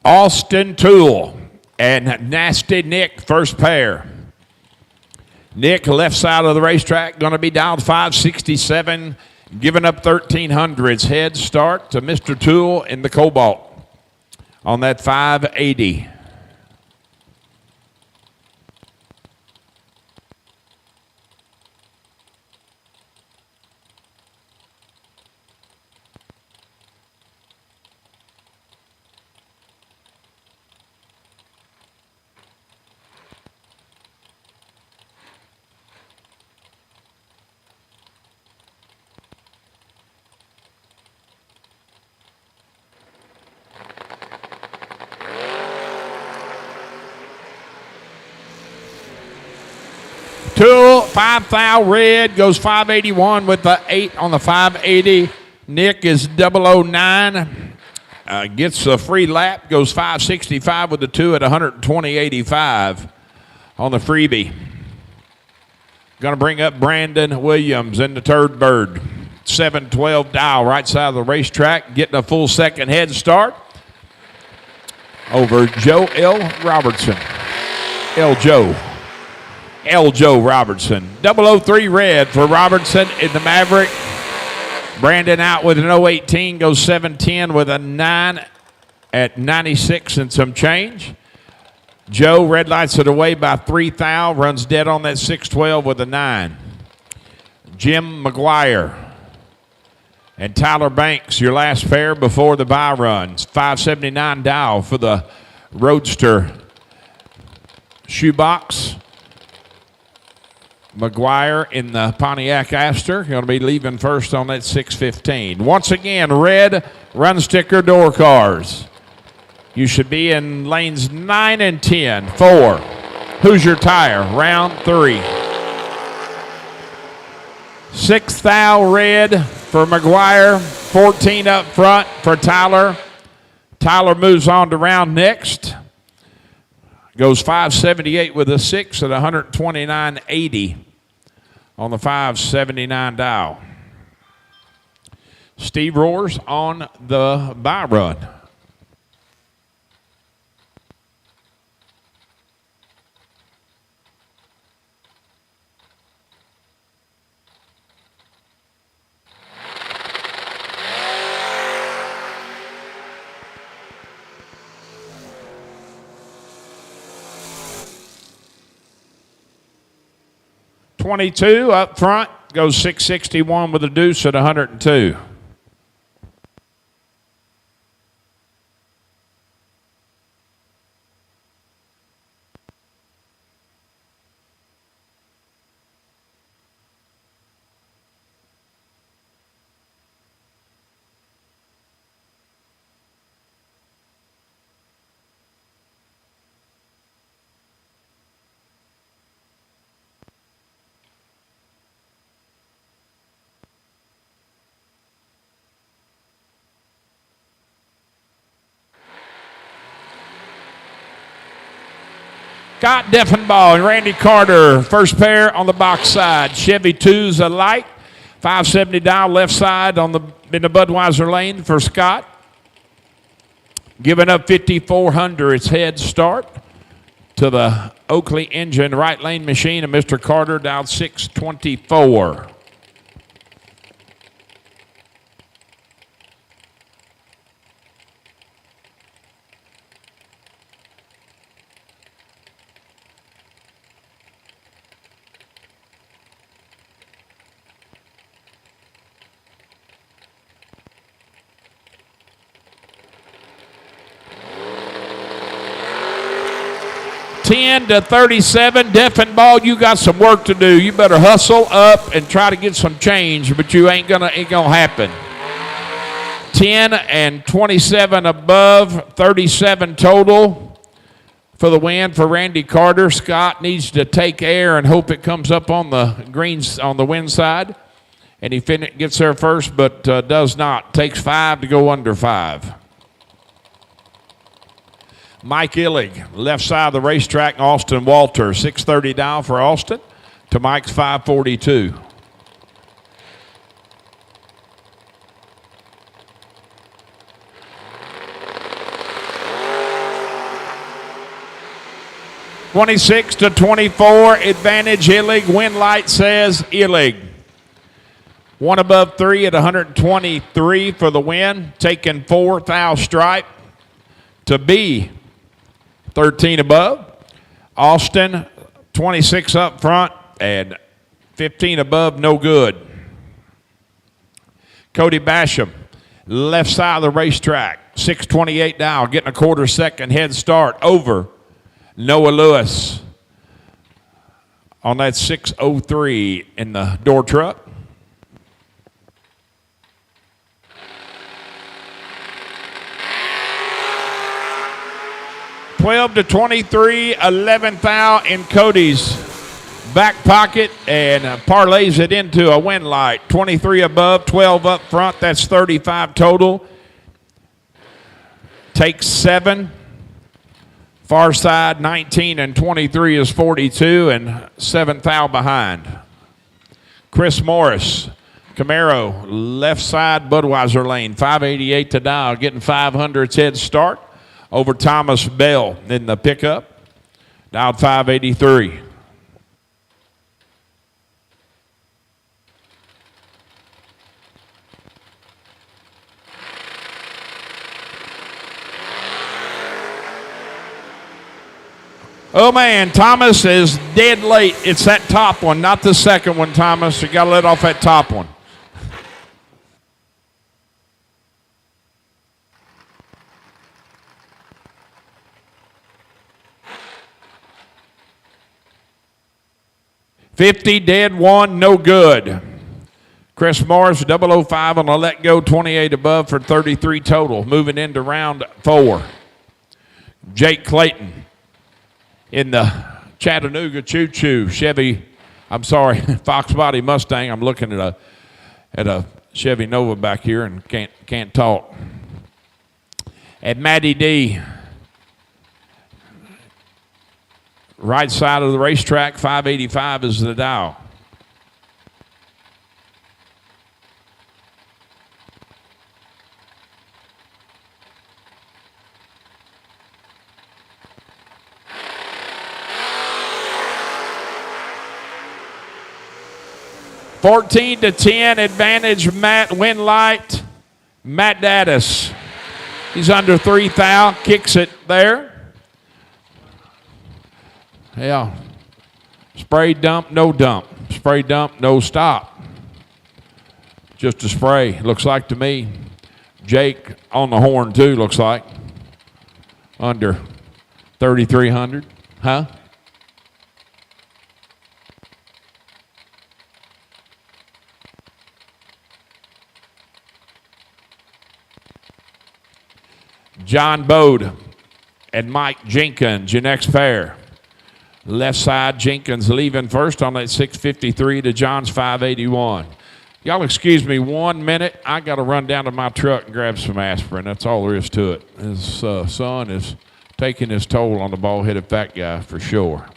Austin Toole and Nasty Nick, first pair. Nick, left side of the racetrack, going to be dialed 567, giving up 1300s. Head start to Mr. Toole in the Cobalt on that 580. Toole, 5 thou red, goes 581 with the 8 on the 580. Nick is 009, gets a free lap, goes 565 with the 2 at 120.85 on the freebie. Going to bring up Brandon Williams in the third bird. 712 dial, right side of the racetrack, getting a full second head start over Joe L. Robertson. L. Joe Robertson. 003 red for Robertson in the Maverick. Brandon out with an 018, goes 710 with a 9 at 96 and some change. Joe red lights it away by 3 thou, runs dead on that 612 with a 9. Jim McGuire and Tyler Banks, your last pair before the bye runs. 579 dial for the Roadster shoebox. McGuire in the Pontiac Aster, going to be leaving first on that 615. Once again, red run sticker door cars. You should be in lanes 9 and 10. 4. Who's your tire? Round 3. 6 thou red for McGuire. 14 up front for Tyler. Tyler moves on to round next. Goes 578 with a 6 at 129.80 on the 579 dial. Steve Roars on the bye run. .22 up front, goes 661 with a deuce at 102. Scott Deffenbaugh and Randy Carter, first pair on the box side. Chevy 2's a light. 570 dial left side in the Budweiser lane for Scott. Giving up 5,400 head start to the Oakley Engine right lane machine of Mr. Carter, down 624. $10 to $37, Deffenbaugh, you got some work to do. You better hustle up and try to get some change, but you ain't gonna happen. 10 and 27 above, 37 total for the win for Randy Carter. Scott needs to take air and hope it comes up on the greens on the wind side, and he gets there first, but does not. Takes 5 to go under 5. Mike Illig, left side of the racetrack, Austin Walter, 630 down for Austin to Mike's 542. $26 to $24, advantage Illig. Wind light says Illig. One above 3 at 123 for the win. Taking 4, thou stripe to B. 13 above. Austin, 26 up front, and 15 above, no good. Cody Basham, left side of the racetrack, 628 down, getting a quarter second head start over Noah Lewis on that 603 in the door truck. $12 to $23, 11th out in Cody's back pocket, and parlays it into a win light. 23 above, 12 up front. That's 35 total. Takes 7. Far side, 19 and 23 is 42, and 7th out behind. Chris Morris, Camaro, left side, Budweiser lane, 588 to dial, getting 500's head start over Thomas Bell in the pickup, down 583. Oh, man, Thomas is dead late. It's that top one, not the second one, Thomas. You got to let off that top one. $50 dead, 1 no good. Chris Morris, 005 on a let go, 28 above for 33 total. Moving into round 4. Jake Clayton in the Chattanooga Choo Choo Fox Body Mustang. I'm looking at a Chevy Nova back here and can't talk. At Matty D, right side of the racetrack, 585 is the dial. $14 to $10, advantage Matt Winlight. Matt Daddis. He's under 3 thou, kicks it there. Yeah. Spray dump, no dump. Spray dump, no stop. Just a spray, looks like to me. Jake on the horn too, looks like. Under 3,300. Huh? John Bode and Mike Jenkins, your next pair. Left side, Jenkins leaving first on that 653 to John's 581. Y'all excuse me 1 minute. I got to run down to my truck and grab some aspirin. That's all there is to it. His son is taking his toll on the bald-headed fat guy for sure.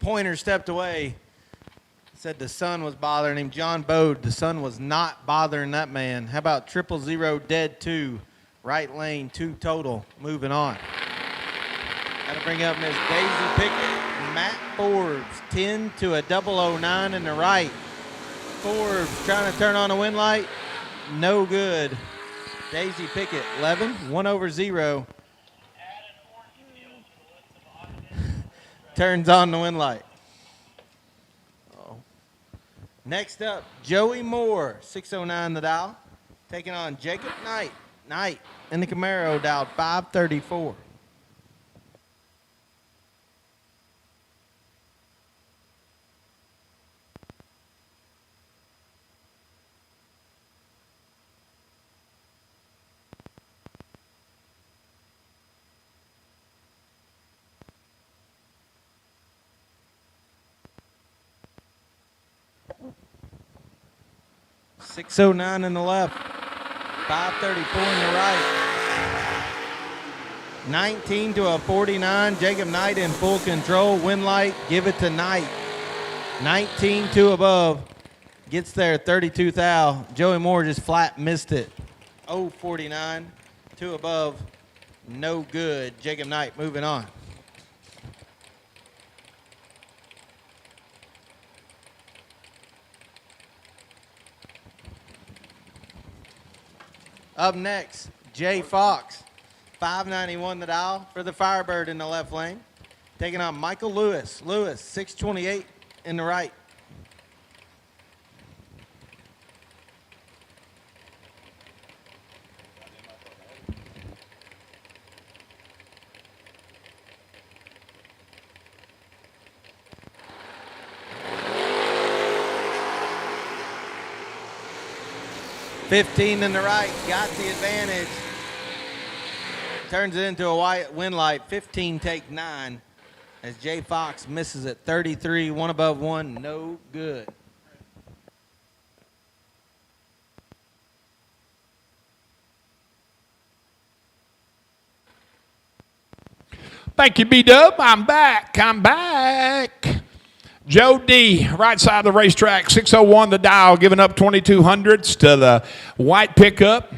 Pointer stepped away. Said the sun was bothering him. John Bode, the sun was not bothering that man. How about 000 dead 2, right lane 2 total. Moving on. Got to bring up Miss Daisy Pickett, Matt Forbes, 10 to a 009 in the right. Forbes trying to turn on a win light, no good. Daisy Pickett, 11, 1 over 0. Turns on the win light. Next up, Joey Moore, 609 the dial, taking on Jacob Knight. Knight in the Camaro dialed 534. .609 in the left, 534 in the right. 19 to a 49. Jacob Knight in full control. Win light, give it to Knight. 19 to above, gets there 32 thou. Joey Moore just flat missed it. 049 to above, no good. Jacob Knight moving on. Up next, Jay Fox, 591 the dial for the Firebird in the left lane. Taking on Michael Lewis. Lewis, 628 in the right. .15 in the right, got the advantage. Turns it into a white win light, 15 take 9. As Jay Fox misses it, 33, 1 above 1, no good. Thank you, B-Dub. I'm back. Joe D, right side of the racetrack, 601 the dial, giving up 2200s to the white pickup.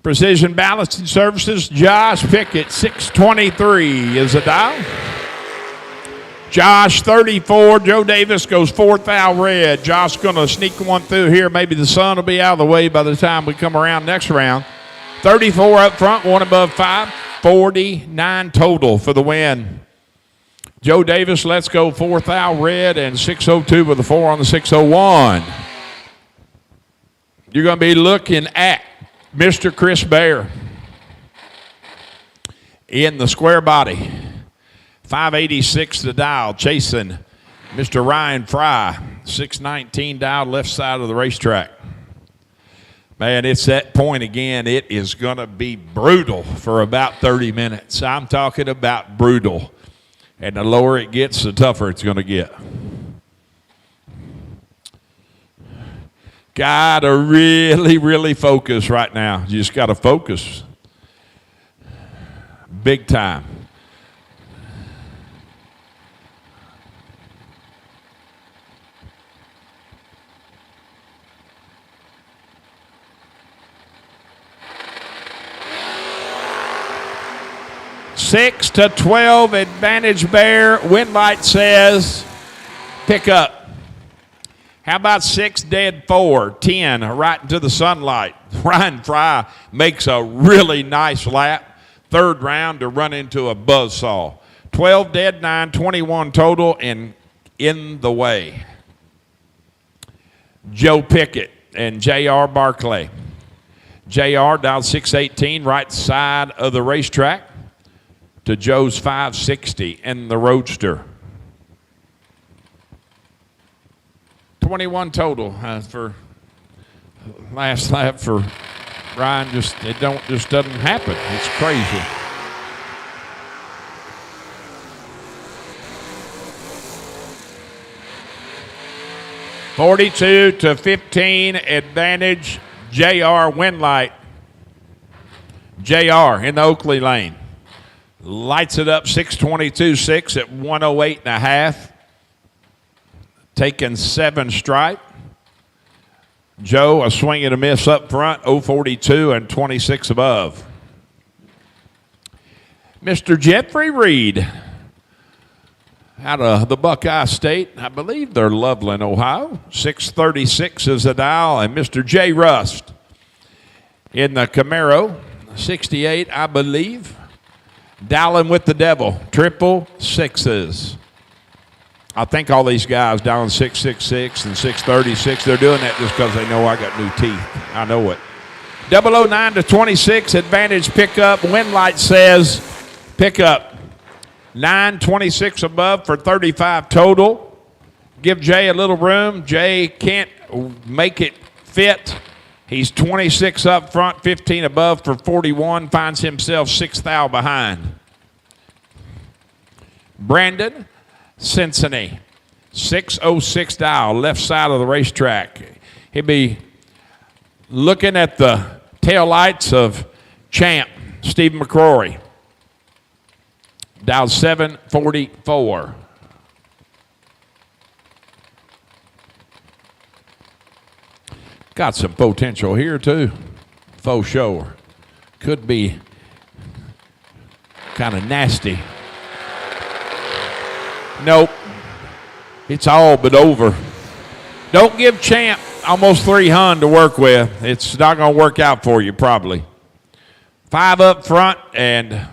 Precision Balancing Services, Josh Pickett, 623 is the dial. Josh, 34. Joe Davis goes 4th out red. Josh going to sneak one through here. Maybe the sun will be out of the way by the time we come around next round. 34 up front, 1 above 5. 49 total for the win. Joe Davis, let's go 4th out red and 602 with a 4 on the 601. You're going to be looking at Mr. Chris Bear in the square body. 586 the dial, chasing Mr. Ryan Fry. 619 dial, left side of the racetrack. Man, it's that point again. It is going to be brutal for about 30 minutes. I'm talking about brutal. And the lower it gets, the tougher it's going to get. Got to really, really focus right now. You just got to focus. Big time. Six to 12 advantage Bear. Wind light says pick up. How about 6 dead 4, 10 right into the sunlight. Ryan Fry makes a really nice lap. 3rd round to run into a buzzsaw. 12 dead 9, 21 total and in the way. Joe Pickett and J.R. Barclay. J.R. dialed 618 right side of the racetrack to Joe's 560 in the Roadster. 21 total for last lap for Ryan. It doesn't happen. It's crazy. $42 to 15 advantage. JR Winlight. JR in the Oakley lane. Lights it up 6:22.6 at 108.5. Taking 7 stripe. Joe, a swing and a miss up front, 042 and 26 above. Mr. Jeffrey Reed out of the Buckeye State. I believe they're Loveland, Ohio. 636 is the dial. And Mr. J. Rust in the Camaro. 68, I believe. Dialing with the devil. 666s. I think all these guys down 666 and 636, they're doing that just because they know I got new teeth. I know it. 009 to 26, advantage pickup. Wind light says pickup. 926 above for 35 total. Give Jay a little room. Jay can't make it fit. He's 26 up front, 15 above for 41. Finds himself 6 thou behind. Brandon Cincinnati, 606 dial, left side of the racetrack. He'll be looking at the tail lights of champ Steve McCrory. Dial 744. Got some potential here too. Faux show. Could be kind of nasty. Nope. It's all but over. Don't give Champ almost 300 to work with. It's not going to work out for you probably. 5 up front and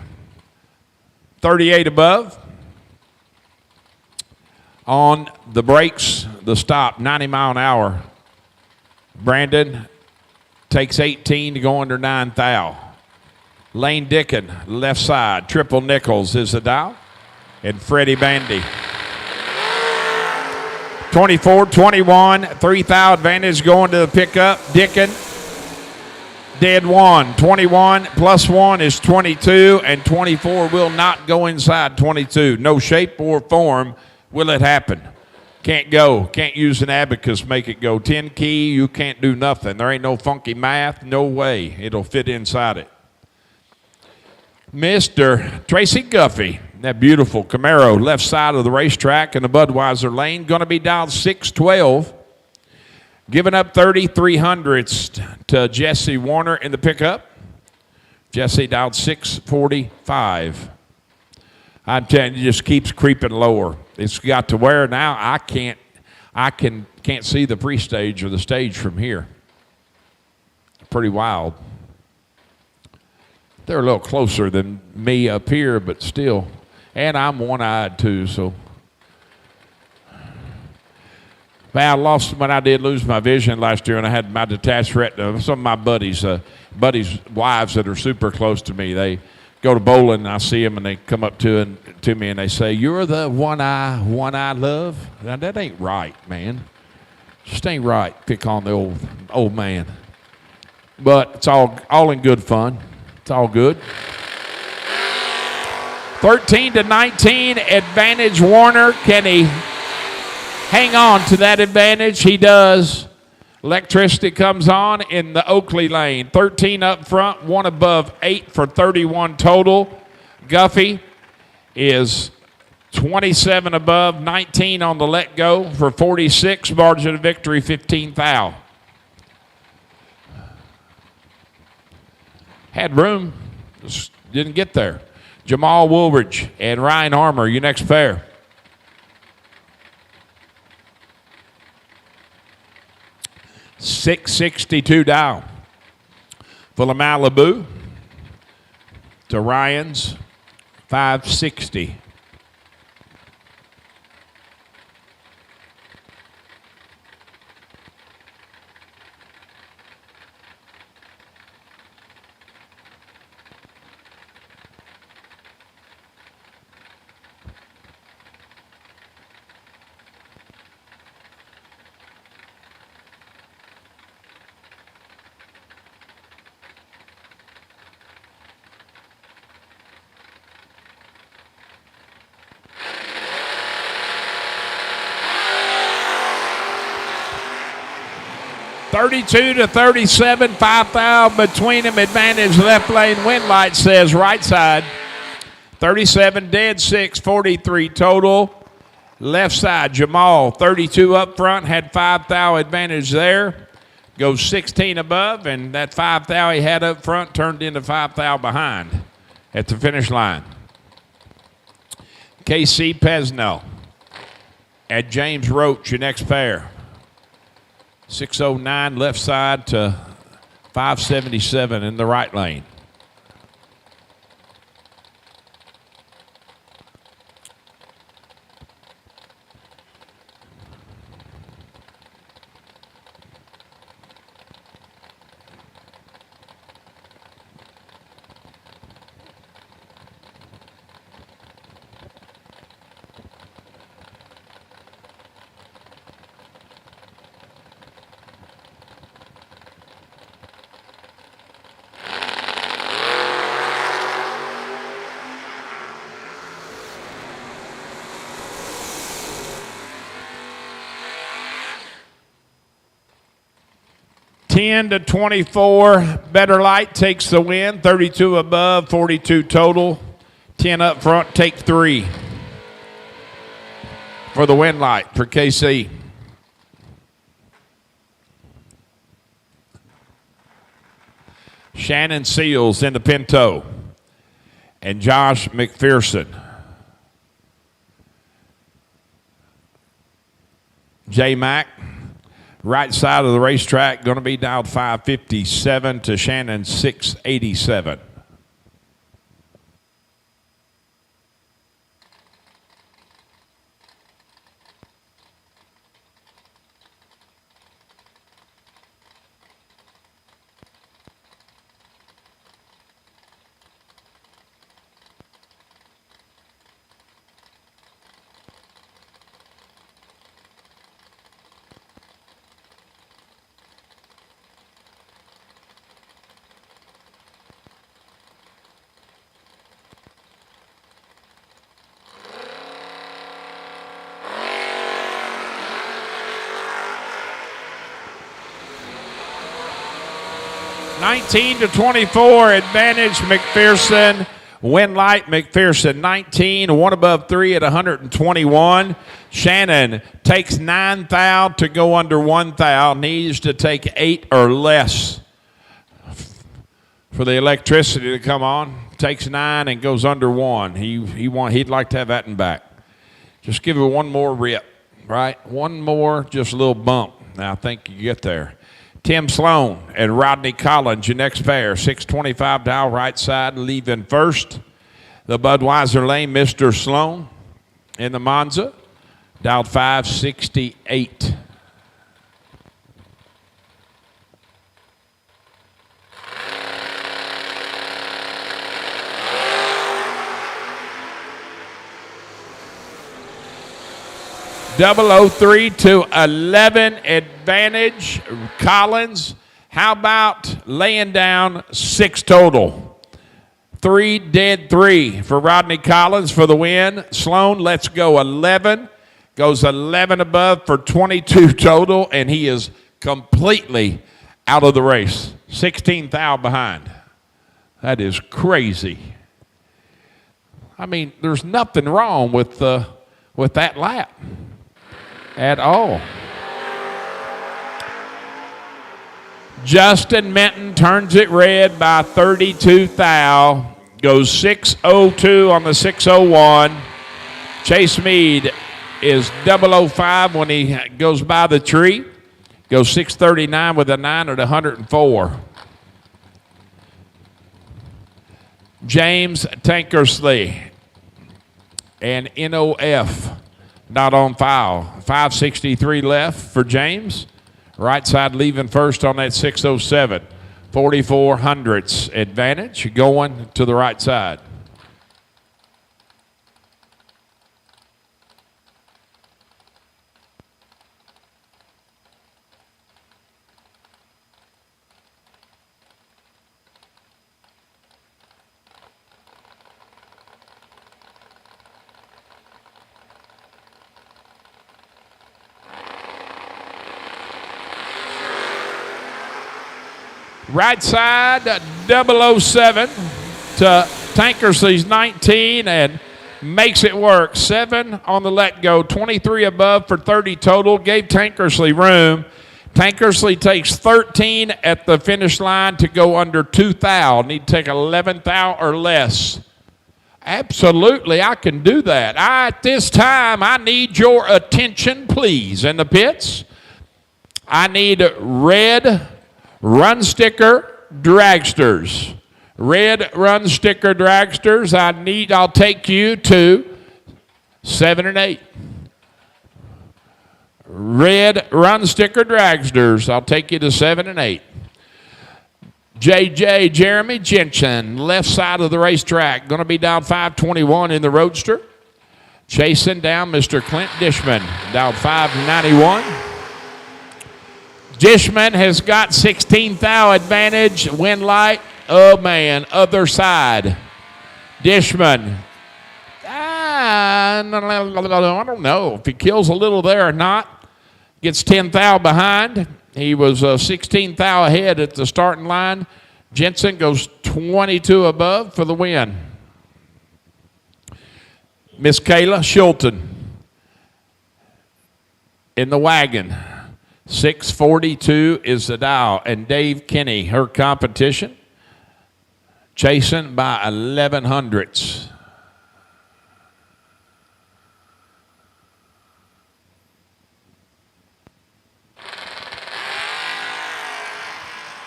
38 above. On the brakes, the stop, 90 mile an hour. Brandon takes 18 to go under 9 thou. Lane Dickin, left side. Triple Nichols is the dial. And Freddie Bandy. 24, 21, 3 thou advantage going to the pickup. Dickin, dead 1. 21 plus 1 is 22, and 24 will not go inside 22. No shape or form will it happen. Can't go. Can't use an abacus, make it go. 10 key, you can't do nothing. There ain't no funky math. No way it'll fit inside it. Mr. Tracy Guffey, that beautiful Camaro, left side of the racetrack in the Budweiser lane, going to be dialed 612. Giving up 3,300s to Jesse Warner in the pickup. Jesse dialed 645. I'm telling you, it just keeps creeping lower. It's got to where now I can't see the pre-stage or the stage from here. Pretty wild. They're a little closer than me up here, but still. And I'm one-eyed too, so. I lost when I did lose my vision last year, and I had my detached retina. Some of my buddies' wives that are super close to me, they go to bowling, and I see them, and they come up to me, and they say, "You're the one-eye love." Now, that ain't right, man. Just ain't right. Pick on the old man. But it's all in good fun. It's all good. 13 to 19, advantage Warner. Can he hang on to that advantage? He does. Electricity comes on in the Oakley lane. 13 up front, 1 above 8 for 31 total. Guffey is 27 above, 19 on the let go for 46. Margin of victory, 15 thou. Had room, just didn't get there. Jamal Woolridge and Ryan Armour, your next pair. $662 down. For the Malibu to Ryan's $560. $32 to 37, 5 thou between them. Advantage left lane. Wind light says right side. 37 dead, 6, 43 total. Left side, Jamal, 32 up front, had 5 thou advantage there. Goes 16 above, and that 5 thou he had up front turned into 5 thou behind at the finish line. KC Pesno at James Roach, your next pair. 609 left side to 577 in the right lane. To 24, Better Light takes the win. 32 above, 42 total. 10 up front, take 3 for the win light for KC. Shannon Seals in the Pinto. And Josh McPherson. J Mac. Right side of the racetrack, going to be dialed 557 to Shannon 687. To 24, advantage McPherson. Win light McPherson 19, 1 above 3 at 121. Shannon takes 9 thou to go under 1 thou. Needs to take 8 or less for the electricity to come on. Takes 9 and goes under 1. He'd like to have that in back. Just give it one more rip, right? One more, just a little bump. Now I think you get there. Tim Sloan and Rodney Collins, your next pair. 625 dial right side, leaving first. The Budweiser lane, Mr. Sloan in the Monza, dialed 568. .003 to 11 advantage Collins. How about laying down 6 total? 3 dead 3 for Rodney Collins for the win. Sloan lets go 11. Goes 11 above for 22 total, and he is completely out of the race. 16 thou behind. That is crazy. I mean, there's nothing wrong with that lap at all. Justin Minton turns it red by 32 thou. Goes 6:02 on the 6:01. Chase Meade is 005 when he goes by the tree. Goes 6:39 with a 9 at 104. James Tankersley and NOF not on file. 563 left for James. Right side leaving first on that 607. 44 hundredths advantage going to the right side. Right side, 007 to Tankersley's 19 and makes it work. 7 on the let go, 23 above for 30 total. Gave Tankersley room. Tankersley takes 13 at the finish line to go under 2 thou. Need to take 11 thou or less. Absolutely, I can do that. At this time, I need your attention, please. In the pits, I need red run sticker dragsters. Red run sticker dragsters, I'll take you to 7 and 8. Red run sticker dragsters, I'll take you to 7 and 8. JJ Jeremy Jensen, left side of the racetrack, going to be down 521 in the Roadster. Chasing down Mr. Clint Dishman, down 591. Dishman has got 16 thou advantage, wind light. Oh, man, other side. Dishman. I don't know if he kills a little there or not. Gets 10 thou behind. He was 16 thou ahead at the starting line. Jensen goes 22 above for the win. Miss Kayla Shulton in the wagon. 642 is the dial. And Dave Kinney, her competition. Chasing by 11 hundredths.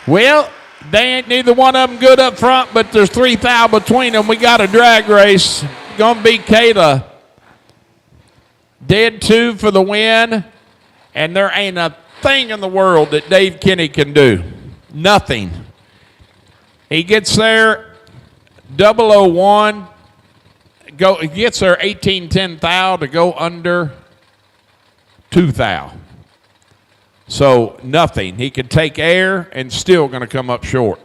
Well, they ain't neither one of them good up front, but there's 3 thou between them. We got a drag race. Gonna be Kayla. Dead 2 for the win. And there ain't a thing in the world that Dave Kinney can do. Nothing. He gets there, 001, he gets there 1810 thou to go under 2 thou. So nothing. He can take air and still going to come up short.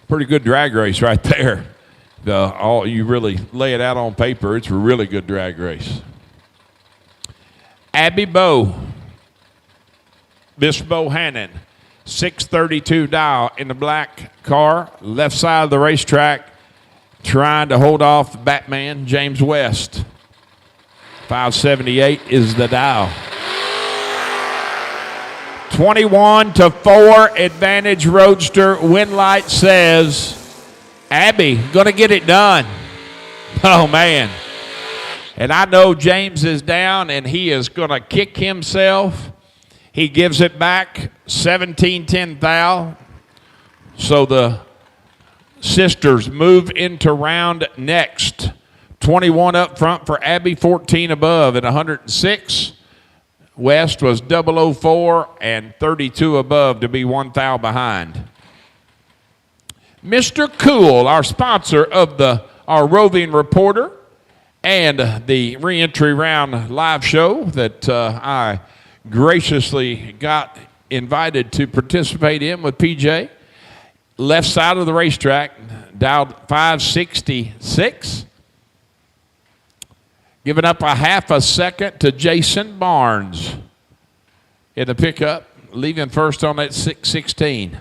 Pretty good drag race right there. You really lay it out on paper, it's a really good drag race. Abby Bowe, Miss Bohannon. 632 dial in the black car, left side of the racetrack, trying to hold off Batman James West. 578 is the dial. 21-4 advantage Roadster. Wind light says Abby gonna get it done. Oh man. And I know James is down and he is gonna kick himself. He gives it back 17-10 thou. So the sisters move into round next. 21 up front for Abby, 14 above at 106. West was 004 and 32 above to be 1 thou behind. Mr. Cool, our sponsor of our roving reporter and the reentry round live show that I graciously got invited to participate in with PJ. Left side of the racetrack, dialed 566. Giving up a half a second to Jason Barnes in the pickup, leaving first on that 616.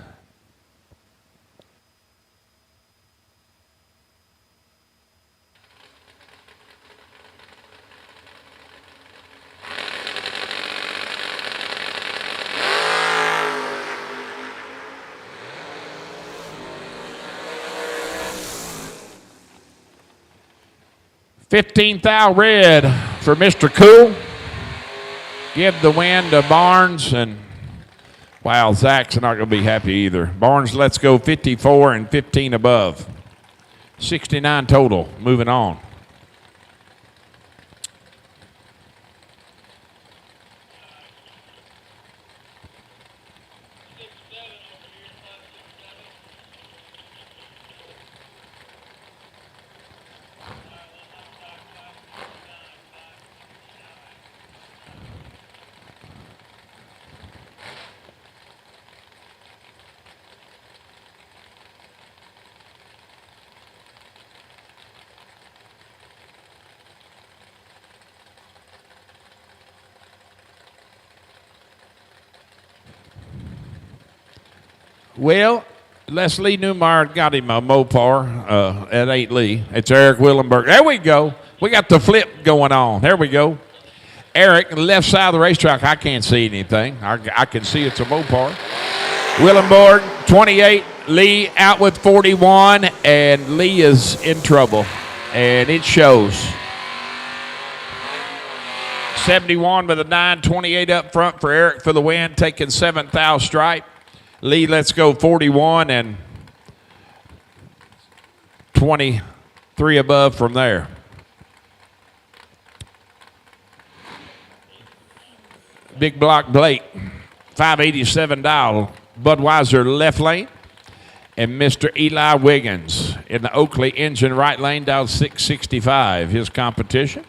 $15 thou red for Mr. Cool. Give the win to Barnes, and wow, Zach's not going to be happy either. Barnes lets go 54 and 15 above. 69 total, moving on. Well, Les Lee Newmeyer got him a Mopar. It ain't Lee. It's Eric Willenberg. There we go. We got the flip going on. There we go. Eric, left side of the racetrack. I can't see anything. I can see it's a Mopar. Willenberg, 28. Lee out with 41, and Lee is in trouble, and it shows. 71 with a 9, 28 up front for Eric for the win, taking 7th out stripe. Lee, let's go 41 and 23 above from there. Big block Blake, 587 dial. Budweiser left lane. And Mr. Eli Wiggins in the Oakley engine right lane down 665, his competition.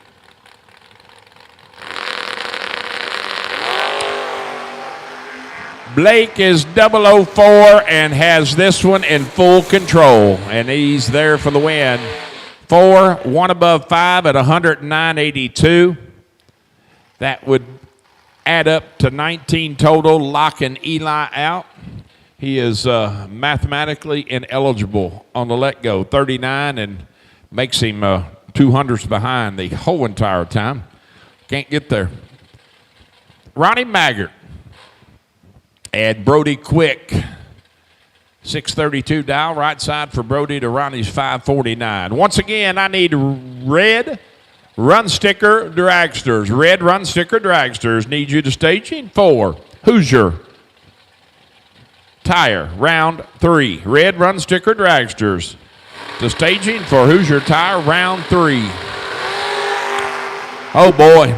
Blake is 004 and has this one in full control, and he's there for the win. 4, 1 above 5 at 109.82. That would add up to 19 total, locking Eli out. He is mathematically ineligible on the let-go, 39, and makes him 200s behind the whole entire time. Can't get there. Ronnie Maggart and Brody Quick, 632 dial, right side for Brody to Ronnie's 549. Once again, I need red run sticker dragsters. Red run sticker dragsters. Need you to staging 4. Hoosier Tire, round 3. Red run sticker dragsters. The staging for Hoosier Tire, round 3. Oh, boy.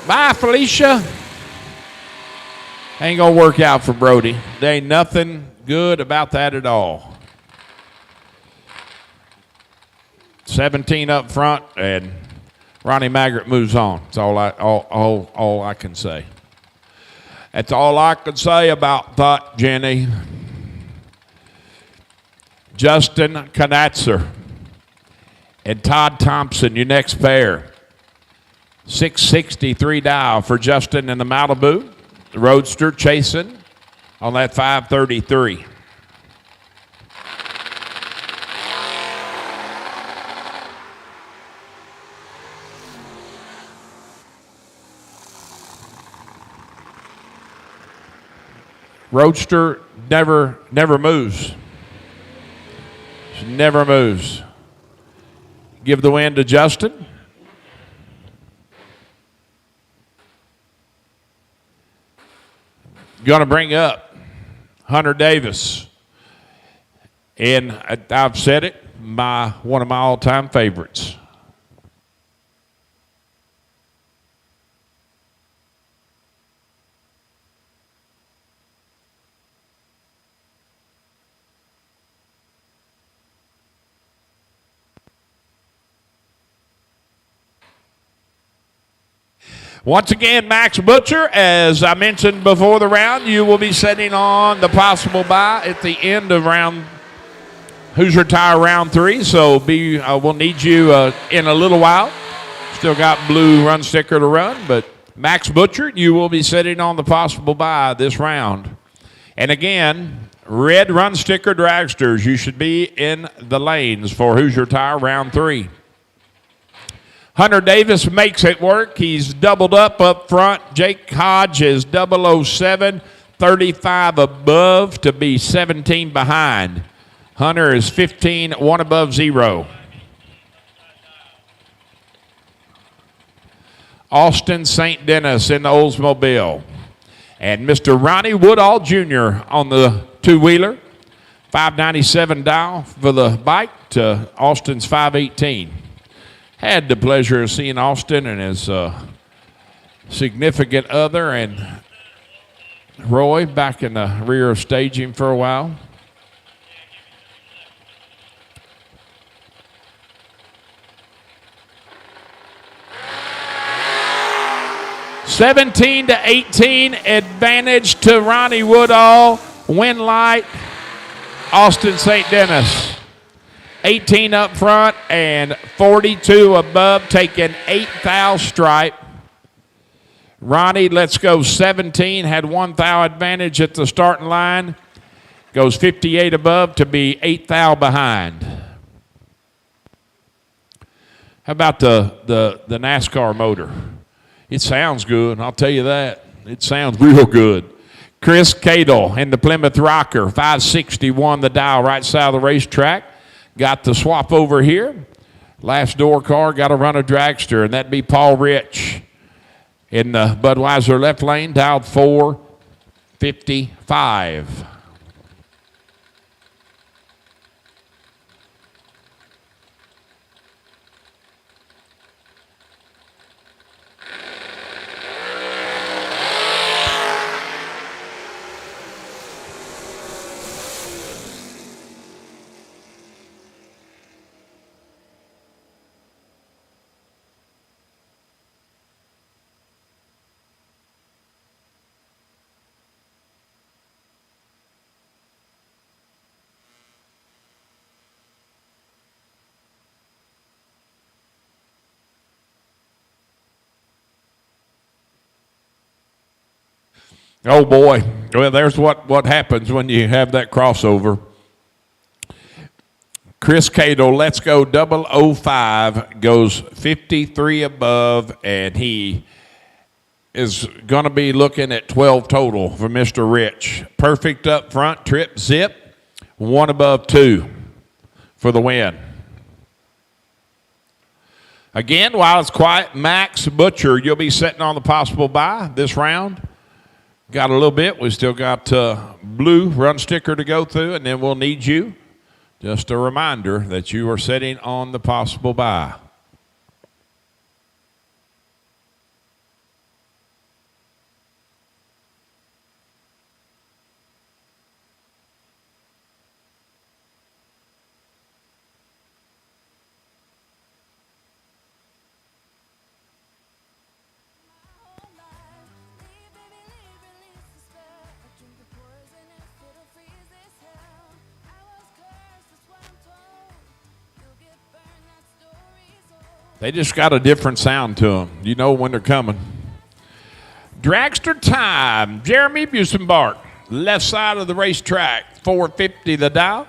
Bye, Felicia. Ain't going to work out for Brody. There ain't nothing good about that at all. 17 up front, and Ronnie Maggart moves on. That's all I can say. That's all I could say about that, Jenny. Justin Knatzer and Todd Thompson, your next pair. 663 dial for Justin in the Malibu. The Roadster chasing on that 533. Roadster never moves. She never moves. Give the win to Justin. Going to bring up Hunter Davis. And I've said it, one of my all-time favorites. Once again, Max Butcher, as I mentioned before the round, you will be setting on the possible bye at the end of Hoosier Tire round 3. So we'll need you in a little while. Still got blue run sticker to run, but Max Butcher, you will be setting on the possible bye this round. And again, red run sticker dragsters, you should be in the lanes for Hoosier Tire round 3. Hunter Davis makes it work. He's doubled up front. Jake Hodge is 007, 35 above to be 17 behind. Hunter is 15, 1 above 0. Austin St. Dennis in the Oldsmobile. And Mr. Ronnie Woodall Jr. on the two-wheeler. 597 dial for the bike to Austin's 518. Had the pleasure of seeing Austin and his significant other and Roy back in the rear of staging for a while. (17-18) advantage to Ronnie Woodall. Win light, Austin St. Dennis. 18 up front and 42 above, taking 8th thou stripe. Ronnie, let's go 17, had 1 thou advantage at the starting line. Goes 58 above to be 8 thou behind. How about the NASCAR motor? It sounds good, I'll tell you that. It sounds real good. Chris Cadle in the Plymouth Rocker, 561 the dial, right side of the racetrack. Got the swap over here. Last door car got to run a dragster, and that'd be Paul Rich. In the Budweiser left lane, dialed 455. Oh, boy. Well, there's what happens when you have that crossover. Chris Cato, let's go 005, goes 53 above, and he is going to be looking at 12 total for Mr. Rich. Perfect up front, trip, zip, 1 above 2 for the win. Again, while it's quiet, Max Butcher, you'll be sitting on the possible bye this round. Got a little bit. We still got blue run sticker to go through, and then we'll need you. Just a reminder that you are sitting on the possible bye. They just got a different sound to them. You know when they're coming. Dragster time. Jeremy Busenbark, left side of the racetrack, 450 the dial.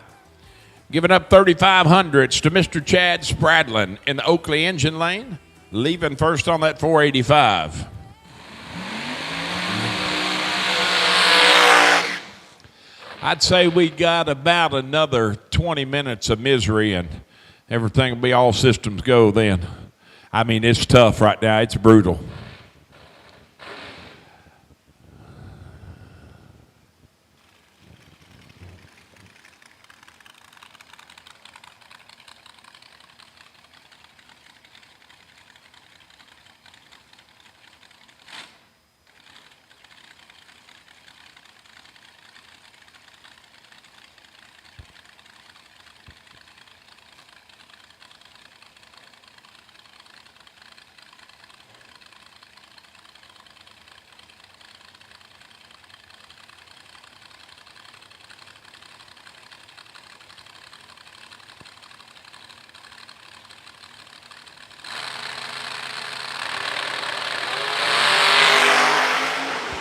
Giving up 3,500s to Mr. Chad Spradlin in the Oakley engine lane. Leaving first on that 485. I'd say we got about another 20 minutes of misery and everything will be all systems go then. I mean, it's tough right now. It's brutal.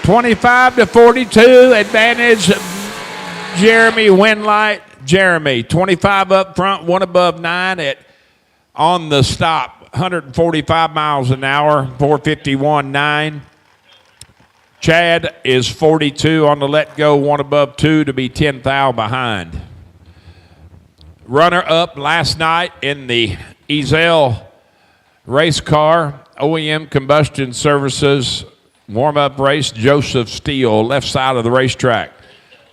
$25-42 advantage. Jeremy Winlight. Jeremy 25 up front, 1 above 9 at on the stop, 145 miles an hour, 451.9. Chad is 42 on the let go, 1 above 2 to be 10 thou behind. Runner up last night in the Ezell race car, OEM Combustion Services warm-up race, Joseph Steele, left side of the racetrack.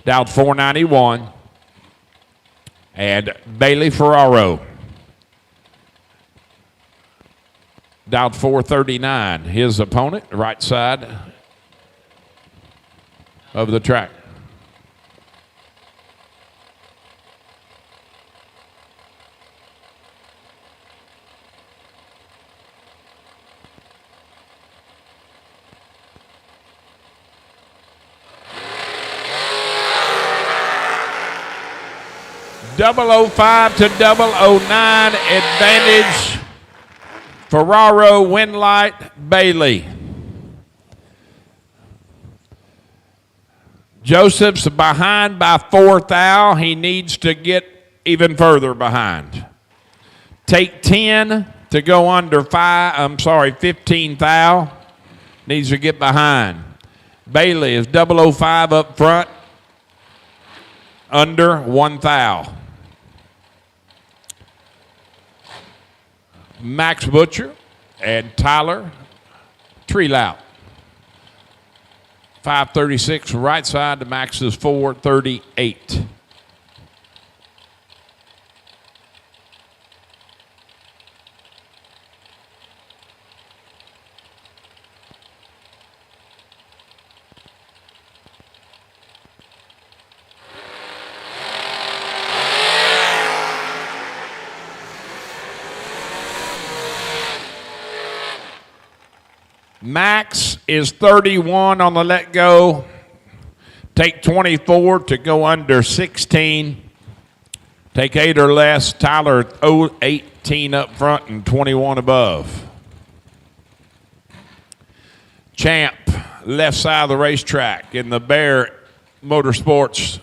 Down 491. And Bailey Ferraro. Down 439. His opponent, right side of the track. .005 to .009 advantage. Ferraro, Winlight, Bailey. Joseph's behind by 4 thou. He needs to get even further behind. Take 10 to go under 15 thou. Needs to get behind. Bailey is 005 up front. Under 1 thou. Max Butcher and Tyler Treelout. 5:36 right side to Max's 4:38. Max is 31 on the let go. Take 24 to go under 16. Take 8 or less. Tyler 18 up front and 21 above. Champ, left side of the racetrack in the Bear Motorsports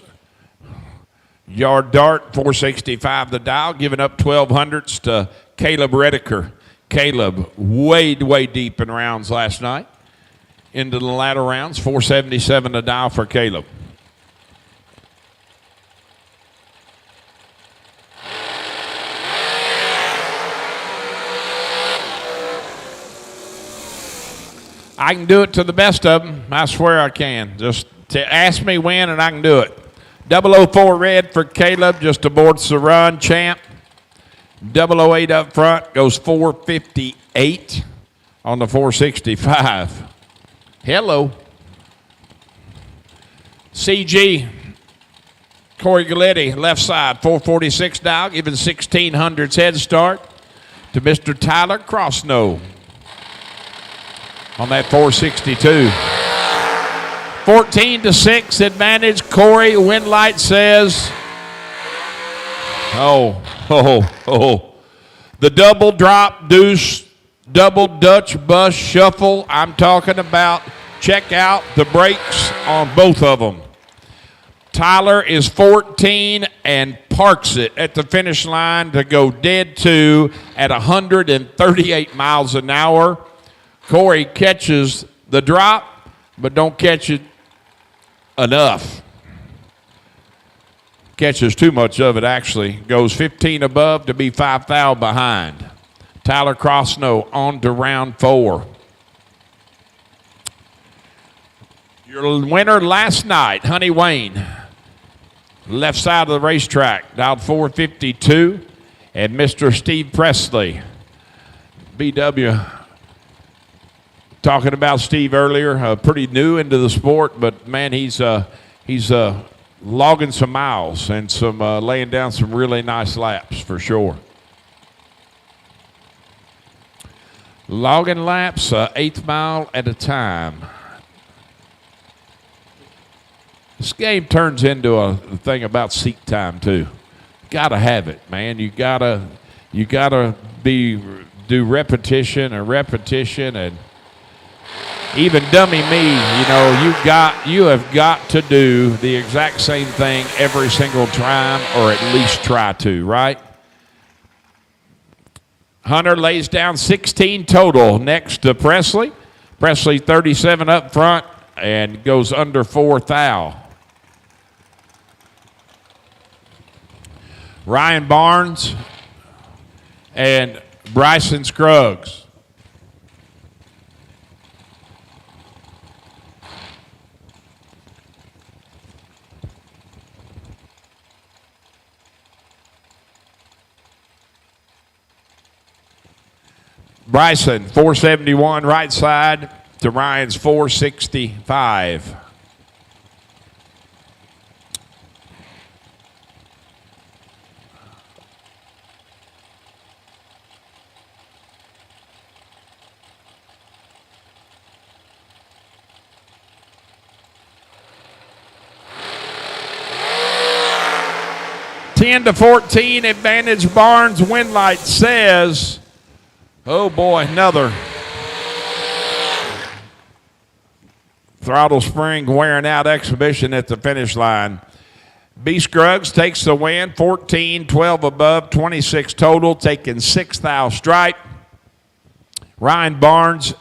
yard dart, 465 the dial, giving up 1200s to Caleb Rediker. Caleb way deep in rounds last night. Into the latter rounds, 477 to dial for Caleb. I can do it to the best of them. I swear I can. Just ask me when and I can do it. 004 red for Caleb, just aborts the run. Champ. 008 up front, goes 458 on the 465. Hello. CG, Corey Galletti, left side, 446 dial, giving 1600s head start to Mr. Tyler Crossnow on that 462. 14-6 advantage. Corey Winlight says, the double drop deuce, double Dutch bus shuffle. I'm talking about check out the brakes on both of them. Tyler is 14 and parks it at the finish line to go dead to at 138 miles an hour. Corey catches the drop, but don't catch it enough. Catches too much of it, actually. Goes 15 above to be 5 thou behind. Tyler Crossnow on to round 4. Your winner last night, Honey Wayne. Left side of the racetrack, dialed 452. And Mr. Steve Presley. BW, talking about Steve earlier, pretty new into the sport, but man, he's logging some miles and some laying down some really nice laps for sure. Logging laps, 8th mile at a time. This game turns into a thing about seat time too. Gotta have it, man. You gotta do repetition and even dummy me, you have got to do the exact same thing every single time, or at least try to, right? Hunter lays down 16 total next to Presley. Presley 37 up front and goes under 4 thou. Ryan Barnes and Bryson Scruggs. Bryson, 471 right side to Ryan's 465. Ten to 14 advantage Barnes. Winlight says, oh boy, another throttle spring wearing out exhibition at the finish line. B. Scruggs takes the win, 14, 12 above, 26 total, taking 6th thou stripe. Ryan Barnes,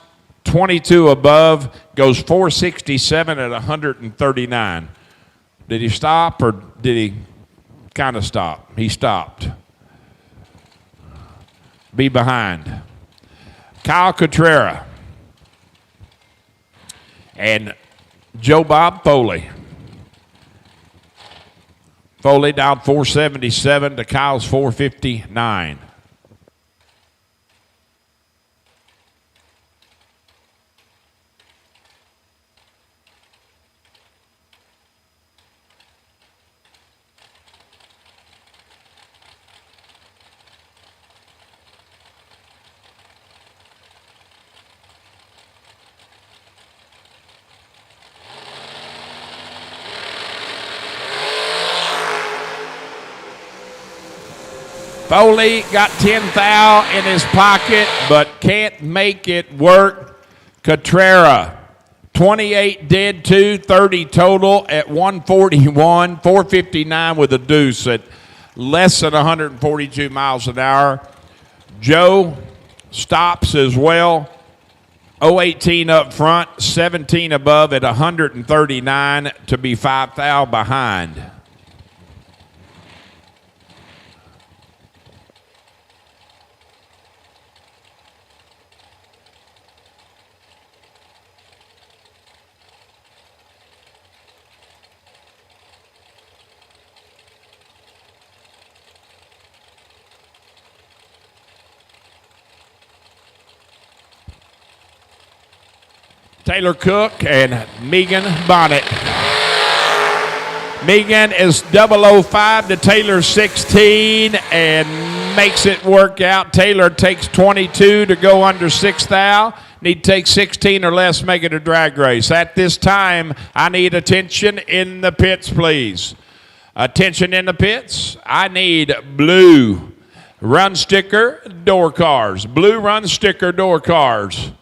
22 above, goes 467 at 139. Did he stop or did he kind of stop? He stopped. Be behind. Kyle Cotrera and Joe Bob Foley. Foley down 477 to Kyle's 459. Foley got 10 thou in his pocket, but can't make it work. Cotrera, 28 dead, 230 total at 141, 459 with a deuce at less than 142 miles an hour. Joe stops as well. 018 up front, 17 above at 139 to be 5 thou behind. Taylor Cook and Megan Bonnet. Megan is 005 to Taylor 16 and makes it work out. Taylor takes 22 to go under 6 thou. Need to take 16 or less, make it a drag race. At this time, I need attention in the pits, please. Attention in the pits. I need blue run sticker door cars. Blue run sticker door cars.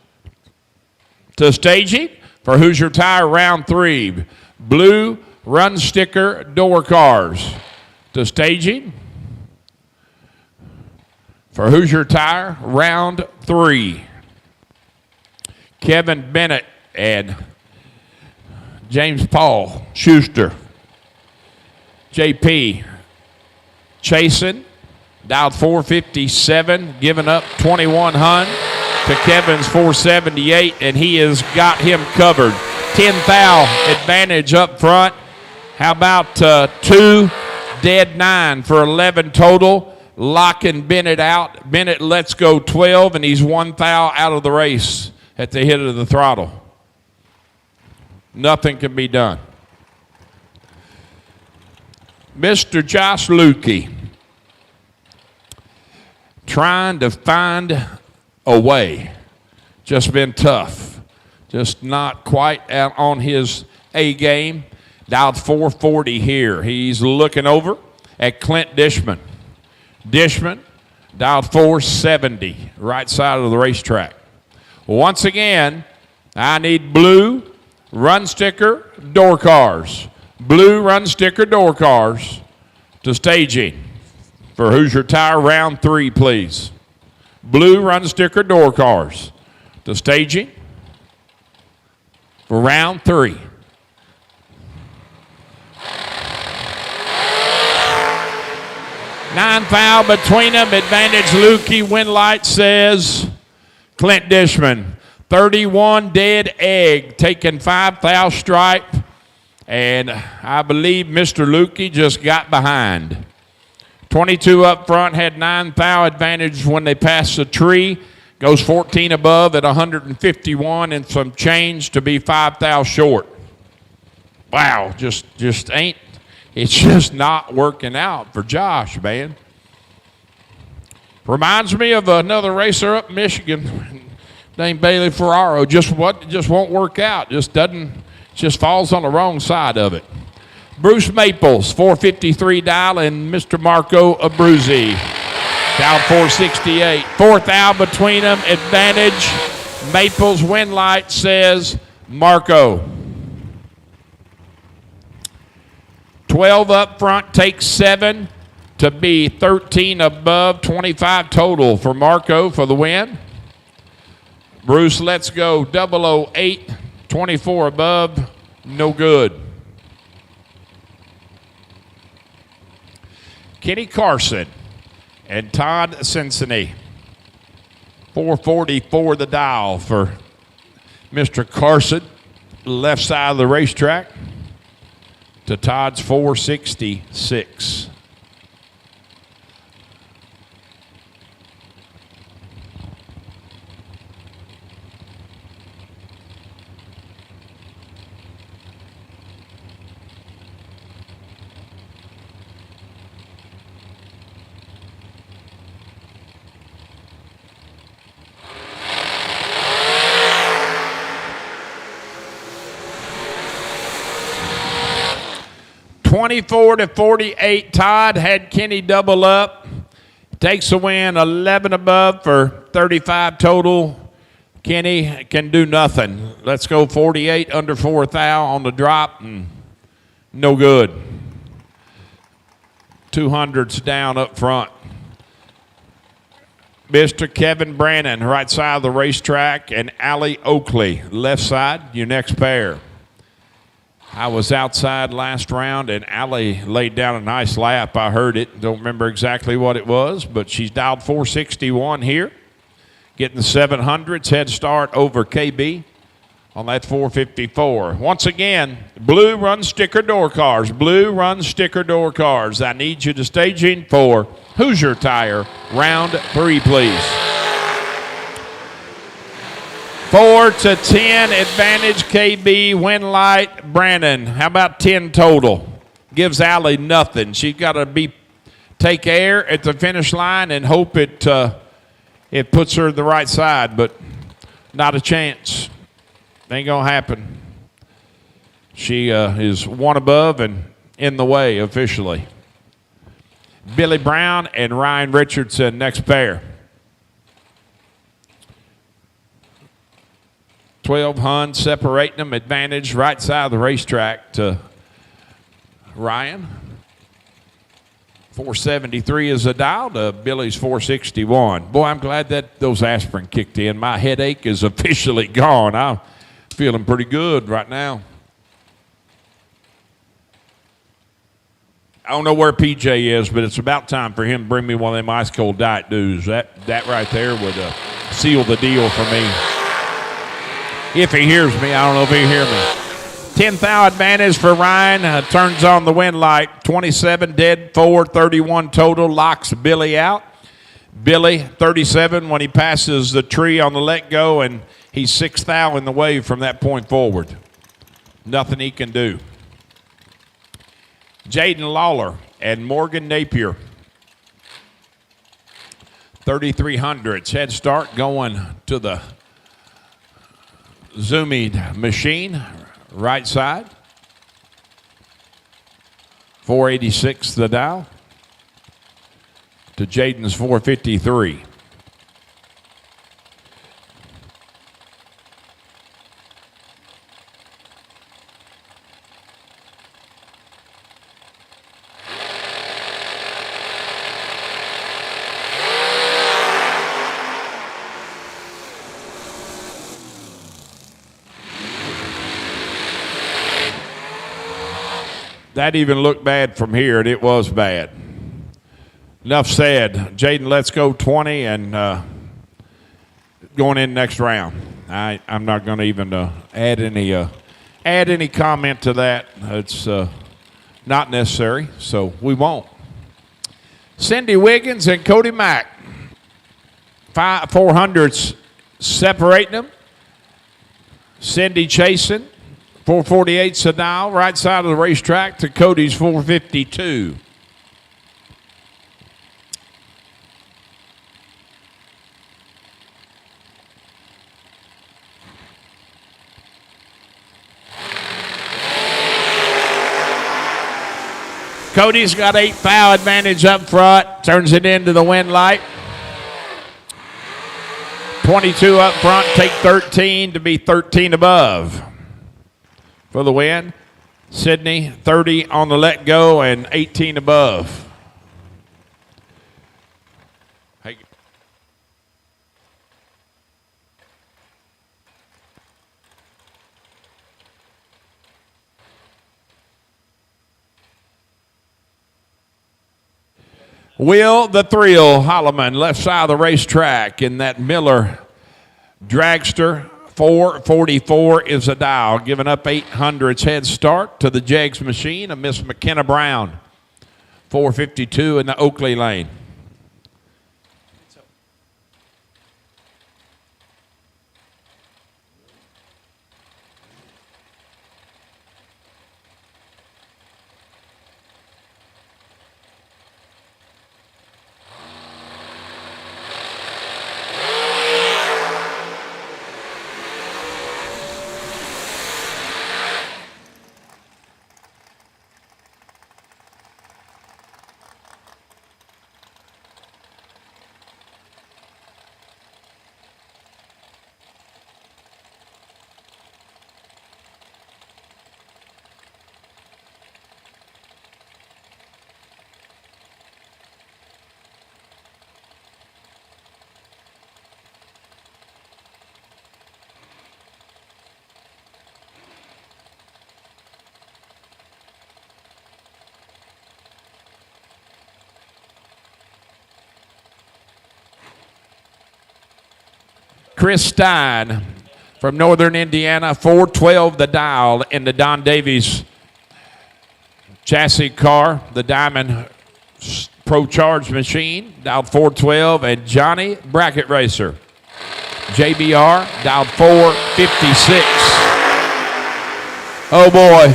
To staging for Hoosier Tire Round 3. Blue run sticker door cars. To staging for Hoosier Tire Round 3. Kevin Bennett and James Paul Schuster. JP chasing, dialed 457, giving up 21 hun. To Kevin's 478, and he has got him covered. 10 thou advantage up front. How about 2 dead 9 for 11 total, locking Bennett out. Bennett lets go 12, and he's 1 thou out of the race at the hit of the throttle. Nothing can be done. Mr. Josh Lukey trying to find a way. Just been tough. Just not quite out on his A game. Dialed 440 here. He's looking over at Clint Dishman. Dishman dialed 470, right side of the racetrack. Once again, I need blue run sticker door cars. Blue run sticker door cars to staging for Hoosier Tire Round 3, please. Blue run sticker door cars to staging for Round 3. Nine foul between them. Advantage Lukey. Win light says Clint Dishman. 31 dead egg, taking 5 thou stripe. And I believe Mr. Lukey just got behind. 22 up front, had 9 thou advantage when they passed the tree. Goes 14 above at 151 and some change to be 5 thou short. Wow, just ain't, it's just not working out for Josh, man. Reminds me of another racer up in Michigan named Bailey Ferraro. Just won't work out. Just falls on the wrong side of it. Bruce Maples, 453 dial, and Mr. Marco Abruzzi, down 468. 4 thou between them, advantage. Maples win light says Marco. 12 up front, takes 7 to be 13 above, 25 total for Marco for the win. Bruce, let's go. 008, 24 above, no good. Kenny Carson and Todd Cincinnati. 444 the dial for Mr. Carson, left side of the racetrack, to Todd's 466. $24-48. Todd had Kenny double up. Takes a win, 11 above for 35 total. Kenny can do nothing. Let's go 48 under 4 thou on the drop, and no good. 200s down up front. Mr. Kevin Brannon, right side of the racetrack, and Allie Oakley, left side, your next pair. I was outside last round, and Allie laid down a nice lap. I heard it. Don't remember exactly what it was, but she's dialed 461 here. Getting the 700s head start over KB on that 454. Once again, blue run sticker door cars. Blue run sticker door cars. I need you to stage in for Hoosier Tire, round 3, please. 4-10 advantage KB, win light Brannon. How about 10 total? Gives Allie nothing. She's got to take air at the finish line and hope it puts her the right side, but not a chance. Ain't gonna happen. She is 1 above and in the way officially. Billy Brown and Ryan Richardson, next pair. 12 Hun separating them, advantage right side of the racetrack to Ryan. 473 is the dial to Billy's 461. Boy, I'm glad that those aspirin kicked in. My headache is officially gone. I'm feeling pretty good right now. I don't know where PJ is, but it's about time for him to bring me one of them ice cold Diet Dews. That right there would seal the deal for me. If he hears me, I don't know if he hear me. 10 thou advantage for Ryan. Turns on the win light. 27 dead, 4, 31 total. Locks Billy out. Billy, 37 when he passes the tree on the let go, and he's 6 thou in the wave from that point forward. Nothing he can do. Jaden Lawler and Morgan Napier. 3,300s. Head start going to the zoomed machine, right side. 486 the dial to Jaden's 453. That even looked bad from here, and it was bad. Enough said. Jaden, let's go 20 and going in next round. I'm not going to even add any comment to that. It's not necessary, so we won't. Cindy Wiggins and Cody Mack. 400s separating them. Cindy chasing. 448 Sadal, right side of the racetrack to Cody's 452. Cody's got 8 thou advantage up front, turns it into the win light. 22 up front, take 13 to be 13 above. For the win, Sydney, 30 on the let go and 18 above. Hey. Will the Thrill Holloman, left side of the racetrack in that Miller Dragster. 444 is a dial, giving up 800's head start to the Jegs machine of Miss McKenna Brown. 452 in the Oakley lane. Chris Stein from Northern Indiana, 412 the dial in the Don Davies chassis car, the Diamond Pro Charge machine, dialed 412, and Johnny Bracket Racer, JBR, dialed 456. Oh boy.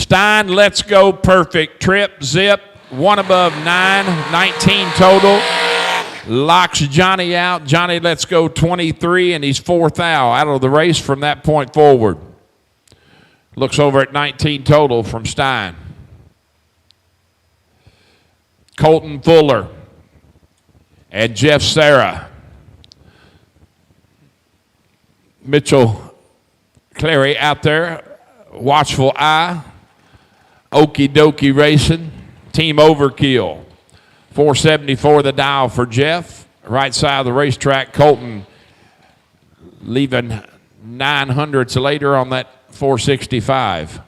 Stein, let's go perfect. Trip, zip, one above 9, 19 total. Locks Johnny out. Johnny lets go 23, and he's fourth out of the race from that point forward. Looks over at 19 total from Stein. Colton Fuller and Jeff Serra. Mitchell Clary out there. Watchful eye. Okie dokie racing. Team Overkill. 474 the dial for Jeff. Right side of the racetrack, Colton leaving 900s later on that 465.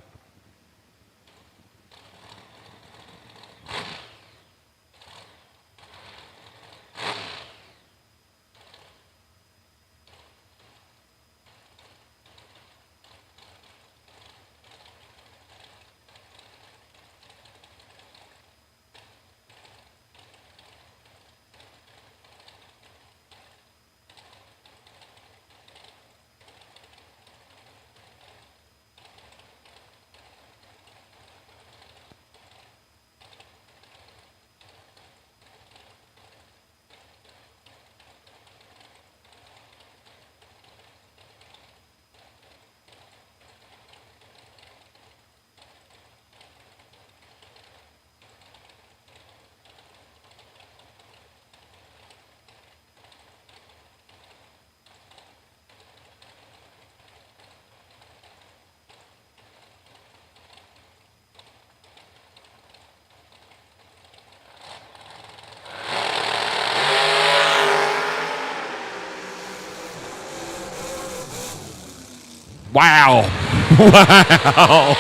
Wow. Wow.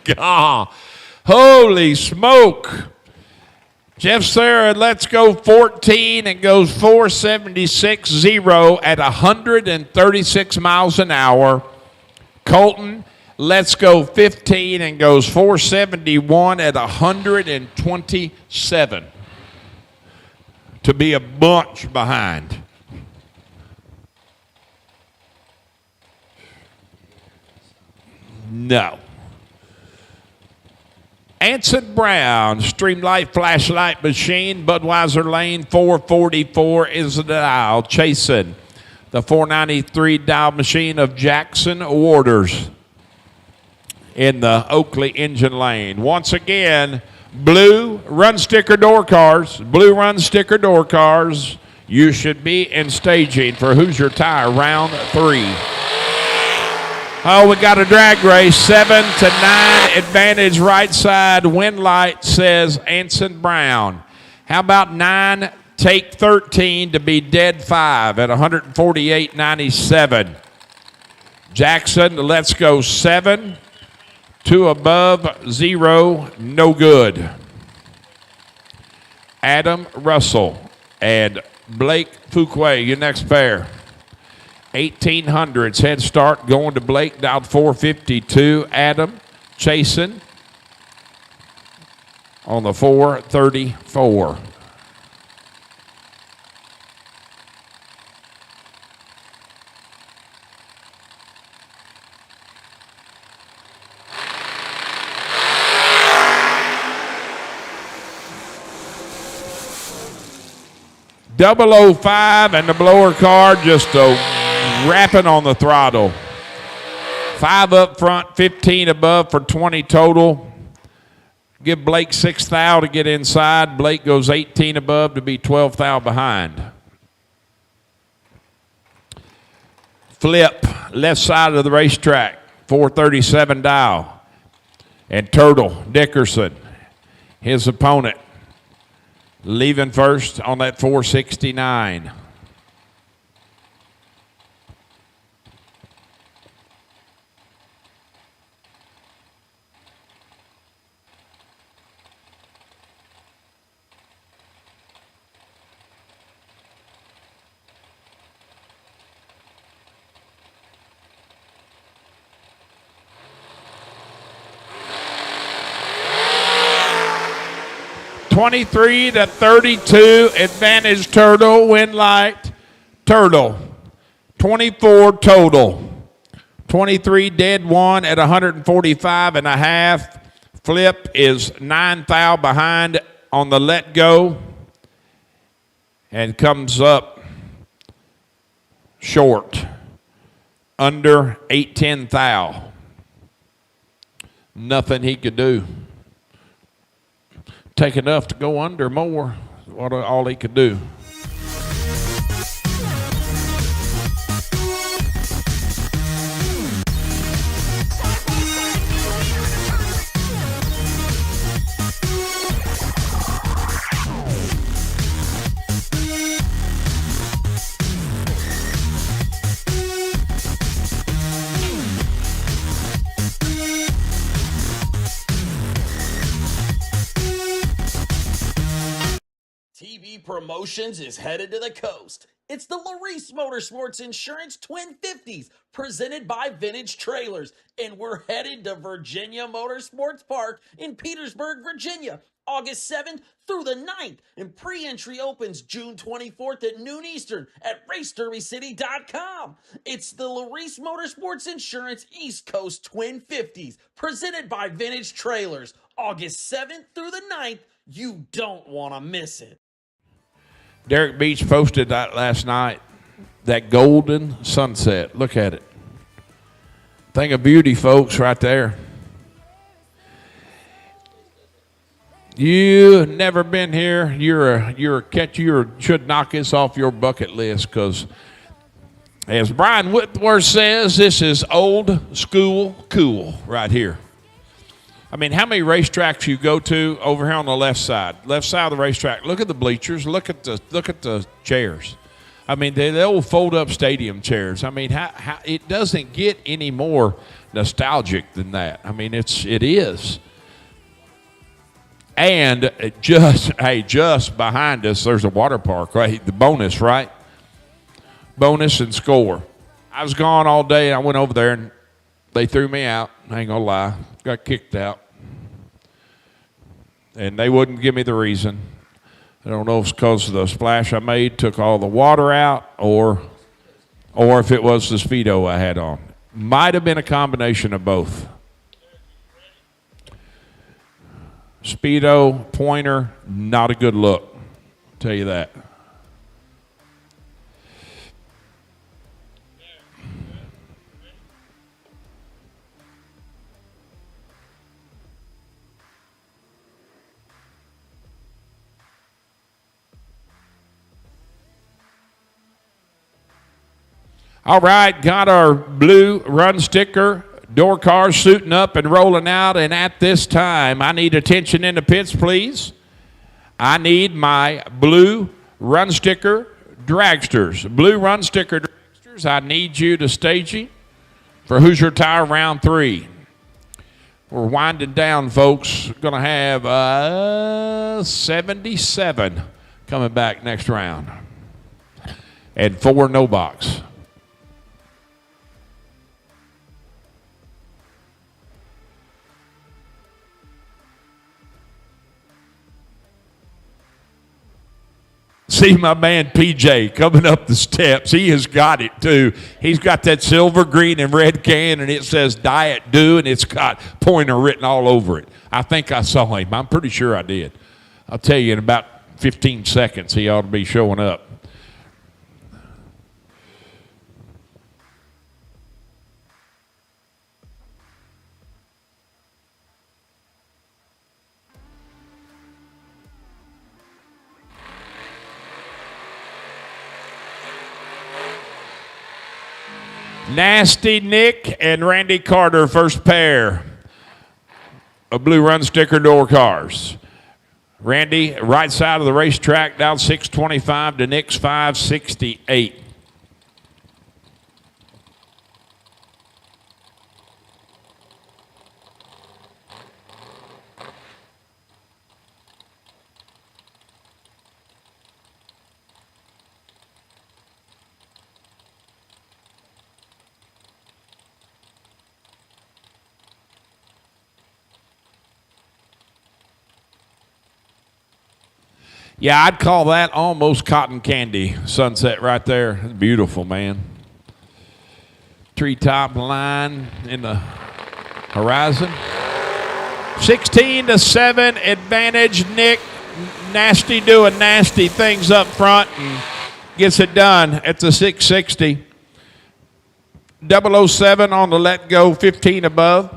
God. Holy smoke. Jeff Serra lets go 14 and goes 476.0 at 136 miles an hour. Colton lets go 15 and goes 471 at 127. To be a bunch behind. No. Anson Brown, Streamlight Flashlight Machine, Budweiser Lane, 444 is the dial, chasing the 493 dial machine of Jackson Waters in the Oakley engine lane. Once again, blue run sticker door cars, blue run sticker door cars. You should be in staging for Hoosier Tire round 3. Oh, we got a drag race, 7-9 advantage right side. Wind light says Anson Brown. How about 9, take 13 to be dead 5 at 148.97. Jackson, let's go 7, 2 above, 0, no good. Adam Russell and Blake Fuquay, your next pair. 1800s head start going to Blake, down 452. Adam chasing on the 434. .005 and the blower car just rapping on the throttle. 5 up front, 15 above for 20 total. Give Blake 6 thou to get inside. Blake goes 18 above to be 12 thou behind. Flip, left side of the racetrack, 437 Dow. And Turtle Dickerson, his opponent, leaving first on that 469. (23-32) advantage Turtle, win light Turtle. 24 total. 23 dead 1 at 145.5. Flip is 9 thou behind on the let go and comes up short, under 810 thou. Nothing he could do. Take enough to go under more. What all he could do. TV Promotions is headed to the coast. It's the Larice Motorsports Insurance Twin 50s, presented by Vintage Trailers, and we're headed to Virginia Motorsports Park in Petersburg, Virginia, August 7th through the 9th, and pre-entry opens June 24th at noon Eastern at RaceDerbyCity.com. It's the Larice Motorsports Insurance East Coast Twin 50s, presented by Vintage Trailers, August 7th through the 9th. You don't want to miss it. Derek Beach posted that last night, that golden sunset. Look at it. Thing of beauty, folks, right there. You never been here, you should knock this off your bucket list, because as Brian Whitworth says, this is old school cool right here. I mean, how many racetracks you go to over here on the left side of the racetrack? Look at the bleachers. Look at the chairs. I mean, the old fold-up stadium chairs. I mean, how it doesn't get any more nostalgic than that. I mean, it is. And just behind us, there's a water park, right? The bonus, right? Bonus and score. I was gone all day. I went over there and they threw me out. I ain't gonna lie. Got kicked out. And they wouldn't give me the reason. I don't know if it's because of the splash I made, took all the water out, or if it was the Speedo I had on. Might have been a combination of both. Speedo, pointer, not a good look. I'll tell you that. All right, got our blue run sticker door cars suiting up and rolling out, and at this time, I need attention in the pits, please. I need my blue run sticker dragsters. Blue run sticker dragsters, I need you to staging for Hoosier Tire round 3. We're winding down, folks. Going to have 77 coming back next round. And 4 no box. See my man PJ coming up the steps. He has got it too. He's got that silver, green, and red can, and it says Diet Dew, and it's got Pointer written all over it. I think I saw him. I'm pretty sure I did. I'll tell you in about 15 seconds he ought to be showing up. Nasty Nick and Randy Carter, first pair of blue run sticker door cars. Randy, right side of the racetrack, down 625 to Nick's 568. Yeah, I'd call that almost cotton candy sunset right there. It's beautiful, man. Treetop line in the horizon. 16-7 advantage. Nick Nasty doing nasty things up front and gets it done at the 660. 007 on the let go, 15 above.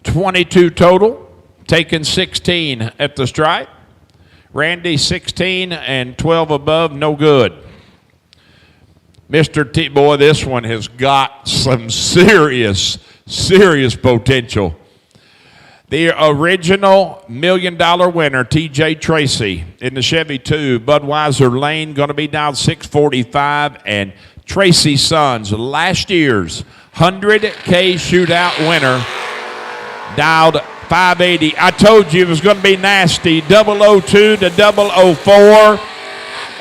22 total, taking 16 at the stripe. Randy 16 and 12 above, no good. Mr. T, boy, this one has got some serious potential. The original $1 million winner, T.J. Tracy, in the Chevy 2. Budweiser Lane going to be down 645. And Tracy Sons, last year's 100K shootout winner, dialed 580. I told you it was going to be nasty. 002 to 004.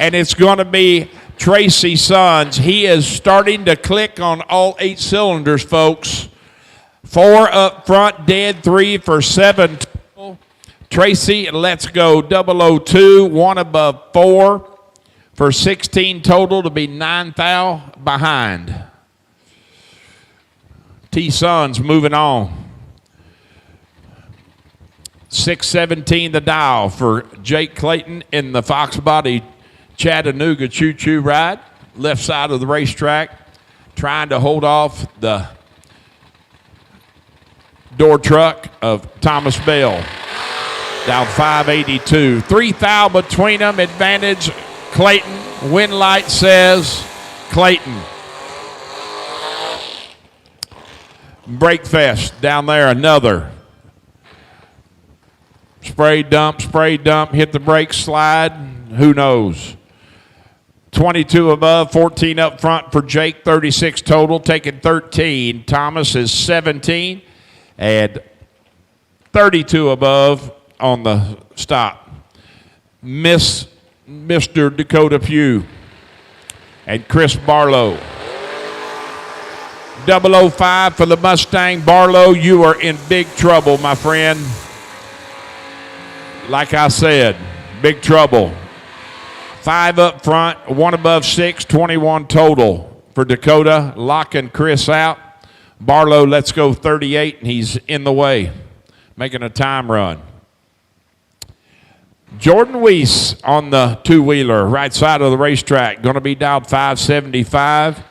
And it's going to be Tracy Sons. He is starting to click on all 8 cylinders, folks. 4 up front, dead 3 for 7 total. Tracy, let's go. 002, 1 above 4 for 16 total to be 9 thou behind. T Sons moving on. 617 the dial for Jake Clayton in the Fox Body Chattanooga choo-choo ride. Left side of the racetrack, trying to hold off the door truck of Thomas Bell. Down 582. 3 thou between them. Advantage Clayton. Wind light says Clayton. Breakfast down there, another. Spray dump, hit the brake, slide, who knows. 22 above, 14 up front for Jake, 36 total, taking 13. Thomas is 17, and 32 above on the stop. Mr. Dakota Pugh and Chris Barlow. 005 for the Mustang. Barlow, you are in big trouble, my friend. Like I said, big trouble. 5 up front, 1 above 6, 21 total for Dakota, locking Chris out. Barlow, let's go 38, and he's in the way, making a time run. Jordan Weiss on the two-wheeler, right side of the racetrack, going to be down 575.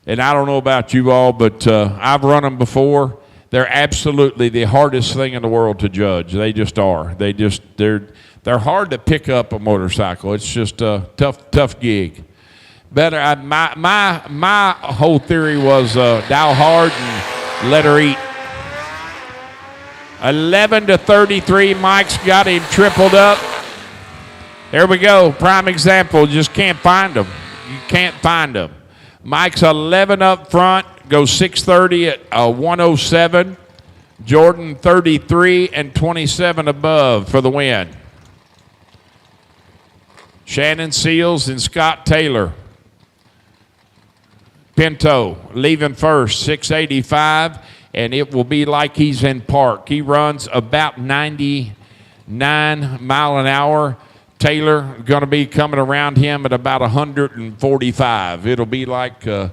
And I don't know about you all, but I've run them before. They're absolutely the hardest thing in the world to judge. They just are. They're hard to pick up a motorcycle. It's just a tough gig. Better. My whole theory was dial hard and let her eat. 11-33. Mike's got him tripled up. There we go. Prime example. Just can't find them. You can't find them. Mike's 11 up front. Goes 6:30 at 107. Jordan 33 and 27 above for the win. Shannon Seals and Scott Taylor. Pinto leaving first, 685, and it will be like he's in park. He runs about 99 mile an hour. Taylor going to be coming around him at about 145. It'll be like the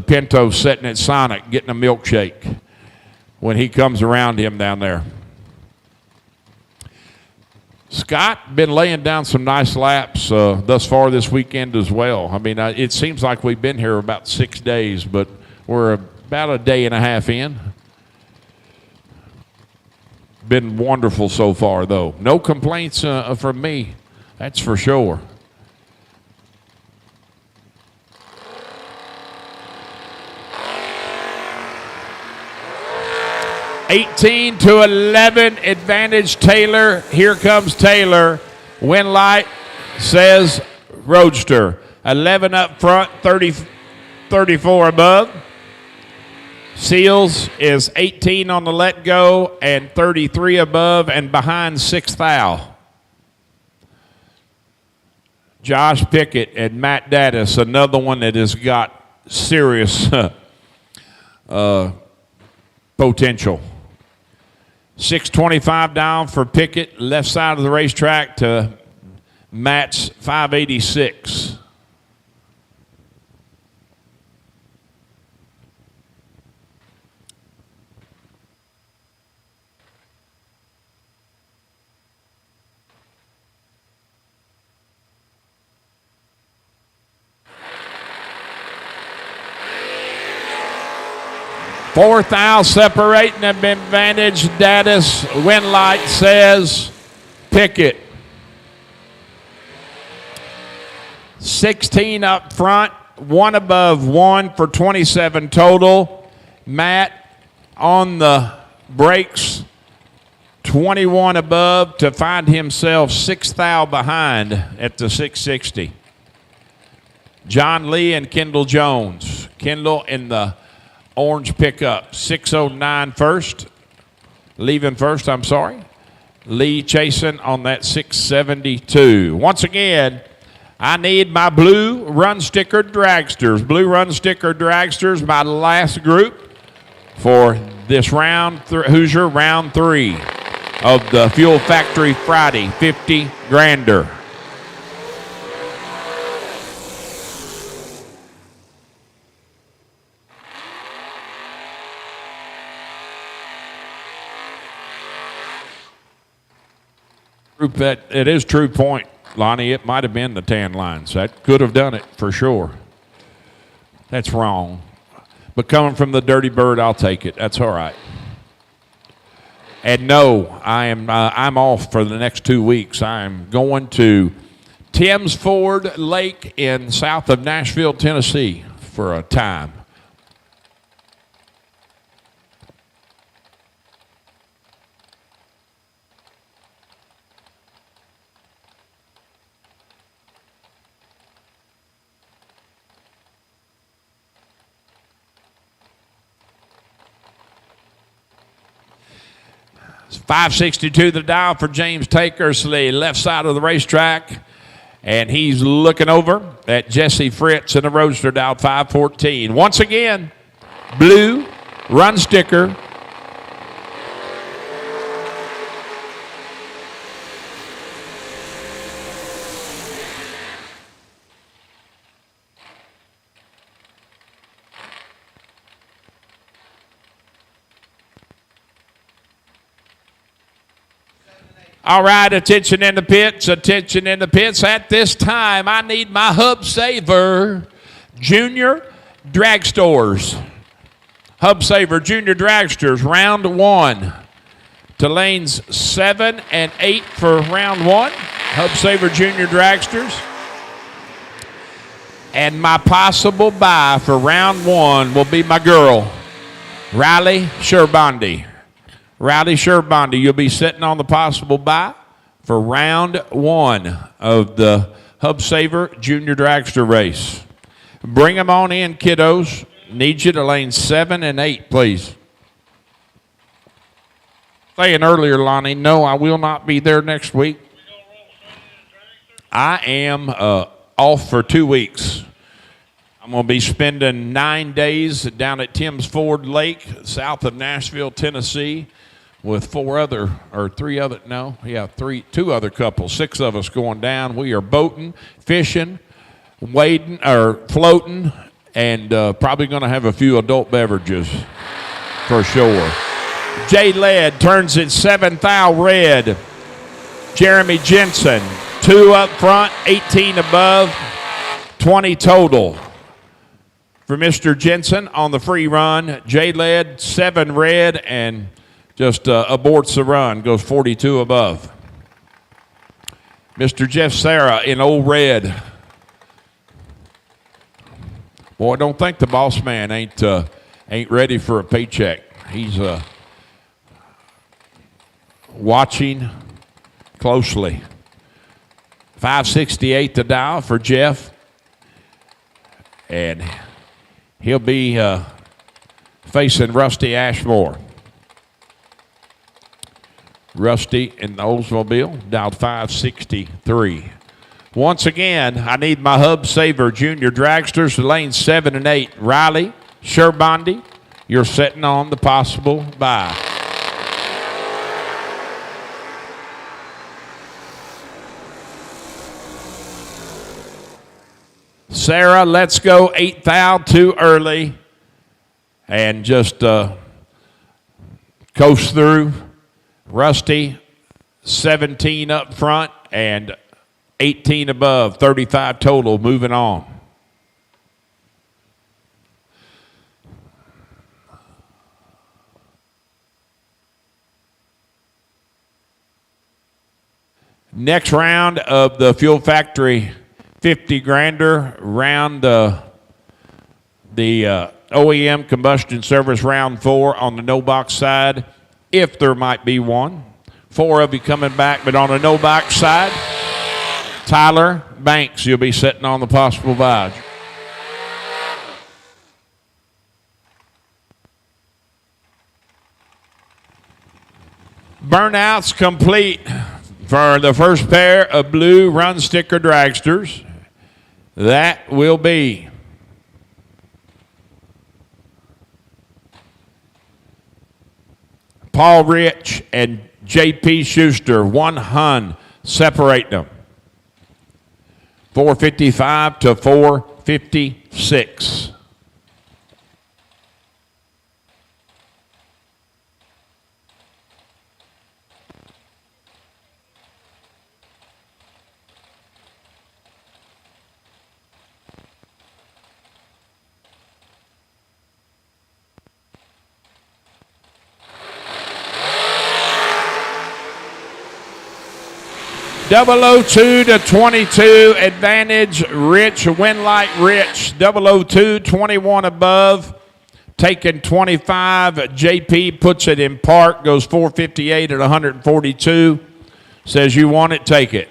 Pinto sitting at Sonic getting a milkshake when he comes around him down there. Scott been laying down some nice laps thus far this weekend as well. I mean, it seems like we've been here about 6 days, but we're about a day and a half in. Been wonderful so far, though. No complaints from me, that's for sure. (18-11) advantage Taylor. Here comes Taylor. Win light says Roadster. 11 up front, 34 above. Seals is 18 on the let go and 33 above and behind 6th thou. Josh Pickett and Matt Dattis, another one that has got serious potential. 625 down for Pickett, left side of the racetrack to Matt's 586. Fourth thou separating an advantage. Dattis. Win light says Pickett. 16 up front, 1 above 1 for 27 total. Matt on the brakes, 21 above to find himself 6th thou behind at the 660. John Lee and Kendall Jones. Kendall in the orange pickup, 609 first. Leaving first, I'm sorry. Lee chasing on that 672. Once again, I need my blue run sticker dragsters. Blue run sticker dragsters, my last group for this round, Hoosier round 3 of the Fuel Factory Friday 50 grander. That it is true point, Lonnie. It might have been the tan lines. That could have done it for sure. That's wrong. But coming from the Dirty Bird, I'll take it. That's all right. And no, I'm off for the next 2 weeks. I'm going to Tim's Ford Lake in south of Nashville, Tennessee for a time. It's 562 the dial for James Takersley, left side of the racetrack. And he's looking over at Jesse Fritz in the Roadster dial 514. Once again, blue run sticker. All right, attention in the pits, attention in the pits. At this time, I need my Hub Saver Junior Dragsters. Hub Saver Junior Dragsters, round 1. To lanes 7 and 8 for round 1. Hub Saver Junior Dragsters. And my possible bye for round 1 will be my girl, Riley Sherbondi. Riley Sherbondi, you'll be sitting on the possible bye for round 1 of the Hub Saver Junior Dragster race. Bring them on in, kiddos. Need you to lanes 7 and 8, please. Saying earlier, Lonnie, no, I will not be there next week. I am off for 2 weeks. I'm going to be spending 9 days down at Timms Ford Lake, south of Nashville, Tennessee, with 2 other couples, 6 of us going down. We are boating, fishing, wading, or floating, and probably going to have a few adult beverages for sure. Jay Led turns it 7th thou red. Jeremy Jensen, 2 up front, 18 above, 20 total. For Mr. Jensen on the free run, Jay Led, 7 red, and just aborts the run, goes 42 above. Mr. Jeff Sarah in old red. Boy, don't think the boss man ain't ready for a paycheck. He's watching closely. 568 to dial for Jeff. And he'll be facing Rusty Ashmore. Rusty in the Oldsmobile, dialed 563. Once again, I need my Hub Saver Junior Dragsters to lanes 7 and 8. Riley, Sherbondi, you're sitting on the possible bye. Sarah, let's go 8th thou too early and just coast through. Rusty, 17 up front and 18 above, 35 total, moving on. Next round of the Fuel Factory 50 grander round, the OEM combustion service round 4 on the no box side, if there might be one. 4 of you coming back, but on the no box side, Tyler Banks, you'll be sitting on the possible bye. Burnouts complete for the first pair of blue run sticker dragsters. That will be Paul Rich and J.P. Schuster, 1 Hun, separating them. 455 to 456. .002 to 22, advantage Rich, Winlight Rich, 002, 21 above, taking 25. JP puts it in park, goes 458 at 142, says you want it, take it.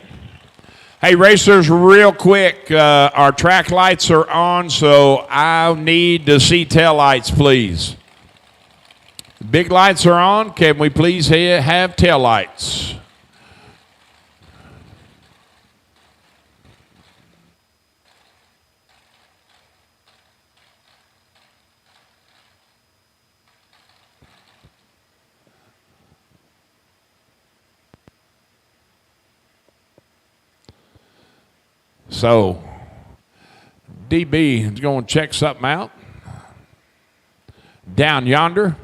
Hey, racers, real quick, our track lights are on, so I need to see tail lights, please. Big lights are on, can we please have tail lights? So, DB is going to check something out. Down yonder.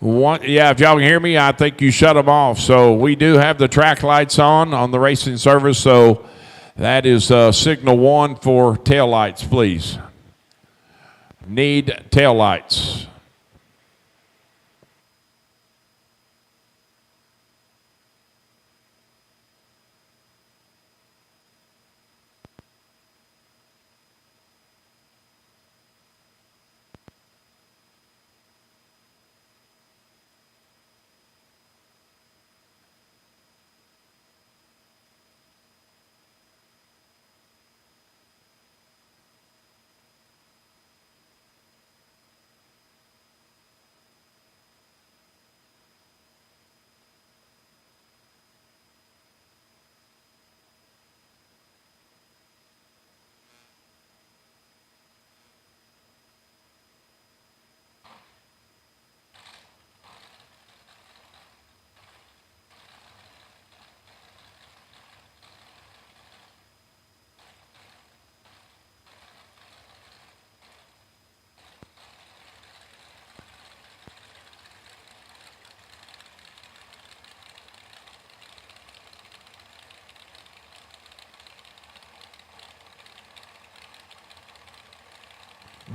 Yeah, if y'all can hear me, I think you shut them off. So, we do have the track lights on the racing service. So, that is signal 1 for tail lights, please. Need tail lights.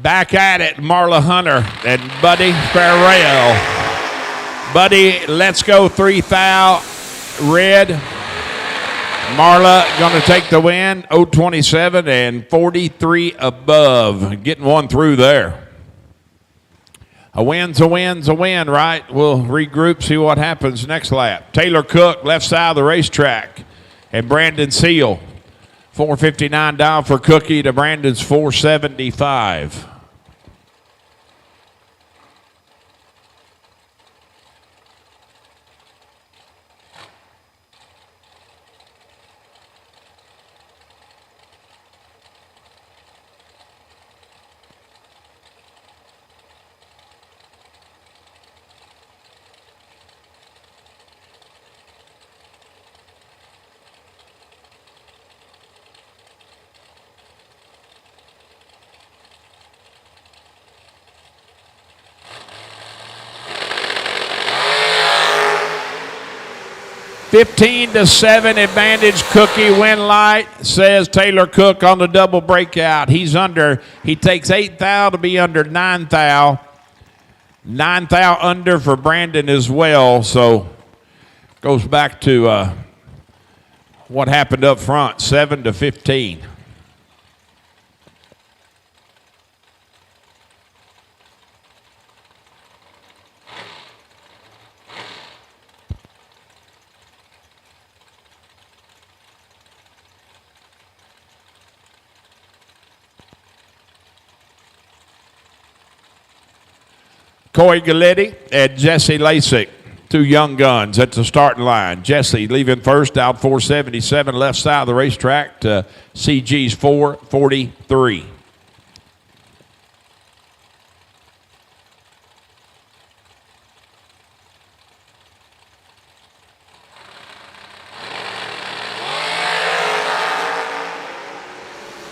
Back at it, Marla Hunter and Buddy Farrell. Buddy, let's go 3,000. Red. Marla going to take the win. 027 and 43 above. Getting one through there. A win's a win's a win, right? We'll regroup, see what happens next lap. Taylor Cook, left side of the racetrack. And Brandon Seal. 459 down for Cookie to Brandon's 475. (15-7) advantage. Cookie win light, says Taylor Cook on the double breakout. He's under. He takes 8,000 to be under 9,000. 9,000 under for Brandon as well. So goes back to what happened up front, 7-15. Corey Galletti and Jesse Lasik, two young guns at the starting line. Jesse leaving first, out 477, left side of the racetrack to CG's 443.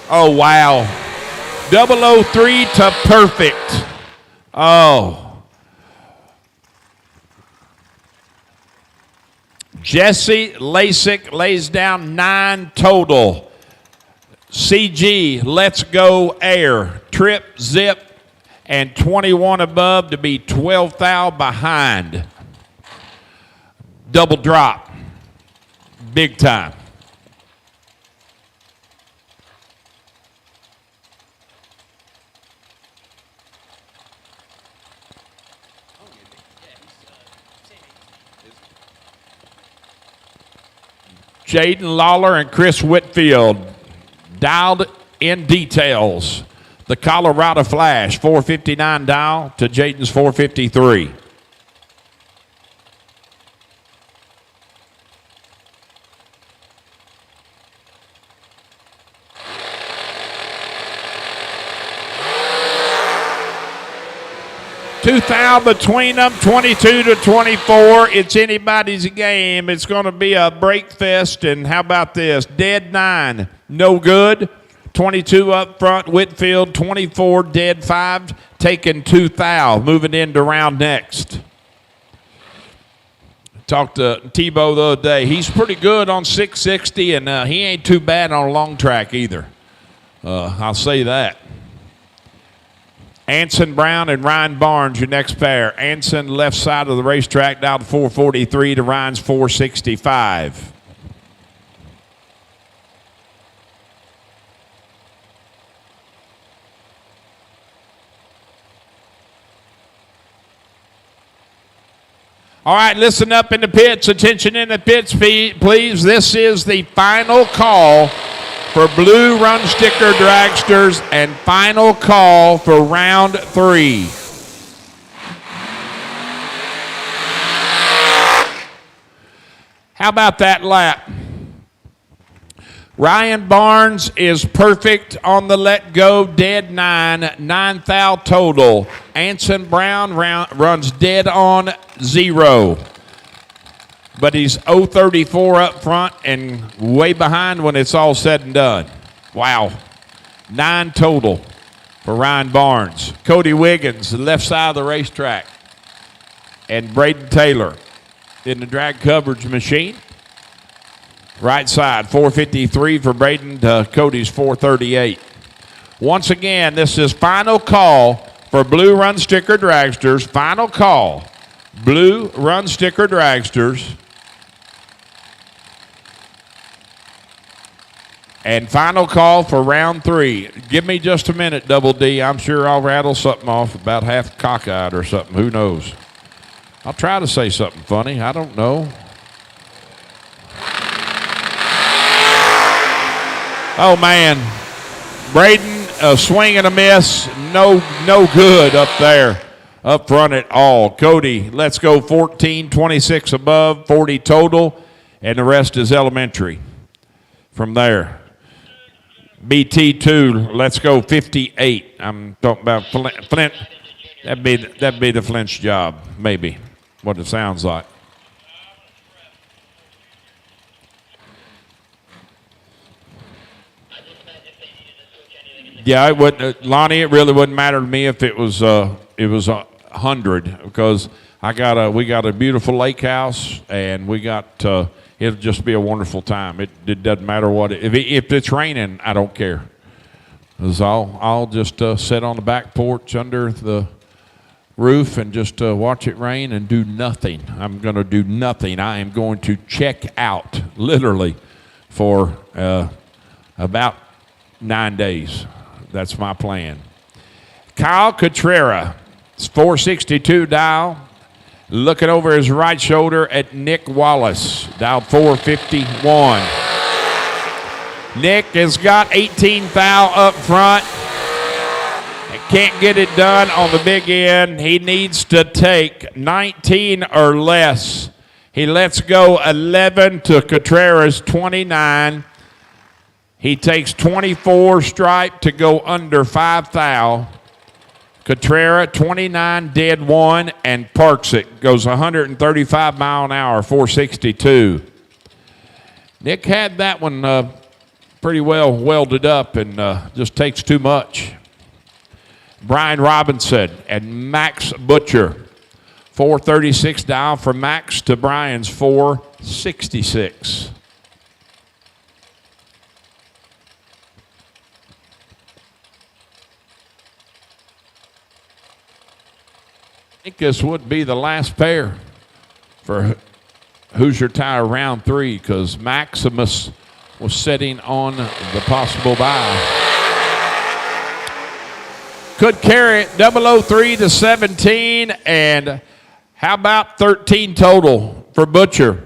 Oh, wow. 003 to perfect. Oh. Jesse Lasik lays down 9 total. CG, let's go air. Trip, zip, and 21 above to be 12,000 behind. Double drop. Big time. Jaden Lawler and Chris Whitfield dialed in details. The Colorado Flash, 459 dial to Jaden's 453. $2,000 between them, 22-24. It's anybody's game. It's going to be a break fest. And how about this? Dead 9, no good. 22 up front, Whitfield. 24, dead 5, taking 2,000. Moving into round next. Talked to Tebow the other day. He's pretty good on 660, and he ain't too bad on a long track either. I'll say that. Anson Brown and Ryan Barnes, your next pair. Anson left side of the racetrack down to 443 to Ryan's 465. All right, listen up in the pits. Attention in the pits, please. This is the final call for Blue Run Sticker Dragsters and final call for round 3. How about that lap? Ryan Barnes is perfect on the let go, dead 9, 9,000 total. Anson Brown runs dead on 0. But he's 034 up front and way behind when it's all said and done. Wow. 9 total for Ryan Barnes. Cody Wiggins, the left side of the racetrack. And Braden Taylor in the drag coverage machine. Right side, 453 for Braden to Cody's 438. Once again, this is final call for Blue Run Sticker Dragsters. Final call. Blue Run Sticker Dragsters. And final call for round 3. Give me just a minute, Double D. I'm sure I'll rattle something off about half cockeyed or something. Who knows? I'll try to say something funny. I don't know. Oh, man. Braden, a swing and a miss. No good up there. Up front at all. Cody, let's go 14, 26 above, 40 total, and the rest is elementary from there. BT2, let's go 58. I'm talking about Flint. That'd be the Flint's job, maybe, what it sounds like. Yeah, it would, Lonnie. It really wouldn't matter to me if it was 100 because we got a beautiful lake house and we got. It'll just be a wonderful time. It doesn't matter what. If it's raining, I don't care. 'Cause I'll just sit on the back porch under the roof and just watch it rain and do nothing. I'm going to do nothing. I am going to check out literally for about 9 days. That's my plan. Kyle Cotrera, 462 dial. Looking over his right shoulder at Nick Wallace, dial 451. Nick has got 18 thou up front. Can't get it done on the big end. He needs to take 19 or less. He lets go 11 to Cotrera's 29. He takes 24 stripe to go under 5 thou. Cotrera, 29, dead 1, and parks it. Goes 135 mile an hour, 462. Nick had that one pretty well welded up and just takes too much. Brian Robinson and Max Butcher. 436 down from Max to Brian's 466. I think this would be the last pair for Hoosier Tire round 3 because Maximus was sitting on the possible bye. Could carry it 003 to 17, and how about 13 total for Butcher?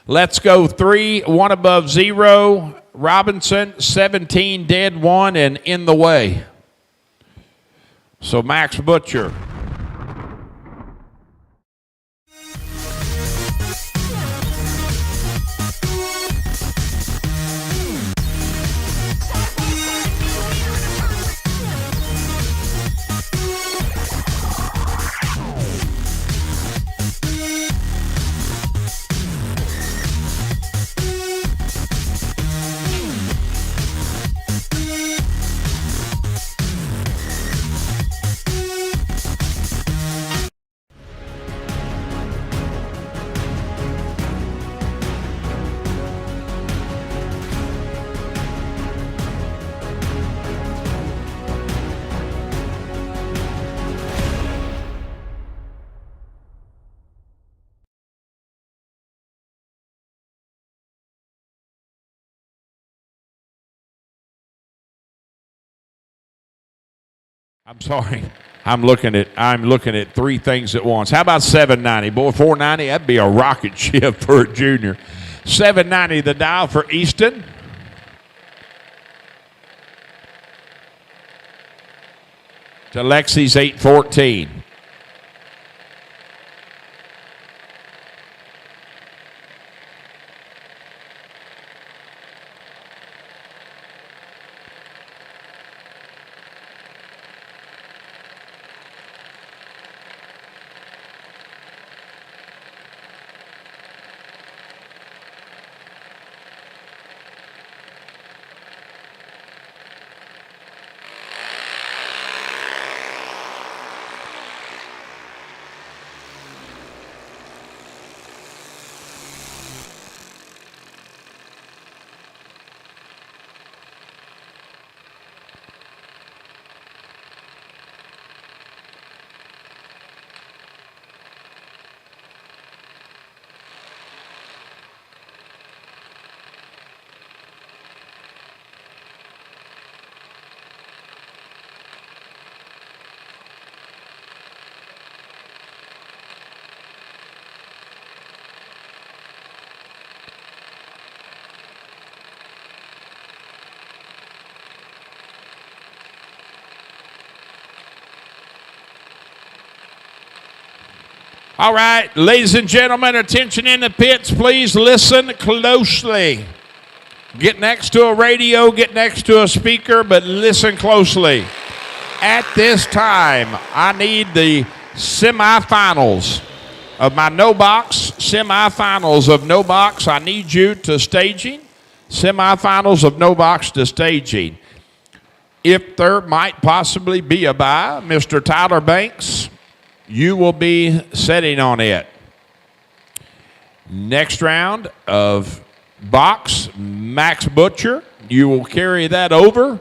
Let's go 3, 1 above 0. Robinson, 17, dead 1, and in the way. So Max Butcher. I'm sorry. I'm looking at 3 things at once. How about 790? Boy, 490, that'd be a rocket ship for a junior. 790 the dial for Easton. To Lexi's 814. All right, ladies and gentlemen, attention in the pits. Please listen closely. Get next to a radio, get next to a speaker, but listen closely. At this time, I need the semifinals of my no box. Semifinals of no box, I need you to staging. Semifinals of no box to staging. If there might possibly be a bye, Mr. Tyler Banks, you will be sitting on it. Next round of box, Max Butcher, you will carry that over.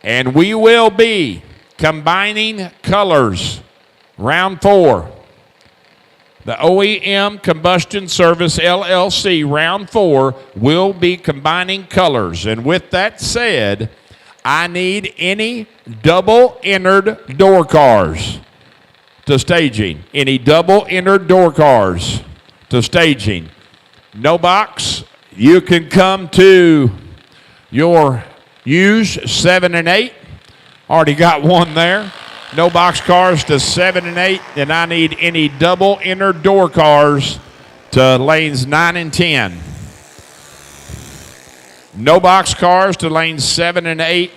And we will be combining colors. Round 4. The OEM Combustion Service LLC, round 4, will be combining colors. And with that said, I need any double-entered door cars to staging. Any double-entered door cars to staging. No box, you can come to your use 7 and 8. Already got one there. No box cars to 7 and 8. And I need any double-entered door cars to lanes 9 and 10. No box cars to lanes 7 and 8.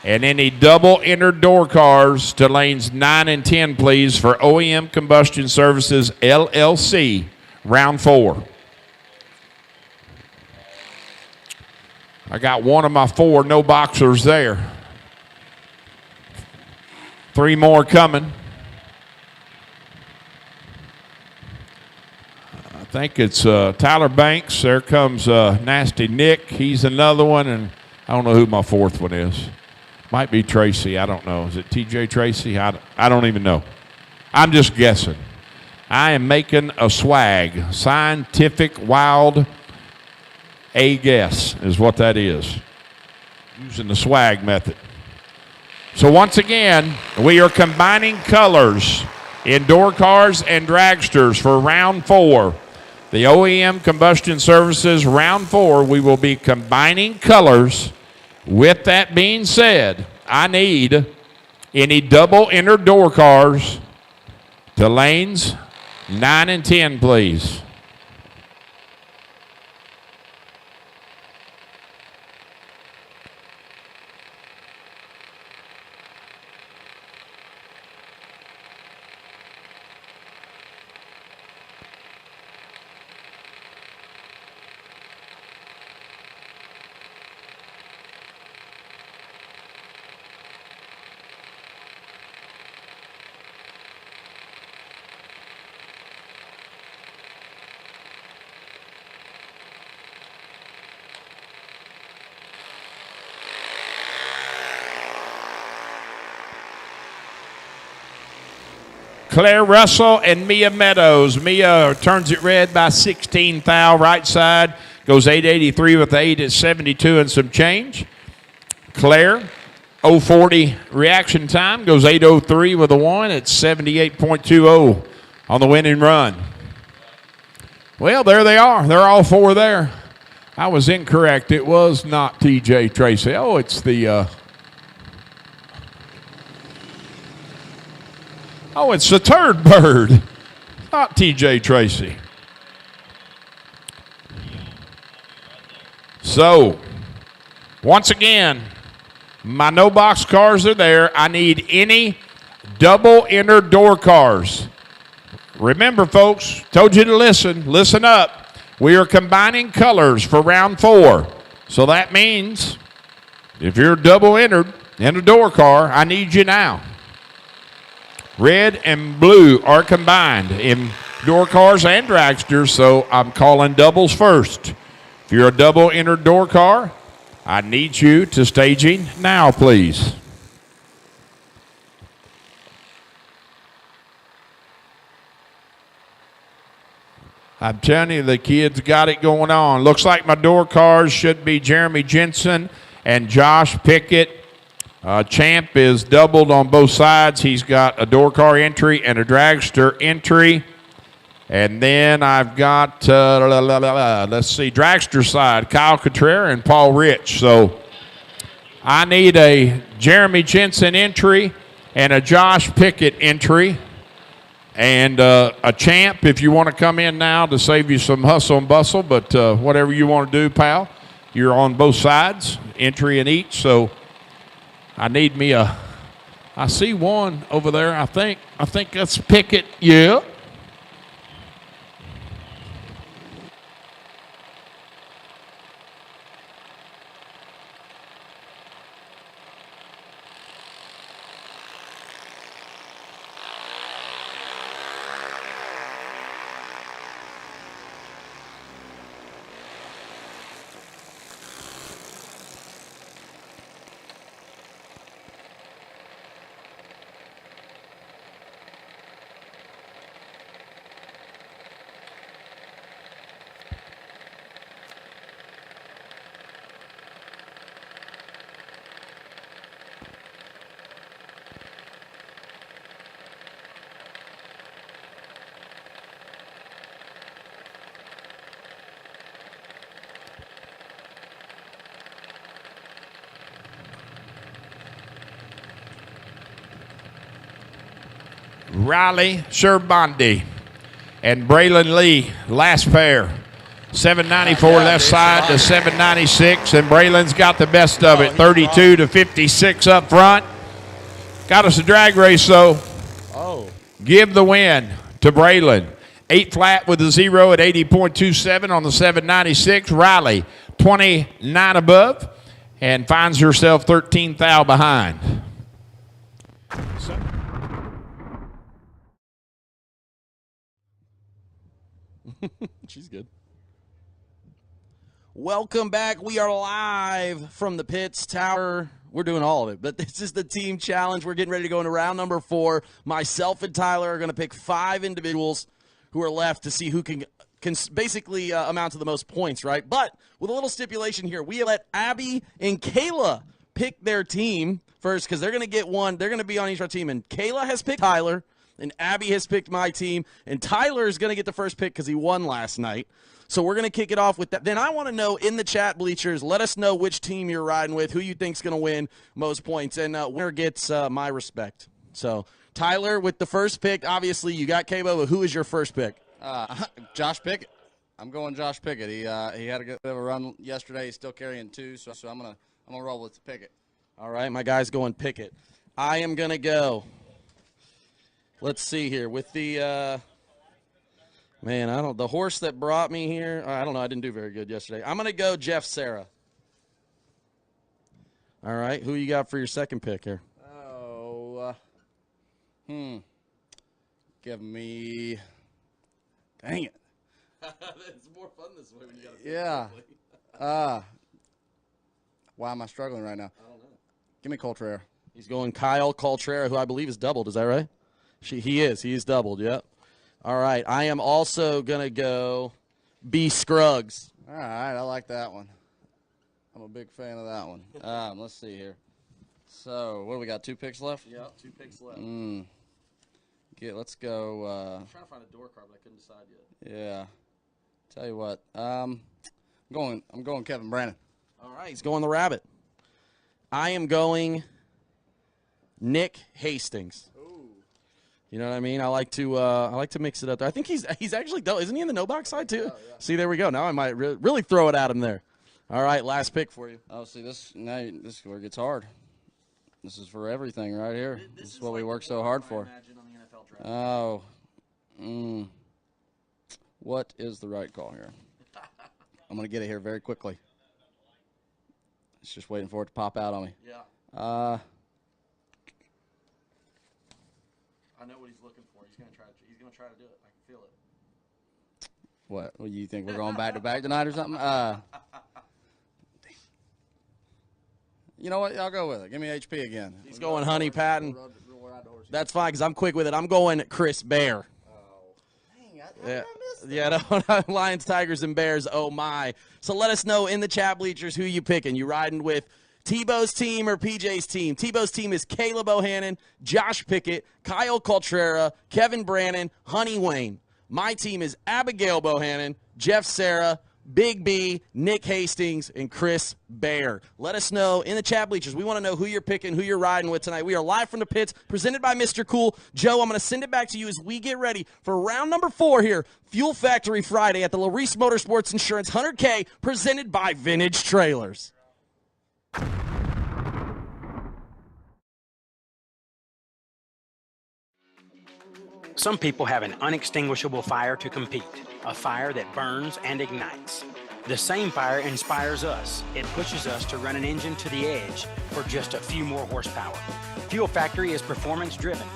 And any double-entered door cars to lanes 9 and 10, please, for OEM Combustion Services, LLC, round 4. I got one of my 4 no boxers there. 3 more coming. I think it's Tyler Banks. There comes Nasty Nick. He's another one, and I don't know who my 4th one is. Might be Tracy. I don't know. Is it TJ Tracy? I don't even know. I'm just guessing. I am making a swag. Scientific wild a guess is what that is. Using the swag method. So once again, we are combining colors in door cars and dragsters for round 4. The OEM Combustion Services round 4, we will be combining colors. With that being said, I need any double-entered door cars to lanes 9 and 10, please. Claire Russell and Mia Meadows. Mia turns it red by 16 thou. Right side goes 883 with 8 at 72 and some change. Claire, 040 reaction time, goes 803 with a 1 at 78.20 on the winning run. Well, there they are. They're all 4 there. I was incorrect. It was not TJ Tracy. Oh, it's the... Oh, it's the turd bird, not TJ Tracy. So, once again, my no box cars are there. I need any double-entered door cars. Remember, folks, told you to listen. Listen up. We are combining colors for round 4. So that means if you're double-entered in a door car, I need you now. Red and blue are combined in door cars and dragsters, so I'm calling doubles first. If you're a double-entered door car, I need you to staging now, please. I'm telling you, the kids got it going on. Looks like my door cars should be Jeremy Jensen and Josh Pickett. Champ is doubled on both sides. He's got a door car entry and a dragster entry. And then I've got, let's see, dragster side, Kyle Cotrera and Paul Rich. So I need a Jeremy Jensen entry and a Josh Pickett entry. And a champ, if you want to come in now to save you some hustle and bustle, but whatever you want to do, pal, you're on both sides, entry in each. So I need me I see one over there. I think that's Pickett. Yeah. Riley Sherbandi and Braylon Lee, last pair. 794 left side to 796, and Braylon's got the best of it, 32 to 56 up front. Got us a drag race, though. Oh. Give the win to Braylon. 8 flat with a 0 at 80.27 on the 796. Riley, 29 above, and finds herself 13 thou behind. She's good. Welcome back. We are live from the pits tower. We're doing all of it, but this is the team challenge. We're getting ready to go into round number 4. Myself and Tyler are going to pick 5 individuals who are left to see who can basically amount to the most points, right? But with a little stipulation here, we let Abby and Kayla pick their team first because they're going to get one. They're going to be on each of our team, and Kayla has picked Tyler, and Abby has picked my team, and Tyler is going to get the first pick because he won last night. So we're going to kick it off with that. Then I want to know in the chat bleachers, let us know which team you're riding with, who you think's going to win most points, and winner gets my respect. So Tyler with the first pick. Obviously, you got K-Bo, but who is your first pick? Josh Pickett. I'm going Josh Pickett. He had a good bit of a run yesterday. He's still carrying 2, so I'm gonna roll with Pickett. All right, my guy's going Pickett. I am going to go. Let's see here with the the horse that brought me here. I don't know. I didn't do very good yesterday. I'm going to go Jeff Sarah. All right, who you got for your second pick here? Give me. Dang it. It's more fun this way when you got to pick Yeah. Why am I struggling right now? I don't know. Give me Coltrera. He's going Kyle Coltrera, who I believe is doubled. Is that right? He is. He's doubled, yep. All right. I am also going to go B. Scruggs. All right. I like that one. I'm a big fan of that one. Let's see here. So, what do we got? 2 picks left? Yep, 2 picks left. Let's go. I'm trying to find a door card, but I couldn't decide yet. Yeah. Tell you what. I'm going Kevin Brannon. All right. He's going the rabbit. I am going Nick Hastings. You know what I mean? I like to mix it up there. I think he's actually isn't he in the no box side too? Yeah. See, there we go. Now I might really throw it at him there. All right, last pick for you. Oh, see this is where it gets hard. This is for everything right here. This is what we work so hard for. Oh, what is the right call here? I'm gonna get it here very quickly. It's just waiting for it to pop out on me. Yeah. I know what he's looking for. He's gonna try to do it. I can feel it. What? Well, you think we're going back to back tonight or something? You know what? I'll go with it. Give me HP again. He's going Honey Patton. That's fine because I'm quick with it. I'm going Chris Bear. Yeah, no, Lions, Tigers, and Bears. Oh my! So let us know in the chat bleachers who you picking. You riding with Tebow's team or PJ's team? Tebow's team is Caleb Bohannon, Josh Pickett, Kyle Coltrera, Kevin Brannon, Honey Wayne. My team is Abigail Bohannon, Jeff Sarah, Big B, Nick Hastings, and Chris Bear. Let us know in the chat bleachers. We want to know who you're picking, who you're riding with tonight. We are live from the pits, presented by Mr. Cool. Joe, I'm going to send it back to you as we get ready for round number 4 here, Fuel Factory Friday at the Larice Motorsports Insurance 100K, presented by Vintage Trailers. Some people have an unextinguishable fire to compete, a fire that burns and ignites. The same fire inspires us. It pushes us to run an engine to the edge for just a few more horsepower. Fuel Factory is performance driven,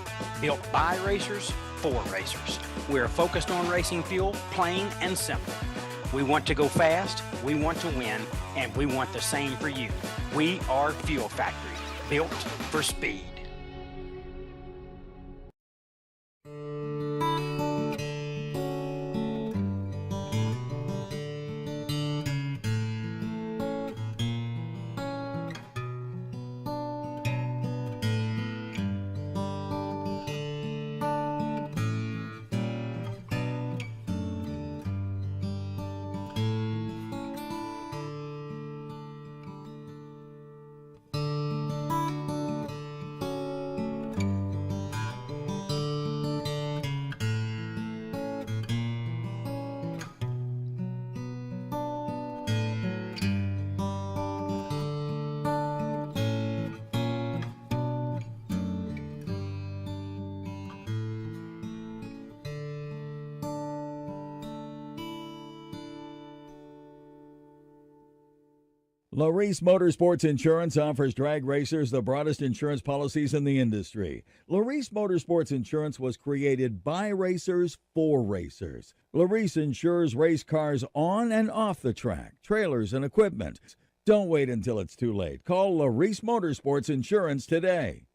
built by racers for racers. We're focused on racing fuel, plain and simple. We want to go fast, we want to win, and we want the same for you. We are Fuel Factory, built for speed. Larice Motorsports Insurance offers drag racers the broadest insurance policies in the industry. Larice Motorsports Insurance was created by racers for racers. Larice insures race cars on and off the track, trailers, and equipment. Don't wait until it's too late. Call Larice Motorsports Insurance today.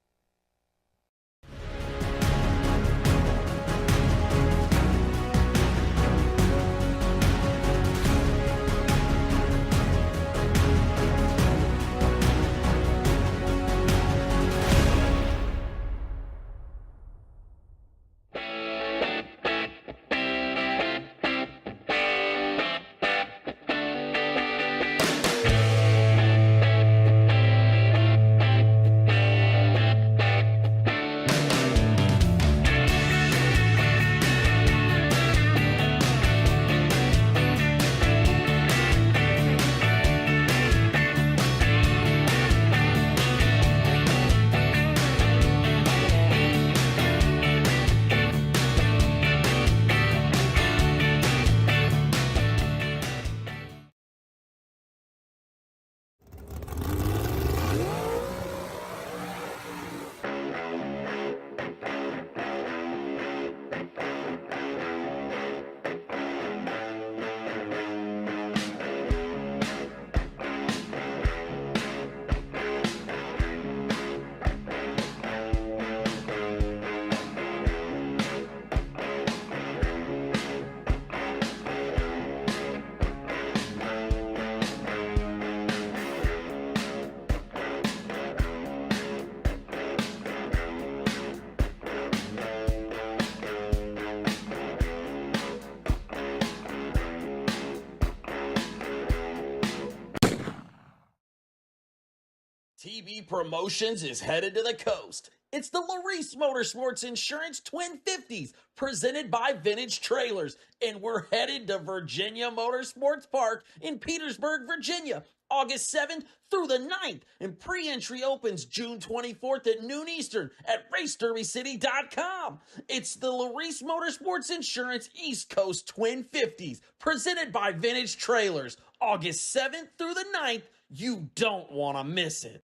TB Promotions is headed to the coast. It's the Larice Motorsports Insurance Twin 50s, presented by Vintage Trailers, and we're headed to Virginia Motorsports Park in Petersburg, Virginia, August 7th through the 9th, and pre-entry opens June 24th at noon Eastern at RaceDerbyCity.com. It's the Larice Motorsports Insurance East Coast Twin 50s, presented by Vintage Trailers, August 7th through the 9th. You don't want to miss it.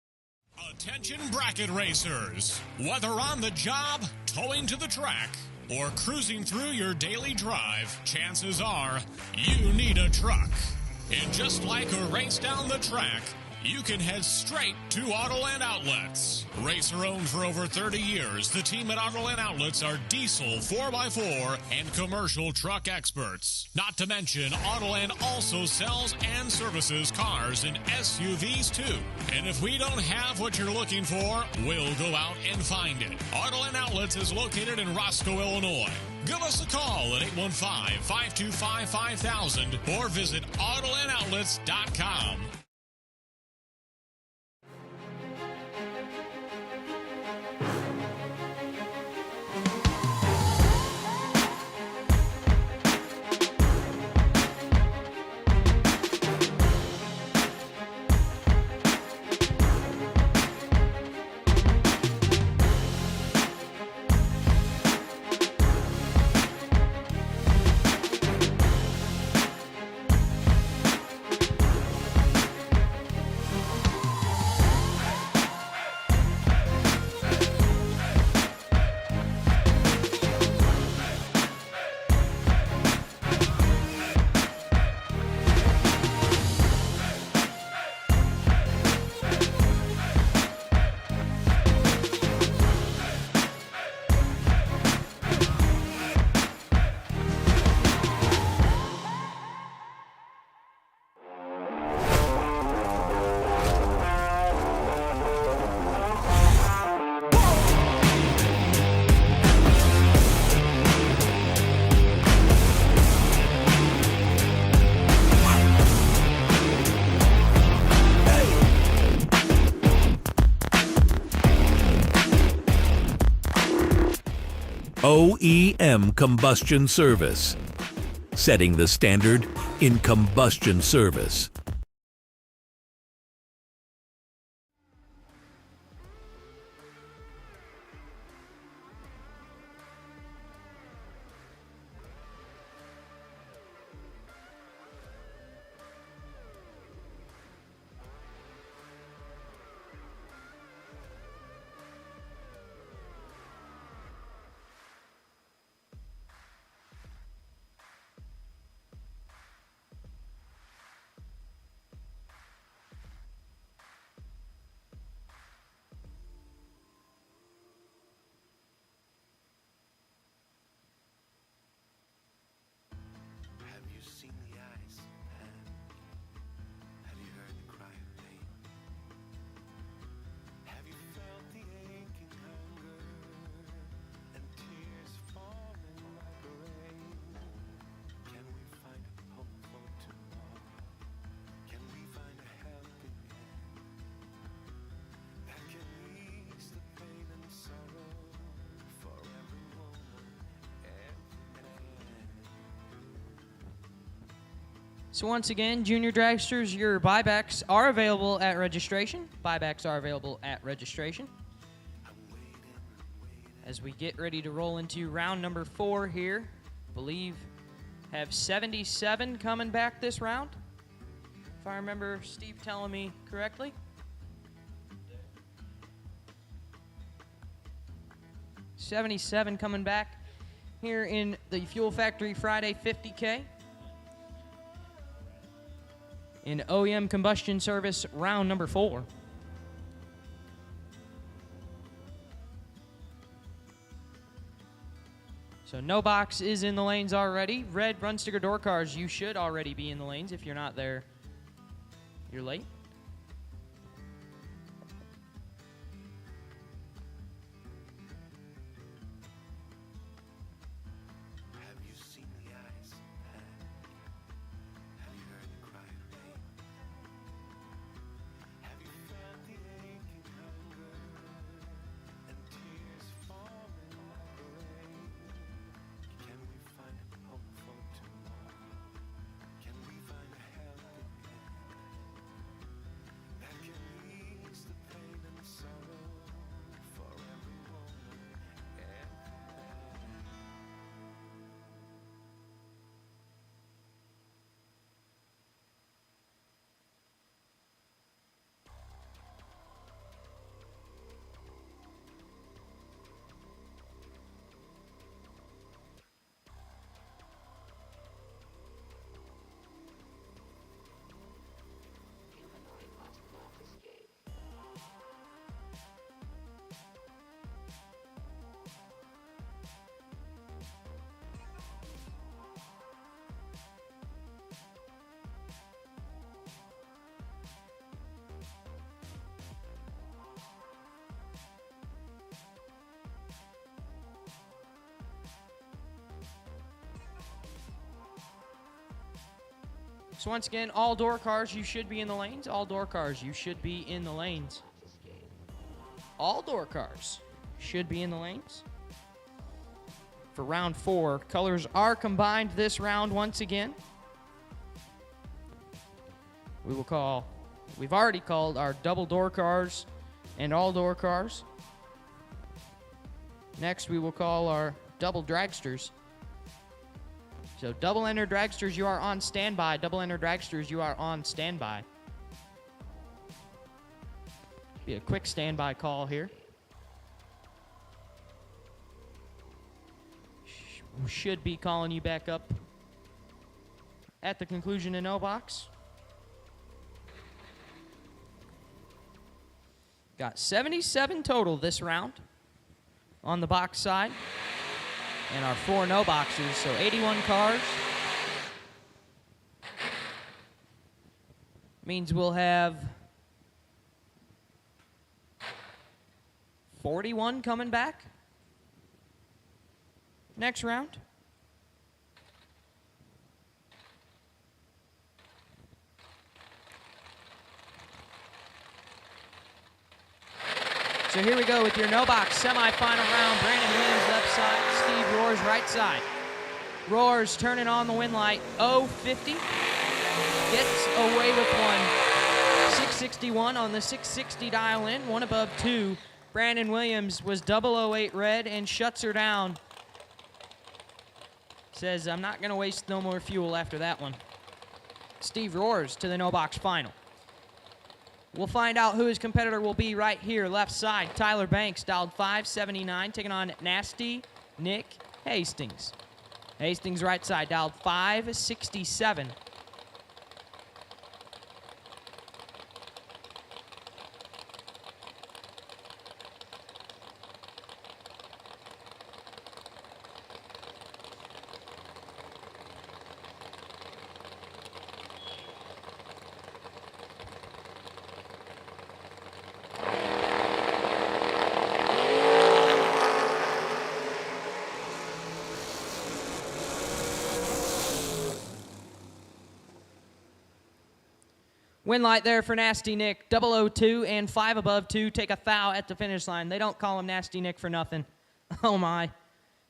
Attention bracket racers. Whether on the job, towing to the track, or cruising through your daily drive, chances are you need a truck. And just like a race down the track, you can head straight to Autoland Outlets. Racer owned for over 30 years, the team at Autoland Outlets are diesel 4x4 and commercial truck experts. Not to mention, Autoland also sells and services cars and SUVs too. And if we don't have what you're looking for, we'll go out and find it. Autoland Outlets is located in Roscoe, Illinois. Give us a call at 815-525-5000 or visit AutolandOutlets.com. OEM Combustion Service, setting the standard in combustion service. So once again, Junior Dragsters, your buybacks are available at registration. Buybacks are available at registration. As we get ready to roll into round number 4 here, I believe have 77 coming back this round, if I remember Steve telling me correctly. $77 coming back here in the Fuel Factory Friday 50K. In OEM Combustion Service round number 4. So no box is in the lanes already. Red run sticker door cars, you should already be in the lanes. If you're not there, you're late. So once again, all door cars, you should be in the lanes. All door cars, you should be in the lanes. All door cars should be in the lanes. For round 4, colors are combined this round once again. We've already called our double door cars and all door cars. Next, we will call our double dragsters. So double enter dragsters, you are on standby. Double enter dragsters, you are on standby. Be a quick standby call here. Should be calling you back up at the conclusion of no box. Got 77 total this round on the box side. And our 4 no boxers, so 81 cars. Means we'll have 41 coming back next round. So here we go with your no box semifinal round. Brandon Williams left side, Steve Roars right side. Roars turning on the win light, 050. Gets away with one. 661 on the 660 dial in, one above 2. Brandon Williams was 008 red and shuts her down. Says, I'm not going to waste no more fuel after that one. Steve Roars to the no box final. We'll find out who his competitor will be right here, left side. Tyler Banks, dialed 579, taking on Nasty Nick Hastings. Hastings right side, dialed 567. Win light there for Nasty Nick. 002 and 5 above 2 take a thou at the finish line. They don't call him Nasty Nick for nothing. Oh my.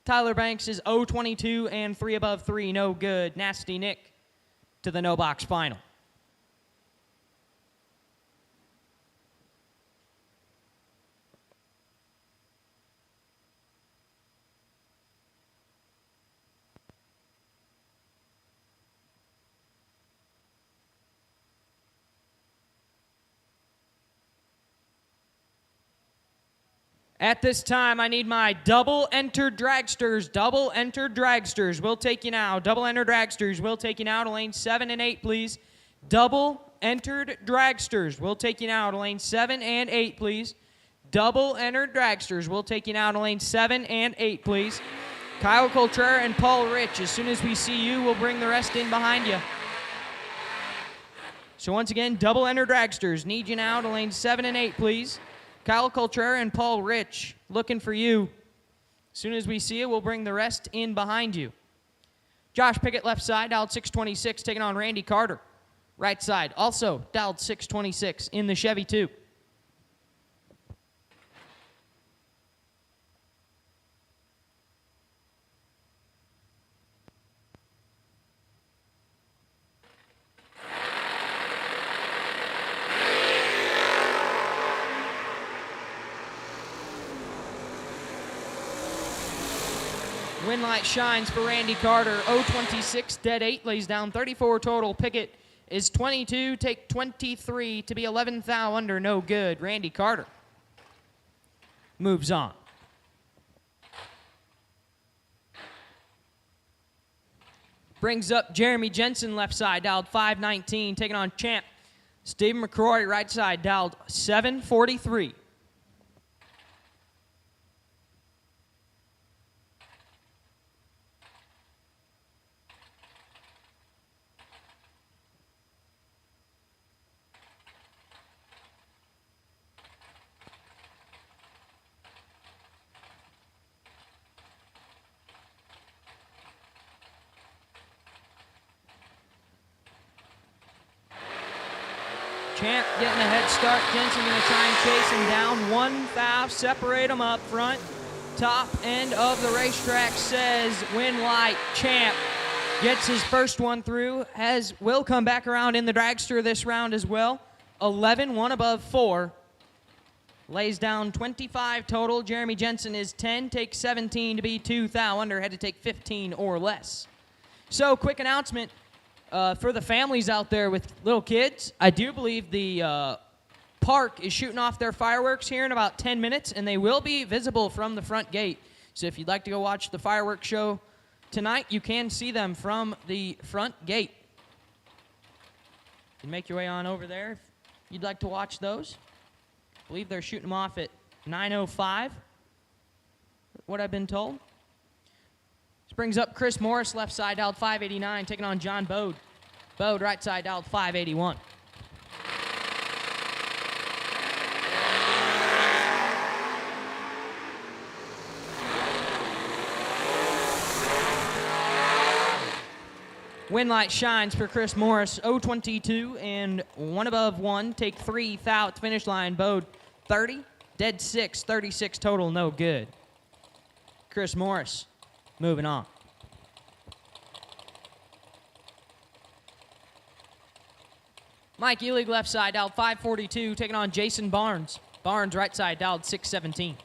Tyler Banks is 022 and 3 above 3. No good. Nasty Nick to the no box final. At this time, I need my double-entered dragsters. Double-entered dragsters. We'll take you now. Double-entered dragsters. We'll take you now to lanes 7 and 8, please. Double-entered dragsters. We'll take you now to lanes 7 and 8, please. Double-entered dragsters. We'll take you now to lanes 7 and 8, please. Kyle Coltrera and Paul Rich. As soon as we see you, we'll bring the rest in behind you. So once again, double-entered dragsters. Need you now to lanes 7 and 8, please. Kyle Coltrera and Paul Rich, looking for you. As soon as we see it, we'll bring the rest in behind you. Josh Pickett, left side, dialed 626, taking on Randy Carter. Right side, also dialed 626 in the Chevy 2. Win light shines for Randy Carter. 026, dead 8, lays down 34 total. Pickett is 22, take 23 to be 11th thou under, no good. Randy Carter moves on. Brings up Jeremy Jensen, left side, dialed 519, taking on champ Stephen McCrory, right side, dialed 743. Champ getting a head start. Jensen going to try and chase him down. 1 foul, separate him up front. Top end of the racetrack says Winlight. Champ gets his first one through, will come back around in the dragster this round as well. 11, 1 above 4. Lays down 25 total. Jeremy Jensen is 10, takes 17 to be 2 thou under, had to take 15 or less. So, quick announcement for the families out there with little kids. I do believe the park is shooting off their fireworks here in about 10 minutes, and they will be visible from the front gate. So if you'd like to go watch the fireworks show tonight, you can see them from the front gate. You can make your way on over there if you'd like to watch those. I believe they're shooting them off at 9:05, what I've been told. This brings up Chris Morris, left side, dialed 589, taking on John Bode. Bode, right side, dialed 581. Winlight shines for Chris Morris, 0-22 and 1 above 1. Take 3 thou at the finish line. Bode 30, dead 6, 36 total, no good. Chris Morris moving on. Mike Elig, left side, dialed 542, taking on Jason Barnes. Barnes, right side, dialed 617.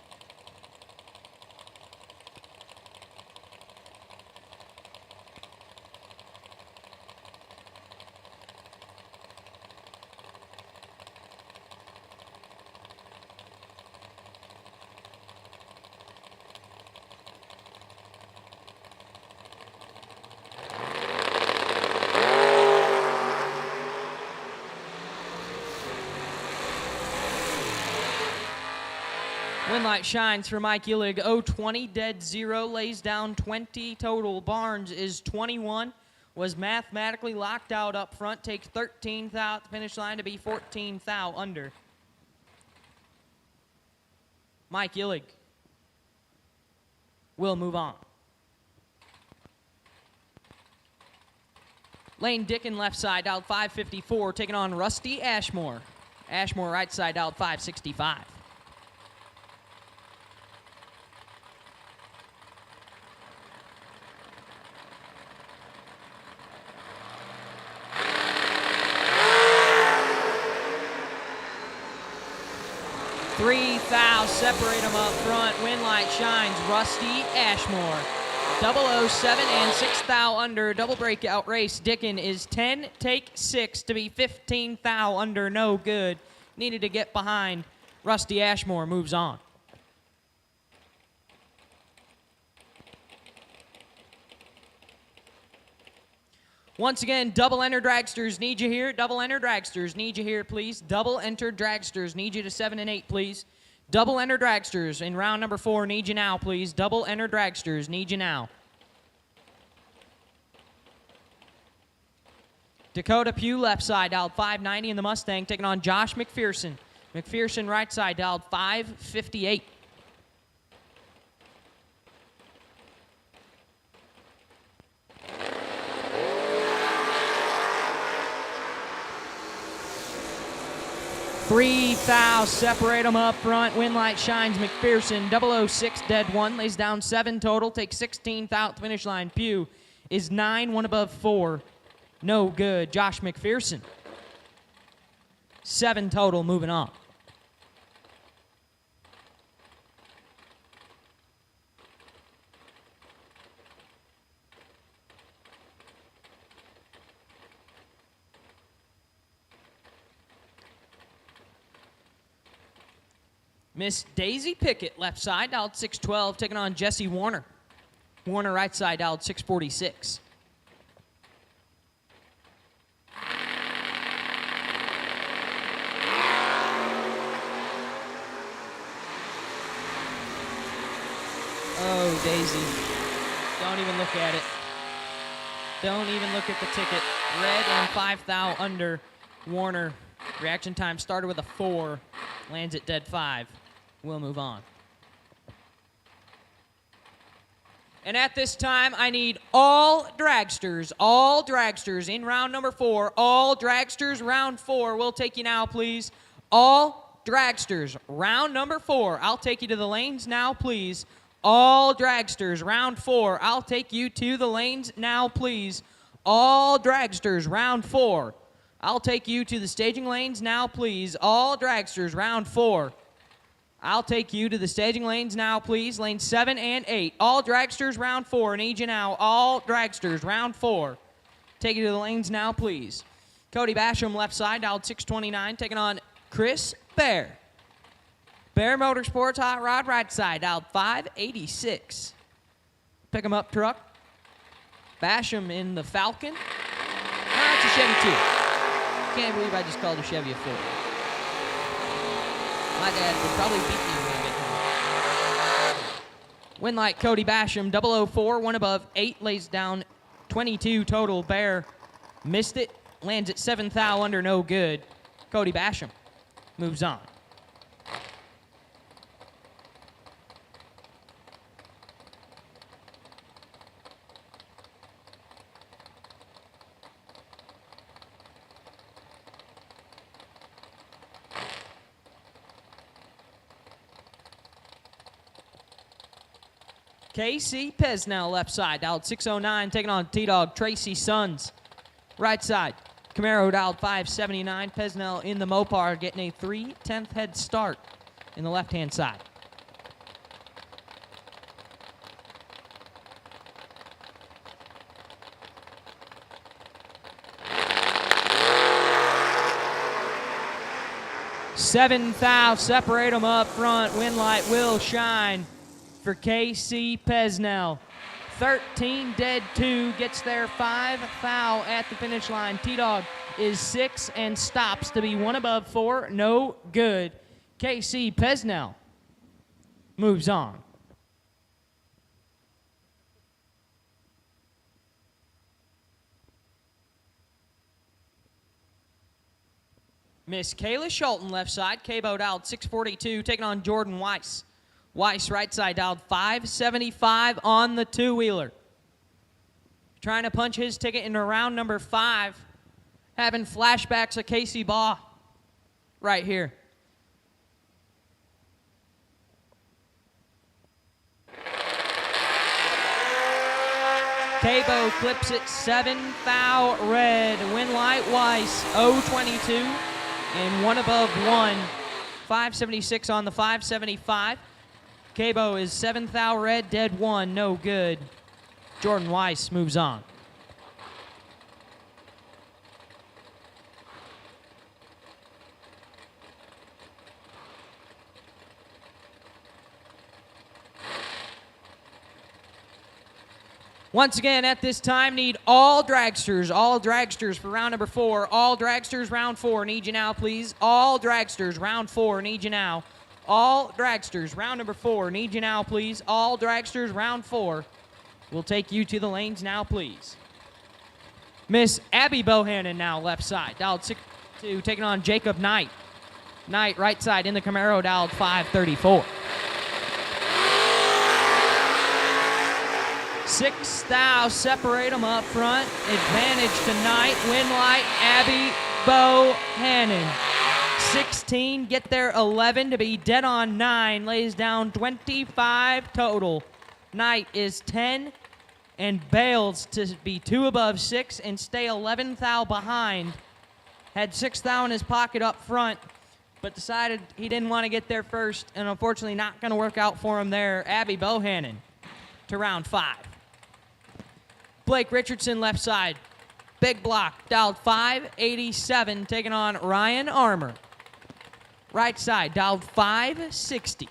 Winlight shines for Mike Elig, 0-20, dead 0, lays down 20 total. Barnes is 21, was mathematically locked out up front, takes 13 thou at the finish line to be 14 thou under. Mike Elig will move on. Lane Dickin, left side, dialed 554, taking on Rusty Ashmore. Ashmore, right side, dialed 565. Three thou separate them up front. Winlight shines Rusty Ashmore. 007 and 6 thou under. Double breakout race. Dickin is 10, take 6 to be 15 thou under. No good. Needed to get behind. Rusty Ashmore moves on. Once again, double enter dragsters, need you here. Double enter dragsters, need you here, please. Double enter dragsters, need you to 7 and 8, please. Double enter dragsters in round number 4, need you now, please. Double enter dragsters, need you now. Dakota Pugh, left side, dialed 590 in the Mustang, taking on Josh McPherson. McPherson, right side, dialed 558. Three thou separate them up front. Winlight shines McPherson. 006 dead 1. Lays down 7 total. Takes 16 thou at the finish line. Pugh is 9, 1 above 4. No good. Josh McPherson. 7 total, moving on. Miss Daisy Pickett, left side, dialed 612, taking on Jesse Warner. Warner, right side, dialed 646. Oh, Daisy. Don't even look at it. Don't even look at the ticket. Red and 5 thou under. Warner. Reaction time started with a 4. Lands at dead 5. We'll move on. And at this time, I need all dragsters in round number 4. All dragsters, round 4. We'll take you now, please. All dragsters, round number 4. I'll take you to the lanes now, please. All dragsters, round 4. I'll take you to the lanes now, please. All dragsters, round 4. I'll take you to the staging lanes now, please. All dragsters, round 4. I'll take you to the staging lanes now, please. Lanes 7 and 8. All dragsters, round 4. Need you now. All dragsters, round 4. Take you to the lanes now, please. Cody Basham, left side, dialed 629, taking on Chris Bear. Bear Motorsports, hot rod, right side, dialed 586. Pick him up truck. Basham in the Falcon. That's a Chevy 2. Can't believe I just called a Chevy a 4. My dad would probably beat me when I get home. Win light Cody Basham, 004, one above 8, lays down 22 total. Bear missed it, lands at 7th thou under, no good. Cody Basham moves on. Casey Pesnell, left side, dialed 609, taking on T-Dog Tracy Sons. Right side, Camaro dialed 579. Pesnell in the Mopar getting a 3/10 head start in the left-hand side. Seventh thou, separate them up front. Wind light will shine for KC Pesnell. 13 dead 2, gets there 5 thou at the finish line. T-Dog is 6 and stops to be 1 above 4, no good. KC Pesnell moves on. Miss Kayla Schulten, left side. Cabo dialed 642, taking on Jordan Weiss. Weiss, right side, dialed 575 on the two-wheeler. Trying to punch his ticket into round number 5. Having flashbacks of Casey Baugh right here. Cabo clips it 7 thou red. Win light Weiss 022 and 1 above 1. 576 on the 575. Cabo is 7 thou red, dead 1, no good. Jordan Weiss moves on. Once again, at this time, need all dragsters for round number 4. All dragsters, round 4, need you now, please. All dragsters, round 4, need you now. All dragsters, round number 4, need you now, please. All dragsters, round 4. We'll take you to the lanes now, please. Miss Abby Bohannon now, left side, dialed 6-2, taking on Jacob Knight. Knight, right side, in the Camaro, dialed 534. 6 thou, separate them up front. Advantage to Knight, win light, Abby Bohannon. 16, get there 11 to be dead on 9, lays down 25 total. Knight is 10 and bails to be 2 above 6 and stay 11 thou behind. Had 6 thou in his pocket up front, but decided he didn't want to get there first, and unfortunately not going to work out for him there. Abby Bohannon to round 5. Blake Richardson, left side. Big block, dialed 587, taking on Ryan Armour. Right side, dialed 560.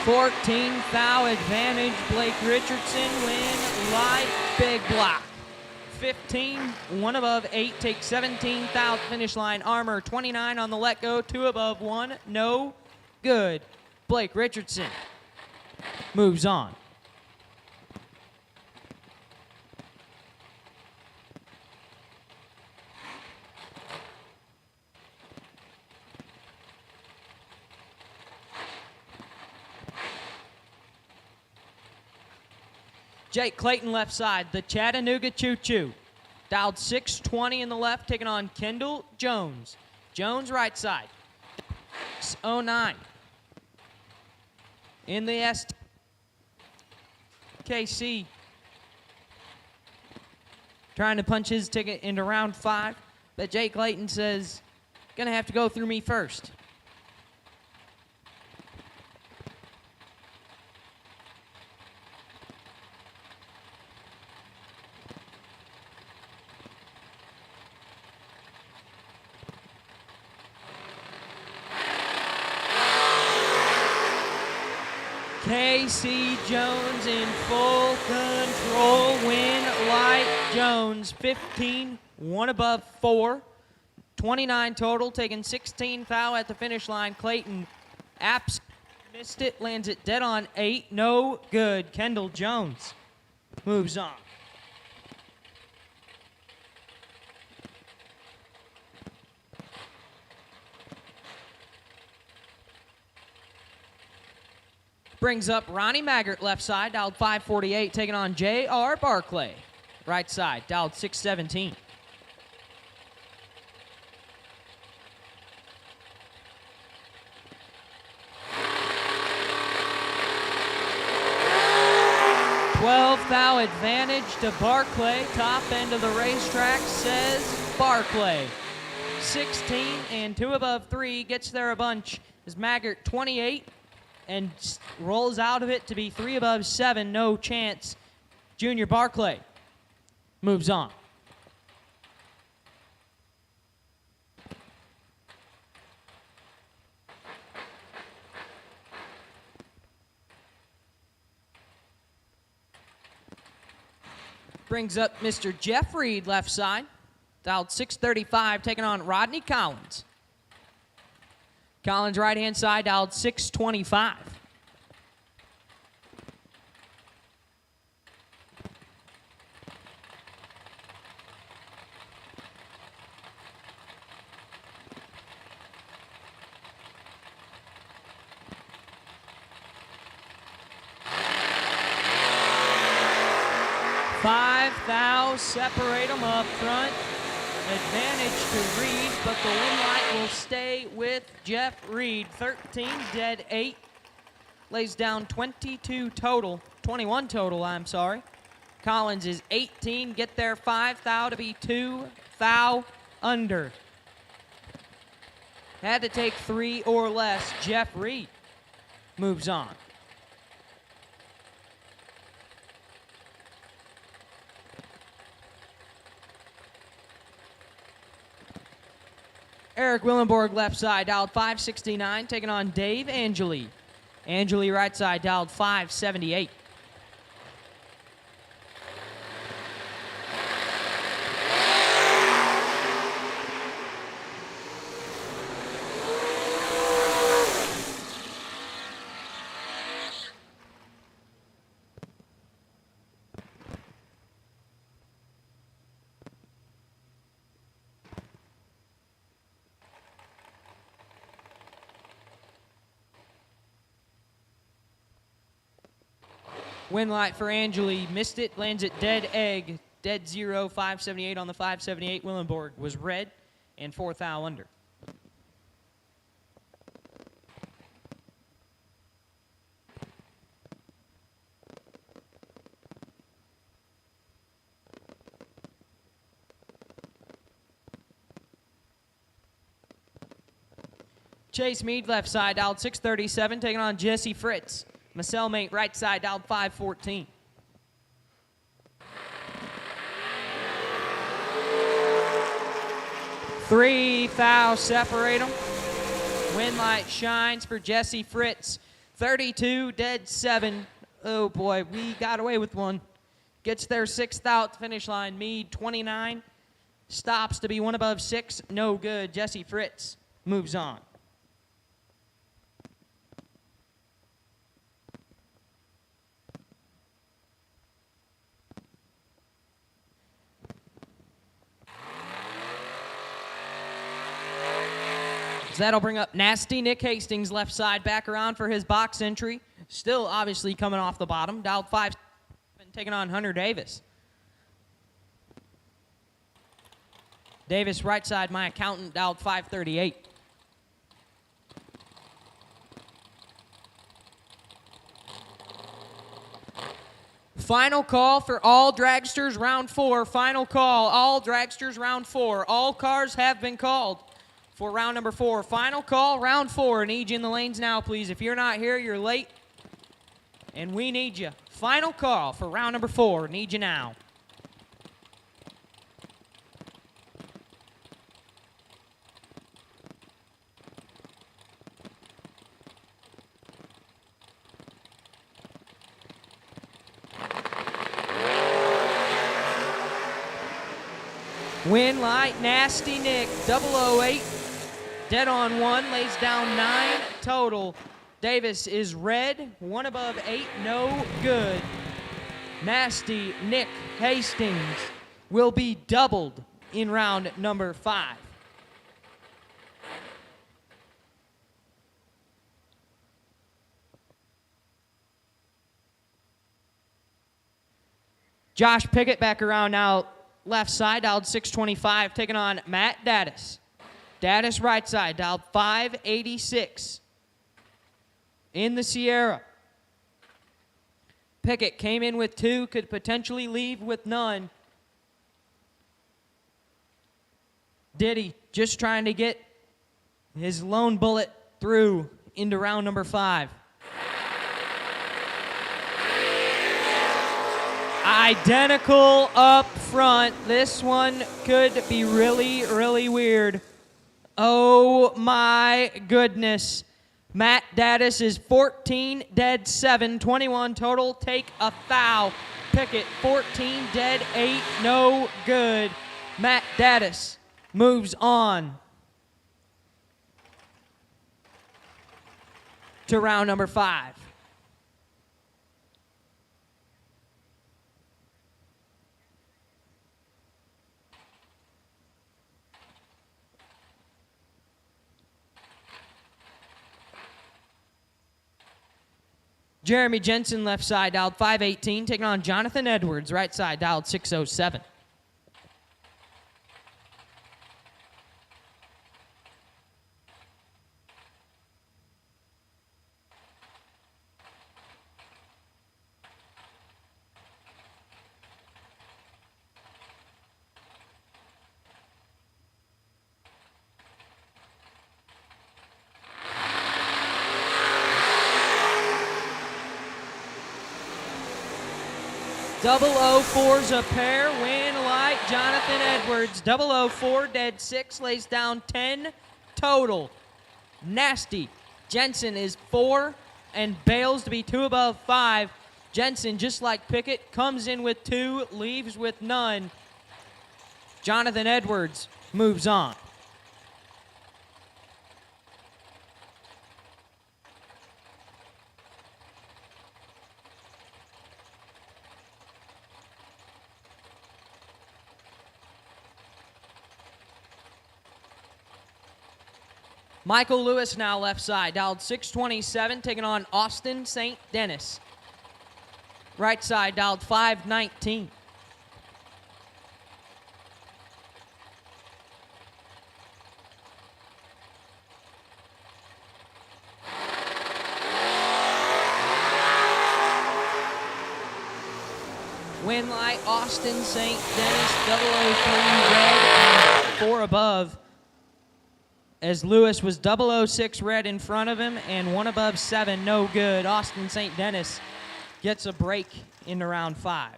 $14 thou advantage. Blake Richardson win light big block. 15, one above 8, takes 17 thou finish line. Armor, 29 on the let go, 2 above 1, no good. Blake Richardson moves on. Jake Clayton left side, the Chattanooga Choo Choo. Dialed 620 in the left, taking on Kendall Jones. Jones right side. 609. In the SKC. Trying to punch his ticket into round 5, but Jake Clayton says, gonna have to go through me first. Casey Jones in full control. Win Light Jones, 15, one above 4. 29 total, taking 16 thou at the finish line. Clayton missed it, lands it dead on 8, no good. Kendall Jones moves on. Brings up Ronnie Maggart left side, dialed 548, taking on J.R. Barclay. Right side, dialed 617. Thou advantage to Barclay. Top end of the racetrack says Barclay. 16 and 2 above 3 gets there a bunch is Maggart 28 and rolls out of it to be 3 above 7. No chance. Junior Barclay moves on. Brings up Mr. Jeff Reed left side. Dialed 635, taking on Rodney Collins. Collins right hand side, dialed 625. Thou separate them up front. Advantage to Reed, but the win light will stay with Jeff Reed. 13 dead 8. Lays down 21 total, I'm sorry. Collins is 18, get there 5 thou to be 2 thou under. Had to take 3 or less. Jeff Reed moves on. Eric Willenborg left side, dialed 569, taking on Dave Angeli. Angeli right side, dialed 578. Win light for Angeli, missed it, lands it dead egg, dead 0, 578 on the 578. Willenborg was red and 4 thou under. Chase Mead left side, dialed 637, taking on Jesse Fritz. My cellmate right side, dialed 514. Three thou separate them. Win light shines for Jesse Fritz. 32 dead 7. Oh boy, we got away with one. Gets there 6th out, finish line. Meade, 29. Stops to be 1 above 6. No good. Jesse Fritz moves on. So that'll bring up Nasty Nick Hastings, left side, back around for his box entry. Still obviously coming off the bottom. Dialed 5, taking on Hunter Davis. Davis, right side, my accountant, dialed 538. Final call for all dragsters, round 4. Final call, all dragsters, round 4. All cars have been called for round number 4. Final call, round 4. Need you in the lanes now, please. If you're not here, you're late, and we need you. Final call for round number 4. Need you now. Win light, Nasty Nick, 008, dead on 1, lays down 9 total. Davis is red, 1 above 8, no good. Nasty Nick Hastings will be doubled in round number 5. Josh Pickett back around now. Left side, dialed 625, taking on Matt Daddis. Daddis right side, dialed 586. In the Sierra. Pickett came in with 2, could potentially leave with none. Diddy just trying to get his lone bullet through into round number 5. Identical up front. This one could be really, really weird. Oh my goodness. Matt Daddis is 14, dead 7, 21 total. Take a foul. Pickett, 14, dead 8, no good. Matt Daddis moves on to round number 5. Jeremy Jensen, left side, dialed 518, taking on Jonathan Edwards, right side, dialed 607. Double 04's a pair, win light, Jonathan Edwards. 004, dead 6, lays down 10 total. Nasty. Jensen is 4 and bails to be 2 above 5. Jensen, just like Pickett, comes in with 2, leaves with none. Jonathan Edwards moves on. Michael Lewis now left side, dialed 627, taking on Austin St. Dennis. Right side, dialed 519. Win light, Austin St. Dennis, 003 red, and 4 above. As Lewis was 006 red in front of him and 1 above 7, no good. Austin St. Dennis gets a break into round 5.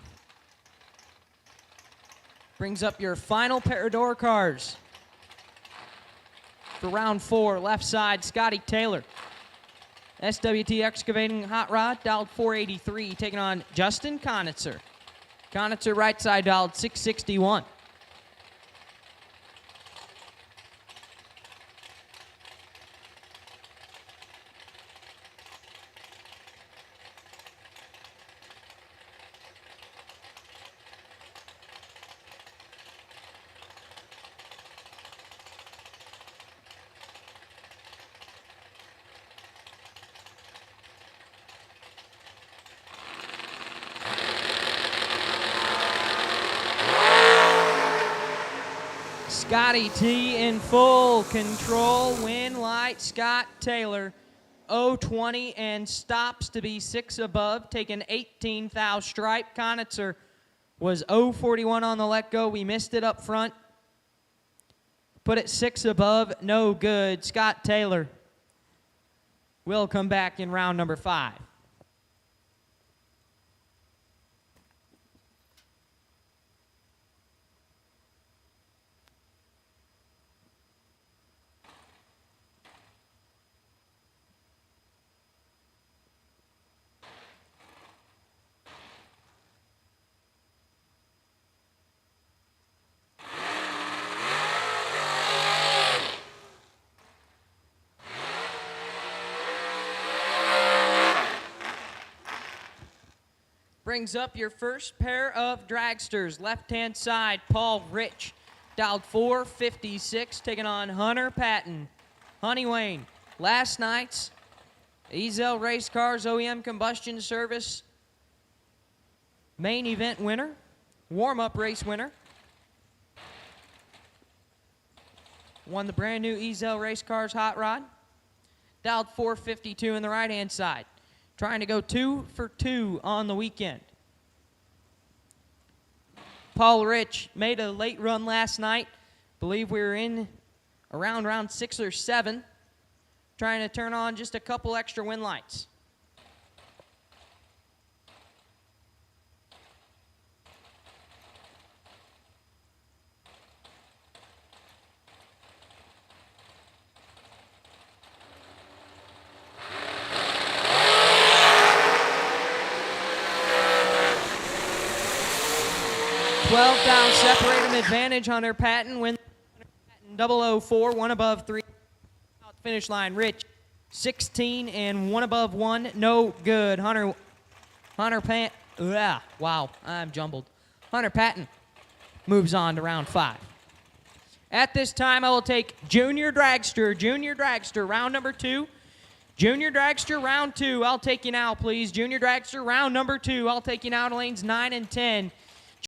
Brings up your final pair of door cars for round 4. Left side, Scotty Taylor. SWT Excavating Hot Rod, dialed 483, taking on Justin Conitzer. Conitzer right side dialed 661. Scotty T in full control. Win light. Scott Taylor 0-20 and stops to be 6 above. Taking 18 thou stripe. Conitzer was 0-41 on the let go. We missed it up front. Put it 6 above. No good. Scott Taylor will come back in round number 5. Brings up your first pair of dragsters. Left-hand side, Paul Rich, dialed 456, taking on Hunter Patton. Honey Wayne, last night's Ezell Race Cars OEM Combustion Service main event winner, warm-up race winner. Won the brand new Ezell Race Cars Hot Rod. Dialed 452 in the right-hand side. Trying to go 2 for 2 on the weekend. Paul Rich made a late run last night. Believe we were in around round 6 or 7. Trying to turn on just a couple extra win lights. Down, separate him, advantage Hunter Patton. Win 004, 1 above 3. Out the finish line, Rich 16 and 1 above 1, no good. Hunter wow, I'm jumbled. Hunter Patton moves on to round 5. At this time, I will take Junior Dragster, round number 2. Junior Dragster, round 2, I'll take you now, please. Junior Dragster, round number 2, I'll take you now to lanes 9 and 10.